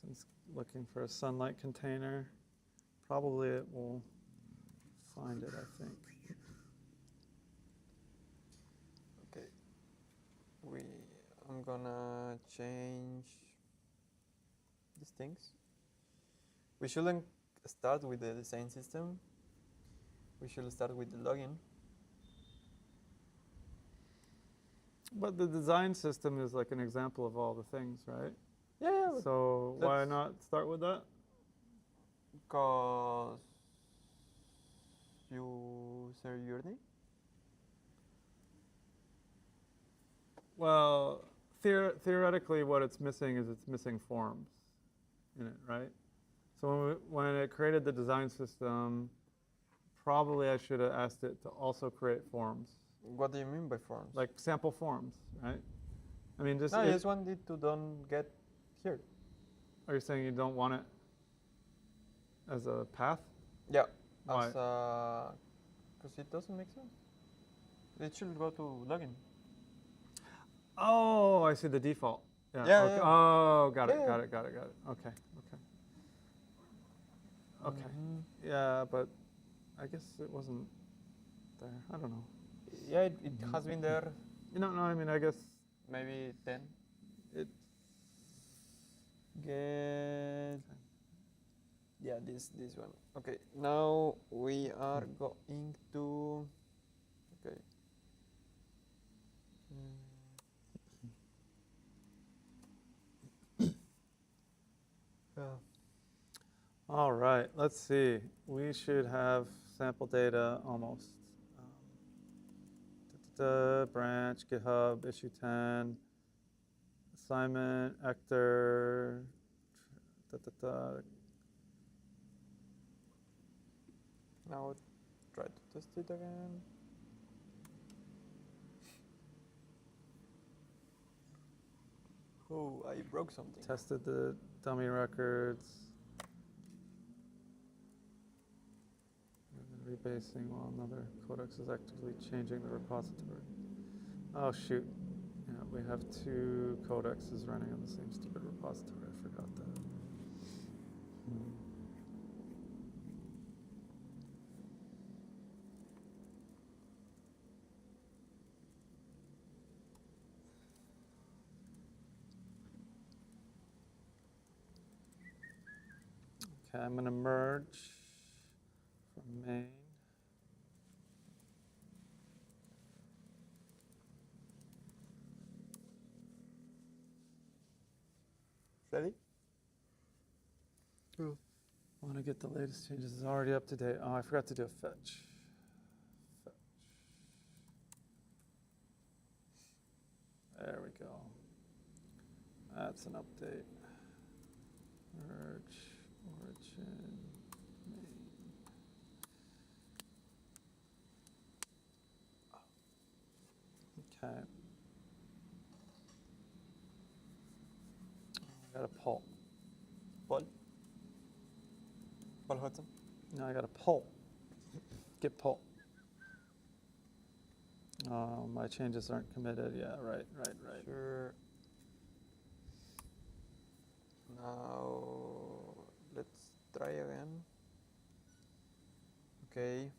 So it's looking for a sunlight container. Probably it will find it, I think. Okay. I'm gonna change these things. We shouldn't start with the design system. We should start with the login. But the design system is like an example of all the things, right? Yeah, So why let's- not start with that? because user journey. Well, theoretically, what it's missing is it's missing forms in it, right? So when it created the design system, probably I should have asked it to also create forms, What do you mean by forms? like sample forms, right? I mean, just no, I just wanted to don't get here. are you saying you don't want it as a path? Yeah. Why? Because it doesn't make sense. It should go to login. Oh, I see the default. Yeah. Yeah, Okay. yeah. Oh, got it. Yeah. Got it. Got it. Got it. Okay. Okay. Okay. Mhm. Yeah, but I guess it wasn't there. I don't know. Yeah, it has been there No, I mean, I guess maybe 10. it. Get. Yeah, this one. Okay, now we are going to. Okay. Yeah. All right. Let's see. We should have sample data almost. Branch, GitHub, issue 10, assignment, actor. Now try to test it again. Oh, I broke something. Tested the dummy records. Rebasing while another codex is actively changing the repository. Oh shoot. Yeah, we have two codexes running on the same stupid repository. I forgot that. Okay, I'm going to merge from main. Ready? I want to get the latest changes. It's already up to date. Oh, I forgot to do a fetch. There we go. That's an update. Merge, origin, main. Okay. I got a pull. Paul? Paul Hudson? No, I got a pull. Get pull. Oh, my changes aren't committed. Yeah, right. Sure. Now let's try again. Okay.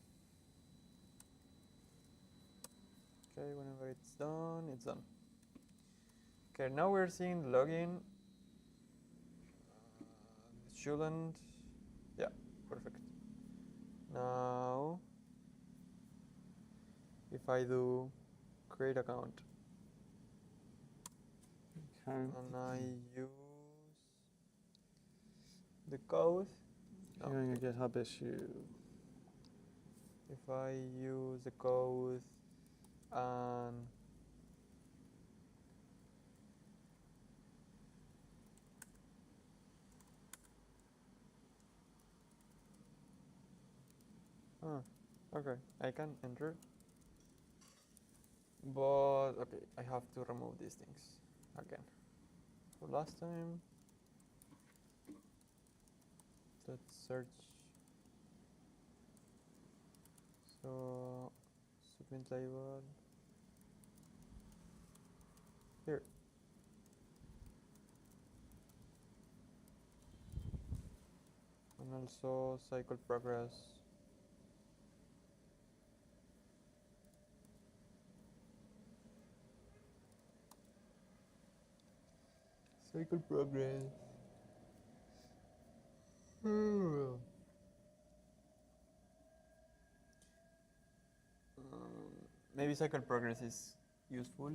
Okay, whenever it's done, it's done. Okay, now we're seeing login. Shouldn't. Yeah, perfect. Now, if I do create account Okay. and I use the code, Hearing a GitHub issue. if I use the code and okay, I can enter, but okay, I have to remove these things again. So last time, let's search. So submit label here. And also cycle progress. Cycle progress. Maybe cycle progress is useful.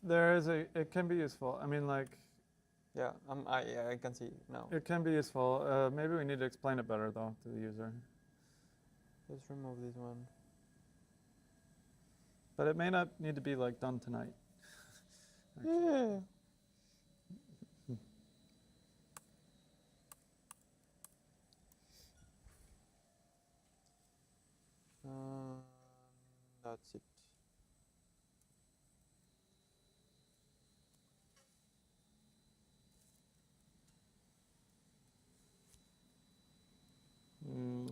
It can be useful. I mean, like, Yeah, I can see now. it can be useful. Maybe we need to explain it better, though, to the user. Let's remove this one. But it may not need to be, like, done tonight. Yeah. That's it.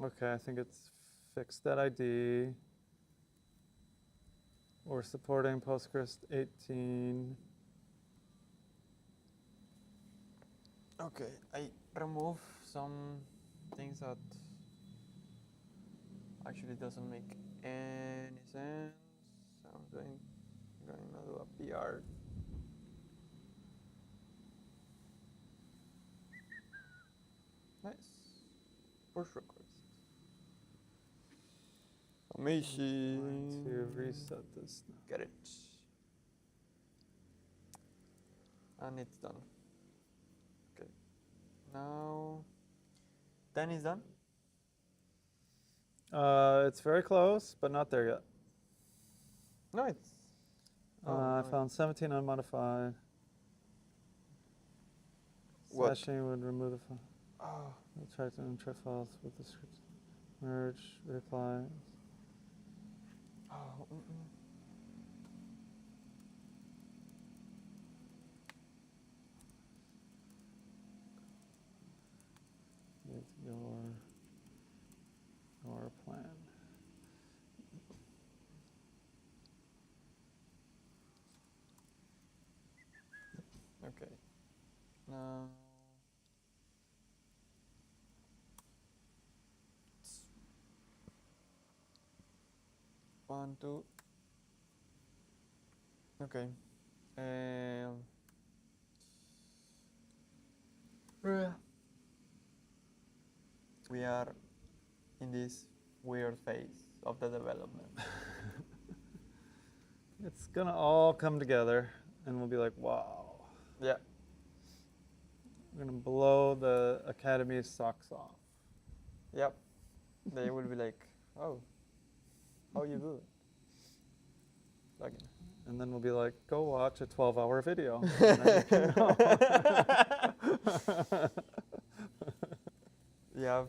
Okay, I think it's fixed that ID. We're supporting Postgres 18. Okay, I remove some things that actually doesn't make any sense. I'm going to do a PR. Nice. Push request. Amazing. Going to reset this now. Get it. And it's done. Okay. Now 10 is done. It's very close, but not there yet. No, it's. I found 17 unmodified. What? Slashing would remove the file. Oh. We'll try to enter files with the script. Merge, reply. Oh. With your plan. Okay. Now. One, two. Okay. We are in this weird phase of the development. It's gonna all come together, and we'll be like, wow. Yeah. We're gonna blow the Academy's socks off. Yep. They will be like, oh, how you do it? Plugin. And then we'll be like, go watch a 12-hour video. Yeah,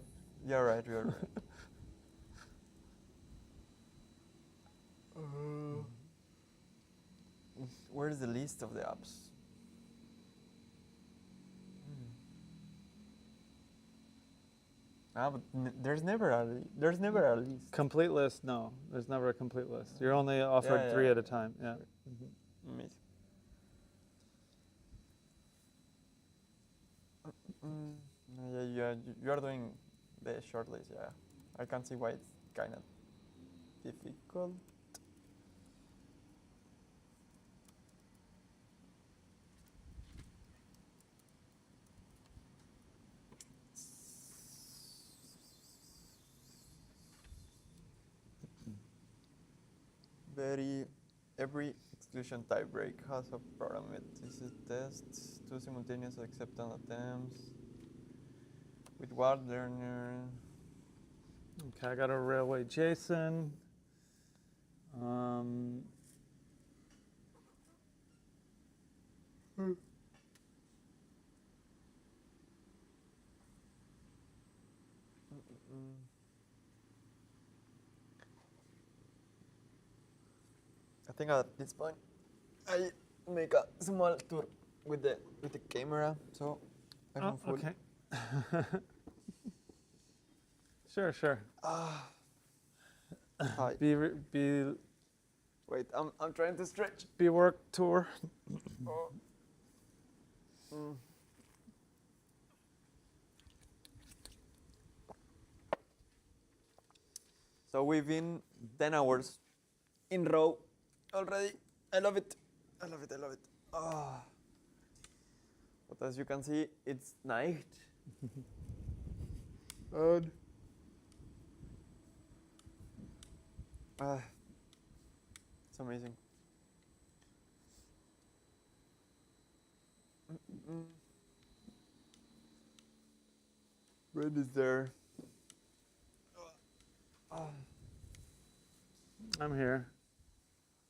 you're right, you're right. Where's the list of the apps? But there's never a list. Complete list? No, there's never a complete list. You're only offered 3 at a time. Yeah. Amazing. Yeah, you are doing the short list. Yeah, I can see why it's kind of difficult. Every exclusion type break has a parametricity test, 2 simultaneous acceptance attempts with word learner. Okay, I got a railway JSON. I think at this point I make a small tour with the camera, so I'm full. Okay. Sure. Hi. Wait, I'm trying to stretch. BWork tour. Oh. So we've been 10 hours in row already. I love it. Oh. But as you can see, it's night. And it's amazing. Bread is there. I'm here.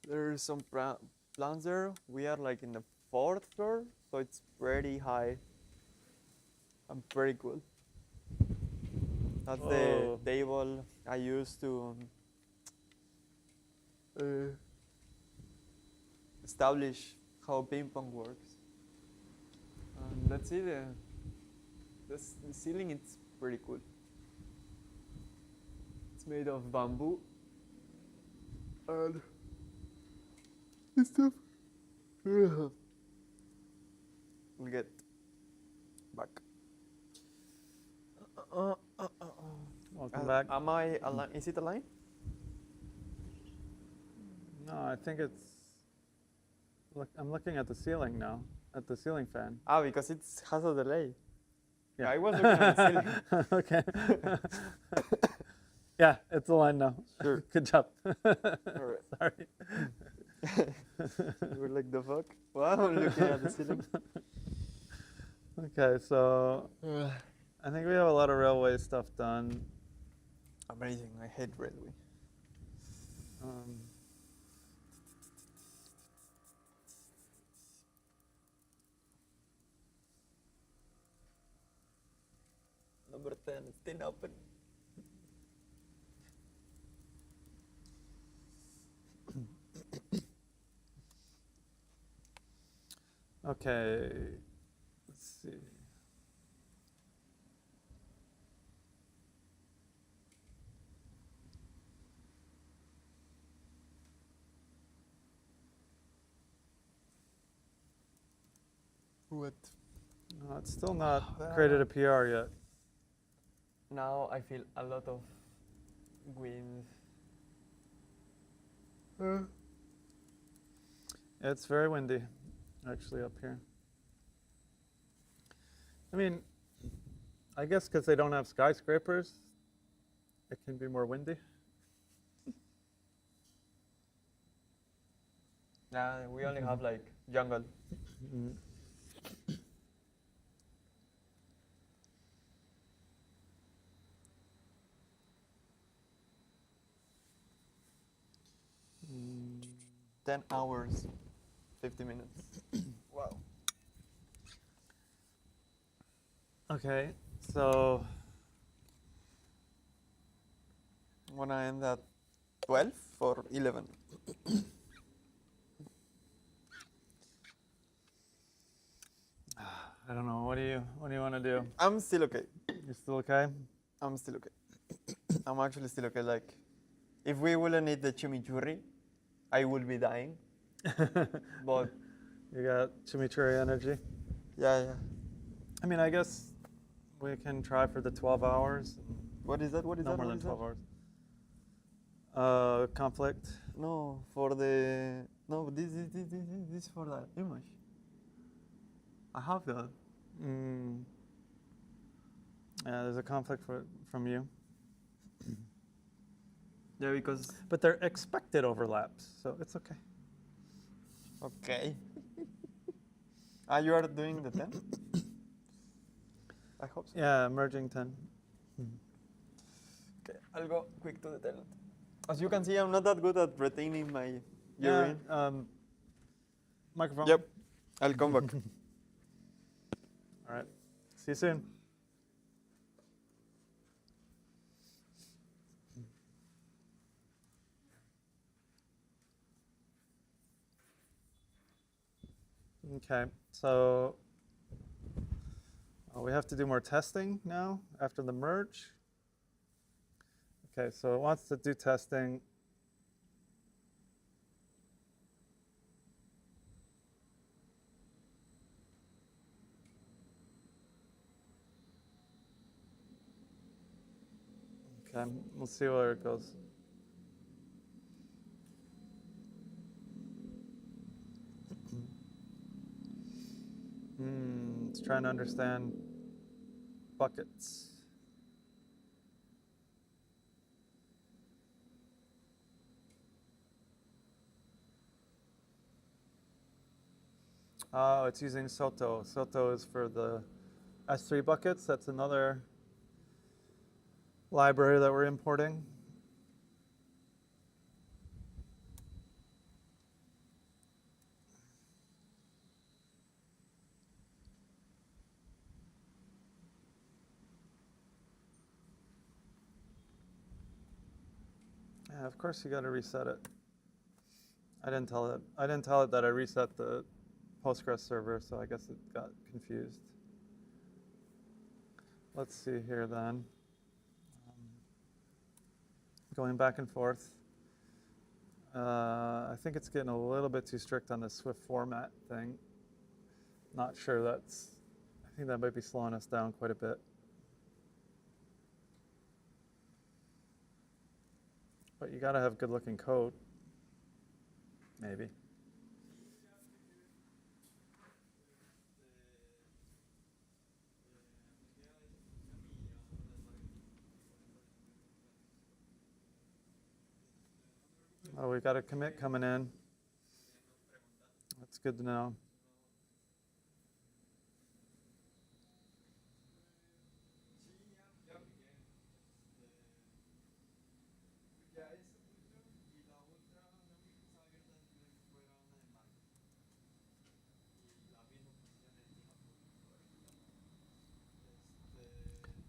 There's some plants there. We are like in the 4th floor, so it's pretty high and pretty cool. That's the table I used to establish how ping-pong works. Let's see the ceiling. It's pretty cool. It's made of bamboo and this stuff. We'll get back. Welcome back. Am I aligned? Is it aligned? No, I think it's. Look, I'm looking at the ceiling now, at the ceiling fan. Ah, because it has a delay. Yeah, I was looking at the ceiling. Okay. Yeah, it's aligned now. Sure. Good job. Alright. Sorry. We're like, the fuck? Wow, looking at the ceiling. Okay, so I think we have a lot of railway stuff done. Amazing. I hate railway. Number 10, it's still open. Okay, let's see. What? No, it's still not created a PR yet. Now I feel a lot of wind. It's very windy, actually, up here. I mean, I guess because they don't have skyscrapers, it can be more windy. Nah, we only have like jungle. Mm. 10 hours, 50 minutes. Wow. Okay, so I'm gonna end at 12 or 11. I don't know. What do you want to do? I'm still okay. You're still okay? I'm still okay. I'm actually still okay. Like, if we wouldn't eat the chimichurri, I would be dying. But You got chimichurri energy. yeah. I mean, I guess we can try for the 12 hours. What is that? What is No that? more What than is 12 that? hours. Conflict. No, for the this is for the image. I have that. Yeah, there's a conflict from you. Yeah, because But they're expected overlaps, so it's okay. okay. You are doing the 10? I hope so. Yeah, merging 10. Okay, I'll go quick to the toilet. As you can see, I'm not that good at retaining my urine. Microphone. Yep, I'll come back. All right. See you soon. Okay, so we have to do more testing now after the merge. Okay, so it wants to do testing. Okay, we'll see where it goes. It's trying to understand buckets. Oh, it's using Soto. Soto is for the S3 buckets. That's another library that we're importing. Yeah, of course you got to reset it. I didn't tell it. I didn't tell it that I reset the Postgres server, so I guess it got confused. Let's see here then. Going back and forth. I think it's getting a little bit too strict on the Swift format thing. Not sure that's, I think that might be slowing us down quite a bit. But you gotta have good looking code, maybe. Oh, we got a commit coming in. That's good to know.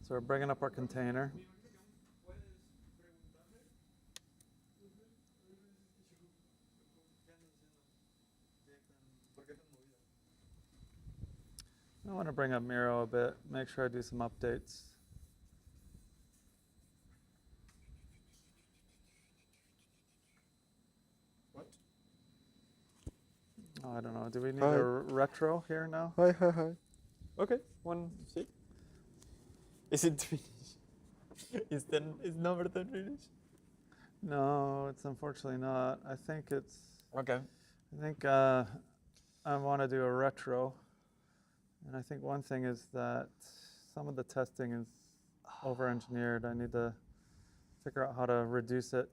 So we're bringing up our container. I want to bring up Miro a bit, make sure I do some updates. What? Oh, I don't know. Do we need a retro here now? Hi. Okay, 1 6. Is it finished? Is number 10 finished? No, it's unfortunately not. I think it's. Okay. I think I want to do a retro, and I think one thing is that some of the testing is over-engineered. I need to figure out how to reduce it.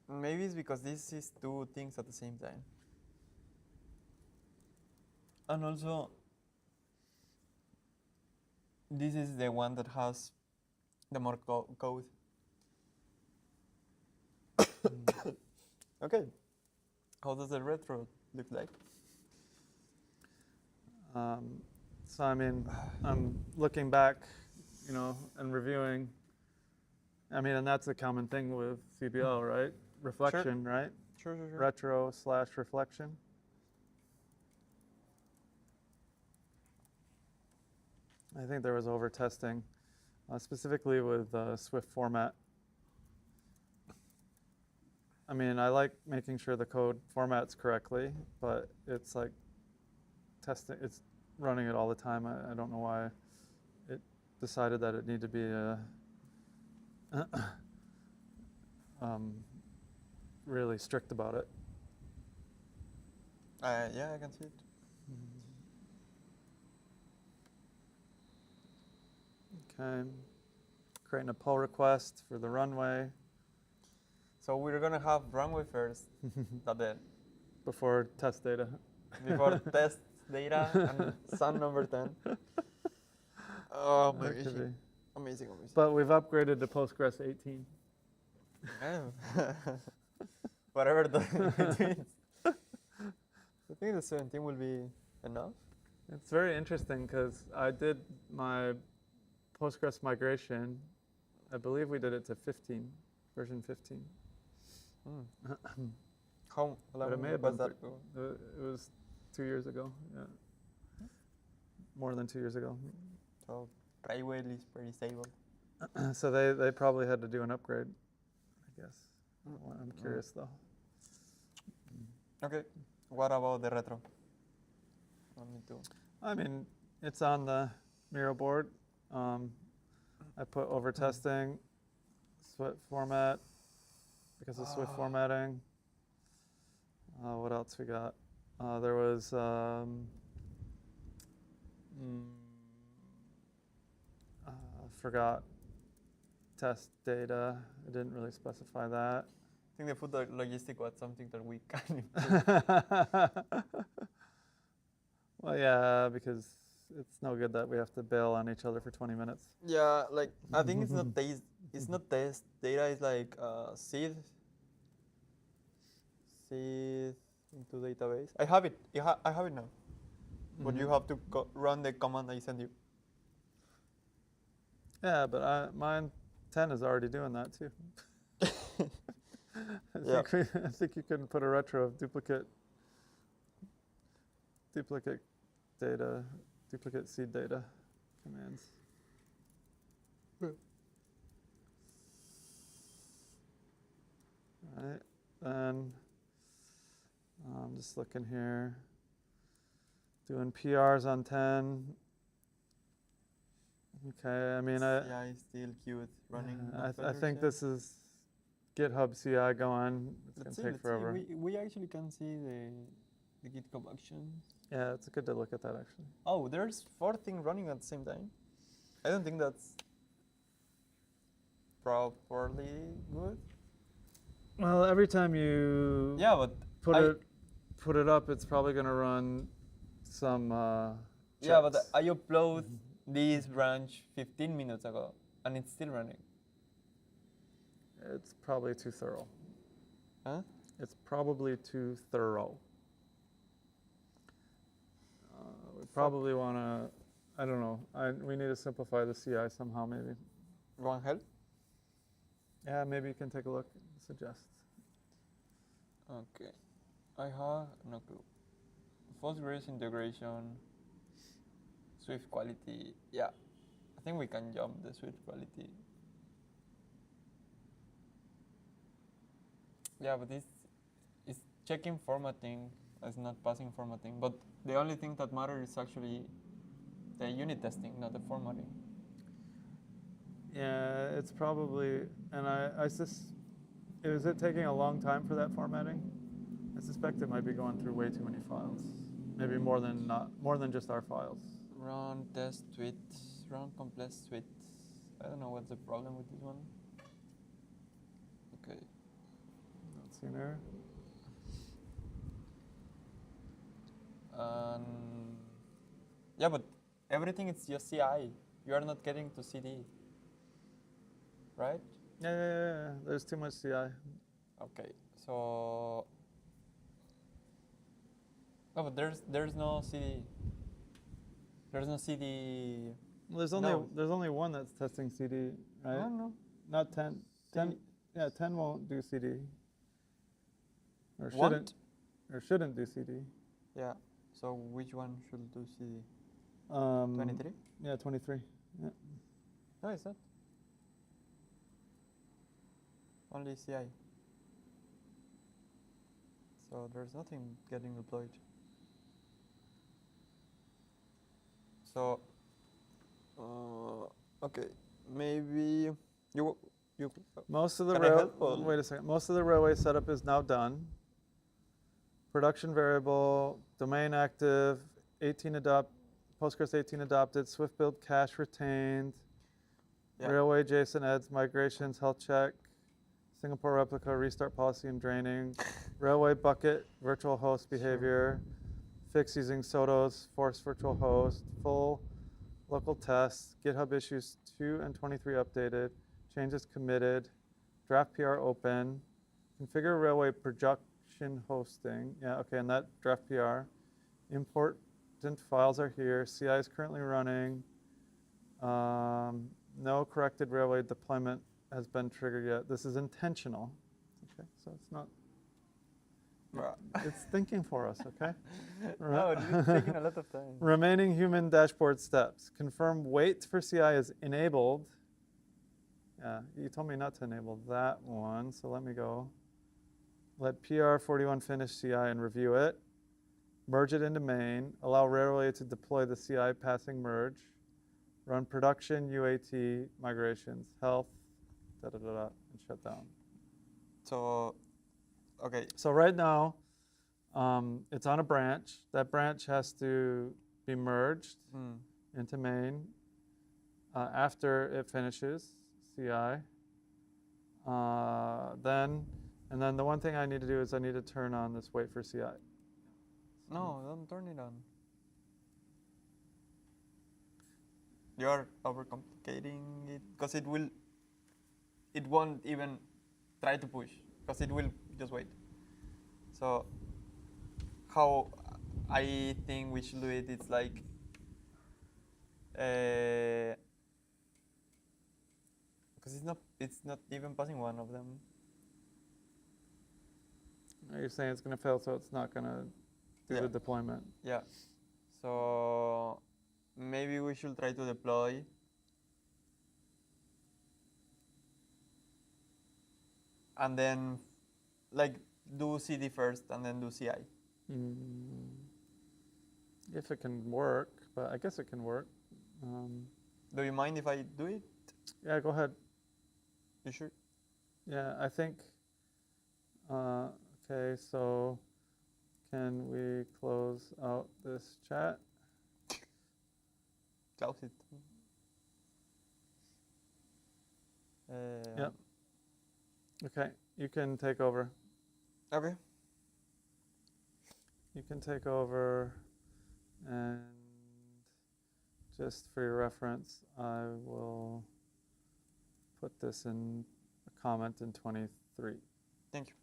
Maybe it's because this is two things at the same time. And also, this is the one that has the more code. Okay. How does the retro look like? So I mean, I'm looking back, you know, and reviewing. I mean, and that's a common thing with CBL, right? Reflection, right? Sure. Retro/reflection. I think there was over testing, specifically with Swift format. I mean, I like making sure the code formats correctly, but it's like testing, it's running it all the time. I don't know why it decided that it needed to be really strict about it. Yeah, I can see it. Okay, creating a pull request for the runway. So we're gonna have runway first, that then Before test data. before test data and sun number 10. Oh, That could be. amazing. But we've upgraded to Postgres 18. Yeah. Whatever the between. I think the 17 will be enough. It's very interesting because I did my Postgres migration. I believe we did it to 15, version 15. How But it may long have was been that ago? It was 2 years ago. Yeah, more than 2 years ago. So Railway is pretty stable. So they probably had to do an upgrade, I guess. I'm curious though. Okay. What about the retro? Me too. I mean, it's on the Miro board. I put over testing, Swift format, because of Swift formatting. What else we got? There was forgot test data. I didn't really specify that. think the food logistic was something that we can improve. Well, yeah, because it's no good that we have to bail on each other for 20 minutes. Yeah, like I think it's not taste. It's not test data. It's like seed into database. I have it. I have it now. But you have to run the command I send you. Yeah, but mine 10 is already doing that too. Yeah. I think you can put a retro of duplicate data, duplicate seed data commands. Right, then I'm just looking here, doing PRs on 10. Okay, I mean, CI still queued running. I think this is GitHub CI going. It's going to take forever. We actually can see the GitHub actions. Yeah, it's good to look at that actually. Oh, there's 4 things running at the same time. I don't think that's properly good. Well, every time you put it up, it's probably going to run some yeah, but I upload this branch 15 minutes ago, and it's still running. It's probably too thorough. Huh? It's probably too thorough. We probably want to, I don't know, we need to simplify the CI somehow maybe. You want help? Yeah, maybe you can take a look and suggest. Okay. I have no clue. Postgres integration, Swift quality. Yeah, I think we can jump the Swift quality. Yeah, but it's checking formatting. It's not passing formatting. But the only thing that matters is actually the unit testing, not the formatting. Yeah, it's probably, and is it taking a long time for that formatting? I suspect it might be going through way too many files. Maybe more than just our files. Run test tweets, run complex tweets. I don't know what's the problem with this one. Okay. Not see an error. Yeah, but everything is just CI. You are not getting to CD, right? Yeah. There's too much CI. Okay, so no, but there's no CD. There's no CD. Well, there's only one that's testing CD, right? No. Not 10. 10. Yeah, 10 won't do CD. Or shouldn't do CD. Yeah. So which one should do CD? 23? Yeah, 23. Yeah. No, it's not. Only CI. So there's nothing getting deployed. So, okay, maybe you. Most of the wait a second. Most of the railway setup is now done. Production variable, domain active, 18 Postgres 18 adopted, Swift build cache retained, railway JSON eds, migrations, health check, Singapore replica, restart policy and draining, railway bucket, virtual host behavior, fix using SOTOS, force virtual host, full local tests, GitHub issues 2 and 23 updated, changes committed, draft PR open, configure railway production hosting. Yeah, okay, and that draft PR. Important files are here. CI is currently running. No corrected railway deployment has been triggered yet. This is intentional. Okay, so it's not. It's thinking for us, okay? No, it's taking a lot of time. Remaining human dashboard steps. Confirm wait for CI is enabled. Yeah, you told me not to enable that one, so let me go. Let PR41 finish CI and review it. Merge it into main. Allow railway to deploy the CI passing merge. Run production, UAT, migrations, health, and shut down. So, okay. So right now, it's on a branch. That branch has to be merged into main after it finishes CI. Then And then the one thing I need to do is I need to turn on this wait for CI. No, don't turn it on. You're overcomplicating it because it won't even try to push because it will just wait. So how I think we should do it, it's like because it's not even passing one of them. Are you saying it's going to fail, so it's not going to do the deployment? Yeah. So maybe we should try to deploy. And then like do CD first and then do CI. If it can work, but I guess it can work. Do you mind if I do it? Yeah, go ahead. You sure? Yeah, I think, okay, so can we close out this chat? Close it. Yep. Okay, you can take over. Okay. You can take over, and just for your reference, I will put this in a comment in 23. Thank you.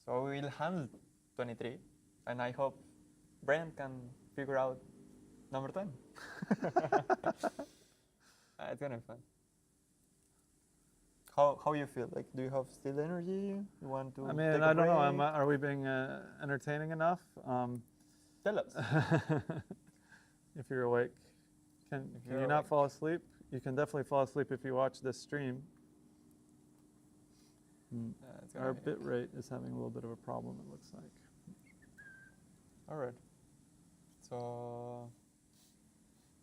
So we will handle 23, and I hope Brent can figure out number 10. It's gonna be fun. How you feel? Like, do you have still energy? You want to? I mean, take a I don't know. break? Are we being entertaining enough? Tell us. If you're awake, can you're you not awake. fall asleep? You can definitely fall asleep if you watch this stream. It's gonna Our be bit rate is having a little bit of a problem, it looks like. all right. So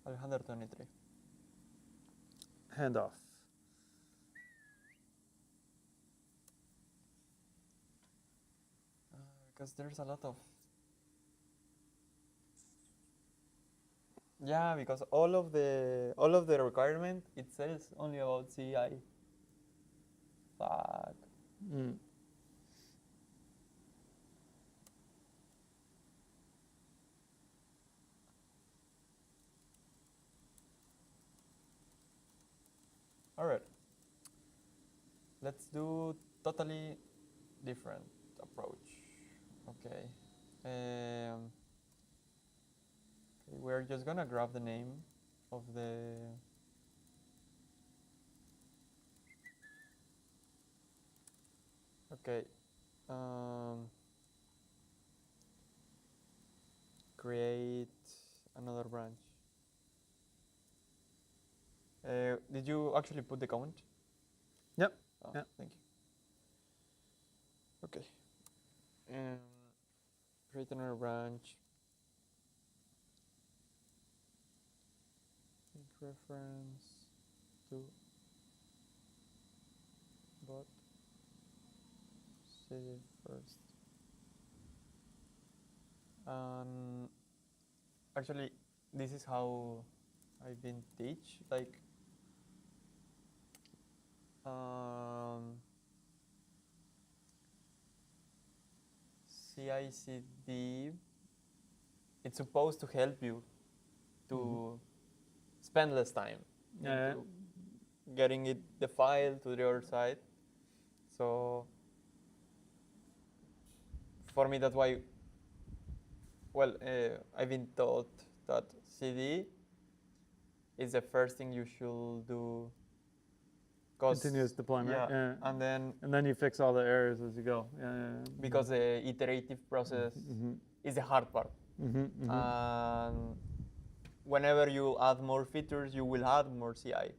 123. Handoff. Because there's a lot of because all of the requirement it says only about CI. Fuck. All right. Let's do totally different approach. Okay. We're just gonna grab the name of the create another branch. Did you actually put the comment? Yep. Oh, Yep. Thank you. Okay. Create another branch. Make reference to bot city first. Actually, this is how I've been teach. Like, CI/CD. It's supposed to help you to spend less time into getting the file to the other side. So for me, that's why. Well, I've been taught that CD is the first thing you should do. Continuous deployment. Yeah. And then you fix all the errors as you go. Because the iterative process is the hard part. And whenever you add more features, you will add more CI.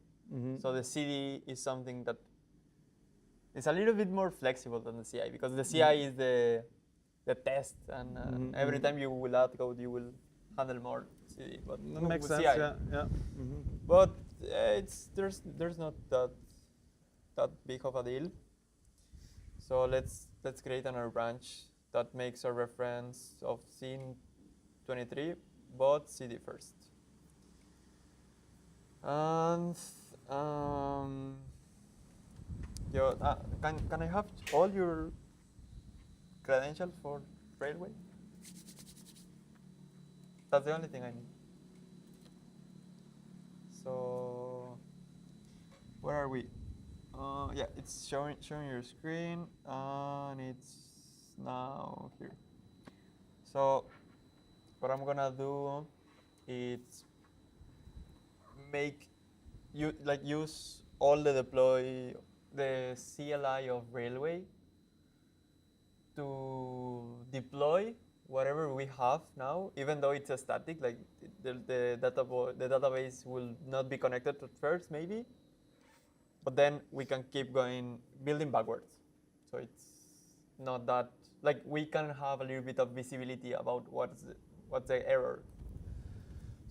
So the CD is something that is a little bit more flexible than the CI because the CI is the test, and every time you will add code, you will handle more CD. But That makes sense. CI. Yeah. But there's not that big of a deal. So let's create another branch that makes a reference of scene 23, but CD first. And Can I have all your credentials for Railway? That's the only thing I need. So where are we? Yeah, it's showing your screen, and it's now here. So what I'm gonna do is use all the CLI of Railway to deploy whatever we have now, even though it's a static, like the database will not be connected at first, maybe, but then we can keep going, building backwards. So it's not that, like we can have a little bit of visibility about what's the error.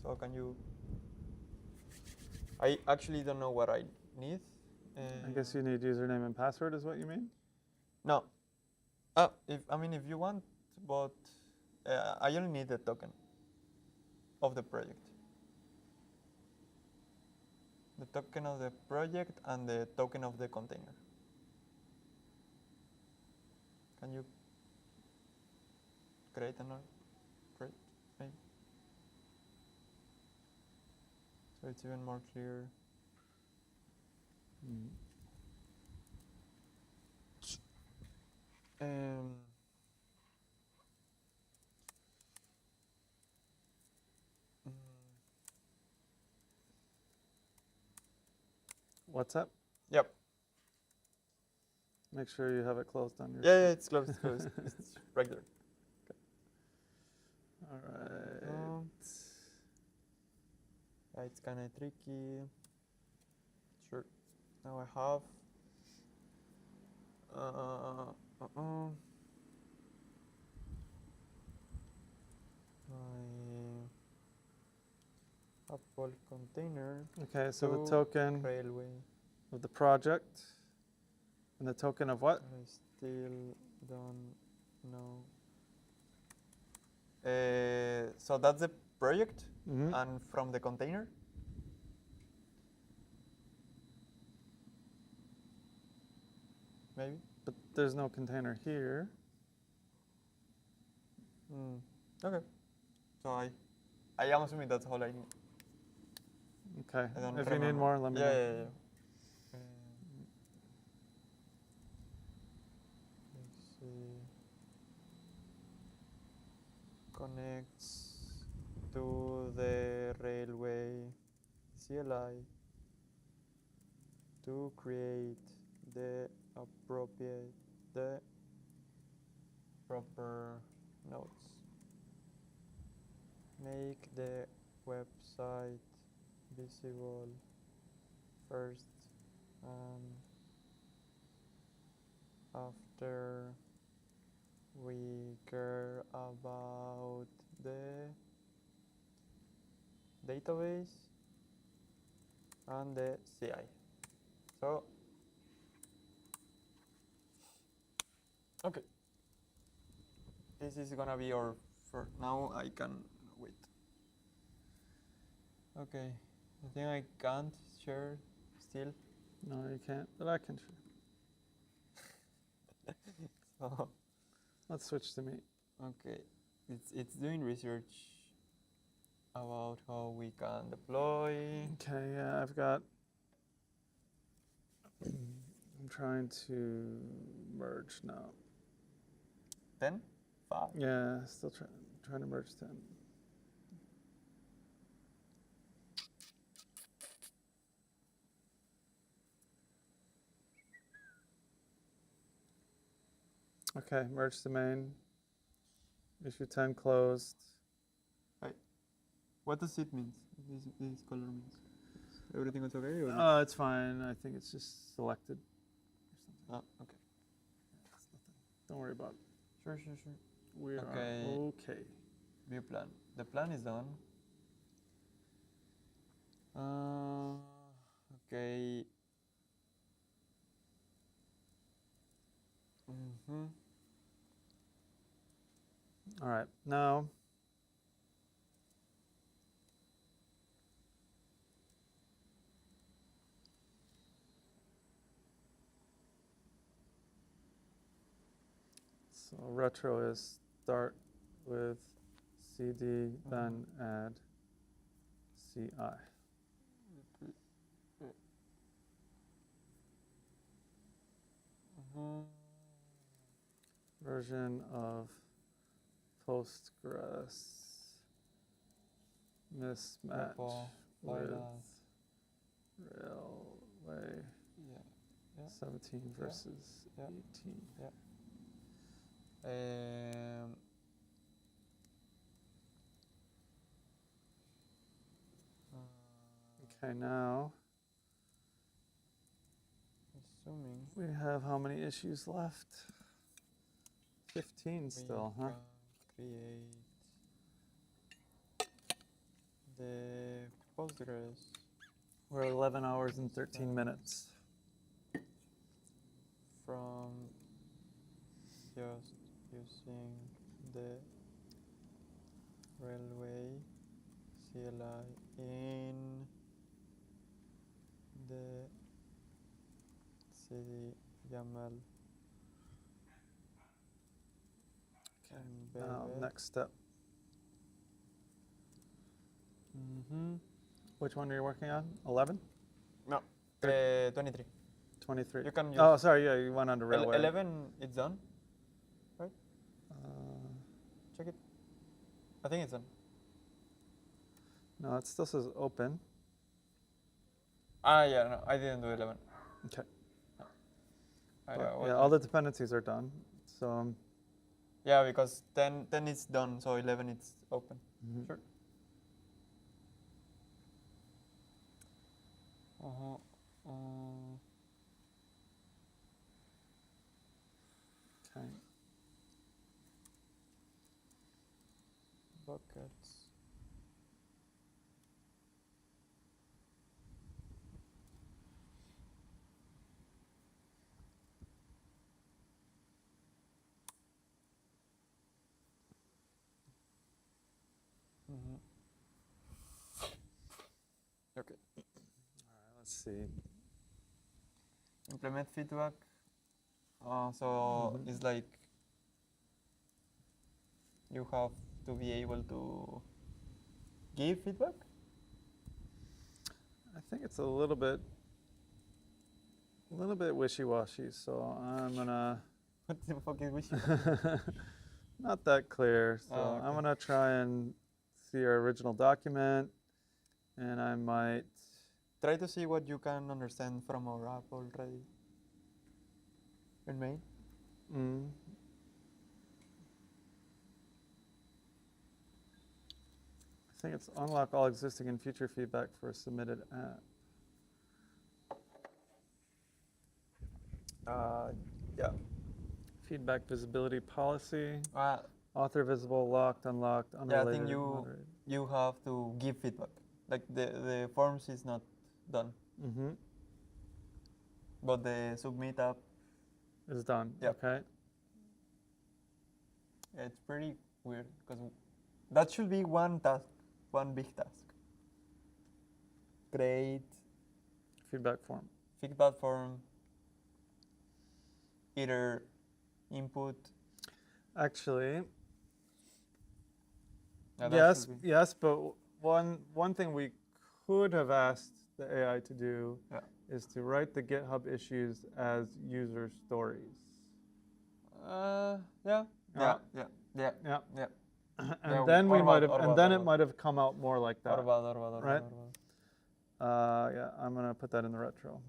So can you, I actually don't know what I need. I guess you need username and password is what you mean? No. If you want, but I only need the token of the project. The token of the project and the token of the container. Can you create another project, maybe? So it's even more clear. WhatsApp? Yep. Make sure you have it closed on your Yeah, it's close. It's right there. All right. It's kind of tricky. Sure. Now I have. My Apple container. Okay, so the token Railway. of the project and the token of what? I still don't know. So that's the project, and from the container. Maybe. But there's no container here. Okay. So I am assuming that's all I need. Okay. I don't If you remember. need more, let me know. Yeah. Let's see. Connects to the railway CLI to create the proper nodes. Make the website visible first, and after we care about the database and the CI. So, okay. This is gonna be our first. Now I can wait. Okay. I think I can't share still. No, you can't, but I can share. So, Let's switch to Meet. okay. It's doing research about how we can deploy. Okay, yeah, I'm trying to merge now. 10? 5? Yeah, still trying to merge 10. Okay, merge the main. Issue 10 closed. Right. What does it mean? This color means? Everything is okay? Or It's fine. I think it's just selected or something. Okay. It's nothing. Don't worry about it. Sure. We are okay. View plan. The plan is done. Okay. All right, now So retro is start with CD, then add CI. Version of Postgres mismatch with Railway 17 versus 18. Okay, now Assuming we have how many issues left? 15 still, huh? Create the Postgres We're 11 hours and 13 minutes. from just using the railway CLI in the CD YAML. Okay, now next step. Which one are you working on? 11? No, 23. 23. You can use oh, sorry, yeah, you went on to railway. 11, it's done, right? Check it. I think it's done. No, it still says open. Ah, yeah, no, I didn't do 11. Okay. Yeah, Yeah, all the dependencies are done. So yeah, because 10 is done, so 11 it's open. Sure. okay. Buckets. Okay. All right, let's see. Implement feedback. So it's like you have to be able to give feedback. I think it's a little bit wishy-washy. So I'm gonna. What the fuck is wishy? Not that clear. So okay. I'm gonna try and see our original document, and I might Try to see what you can understand from our app already. In main. I think it's unlock all existing and future feedback for a submitted app. Yeah. Feedback visibility policy. Uh, Author visible, locked, unlocked, unrelated. yeah, I think moderated. you have to give feedback. Like the forms is not done. But the submit app is done. Yeah. Okay. Yeah, it's pretty weird because that should be one task, one big task. Create Feedback form. feedback form, either input. Actually, Yeah, yes, but one thing we could have asked the AI to do is to write the GitHub issues as user stories. Yeah. And then we might have, and then it might have come out more like that. Right? Yeah, I'm gonna put that in the retro.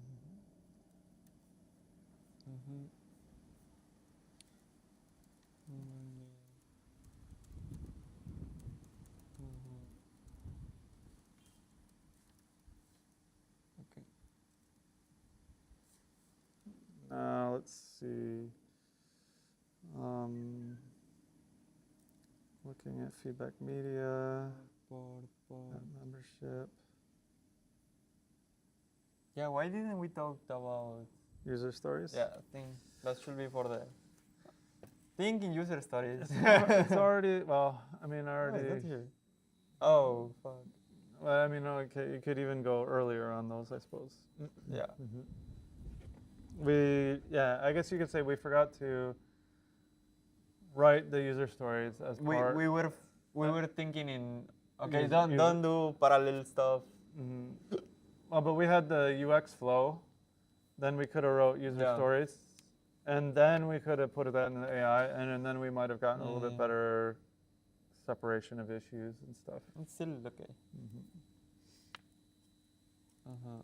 Okay. Now let's see. Looking at feedback media, membership. Yeah, why didn't we talk about user stories? Yeah, I think that should be for the thinking user stories. It's already, well, I mean, already. It's not here. Oh, fuck. Well, I mean, okay, you could even go earlier on those, I suppose. Yeah. I guess you could say we forgot to write the user stories as part. We were thinking in okay, User- don't do parallel stuff. Well, but we had the UX flow. Then we could have wrote user Yeah. stories, and then we could have put that in the AI, and then we might have gotten a little bit better separation of issues and stuff. It's still okay. Uh-huh.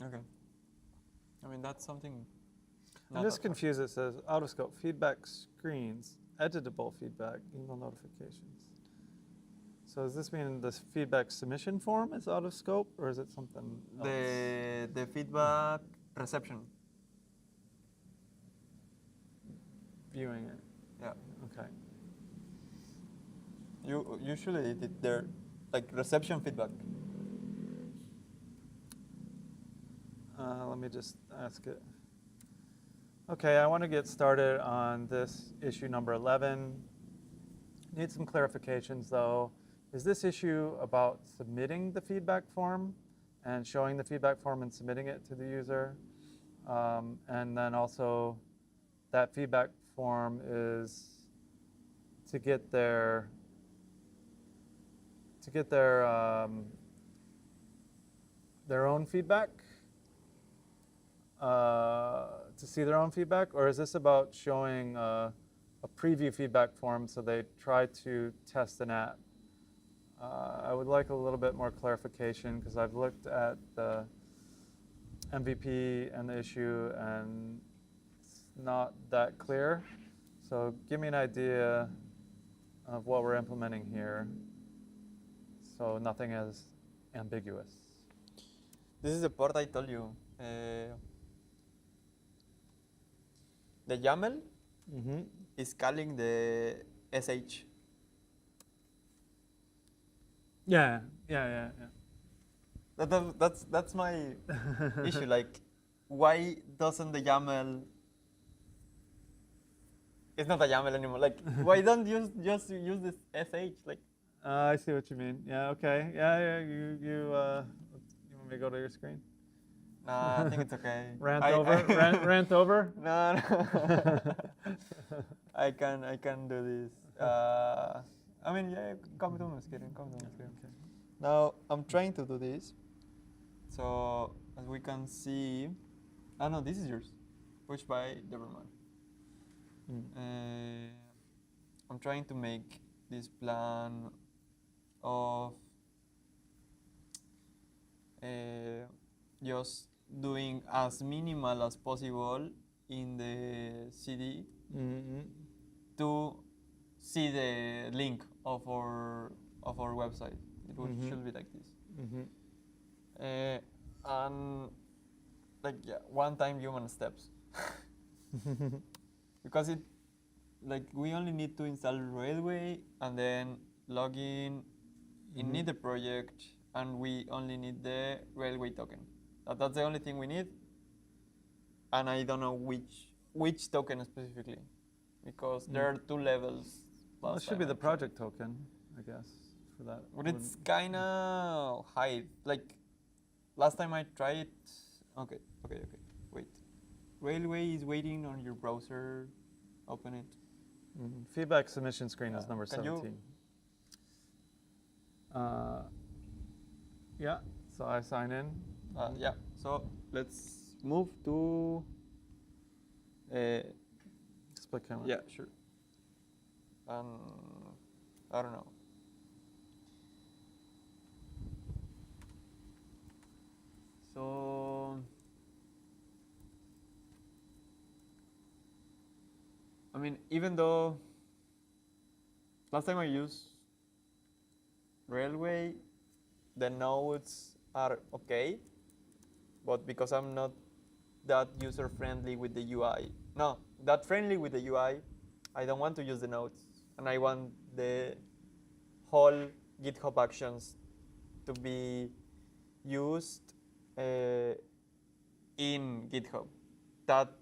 Okay. I mean, that's something. I'm just confused. It says out of scope feedback screens, editable feedback, email notifications. So does this mean this feedback submission form is out of scope, or is it something else? The feedback reception. Viewing it. Yeah. Okay. You usually edit there, like reception feedback. Let me just ask it. Okay, I want to get started on this issue number 11. Need some clarifications though. Is this issue about submitting the feedback form and showing the feedback form and submitting it to the user? And then also that feedback form is to get their own feedback, to see their own feedback, or is this about showing a preview feedback form so they try to test an app? I would like a little bit more clarification because I've looked at the MVP and the issue and it's not that clear. So give me an idea of what we're implementing here so nothing is ambiguous. This is the part I told you. The YAML is calling the SH. Yeah. That's my issue. Like, why doesn't the YAML? It's not a YAML anymore. Like, why don't you just use this SH? Like, I see what you mean. Yeah. Okay. Yeah. You want me to go to your screen? nah, I think it's okay. Rant over. No. I can do this. I mean, yeah, come to my screen. Okay. Now I'm trying to do this. So as we can see, no, this is yours. Pushed by Doberman. I'm trying to make this plan of just doing as minimal as possible in the CD to see the link of our website. It should be like this. And like one-time human steps. Because it we only need to install Railway and then log in in the project, and we only need the Railway token. That's the only thing we need, and I don't know which token specifically, because there are two levels. Well, it should be the project token, I guess, for that. But it's kind of high. Like last time I tried it. Okay. Wait. Railway is waiting on your browser. Open it. Feedback submission screen is number Can 17. Yeah, so I sign in. Yeah, so let's move to. Split camera. Yeah, sure. I don't know. So. I mean, even though last time I used Railway, the nodes are okay. but because I'm not that user-friendly with the UI, no, that friendly with the UI, I don't want to use the nodes, and I want the whole GitHub Actions to be used in GitHub. That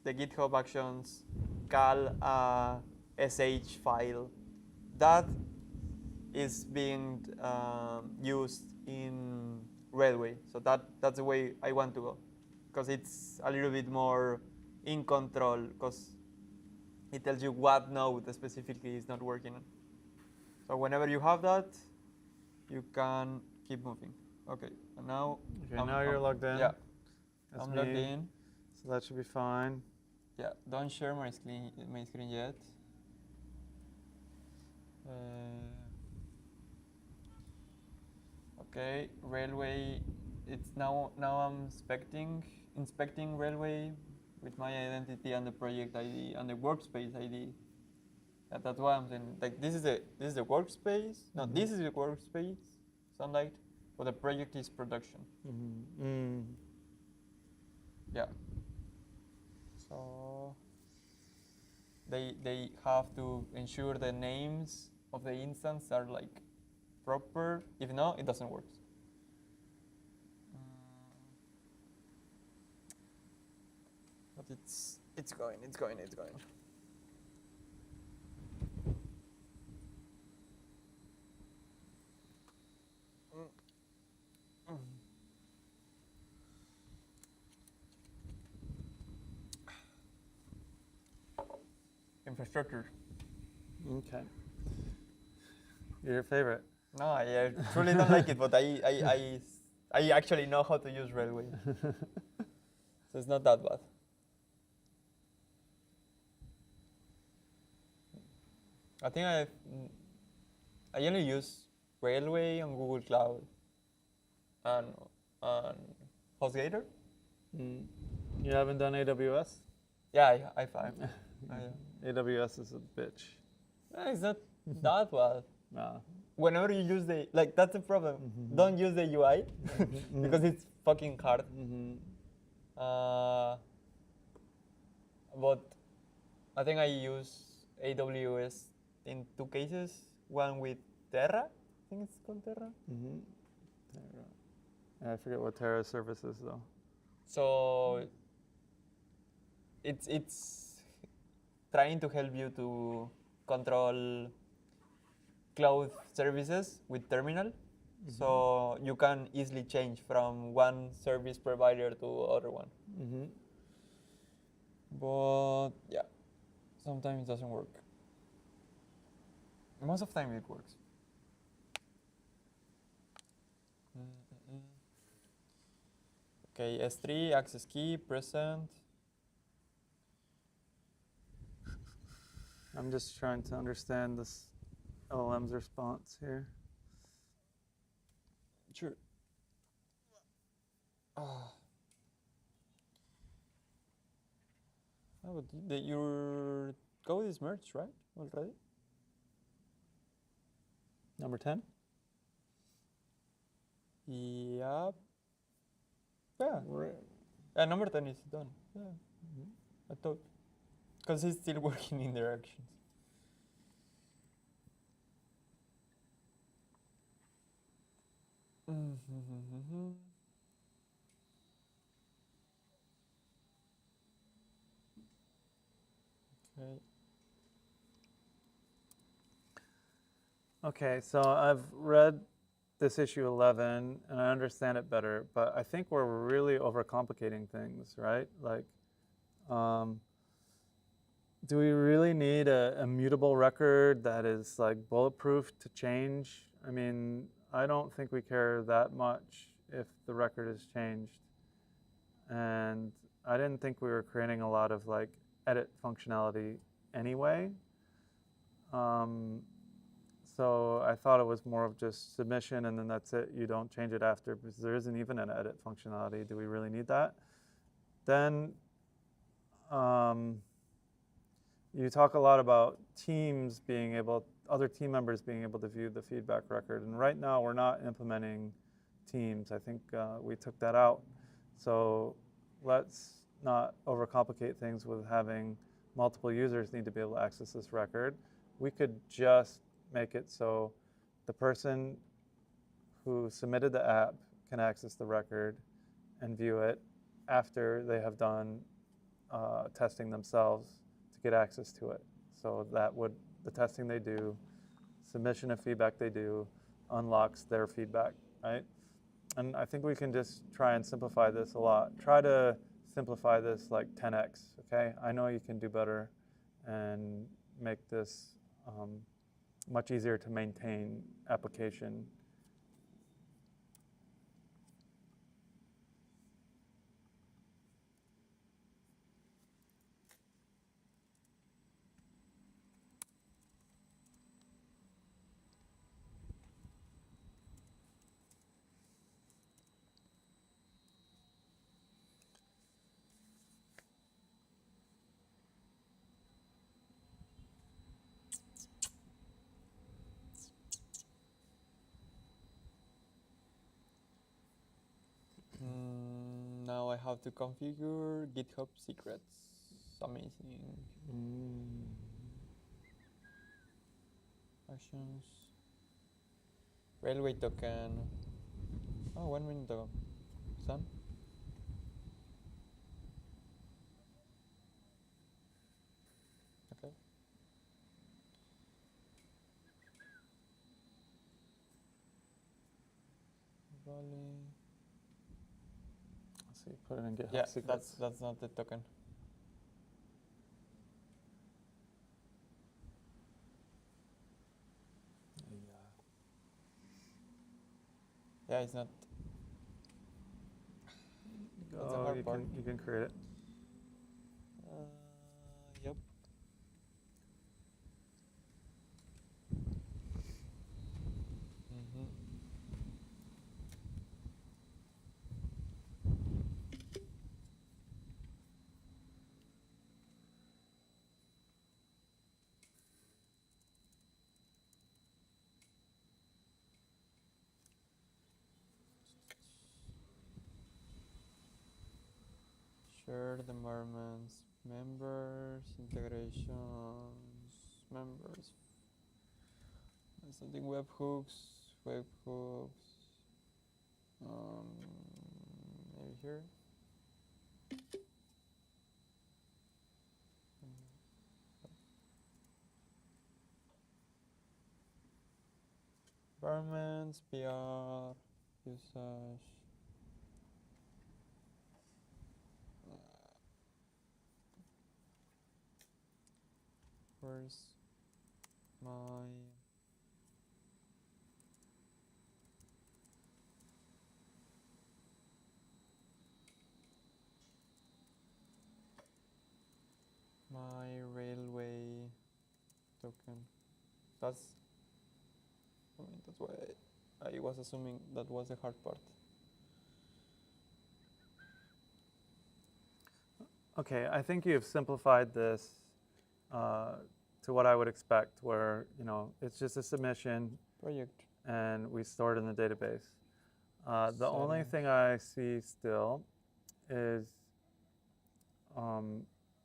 the GitHub Actions call a sh file that is being used in Redway. So that's the way I want to go, because it's a little bit more in control, because it tells you what node specifically is not working. So whenever you have that, you can keep moving. Okay, and now. Okay, now you're logged in. Yeah, That's I'm logged me. in. So that should be fine. Yeah, don't share my screen yet. Okay, railway. It's now I'm inspecting railway with my identity and the project ID and the workspace ID. That's why I'm saying, like, this is the workspace. No, this is the workspace, Sunlight, but the project is production. Yeah. So they have to ensure the names of the instance are like proper. If not, it doesn't work. But it's going. Infrastructure. Okay. Your favorite. No, I truly don't like it, but I actually know how to use Railway. So it's not that bad. I think I only use Railway on Google Cloud and HostGator. You haven't done AWS? Yeah, I AWS is a bitch. It's not that bad. No. Whenever you use that's the problem. Don't use the UI because it's fucking hard. But I think I use AWS in 2 cases. One with Terra, I think it's called Terra. Terra. Yeah, I forget what Terra service is though. So it's trying to help you to control cloud services with terminal. So you can easily change from one service provider to other one. But yeah, sometimes it doesn't work. Most of the time it works. Okay, S3, access key, present. I'm just trying to understand this LLM's response here. Sure. Oh, but your code is merged, right? Already? Number 10? Yep. Yeah. Yeah, number 10 is done. Yeah. I thought. Because he's still working in directions. Okay. Okay, so I've read this issue 11 and I understand it better, but I think we're really overcomplicating things, right? Like, do we really need a immutable record that is like bulletproof to change? I mean, I don't think we care that much if the record is changed. And I didn't think we were creating a lot of like edit functionality anyway. So I thought it was more of just submission and then that's it. You don't change it after because there isn't even an edit functionality. Do we really need that? Then you talk a lot about teams being able, other team members being able to view the feedback record. And right now we're not implementing teams. I think we took that out. So let's not overcomplicate things with having multiple users need to be able to access this record. We could just make it so the person who submitted the app can access the record and view it after they have done testing themselves to get access to it. So that would, the testing they do, submission of feedback they do, unlocks their feedback, right? And I think we can just try and simplify this a lot. Try to simplify this like 10x, okay? I know you can do better and make this much easier to maintain application. Now I have to configure GitHub secrets. Amazing. Actions. Railway token. Oh, 1 minute ago. Sam? Okay. Bali. So you put it in GitHub Yeah, secrets. that's not the token. Yeah, it's not. That's the hard part. You can create it. Yep. Shared environments, members, integrations, members. Something webhooks. Maybe here. Environments, PR, usage. Where's my railway token? That's why I was assuming that was the hard part. Okay, I think you've simplified this to what I would expect, where it's just a submission Project. and we store it in the database. The only thing I see still is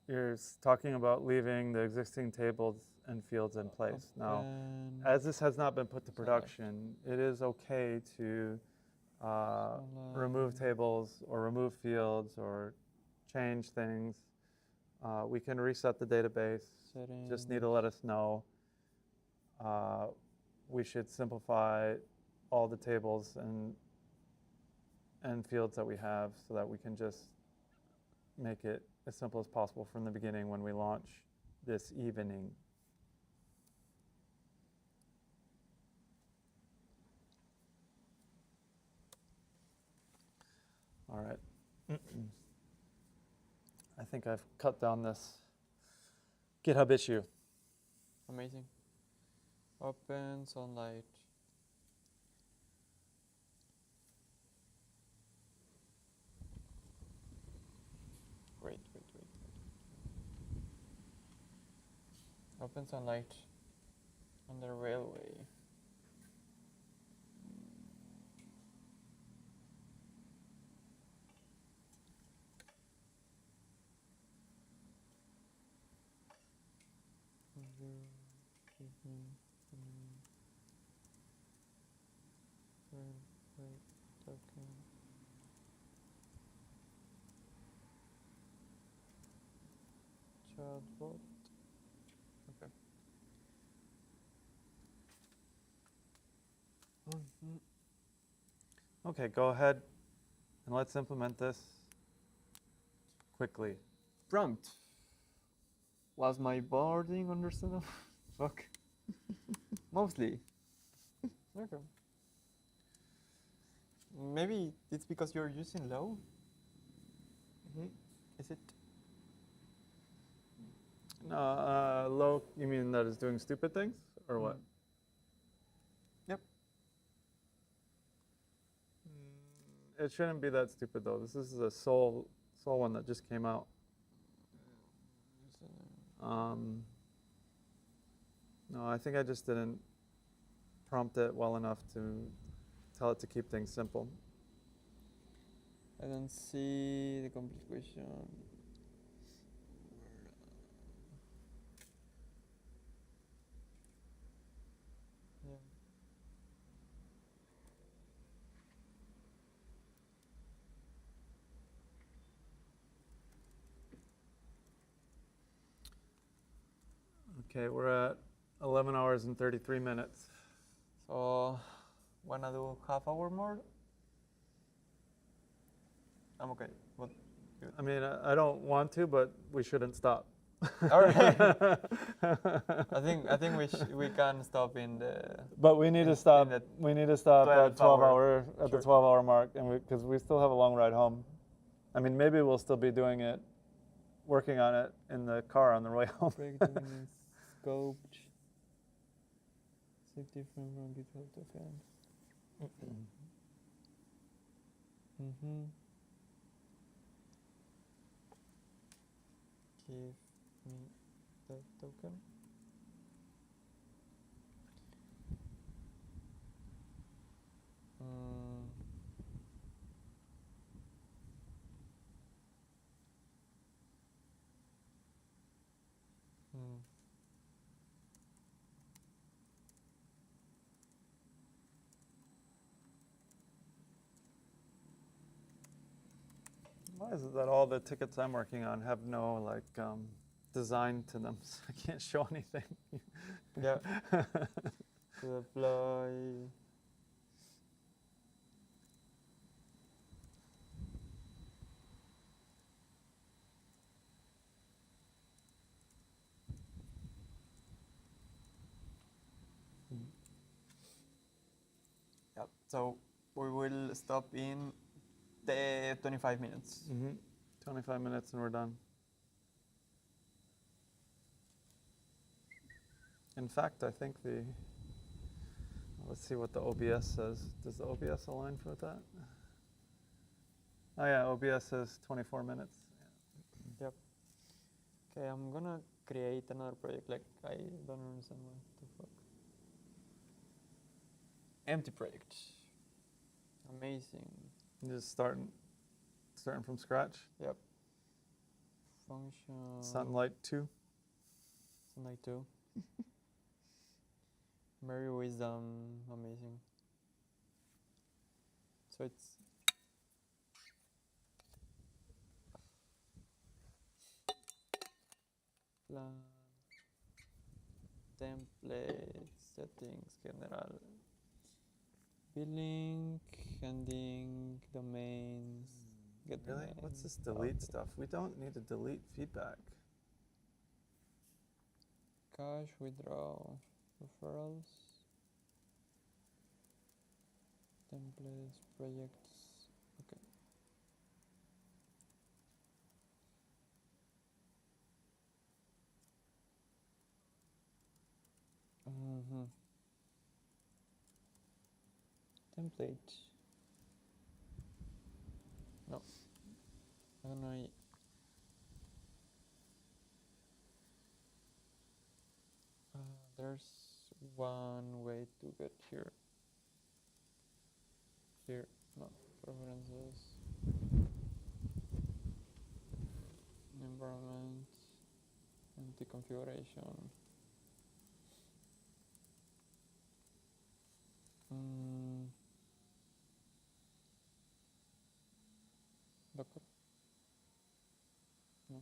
you're talking about leaving the existing tables and fields in place. Now, as this has not been put to production, it is okay to remove tables or remove fields or change things. We can reset the database. Settings. Just need to let us know. We should simplify all the tables and fields that we have so that we can just make it as simple as possible from the beginning when we launch this evening. All right. I think I've cut down this GitHub issue. Amazing. Open sunlight. Wait. Open sunlight on the railway. Chatbot. Okay. Okay, go ahead and let's implement this quickly. Prompt. Was my boarding understandable? Fuck. Mostly. Okay. Maybe it's because you're using low. Is it? No, low, you mean that it's doing stupid things, or what? Yep. It shouldn't be that stupid though. This is a Soul one that just came out. No, I think I just didn't prompt it well enough to tell it to keep things simple. I don't see the complete question. Yeah. Okay, we're at 11 hours and 33 minutes. So, wanna do half hour more? I'm okay. What? I mean, I don't want to, but we shouldn't stop. All right. I think we can stop in the. But we need to stop. We need to stop at 12 hour at Sure. the 12-hour mark, and because we still have a long ride home. I mean, maybe we'll still be doing it, working on it in the car on the way home. Breakdown scoped. So different from BWork backend. Give me the token. Why is it that all the tickets I'm working on have no like design to them, so I can't show anything? Yeah. To apply. Yeah. So we will stop in the 25 minutes. 25 minutes and we're done. In fact, I think let's see what the OBS says. Does the OBS align for that? Oh yeah, OBS says 24 minutes. Yep. Okay, I'm gonna create another project. Like, I don't understand what the fuck. Empty project. Amazing. Just starting from scratch. Yep. Function. Sunlight 2. Sunlight 2. Mary Wisdom. Amazing. So it's plan, templates, settings, general, billing, ending, domains, get Really? domain, What's this delete stuff? We don't need to delete feedback. cash, withdraw, referrals, templates, projects. Okay. Template. No. I don't know. There's one way to get here. Here, no, preferences, environment, empty configuration. Docker. No.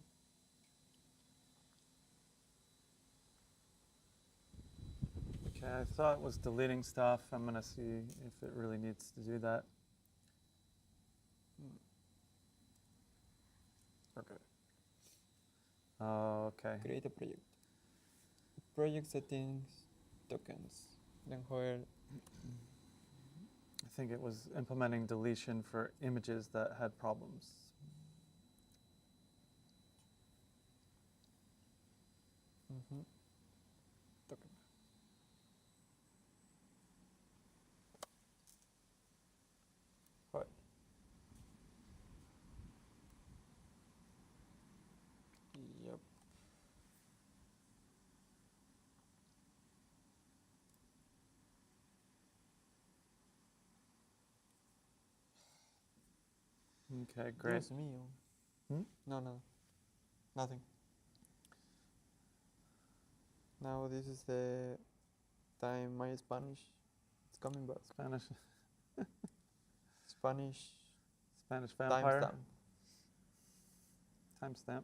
Okay, I thought it was deleting stuff. I'm going to see if it really needs to do that. Okay. Okay. Create a project. Project settings, tokens. Then where? I think it was implementing deletion for images that had problems. Token. What? Yep. Okay, great. Dios mío. Hmm? No. Nothing. Now this is the time my Spanish is coming back. Spanish Spanish vampire. timestamp. Timestamp.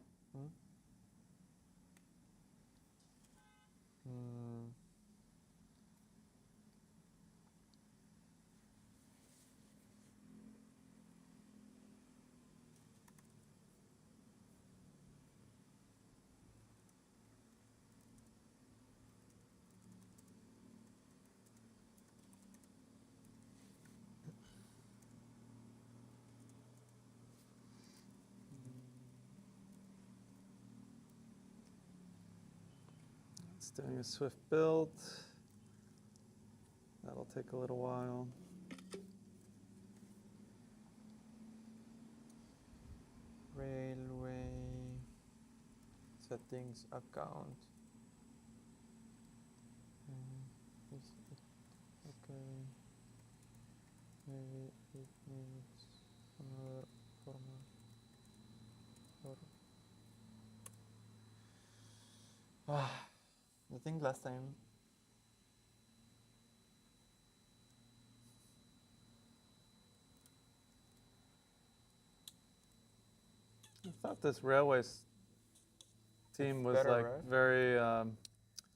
It's doing a Swift build. That'll take a little while. Railway settings account. Okay. Maybe it needs another format. I think last time. I thought this railways team was better, like right? very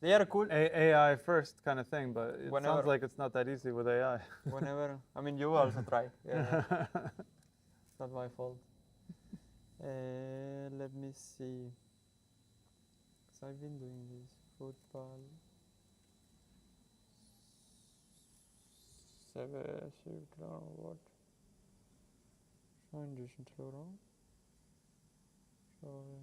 They are cool. AI first kind of thing, but it Whenever- sounds like it's not that easy with AI. Whenever, I mean, you also try. Yeah, it's not my fault. Let me see. Cause I've been doing this football. Circular what? Transition plural. Sorry.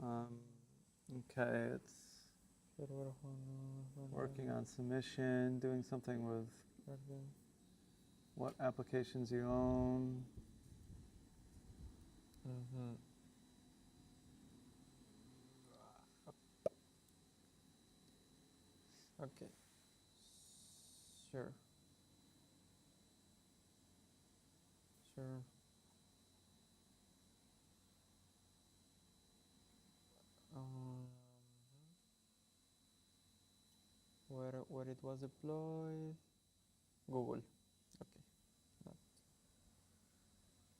Okay, it's working on submission, doing something with what applications you own. Okay. Sure. Where it was deployed? Google. Okay. Not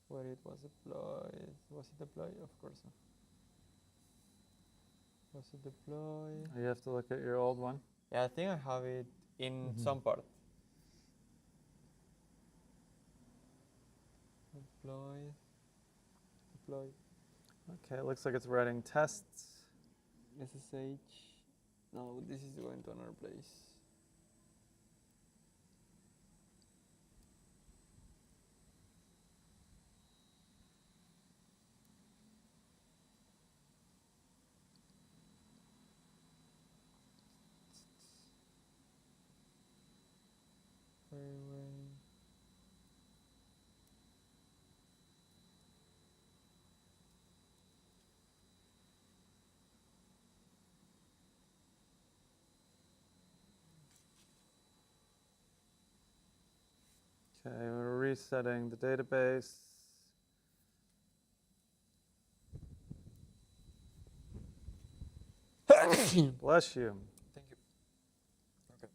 where it was deployed. Was it deployed? Of course not. Was it deployed? You have to look at your old one. Yeah, I think I have it in some part. Deploy. Okay, it looks like it's writing tests. SSH. No, this is going to another place. Okay, we're resetting the database. Bless you. Thank you. Okay.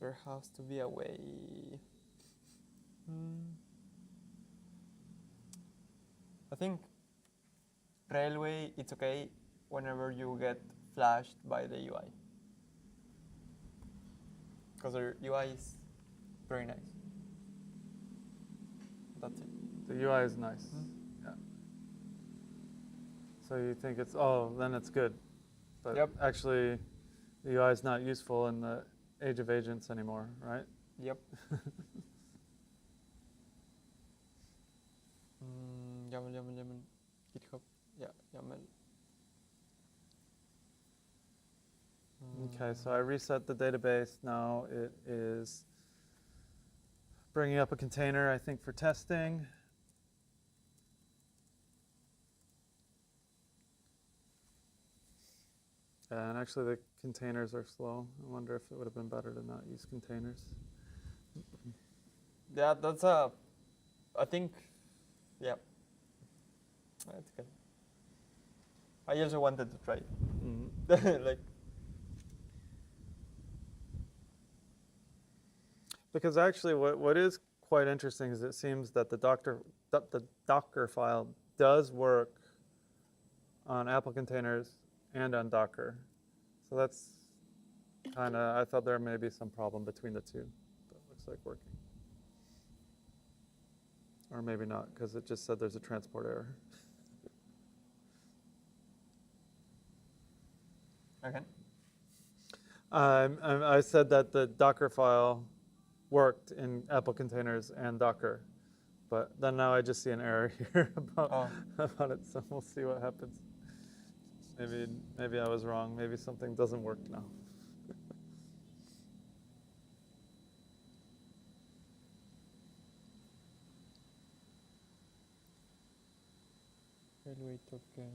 There has to be a way. I think Railway, it's okay whenever you get flashed by the UI. Because their UI is very nice. That's it. The UI is nice. Yeah. So you think it's, oh, then it's good. But Yep. actually, the UI is not useful in the age of agents anymore, right? Yep. YAML, GitHub. Yeah, YAML. Okay, so I reset the database. Now it is bringing up a container, I think, for testing. And actually, the containers are slow. I wonder if it would have been better to not use containers. Yeah, that's a. I think. Yeah. That's good. I also wanted to try it. Like. Because actually, what is quite interesting is it seems that the Docker file does work on Apple containers and on Docker. So that's kind of, I thought there may be some problem between the two, but it looks like working. Or maybe not, because it just said there's a transport error. Okay. I said that the Docker file worked in Apple containers and Docker, but then now I just see an error here about it, so we'll see what happens. Maybe I was wrong. Maybe something doesn't work now. Railway token.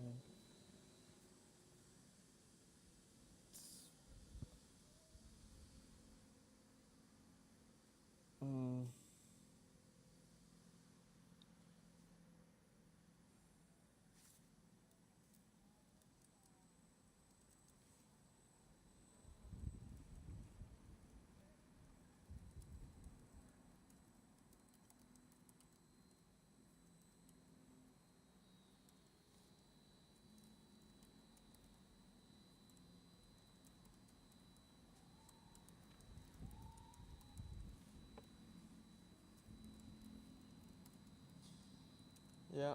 Yeah.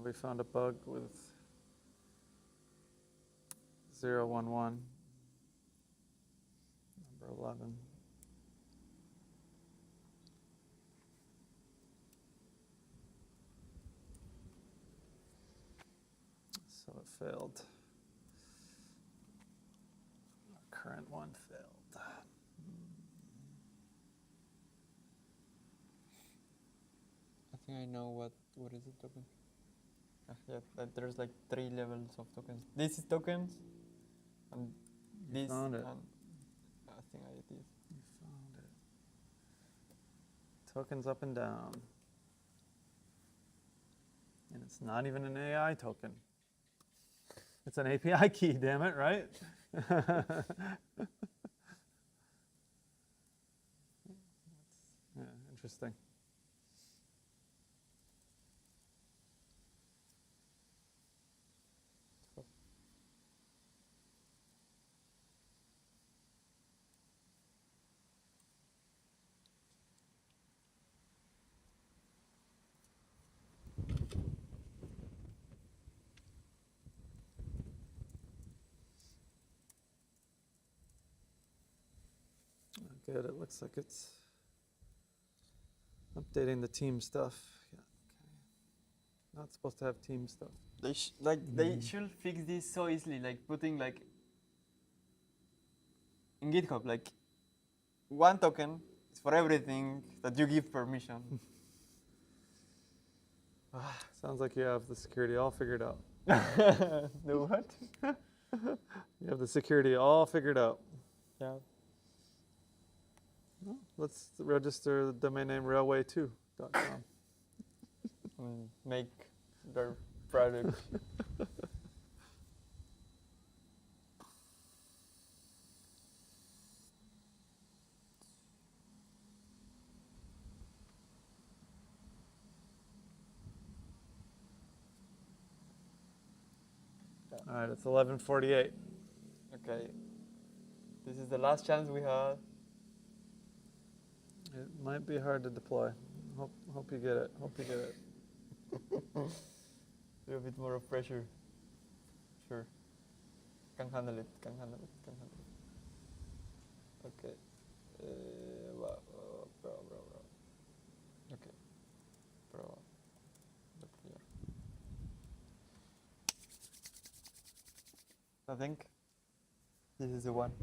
We found a bug with 011, number 11. So it failed. Our current one failed. I think I know what is the token. Yeah, there's like 3 levels of tokens. This is tokens, and You this, found it. and I think I did. You found it. Tokens up and down. And it's not even an AI token. It's an API key, damn it, right? Yeah, interesting. Good, it looks like it's updating the team stuff. Yeah, Not supposed to have team stuff. They should fix this so easily, like putting like in GitHub, like one token is for everything that you give permission. Sounds like you have the security all figured out. The what? You have the security all figured out. Yeah. Well, let's register the domain name railway2.com. Make their product. All right, it's 11:48. Okay. This is the last chance we have. It might be hard to deploy. Hope you get it. Hope you get it. A little bit more of pressure. Sure. Can handle it. Can handle it. Can handle it. Okay. Bro. Okay. Bro. Clear. I think this is the one.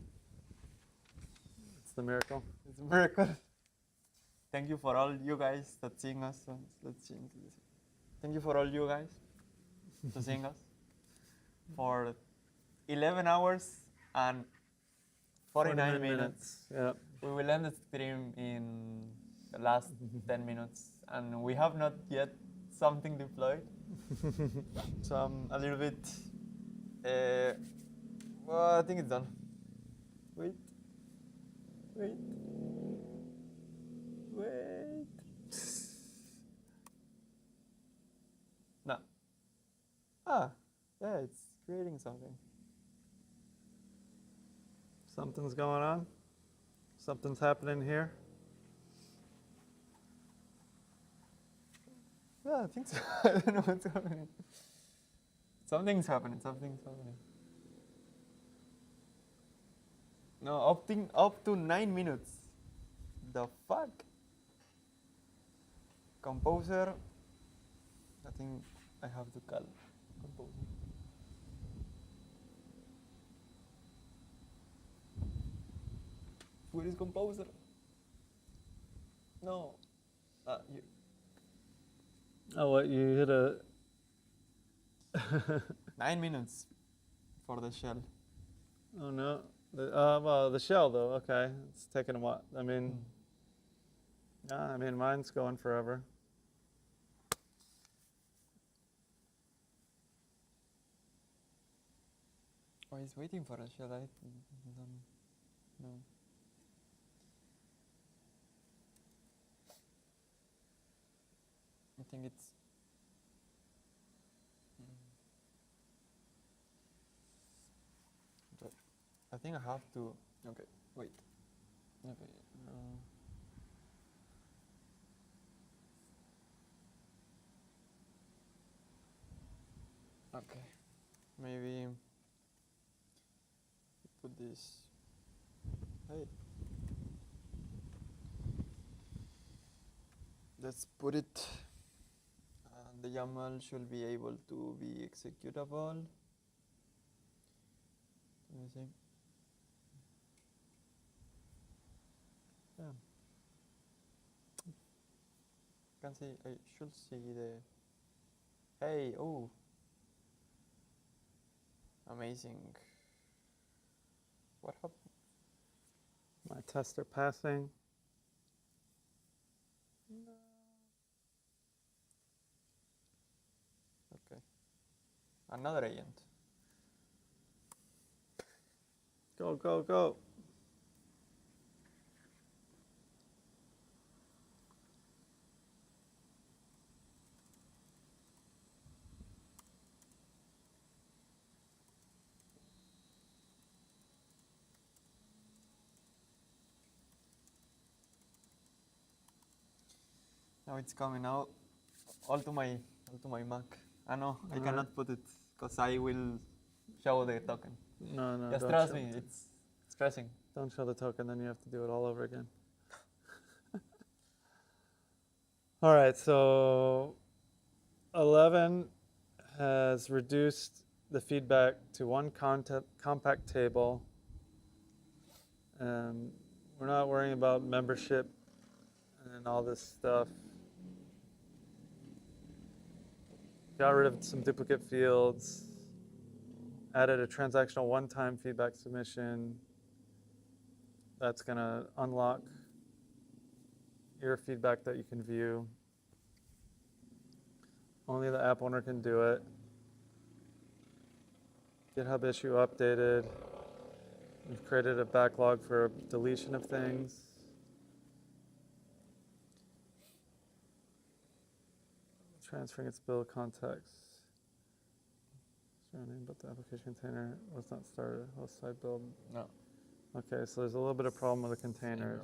It's the miracle. It's a miracle. Thank you for all you guys that seeing us. Let's change this. Thank you for all you guys to seeing us for 11 hours and 49 minutes. Yeah. We will end the stream in the last 10 minutes, and we have not yet something deployed. So I'm a little bit. Well, I think it's done. Wait. No. Yeah, it's creating something. Something's going on. Something's happening here. Yeah, I think so. I don't know what's happening. Something's happening. No, up to 9 minutes. The fuck? Composer. I think I have to call composer. Where is composer? No. You. Oh, what? You hit a. 9 minutes for the shell. Oh no. Well, the shell though. Okay, it's taking a while. I mean, mine's going forever. Oh, he's waiting for a shell. I don't know. I think it's. I think I have to. Okay, wait. Okay. Okay. Maybe put this. Hey. Let's put it. The YAML should be able to be executable. Let me see. Yeah. Can see. I should see the. Hey! Oh. Amazing. What happened? My tests are passing. No. Okay. Another agent. Go, go, go. Now it's coming out all to my Mac. No, I cannot put it because I will show the token. No. Just don't trust show me, it. it's stressing. Don't show the token, then you have to do it all over again. All right, so 11 has reduced the feedback to one compact table. We're not worrying about membership and all this stuff. Got rid of some duplicate fields. Added a transactional one-time feedback submission. That's going to unlock your feedback that you can view. Only the app owner can do it. GitHub issue updated. We've created a backlog for deletion of things. Transferring its build context. But the application container was not started. Host side build. No. Okay, so there's a little bit of problem with the containers.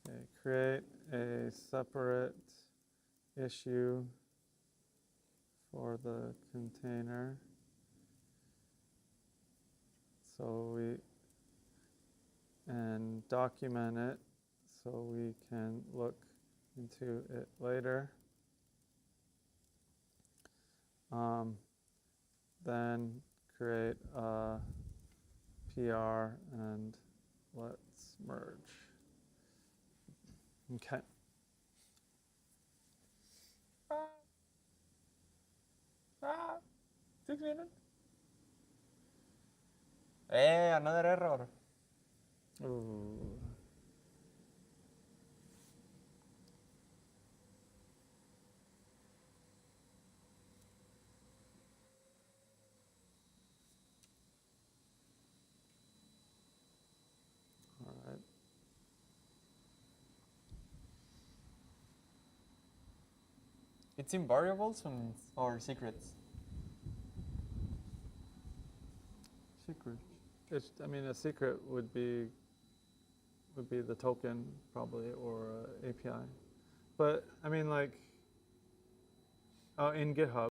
Okay, create a separate issue for the container. And document it so we can look into it later. Then create a PR and let's merge. Okay. 6 minutes. Another error. Ooh. All right. It's in variables or secrets? Secret. I mean, a secret would be the token probably, or API. But I mean, like, in GitHub.